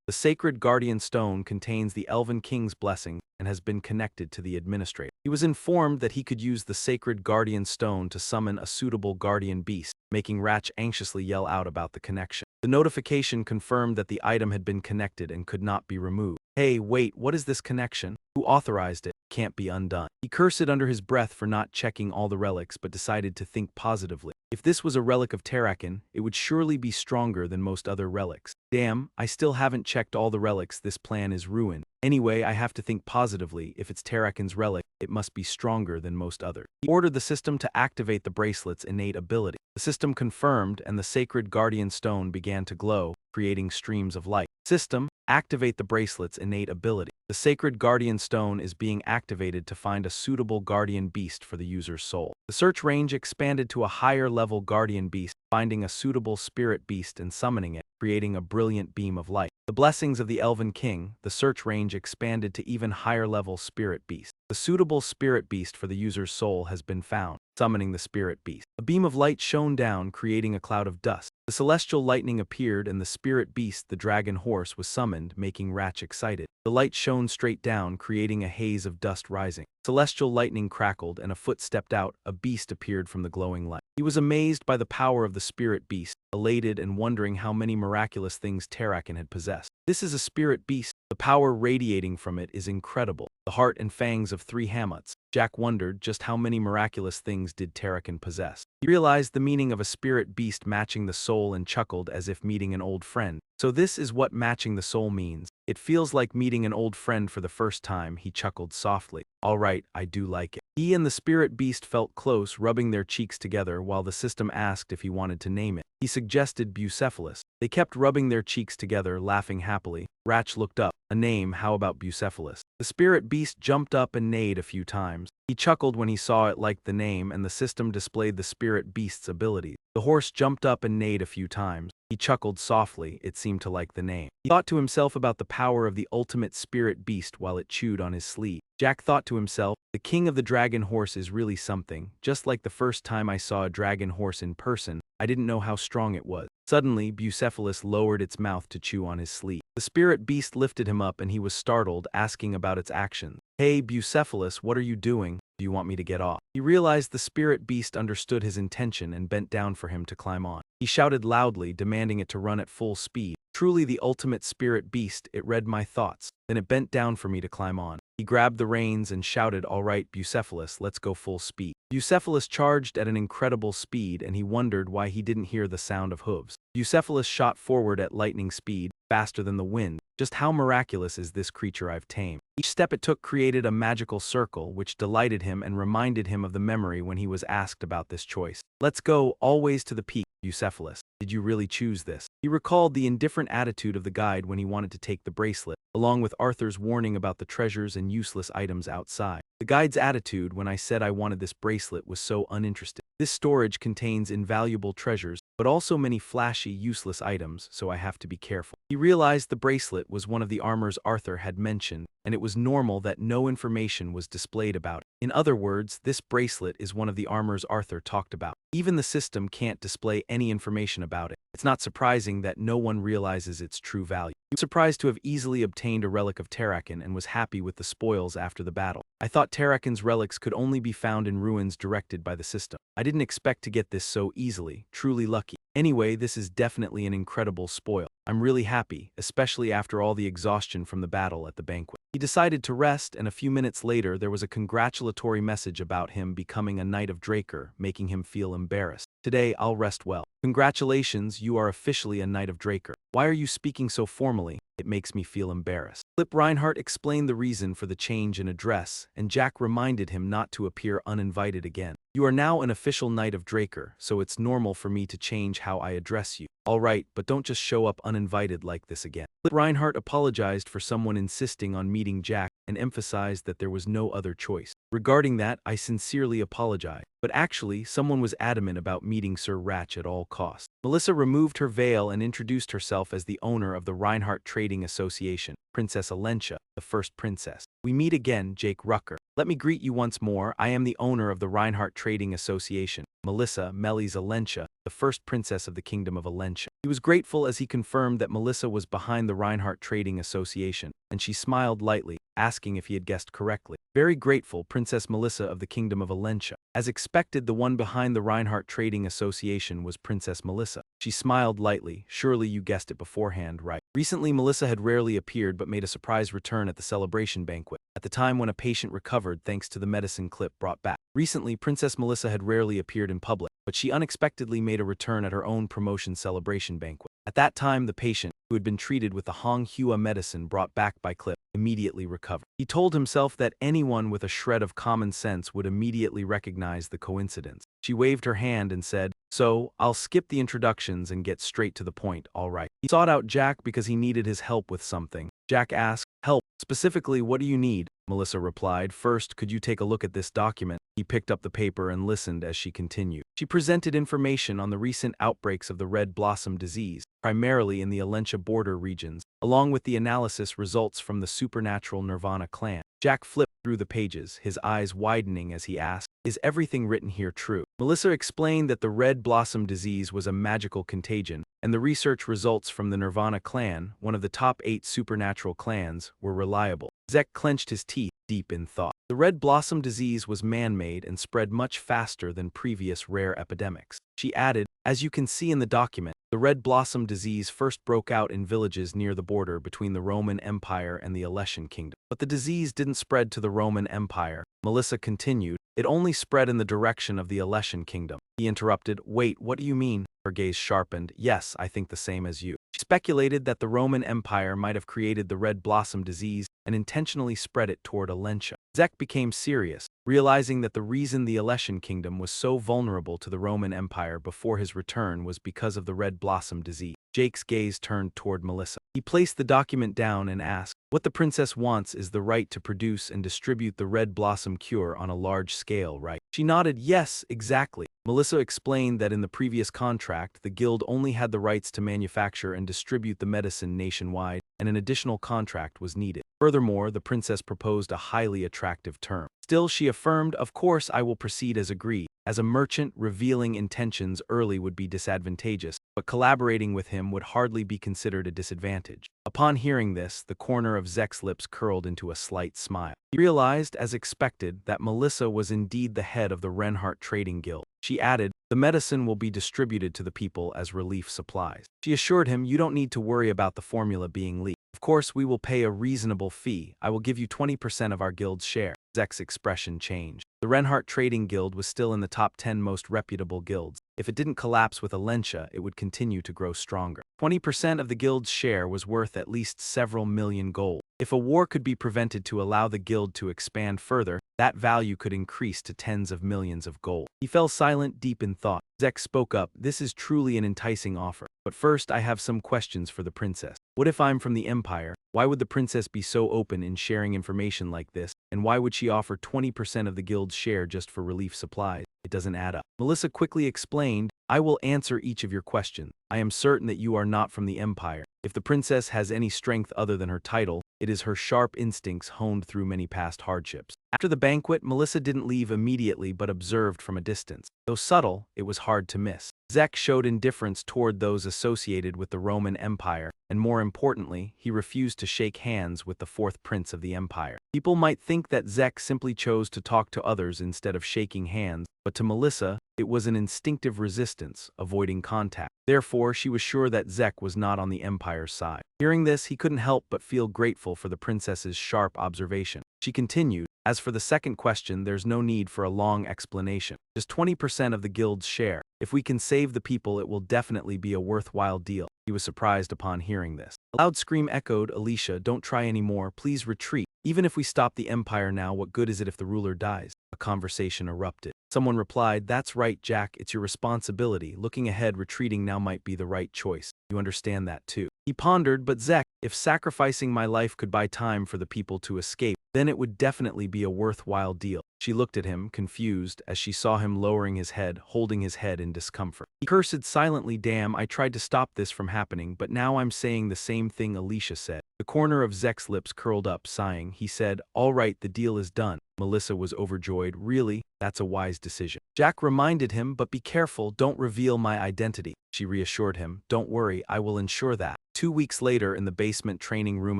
the sacred guardian stone contains the Elven King's blessing and has been connected to the administrator. He was informed that he could use the sacred guardian stone to summon a suitable guardian beast, making Ratch anxiously yell out about the connection. The notification confirmed that the item had been connected and could not be removed. Hey, wait, what is this connection? Who authorized it? Can't be undone. He cursed under his breath for not checking all the relics but decided to think positively. If this was a relic of Terrakin, it would surely be stronger than most other relics. Damn, I still haven't checked all the relics, this plan is ruined. Anyway, I have to think positively, if it's Terrakin's relic, it must be stronger than most others. He ordered the system to activate the bracelet's innate ability. The system confirmed and the sacred guardian stone began to glow, creating streams of light. System, activate the bracelet's innate ability. The sacred guardian stone is being activated to find a suitable guardian beast for the user's soul. The search range expanded to a higher level guardian beast, finding a suitable spirit beast and summoning it, creating a brilliant beam of light. The blessings of the Elven King, the search range expanded to even higher level spirit beast. The suitable spirit beast for the user's soul has been found, summoning the spirit beast. A beam of light shone down, creating a cloud of dust. The celestial lightning appeared and the spirit beast, the dragon horse, was summoned, making Ratch excited. The light shone straight down, creating a haze of dust rising. Celestial lightning crackled and a foot stepped out, a beast appeared from the glowing light. He was amazed by the power of the spirit beast, elated and wondering how many miraculous things Terrakin had possessed. This is a spirit beast. The power radiating from it is incredible. The heart and fangs of 3 Hamuts. Jack wondered just how many miraculous things did Terrakin possess. He realized the meaning of a spirit beast matching the soul and chuckled as if meeting an old friend. So this is what matching the soul means. It feels like meeting an old friend for the first time, he chuckled softly. Alright, I do like it. He and the spirit beast felt close, rubbing their cheeks together while the system asked if he wanted to name it. He suggested Bucephalus. They kept rubbing their cheeks together, laughing happily. Ratch looked up. A name, how about Bucephalus? The spirit beast jumped up and neighed a few times. He chuckled when he saw it liked the name and the system displayed the spirit beast's abilities. The horse jumped up and neighed a few times. He chuckled softly, it seemed to like the name. He thought to himself about the power of the ultimate spirit beast while it chewed on his sleeve. Jack thought to himself, the king of the dragon horse is really something. Just like the first time I saw a dragon horse in person, I didn't know how strong it was. Suddenly, Bucephalus lowered its mouth to chew on his sleeve. The spirit beast lifted him up and he was startled, asking about its actions. Hey, Bucephalus, what are you doing? Do you want me to get off? He realized the spirit beast understood his intention and bent down for him to climb on. He shouted loudly, demanding it to run at full speed. Truly the ultimate spirit beast, it read my thoughts. Then it bent down for me to climb on. He grabbed the reins and shouted, all right, Bucephalus, let's go full speed. Bucephalus charged at an incredible speed and he wondered why he didn't hear the sound of hooves. Bucephalus shot forward at lightning speed, faster than the wind. Just how miraculous is this creature I've tamed? Each step it took created a magical circle, which delighted him and reminded him of the memory when he was asked about this choice. Let's go, always to the peak, Bucephalus. Did you really choose this? He recalled the indifferent attitude of the guide when he wanted to take the bracelet, along with Arthur's warning about the treasures and useless items outside. The guide's attitude when I said I wanted this bracelet was so uninterested. This storage contains invaluable treasures, but also many flashy, useless items, so I have to be careful. He realized the bracelet was one of the armors Arthur had mentioned, and it was normal that no information was displayed about it. In other words, this bracelet is one of the armors Arthur talked about. Even the system can't display any information about it. It's not surprising that no one realizes its true value. He was surprised to have easily obtained a relic of Terrakin and was happy with the spoils after the battle. I thought Terrakin's relics could only be found in ruins directed by the system. I didn't expect to get this so easily, truly lucky. Anyway, this is definitely an incredible spoil. I'm really happy, especially after all the exhaustion from the battle at the banquet. He decided to rest, and a few minutes later there was a congratulatory message about him becoming a Knight of Draker, making him feel embarrassed. Today, I'll rest well. Congratulations, you are officially a Knight of Draker. Why are you speaking so formally? It makes me feel embarrassed. Flip Reinhardt explained the reason for the change in address, and Jack reminded him not to appear uninvited again. You are now an official Knight of Draker, so it's normal for me to change how I address you. Alright, but don't just show up uninvited like this again. Flip Reinhardt apologized for someone insisting on meeting Jack and emphasized that there was no other choice. Regarding that, I sincerely apologize. But actually, someone was adamant about meeting Sir Ratch at all costs. Melissa removed her veil and introduced herself as the owner of the Reinhardt Trading Association, Princess Alentia, the first princess. We meet again, Jake Rucker. Let me greet you once more. I am the owner of the Reinhardt Trading Association, Melissa, Melis Alentia, the first princess of the Kingdom of Alentia. He was grateful as he confirmed that Melissa was behind the Reinhardt Trading Association, and she smiled lightly, asking if he had guessed correctly. Very grateful, Princess Melissa of the Kingdom of Alentia. As expected, the one behind the Reinhardt Trading Association was Princess Melissa. She smiled lightly. Surely you guessed it beforehand, right? Recently, Melissa had rarely appeared but made a surprise return at the celebration banquet, at the time when a patient recovered thanks to the medicine clip brought back. Recently, Princess Melissa had rarely appeared in public, but she unexpectedly made a return at her own promotion celebration banquet. At that time, the patient, who had been treated with the Hong Hua medicine brought back by Clip, immediately recovered. He told himself that anyone with a shred of common sense would immediately recognize the coincidence. She waved her hand and said, "So, I'll skip the introductions and get straight to the point, all right." He sought out Jack because he needed his help with something. Jack asked, "Help? Specifically, what do you need?" Melissa replied, "First, could you take a look at this document?" He picked up the paper and listened as she continued. She presented information on the recent outbreaks of the red blossom disease, primarily in the Alentia border regions, along with the analysis results from the supernatural Nirvana clan. Jack flipped through the pages, his eyes widening as he asked, "Is everything written here true?" Melissa explained that the red blossom disease was a magical contagion, and the research results from the Nirvana clan, one of the top 8 supernatural clans, were reliable. Zek clenched his teeth, deep in thought. The red blossom disease was man-made and spread much faster than previous rare epidemics. She added, "As you can see in the document, the red blossom disease first broke out in villages near the border between the Roman Empire and the Alessian Kingdom. But the disease didn't spread to the Roman Empire." Melissa continued, "It only spread in the direction of the Alessian Kingdom." He interrupted, "Wait, what do you mean?" Her gaze sharpened. "Yes, I think the same as you." She speculated that the Roman Empire might have created the red blossom disease and intentionally spread it toward Alentia. Zek became serious, realizing that the reason the Alessian Kingdom was so vulnerable to the Roman Empire before his return was because of the red blossom disease. Jake's gaze turned toward Melissa. He placed the document down and asked, "What the princess wants is the right to produce and distribute the red blossom cure on a large scale, right?" She nodded, "Yes, exactly." Melissa explained that in the previous contract, the guild only had the rights to manufacture and distribute the medicine nationwide, and an additional contract was needed. Furthermore, the princess proposed a highly attractive term. Still, she affirmed, "Of course I will proceed as agreed." As a merchant, revealing intentions early would be disadvantageous, but collaborating with him would hardly be considered a disadvantage. Upon hearing this, the corner of Zek's lips curled into a slight smile. He realized, as expected, that Melissa was indeed the head of the Reinhardt Trading Guild. She added, "The medicine will be distributed to the people as relief supplies." She assured him, "You don't need to worry about the formula being leaked. Of course, we will pay a reasonable fee. I will give you 20% of our guild's share." Zek's expression changed. The Reinhardt Trading Guild was still in the top 10 most reputable guilds. If it didn't collapse with Alentia, it would continue to grow stronger. 20% of the guild's share was worth at least several million gold. If a war could be prevented to allow the guild to expand further, that value could increase to tens of millions of gold. He fell silent, deep in thought. Zek spoke up, "This is truly an enticing offer. But first, I have some questions for the princess. What if I'm from the Empire? Why would the princess be so open in sharing information like this? And why would she offer 20% of the guild's share just for relief supplies? It doesn't add up." Melissa quickly explained, "I will answer each of your questions. I am certain that you are not from the Empire. If the princess has any strength other than her title, it is her sharp instincts honed through many past hardships." After the banquet, Melissa didn't leave immediately but observed from a distance. Though subtle, it was hard to miss. Zek showed indifference toward those associated with the Roman Empire, and more importantly, he refused to shake hands with the fourth prince of the empire. People might think that Zek simply chose to talk to others instead of shaking hands, but to Melissa, it was an instinctive resistance, avoiding contact. Therefore, she was sure that Zek was not on the Empire's side. Hearing this, he couldn't help but feel grateful for the princess's sharp observation. She continued, "As for the second question, there's no need for a long explanation. Just 20% of the guild's share. If we can save the people, it will definitely be a worthwhile deal." He was surprised upon hearing this. A loud scream echoed, "Alicia, don't try anymore, please retreat. Even if we stop the Empire now, what good is it if the ruler dies?" A conversation erupted. Someone replied, "That's right, Jack, it's your responsibility. Looking ahead, retreating now might be the right choice. You understand that too." He pondered, "But Zek, if sacrificing my life could buy time for the people to escape, then it would definitely be a worthwhile deal." She looked at him, confused, as she saw him lowering his head, holding his head in discomfort. He cursed silently, "Damn, I tried to stop this from happening, but now I'm saying the same thing Alicia said. The corner of Zek's lips curled up, sighing. He said, "All right, the deal is done." Melissa was overjoyed. "Really? That's a wise decision." Jack reminded him, "But be careful, don't reveal my identity." She reassured him, "Don't worry, I will ensure that." 2 weeks later, in the basement training room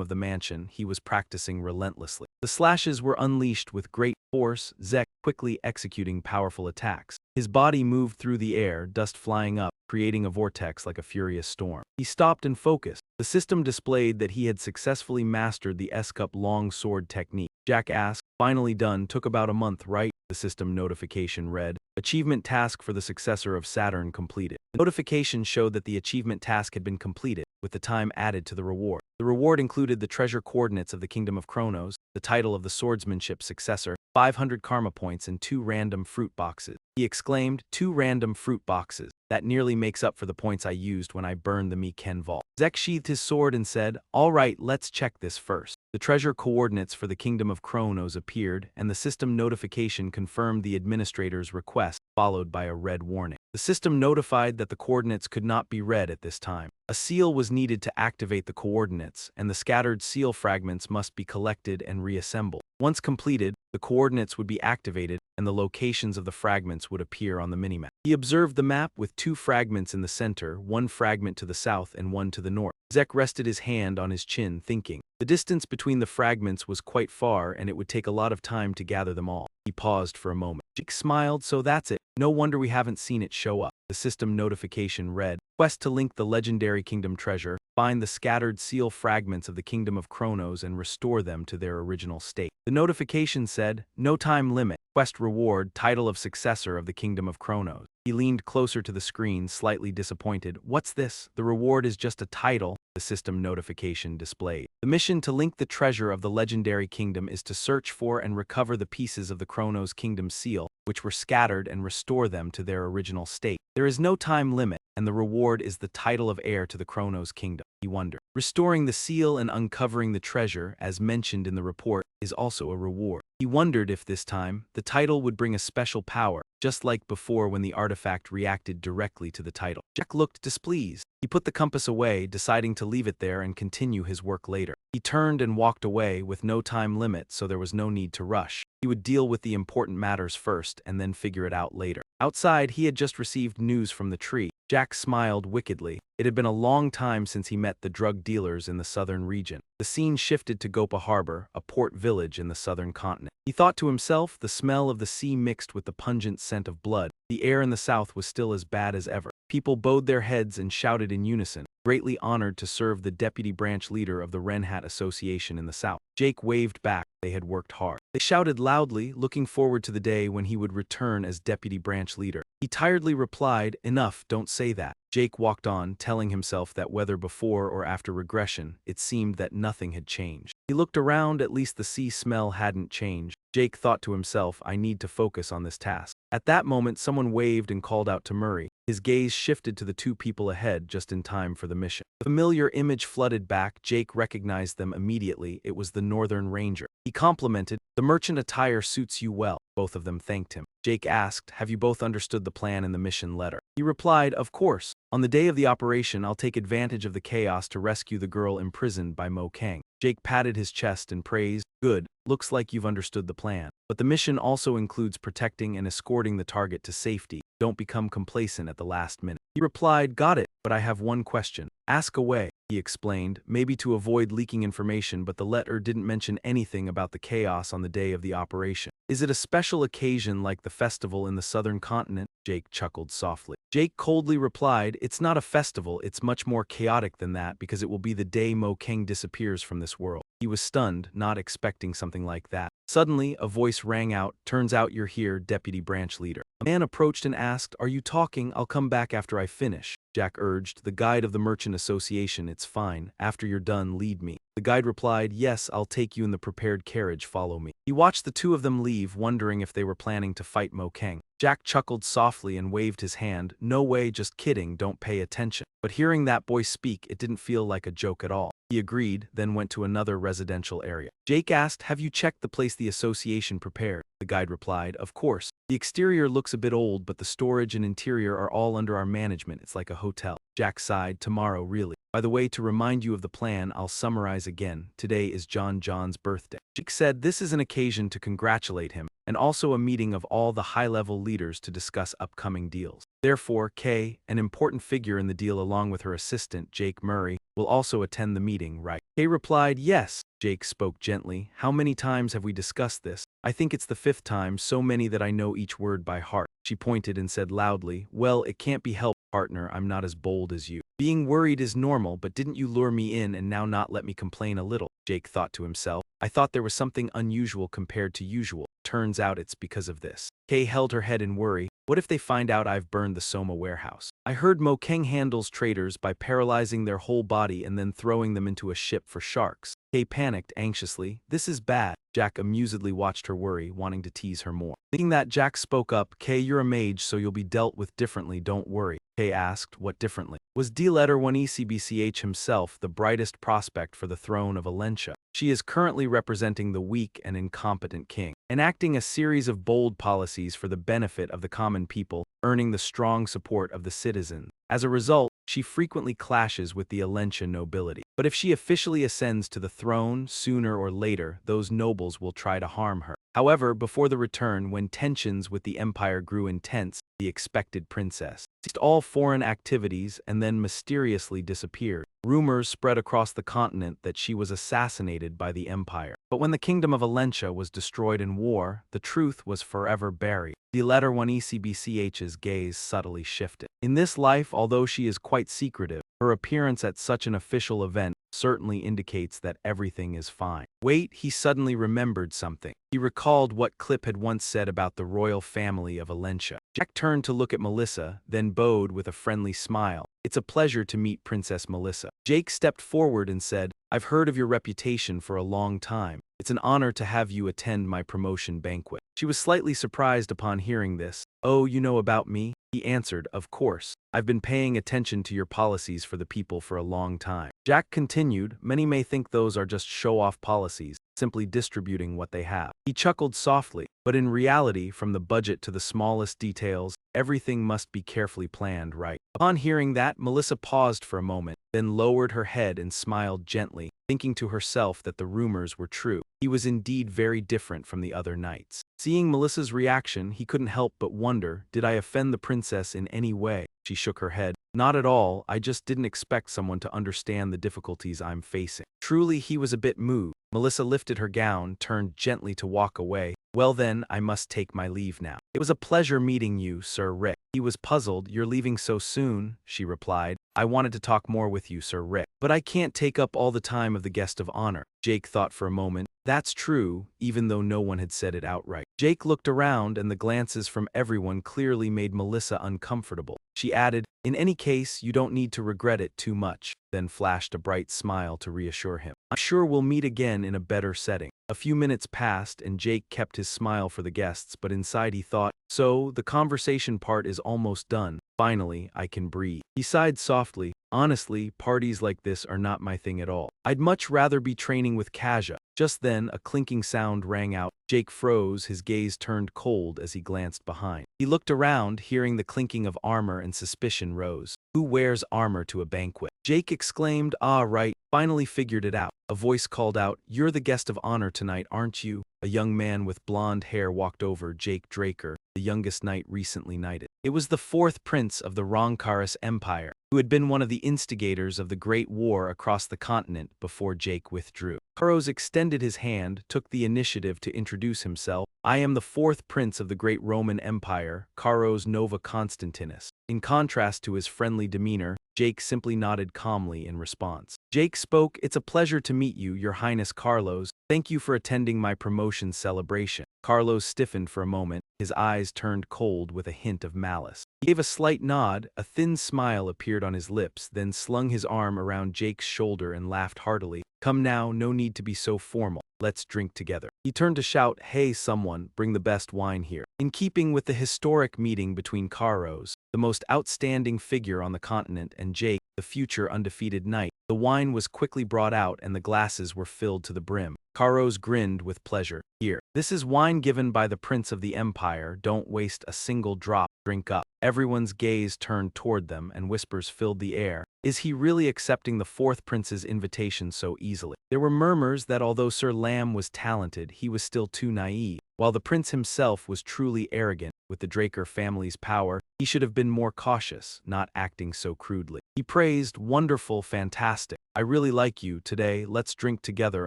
of the mansion, he was practicing relentlessly. The slashes were unleashed with great force, Zek quickly executing powerful attacks. His body moved through the air, dust flying up, creating a vortex like a furious storm. He stopped and focused. The system displayed that he had successfully mastered the S-cup long sword technique. Jack asked, "Finally done, took about a month, right?" The system notification read, "Achievement task for the successor of Saturn completed." The notification showed that the achievement task had been completed, with the time added to the reward. The reward included the treasure coordinates of the Kingdom of Kronos, the title of the Swordsmanship successor, 500 karma points, and 2 random fruit boxes. He exclaimed, "2 random fruit boxes. That nearly makes up for the points I used when I burned the Miken vault." Zek sheathed his sword and said, "All right, let's check this first." The treasure coordinates for the Kingdom of Kronos appeared, and the system notification confirmed the administrator's request, followed by a red warning. The system notified that the coordinates could not be read at this time. A seal was needed to activate the coordinates, and the scattered seal fragments must be collected and reassembled. Once completed, the coordinates would be activated, and the locations of the fragments would appear on the minimap. He observed the map with 2 fragments in the center, 1 fragment to the south and 1 to the north. Zek rested his hand on his chin, thinking. The distance between the fragments was quite far, and it would take a lot of time to gather them all. He paused for a moment. Jake smiled, "So that's it. No wonder we haven't seen it show up." The system notification read, "Quest to link the legendary kingdom treasure. Find the scattered seal fragments of the Kingdom of Kronos and restore them to their original state." The notification said, "No time limit. Quest reward, title of successor of the Kingdom of Kronos." He leaned closer to the screen, slightly disappointed. "What's this? The reward is just a title," the system notification displayed. "The mission to link the treasure of the legendary kingdom is to search for and recover the pieces of the Kronos Kingdom seal, which were scattered, and restore them to their original state. There is no time limit, and the reward is the title of heir to the Kronos Kingdom." He wondered. Restoring the seal and uncovering the treasure, as mentioned in the report, is also a reward. He wondered if this time, the title would bring a special power, just like before when the artifact reacted directly to the title. Jack looked displeased. He put the compass away, deciding to leave it there and continue his work later. He turned and walked away, with no time limit, so there was no need to rush. He would deal with the important matters first and then figure it out later. Outside, he had just received news from the tree. Jack smiled wickedly. It had been a long time since he met the drug dealers in the southern region. The scene shifted to Gopa Harbor, a port village in the southern continent. He thought to himself, the smell of the sea mixed with the pungent scent of blood. The air in the south was still as bad as ever. People bowed their heads and shouted in unison, greatly honored to serve the deputy branch leader of the Renhat Association in the south. Jake waved back. They had worked hard. They shouted loudly, looking forward to the day when he would return as deputy branch leader. He tiredly replied, "Enough, don't say that." Jake walked on, telling himself that whether before or after regression, it seemed that nothing had changed. He looked around, at least the sea smell hadn't changed. Jake thought to himself, "I need to focus on this task." At that moment, someone waved and called out to Murray. His gaze shifted to the 2 people ahead, just in time for the mission. The familiar image flooded back. Jake recognized them immediately. It was the Northern Ranger. He complimented, "The merchant attire suits you well." Both of them thanked him. Jake asked, "Have you both understood the plan in the mission letter?" He replied, "Of course. On the day of the operation, I'll take advantage of the chaos to rescue the girl imprisoned by Mo Kang." Jake patted his chest and praised, "Good, looks like you've understood the plan. But the mission also includes protecting and escorting the target to safety. Don't become complacent at the last minute." He replied, "Got it, but I have one question." "Ask away," he explained, maybe to avoid leaking information, but the letter didn't mention anything about the chaos on the day of the operation. "Is it a special occasion like the festival in the southern continent?" Jake chuckled softly. Jake coldly replied, "It's not a festival, it's much more chaotic than that, because it will be the day Mo Kang disappears from this world." He was stunned, not expecting something like that. Suddenly, a voice rang out, "Turns out you're here, Deputy Branch Leader." A man approached and asked, "Are you talking? I'll come back after I finish." Jack urged, "The guide of the Merchant Association, it's fine. After you're done, lead me." The guide replied, "Yes, I'll take you in the prepared carriage, follow me." He watched the 2 of them leave, wondering if they were planning to fight Mo Kang. Jack chuckled softly and waved his hand, "No way, just kidding, don't pay attention." But hearing that boy speak, it didn't feel like a joke at all. He agreed, then went to another residential area. Jake asked, have you checked the place the association prepared? The guide replied, of course. The exterior looks a bit old, but the storage and interior are all under our management. It's like a hotel. Jack sighed, tomorrow, really. By the way, to remind you of the plan, I'll summarize again. Today is John's birthday. Jake said this is an occasion to congratulate him, and also a meeting of all the high-level leaders to discuss upcoming deals. Therefore, Kay, an important figure in the deal along with her assistant, Jake Murray, will also attend the meeting, right? Kay replied, yes. Jake spoke gently. How many times have we discussed this? I think it's the 5th time, so many that I know each word by heart. She pointed and said loudly, well, it can't be helped, partner, I'm not as bold as you. Being worried is normal, but didn't you lure me in and now not let me complain a little? Jake thought to himself. I thought there was something unusual compared to usual. Turns out it's because of this. Kay held her head in worry. What if they find out I've burned the Soma warehouse? I heard Mokeng handles traders by paralyzing their whole body and then throwing them into a ship for sharks. Kay panicked anxiously. This is bad. Jack amusedly watched her worry, wanting to tease her more. Thinking that, Jack spoke up. Kay, you're a mage, so you'll be dealt with differently, don't worry. Kay asked, what differently? Was D-Letter 1 ECBCH himself the brightest prospect for the throne of Alentia? She is currently representing the weak and incompetent king, enacting a series of bold policies for the benefit of the common people, earning the strong support of the citizens. As a result, she frequently clashes with the Alentia nobility. But if she officially ascends to the throne, sooner or later, those nobles will try to harm her. However, before the return, when tensions with the empire grew intense, the expected princess ceased all foreign activities and then mysteriously disappeared. Rumors spread across the continent that she was assassinated by the empire. But when the kingdom of Alentia was destroyed in war, the truth was forever buried. The letter 1 ECBCH's gaze subtly shifted. In this life, although she is quite secretive, her appearance at such an official event certainly indicates that everything is fine. Wait, he suddenly remembered something. He recalled what Clip had once said about the royal family of Alentia. Jack turned to look at Melissa, then bowed with a friendly smile. It's a pleasure to meet Princess Melissa. Jake stepped forward and said, I've heard of your reputation for a long time. It's an honor to have you attend my promotion banquet. She was slightly surprised upon hearing this. Oh, you know about me? He answered, of course. I've been paying attention to your policies for the people for a long time. Jack continued, many may think those are just show-off policies, simply distributing what they have. He chuckled softly, but in reality, from the budget to the smallest details, everything must be carefully planned, right? Upon hearing that, Melissa paused for a moment, then lowered her head and smiled gently, thinking to herself that the rumors were true. He was indeed very different from the other knights. Seeing Melissa's reaction, he couldn't help but wonder, did I offend the princess in any way? She shook her head. Not at all, I just didn't expect someone to understand the difficulties I'm facing. Truly, he was a bit moved. Melissa lifted her gown, turned gently to walk away. Well then, I must take my leave now. It was a pleasure meeting you, Sir Rick. He was puzzled. You're leaving so soon, she replied. I wanted to talk more with you, Sir Rick. But I can't take up all the time of the guest of honor. Jake thought for a moment. That's true, even though no one had said it outright. Jake looked around, and the glances from everyone clearly made Melissa uncomfortable. She added, in any case, you don't need to regret it too much, then flashed a bright smile to reassure him. I'm sure we'll meet again in a better setting. A few minutes passed, and Jake kept his smile for the guests, but inside he thought, so, the conversation part is almost done. Finally, I can breathe. He sighed softly. Honestly, parties like this are not my thing at all. I'd much rather be training with Kaja. Just then, a clinking sound rang out. Jake froze, his gaze turned cold as he glanced behind. He looked around, hearing the clinking of armor, and suspicion rose. Who wears armor to a banquet? Jake exclaimed, ah, right, finally figured it out. A voice called out, you're the guest of honor tonight, aren't you? A young man with blonde hair walked over. Jake Draker, the youngest knight recently knighted. It was the 4th prince of the Ronkaris Empire, who had been one of the instigators of the Great War across the continent before Jake withdrew. Karos extended his hand, took the initiative to introduce himself. I am the 4th prince of the Great Roman Empire, Karos Nova Constantinus. In contrast to his friendly demeanor, Jake simply nodded calmly in response. Jake spoke, it's a pleasure to meet you, Your Highness Carlos. Thank you for attending my promotion celebration. Carlos stiffened for a moment, his eyes turned cold with a hint of malice. He gave a slight nod, a thin smile appeared on his lips, then slung his arm around Jake's shoulder and laughed heartily. Come now, no need to be so formal. let's drink together. He turned to shout, "Hey someone, bring the best wine here." In keeping with the historic meeting between Karos, the most outstanding figure on the continent, and Jake, the future undefeated knight, the wine was quickly brought out and the glasses were filled to the brim. Karos grinned with pleasure. "Here, this is wine given by the Prince of the Empire. Don't waste a single drop. Drink up." Everyone's gaze turned toward them and whispers filled the air. Is he really accepting the fourth prince's invitation so easily? There were murmurs that although Sir Lamb was talented, he was still too naive. While the prince himself was truly arrogant, with the Draker family's power, he should have been more cautious, not acting so crudely. He praised, "Wonderful, fantastic. I really like you. Today, let's drink together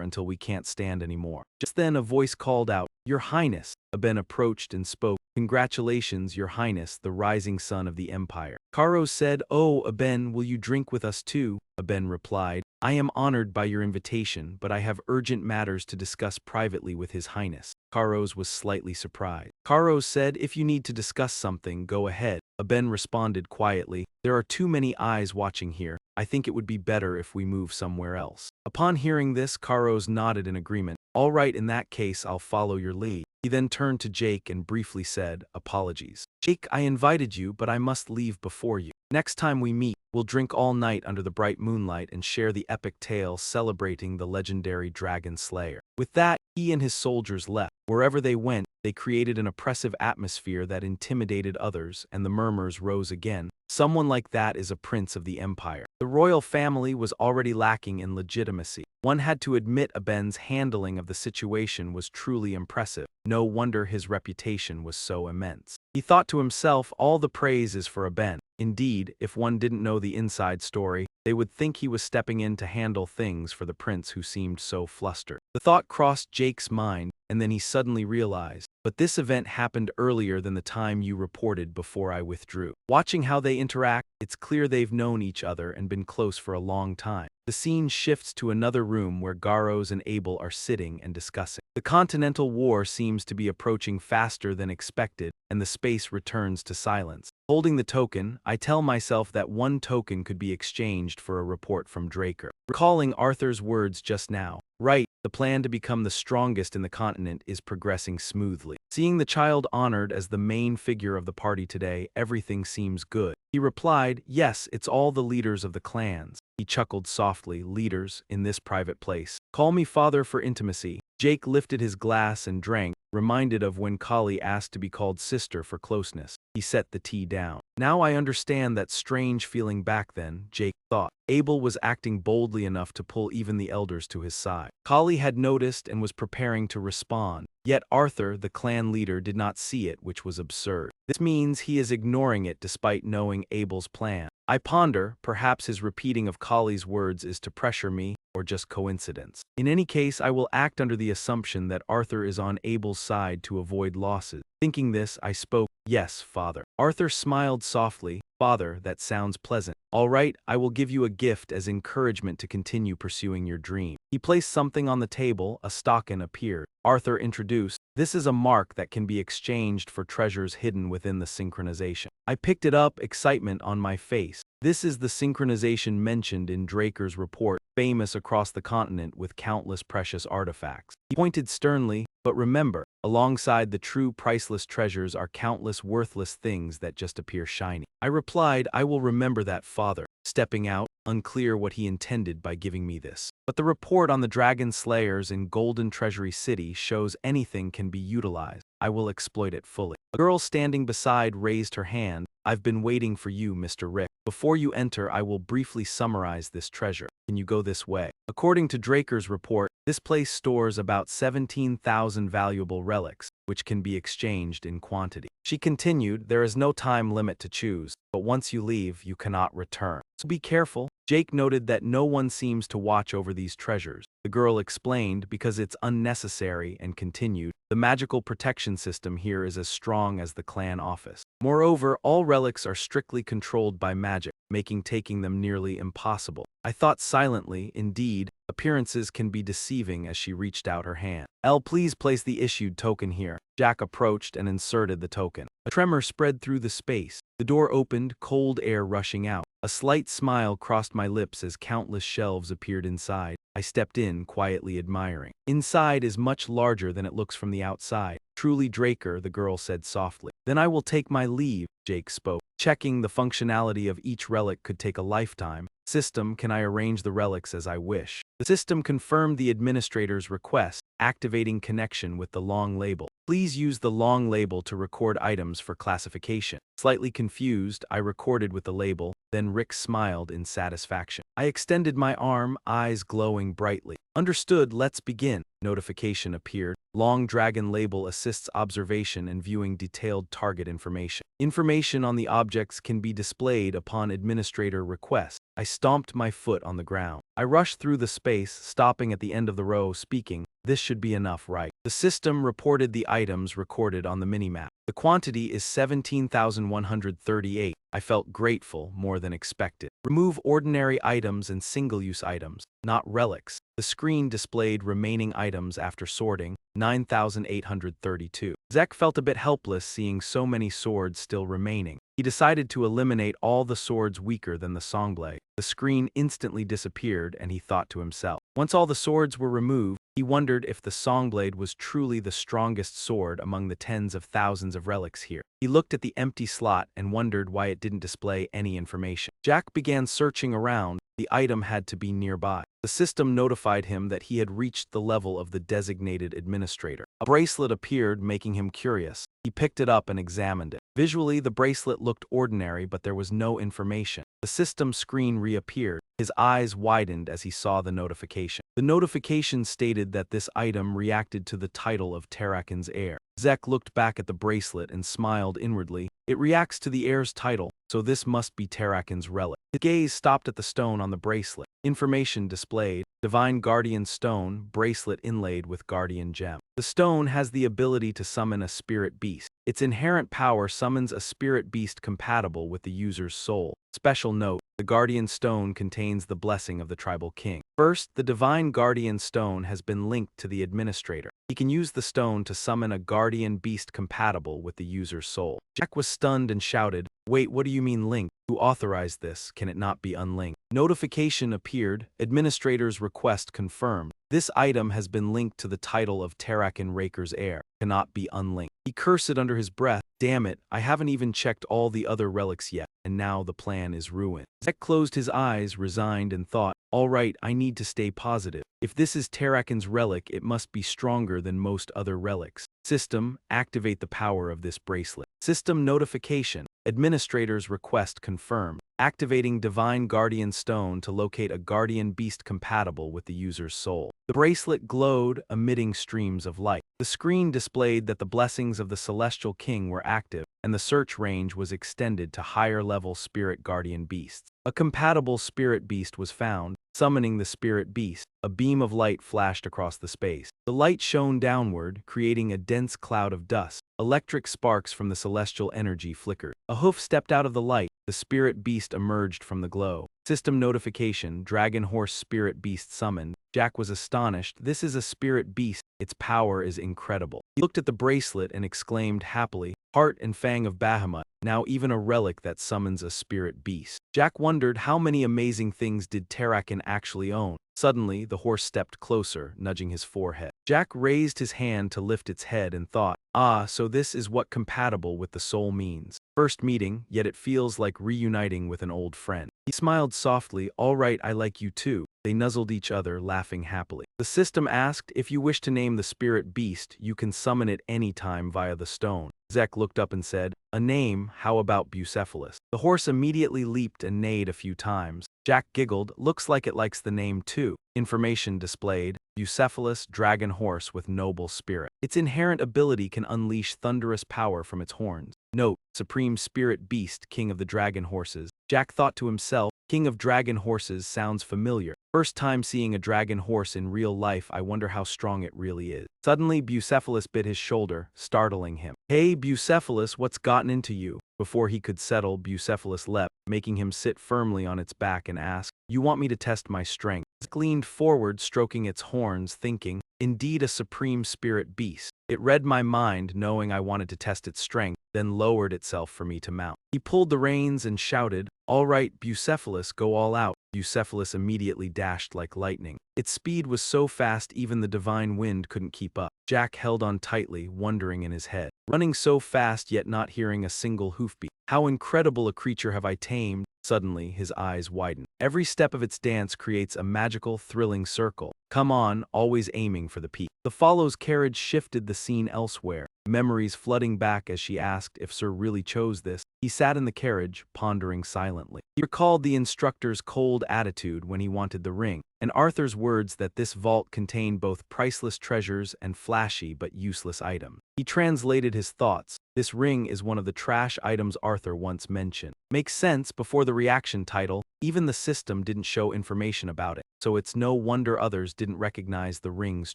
until we can't stand anymore." Just then a voice called out, "Your Highness." Aben approached and spoke, "Congratulations, Your Highness, the rising sun of the Empire." Karos said, "Oh, Aben, will you drink with us too?" Aben replied, "I am honored by your invitation, but I have urgent matters to discuss privately with His Highness." Karos was slightly surprised. Karos said, "If you need to discuss something, go ahead." Aben responded quietly, "There are too many eyes watching here. I think it would be better if we move somewhere else." Upon hearing this, Karos nodded in agreement. "All right, in that case, I'll follow your lead." He then turned to Jake and briefly said, "Apologies. Jake, I invited you, but I must leave before you. Next time we meet, we'll drink all night under the bright moonlight and share the epic tale celebrating the legendary Dragonslayer." With that, he and his soldiers left. Wherever they went, they created an oppressive atmosphere that intimidated others, and the murmurs rose again. Someone like that is a prince of the empire. The royal family was already lacking in legitimacy. One had to admit Aben's handling of the situation was truly impressive. No wonder his reputation was so immense. He thought to himself, all the praise is for Aben. Indeed, if one didn't know the inside story, they would think he was stepping in to handle things for the prince who seemed so flustered. The thought crossed Jake's mind, and then he suddenly realized, but this event happened earlier than the time you reported before I withdrew. Watching how they interact, it's clear they've known each other and been close for a long time. The scene shifts to another room where Garos and Abel are sitting and discussing. The Continental War seems to be approaching faster than expected, and the space returns to silence. Holding the token, I tell myself that one token could be exchanged for a report from Draker. Recalling Arthur's words just now, right, the plan to become the strongest in the continent is progressing smoothly. Seeing the child honored as the main figure of the party today, everything seems good. He replied, "Yes, it's all the leaders of the clans." He chuckled softly, "Leaders, in this private place. Call me father for intimacy." Jake lifted his glass and drank, reminded of when Kali asked to be called sister for closeness. He set the tea down. "Now I understand that strange feeling back then," Jake thought. Abel was acting boldly enough to pull even the elders to his side. Kali had noticed and was preparing to respond. Yet Arthur, the clan leader, did not see it, which was absurd. This means he is ignoring it despite knowing Abel's plan. I ponder, perhaps his repeating of Kali's words is to pressure me, or just coincidence. In any case, I will act under the assumption that Arthur is on Abel's side to avoid losses. Thinking this, I spoke, "Yes, father." Arthur smiled softly. "Father, that sounds pleasant. All right, I will give you a gift as encouragement to continue pursuing your dream." He placed something on the table. A stockin appeared. Arthur introduced, "This is a mark that can be exchanged for treasures hidden within the synchronization." I picked it up, excitement on my face. This is the synchronization mentioned in Draker's report, famous across the continent with countless precious artifacts. He pointed sternly, "But remember, alongside the true priceless treasures are countless worthless things that just appear shiny." I replied, "I will remember that, father." Stepping out, unclear what he intended by giving me this. But the report on the Dragon Slayers in Golden Treasury City shows anything can be utilized. I will exploit it fully. A girl standing beside raised her hand. "I've been waiting for you, Mr. Rick. Before you enter, I will briefly summarize this treasure. Can you go this way?" According to Draker's report, this place stores about 17,000 valuable relics, which can be exchanged in quantity. She continued, "There is no time limit to choose, but once you leave, you cannot return. So be careful." Jake noted that no one seems to watch over these treasures. The girl explained, "Because it's unnecessary," and continued, "The magical protection system here is as strong as the clan office. Moreover, all relics are strictly controlled by magic, making taking them nearly impossible." I thought silently, indeed, appearances can be deceiving as she reached out her hand. Please place the issued token here." Jack approached and inserted the token. A tremor spread through the space. The door opened, cold air rushing out. A slight smile crossed my lips as countless shelves appeared inside. I stepped in, quietly admiring. Inside is much larger than it looks from the outside. Truly Draker, the girl said softly. Then I will take my leave, Jake spoke. Checking the functionality of each relic could take a lifetime. System, can I arrange the relics as I wish? The system confirmed the administrator's request, activating connection with the long label. Please use the long label to record items for classification. Slightly confused, I recorded with the label, then Rick smiled in satisfaction. I extended my arm, eyes glowing brightly. Understood, let's begin. Notification appeared. Long dragon label assists observation and viewing detailed target information. Information on the objects can be displayed upon administrator request. I stomped my foot on the ground. I rushed through the space, stopping at the end of the row, speaking, "This should be enough, right?" The system reported the items recorded on the minimap. The quantity is 17,138. I felt grateful, more than expected. Remove ordinary items and single-use items, not relics. The screen displayed remaining items after sorting, 9,832. Zek felt a bit helpless seeing so many swords still remaining. He decided to eliminate all the swords weaker than the Songblade. The screen instantly disappeared and he thought to himself. Once all the swords were removed, he wondered if the Songblade was truly the strongest sword among the tens of thousands of relics here. He looked at the empty slot and wondered why it didn't display any information. Jack began searching around. The item had to be nearby. The system notified him that he had reached the level of the designated administrator. A bracelet appeared, making him curious. He picked it up and examined it. Visually, the bracelet looked ordinary, but there was no information. The system screen reappeared. His eyes widened as he saw the notification. The notification stated that this item reacted to the title of Terrakin's heir. Zek looked back at the bracelet and smiled inwardly. It reacts to the heir's title, so this must be Terrakin's relic. His gaze stopped at the stone on the bracelet. Information displayed. Divine Guardian Stone, bracelet inlaid with Guardian Gem. The stone has the ability to summon a spirit beast. Its inherent power summons a spirit beast compatible with the user's soul. Special note, the Guardian Stone contains the blessing of the tribal king. First, the Divine Guardian Stone has been linked to the administrator. He can use the stone to summon a guardian beast compatible with the user's soul. Jack was stunned and shouted, "Wait, what do you mean linked? Who authorized this? Can it not be unlinked?" Notification appeared. Administrator's request confirmed. This item has been linked to the title of Terrakin Raker's heir. Cannot be unlinked. He cursed under his breath. Damn it, I haven't even checked all the other relics yet, and now the plan is ruined. Zek closed his eyes, resigned, and thought, all right, I need to stay positive. If this is Terrakin's relic, it must be stronger than most other relics. System, activate the power of this bracelet. System notification. Administrator's request confirmed. Activating Divine Guardian Stone to locate a guardian beast compatible with the user's soul. The bracelet glowed, emitting streams of light. The screen displayed that the blessings of the Celestial King were active, and the search range was extended to higher-level spirit guardian beasts. A compatible spirit beast was found. Summoning the spirit beast, a beam of light flashed across the space. The light shone downward, creating a dense cloud of dust. Electric sparks from the celestial energy flickered. A hoof stepped out of the light. The spirit beast emerged from the glow. System notification, Dragon Horse Spirit Beast summoned. Jack was astonished. This is a spirit beast. Its power is incredible. He looked at the bracelet and exclaimed happily, Heart and Fang of Bahamut, now even a relic that summons a spirit beast. Jack wondered how many amazing things did Terrakin actually own. Suddenly, the horse stepped closer, nudging his forehead. Jack raised his hand to lift its head and thought, ah, so this is what compatible with the soul means. First meeting, yet it feels like reuniting with an old friend. He smiled softly, all right, I like you too. They nuzzled each other, laughing happily. The system asked, if you wish to name the spirit beast, you can summon it anytime via the stone. Zek looked up and said, a name, how about Bucephalus? The horse immediately leaped and neighed a few times. Jack giggled, looks like it likes the name too. Information displayed, Bucephalus, dragon horse with noble spirit. Its inherent ability can unleash thunderous power from its horns. Note, Supreme Spirit Beast, King of the Dragon Horses. Jack thought to himself, King of Dragon Horses sounds familiar. First time seeing a dragon horse in real life, I wonder how strong it really is. Suddenly, Bucephalus bit his shoulder, startling him. Hey, Bucephalus, what's gotten into you? Before he could settle, Bucephalus leapt, making him sit firmly on its back and asked, you want me to test my strength? Zek leaned forward, stroking its horns, thinking, indeed a supreme spirit beast. It read my mind, knowing I wanted to test its strength, then lowered itself for me to mount. He pulled the reins and shouted, all right, Bucephalus, go all out. Bucephalus immediately dashed like lightning. Its speed was so fast even the divine wind couldn't keep up. Jack held on tightly, wondering in his head. Running so fast yet not hearing a single hoofbeat. How incredible a creature have I tamed? Suddenly, his eyes widened. Every step of its dance creates a magical, thrilling circle. Come on, always aiming for the peak. The follow's carriage shifted the scene elsewhere, memories flooding back as she asked if Sir really chose this. He sat in the carriage, pondering silently. He recalled the instructor's cold attitude when he wanted the ring, and Arthur's words that this vault contained both priceless treasures and flashy but useless items. He translated his thoughts. This ring is one of the trash items Arthur once mentioned. Makes sense before the reaction title, even the system didn't show information about it, so it's no wonder others didn't recognize the ring's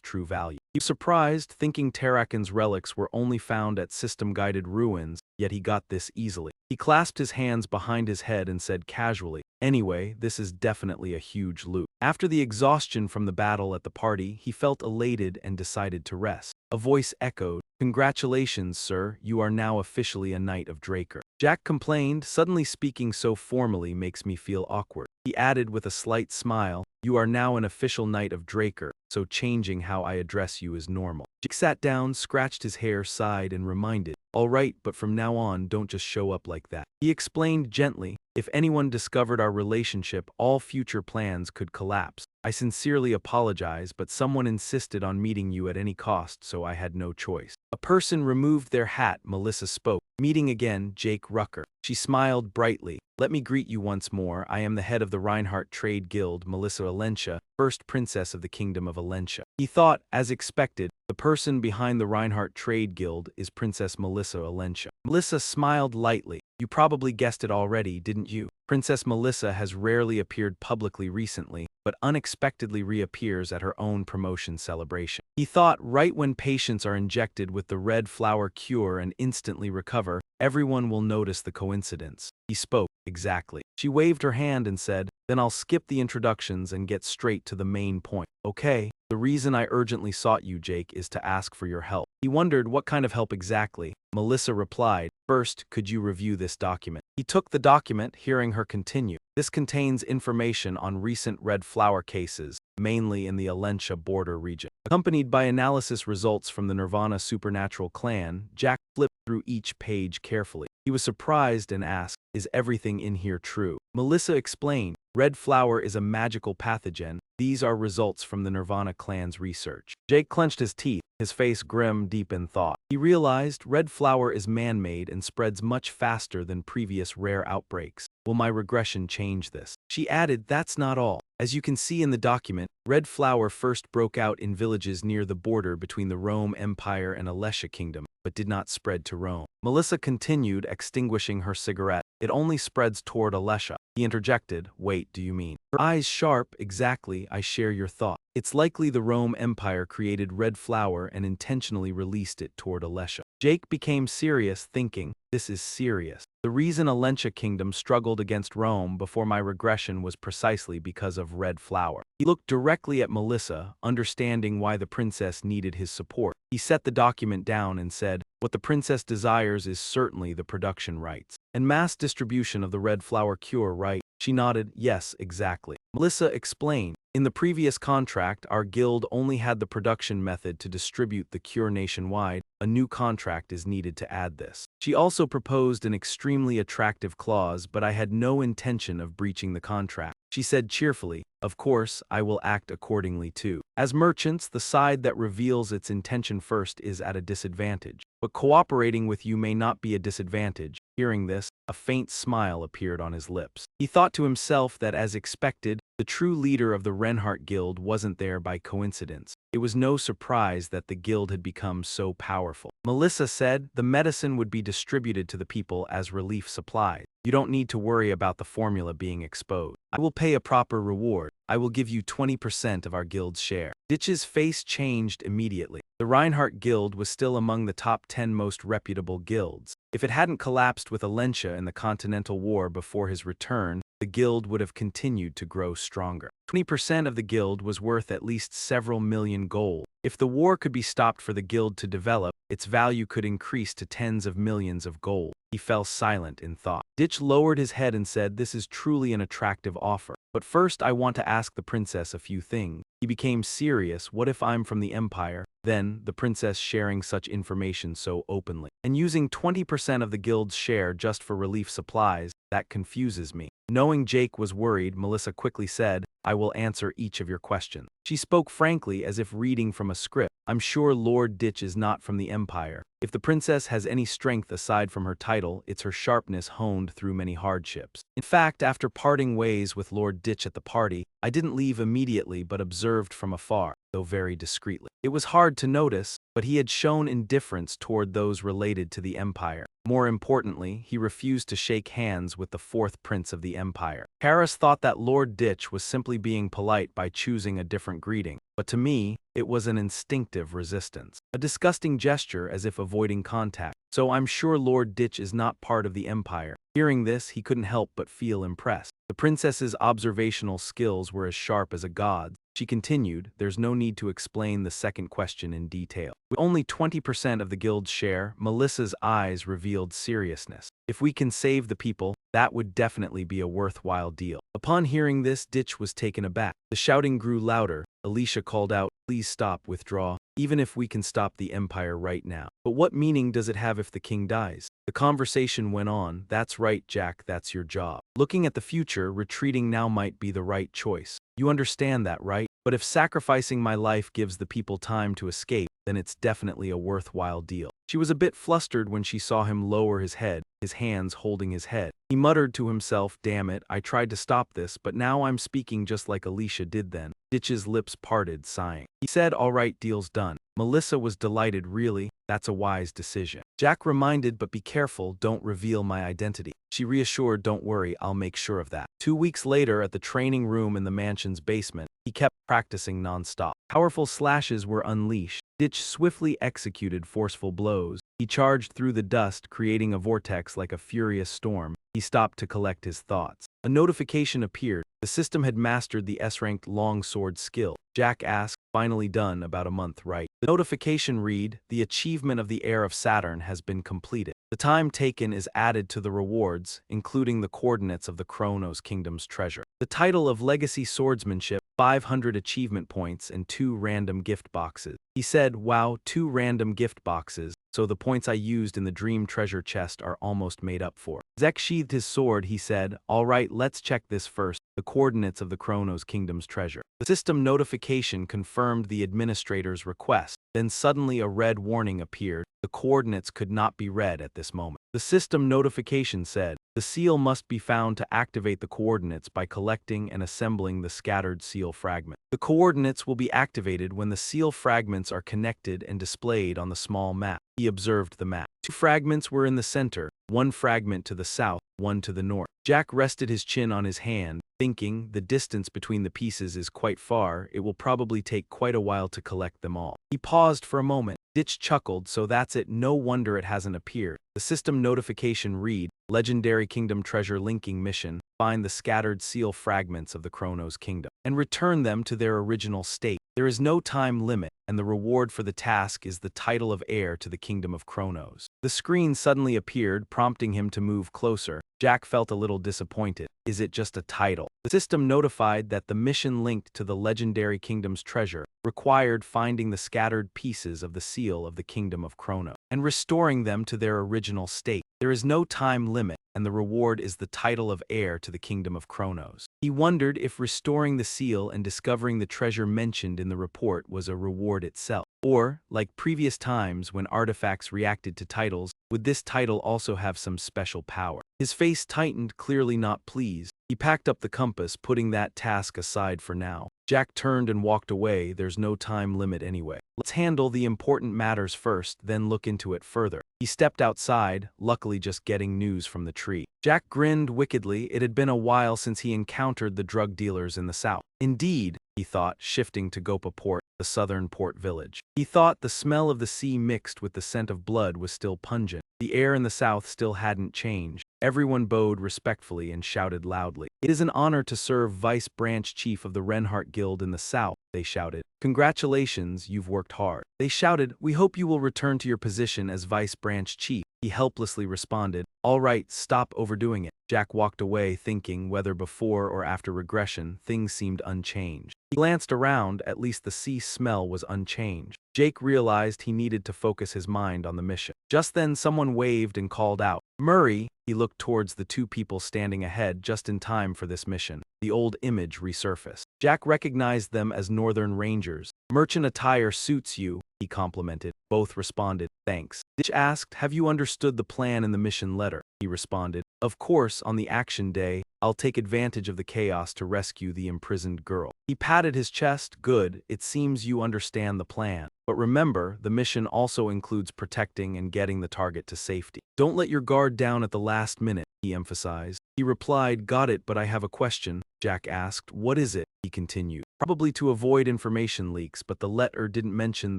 true value. He was surprised, thinking Terrakin's relics were only found at system-guided ruins, yet he got this easily. He clasped his hands behind his head and said casually, "Anyway, this is definitely a huge loot." After the exhaustion from the battle at the party, he felt elated and decided to rest. A voice echoed, "Congratulations, sir, you are now officially a Knight of Draker." Jack complained, "Suddenly speaking so formally makes me feel awkward." He added with a slight smile, "You are now an official Knight of Draker, so changing how I address you is normal." Jack sat down, scratched his hair, sighed, and reminded, "All right, but from now on, don't just show up like that." He explained gently, "If anyone discovered our relationship, all future plans could collapse. I sincerely apologize, but someone insisted on meeting you at any cost, so I had no choice." A person removed their hat. Melissa spoke. "Meeting again, Jake Rucker." She smiled brightly. "Let me greet you once more. I am the head of the Reinhardt Trade Guild, Melissa Alentia, first princess of the Kingdom of Alentia." He thought, as expected, the person behind the Reinhardt Trade Guild is Princess Melissa Alentia. Melissa smiled lightly. "You probably guessed it already, didn't you? Princess Melissa has rarely appeared publicly recently, but unexpectedly reappears at her own promotion celebration." He thought, right when patients are injected with the red flower cure and instantly recover, everyone will notice the coincidence. He spoke, "Exactly." She waved her hand and said, "Then I'll skip the introductions and get straight to the main point. Okay, the reason I urgently sought you, Jake, is to ask for your help." He wondered what kind of help exactly. Melissa replied, "First, could you review this document?" He took the document, hearing her continue. "This contains information on recent red flower cases, mainly in the Alentia border region. Accompanied by analysis results from the Nirvana supernatural clan." Jack flipped through each page carefully. He was surprised and asked, "Is everything in here true?" Melissa explained, "Red flower is a magical pathogen. These are results from the Nirvana clan's research." Jake clenched his teeth, his face grim, deep in thought. He realized red flower is man-made and spreads much faster than previous rare outbreaks. Will my regression change this? She added, "That's not all. As you can see in the document, red flower first broke out in villages near the border between the Rome Empire and Alesia Kingdom, but did not spread to Rome." Melissa continued, extinguishing her cigarette. "It only spreads toward Alesia." He interjected, "Wait, do you mean?" Her eyes sharp. "Exactly, I share your thought. It's likely the Rome Empire created red flower and intentionally released it toward Alesia." Jake became serious, thinking, "This is serious. The reason Alentia Kingdom struggled against Rome before my regression was precisely because of red flower." He looked directly at Melissa, understanding why the princess needed his support. He set the document down and said, "What the princess desires is certainly the production rights and mass distribution of the red flower cure, right?" She nodded, "Yes, exactly." Melissa explained, "In the previous contract, our guild only had the production method to distribute the cure nationwide. A new contract is needed to add this." She also proposed an extremely attractive clause, but I had no intention of breaching the contract. She said cheerfully, "Of course, I will act accordingly too. As merchants, the side that reveals its intention first is at a disadvantage. But cooperating with you may not be a disadvantage." Hearing this, a faint smile appeared on his lips. He thought to himself that, as expected, the true leader of the Reinhardt Guild wasn't there by coincidence. It was no surprise that the guild had become so powerful. Melissa said, "The medicine would be distributed to the people as relief supplies. You don't need to worry about the formula being exposed. I will pay a proper reward. I will give you 20% of our guild's share." Ditch's face changed immediately. The Reinhardt Guild was still among the top 10 most reputable guilds. If it hadn't collapsed with Alentia in the Continental War before his return, the guild would have continued to grow stronger. 20% of the guild was worth at least several million gold. If the war could be stopped for the guild to develop, its value could increase to tens of millions of gold. He fell silent in thought. Ditch lowered his head and said, "This is truly an attractive offer. But first I want to ask the princess a few things. He became serious. What if I'm from the Empire? Then, the princess sharing such information so openly. And using 20% of the guild's share just for relief supplies, that confuses me. Knowing Jake was worried, Melissa quickly said, I will answer each of your questions. She spoke frankly as if reading from a script. I'm sure Lord Ditch is not from the Empire. If the princess has any strength aside from her title, it's her sharpness honed through many hardships. In fact, after parting ways with Lord Ditch at the party, I didn't leave immediately but observed from afar, though very discreetly. It was hard to notice, but he had shown indifference toward those related to the Empire. More importantly, he refused to shake hands with the fourth prince of the Empire. Harris thought that Lord Ditch was simply being polite by choosing a different greeting, but to me, it was an instinctive resistance. A disgusting gesture as if avoiding contact. So I'm sure Lord Ditch is not part of the Empire. Hearing this, he couldn't help but feel impressed. The princess's observational skills were as sharp as a god's. She continued, there's no need to explain the second question in detail. With only 20% of the guild's share, Melissa's eyes revealed seriousness. If we can save the people, that would definitely be a worthwhile deal. Upon hearing this, Ditch was taken aback. The shouting grew louder. Alicia called out, please stop, withdraw, even if we can stop the Empire right now. But what meaning does it have if the king dies? The conversation went on, that's right, Jack, that's your job. Looking at the future, retreating now might be the right choice. You understand that, right? But if sacrificing my life gives the people time to escape, then it's definitely a worthwhile deal. She was a bit flustered when she saw him lower his head, his hands holding his head. He muttered to himself, damn it, I tried to stop this, but now I'm speaking just like Alicia did then. Ditch's lips parted, sighing. He said, all right, deal's done. Melissa was delighted, really? That's a wise decision. Jack reminded, but be careful, don't reveal my identity. She reassured, don't worry, I'll make sure of that. 2 weeks later, at the training room in the mansion's basement, he kept practicing non-stop. Powerful slashes were unleashed. Ditch swiftly executed forceful blows. He charged through the dust, creating a vortex like a furious storm. He stopped to collect his thoughts. A notification appeared. The system had mastered the S-ranked longsword skill. Jack asked, finally done, about a month, right? The notification read, the achievement of the Heir of Saturn has been completed. The time taken is added to the rewards, including the coordinates of the Chronos Kingdom's treasure. The title of Legacy Swordsmanship, 500 achievement points and 2 random gift boxes. He said, wow, 2 random gift boxes, so the points I used in the dream treasure chest are almost made up for. Zek sheathed his sword, he said, all right, let's check this first, the coordinates of the Chronos Kingdom's treasure. The system notification confirmed the administrator's request. Then suddenly a red warning appeared. The coordinates could not be read at this moment. The system notification said, the seal must be found to activate the coordinates by collecting and assembling the scattered seal fragment. The coordinates will be activated when the seal fragments are connected and displayed on the small map. He observed the map. 2 fragments were in the center, 1 fragment to the south, 1 to the north. Jack rested his chin on his hand, thinking, the distance between the pieces is quite far, it will probably take quite a while to collect them all. He paused for a moment. Ditch chuckled, so that's it, no wonder it hasn't appeared. The system notification read, Legendary Kingdom Treasure Linking Mission, find the scattered seal fragments of the Chronos Kingdom, and return them to their original state. There is no time limit, and the reward for the task is the title of heir to the Kingdom of Chronos. The screen suddenly appeared, prompting him to move closer. Jack felt a little disappointed. Is it just a title? The system notified that the mission linked to the Legendary Kingdom's treasure required finding the scattered pieces of the seal of the Kingdom of Chronos and restoring them to their original state. There is no time limit, and the reward is the title of heir to the Kingdom of Chronos. He wondered if restoring the seal and discovering the treasure mentioned in the report was a reward itself. Or, like previous times when artifacts reacted to titles, would this title also have some special power? His face tightened, clearly not pleased. He packed up the compass, putting that task aside for now. Jack turned and walked away. There's no time limit anyway. Let's handle the important matters first, then look into it further. He stepped outside, luckily just getting news from the tree. Jack grinned wickedly. It had been a while since he encountered the drug dealers in the south. Indeed, he thought, shifting to Gopa Port, the southern port village. He thought the smell of the sea mixed with the scent of blood was still pungent. The air in the south still hadn't changed. Everyone bowed respectfully and shouted loudly. It is an honor to serve Vice Branch Chief of the Renhart Guild in the south, they shouted. Congratulations, you've worked hard. They shouted, we hope you will return to your position as Vice Branch Chief. he helplessly responded. All right, stop overdoing it. Jack walked away thinking whether before or after regression, things seemed unchanged. He glanced around, at least the sea smell was unchanged. Jake realized he needed to focus his mind on the mission. Just then someone waved and called out, Murray. He looked towards the two people standing ahead just in time for this mission. The old image resurfaced. Jack recognized them as Northern Rangers. Merchant attire suits you, he complimented. Both responded, thanks. Ditch asked, have you understood the plan in the mission letter? He responded, of course, on the action day, I'll take advantage of the chaos to rescue the imprisoned girl. He patted his chest. Good, it seems you understand the plan. But remember, the mission also includes protecting and getting the target to safety. Don't let your guard down at the last minute, he emphasized. He replied, got it, but I have a question. Jack asked, what is it? He continued. Probably to avoid information leaks, but the letter didn't mention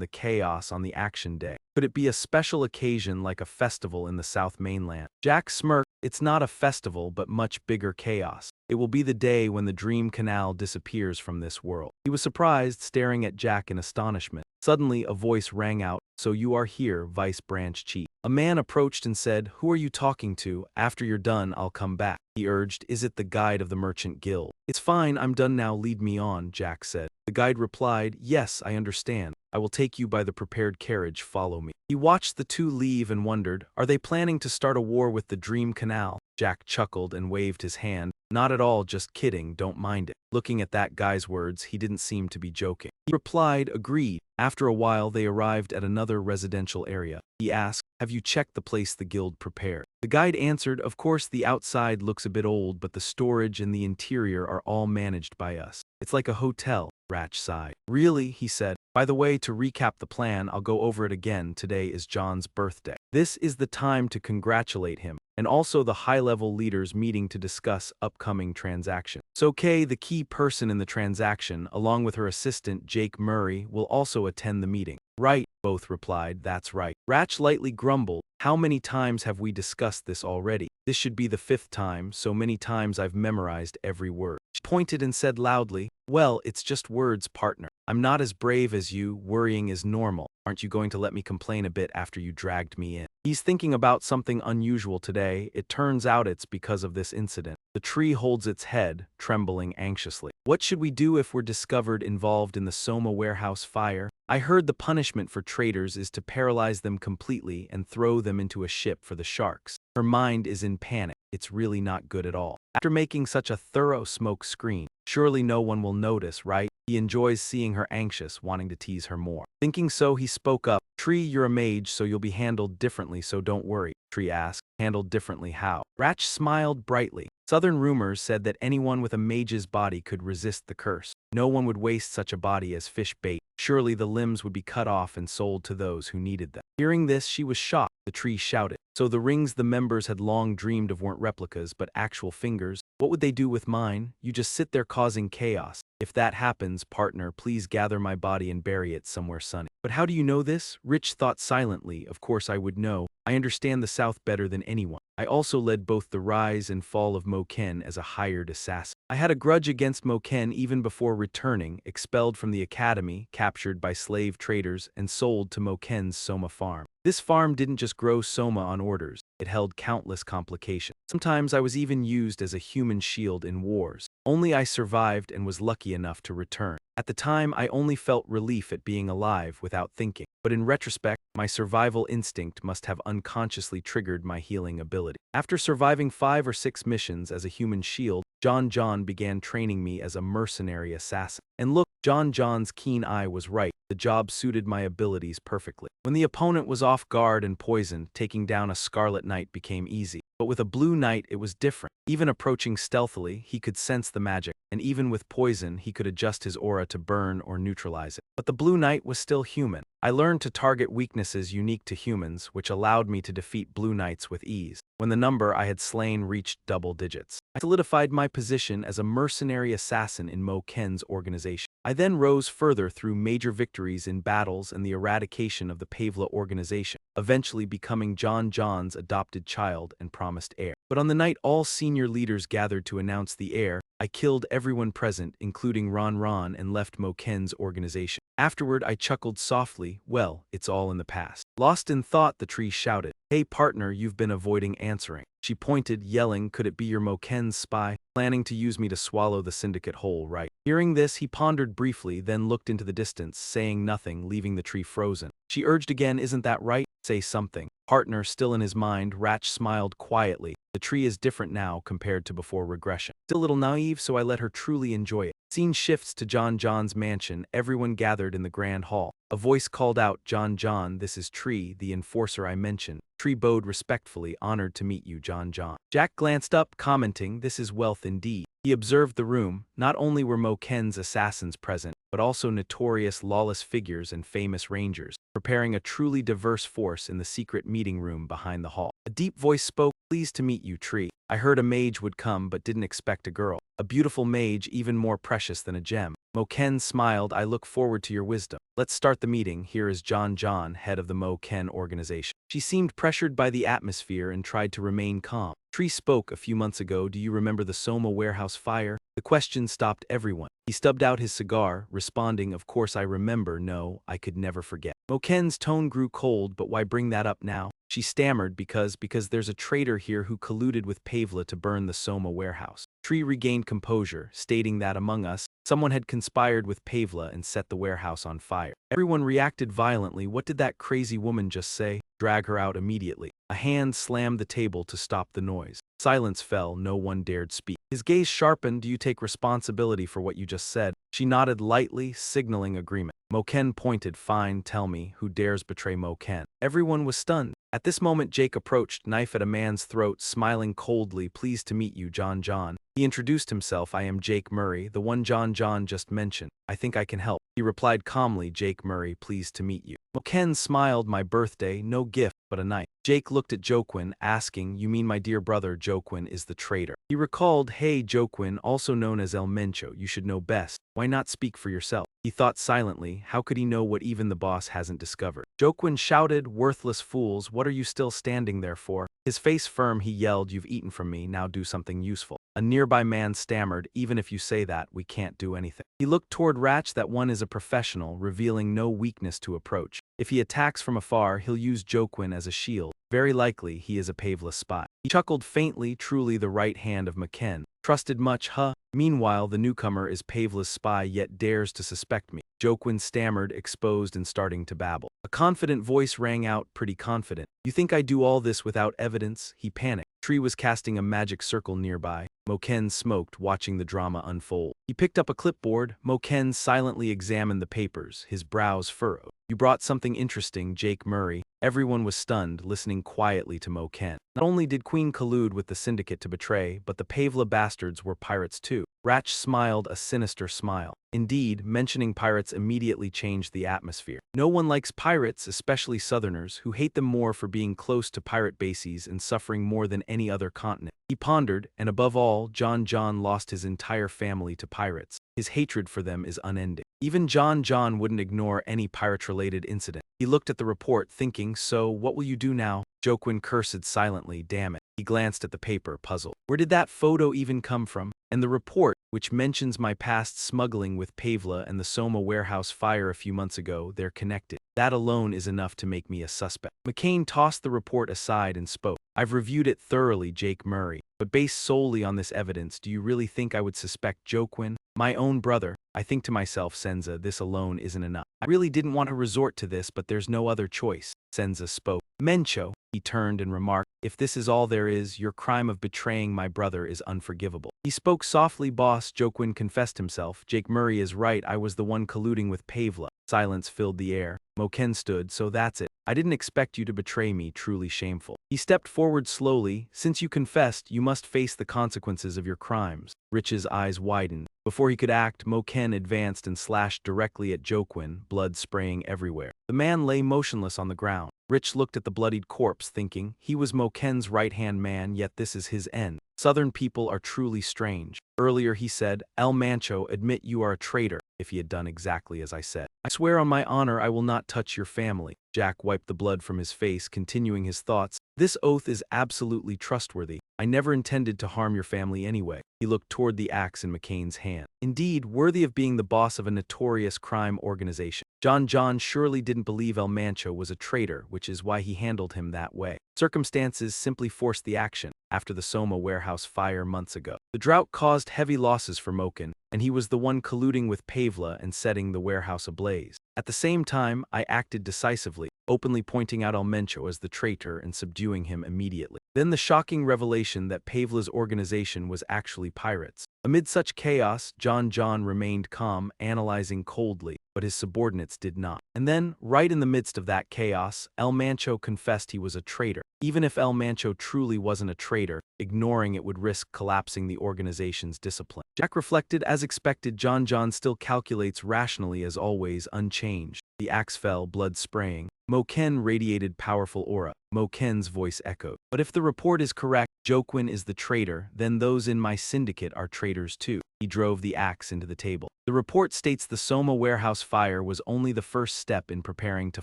the chaos on the action day. Could it be a special occasion like a festival in the South Mainland? Jack smirked. It's not a festival, but much bigger chaos. It will be the day when the Dream Canal disappears from this world. He was surprised, staring at Jack in astonishment. Suddenly, a voice rang out, so you are here, Vice Branch Chief. A man approached and said, who are you talking to? After you're done, I'll come back. He urged, is it the guide of the Merchant Guild? It's fine, I'm done now, lead me on, Jack said. The guide replied, yes, I understand. I will take you by the prepared carriage, follow me. He watched the two leave and wondered, are they planning to start a war with the Dream Canal? Jack chuckled and waved his hand. Not at all, just kidding, don't mind it. Looking at that guy's words, he didn't seem to be joking. He replied, agreed. After a while, they arrived at another residential area. He asked, have you checked the place the guild prepared? The guide answered, of course, the outside looks a bit old, but the storage and the interior are all managed by us. It's like a hotel. Ratch sighed. Really? He said. By the way, to recap the plan, I'll go over it again. Today is John's birthday. This is the time to congratulate him, and also the high-level leaders meeting to discuss upcoming transactions. So Kay, the key person in the transaction, along with her assistant Jake Murray, will also attend the meeting. Right, both replied, that's right. Ratch lightly grumbled, how many times have we discussed this already? This should be the 5th time, so many times I've memorized every word. She pointed and said loudly, well, it's just words, partner. I'm not as brave as you, worrying is normal. Aren't you going to let me complain a bit after you dragged me in? He's thinking about something unusual today. It turns out it's because of this incident. The tree holds its head, trembling anxiously. What should we do if we're discovered involved in the Soma warehouse fire? I heard the punishment for traitors is to paralyze them completely and throw them into a ship for the sharks. Her mind is in panic. It's really not good at all. After making such a thorough smoke screen, surely no one will notice, right? He enjoys seeing her anxious, wanting to tease her more. Thinking so, he spoke up. Tree, you're a mage, so you'll be handled differently, so don't worry. Tree asked. Handled differently how? Ratch smiled brightly. Southern rumors said that anyone with a mage's body could resist the curse. No one would waste such a body as fish bait. Surely the limbs would be cut off and sold to those who needed them. Hearing this, she was shocked. The tree shouted. So the rings the members had long dreamed of weren't replicas, but actual fingers. What would they do with mine? You just sit there causing chaos. If that happens, partner, please gather my body and bury it somewhere sunny. But how do you know this? Rich thought silently. Of course I would know. I understand the South better than anyone. I also led both the rise and fall of Moken as a hired assassin. I had a grudge against Moken even before returning, expelled from the academy, captured by slave traders, and sold to Moken's Soma farm. This farm didn't just grow Soma on orders. It held countless complications. Sometimes I was even used as a human shield in wars. Only I survived and was lucky enough to return. At the time, I only felt relief at being alive without thinking. But in retrospect, my survival instinct must have unconsciously triggered my healing ability. After surviving 5 or 6 missions as a human shield, John began training me as a mercenary assassin. And look, John's keen eye was right. The job suited my abilities perfectly. When the opponent was off guard and poisoned, taking down a Scarlet Knight became easy. But with a Blue Knight, it was different. Even approaching stealthily, he could sense the magic, and even with poison, he could adjust his aura to burn or neutralize it. But the Blue Knight was still human. I learned to target weaknesses unique to humans, which allowed me to defeat Blue Knights with ease. When the number I had slain reached double digits, I solidified my position as a mercenary assassin in Moken's organization. I then rose further through major victories in battles and the eradication of the Pavla organization, eventually becoming John's adopted child and promised heir. But on the night all senior leaders gathered to announce the heir, I killed everyone present, including Ron, and left Moken's organization. Afterward, I chuckled softly. Well, it's all in the past. Lost in thought, the tree shouted. Hey partner, you've been avoiding answering. She pointed, yelling, could it be your Moken's spy, planning to use me to swallow the syndicate whole, right? Hearing this, he pondered briefly, then looked into the distance, saying nothing, leaving the tree frozen. She urged again, isn't that right? Say something. Partner still in his mind, Ratch smiled quietly. The tree is different now compared to before regression. Still a little naive, so I let her truly enjoy it. Scene shifts to John's mansion, everyone gathered in the grand hall. A voice called out, John, this is Tree, the enforcer I mentioned. Tree bowed respectfully, honored to meet you, John. Jack glanced up, commenting, this is wealth indeed. He observed the room. Not only were Moken's assassins present, but also notorious lawless figures and famous rangers, preparing a truly diverse force in the secret meeting room behind the hall. A deep voice spoke, pleased to meet you, Tree. I heard a mage would come but didn't expect a girl. A beautiful mage, even more precious than a gem. Moken smiled, I look forward to your wisdom. Let's start the meeting. Here is John, head of the Moken organization. She seemed pressured by the atmosphere and tried to remain calm. Tree spoke a few months ago, do you remember the Soma warehouse fire? The question stopped everyone. He stubbed out his cigar, responding, of course I remember, no, I could never forget. Moken's tone grew cold, but why bring that up now? She stammered, because there's a traitor here who colluded with Pavla to burn the Soma warehouse. Tree regained composure, stating that among us, someone had conspired with Pavla and set the warehouse on fire. Everyone reacted violently. What did that crazy woman just say? Drag her out immediately. A hand slammed the table to stop the noise. Silence fell, no one dared speak. His gaze sharpened, do you take responsibility for what you just said? She nodded lightly, signaling agreement. Moken pointed, fine, tell me, who dares betray Moken? Everyone was stunned. At this moment Jake approached, knife at a man's throat, smiling coldly, pleased to meet you, John. He introduced himself, I am Jake Murray, the one John just mentioned. I think I can help. He replied calmly, Jake Murray, pleased to meet you. Moken smiled, my birthday, no gift, but a knife. Jake looked at Joquin, asking, you mean my dear brother Joquin is the traitor? He recalled, hey Joquin, also known as El Mencho, you should know best. Why not speak for yourself? He thought silently, how could he know what even the boss hasn't discovered? Joquin shouted, worthless fools, what are you still standing there for? His face firm, he yelled, you've eaten from me, now do something useful. A nearby man stammered, even if you say that, we can't do anything. He looked toward Ratch, that one is a professional, revealing no weakness to approach. If he attacks from afar, he'll use Joquin as a shield. Very likely, he is a Pavla spy. He chuckled faintly, truly the right hand of Moken. Trusted much, huh? Meanwhile, the newcomer is Pavla's spy yet dares to suspect me. Joquin stammered, exposed and starting to babble. A confident voice rang out, pretty confident. You think I do all this without evidence? He panicked. Tree was casting a magic circle nearby. Moken smoked, watching the drama unfold. He picked up a clipboard. Moken silently examined the papers, his brows furrowed. You brought something interesting, Jake Murray. Everyone was stunned, listening quietly to Moken. Not only did Queen collude with the syndicate to betray, but the Pavla bastards were pirates too. Ratch smiled a sinister smile. Indeed, mentioning pirates immediately changed the atmosphere. No one likes pirates, especially Southerners, who hate them more for being close to pirate bases and suffering more than any other continent. He pondered, and above all, John lost his entire family to pirates. His hatred for them is unending. Even John wouldn't ignore any pirate-related incident. He looked at the report, thinking, so, what will you do now? Joquin cursed silently, damn it. He glanced at the paper, puzzled. Where did that photo even come from? And the report, which mentions my past smuggling with Pavla and the Soma warehouse fire a few months ago, they're connected. That alone is enough to make me a suspect. McCain tossed the report aside and spoke. I've reviewed it thoroughly, Jake Murray, but based solely on this evidence, do you really think I would suspect Joquin? My own brother. I think to myself, Senza, this alone isn't enough. I really didn't want to resort to this, but there's no other choice. Senza spoke. Mencho, he turned and remarked, if this is all there is, your crime of betraying my brother is unforgivable. He spoke softly, boss. Joquin confessed himself. Jake Murray is right, I was the one colluding with Pavla. Silence filled the air. Moken stood, so that's it. I didn't expect you to betray me, truly shameful. He stepped forward slowly. Since you confessed, you must face the consequences of your crimes. Rich's eyes widened. Before he could act, Moken advanced and slashed directly at Joquin, blood spraying everywhere. The man lay motionless on the ground. Rich looked at the bloodied corpse, thinking, he was Moken's right-hand man, yet this is his end. Southern people are truly strange. Earlier he said, El Mancho, admit you are a traitor, if he had done exactly as I said. I swear on my honor I will not touch your family. Jack wiped the blood from his face, continuing his thoughts. This oath is absolutely trustworthy. I never intended to harm your family anyway. He looked toward the axe in McCain's hand. Indeed, worthy of being the boss of a notorious crime organization. John surely didn't believe El Mancho was a traitor, which is why he handled him that way. Circumstances simply forced the action after the Soma warehouse fire months ago. The drought caused heavy losses for Moken, and he was the one colluding with Pavla and setting the warehouse ablaze. At the same time, I acted decisively, openly pointing out El Mencho as the traitor and subduing him immediately. Then the shocking revelation that Pavla's organization was actually pirates. Amid such chaos, John remained calm, analyzing coldly, but his subordinates did not. And then, right in the midst of that chaos, El Mancho confessed he was a traitor. Even if El Mancho truly wasn't a traitor, ignoring it would risk collapsing the organization's discipline. Jack reflected. As expected, John still calculates rationally as always, unchanged. The axe fell, blood spraying. Moken radiated powerful aura. Moken's voice echoed. But if the report is correct, Joquin is the traitor, then those in my syndicate are traitors too. He drove the axe into the table. The report states the Soma warehouse fire was only the first step in preparing to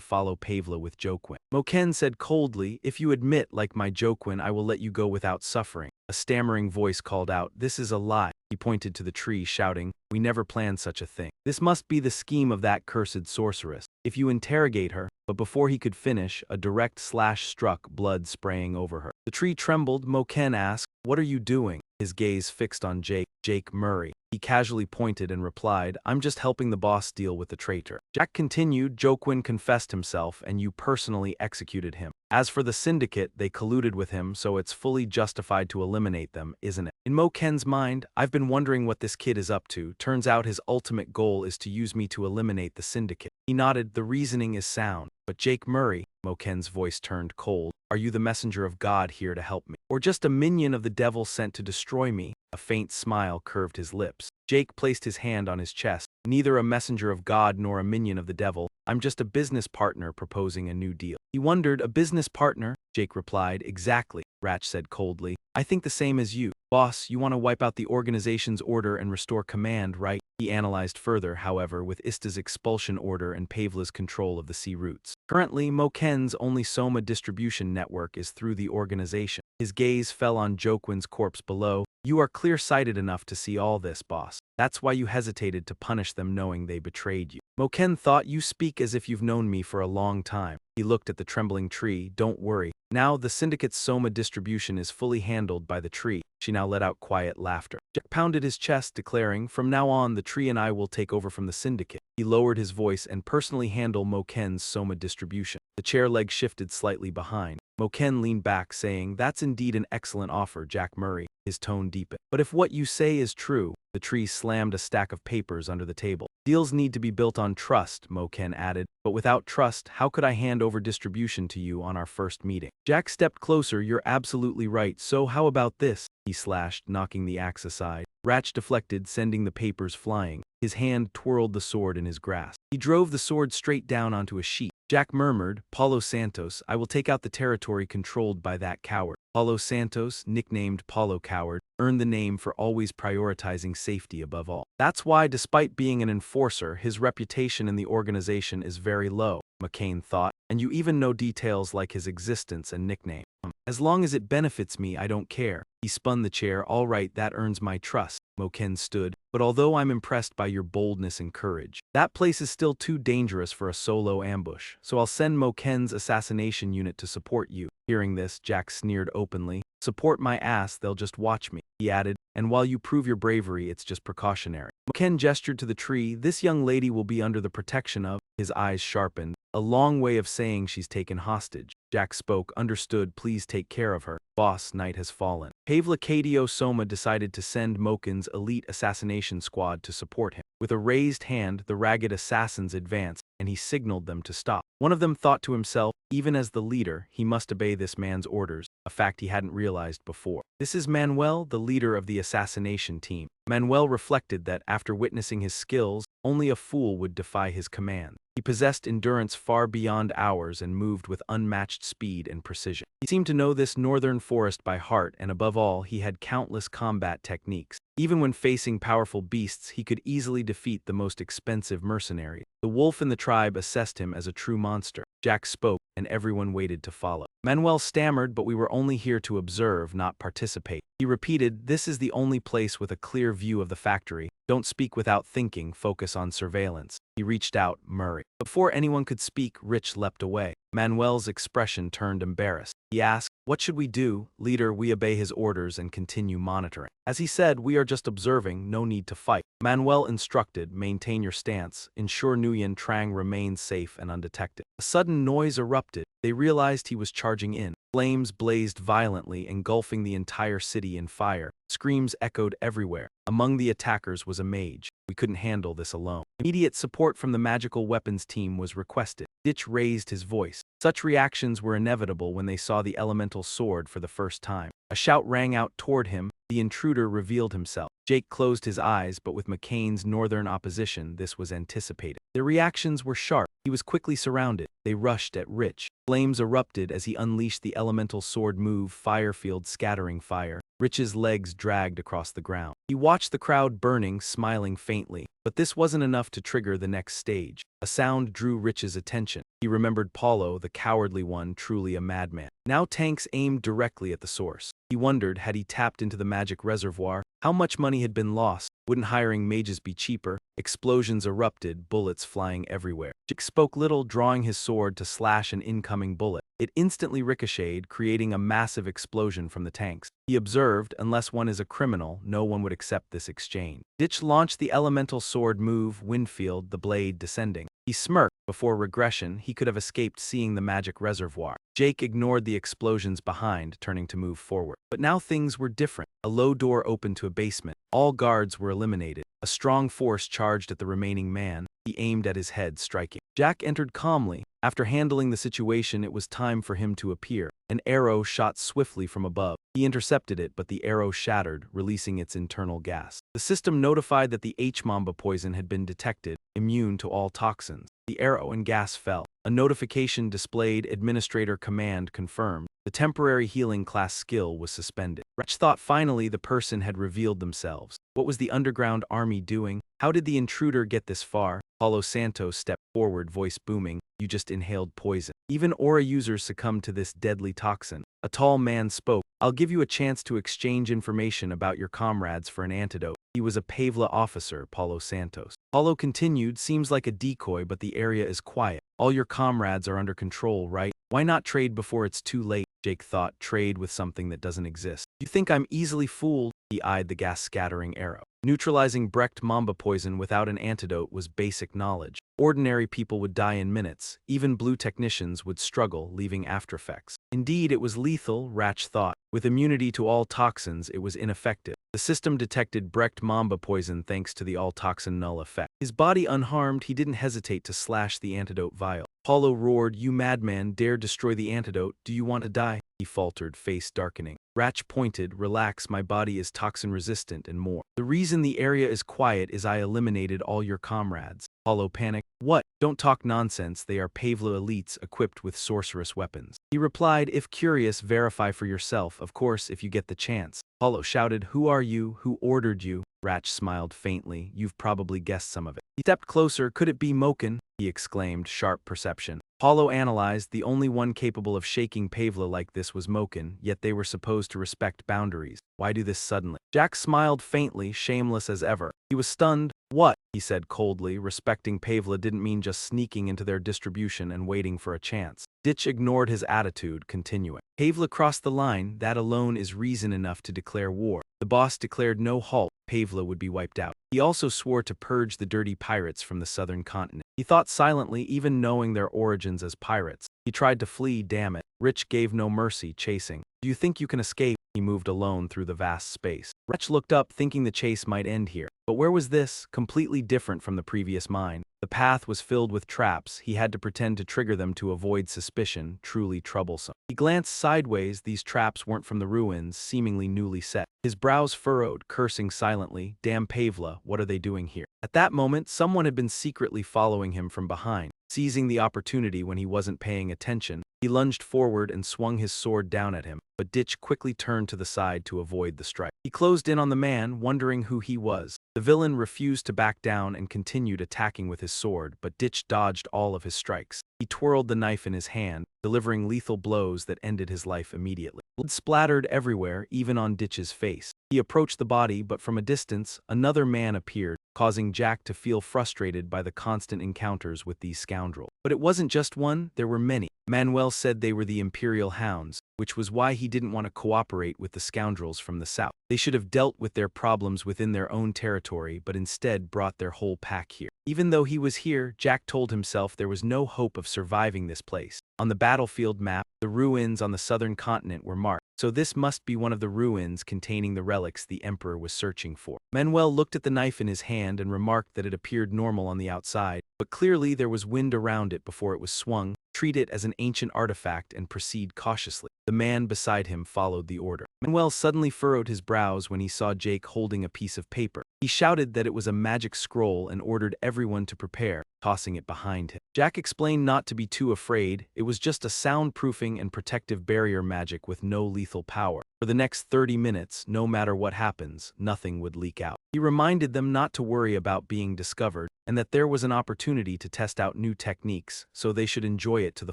follow Pavla with Joquin. Moken said coldly, if you admit, like my Joquin, I will let you go without suffering. A stammering voice called out, this is a lie. He pointed to the tree, shouting, we never planned such a thing. This must be the scheme of that cursed sorceress. If you interrogate her. But before he could finish, a direct slash struck, blood spraying over her. The tree trembled. Moken asked, what are you doing? His gaze fixed on Jake Murray. He casually pointed and replied, I'm just helping the boss deal with the traitor. Jack continued, Joquin confessed himself and you personally executed him. As for the syndicate, they colluded with him, so it's fully justified to eliminate them, isn't it? In Moken's mind, I've been wondering what this kid is up to. Turns out his ultimate goal is to use me to eliminate the syndicate. He nodded, the reasoning is sound. But Jake Murray, Moken's voice turned cold, are you the messenger of God here to help me? Or just a minion of the devil sent to destroy me? A faint smile curved his lips. Jake placed his hand on his chest. Neither a messenger of God nor a minion of the devil. I'm just a business partner proposing a new deal. He wondered, a business partner? Jake replied, exactly, Ratch said coldly. I think the same as you. Boss, you want to wipe out the organization's order and restore command, right? He analyzed further, however, with Ista's expulsion order and Pavla's control of the sea routes. Currently, Moken's only Soma distribution network is through the organization. His gaze fell on Joquin's corpse below. You are clear-sighted enough to see all this, boss. That's why you hesitated to punish them knowing they betrayed you. Moken thought, you speak as if you've known me for a long time. He looked at the trembling tree. Don't worry. Now the syndicate's Soma distribution is fully handled by the tree. She now let out quiet laughter. Jack pounded his chest, declaring, from now on the tree and I will take over from the syndicate. He lowered his voice and personally handle Moken's Soma distribution. The chair leg shifted slightly behind. Moken leaned back, saying, that's indeed an excellent offer, Jack Murray. His tone deepened. But if what you say is true, the tree slammed a stack of papers under the table. Deals need to be built on trust, Moken added. But without trust, how could I hand over distribution to you on our first meeting? Jack stepped closer. You're absolutely right. So how about this? He slashed, knocking the axe aside. Ratch deflected, sending the papers flying. His hand twirled the sword in his grasp. He drove the sword straight down onto a sheet. Jack murmured, Paulo Santos, I will take out the territory controlled by that coward. Paulo Santos, nicknamed Paulo Coward, earned the name for always prioritizing safety above all. That's why, despite being an enforcer, his reputation in the organization is very low, McCain thought, and you even know details like his existence and nickname. As long as it benefits me, I don't care. He spun the chair. All right, that earns my trust. Moken stood. But although I'm impressed by your boldness and courage, that place is still too dangerous for a solo ambush, so I'll send Moken's assassination unit to support you. Hearing this, Jack sneered openly. Support my ass, they'll just watch me, he added, and while you prove your bravery, it's just precautionary. Moken gestured to the tree. This young lady will be under the protection of, his eyes sharpened, a long way of saying she's taken hostage. Jack spoke, understood, please take care of her. Boss, night has fallen. Pavla Kadio Soma decided to send Moken's elite assassination squad to support him. With a raised hand, the ragged assassins advanced, and he signaled them to stop. One of them thought to himself, even as the leader, he must obey this man's orders, a fact he hadn't realized before. This is Manuel, the leader of the assassination team. Manuel reflected that after witnessing his skills, only a fool would defy his command. He possessed endurance far beyond ours and moved with unmatched speed and precision. He seemed to know this northern forest by heart, and above all, he had countless combat techniques. Even when facing powerful beasts, he could easily defeat the most expensive mercenary. The wolf in the tribe assessed him as a true monster. Jack spoke, and everyone waited to follow. Manuel stammered, but we were only here to observe, not participate. He repeated, this is the only place with a clear view of the factory. Don't speak without thinking, focus on surveillance. He reached out, Murray. Before anyone could speak, Rich leapt away. Manuel's expression turned embarrassed. He asked, what should we do? Leader, we obey his orders and continue monitoring. As he said, we are just observing, no need to fight. Manuel instructed, maintain your stance, ensure Nguyen Trang remains safe and undetected. A sudden noise erupted. They realized he was charging in. Flames blazed violently, engulfing the entire city in fire. Screams echoed everywhere. Among the attackers was a mage. We couldn't handle this alone. Immediate support from the magical weapons team was requested. Ditch raised his voice. Such reactions were inevitable when they saw the elemental sword for the first time. A shout rang out toward him. The intruder revealed himself. Jake closed his eyes, but with McCain's northern opposition, this was anticipated. Their reactions were sharp. He was quickly surrounded. They rushed at Rich. Flames erupted as he unleashed the elemental sword move, Firefield, scattering fire. Rich's legs dragged across the ground. He watched the crowd burning, smiling faintly. But this wasn't enough to trigger the next stage. A sound drew Rich's attention. He remembered Paulo, the cowardly one, truly a madman. Now tanks aimed directly at the source. He wondered, had he tapped into the magic reservoir? How much money had been lost? Wouldn't hiring mages be cheaper? Explosions erupted, bullets flying everywhere. Jake spoke little, drawing his sword to slash an incoming bullet. It instantly ricocheted, creating a massive explosion from the tanks. He observed, unless one is a criminal, no one would accept this exchange. Ditch launched the elemental sword move, Winfield, the blade descending. He smirked. Before regression, he could have escaped seeing the magic reservoir. Jake ignored the explosions behind, turning to move forward. But now things were different. A low door opened to a basement. All guards were eliminated. A strong force charged at the remaining man. He aimed at his head, striking. Jack entered calmly. After handling the situation, it was time for him to appear. An arrow shot swiftly from above. He intercepted it, but the arrow shattered, releasing its internal gas. The system notified that the H-Mamba poison had been detected, immune to all toxins. The arrow and gas fell. A notification displayed, Administrator Command confirmed. The temporary healing class skill was suspended. Wretch thought finally the person had revealed themselves. What was the underground army doing? How did the intruder get this far? Paulo Santos stepped forward, voice booming. You just inhaled poison. Even aura users succumb to this deadly toxin. A tall man spoke. I'll give you a chance to exchange information about your comrades for an antidote. He was a Pavla officer, Paulo Santos. Paulo continued, seems like a decoy, but the area is quiet. All your comrades are under control, right? Why not trade before it's too late? Jake thought, trade with something that doesn't exist. You think I'm easily fooled? He eyed the gas-scattering arrow. Neutralizing Brecht Mamba poison without an antidote was basic knowledge. Ordinary people would die in minutes. Even blue technicians would struggle, leaving aftereffects. Indeed, it was lethal, Ratch thought. With immunity to all toxins, it was ineffective. The system detected Brecht Mamba poison thanks to the all-toxin null effect. His body unharmed, he didn't hesitate to slash the antidote vial. Paulo roared, you madman, dare destroy the antidote. Do you want to die? He faltered, face darkening. Ratch pointed, relax, my body is toxin-resistant and more. The reason the area is quiet is I eliminated all your comrades. Paulo panicked. What? Don't talk nonsense, they are Pavla elites equipped with sorcerous weapons. He replied, if curious, verify for yourself, of course, if you get the chance. Paulo shouted, who are you? Who ordered you? Ratch smiled faintly, you've probably guessed some of it. He stepped closer, could it be Moken? He exclaimed, sharp perception. Paulo analyzed, the only one capable of shaking Pavla like this was Moken, yet they were supposed to respect boundaries. Why do this suddenly? Jack smiled faintly, shameless as ever. He was stunned. What? He said coldly, respecting Pavla didn't mean just sneaking into their distribution and waiting for a chance. Ditch ignored his attitude, continuing. Pavla crossed the line, that alone is reason enough to declare war. The boss declared no halt, Pavla would be wiped out. He also swore to purge the dirty pirates from the southern continent. He thought silently, even knowing their origins as pirates. He tried to flee, damn it. Rich gave no mercy, chasing. Do you think you can escape? He moved alone through the vast space. Rich looked up, thinking the chase might end here. But where was this? Completely different from the previous mine. The path was filled with traps. He had to pretend to trigger them to avoid suspicion, truly troublesome. He glanced sideways. These traps weren't from the ruins, seemingly newly set. His brows furrowed, cursing silently. Damn Pavla, what are they doing here? At that moment, someone had been secretly following him from behind. Seizing the opportunity when he wasn't paying attention, he lunged forward and swung his sword down at him, but Ditch quickly turned to the side to avoid the strike. He closed in on the man, wondering who he was. The villain refused to back down and continued attacking with his sword, but Ditch dodged all of his strikes. He twirled the knife in his hand, delivering lethal blows that ended his life immediately. Blood splattered everywhere, even on Ditch's face. He approached the body, but from a distance, another man appeared, causing Jack to feel frustrated by the constant encounters with these scoundrels. But it wasn't just one, there were many. Manuel said they were the Imperial Hounds, which was why he didn't want to cooperate with the scoundrels from the south. They should have dealt with their problems within their own territory, but instead brought their whole pack here. Even though he was here, Jack told himself there was no hope of surviving this place. On the battlefield map, the ruins on the southern continent were marked, so this must be one of the ruins containing the relics the Emperor was searching for. Manuel looked at the knife in his hand and remarked that it appeared normal on the outside, but clearly there was wind around it before it was swung. Treat it as an ancient artifact and proceed cautiously. The man beside him followed the order. Manuel suddenly furrowed his brows when he saw Jake holding a piece of paper. He shouted that it was a magic scroll and ordered everyone to prepare, tossing it behind him. Jack explained not to be too afraid. It was just a soundproofing and protective barrier magic with no lethal power. For the next 30 minutes, no matter what happens, nothing would leak out. He reminded them not to worry about being discovered, and that there was an opportunity to test out new techniques, so they should enjoy it to the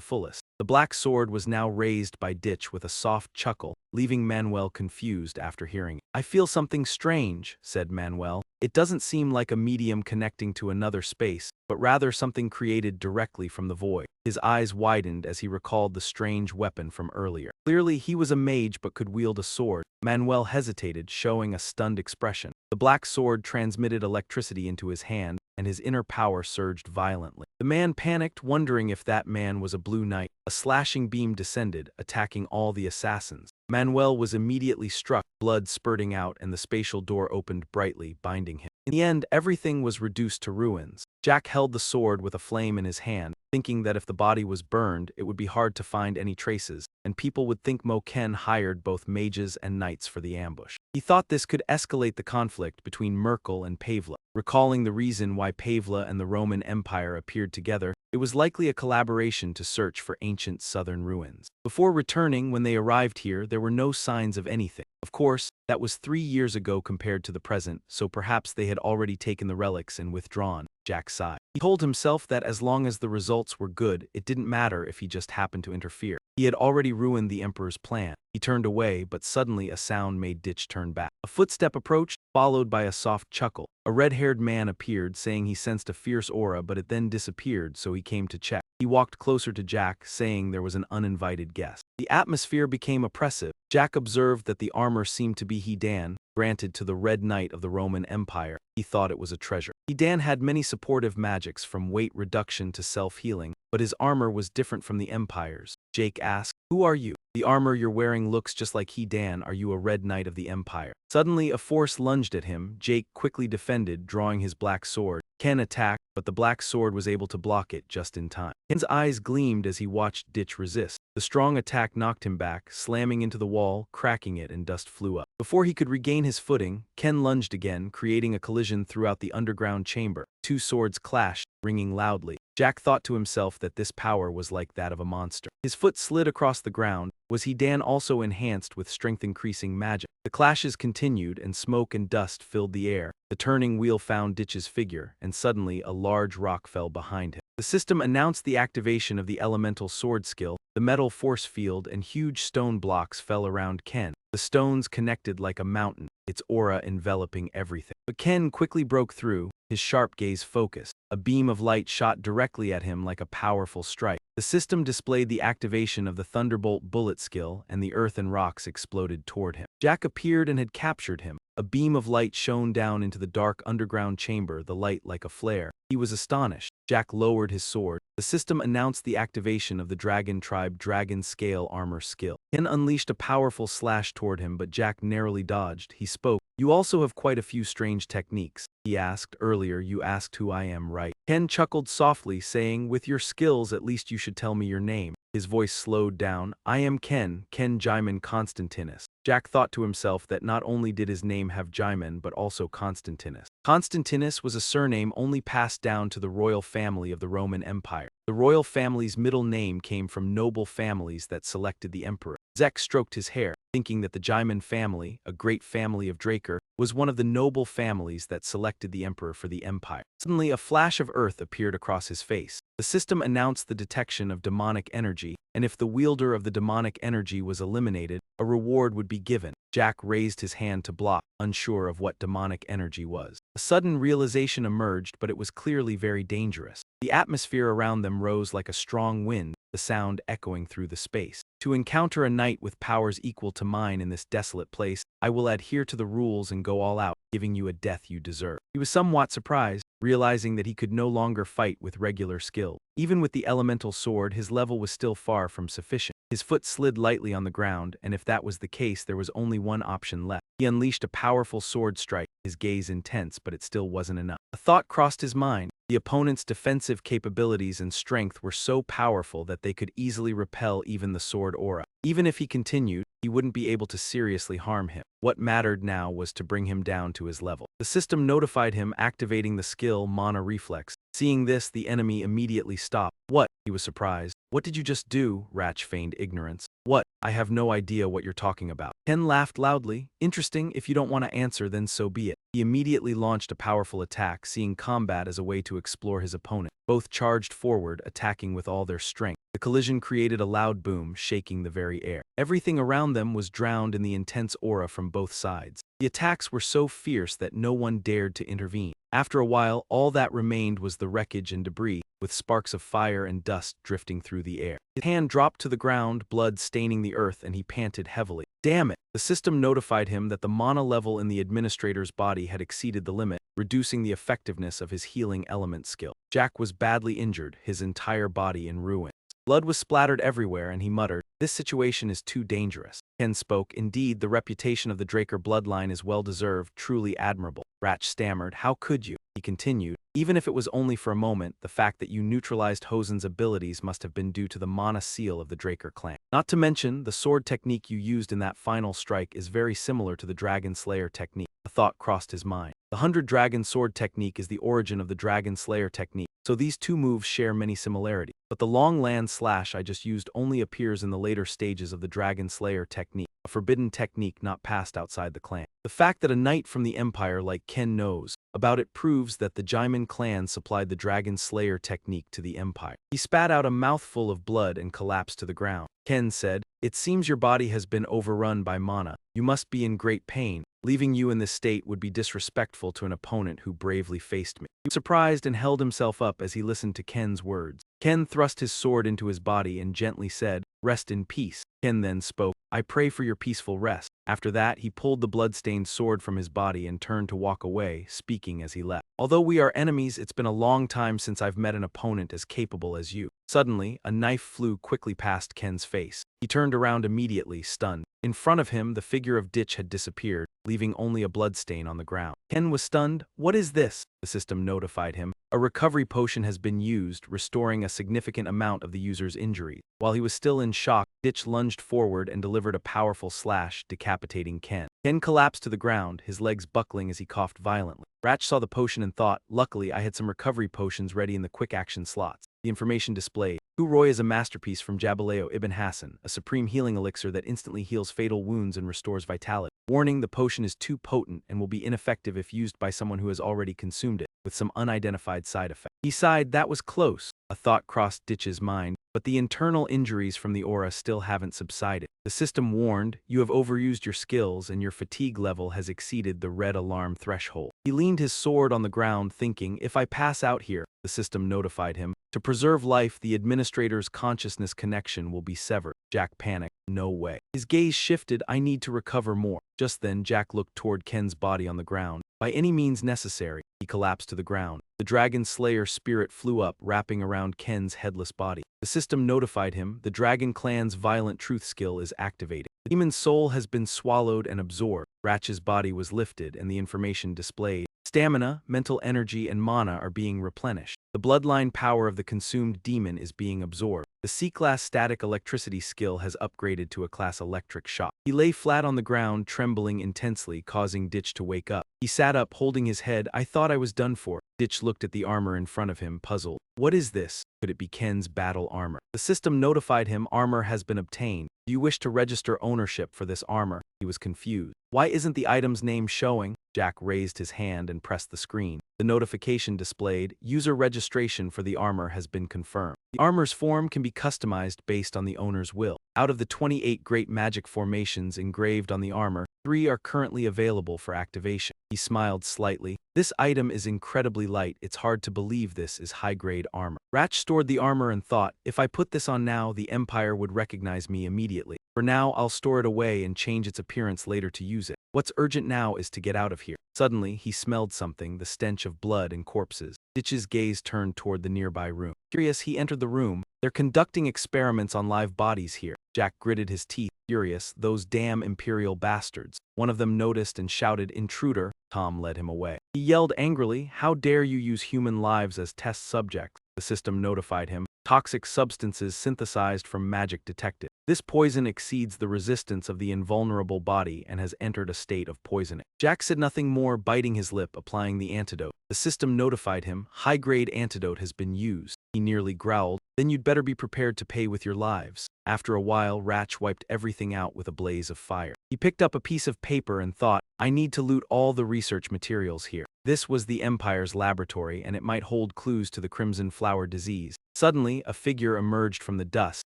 fullest. The black sword was now raised by Ditch with a soft chuckle, leaving Manuel confused after hearing it. "I feel something strange," said Manuel. "It doesn't seem like a medium connecting to another space, but rather something created directly from the void." His eyes widened as he recalled the strange weapon from earlier. Clearly he was a mage but could wield a sword. Manuel hesitated, showing a stunned expression. The black sword transmitted electricity into his hand, and his inner power surged violently. The man panicked, wondering if that man was a blue knight. A slashing beam descended, attacking all the assassins. Manuel was immediately struck, blood spurting out, and the spatial door opened brightly, binding him. In the end, everything was reduced to ruins. Jack held the sword with a flame in his hand, thinking that if the body was burned, it would be hard to find any traces, and people would think Moken hired both mages and knights for the ambush. He thought this could escalate the conflict between Merkel and Pavla. Recalling the reason why Pavla and the Roman Empire appeared together, it was likely a collaboration to search for ancient southern ruins. Before returning, when they arrived here, there were no signs of anything. Of course, that was 3 years ago compared to the present, so perhaps they had already taken the relics and withdrawn. Jack sighed. He told himself that as long as the results were good, it didn't matter if he just happened to interfere. He had already ruined the Emperor's plan. He turned away, but suddenly a sound made Ditch turn back. A footstep approached, followed by a soft chuckle. A red-haired man appeared, saying he sensed a fierce aura, but it then disappeared, so he came to check. He walked closer to Jack, saying there was an uninvited guest. The atmosphere became oppressive. Jack observed that the armor seemed to be Hidan, granted to the Red Knight of the Roman Empire. He thought it was a treasure. Hidan had many supportive magics, from weight reduction to self-healing, but his armor was different from the Empire's. Jake asked, "Who are you? The armor you're wearing looks just like Hidan. Are you a Red Knight of the Empire?" Suddenly, a force lunged at him. Jake quickly defended, drawing his black sword. Ken attacked, but the black sword was able to block it just in time. Ken's eyes gleamed as he watched Ditch resist. The strong attack knocked him back, slamming into the wall, cracking it, and dust flew up. Before he could regain his footing, Ken lunged again, creating a collision throughout the underground chamber. Two swords clashed, ringing loudly. Jack thought to himself that this power was like that of a monster. His foot slid across the ground. Was Hidan also enhanced with strength-increasing magic? The clashes continued, and smoke and dust filled the air. The turning wheel found Ditch's figure, and suddenly a large rock fell behind him. The system announced the activation of the elemental sword skill. The metal force field and huge stone blocks fell around Ken. The stones connected like a mountain, its aura enveloping everything. But Ken quickly broke through, his sharp gaze focused. A beam of light shot directly at him like a powerful strike. The system displayed the activation of the Thunderbolt bullet skill, and the earth and rocks exploded toward him. Jack appeared and had captured him. A beam of light shone down into the dark underground chamber, the light like a flare. He was astonished. Jack lowered his sword, The system announced the activation of the Dragon Tribe Dragon Scale Armor skill. Ken unleashed a powerful slash toward him, but Jack narrowly dodged. He spoke. "You also have quite a few strange techniques," he asked. "Earlier you asked who I am, right?" Ken chuckled softly, saying, "With your skills, at least you should tell me your name." His voice slowed down. "I am Ken Jaimin Constantinus." Jack thought to himself that not only did his name have Jaimin but also Constantinus. Constantinus was a surname only passed down to the royal family of the Roman Empire. The royal family's middle name came from noble families that selected the emperor. Zek stroked his hair, thinking that the Jaimin family, a great family of Draker, was one of the noble families that selected the emperor for the empire. Suddenly, a flash of earth appeared across his face. The system announced the detection of demonic energy, and if the wielder of the demonic energy was eliminated, a reward would be given. Jack raised his hand to block, unsure of what demonic energy was. A sudden realization emerged, but it was clearly very dangerous. The atmosphere around them rose like a strong wind, the sound echoing through the space. "To encounter a knight with powers equal to mine in this desolate place, I will adhere to the rules and go all out, giving you a death you deserve." He was somewhat surprised, realizing that he could no longer fight with regular skill. Even with the elemental sword, his level was still far from sufficient. His foot slid lightly on the ground, and if that was the case, there was only one option left. He unleashed a powerful sword strike, his gaze intense, but it still wasn't enough. A thought crossed his mind. The opponent's defensive capabilities and strength were so powerful that they could easily repel even the sword aura. Even if he continued, he wouldn't be able to seriously harm him. What mattered now was to bring him down to his level. The system notified him, activating the skill Mana Reflex. Seeing this, the enemy immediately stopped. "What?" He was surprised. "What did you just do?" Ratch feigned ignorance. "What? I have no idea what you're talking about." Ken laughed loudly. "Interesting. If you don't want to answer, then so be it." He immediately launched a powerful attack, seeing combat as a way to explore his opponent. Both charged forward, attacking with all their strength. The collision created a loud boom, shaking the very air. Everything around them was drowned in the intense aura from both sides. The attacks were so fierce that no one dared to intervene. After a while, all that remained was the wreckage and debris, with sparks of fire and dust drifting through the air. His hand dropped to the ground, blood staining the earth, and he panted heavily. "Damn it!" The system notified him that the mana level in the administrator's body had exceeded the limit, reducing the effectiveness of his healing element skill. Jack was badly injured, his entire body in ruins. Blood was splattered everywhere, and he muttered, "This situation is too dangerous." Ken spoke, "Indeed, the reputation of the Draker bloodline is well-deserved, truly admirable." Ratch stammered, "How could you?" He continued, "Even if it was only for a moment, the fact that you neutralized Hosen's abilities must have been due to the mana seal of the Draker clan. Not to mention, the sword technique you used in that final strike is very similar to the Dragonslayer technique." A thought crossed his mind. The 100 Dragon Sword technique is the origin of the Dragonslayer technique, so these two moves share many similarities. But the long land slash I just used only appears in the later stages of the Dragonslayer technique, a forbidden technique not passed outside the clan. The fact that a knight from the Empire like Ken knows about it proves that the Jaimin clan supplied the Dragonslayer technique to the Empire. He spat out a mouthful of blood and collapsed to the ground. Ken said, "It seems your body has been overrun by mana. You must be in great pain. Leaving you in this state would be disrespectful to an opponent who bravely faced me." He was surprised and held himself up as he listened to Ken's words. Ken thrust his sword into his body and gently said, "Rest in peace." Ken then spoke, "I pray for your peaceful rest." After that, he pulled the blood-stained sword from his body and turned to walk away, speaking as he left. "Although we are enemies, it's been a long time since I've met an opponent as capable as you." Suddenly, a knife flew quickly past Ken's face. He turned around immediately, stunned. In front of him, the figure of Ditch had disappeared, leaving only a bloodstain on the ground. Ken was stunned. "What is this?" The system notified him. "A recovery potion has been used, restoring a significant amount of the user's injuries." While he was still in shock, Ditch lunged forward and delivered a powerful slash, decapitating Ken. Ken collapsed to the ground, his legs buckling as he coughed violently. Ratch saw the potion and thought, "Luckily, I had some recovery potions ready in the quick-action slots." The information displayed. Roy is a masterpiece from Jabaleo Ibn Hassan, a supreme healing elixir that instantly heals fatal wounds and restores vitality. Warning, the potion is too potent and will be ineffective if used by someone who has already consumed it, with some unidentified side effect. He sighed, "That was close." A thought crossed Ditch's mind, but the internal injuries from the aura still haven't subsided. The system warned, "You have overused your skills and your fatigue level has exceeded the red alarm threshold." He leaned his sword on the ground, thinking, "If I pass out here," the system notified him, "to preserve life, the administrator's consciousness connection will be severed." Jack panicked. "No way." His gaze shifted. "I need to recover more." Just then, Jack looked toward Ken's body on the ground. By any means necessary, he collapsed to the ground. The Dragonslayer spirit flew up, wrapping around Ken's headless body. The system notified him the Dragon Clan's violent truth skill is activated. The demon's soul has been swallowed and absorbed. Ratch's body was lifted and the information displayed. Stamina, mental energy, and mana are being replenished. The bloodline power of the consumed demon is being absorbed. The C-class static electricity skill has upgraded to a class electric shock. He lay flat on the ground, trembling intensely, causing Ditch to wake up. He sat up, holding his head. I thought I was done for. Ditch looked at the armor in front of him, puzzled. What is this? Could it be Ken's battle armor? The system notified him armor has been obtained. Do you wish to register ownership for this armor? He was confused. Why isn't the item's name showing? Jack raised his hand and pressed the screen. The notification displayed, user registration for the armor has been confirmed. The armor's form can be customized based on the owner's will. Out of the 28 great magic formations engraved on the armor, 3 are currently available for activation. He smiled slightly. This item is incredibly light. It's hard to believe this is high-grade armor. Ratch stored the armor and thought, if I put this on now, the Empire would recognize me immediately. For now, I'll store it away and change its appearance later to use it. What's urgent now is to get out of here. Suddenly, he smelled something, the stench of blood and corpses. Ditch's gaze turned toward the nearby room. Curious, he entered the room. They're conducting experiments on live bodies here. Jack gritted his teeth. Furious, those damn imperial bastards. One of them noticed and shouted, "Intruder!" Tom led him away. He yelled angrily, "How dare you use human lives as test subjects?" The system notified him. Toxic substances synthesized from magic detected. This poison exceeds the resistance of the invulnerable body and has entered a state of poisoning. Jack said nothing more, biting his lip, applying the antidote. The system notified him, high-grade antidote has been used. He nearly growled, then you'd better be prepared to pay with your lives. After a while, Ratch wiped everything out with a blaze of fire. He picked up a piece of paper and thought, I need to loot all the research materials here. This was the Empire's laboratory, and it might hold clues to the Crimson Flower disease. Suddenly, a figure emerged from the dust,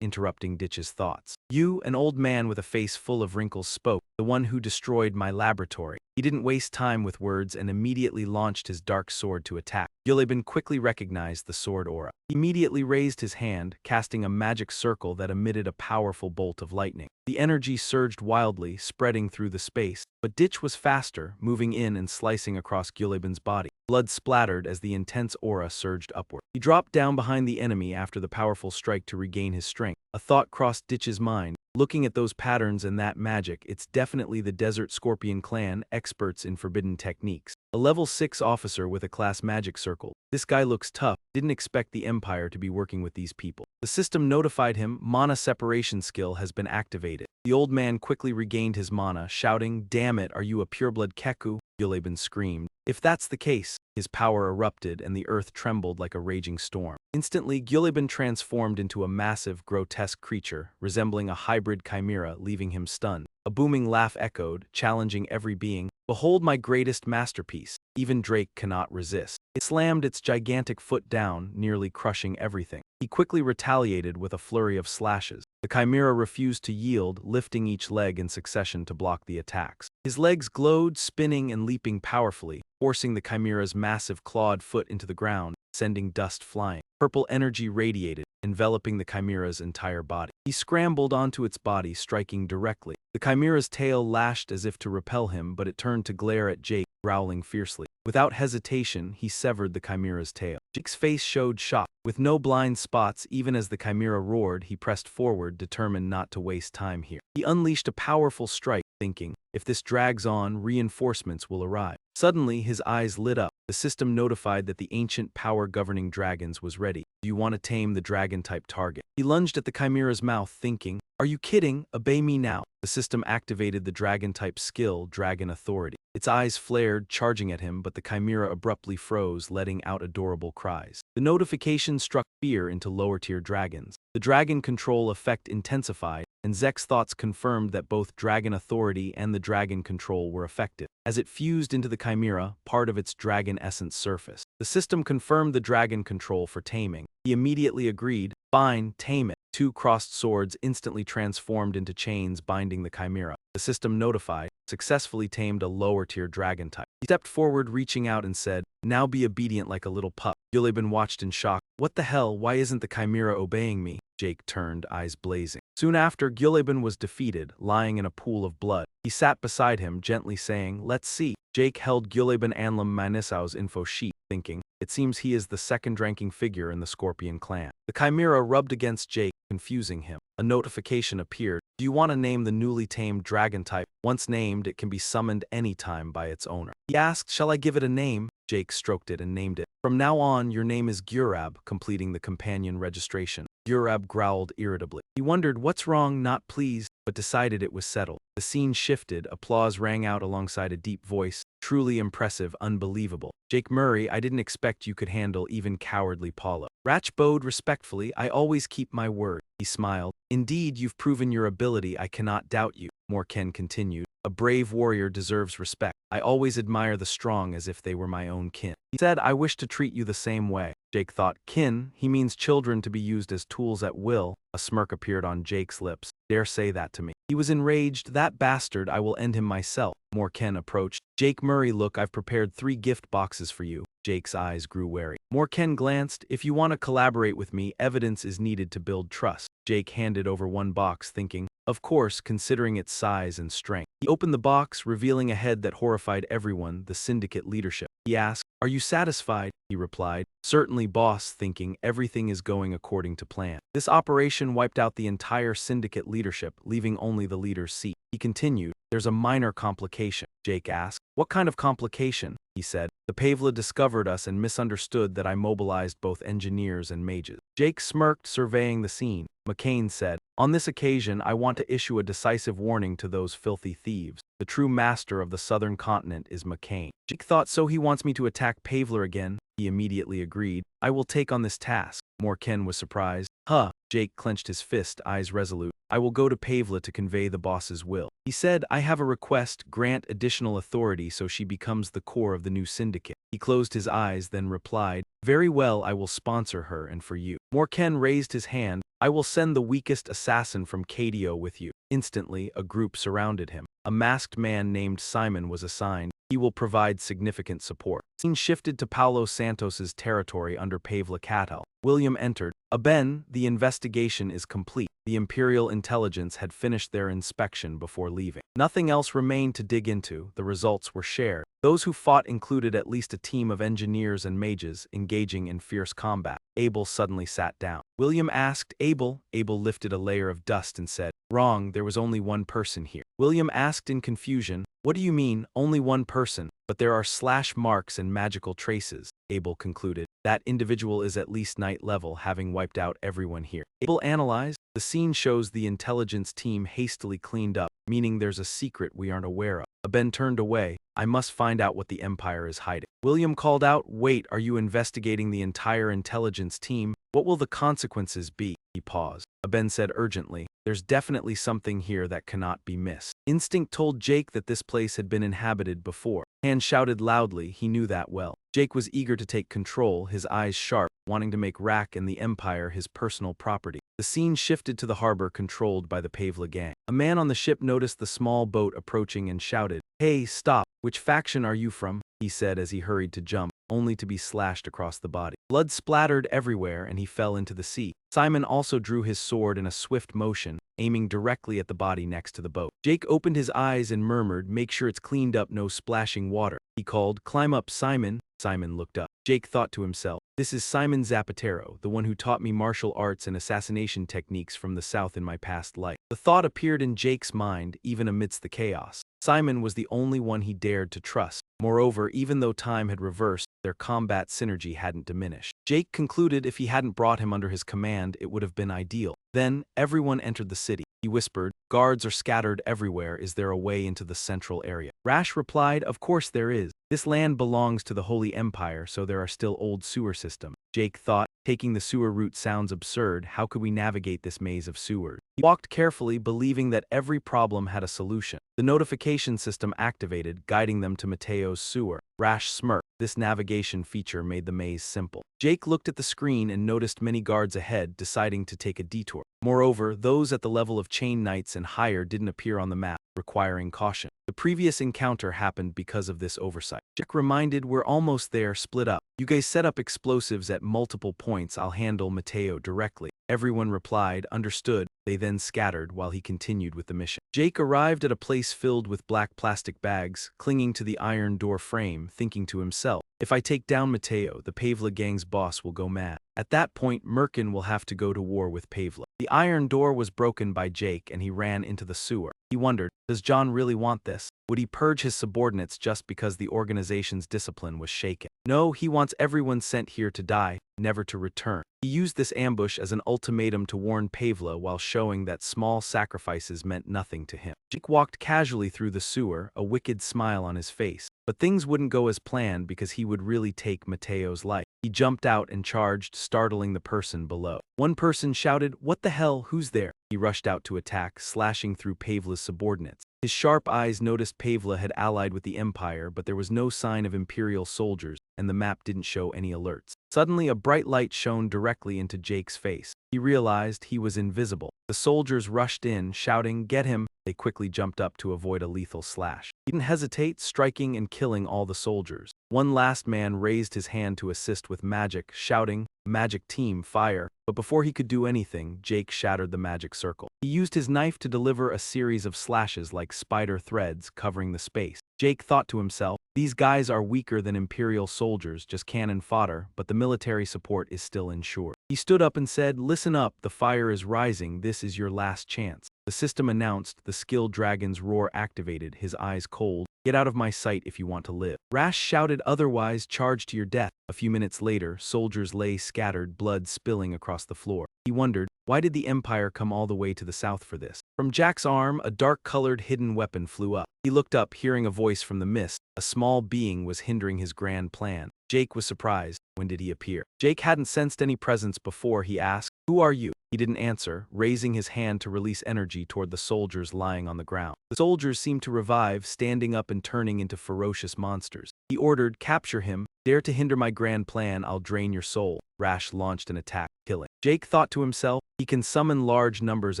interrupting Ditch's thoughts. You, an old man with a face full of wrinkles, spoke, the one who destroyed my laboratory. He didn't waste time with words and immediately launched his dark sword to attack. Gilliban quickly recognized the sword aura. He immediately raised his hand, casting a magic circle that emitted a powerful bolt of lightning. The energy surged wildly, spreading through the space, but Ditch was faster, moving in and slicing across Gilliban's body. Blood splattered as the intense aura surged upward. He dropped down behind the enemy after the powerful strike to regain his strength. A thought crossed Ditch's mind. Looking at those patterns and that magic, it's definitely the Desert Scorpion clan, experts in forbidden techniques. A level 6 officer with a class magic circle. This guy looks tough, didn't expect the Empire to be working with these people. The system notified him mana separation skill has been activated. The old man quickly regained his mana, shouting, "Damn it, are you a pureblood Keku?" Gilliban screamed. If that's the case, his power erupted and the earth trembled like a raging storm. Instantly, Gilliban transformed into a massive, grotesque creature, resembling a hybrid chimera, leaving him stunned. A booming laugh echoed, challenging every being. Behold my greatest masterpiece. Even Drake cannot resist. It slammed its gigantic foot down, nearly crushing everything. He quickly retaliated with a flurry of slashes. The chimera refused to yield, lifting each leg in succession to block the attacks. His legs glowed, spinning and leaping powerfully, forcing the chimera's massive clawed foot into the ground, sending dust flying. Purple energy radiated, enveloping the chimera's entire body. He scrambled onto its body, striking directly. The chimera's tail lashed as if to repel him, but it turned to glare at Jake, growling fiercely. Without hesitation, he severed the chimera's tail. Jake's face showed shock. With no blind spots, even as the chimera roared, he pressed forward, determined not to waste time here. He unleashed a powerful strike, thinking, if this drags on, reinforcements will arrive. Suddenly, his eyes lit up. The system notified that the ancient power governing dragons was ready. Do you want to tame the dragon-type target? He lunged at the chimera's mouth, thinking, are you kidding? Obey me now. The system activated the dragon-type skill, Dragon Authority. Its eyes flared, charging at him, but the chimera abruptly froze, letting out adorable cries. The notification struck fear into lower-tier dragons. The dragon control effect intensified, and Zek's thoughts confirmed that both Dragon Authority and the dragon control were effective. As it fused into the chimera, part of its dragon essence surfaced. The system confirmed the dragon control for taming. He immediately agreed, fine, tame it. 2 crossed swords instantly transformed into chains binding the chimera. The system notified, successfully tamed a lower-tier dragon type. He stepped forward, reaching out and said, now be obedient like a little pup. Gilliban watched in shock. What the hell, why isn't the chimera obeying me? Jake turned, eyes blazing. Soon after, Gilliban was defeated, lying in a pool of blood. He sat beside him, gently saying, let's see. Jake held Guleben Anlam Manisau's info sheet, thinking, it seems he is the second-ranking figure in the Scorpion clan. The Chimera rubbed against Jake, confusing him. A notification appeared. Do you want to name the newly tamed dragon type? Once named, it can be summoned anytime by its owner. He asked, shall I give it a name? Jake stroked it and named it. From now on, your name is Gurab, completing the companion registration. Gurab growled irritably. He wondered what's wrong, not pleased, but decided it was settled. The scene shifted, applause rang out alongside a deep voice. Truly impressive, unbelievable. Jake Murray, I didn't expect you could handle even cowardly Paulo. Ratch bowed respectfully, I always keep my word. He smiled. Indeed, you've proven your ability, I cannot doubt you. Morken continued. A brave warrior deserves respect. I always admire the strong as if they were my own kin. He said, I wish to treat you the same way. Jake thought, kin, he means children to be used as tools at will. A smirk appeared on Jake's lips. Dare say that to me. He was enraged. That bastard, I will end him myself. Morken approached. Jake Murray, look, I've prepared 3 gift boxes for you. Jake's eyes grew wary. Morken glanced. If you want to collaborate with me, evidence is needed to build trust. Jake handed over 1 box, thinking, of course, considering its size and strength. He opened the box, revealing a head that horrified everyone, the syndicate leadership. He asked, are you satisfied? He replied, certainly boss, thinking everything is going according to plan. This operation wiped out the entire syndicate leadership, leaving only the leader's seat. He continued, there's a minor complication. Jake asked, what kind of complication? He said, the Pavla discovered us and misunderstood that I mobilized both engineers and mages. Jake smirked, surveying the scene. McCain said, on this occasion, I want to issue a decisive warning to those filthy thieves. The true master of the southern continent is McCain. Jake thought, so he wants me to attack Pavler again? He immediately agreed. I will take on this task. Morken was surprised. Huh. Jake clenched his fist, eyes resolute. I will go to Pavla to convey the boss's will. He said, I have a request, grant additional authority so she becomes the core of the new syndicate. He closed his eyes, then replied, very well, I will sponsor her and for you. Morken raised his hand. I will send the weakest assassin from Cadio with you. Instantly, a group surrounded him. A masked man named Simon was assigned. He will provide significant support. Scene shifted to Paulo Santos's territory under Pavla Catal. William entered. Aben, the investigation is complete. The Imperial intelligence had finished their inspection before leaving. Nothing else remained to dig into. The results were shared. Those who fought included at least a team of engineers and mages engaging in fierce combat. Abel suddenly sat down. William asked, Abel? Abel lifted a layer of dust and said, wrong, there was only one person here. William asked in confusion, what do you mean, only one person? But there are slash marks and magical traces. Abel concluded. That individual is at least night level, having wiped out everyone here. Abel analyzed. The scene shows the intelligence team hastily cleaned up, meaning there's a secret we aren't aware of. Aben turned away. I must find out what the Empire is hiding. William called out, wait, are you investigating the entire intelligence team? What will the consequences be? He paused. Aben said urgently, there's definitely something here that cannot be missed. Instinct told Jake that this place had been inhabited before. Hand shouted loudly, he knew that well. Jake was eager to take control, his eyes sharp, wanting to make Rack and the Empire his personal property. The scene shifted to the harbor controlled by the Pavla gang. A man on the ship noticed the small boat approaching and shouted, hey, stop, which faction are you from? He said as he hurried to jump, only to be slashed across the body. Blood splattered everywhere and he fell into the sea. Simon also drew his sword in a swift motion, aiming directly at the body next to the boat. Jake opened his eyes and murmured, make sure it's cleaned up, no splashing water. He called, climb up, Simon. Simon looked up. Jake thought to himself, this is Simon Zapatero, the one who taught me martial arts and assassination techniques from the south in my past life. The thought appeared in Jake's mind, even amidst the chaos. Simon was the only one he dared to trust. Moreover, even though time had reversed, their combat synergy hadn't diminished. Jake concluded if he hadn't brought him under his command, it would have been ideal. Then, everyone entered the city. He whispered, guards are scattered everywhere. Is there a way into the central area? Rash replied, of course there is. This land belongs to the Holy Empire, so there are still old sewer systems. Jake thought, taking the sewer route sounds absurd. How could we navigate this maze of sewers? He walked carefully, believing that every problem had a solution. The notification system activated, guiding them to Mateo's sewer. Rash smirked. This navigation feature made the maze simple. Jake looked at the screen and noticed many guards ahead, deciding to take a detour. Moreover, those at the level of chain knights and higher didn't appear on the map, requiring caution. The previous encounter happened because of this oversight. Jake reminded, we're almost there, split up. You guys set up explosives at multiple points, I'll handle Mateo directly. Everyone replied, understood. They then scattered while he continued with the mission. Jake arrived at a place filled with black plastic bags, clinging to the iron door frame, thinking to himself, if I take down Mateo, the Pavla gang's boss will go mad. At that point, Merkin will have to go to war with Pavla. The iron door was broken by Jake and he ran into the sewer. He wondered, does John really want this? Would he purge his subordinates just because the organization's discipline was shaken? No, he wants everyone sent here to die, never to return. He used this ambush as an ultimatum to warn Pavla while showing that small sacrifices meant nothing to him. Jake walked casually through the sewer, a wicked smile on his face. But things wouldn't go as planned because he would really take Mateo's life. He jumped out and charged, startling the person below. One person shouted, "What the hell, who's there?" He rushed out to attack, slashing through Pavla's subordinates. His sharp eyes noticed Pavla had allied with the Empire, but there was no sign of Imperial soldiers, and the map didn't show any alerts. Suddenly, a bright light shone directly into Jake's face. He realized he was invisible. The soldiers rushed in, shouting, "Get him!" They quickly jumped up to avoid a lethal slash. He didn't hesitate, striking and killing all the soldiers. One last man raised his hand to assist with magic, shouting, "Magic team, fire!" But before he could do anything, Jake shattered the magic circle. He used his knife to deliver a series of slashes like spider threads covering the space. Jake thought to himself, these guys are weaker than Imperial soldiers, just cannon fodder, but the military support is still ensured. He stood up and said, "Listen up, the fire is rising, this is your last chance." The system announced, the skilled dragon's roar activated, his eyes cold. "Get out of my sight if you want to live." Rash shouted, "Otherwise, charge to your death." A few minutes later, soldiers lay scattered, blood spilling across the floor. He wondered, why did the Empire come all the way to the south for this? From Jack's arm, a dark-colored hidden weapon flew up. He looked up, hearing a voice from the mist. A small being was hindering his grand plan. Jake was surprised. When did he appear? Jake hadn't sensed any presence before. He asked, "Who are you?" He didn't answer, raising his hand to release energy toward the soldiers lying on the ground. The soldiers seemed to revive, standing up and turning into ferocious monsters. He ordered, "Capture him. Dare to hinder my grand plan, I'll drain your soul." Rash launched an attack, killing. Jake thought to himself, he can summon large numbers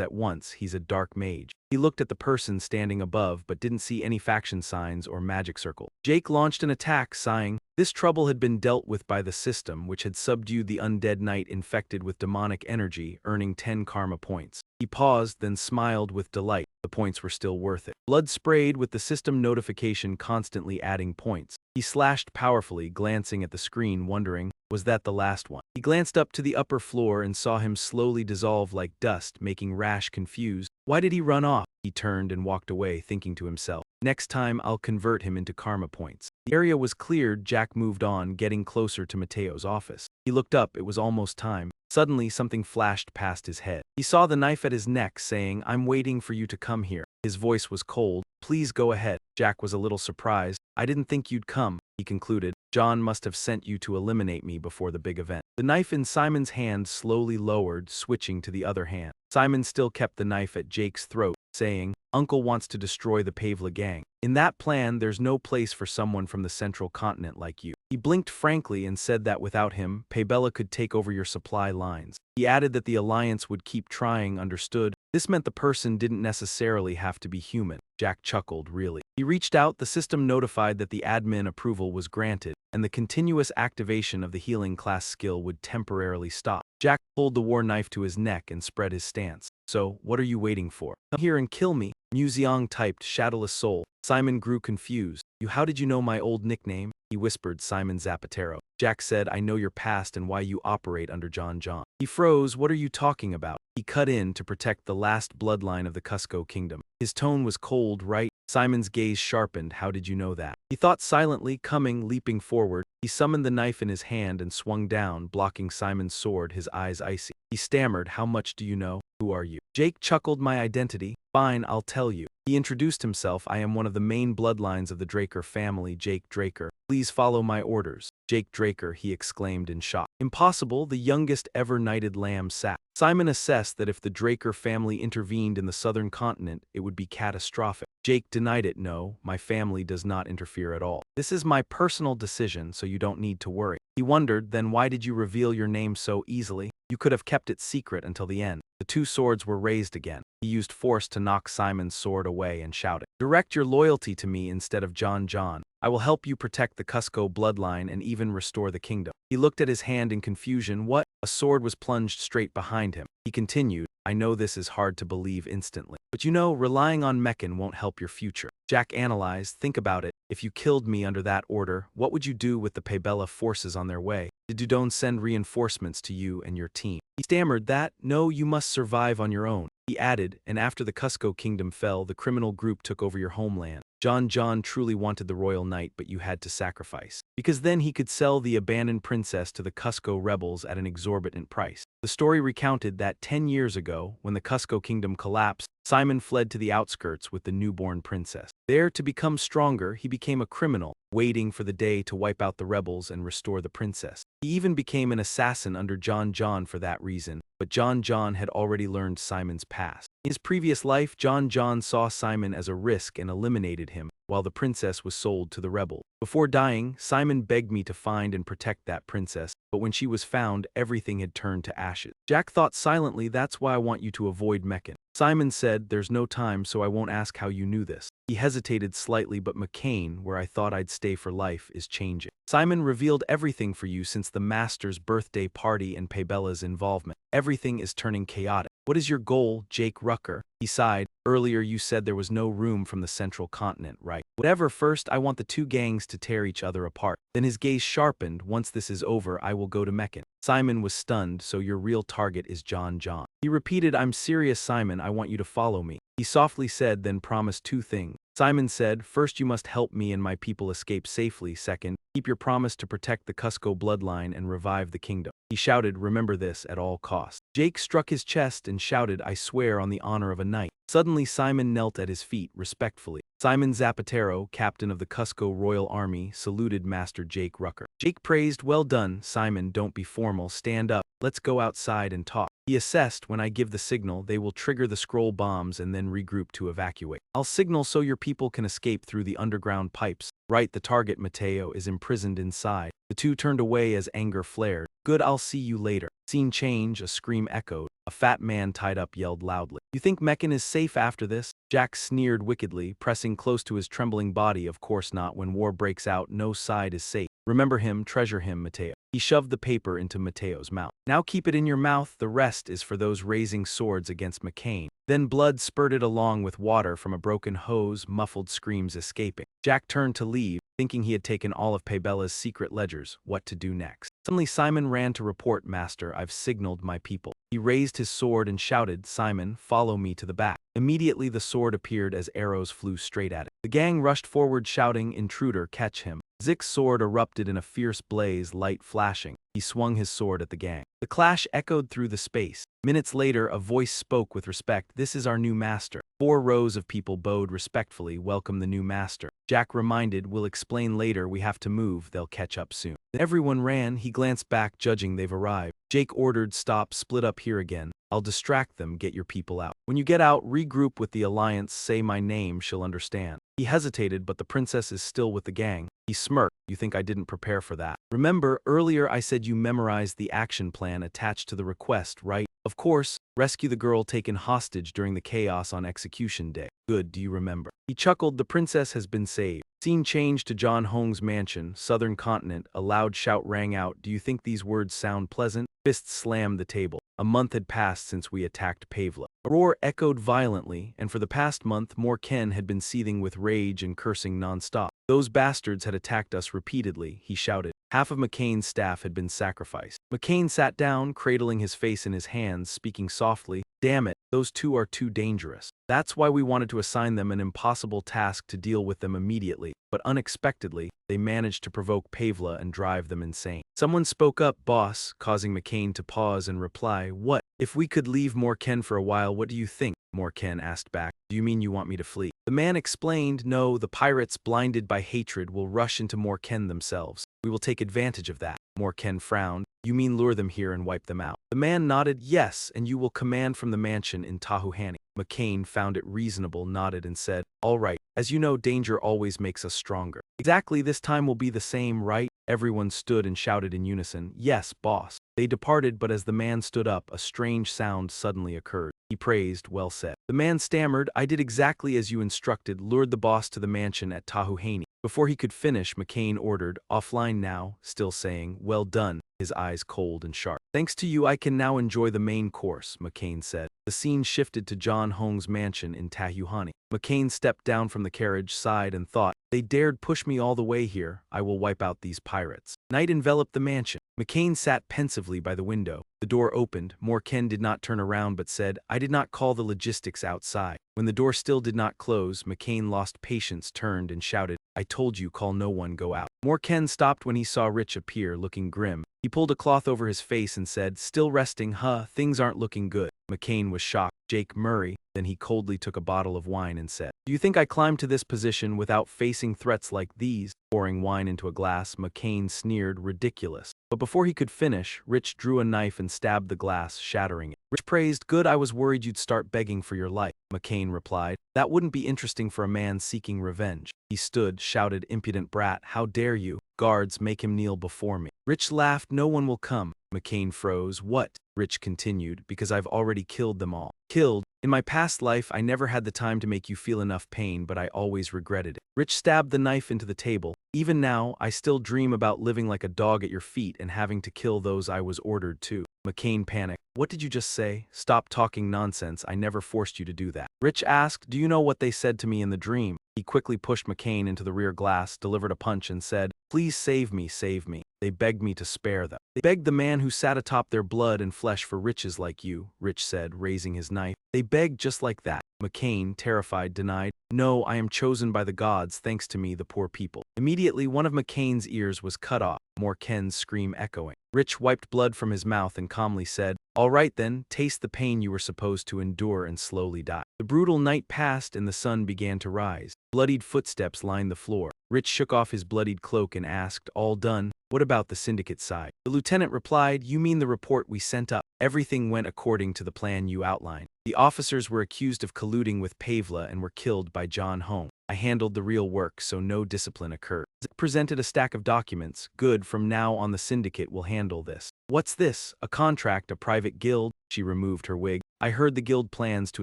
at once, he's a dark mage. He looked at the person standing above but didn't see any faction signs or magic circle. Jake launched an attack, sighing. This trouble had been dealt with by the system, which had subdued the undead knight infected with demonic energy, earning 10 karma points. He paused, then smiled with delight. The points were still worth it. Blood sprayed, with the system notification constantly adding points. He slashed powerfully, glancing at the screen, wondering, was that the last one? He glanced up to the upper floor and saw him slowly dissolve like dust, making Rash confused. Why did he run off? He turned and walked away, thinking to himself, next time I'll convert him into karma points. The area was cleared. Jack moved on, getting closer to Mateo's office. He looked up, it was almost time. Suddenly, something flashed past his head. He saw the knife at his neck, saying, "I'm waiting for you to come here." His voice was cold. "Please go ahead." Jack was a little surprised. "I didn't think you'd come," he concluded. "John must have sent you to eliminate me before the big event." The knife in Simon's hand slowly lowered, switching to the other hand. Simon still kept the knife at Jake's throat, saying, "Uncle wants to destroy the Pavla gang. In that plan, there's no place for someone from the central continent like you." He blinked frankly and said that without him, Pabella could take over your supply lines. He added that the Alliance would keep trying, understood. This meant the person didn't necessarily have to be human. Jack chuckled, really. He reached out, the system notified that the admin approval was granted, and the continuous activation of the healing class skill would temporarily stop. Jack pulled the war knife to his neck and spread his stance. "So, what are you waiting for? Come here and kill me." Museong typed, "Shadowless soul." Simon grew confused. How did you know my old nickname?" He whispered, "Simon Zapatero." Jack said, "I know your past and why you operate under John John." He froze. "What are you talking about?" He cut in to protect the last bloodline of the Cusco kingdom. His tone was cold, right? Simon's gaze sharpened. "How did you know that?" He thought silently, coming, leaping forward. He summoned the knife in his hand and swung down, blocking Simon's sword, his eyes icy. He stammered, "How much do you know? Who are you?" Jake chuckled, "My identity? Fine, I'll tell you." He introduced himself. "I am one of the main bloodlines of the Draker family, Jake Draker. Please follow my orders." "Jake Draker," he exclaimed in shock. "Impossible, the youngest ever knighted lamb sap." Simon assessed that if the Draker family intervened in the southern continent, it would be catastrophic. Jake denied it. "No, my family does not interfere at all. This is my personal decision, so you don't need to worry." He wondered, then why did you reveal your name so easily? You could have kept it secret until the end. The two swords were raised again. He used force to knock Simon's sword away and shouted, "Direct your loyalty to me instead of John John. I will help you protect the Cusco bloodline and even restore the kingdom." He looked at his hand in confusion. "What?" A sword was plunged straight behind him. He continued, I know this is hard to believe instantly, but you know, relying on Meccan won't help your future. Jack analyzed, think about it. If you killed me under that order, what would you do with the Pebella forces on their way? Did Dudon send reinforcements to you and your team? He stammered that, no, you must survive on your own. He added, and after the Cusco kingdom fell, the criminal group took over your homeland. John truly wanted the royal knight, but you had to sacrifice. Because then he could sell the abandoned princess to the Cusco rebels at an exorbitant price. The story recounted that 10 years ago, when the Cusco kingdom collapsed, Simon fled to the outskirts with the newborn princess. There, to become stronger, he became a criminal, waiting for the day to wipe out the rebels and restore the princess. He even became an assassin under John for that reason, but John had already learned Simon's past. In his previous life, John saw Simon as a risk and eliminated him, while the princess was sold to the rebels. Before dying, Simon begged me to find and protect that princess, but when she was found, everything had turned to ashes. Jack thought silently, that's why I want you to avoid Meccan. Simon said, there's no time, so I won't ask how you knew this. He hesitated slightly, but McCain, where I thought I'd stay for life, is changing. Simon revealed everything for you since the Master's birthday party and Pebella's involvement. Everything is turning chaotic. What is your goal, Jake Rucker? He sighed. Earlier you said there was no room from the central continent, right? Whatever, first I want the two gangs to tear each other apart. Then his gaze sharpened. Once this is over, I will go to Meccan. Simon was stunned, so your real target is John. He repeated, I'm serious, Simon, I want you to follow me. He softly said, then promised two things. Simon said, first you must help me and my people escape safely. Second, keep your promise to protect the Cusco bloodline and revive the kingdom. He shouted, remember this at all costs. Jake struck his chest and shouted, I swear on the honor of a knight. Suddenly Simon knelt at his feet, respectfully. Simon Zapatero, captain of the Cusco Royal Army, saluted Master Jake Rucker. Jake praised, well done, Simon, don't be formal, stand up, let's go outside and talk. He assessed, when I give the signal, they will trigger the scroll bombs and then regroup to evacuate. I'll signal so your people can escape through the underground pipes. Right, the target, Mateo, is imprisoned inside. The two turned away as anger flared. Good, I'll see you later. Scene change, a scream echoed. A fat man tied up yelled loudly. You think Meccan is safe after this? Jack sneered wickedly, pressing close to his trembling body. Of course not. When war breaks out, no side is safe. Remember him, treasure him, Mateo. He shoved the paper into Mateo's mouth. Now keep it in your mouth, the rest is for those raising swords against McCain. Then blood spurted along with water from a broken hose, muffled screams escaping. Jack turned to leave, thinking he had taken all of Pebella's secret ledgers. What to do next? Suddenly Simon ran to report, Master, I've signaled my people. He raised his sword and shouted, Simon, follow me to the back. Immediately the sword appeared as arrows flew straight at it. The gang rushed forward shouting, intruder, catch him. Zick's sword erupted in a fierce blaze, light flashing. He swung his sword at the gang. The clash echoed through the space. Minutes later, a voice spoke with respect, this is our new master. 4 rows of people bowed respectfully, welcome the new master. Jack reminded, we'll explain later, we have to move, they'll catch up soon. Everyone ran, he glanced back, judging they've arrived. Jake ordered, stop, split up here again. I'll distract them, get your people out. When you get out, regroup with the alliance, say my name, she'll understand. He hesitated, but the princess is still with the gang. He smirked, you think I didn't prepare for that? Remember, earlier I said you memorized the action plan attached to the request, right? Of course, rescue the girl taken hostage during the chaos on execution day. Good, do you remember? He chuckled, the princess has been saved. Scene changed to John Hong's mansion, southern continent. A loud shout rang out, do you think these words sound pleasant? Fists slammed the table. A month had passed since we attacked Pavla. A roar echoed violently, and for the past month, Morken had been seething with rage and cursing nonstop. Those bastards had attacked us repeatedly, he shouted. Half of McCain's staff had been sacrificed. McCain sat down, cradling his face in his hands, speaking softly. Damn it, those two are too dangerous. That's why we wanted to assign them an impossible task to deal with them immediately, but unexpectedly, they managed to provoke Pavla and drive them insane. Someone spoke up, boss, causing McCain to pause and reply, what? If we could leave Morken for a while, what do you think? Morken asked back. Do you mean you want me to flee? The man explained, no, the pirates, blinded by hatred, will rush into Morken themselves. We will take advantage of that. Morken frowned. You mean lure them here and wipe them out? The man nodded, yes, and you will command from the mansion in Tahuhani. McCain found it reasonable, nodded and said, all right, as you know, danger always makes us stronger. Exactly, this time will be the same, right? Everyone stood and shouted in unison, yes, boss. They departed, but as the man stood up, a strange sound suddenly occurred. He praised, well said. The man stammered, I did exactly as you instructed, lured the boss to the mansion at Tahuhani. Before he could finish, McCain ordered, offline now, still saying, well done. his eyes cold and sharp. Thanks to you I can now enjoy the main course, McCain said. The scene shifted to John Hong's mansion in Tahuhani. McCain stepped down from the carriage, sighed, and thought, they dared push me all the way here, I will wipe out these pirates. Night enveloped the mansion. McCain sat pensively by the window. The door opened. Morken did not turn around but said, I did not call the logistics outside. When the door still did not close, McCain lost patience, turned and shouted, I told you, call no one, go out. Morken stopped when he saw Rich appear, looking grim. He pulled a cloth over his face and said, still resting, huh, things aren't looking good. McCain was shocked. Jake Murray. Then he coldly took a bottle of wine and said, do you think I climbed to this position without facing threats like these? Pouring wine into a glass, McCain sneered, ridiculous. But before he could finish, Rich drew a knife and stabbed the glass, shattering it. Rich praised, good, I was worried you'd start begging for your life. McCain replied, that wouldn't be interesting for a man seeking revenge. He stood, shouted, impudent brat, how dare you? Guards, make him kneel before me. Rich laughed, no one will come. McCain froze, what? Rich continued, because I've already killed them all. Killed? In my past life, I never had the time to make you feel enough pain, but I always regretted it. Rich stabbed the knife into the table. Even now, I still dream about living like a dog at your feet and having to kill those I was ordered to. McCain panicked. What did you just say? Stop talking nonsense, I never forced you to do that. Rich asked, do you know what they said to me in the dream? He quickly pushed McCain into the rear glass, delivered a punch and said, please save me, save me. They begged me to spare them. They begged the man who sat atop their blood and flesh for riches like you, Rich said, raising his knife. They begged just like that. McCain, terrified, denied, no, I am chosen by the gods, thanks to me, the poor people. Immediately, one of McCain's ears was cut off, Morken's scream echoing. Rich wiped blood from his mouth and calmly said, all right then, taste the pain you were supposed to endure and slowly die. The brutal night passed and the sun began to rise. Bloodied footsteps lined the floor. Rich shook off his bloodied cloak and asked, all done? What about the syndicate side? The lieutenant replied, you mean the report we sent up? Everything went according to the plan you outlined. The officers were accused of colluding with Pavla and were killed by John Hong. I handled the real work, so no discipline occurred. Presented a stack of documents. Good, from now on the syndicate will handle this. What's this? A contract, a private guild? She removed her wig. I heard the guild plans to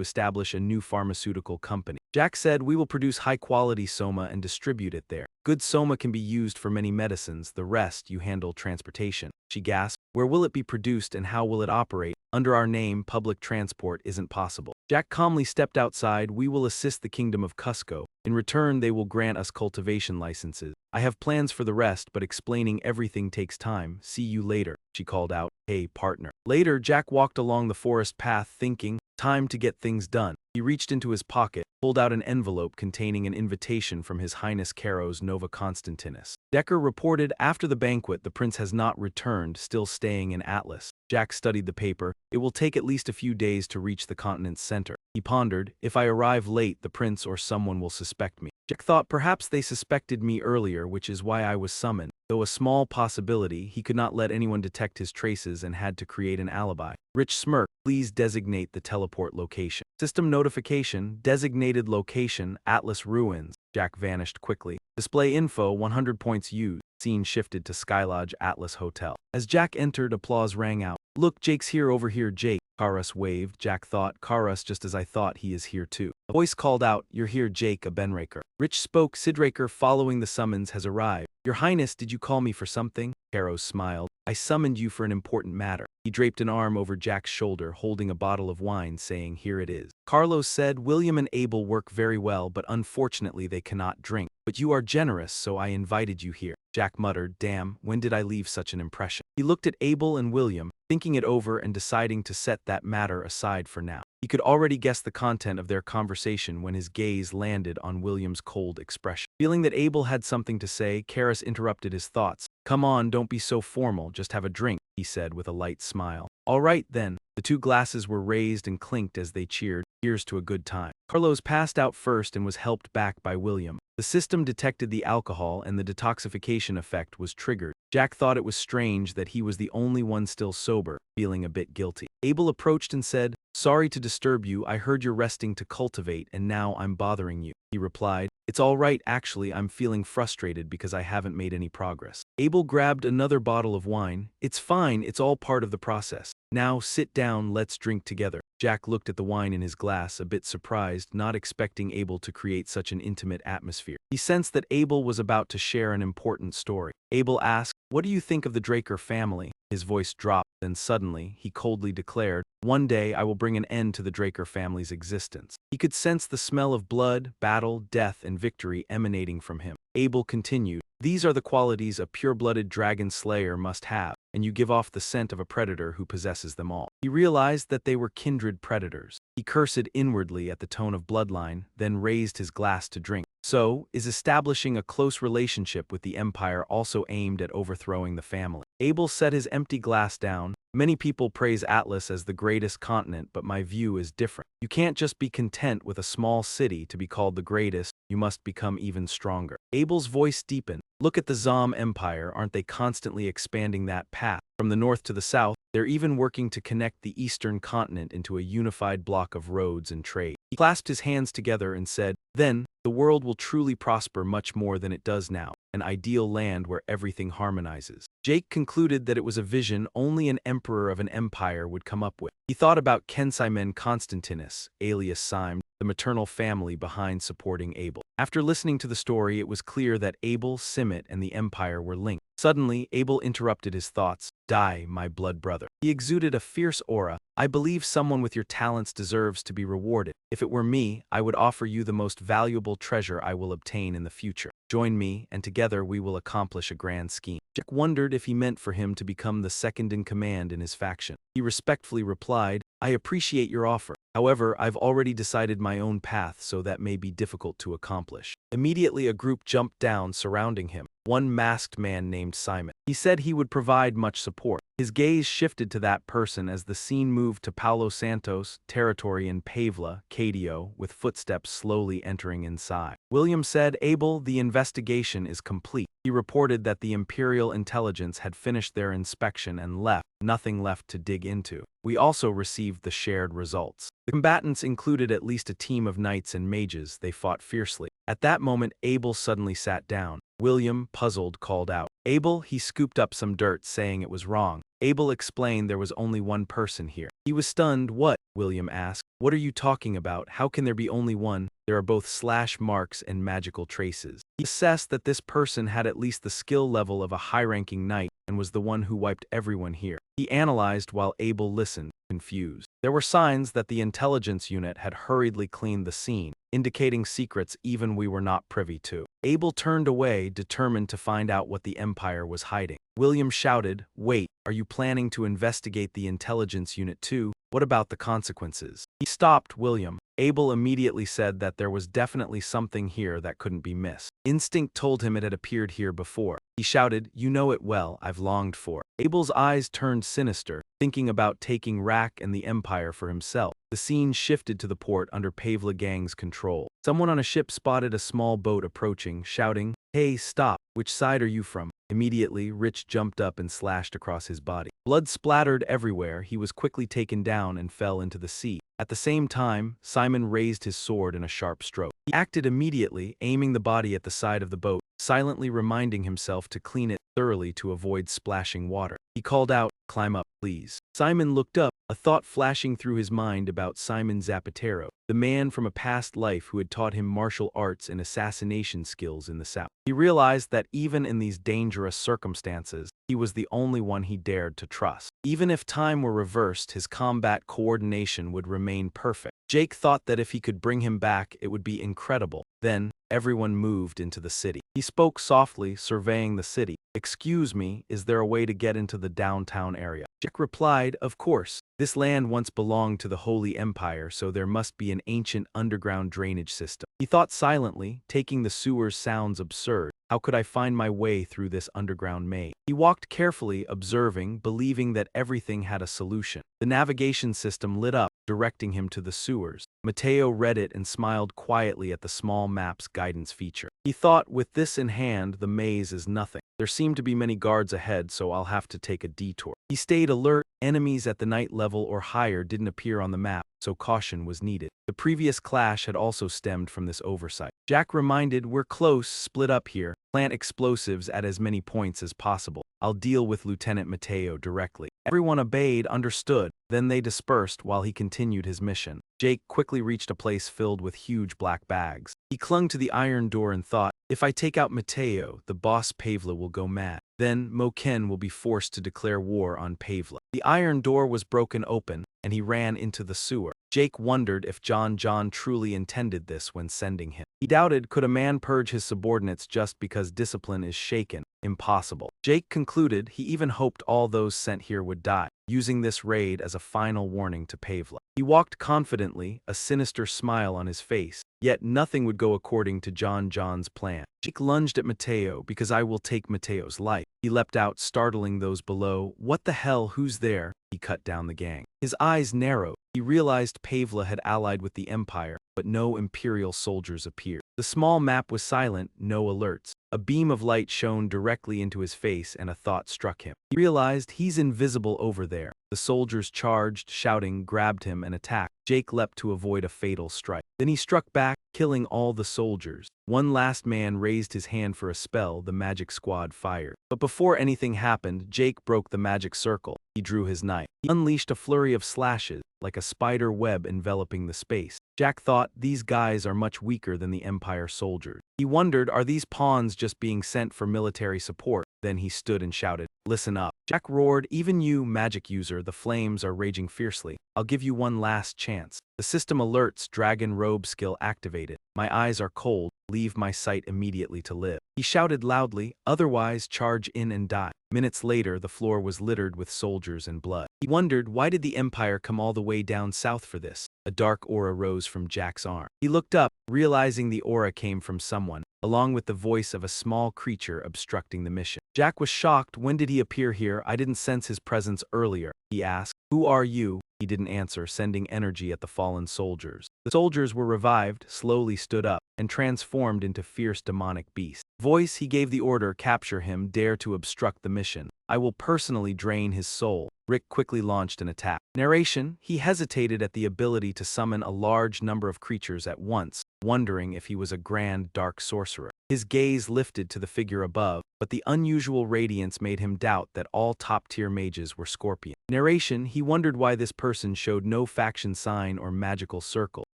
establish a new pharmaceutical company. Jack said, we will produce high-quality soma and distribute it there. Good soma can be used for many medicines, the rest you handle transportation. She gasped, where will it be produced and how will it operate? Under our name, public transport isn't possible. Jack calmly stepped outside, we will assist the kingdom of Cusco. In return, they will grant us cultivation licenses. I have plans for the rest, but explaining everything takes time. See you later, she called out, hey, partner. Later, Jack walked along the forest path thinking, time to get things done. He reached into his pocket, pulled out an envelope containing an invitation from His Highness Caros Nova Constantinus. Decker reported, after the banquet the prince has not returned, still staying in Atlas. Jack studied the paper. It will take at least a few days to reach the continent's center. He pondered, if I arrive late, the prince or someone will suspect me. Jack thought perhaps they suspected me earlier, which is why I was summoned. Though a small possibility, he could not let anyone detect his traces and had to create an alibi. Rich smirked, please designate the teleport location. System notification, designated location, Atlas Ruins. Jack vanished quickly. Display info, 100 points used. Scene shifted to Skylodge Atlas Hotel. As Jack entered, applause rang out. Look, Jake's here, over here, Jake. Karus waved. Jack thought, Karus, just as I thought, he is here too. A voice called out, you're here, Jake, a Benraker. Rich spoke, Sidraker following the summons has arrived. Your Highness, did you call me for something? Karos smiled. I summoned you for an important matter. He draped an arm over Jack's shoulder, holding a bottle of wine, saying, here it is. Carlos said, William and Abel work very well, but unfortunately they cannot drink. But you are generous, so I invited you here. Jack muttered, damn, when did I leave such an impression? He looked at Abel and William, thinking it over and deciding to set that matter aside for now. He could already guess the content of their conversation when his gaze landed on William's cold expression. Feeling that Abel had something to say, Karis interrupted his thoughts. Come on, don't be so formal, just have a drink, he said with a light smile. All right, then. The two glasses were raised and clinked as they cheered. Here's to a good time. Carlos passed out first and was helped back by William. The system detected the alcohol and the detoxification effect was triggered. Jack thought it was strange that he was the only one still sober, feeling a bit guilty. Abel approached and said, sorry to disturb you, I heard you're resting to cultivate and now I'm bothering you. He replied, it's all right, actually I'm feeling frustrated because I haven't made any progress. Abel grabbed another bottle of wine. It's fine, it's all part of the process. Now sit down, let's drink together. Jack looked at the wine in his glass, a bit surprised, not expecting Abel to create such an intimate atmosphere. He sensed that Abel was about to share an important story. Abel asked, what do you think of the Draker family? His voice dropped, then suddenly, he coldly declared, "One day I will bring an end to the Draker family's existence." He could sense the smell of blood, battle, death, and victory emanating from him. Abel continued, "These are the qualities a pure-blooded Dragonslayer must have, and you give off the scent of a predator who possesses them all." He realized that they were kindred predators. He cursed inwardly at the tone of bloodline, then raised his glass to drink. So, is establishing a close relationship with the Empire also aimed at overthrowing the family? Abel set his empty glass down. "Many people praise Atlas as the greatest continent, but my view is different. You can't just be content with a small city to be called the greatest, you must become even stronger." Abel's voice deepened. "Look at the Zom Empire, aren't they constantly expanding that path? From the north to the south, they're even working to connect the eastern continent into a unified block of roads and trade." He clasped his hands together and said, "Then, the world will truly prosper much more than it does now, an ideal land where everything harmonizes." Jake concluded that it was a vision only an emperor of an empire would come up with. He thought about Kensaimen Constantinus, alias Syme, the maternal family behind supporting Abel. After listening to the story, it was clear that Abel, Simit, and the Empire were linked. Suddenly, Abel interrupted his thoughts. "Die, my blood brother." He exuded a fierce aura. "I believe someone with your talents deserves to be rewarded. If it were me, I would offer you the most valuable treasure I will obtain in the future. Join me, and together we will accomplish a grand scheme." Jack wondered if he meant for him to become the second in command in his faction. He respectfully replied, "I appreciate your offer. However, I've already decided my own path, so that may be difficult to accomplish." Immediately a group jumped down, surrounding him. One masked man named Simon. He said he would provide much support. His gaze shifted to that person as the scene moved to Paulo Santos' territory in Pavla, Cadio, with footsteps slowly entering inside. William said, "Abel, the investigation is complete." He reported that the Imperial intelligence had finished their inspection and left, nothing left to dig into. "We also received the shared results." The combatants included at least a team of knights and mages. They fought fiercely. At that moment, Abel suddenly sat down. William, puzzled, called out, "Abel." He scooped up some dirt, saying it was wrong. Abel explained there was only one person here. He was stunned. "What?" William asked. "What are you talking about? How can there be only one? There are both slash marks and magical traces." He assessed that this person had at least the skill level of a high-ranking knight and was the one who wiped everyone here. He analyzed while Abel listened, confused. There were signs that the intelligence unit had hurriedly cleaned the scene, indicating secrets even we were not privy to. Abel turned away, determined to find out what the Empire was hiding. William shouted, "Wait, are you planning to investigate the intelligence unit too? What about the consequences?" He stopped William. Abel immediately said that there was definitely something here that couldn't be missed. Instinct told him it had appeared here before. He shouted, "You know it well, I've longed for." Abel's eyes turned sinister, thinking about taking Rack and the Empire for himself. The scene shifted to the port under Pavla Gang's control. Someone on a ship spotted a small boat approaching, shouting, "Hey, stop, which side are you from?" Immediately, Rich jumped up and slashed across his body. Blood splattered everywhere. He was quickly taken down and fell into the sea. At the same time, Simon raised his sword in a sharp stroke. He acted immediately, aiming the body at the side of the boat, silently reminding himself to clean it thoroughly to avoid splashing water. He called out, "Climb up, please." Simon looked up, a thought flashing through his mind about Simon Zapatero, the man from a past life who had taught him martial arts and assassination skills in the South. He realized that even in these dangerous circumstances, he was the only one he dared to trust. Even if time were reversed, his combat coordination would remain perfect. Jake thought that if he could bring him back, it would be incredible. Then, everyone moved into the city. He spoke softly, surveying the city. "Excuse me, is there a way to get into the downtown area?" Jake replied, "Of course. This land once belonged to the Holy Empire, so there must be an ancient underground drainage system." He thought silently, taking the sewers sounds absurd. How could I find my way through this underground maze? He walked carefully, observing, believing that everything had a solution. The navigation system lit up, directing him to the sewers. Mateo read it and smiled quietly at the small map's guidance feature. He thought, with this in hand, the maze is nothing. There seem to be many guards ahead, so I'll have to take a detour. He stayed alert. Enemies at the night level or higher didn't appear on the map, so caution was needed. The previous clash had also stemmed from this oversight. Jack reminded, "We're close, split up here. Plant explosives at as many points as possible. I'll deal with Lieutenant Mateo directly." Everyone obeyed, understood. Then they dispersed while he continued his mission. Jake quickly reached a place filled with huge black bags. He clung to the iron door and thought, "If I take out Mateo, the boss Pavla will go mad." Then Moken will be forced to declare war on Pavla. The iron door was broken open, and he ran into the sewer. Jake wondered if John truly intended this when sending him. He doubted, could a man purge his subordinates just because discipline is shaken? Impossible. Jake concluded he even hoped all those sent here would die, using this raid as a final warning to Pavla. He walked confidently, a sinister smile on his face, yet nothing would go according to John's plan. Jake lunged at Mateo because I will take Mateo's life. He leapt out, startling those below. What the hell, who's there? He cut down the gang. His eyes narrowed. He realized Pavla had allied with the Empire, but no Imperial soldiers appeared. The small map was silent, no alerts. A beam of light shone directly into his face and a thought struck him. He realized he's invisible over there. The soldiers charged, shouting, grabbed him and attacked. Jake leapt to avoid a fatal strike. Then he struck back, killing all the soldiers. One last man raised his hand for a spell the magic squad fired. But before anything happened, Jake broke the magic circle. He drew his knife. He unleashed a flurry of slashes, like a spider web enveloping the space. Jack thought, these guys are much weaker than the Empire soldiers. He wondered, are these pawns just being sent for military support? Then he stood and shouted, listen up. Jack roared, even you, magic user, the flames are raging fiercely. I'll give you one last chance. The system alerts, dragon robe skill activated. My eyes are cold, leave my sight immediately to live. He shouted loudly, otherwise charge in and die. Minutes later, the floor was littered with soldiers and blood. He wondered, why did the Empire come all the way down south for this? A dark aura rose from Jack's arm. He looked up, realizing the aura came from someone, along with the voice of a small creature obstructing the mission. Jack was shocked. When did he appear here? I didn't sense his presence earlier, he asked. Who are you? He didn't answer, sending energy at the fallen soldiers. The soldiers were revived, slowly stood up, and transformed into fierce demonic beasts. Voice, he gave the order, capture him, dare to obstruct the mission. I will personally drain his soul. Rick quickly launched an attack. Narration, he hesitated at the ability to summon a large number of creatures at once, wondering if he was a grand dark sorcerer. His gaze lifted to the figure above, but the unusual radiance made him doubt that all top-tier mages were Scorpion. Narration, he wondered why this person showed no faction sign or magical circle.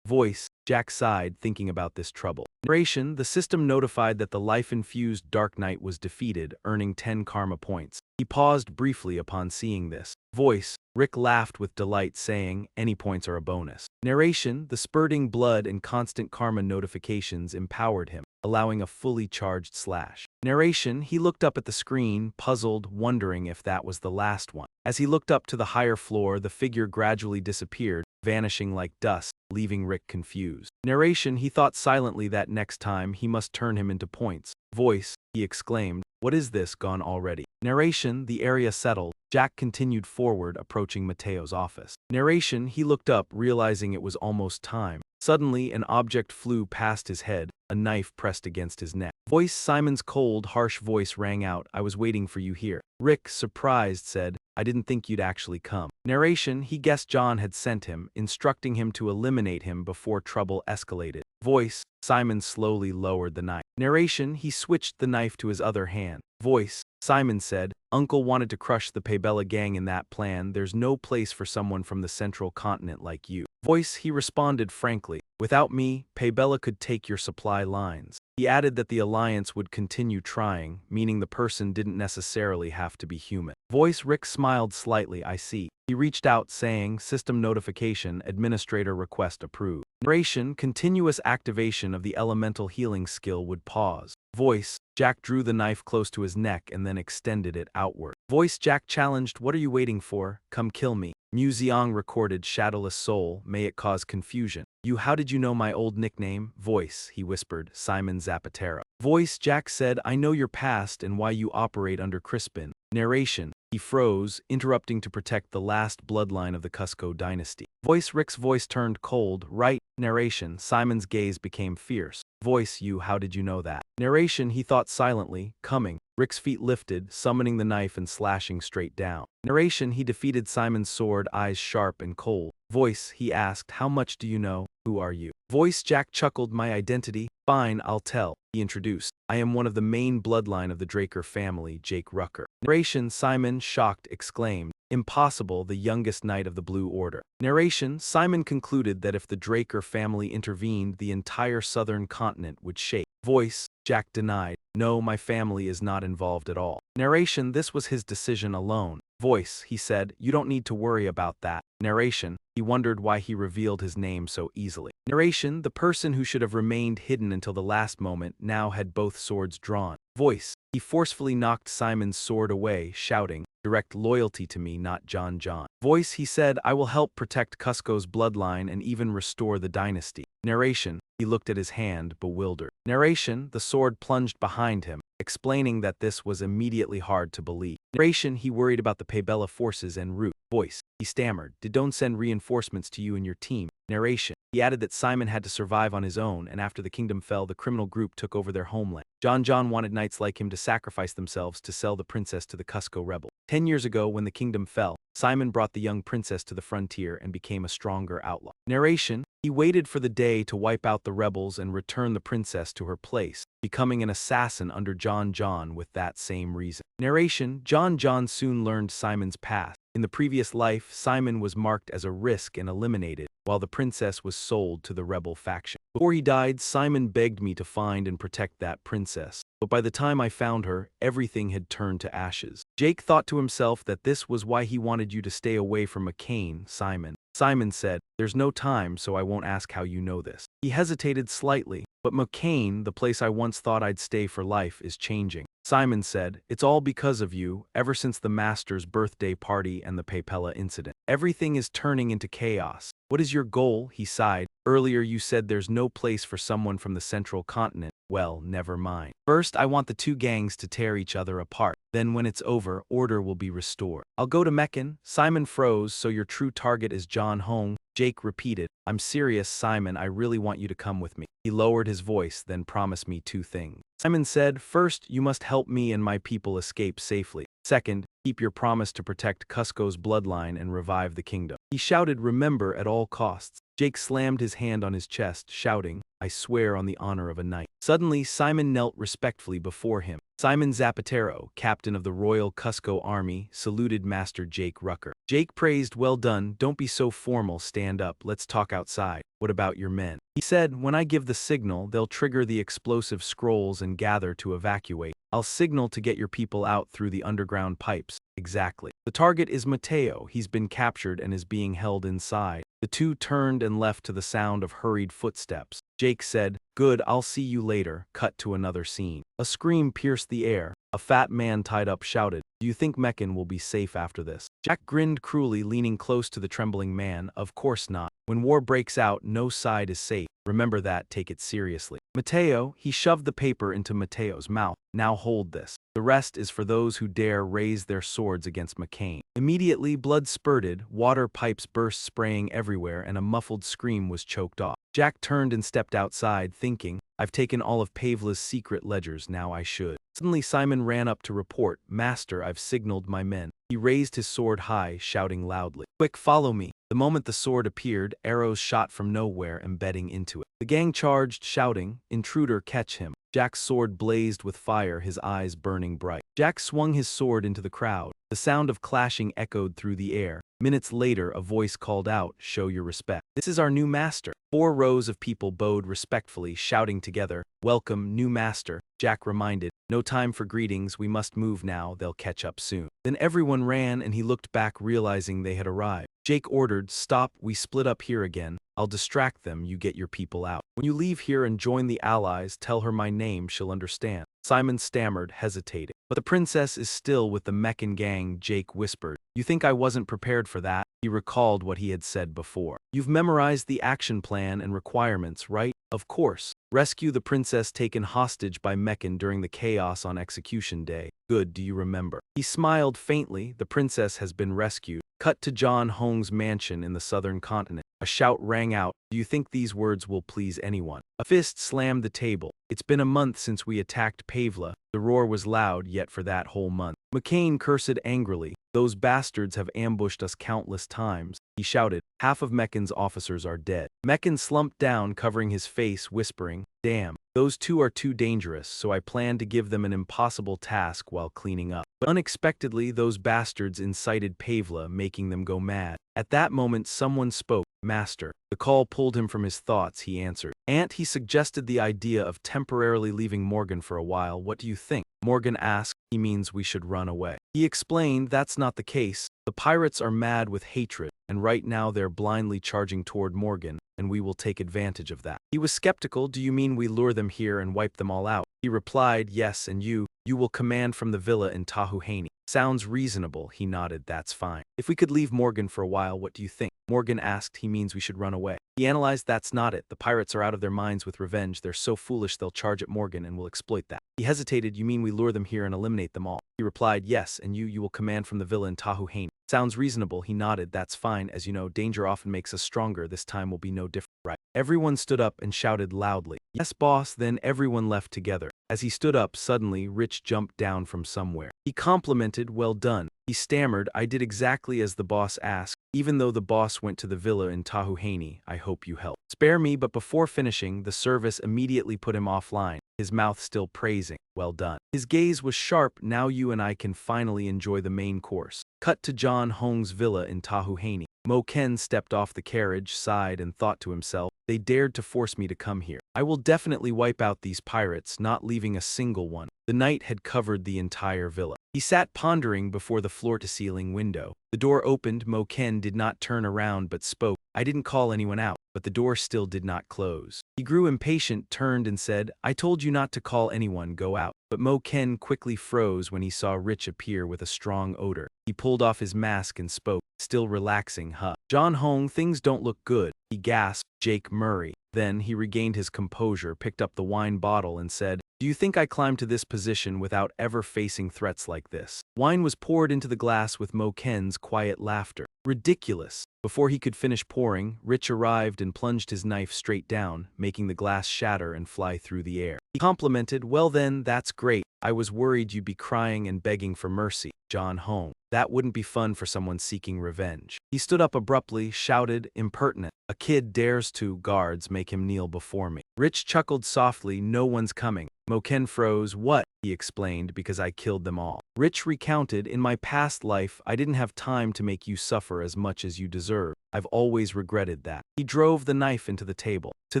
Voice, Jack sighed, thinking about this trouble. Narration, the system notified that the life-infused Dark Knight was defeated, earning 10 karma points. He paused briefly upon seeing this. Voice, Rick laughed with delight, saying, any points are a bonus. Narration, the spurting blood and constant karma notifications empowered him, allowing a fully charged slash. Narration, he looked up at the screen, puzzled, wondering if that was the last one. As he looked up to the higher floor, the figure gradually disappeared, vanishing like dust, leaving Rick confused. Narration, he thought silently that next time he must turn him into points. Voice, he exclaimed, what is this, gone already? Narration, the area settled. Jack continued forward, approaching Mateo's office. Narration, he looked up, realizing it was almost time. Suddenly, an object flew past his head, a knife pressed against his neck. Voice, Simon's cold, harsh voice rang out, I was waiting for you here. Rick, surprised, said, I didn't think you'd actually come. Narration, he guessed John had sent him, instructing him to eliminate him before trouble escalated. Voice, Simon slowly lowered the knife. Narration, he switched the knife to his other hand. Voice, Simon said, Uncle wanted to crush the Pabella gang in that plan. There's no place for someone from the central continent like you. Voice, he responded frankly, without me, Pabella could take your supply lines. He added that the Alliance would continue trying, meaning the person didn't necessarily have to be human. Voice, Rick smiled slightly, I see. He reached out, saying, system notification, administrator request approved. Narration, continuous activation of the elemental healing skill would pause. Voice, Jack drew the knife close to his neck and then extended it outward. Voice, Jack challenged, what are you waiting for? Come kill me. Mu Xiang recorded, shadowless soul, may it cause confusion. You, how did you know my old nickname? Voice, he whispered, Simon Zapatero. Voice, Jack said, I know your past and why you operate under Crispin. Narration, he froze, interrupting to protect the last bloodline of the Cusco dynasty. Voice, Rick's voice turned cold, right? Narration, Simon's gaze became fierce. Voice, you, how did you know that? Narration, he thought silently, coming. Rick's feet lifted, summoning the knife and slashing straight down. Narration, he defeated Simon's sword, eyes sharp and cold. Voice, he asked, how much do you know? Who are you? Voice, Jack chuckled, my identity? Fine, I'll tell. He introduced, I am one of the main bloodline of the Draker family, Jake Rucker. Narration, Simon, shocked, exclaimed, impossible, the youngest knight of the Blue Order. Narration, Simon concluded that if the Draker family intervened, the entire southern continent would shake. Voice, Jack denied. No, my family is not involved at all. Narration, this was his decision alone. Voice, he said, you don't need to worry about that. Narration, he wondered why he revealed his name so easily. Narration, the person who should have remained hidden until the last moment now had both swords drawn. Voice, he forcefully knocked Simon's sword away, shouting, direct loyalty to me, not John John. Voice, he said, I will help protect Cusco's bloodline and even restore the dynasty. Narration, he looked at his hand, bewildered. Narration, the sword plunged behind him, explaining that this was immediately hard to believe. Narration, he worried about the Paybella forces en route. Voice, he stammered, did don't send reinforcements to you and your team. Narration, he added that Simon had to survive on his own, and after the kingdom fell, the criminal group took over their homeland. John John wanted knights like him to sacrifice themselves to sell the princess to the Cusco rebel. 10 years ago, when the kingdom fell, Simon brought the young princess to the frontier and became a stronger outlaw. Narration, he waited for the day to wipe out the rebels and return the princess to her place, becoming an assassin under John John with that same reason. Narration, John John soon learned Simon's past. In the previous life, Simon was marked as a risk and eliminated, while the princess was sold to the rebel faction. Before he died, Simon begged me to find and protect that princess. But by the time I found her, everything had turned to ashes. Jake thought to himself that this was why he wanted you to stay away from McCain, Simon. Simon said, there's no time, so I won't ask how you know this. He hesitated slightly, but McCain, the place I once thought I'd stay for life, is changing. Simon said, it's all because of you, ever since the Master's birthday party and the Papella incident. Everything is turning into chaos. What is your goal? He sighed. Earlier you said there's no place for someone from the central continent. Well, never mind. First, I want the two gangs to tear each other apart. Then when it's over, order will be restored. I'll go to Meccan. Simon froze, so your true target is John Hong. Jake repeated, I'm serious, Simon, I really want you to come with me. He lowered his voice, then promised me two things. Simon said, first, you must help me and my people escape safely. Second, keep your promise to protect Cusco's bloodline and revive the kingdom. He shouted, remember at all costs. Jake slammed his hand on his chest, shouting, I swear on the honor of a knight. Suddenly, Simon knelt respectfully before him. Simon Zapatero, captain of the Royal Cusco Army, saluted Master Jake Rucker. Jake praised, well done, don't be so formal, stand up, let's talk outside. What about your men? He said, when I give the signal, they'll trigger the explosive scrolls and gather to evacuate. I'll signal to get your people out through the underground pipes. Exactly. The target is Mateo. He's been captured and is being held inside. The two turned and left to the sound of hurried footsteps. Jake said, good, I'll see you later. Cut to another scene. A scream pierced the air. A fat man tied up shouted, do you think Meccan will be safe after this? Jack grinned cruelly, leaning close to the trembling man. Of course not. When war breaks out, no side is safe. Remember that, take it seriously. Mateo, he shoved the paper into Mateo's mouth. Now hold this. The rest is for those who dare raise their swords against McCain. Immediately, blood spurted, water pipes burst spraying everywhere, and a muffled scream was choked off. Jack turned and stepped outside, thinking, I've taken all of Pavla's secret ledgers, now I should. Suddenly Simon ran up to report, Master, I've signaled my men. He raised his sword high, shouting loudly, quick, follow me. The moment the sword appeared, arrows shot from nowhere, embedding into it. The gang charged, shouting, intruder, catch him. Jack's sword blazed with fire, his eyes burning bright. Jack swung his sword into the crowd. The sound of clashing echoed through the air. Minutes later, a voice called out, show your respect. This is our new master. 4 rows of people bowed respectfully, shouting together, welcome, new master. Jack reminded, no time for greetings, we must move now, they'll catch up soon. Then everyone ran and he looked back, realizing they had arrived. Jake ordered, stop, we split up here again. I'll distract them, you get your people out. When you leave here and join the allies, tell her my name, she'll understand. Simon stammered, hesitating. But the princess is still with the Meccan gang, Jake whispered. You think I wasn't prepared for that? He recalled what he had said before. You've memorized the action plan and requirements, right? Of course. Rescue the princess taken hostage by Meccan during the chaos on execution day. Good, do you remember? He smiled faintly, the princess has been rescued. Cut to John Hong's mansion in the southern continent. A shout rang out, do you think these words will please anyone? A fist slammed the table. It's been a month since we attacked Pavla. The roar was loud, yet for that whole month. McCain cursed angrily. Those bastards have ambushed us countless times. He shouted, half of Meccan's officers are dead. Meccan slumped down, covering his face, whispering, damn, those two are too dangerous, so I plan to give them an impossible task while cleaning up. But unexpectedly, those bastards incited Pavla, making them go mad. At that moment, someone spoke, Master. The call pulled him from his thoughts, he answered. Aunt, he suggested the idea of temporarily leaving Morgan for a while. What do you think? Morgan asked. He means we should run away. He explained that's not the case. The pirates are mad with hatred, and right now they're blindly charging toward Morgan, and we will take advantage of that. He was skeptical. Do you mean we lure them here and wipe them all out? He replied, yes, and you will command from the villa in Tahuhani. Sounds reasonable, he nodded. That's fine. If we could leave Morgan for a while, what do you think? Morgan asked. He means we should run away. He analyzed. That's not it. The pirates are out of their minds with revenge. They're so foolish they'll charge at Morgan and we'll exploit that. He hesitated. You mean we lure them here and eliminate them all? He replied, yes, and you will command from the villa in Tahuhani. Sounds reasonable, he nodded. That's fine. As you know, danger often makes us stronger. This time will be no different, right? Everyone stood up and shouted loudly. Yes, boss. Then everyone left together. As he stood up, suddenly Rich jumped down from somewhere. He complimented, well done. He stammered, I did exactly as the boss asked. Even though the boss went to the villa in Tahuhani, I hope you helped. Spare me, but before finishing, the service immediately put him offline, his mouth still praising. Well done. His gaze was sharp. Now you and I can finally enjoy the main course. Cut to John Hong's villa in Tahuhani. Mo Ken stepped off the carriage, sighed, and thought to himself, they dared to force me to come here. I will definitely wipe out these pirates, not leaving a single one. The night had covered the entire villa. He sat pondering before the floor-to-ceiling window. The door opened. Mo Ken did not turn around but spoke. I didn't call anyone out, but the door still did not close. He grew impatient, turned and said, I told you not to call anyone, go out. But Mo Ken quickly froze when he saw Rich appear with a strong odor. He pulled off his mask and spoke, still relaxing, John Hong, things don't look good. He gasped, Jake Murray. Then he regained his composure, picked up the wine bottle and said, do you think I climbed to this position without ever facing threats like this? Wine was poured into the glass with Mo Ken's quiet laughter. Ridiculous. Before he could finish pouring, Rich arrived and plunged his knife straight down, making the glass shatter and fly through the air. He complimented, well then, that's great. I was worried you'd be crying and begging for mercy, John Hong. That wouldn't be fun for someone seeking revenge. He stood up abruptly, shouted, impertinent. A kid dares to, guards, make him kneel before me. Rich chuckled softly, no one's coming. Mo Ken froze. What? He explained, because I killed them all. Rich recounted, in my past life, I didn't have time to make you suffer as much as you deserve. I've always regretted that. He drove the knife into the table. To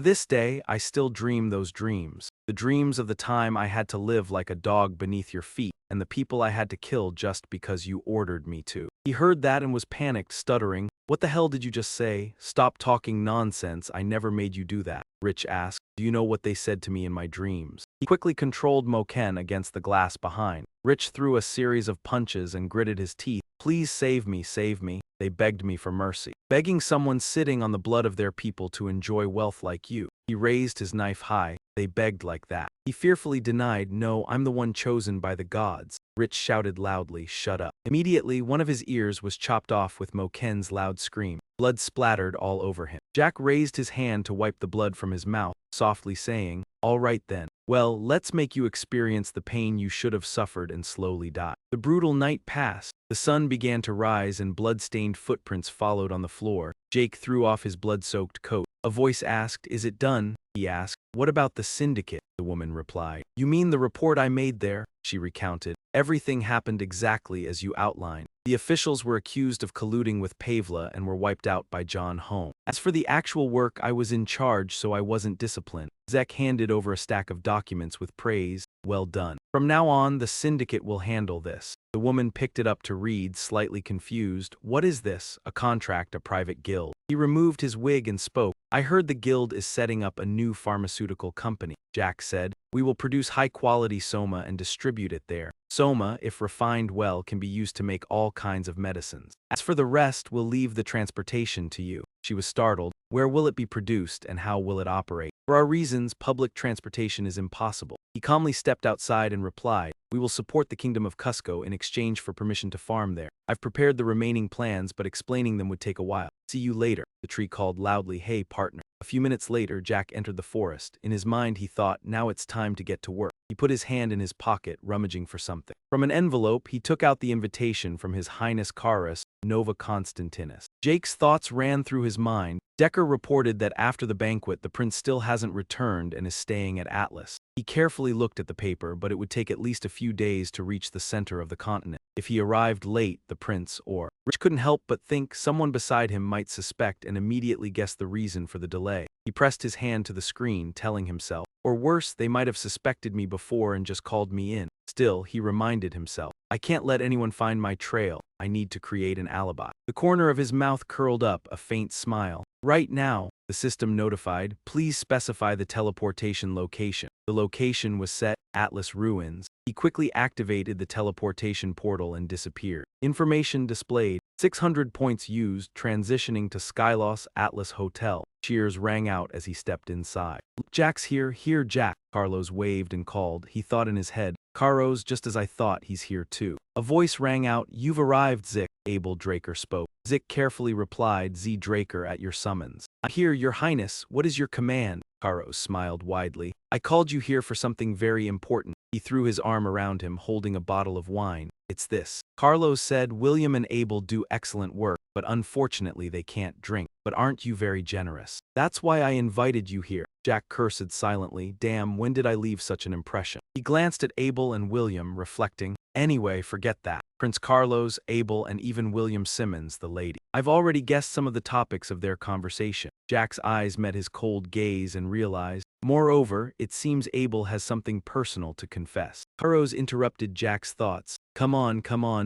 this day, I still dream those dreams. The dreams of the time I had to live like a dog beneath your feet, and the people I had to kill just because you ordered me to. He heard that and was panicked, stuttering, what the hell did you just say? Stop talking nonsense, I never made you do that. Rich asked, do you know what they said to me in my dreams? He quickly controlled Mo Ken against the glass behind. Rich threw a series of punches and gritted his teeth. Please save me, save me. They begged me for mercy. Begging someone sitting on the blood of their people to enjoy wealth like you. He raised his knife high. They begged like that. He fearfully denied, no, I'm the one chosen by the gods. Rich shouted loudly, shut up. Immediately, one of his ears was chopped off with Mo Ken's loud scream. Blood splattered all over him. Jack raised his hand to wipe the blood from his mouth, softly saying, all right then. Well, let's make you experience the pain you should have suffered and slowly die. The brutal night passed. The sun began to rise and blood-stained footprints followed on the floor. Jake threw off his blood-soaked coat. A voice asked, is it done? He asked. What about the syndicate? The woman replied. You mean the report I made there? She recounted. Everything happened exactly as you outlined. The officials were accused of colluding with Pavla and were wiped out by John Hong. As for the actual work, I was in charge, so I wasn't disciplined. Zek handed over a stack of documents with praise. Well done. From now on, the syndicate will handle this. The woman picked it up to read, slightly confused. What is this? A contract, a private guild. He removed his wig and spoke. I heard the guild is setting up a new pharmaceutical company. Jack said, we will produce high-quality soma and distribute it there. Soma, if refined well, can be used to make all kinds of medicines. As for the rest, we'll leave the transportation to you. She was startled. Where will it be produced and how will it operate? For our reasons, public transportation is impossible. He calmly stepped outside and replied, we will support the Kingdom of Cusco in exchange for permission to farm there. I've prepared the remaining plans, but explaining them would take a while. See you later. The tree called loudly, hey, partner. A few minutes later, Jack entered the forest. In his mind, he thought, now it's time to get to work. He put his hand in his pocket, rummaging for something. From an envelope, he took out the invitation from His Highness Carus, Nova Constantinus. Jake's thoughts ran through his mind. Decker reported that after the banquet, the prince still hasn't returned and is staying at Atlas. He carefully looked at the paper, but it would take at least a few days to reach the center of the continent. If he arrived late, the prince or Rich couldn't help but think someone beside him might suspect and immediately guess the reason for the delay. He pressed his hand to the screen, telling himself, or worse, they might have suspected me before and just called me in. Still, he reminded himself, I can't let anyone find my trail. I need to create an alibi. The corner of his mouth curled up, a faint smile. Right now, the system notified, please specify the teleportation location. The location was set, Atlas Ruins. He quickly activated the teleportation portal and disappeared. Information displayed, 600 points used, transitioning to Skyloss Atlas Hotel. Cheers rang out as he stepped inside. Jack's here, Jack. Carlos waved and called. He thought in his head, Carlos, just as I thought, he's here too. A voice rang out, you've arrived, Zick. Abel Draker spoke. Zick carefully replied, Z Draker at your summons. I'm here, your highness. What is your command? Carlos smiled widely. I called you here for something very important. He threw his arm around him, holding a bottle of wine. It's this. Carlos said, William and Abel do excellent work, but unfortunately they can't drink. But aren't you very generous? That's why I invited you here. Jack cursed silently. Damn, when did I leave such an impression? He glanced at Abel and William, reflecting. Anyway, forget that. Prince Carlos, Abel, and even William Simmons, the lady. I've already guessed some of the topics of their conversation. Jack's eyes met his cold gaze and realized, moreover, it seems Abel has something personal to confess. Carlos interrupted Jack's thoughts. Come on,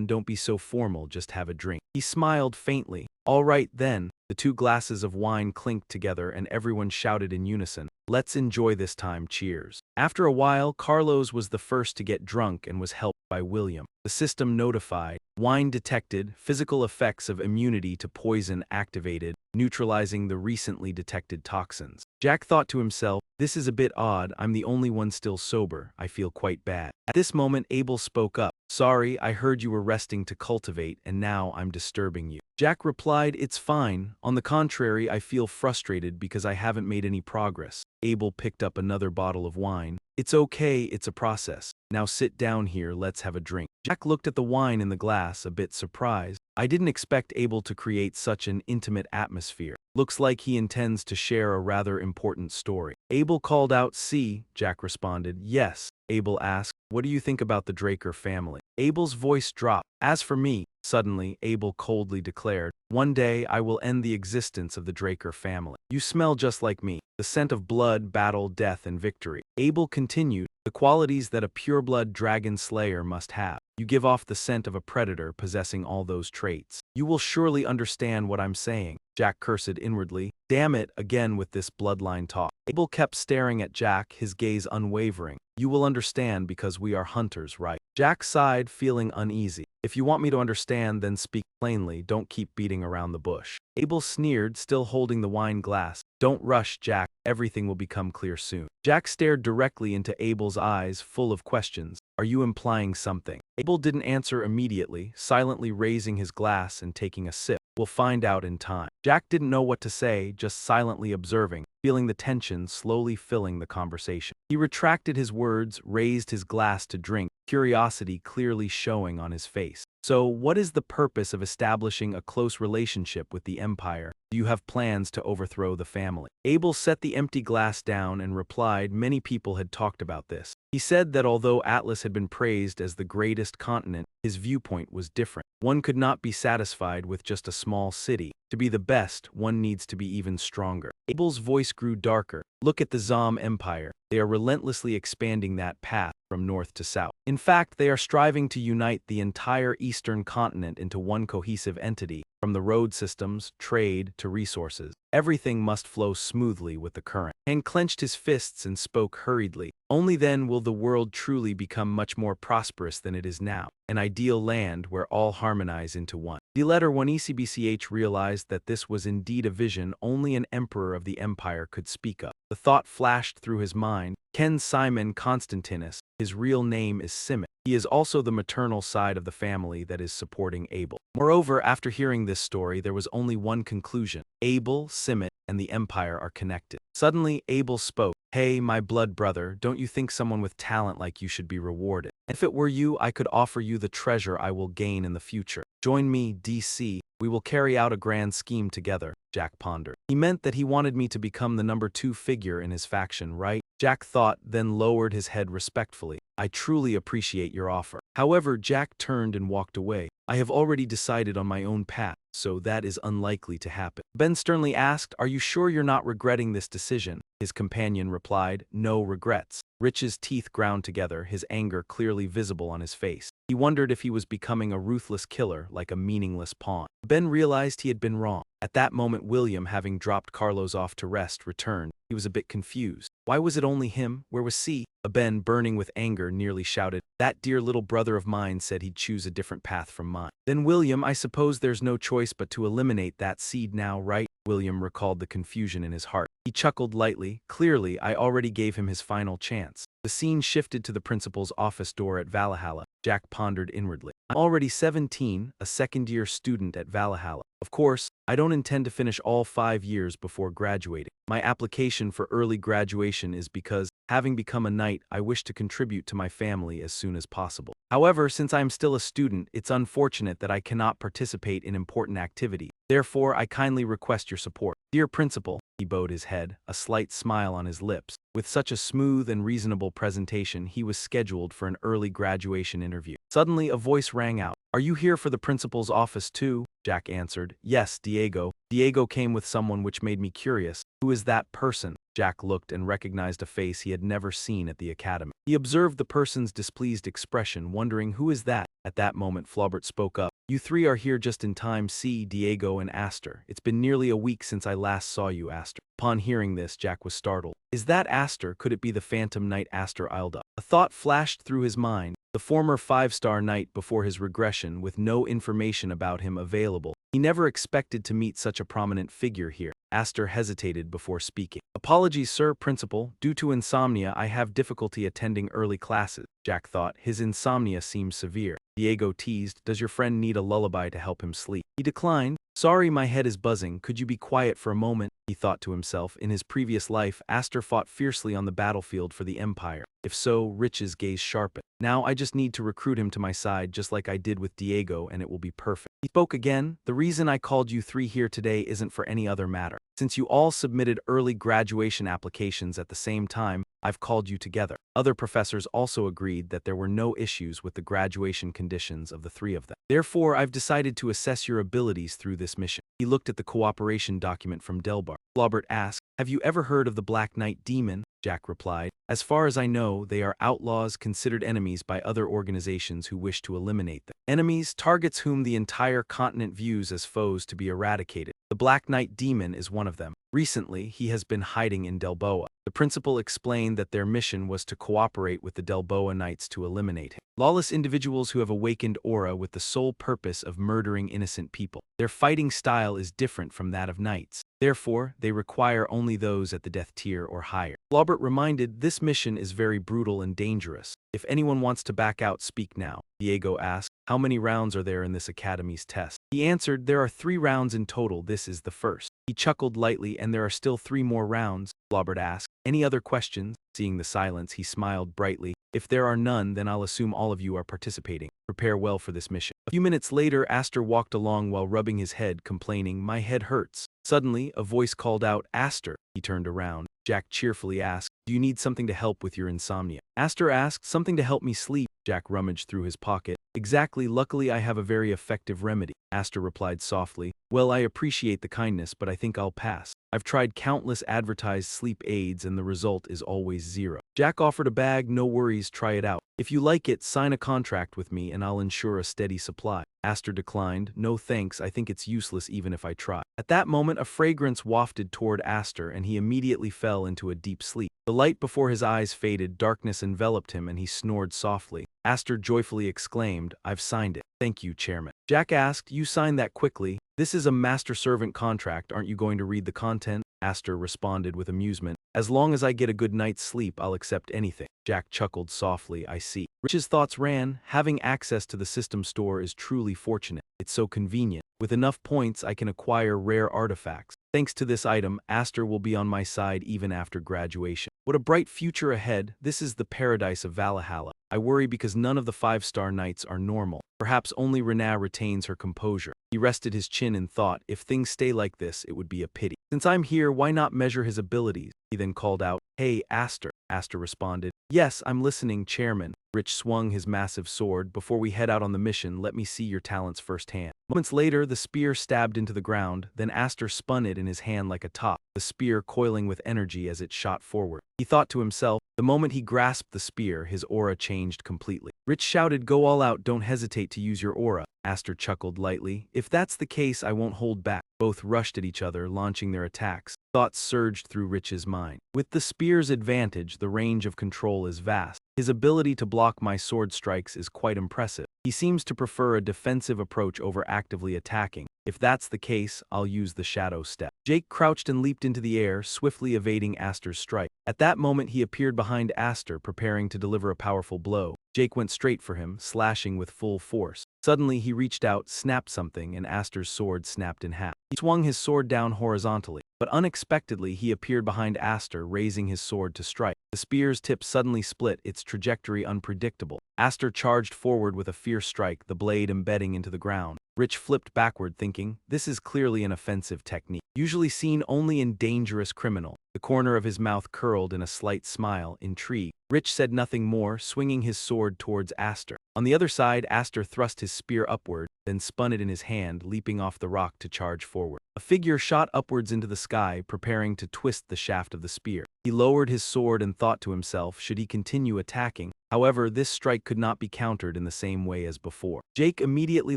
don't be so formal, just have a drink. He smiled faintly. All right then. The two glasses of wine clinked together and everyone shouted in unison, let's enjoy this time, cheers. After a while, Carlos was the first to get drunk and was helped by William. The system notified, wine detected, physical effects of immunity to poison activated, neutralizing the recently detected toxins. Jack thought to himself, this is a bit odd, I'm the only one still sober, I feel quite bad. At this moment, Abel spoke up. Sorry, I heard you were resting to cultivate and now I'm disturbing you. Jack replied, it's fine. On the contrary, I feel frustrated because I haven't made any progress. Abel picked up another bottle of wine. It's okay, it's a process. Now sit down here, let's have a drink. Jack looked at the wine in the glass, a bit surprised. I didn't expect Abel to create such an intimate atmosphere. Looks like he intends to share a rather important story. Abel called out, see, Jack responded, yes. Abel asked, what do you think about the Draker family? Abel's voice dropped. As for me, suddenly, Abel coldly declared, one day I will end the existence of the Draker family. You smell just like me, the scent of blood, battle, death, and victory. Abel continued, the qualities that a pureblood Dragonslayer must have. You give off the scent of a predator possessing all those traits. You will surely understand what I'm saying. Jack cursed inwardly. Damn it, again with this bloodline talk. Abel kept staring at Jack, his gaze unwavering. You will understand because we are hunters, right? Jack sighed, feeling uneasy. If you want me to understand, then speak plainly, don't keep beating around the bush. Abel sneered, still holding the wine glass. Don't rush, Jack, everything will become clear soon. Jack stared directly into Abel's eyes, full of questions. Are you implying something? Abel didn't answer immediately, silently raising his glass and taking a sip. We'll find out in time. Jack didn't know what to say, just silently observing, feeling the tension slowly filling the conversation. He retracted his words, raised his glass to drink, curiosity clearly showing on his face. So, what is the purpose of establishing a close relationship with the Empire? Do you have plans to overthrow the family? Abel set the empty glass down and replied many people had talked about this. He said that although Atlas had been praised as the greatest continent, his viewpoint was different. One could not be satisfied with just a small city. To be the best, one needs to be even stronger. Abel's voice grew darker. Look at the Zom Empire. They are relentlessly expanding that path from north to south. In fact, they are striving to unite the entire eastern continent into one cohesive entity. From the road systems, trade, to resources, everything must flow smoothly with the current. Han clenched his fists and spoke hurriedly. Only then will the world truly become much more prosperous than it is now. An ideal land where all harmonize into one. The letter 1 ECBCH realized that this was indeed a vision only an emperor of the empire could speak of. The thought flashed through his mind. Ken Simon Constantinus, his real name is Simon. He is also the maternal side of the family that is supporting Abel. Moreover, after hearing this story, there was only one conclusion. Abel, Simon, and the Empire are connected. Suddenly, Abel spoke. Hey, my blood brother, don't you think someone with talent like you should be rewarded? If it were you, I could offer you the treasure I will gain in the future. Join me, DC. We will carry out a grand scheme together, Jack pondered. He meant that he wanted me to become the number 2 figure in his faction, right? Jack thought, then lowered his head respectfully. I truly appreciate your offer. However, Jack turned and walked away. I have already decided on my own path, so that is unlikely to happen. Ben sternly asked, "Are you sure you're not regretting this decision?" His companion replied, "No regrets." Rich's teeth ground together, his anger clearly visible on his face. He wondered if he was becoming a ruthless killer, like a meaningless pawn. Ben realized he had been wrong. At that moment, William, having dropped Carlos off to rest, returned. He was a bit confused. Why was it only him? Where was C? Ben, burning with anger, nearly shouted, "That dear little brother of mine said he'd choose a different path from mine." Then William, "I suppose there's no choice but to eliminate that seed now, right?" William recalled the confusion in his heart. He chuckled lightly. Clearly, I already gave him his final chance. The scene shifted to the principal's office door at Valhalla. Jack pondered inwardly. I'm already 17, a second-year student at Valhalla. Of course, I don't intend to finish all 5 years before graduating. My application for early graduation is because, having become a knight, I wish to contribute to my family as soon as possible. However, since I am still a student, it's unfortunate that I cannot participate in important activities. Therefore, I kindly request your support. Dear Principal, he bowed his head, a slight smile on his lips. With such a smooth and reasonable presentation, he was scheduled for an early graduation interview. Suddenly, a voice rang out. "Are you here for the principal's office too?" Jack answered. "Yes, Diego." Diego came with someone, which made me curious. Who is that person? Jack looked and recognized a face he had never seen at the academy. He observed the person's displeased expression, wondering who is that. At that moment, Flaubert spoke up. "You three are here just in time. See, Diego and Aster. It's been nearly a week since I last saw you, Aster." Upon hearing this, Jack was startled. "Is that Aster? Could it be the phantom knight Aster Ilda?" A thought flashed through his mind. The former 5-star knight before his regression, with no information about him available. He never expected to meet such a prominent figure here. Aster hesitated before speaking. "Apologies, sir, Principal. Due to insomnia, I have difficulty attending early classes." Jack thought. His insomnia seemed severe. Diego teased, "Does your friend need a lullaby to help him sleep?" He declined. "Sorry, my head is buzzing. Could you be quiet for a moment?" He thought to himself. In his previous life, Aster fought fiercely on the battlefield for the Empire. If so, Rich's gaze sharpened. "Now I just need to recruit him to my side, just like I did with Diego, and it will be perfect." He spoke again. "The reason I called you three here today isn't for any other matter. Since you all submitted early graduation applications at the same time, I've called you together." Other professors also agreed that there were no issues with the graduation conditions of the three of them. "Therefore, I've decided to assess your abilities through this mission." He looked at the cooperation document from Delbar. Flaubert asked, "Have you ever heard of the Black Knight Demon?" Jack replied, "As far as I know, they are outlaws considered enemies by other organizations who wish to eliminate them. Enemies, targets whom the entire continent views as foes to be eradicated. The Black Knight Demon is one of them. Recently, he has been hiding in Delboa." The principal explained that their mission was to cooperate with the Delboa Knights to eliminate him. Lawless individuals who have awakened aura with the sole purpose of murdering innocent people. Their fighting style is different from that of knights. Therefore, they require only those at the death tier or higher. Flaubert reminded, "This mission is very brutal and dangerous. If anyone wants to back out, speak now." Diego asked, "How many rounds are there in this academy's test?" He answered, "There are 3 rounds in total. This is the first." He chuckled lightly, "And there are still 3 more rounds?" Flaubert asked, "Any other questions?" Seeing the silence, he smiled brightly. "If there are none, then I'll assume all of you are participating. Prepare well for this mission." A few minutes later, Aster walked along while rubbing his head, complaining, "My head hurts." Suddenly, a voice called out, "Aster." He turned around. Jack cheerfully asked, "Do you need something to help with your insomnia?" Aster asked, "Something to help me sleep." Jack rummaged through his pocket. "Exactly, luckily I have a very effective remedy." Aster replied softly, "Well, I appreciate the kindness, but I think I'll pass. I've tried countless advertised sleep aids and the result is always 0. Jack offered a bag. "No worries, try it out. If you like it, sign a contract with me and I'll ensure a steady supply." Aster declined, "No thanks, I think it's useless even if I try." At that moment, a fragrance wafted toward Aster and he immediately fell into a deep sleep. The light before his eyes faded, darkness enveloped him and he snored softly. Aster joyfully exclaimed, "I've signed it. Thank you, Chairman." Jack asked, "You signed that quickly? This is a master-servant contract. Aren't you going to read the content?" Aster responded with amusement, "As long as I get a good night's sleep, I'll accept anything." Jack chuckled softly, "I see." Rich's thoughts ran, "Having access to the system store is truly fortunate. It's so convenient. With enough points, I can acquire rare artifacts. Thanks to this item, Aster will be on my side even after graduation. What a bright future ahead. This is the paradise of Valhalla. I worry because none of the 5-star knights are normal. Perhaps only Renaa retains her composure." He rested his chin in thought. If things stay like this, it would be a pity. "Since I'm here, why not measure his abilities?" He then called out, "Hey, Aster." Aster responded, Yes, I'm listening, Chairman. Rich swung his massive sword. Before we head out on the mission, let me see your talents firsthand. Moments later, the spear stabbed into the ground, then Aster spun it in his hand like a top, the spear coiling with energy as it shot forward. He thought to himself, the moment he grasped the spear, his aura changed completely. Rich shouted, "Go all out, don't hesitate to use your aura." Aster chuckled lightly. "If that's the case, I won't hold back." Both rushed at each other, launching their attacks. Thoughts surged through Rich's mind. With the spear's advantage, the range of control is vast. His ability to block my sword strikes is quite impressive. He seems to prefer a defensive approach over actively attacking. If that's the case, I'll use the shadow step. Jake crouched and leaped into the air, swiftly evading Aster's strike. At that moment, he appeared behind Aster, preparing to deliver a powerful blow. Jake went straight for him, slashing with full force. Suddenly, he reached out, snapped something, and Aster's sword snapped in half. He swung his sword down horizontally, but unexpectedly, he appeared behind Aster, raising his sword to strike. The spear's tip suddenly split, its trajectory unpredictable. Aster charged forward with a fierce strike, the blade embedding into the ground. Rich flipped backward, thinking, this is clearly an offensive technique, usually seen only in dangerous criminal. The corner of his mouth curled in a slight smile, intrigued. Rich said nothing more, swinging his sword towards Aster. On the other side, Aster thrust his spear upward, then spun it in his hand, leaping off the rock to charge forward. A figure shot upwards into the sky, preparing to twist the shaft of the spear. He lowered his sword and thought to himself, should he continue attacking? However, this strike could not be countered in the same way as before. Jake immediately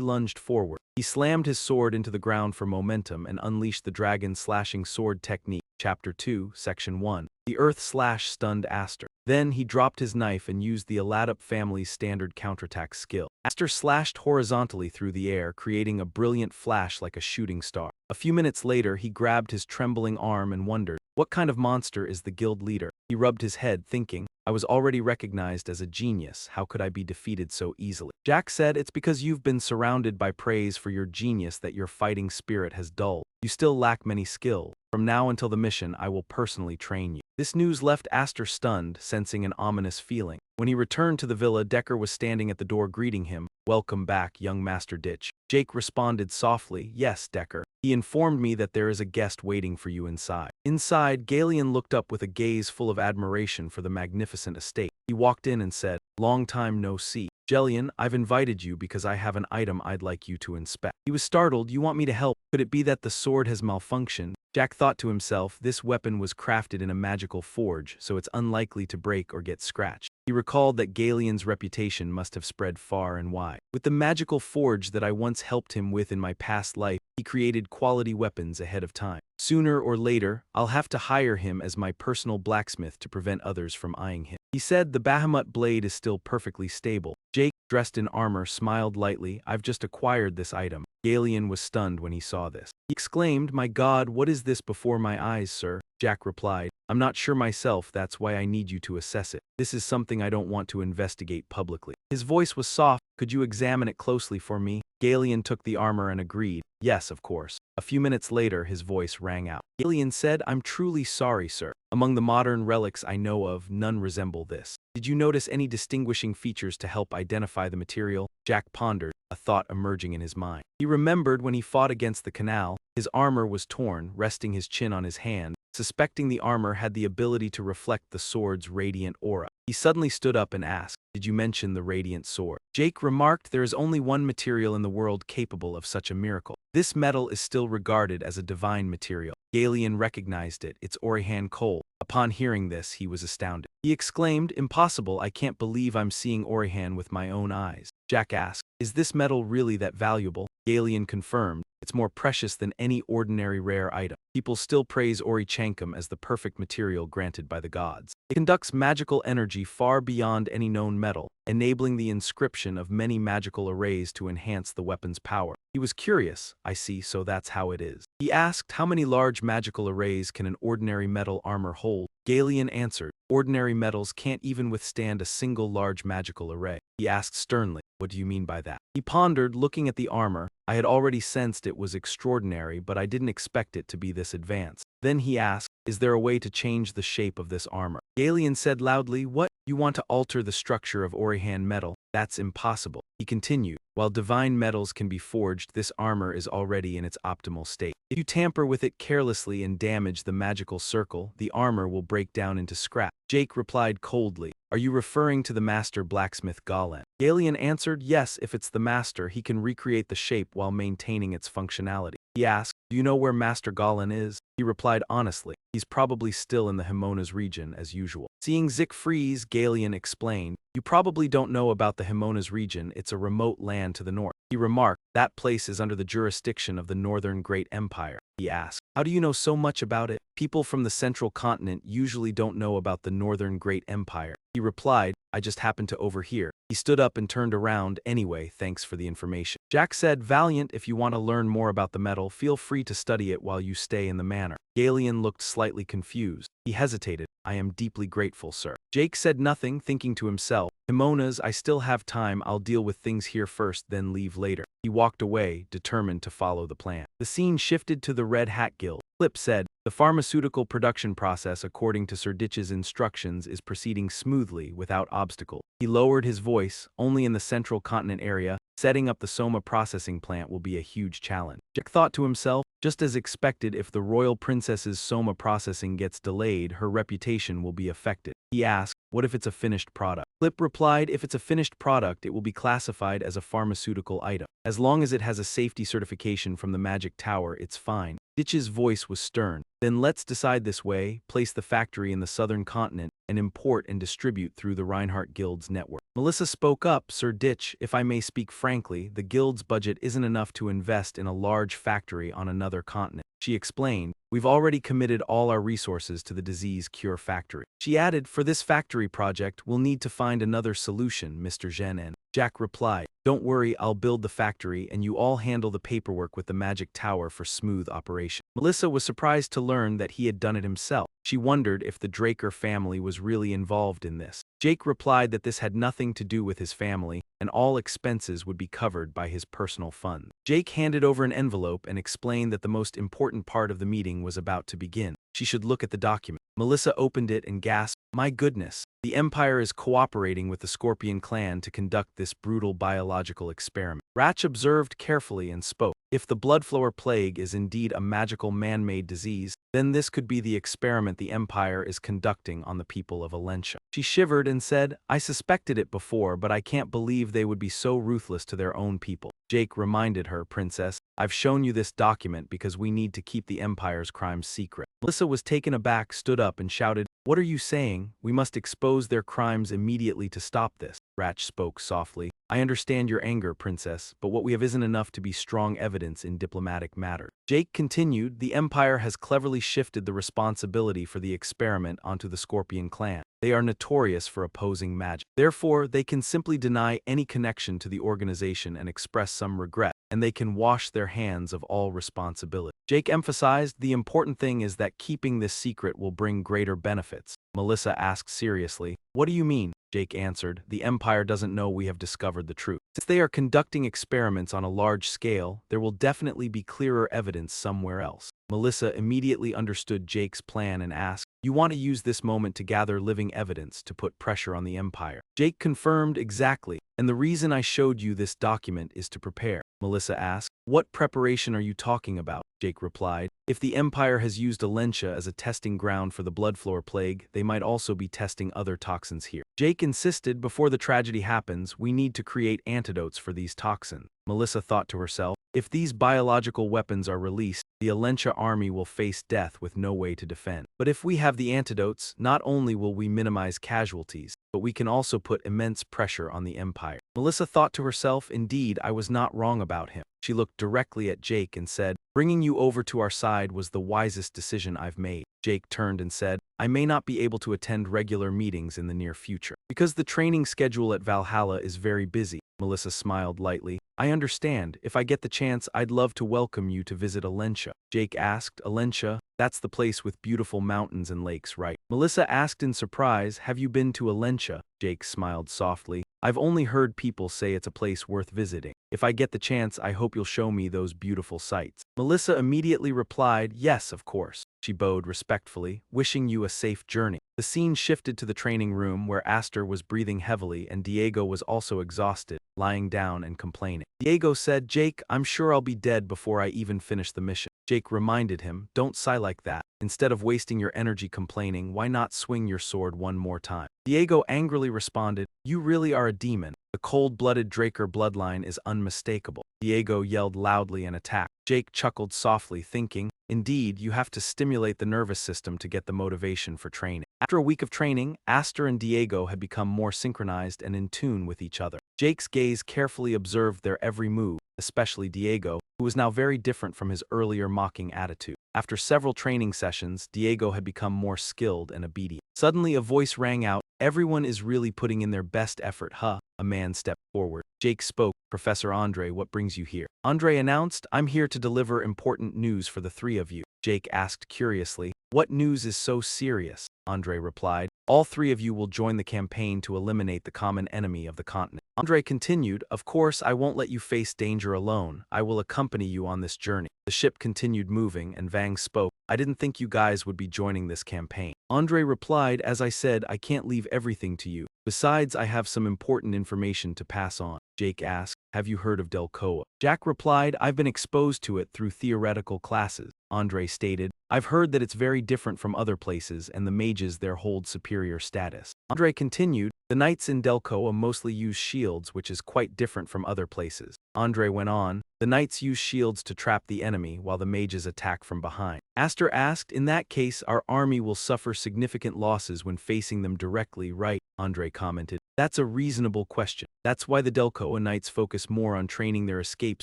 lunged forward. He slammed his sword into the ground for momentum and unleashed the dragon slashing sword technique. Chapter 2, Section 1. The Earth Slash stunned Aster. Then he dropped his knife and used the Aladup family's standard counterattack skill. Aster slashed horizontally through the air, creating a brilliant flash like a shooting star. A few minutes later, he grabbed his trembling arm and wondered, what kind of monster is the guild leader? He rubbed his head, thinking, I was already recognized as a genius, how could I be defeated so easily? Jack said, it's because you've been surrounded by praise for your genius that your fighting spirit has dulled. You still lack many skills. From now until the mission, I will personally train you. This news left Aster stunned, sensing an ominous feeling. When he returned to the villa, Decker was standing at the door greeting him. Welcome back, young Master Ditch. Jake responded softly, yes, Decker. He informed me that there is a guest waiting for you inside. Inside, Galeon looked up with a gaze full of admiration for the magnificent estate. He walked in and said, long time no see. Jellion, I've invited you because I have an item I'd like you to inspect. He was startled. You want me to help? Could it be that the sword has malfunctioned? Jack thought to himself, this weapon was crafted in a magical forge, so it's unlikely to break or get scratched. He recalled that Galeon's reputation must have spread far and wide. With the magical forge that I once helped him with in my past life, he created quality weapons ahead of time. Sooner or later, I'll have to hire him as my personal blacksmith to prevent others from eyeing him. He said the Bahamut blade is still perfectly stable. Jake, dressed in armor, smiled lightly. I've just acquired this item. Galeon was stunned when he saw this. He exclaimed, my God, what is this before my eyes, sir? Jack replied, I'm not sure myself, that's why I need you to assess it. This is something I don't want to investigate publicly. His voice was soft. Could you examine it closely for me? Galeon took the armor and agreed. Yes, of course. A few minutes later, his voice rang out. Galeon said, I'm truly sorry, sir. Among the modern relics I know of, none resemble this. Did you notice any distinguishing features to help identify the material? Jack pondered, a thought emerging in his mind. He remembered when he fought against the canal, his armor was torn, resting his chin on his hand, suspecting the armor had the ability to reflect the sword's radiant aura. He suddenly stood up and asked, did you mention the radiant sword? Jake remarked, there is only one material in the world capable of such a miracle. This metal is still regarded as a divine material. Galeon recognized it, it's Orihan coal. Upon hearing this, he was astounded. He exclaimed, impossible, I can't believe I'm seeing Orihan with my own eyes. Jack asked, is this metal really that valuable? Galeon confirmed, it's more precious than any ordinary rare item. People still praise Orichankum as the perfect material granted by the gods. It conducts magical energy far beyond any known metal, enabling the inscription of many magical arrays to enhance the weapon's power. He was curious. I see, so that's how it is. He asked, how many large magical arrays can an ordinary metal armor hold? Galeon answered, ordinary metals can't even withstand a single large magical array. He asked sternly, what do you mean by that? He pondered, looking at the armor. I had already sensed it was extraordinary, but I didn't expect it to be this advanced. Then he asked, is there a way to change the shape of this armor? Galeon said loudly, what? You want to alter the structure of Orihan metal? That's impossible. He continued, While divine metals can be forged, this armor is already in its optimal state. If you tamper with it carelessly and damage the magical circle, the armor will break down into scrap. Jake replied coldly, "Are you referring to the master blacksmith Galen?" Galen answered, "Yes, if it's the master, he can recreate the shape while maintaining its functionality." He asked, "Do you know where Master Galen is?" He replied honestly, "He's probably still in the Himonas region as usual." Seeing Zick freeze, Galen explained, "You probably don't know about the Himonas region, it's a remote land to the north." He remarked, "That place is under the jurisdiction of the Northern Great Empire." He asked, "How do you know so much about it?" "People from the central continent usually don't know about the Northern Great Empire." He replied, "I just happened to overhear." He stood up and turned around. "Anyway, thanks for the information." Jack said, "Valiant, if you want to learn more about the metal, feel free to study it while you stay in the manor." Galen looked slightly confused. He hesitated. "I am deeply grateful, sir." Jake said nothing, thinking to himself, "Himonas, I still have time, I'll deal with things here first, then leave later." He walked away, determined to follow the plan. The scene shifted to the Red Hat Guild. Flip said, "The pharmaceutical production process, according to Sir Ditch's instructions, is proceeding smoothly, without obstacle." He lowered his voice, "Only in the central continent area. Setting up the Soma processing plant will be a huge challenge." Jack thought to himself, just as expected, if the royal princess's Soma processing gets delayed, her reputation will be affected. He asked, "What if it's a finished product?" Flip replied, "If it's a finished product, it will be classified as a pharmaceutical item. As long as it has a safety certification from the Magic Tower, it's fine." Ditch's voice was stern. "Then let's decide this way, place the factory in the southern continent, and import and distribute through the Reinhardt Guild's network." Melissa spoke up, "Sir Ditch, if I may speak frankly, the Guild's budget isn't enough to invest in a large factory on another continent." She explained, "We've already committed all our resources to the disease cure factory." She added, "For this factory project, we'll need to find another solution, Mr. Zhen." Jack replied, "Don't worry, I'll build the factory and you all handle the paperwork with the Magic Tower for smooth operation." Melissa was surprised to learn that he had done it himself. She wondered if the Draker family was really involved in this. Jake replied that this had nothing to do with his family, and all expenses would be covered by his personal funds. Jake handed over an envelope and explained that the most important part of the meeting was about to begin. She should look at the document. Melissa opened it and gasped, "My goodness! The Empire is cooperating with the Scorpion clan to conduct this brutal biological experiment." Ratch observed carefully and spoke, "If the bloodflower plague is indeed a magical man-made disease, then this could be the experiment the Empire is conducting on the people of Alentia." She shivered and said, "I suspected it before, but I can't believe they would be so ruthless to their own people." Jake reminded her, "Princess, I've shown you this document because we need to keep the Empire's crimes secret." Melissa was taken aback, stood up and shouted, "What are you saying? We must expose their crimes immediately to stop this." Ratch spoke softly, "I understand your anger, Princess, but what we have isn't enough to be strong evidence in diplomatic matters." Jake continued, "The Empire has cleverly shifted the responsibility for the experiment onto the Scorpion clan. They are notorious for opposing magic. Therefore, they can simply deny any connection to the organization and express some regret, and they can wash their hands of all responsibility." Jake emphasized, "The important thing is that keeping this secret will bring greater benefits." Melissa asked seriously, "What do you mean?" Jake answered, "The Empire doesn't know we have discovered the truth. Since they are conducting experiments on a large scale, there will definitely be clearer evidence somewhere else." Melissa immediately understood Jake's plan and asked, "You want to use this moment to gather living evidence to put pressure on the Empire?" Jake confirmed, "Exactly. And the reason I showed you this document is to prepare." Melissa asked, "What preparation are you talking about?" Jake replied, "If the Empire has used Alentia as a testing ground for the bloodflower plague, they might also be testing other toxins here." Jake insisted, "Before the tragedy happens, we need to create antidotes for these toxins." Melissa thought to herself, "If these biological weapons are released, the Alentia army will face death with no way to defend. But if we have the antidotes, not only will we minimize casualties, but we can also put immense pressure on the Empire." Melissa thought to herself, "Indeed, I was not wrong about him." She looked directly at Jake and said, "Bringing you over to our side was the wisest decision I've made." Jake turned and said, "I may not be able to attend regular meetings in the near future, because the training schedule at Valhalla is very busy." Melissa smiled lightly, "I understand. If I get the chance, I'd love to welcome you to visit Alentia." Jake asked, "Alentia? That's the place with beautiful mountains and lakes, right?" Melissa asked in surprise, "Have you been to Alentia?" Jake smiled softly, "I've only heard people say it's a place worth visiting. If I get the chance, I hope you'll show me those beautiful sights." Melissa immediately replied, "Yes, of course." She bowed respectfully, wishing you a safe journey. The scene shifted to the training room where Aster was breathing heavily and Diego was also exhausted, lying down and complaining. Diego said, "Jake, I'm sure I'll be dead before I even finish the mission." Jake reminded him, "Don't sigh like that. Instead of wasting your energy complaining, why not swing your sword one more time?" Diego angrily responded, "You really are a demon. The cold-blooded Draker bloodline is unmistakable." Diego yelled loudly and attacked. Jake chuckled softly, thinking, "Indeed, you have to stimulate the nervous system to get the motivation for training." After a week of training, Aster and Diego had become more synchronized and in tune with each other. Jake's gaze carefully observed their every move, especially Diego, who was now very different from his earlier mocking attitude. After several training sessions, Diego had become more skilled and obedient. Suddenly a voice rang out, "Everyone is really putting in their best effort, huh?" A man stepped forward. Jake spoke, "Professor Andre, what brings you here?" Andre announced, "I'm here to deliver important news for the three of you." Jake asked curiously, "What news is so serious?" Andre replied, "All three of you will join the campaign to eliminate the common enemy of the continent." Andre continued, "Of course, I won't let you face danger alone. I will accompany you on this journey." The ship continued moving, and Vang spoke, "I didn't think you guys would be joining this campaign." Andre replied, "As I said, I can't leave everything to you. Besides, I have some important information to pass on." Jake asked, "Have you heard of Delcoa?" Jack replied, "I've been exposed to it through theoretical classes." Andre stated, "I've heard that it's very different from other places and the mages there hold superior status." Andre continued, "The knights in Delcoa mostly use shields, which is quite different from other places." Andre went on, "The knights use shields to trap the enemy while the mages attack from behind." Aster asked, "In that case, our army will suffer significant losses when facing them directly, right?" Andre commented, "That's a reasonable question. That's why the Delcoa Knights focus more on training their escape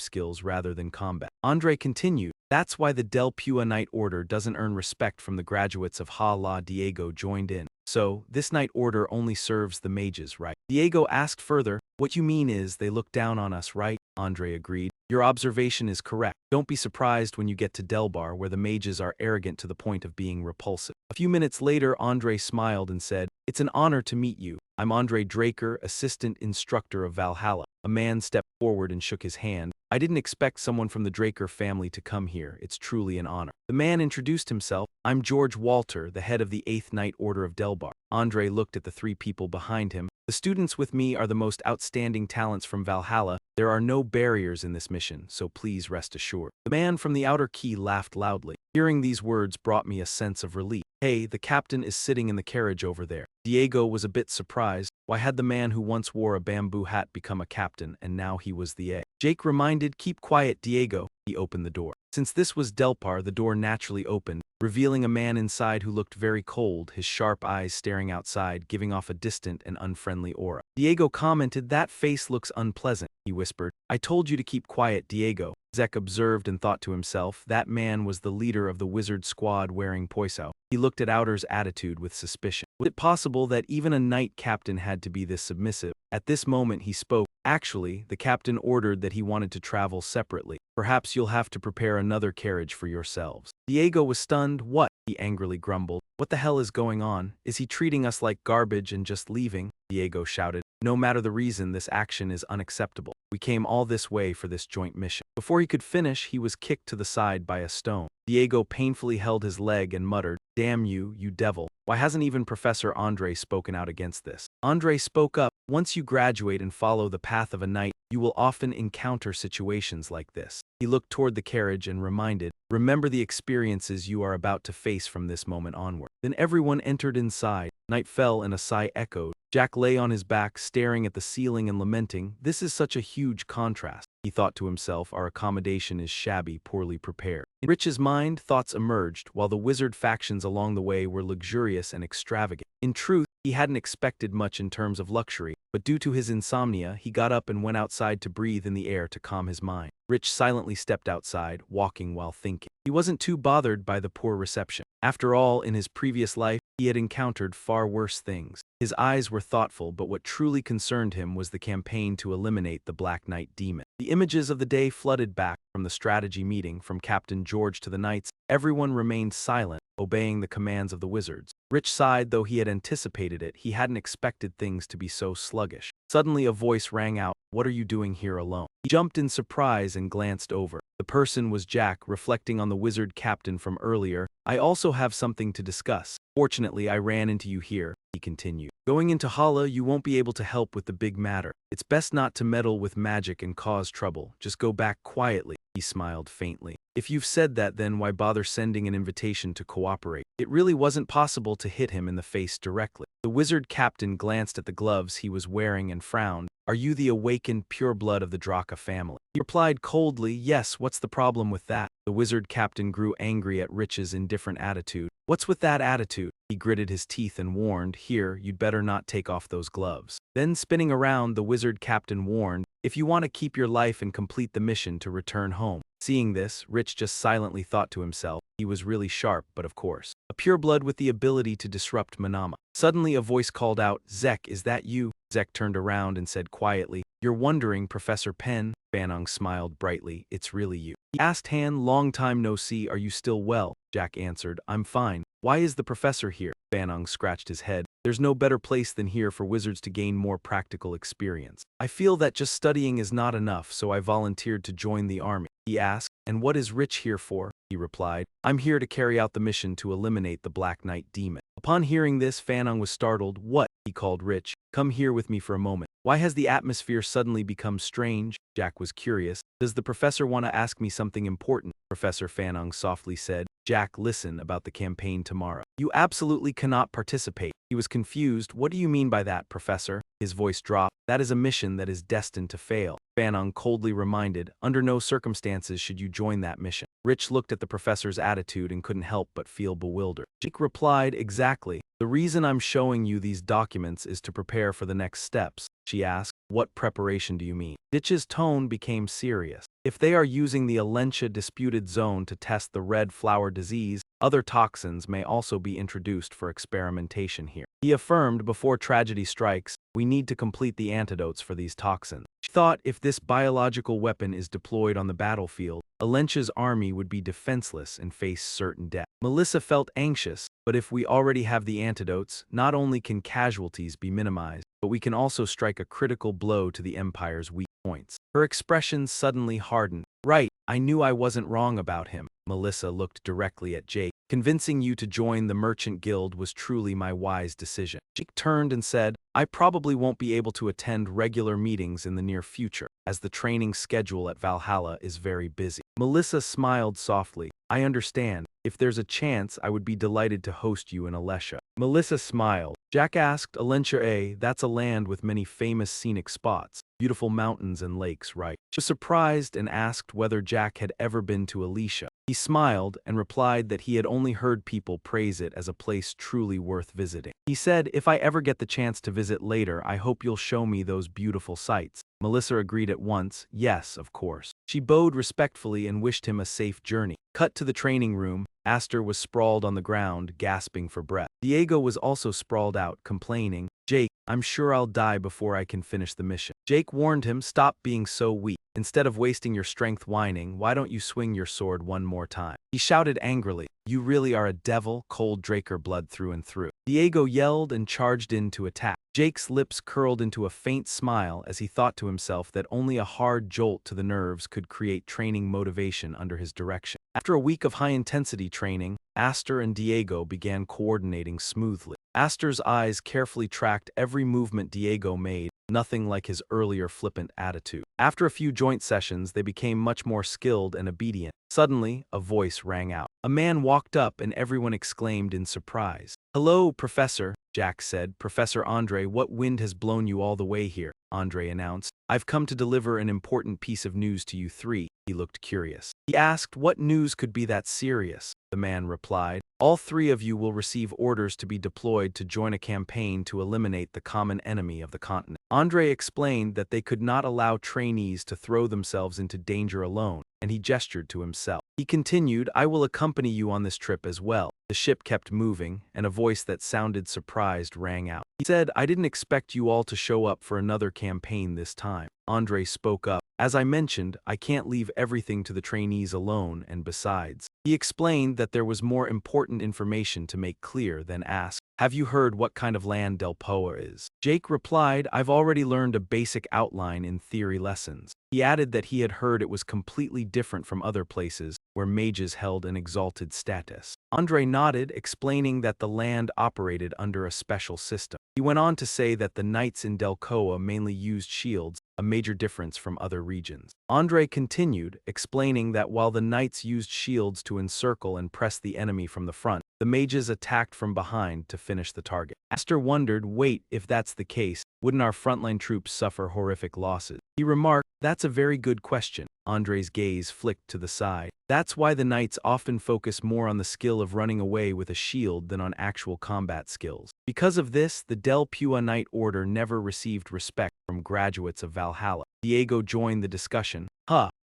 skills rather than combat." Andre continued, "That's why the Del Pua Knight Order doesn't earn respect from the graduates of Ha La." Diego joined in. "So, this Knight Order only serves the mages, right?" Diego asked further, "What you mean is they look down on us, right?" Andre agreed, "Your observation is correct. Don't be surprised when you get to Delbar where the mages are arrogant to the point of being repulsive." A few minutes later, Andre smiled and said, "It's an honor to meet you. I'm Andre Draker, assistant instructor of Valhalla." A man stepped forward and shook his hand. "I didn't expect someone from the Draker family to come here. It's truly an honor." The man introduced himself. "I'm George Walter, the head of the 8th Knight Order of Delbar." Andre looked at the three people behind him. "The students with me are the most outstanding talents from Valhalla. There are no barriers in this mission, so please rest assured." The man from the outer key laughed loudly. Hearing these words brought me a sense of relief. "Hey, the captain is sitting in the carriage over there." Diego was a bit surprised. Why had the man who once wore a bamboo hat become a captain, and now he was the A? Jake reminded, "Keep quiet, Diego." He opened the door. Since this was Delpar, the door naturally opened, revealing a man inside who looked very cold, his sharp eyes staring outside, giving off a distant and unfriendly aura. Diego commented, "That face looks unpleasant," he whispered. "I told you to keep quiet, Diego." Zek observed and thought to himself, that man was the leader of the wizard squad wearing poisao. He looked at Outer's attitude with suspicion. Was it possible that even a knight captain had to be this submissive? At this moment he spoke. "Actually, the captain ordered that he wanted to travel separately. Perhaps you'll have to prepare another carriage for yourselves." Diego was stunned. "What?" he angrily grumbled. "What the hell is going on? Is he treating us like garbage and just leaving?" Diego shouted. "No matter the reason, this action is unacceptable. We came all this way for this joint mission." Before he could finish, he was kicked to the side by a stone. Diego painfully held his leg and muttered, "Damn you, you devil. Why hasn't even Professor Andre spoken out against this?" Andre spoke up, "Once you graduate and follow the path of a knight, you will often encounter situations like this." He looked toward the carriage and reminded, "Remember the experiences you are about to face from this moment onward." Then everyone entered inside. Night fell and a sigh echoed. Jack lay on his back, staring at the ceiling and lamenting, "This is such a huge contrast." He thought to himself, "Our accommodation is shabby, poorly prepared." In Rich's mind, thoughts emerged, while the wizard factions along the way were luxurious and extravagant. In truth, he hadn't expected much in terms of luxury, but due to his insomnia, he got up and went outside to breathe in the air to calm his mind. Rich silently stepped outside, walking while thinking. He wasn't too bothered by the poor reception. After all, in his previous life, he had encountered far worse things. His eyes were thoughtful, but what truly concerned him was the campaign to eliminate the Black Knight demon. The images of the day flooded back from the strategy meeting, from Captain George to the knights. Everyone remained silent, obeying the commands of the wizards. Rich sighed, though he had anticipated it. He hadn't expected things to be so sluggish. Suddenly a voice rang out, "What are you doing here alone?" He jumped in surprise and glanced over. The person was Jack, reflecting on the wizard captain from earlier. I also have something to discuss. Fortunately, I ran into you here, he continued. Going into Hala, you won't be able to help with the big matter. It's best not to meddle with magic and cause trouble. Just go back quietly, he smiled faintly. If you've said that, then why bother sending an invitation to cooperate? It really wasn't possible to hit him in the face directly. The wizard captain glanced at the gloves he was wearing and frowned. Are you the awakened pure blood of the Draka family? He replied coldly, yes, what's the problem with that? The wizard captain grew angry at Rich's indifferent attitude. What's with that attitude? He gritted his teeth and warned, here, you'd better not take off those gloves. Then spinning around, the wizard captain warned, if you want to keep your life and complete the mission to return home. Seeing this, Rich just silently thought to himself, he was really sharp, but of course. A pureblood with the ability to disrupt Manama. Suddenly a voice called out, Zek, is that you? Zek turned around and said quietly, you're wondering, Professor Pen? Fanong smiled brightly, it's really you. He asked Han, long time no see, are you still well? Jack answered, I'm fine. Why is the professor here? Fanong scratched his head. There's no better place than here for wizards to gain more practical experience. I feel that just studying is not enough, so I volunteered to join the army. He asked, and what is Rich here for? He replied, I'm here to carry out the mission to eliminate the Black Knight demon. Upon hearing this, Fanong was startled. What? He called Rich. Come here with me for a moment. Why has the atmosphere suddenly become strange? Jack was curious. Does the professor want to ask me something important? Professor Fanong softly said. Jack, listen about the campaign tomorrow. You absolutely cannot participate. He was confused. What do you mean by that, Professor? His voice dropped. That is a mission that is destined to fail. Fanong coldly reminded, under no circumstances should you join that mission. Rich looked at the professor's attitude and couldn't help but feel bewildered. Jake replied, exactly. The reason I'm showing you these documents is to prepare for the next steps. She asked, what preparation do you mean? Ditch's tone became serious. If they are using the Alentia disputed zone to test the red flower disease, other toxins may also be introduced for experimentation here. He affirmed, before tragedy strikes, we need to complete the antidotes for these toxins. She thought if this biological weapon is deployed on the battlefield, Alentia's army would be defenseless and face certain death. Melissa felt anxious, but if we already have the antidotes, not only can casualties be minimized, but we can also strike a critical blow to the Empire's weak points. Her expression suddenly hardened. Right, I knew I wasn't wrong about him. Melissa looked directly at Jake. Convincing you to join the Merchant Guild was truly my wise decision. Jake turned and said, I probably won't be able to attend regular meetings in the near future, as the training schedule at Valhalla is very busy. Melissa smiled softly. I understand. If there's a chance, I would be delighted to host you in Alessia. Melissa smiled. Jack asked, Alentia, that's a land with many famous scenic spots. Beautiful mountains and lakes, right? She was surprised and asked whether Jack had ever been to Alicia. He smiled and replied that he had only heard people praise it as a place truly worth visiting. He said, if I ever get the chance to visit later, I hope you'll show me those beautiful sights. Melissa agreed at once, yes, of course. She bowed respectfully and wished him a safe journey. Cut to the training room. Aster was sprawled on the ground, gasping for breath. Diego was also sprawled out, complaining, Jake, I'm sure I'll die before I can finish the mission. Jake warned him, stop being so weak. Instead of wasting your strength whining, why don't you swing your sword one more time? He shouted angrily, you really are a devil, cold Draker blood through and through. Diego yelled and charged in to attack. Jake's lips curled into a faint smile as he thought to himself that only a hard jolt to the nerves could create training motivation under his direction. After a week of high-intensity training, Aster and Diego began coordinating smoothly. Aster's eyes carefully tracked every movement Diego made, nothing like his earlier flippant attitude. After a few joint sessions, they became much more skilled and obedient. Suddenly, a voice rang out. A man walked up and everyone exclaimed in surprise. Hello, Professor, Jack said. Professor Andre, what wind has blown you all the way here? Andre announced. I've come to deliver an important piece of news to you three. He looked curious. He asked what news could be that serious. The man replied, all three of you will receive orders to be deployed to join a campaign to eliminate the common enemy of the continent. Andre explained that they could not allow trainees to throw themselves into danger alone, and he gestured to himself. He continued, I will accompany you on this trip as well. The ship kept moving, and a voice that sounded surprised rang out. He said, I didn't expect you all to show up for another campaign this time. Andre spoke up. As I mentioned, I can't leave everything to the trainees alone, and besides, he explained that there was more important information to make clear than ask, have you heard what kind of land Del Poa is? Jake replied, I've already learned a basic outline in theory lessons. He added that he had heard it was completely different from other places where mages held an exalted status. Andre nodded, explaining that the land operated under a special system. He went on to say that the knights in Delcoa mainly used shields, a major difference from other regions. Andre continued, explaining that while the knights used shields to encircle and press the enemy from the front, the mages attacked from behind to finish the target. Aster wondered, wait, if that's the case, wouldn't our frontline troops suffer horrific losses? He remarked, that's a very good question. Andre's gaze flicked to the side. That's why the knights often focus more on the skill of running away with a shield than on actual combat skills. Because of this, the Del Pua Knight Order never received respect from graduates of Valhalla. Diego joined the discussion.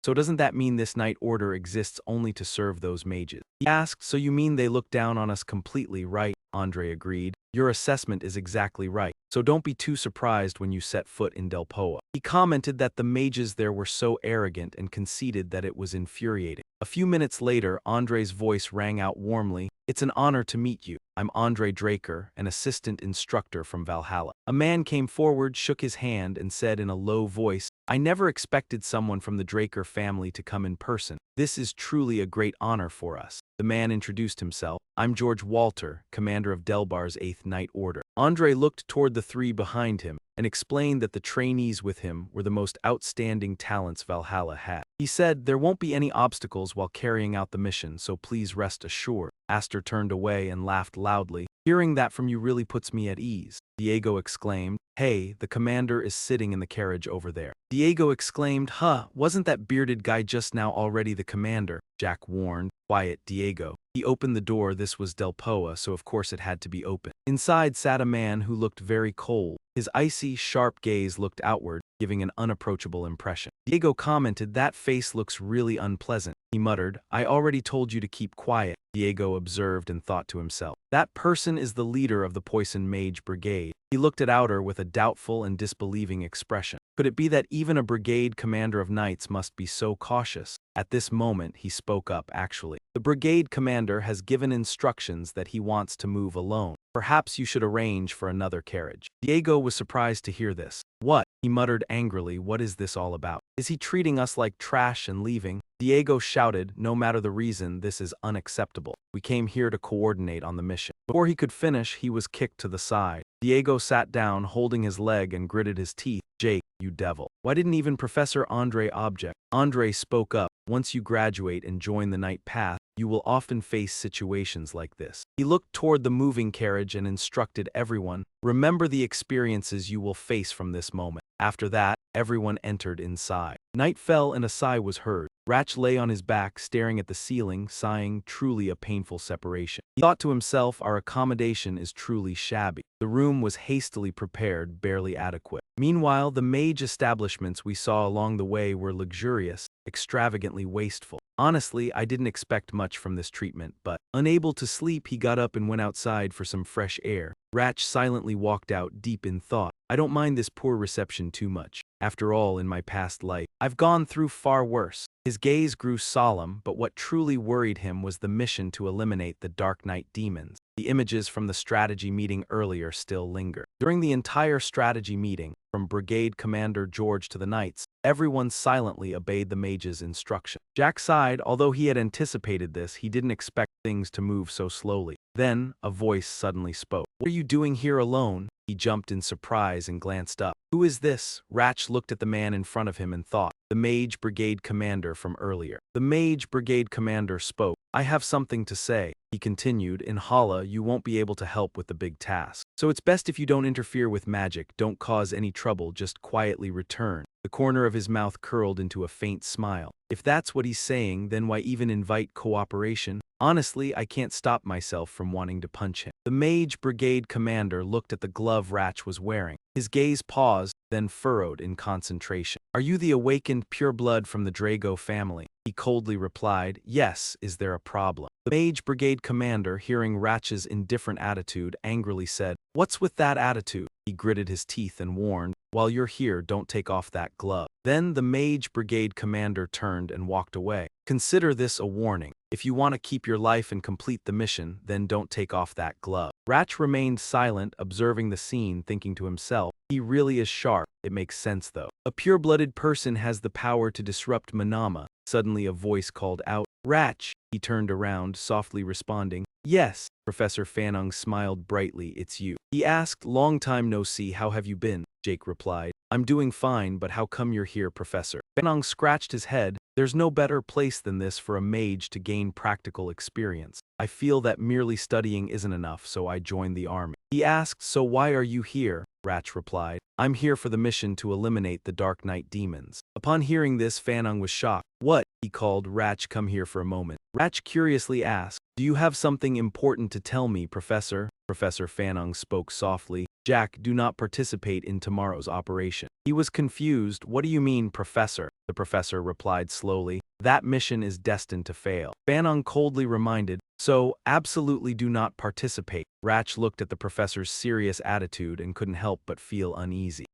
So doesn't that mean this Knight Order exists only to serve those mages? He asked, so you mean they look down on us completely, right? Andre agreed. Your assessment is exactly right, so don't be too surprised when you set foot in Delpoa. He commented that the mages there were so arrogant and conceited that it was infuriating. A few minutes later, Andre's voice rang out warmly. It's an honor to meet you. I'm Andre Draker, an assistant instructor from Valhalla. A man came forward, shook his hand, and said in a low voice, I never expected someone from the Draker family to come in person. This is truly a great honor for us. The man introduced himself. I'm George Walter, commander of Delbar's 8th Knight Order. Andre looked toward the three behind him and explained that the trainees with him were the most outstanding talents Valhalla had. He said, there won't be any obstacles while carrying out the mission, so please rest assured. Aster turned away and laughed loudly. Hearing that from you really puts me at ease. Diego exclaimed, hey, the commander is sitting in the carriage over there. Diego exclaimed, wasn't that bearded guy just now already the commander? Jack warned. Quiet, Diego. He opened the door. This was Delpoa, so of course it had to be open. Inside sat a man who looked very cold. His icy, sharp gaze looked outward, giving an unapproachable impression. Diego commented, that face looks really unpleasant. He muttered, I already told you to keep quiet. Diego observed and thought to himself. That person is the leader of the Poison Mage Brigade. He looked at Outer with a doubtful and disbelieving expression. Could it be that even a brigade commander of knights must be so cautious? At this moment, he spoke up, actually. The brigade commander has given instructions that he wants to move alone. Perhaps you should arrange for another carriage. Diego was surprised to hear this. What? He muttered angrily, what is this all about? Is he treating us like trash and leaving? Diego shouted, no matter the reason, this is unacceptable. We came here to coordinate on the mission. Before he could finish, he was kicked to the side. Diego sat down, holding his leg and gritted his teeth. Jake, you devil. Why didn't even Professor Andre object? Andre spoke up. Once you graduate and join the Knight Path, you will often face situations like this. He looked toward the moving carriage and instructed everyone, remember the experiences you will face from this moment. After that, everyone entered inside. Night fell and a sigh was heard. Ratch lay on his back, staring at the ceiling, sighing, truly a painful separation. He thought to himself, our accommodation is truly shabby. The room was hastily prepared, barely adequate. Meanwhile, the mage establishments we saw along the way were luxurious, extravagantly wasteful. Honestly, I didn't expect much from this treatment, but unable to sleep, he got up and went outside for some fresh air. Ratch silently walked out, deep in thought. I don't mind this poor reception too much. After all, in my past life, I've gone through far worse. His gaze grew solemn, but what truly worried him was the mission to eliminate the Dark Knight demons. The images from the strategy meeting earlier still linger. During the entire strategy meeting, from Brigade Commander George to the Knights, everyone silently obeyed the mage's instruction. Jack sighed. Although he had anticipated this, he didn't expect things to move so slowly. Then, a voice suddenly spoke. What are you doing here alone? He jumped in surprise and glanced up. Who is this? Ratch looked at the man in front of him and thought. The Mage Brigade Commander from earlier. The Mage Brigade Commander spoke. I have something to say. He continued, in Hala, you won't be able to help with the big task. So it's best if you don't interfere with magic, don't cause any trouble, just quietly return. The corner of his mouth curled into a faint smile. If that's what he's saying, then why even invite cooperation? Honestly, I can't stop myself from wanting to punch him. The Mage Brigade Commander looked at the glove Ratch was wearing. His gaze paused, then furrowed in concentration. Are you the awakened pureblood from the Drago family? He coldly replied, yes. Is there a problem? The Mage Brigade Commander, hearing Ratch's indifferent attitude, angrily said, what's with that attitude? He gritted his teeth and warned, while you're here, don't take off that glove. Then the Mage Brigade Commander turned and walked away. Consider this a warning. If you want to keep your life and complete the mission, then don't take off that glove. Ratch remained silent, observing the scene, thinking to himself, he really is sharp. It makes sense though. A pure-blooded person has the power to disrupt Manama. Suddenly a voice called out, Ratch. He turned around, softly responding, Yes, Professor Fanung smiled brightly, it's you. He asked, long time no see, how have you been? Jake replied, I'm doing fine, but how come you're here, Professor? Fanung scratched his head, there's no better place than this for a mage to gain practical experience. I feel that merely studying isn't enough, so I joined the army. He asked, so why are you here? Ratch replied, I'm here for the mission to eliminate the Dark Knight demons. Upon hearing this, Fanung was shocked. What? He called, Ratch, come here for a moment. Ratch curiously asked, do you have something important to tell me, Professor? Professor Fanung spoke softly. Jack, do not participate in tomorrow's operation. He was confused. What do you mean, Professor? The professor replied slowly. That mission is destined to fail. Fanung coldly reminded, so absolutely do not participate. Ratch looked at the professor's serious attitude and couldn't help but feel uneasy.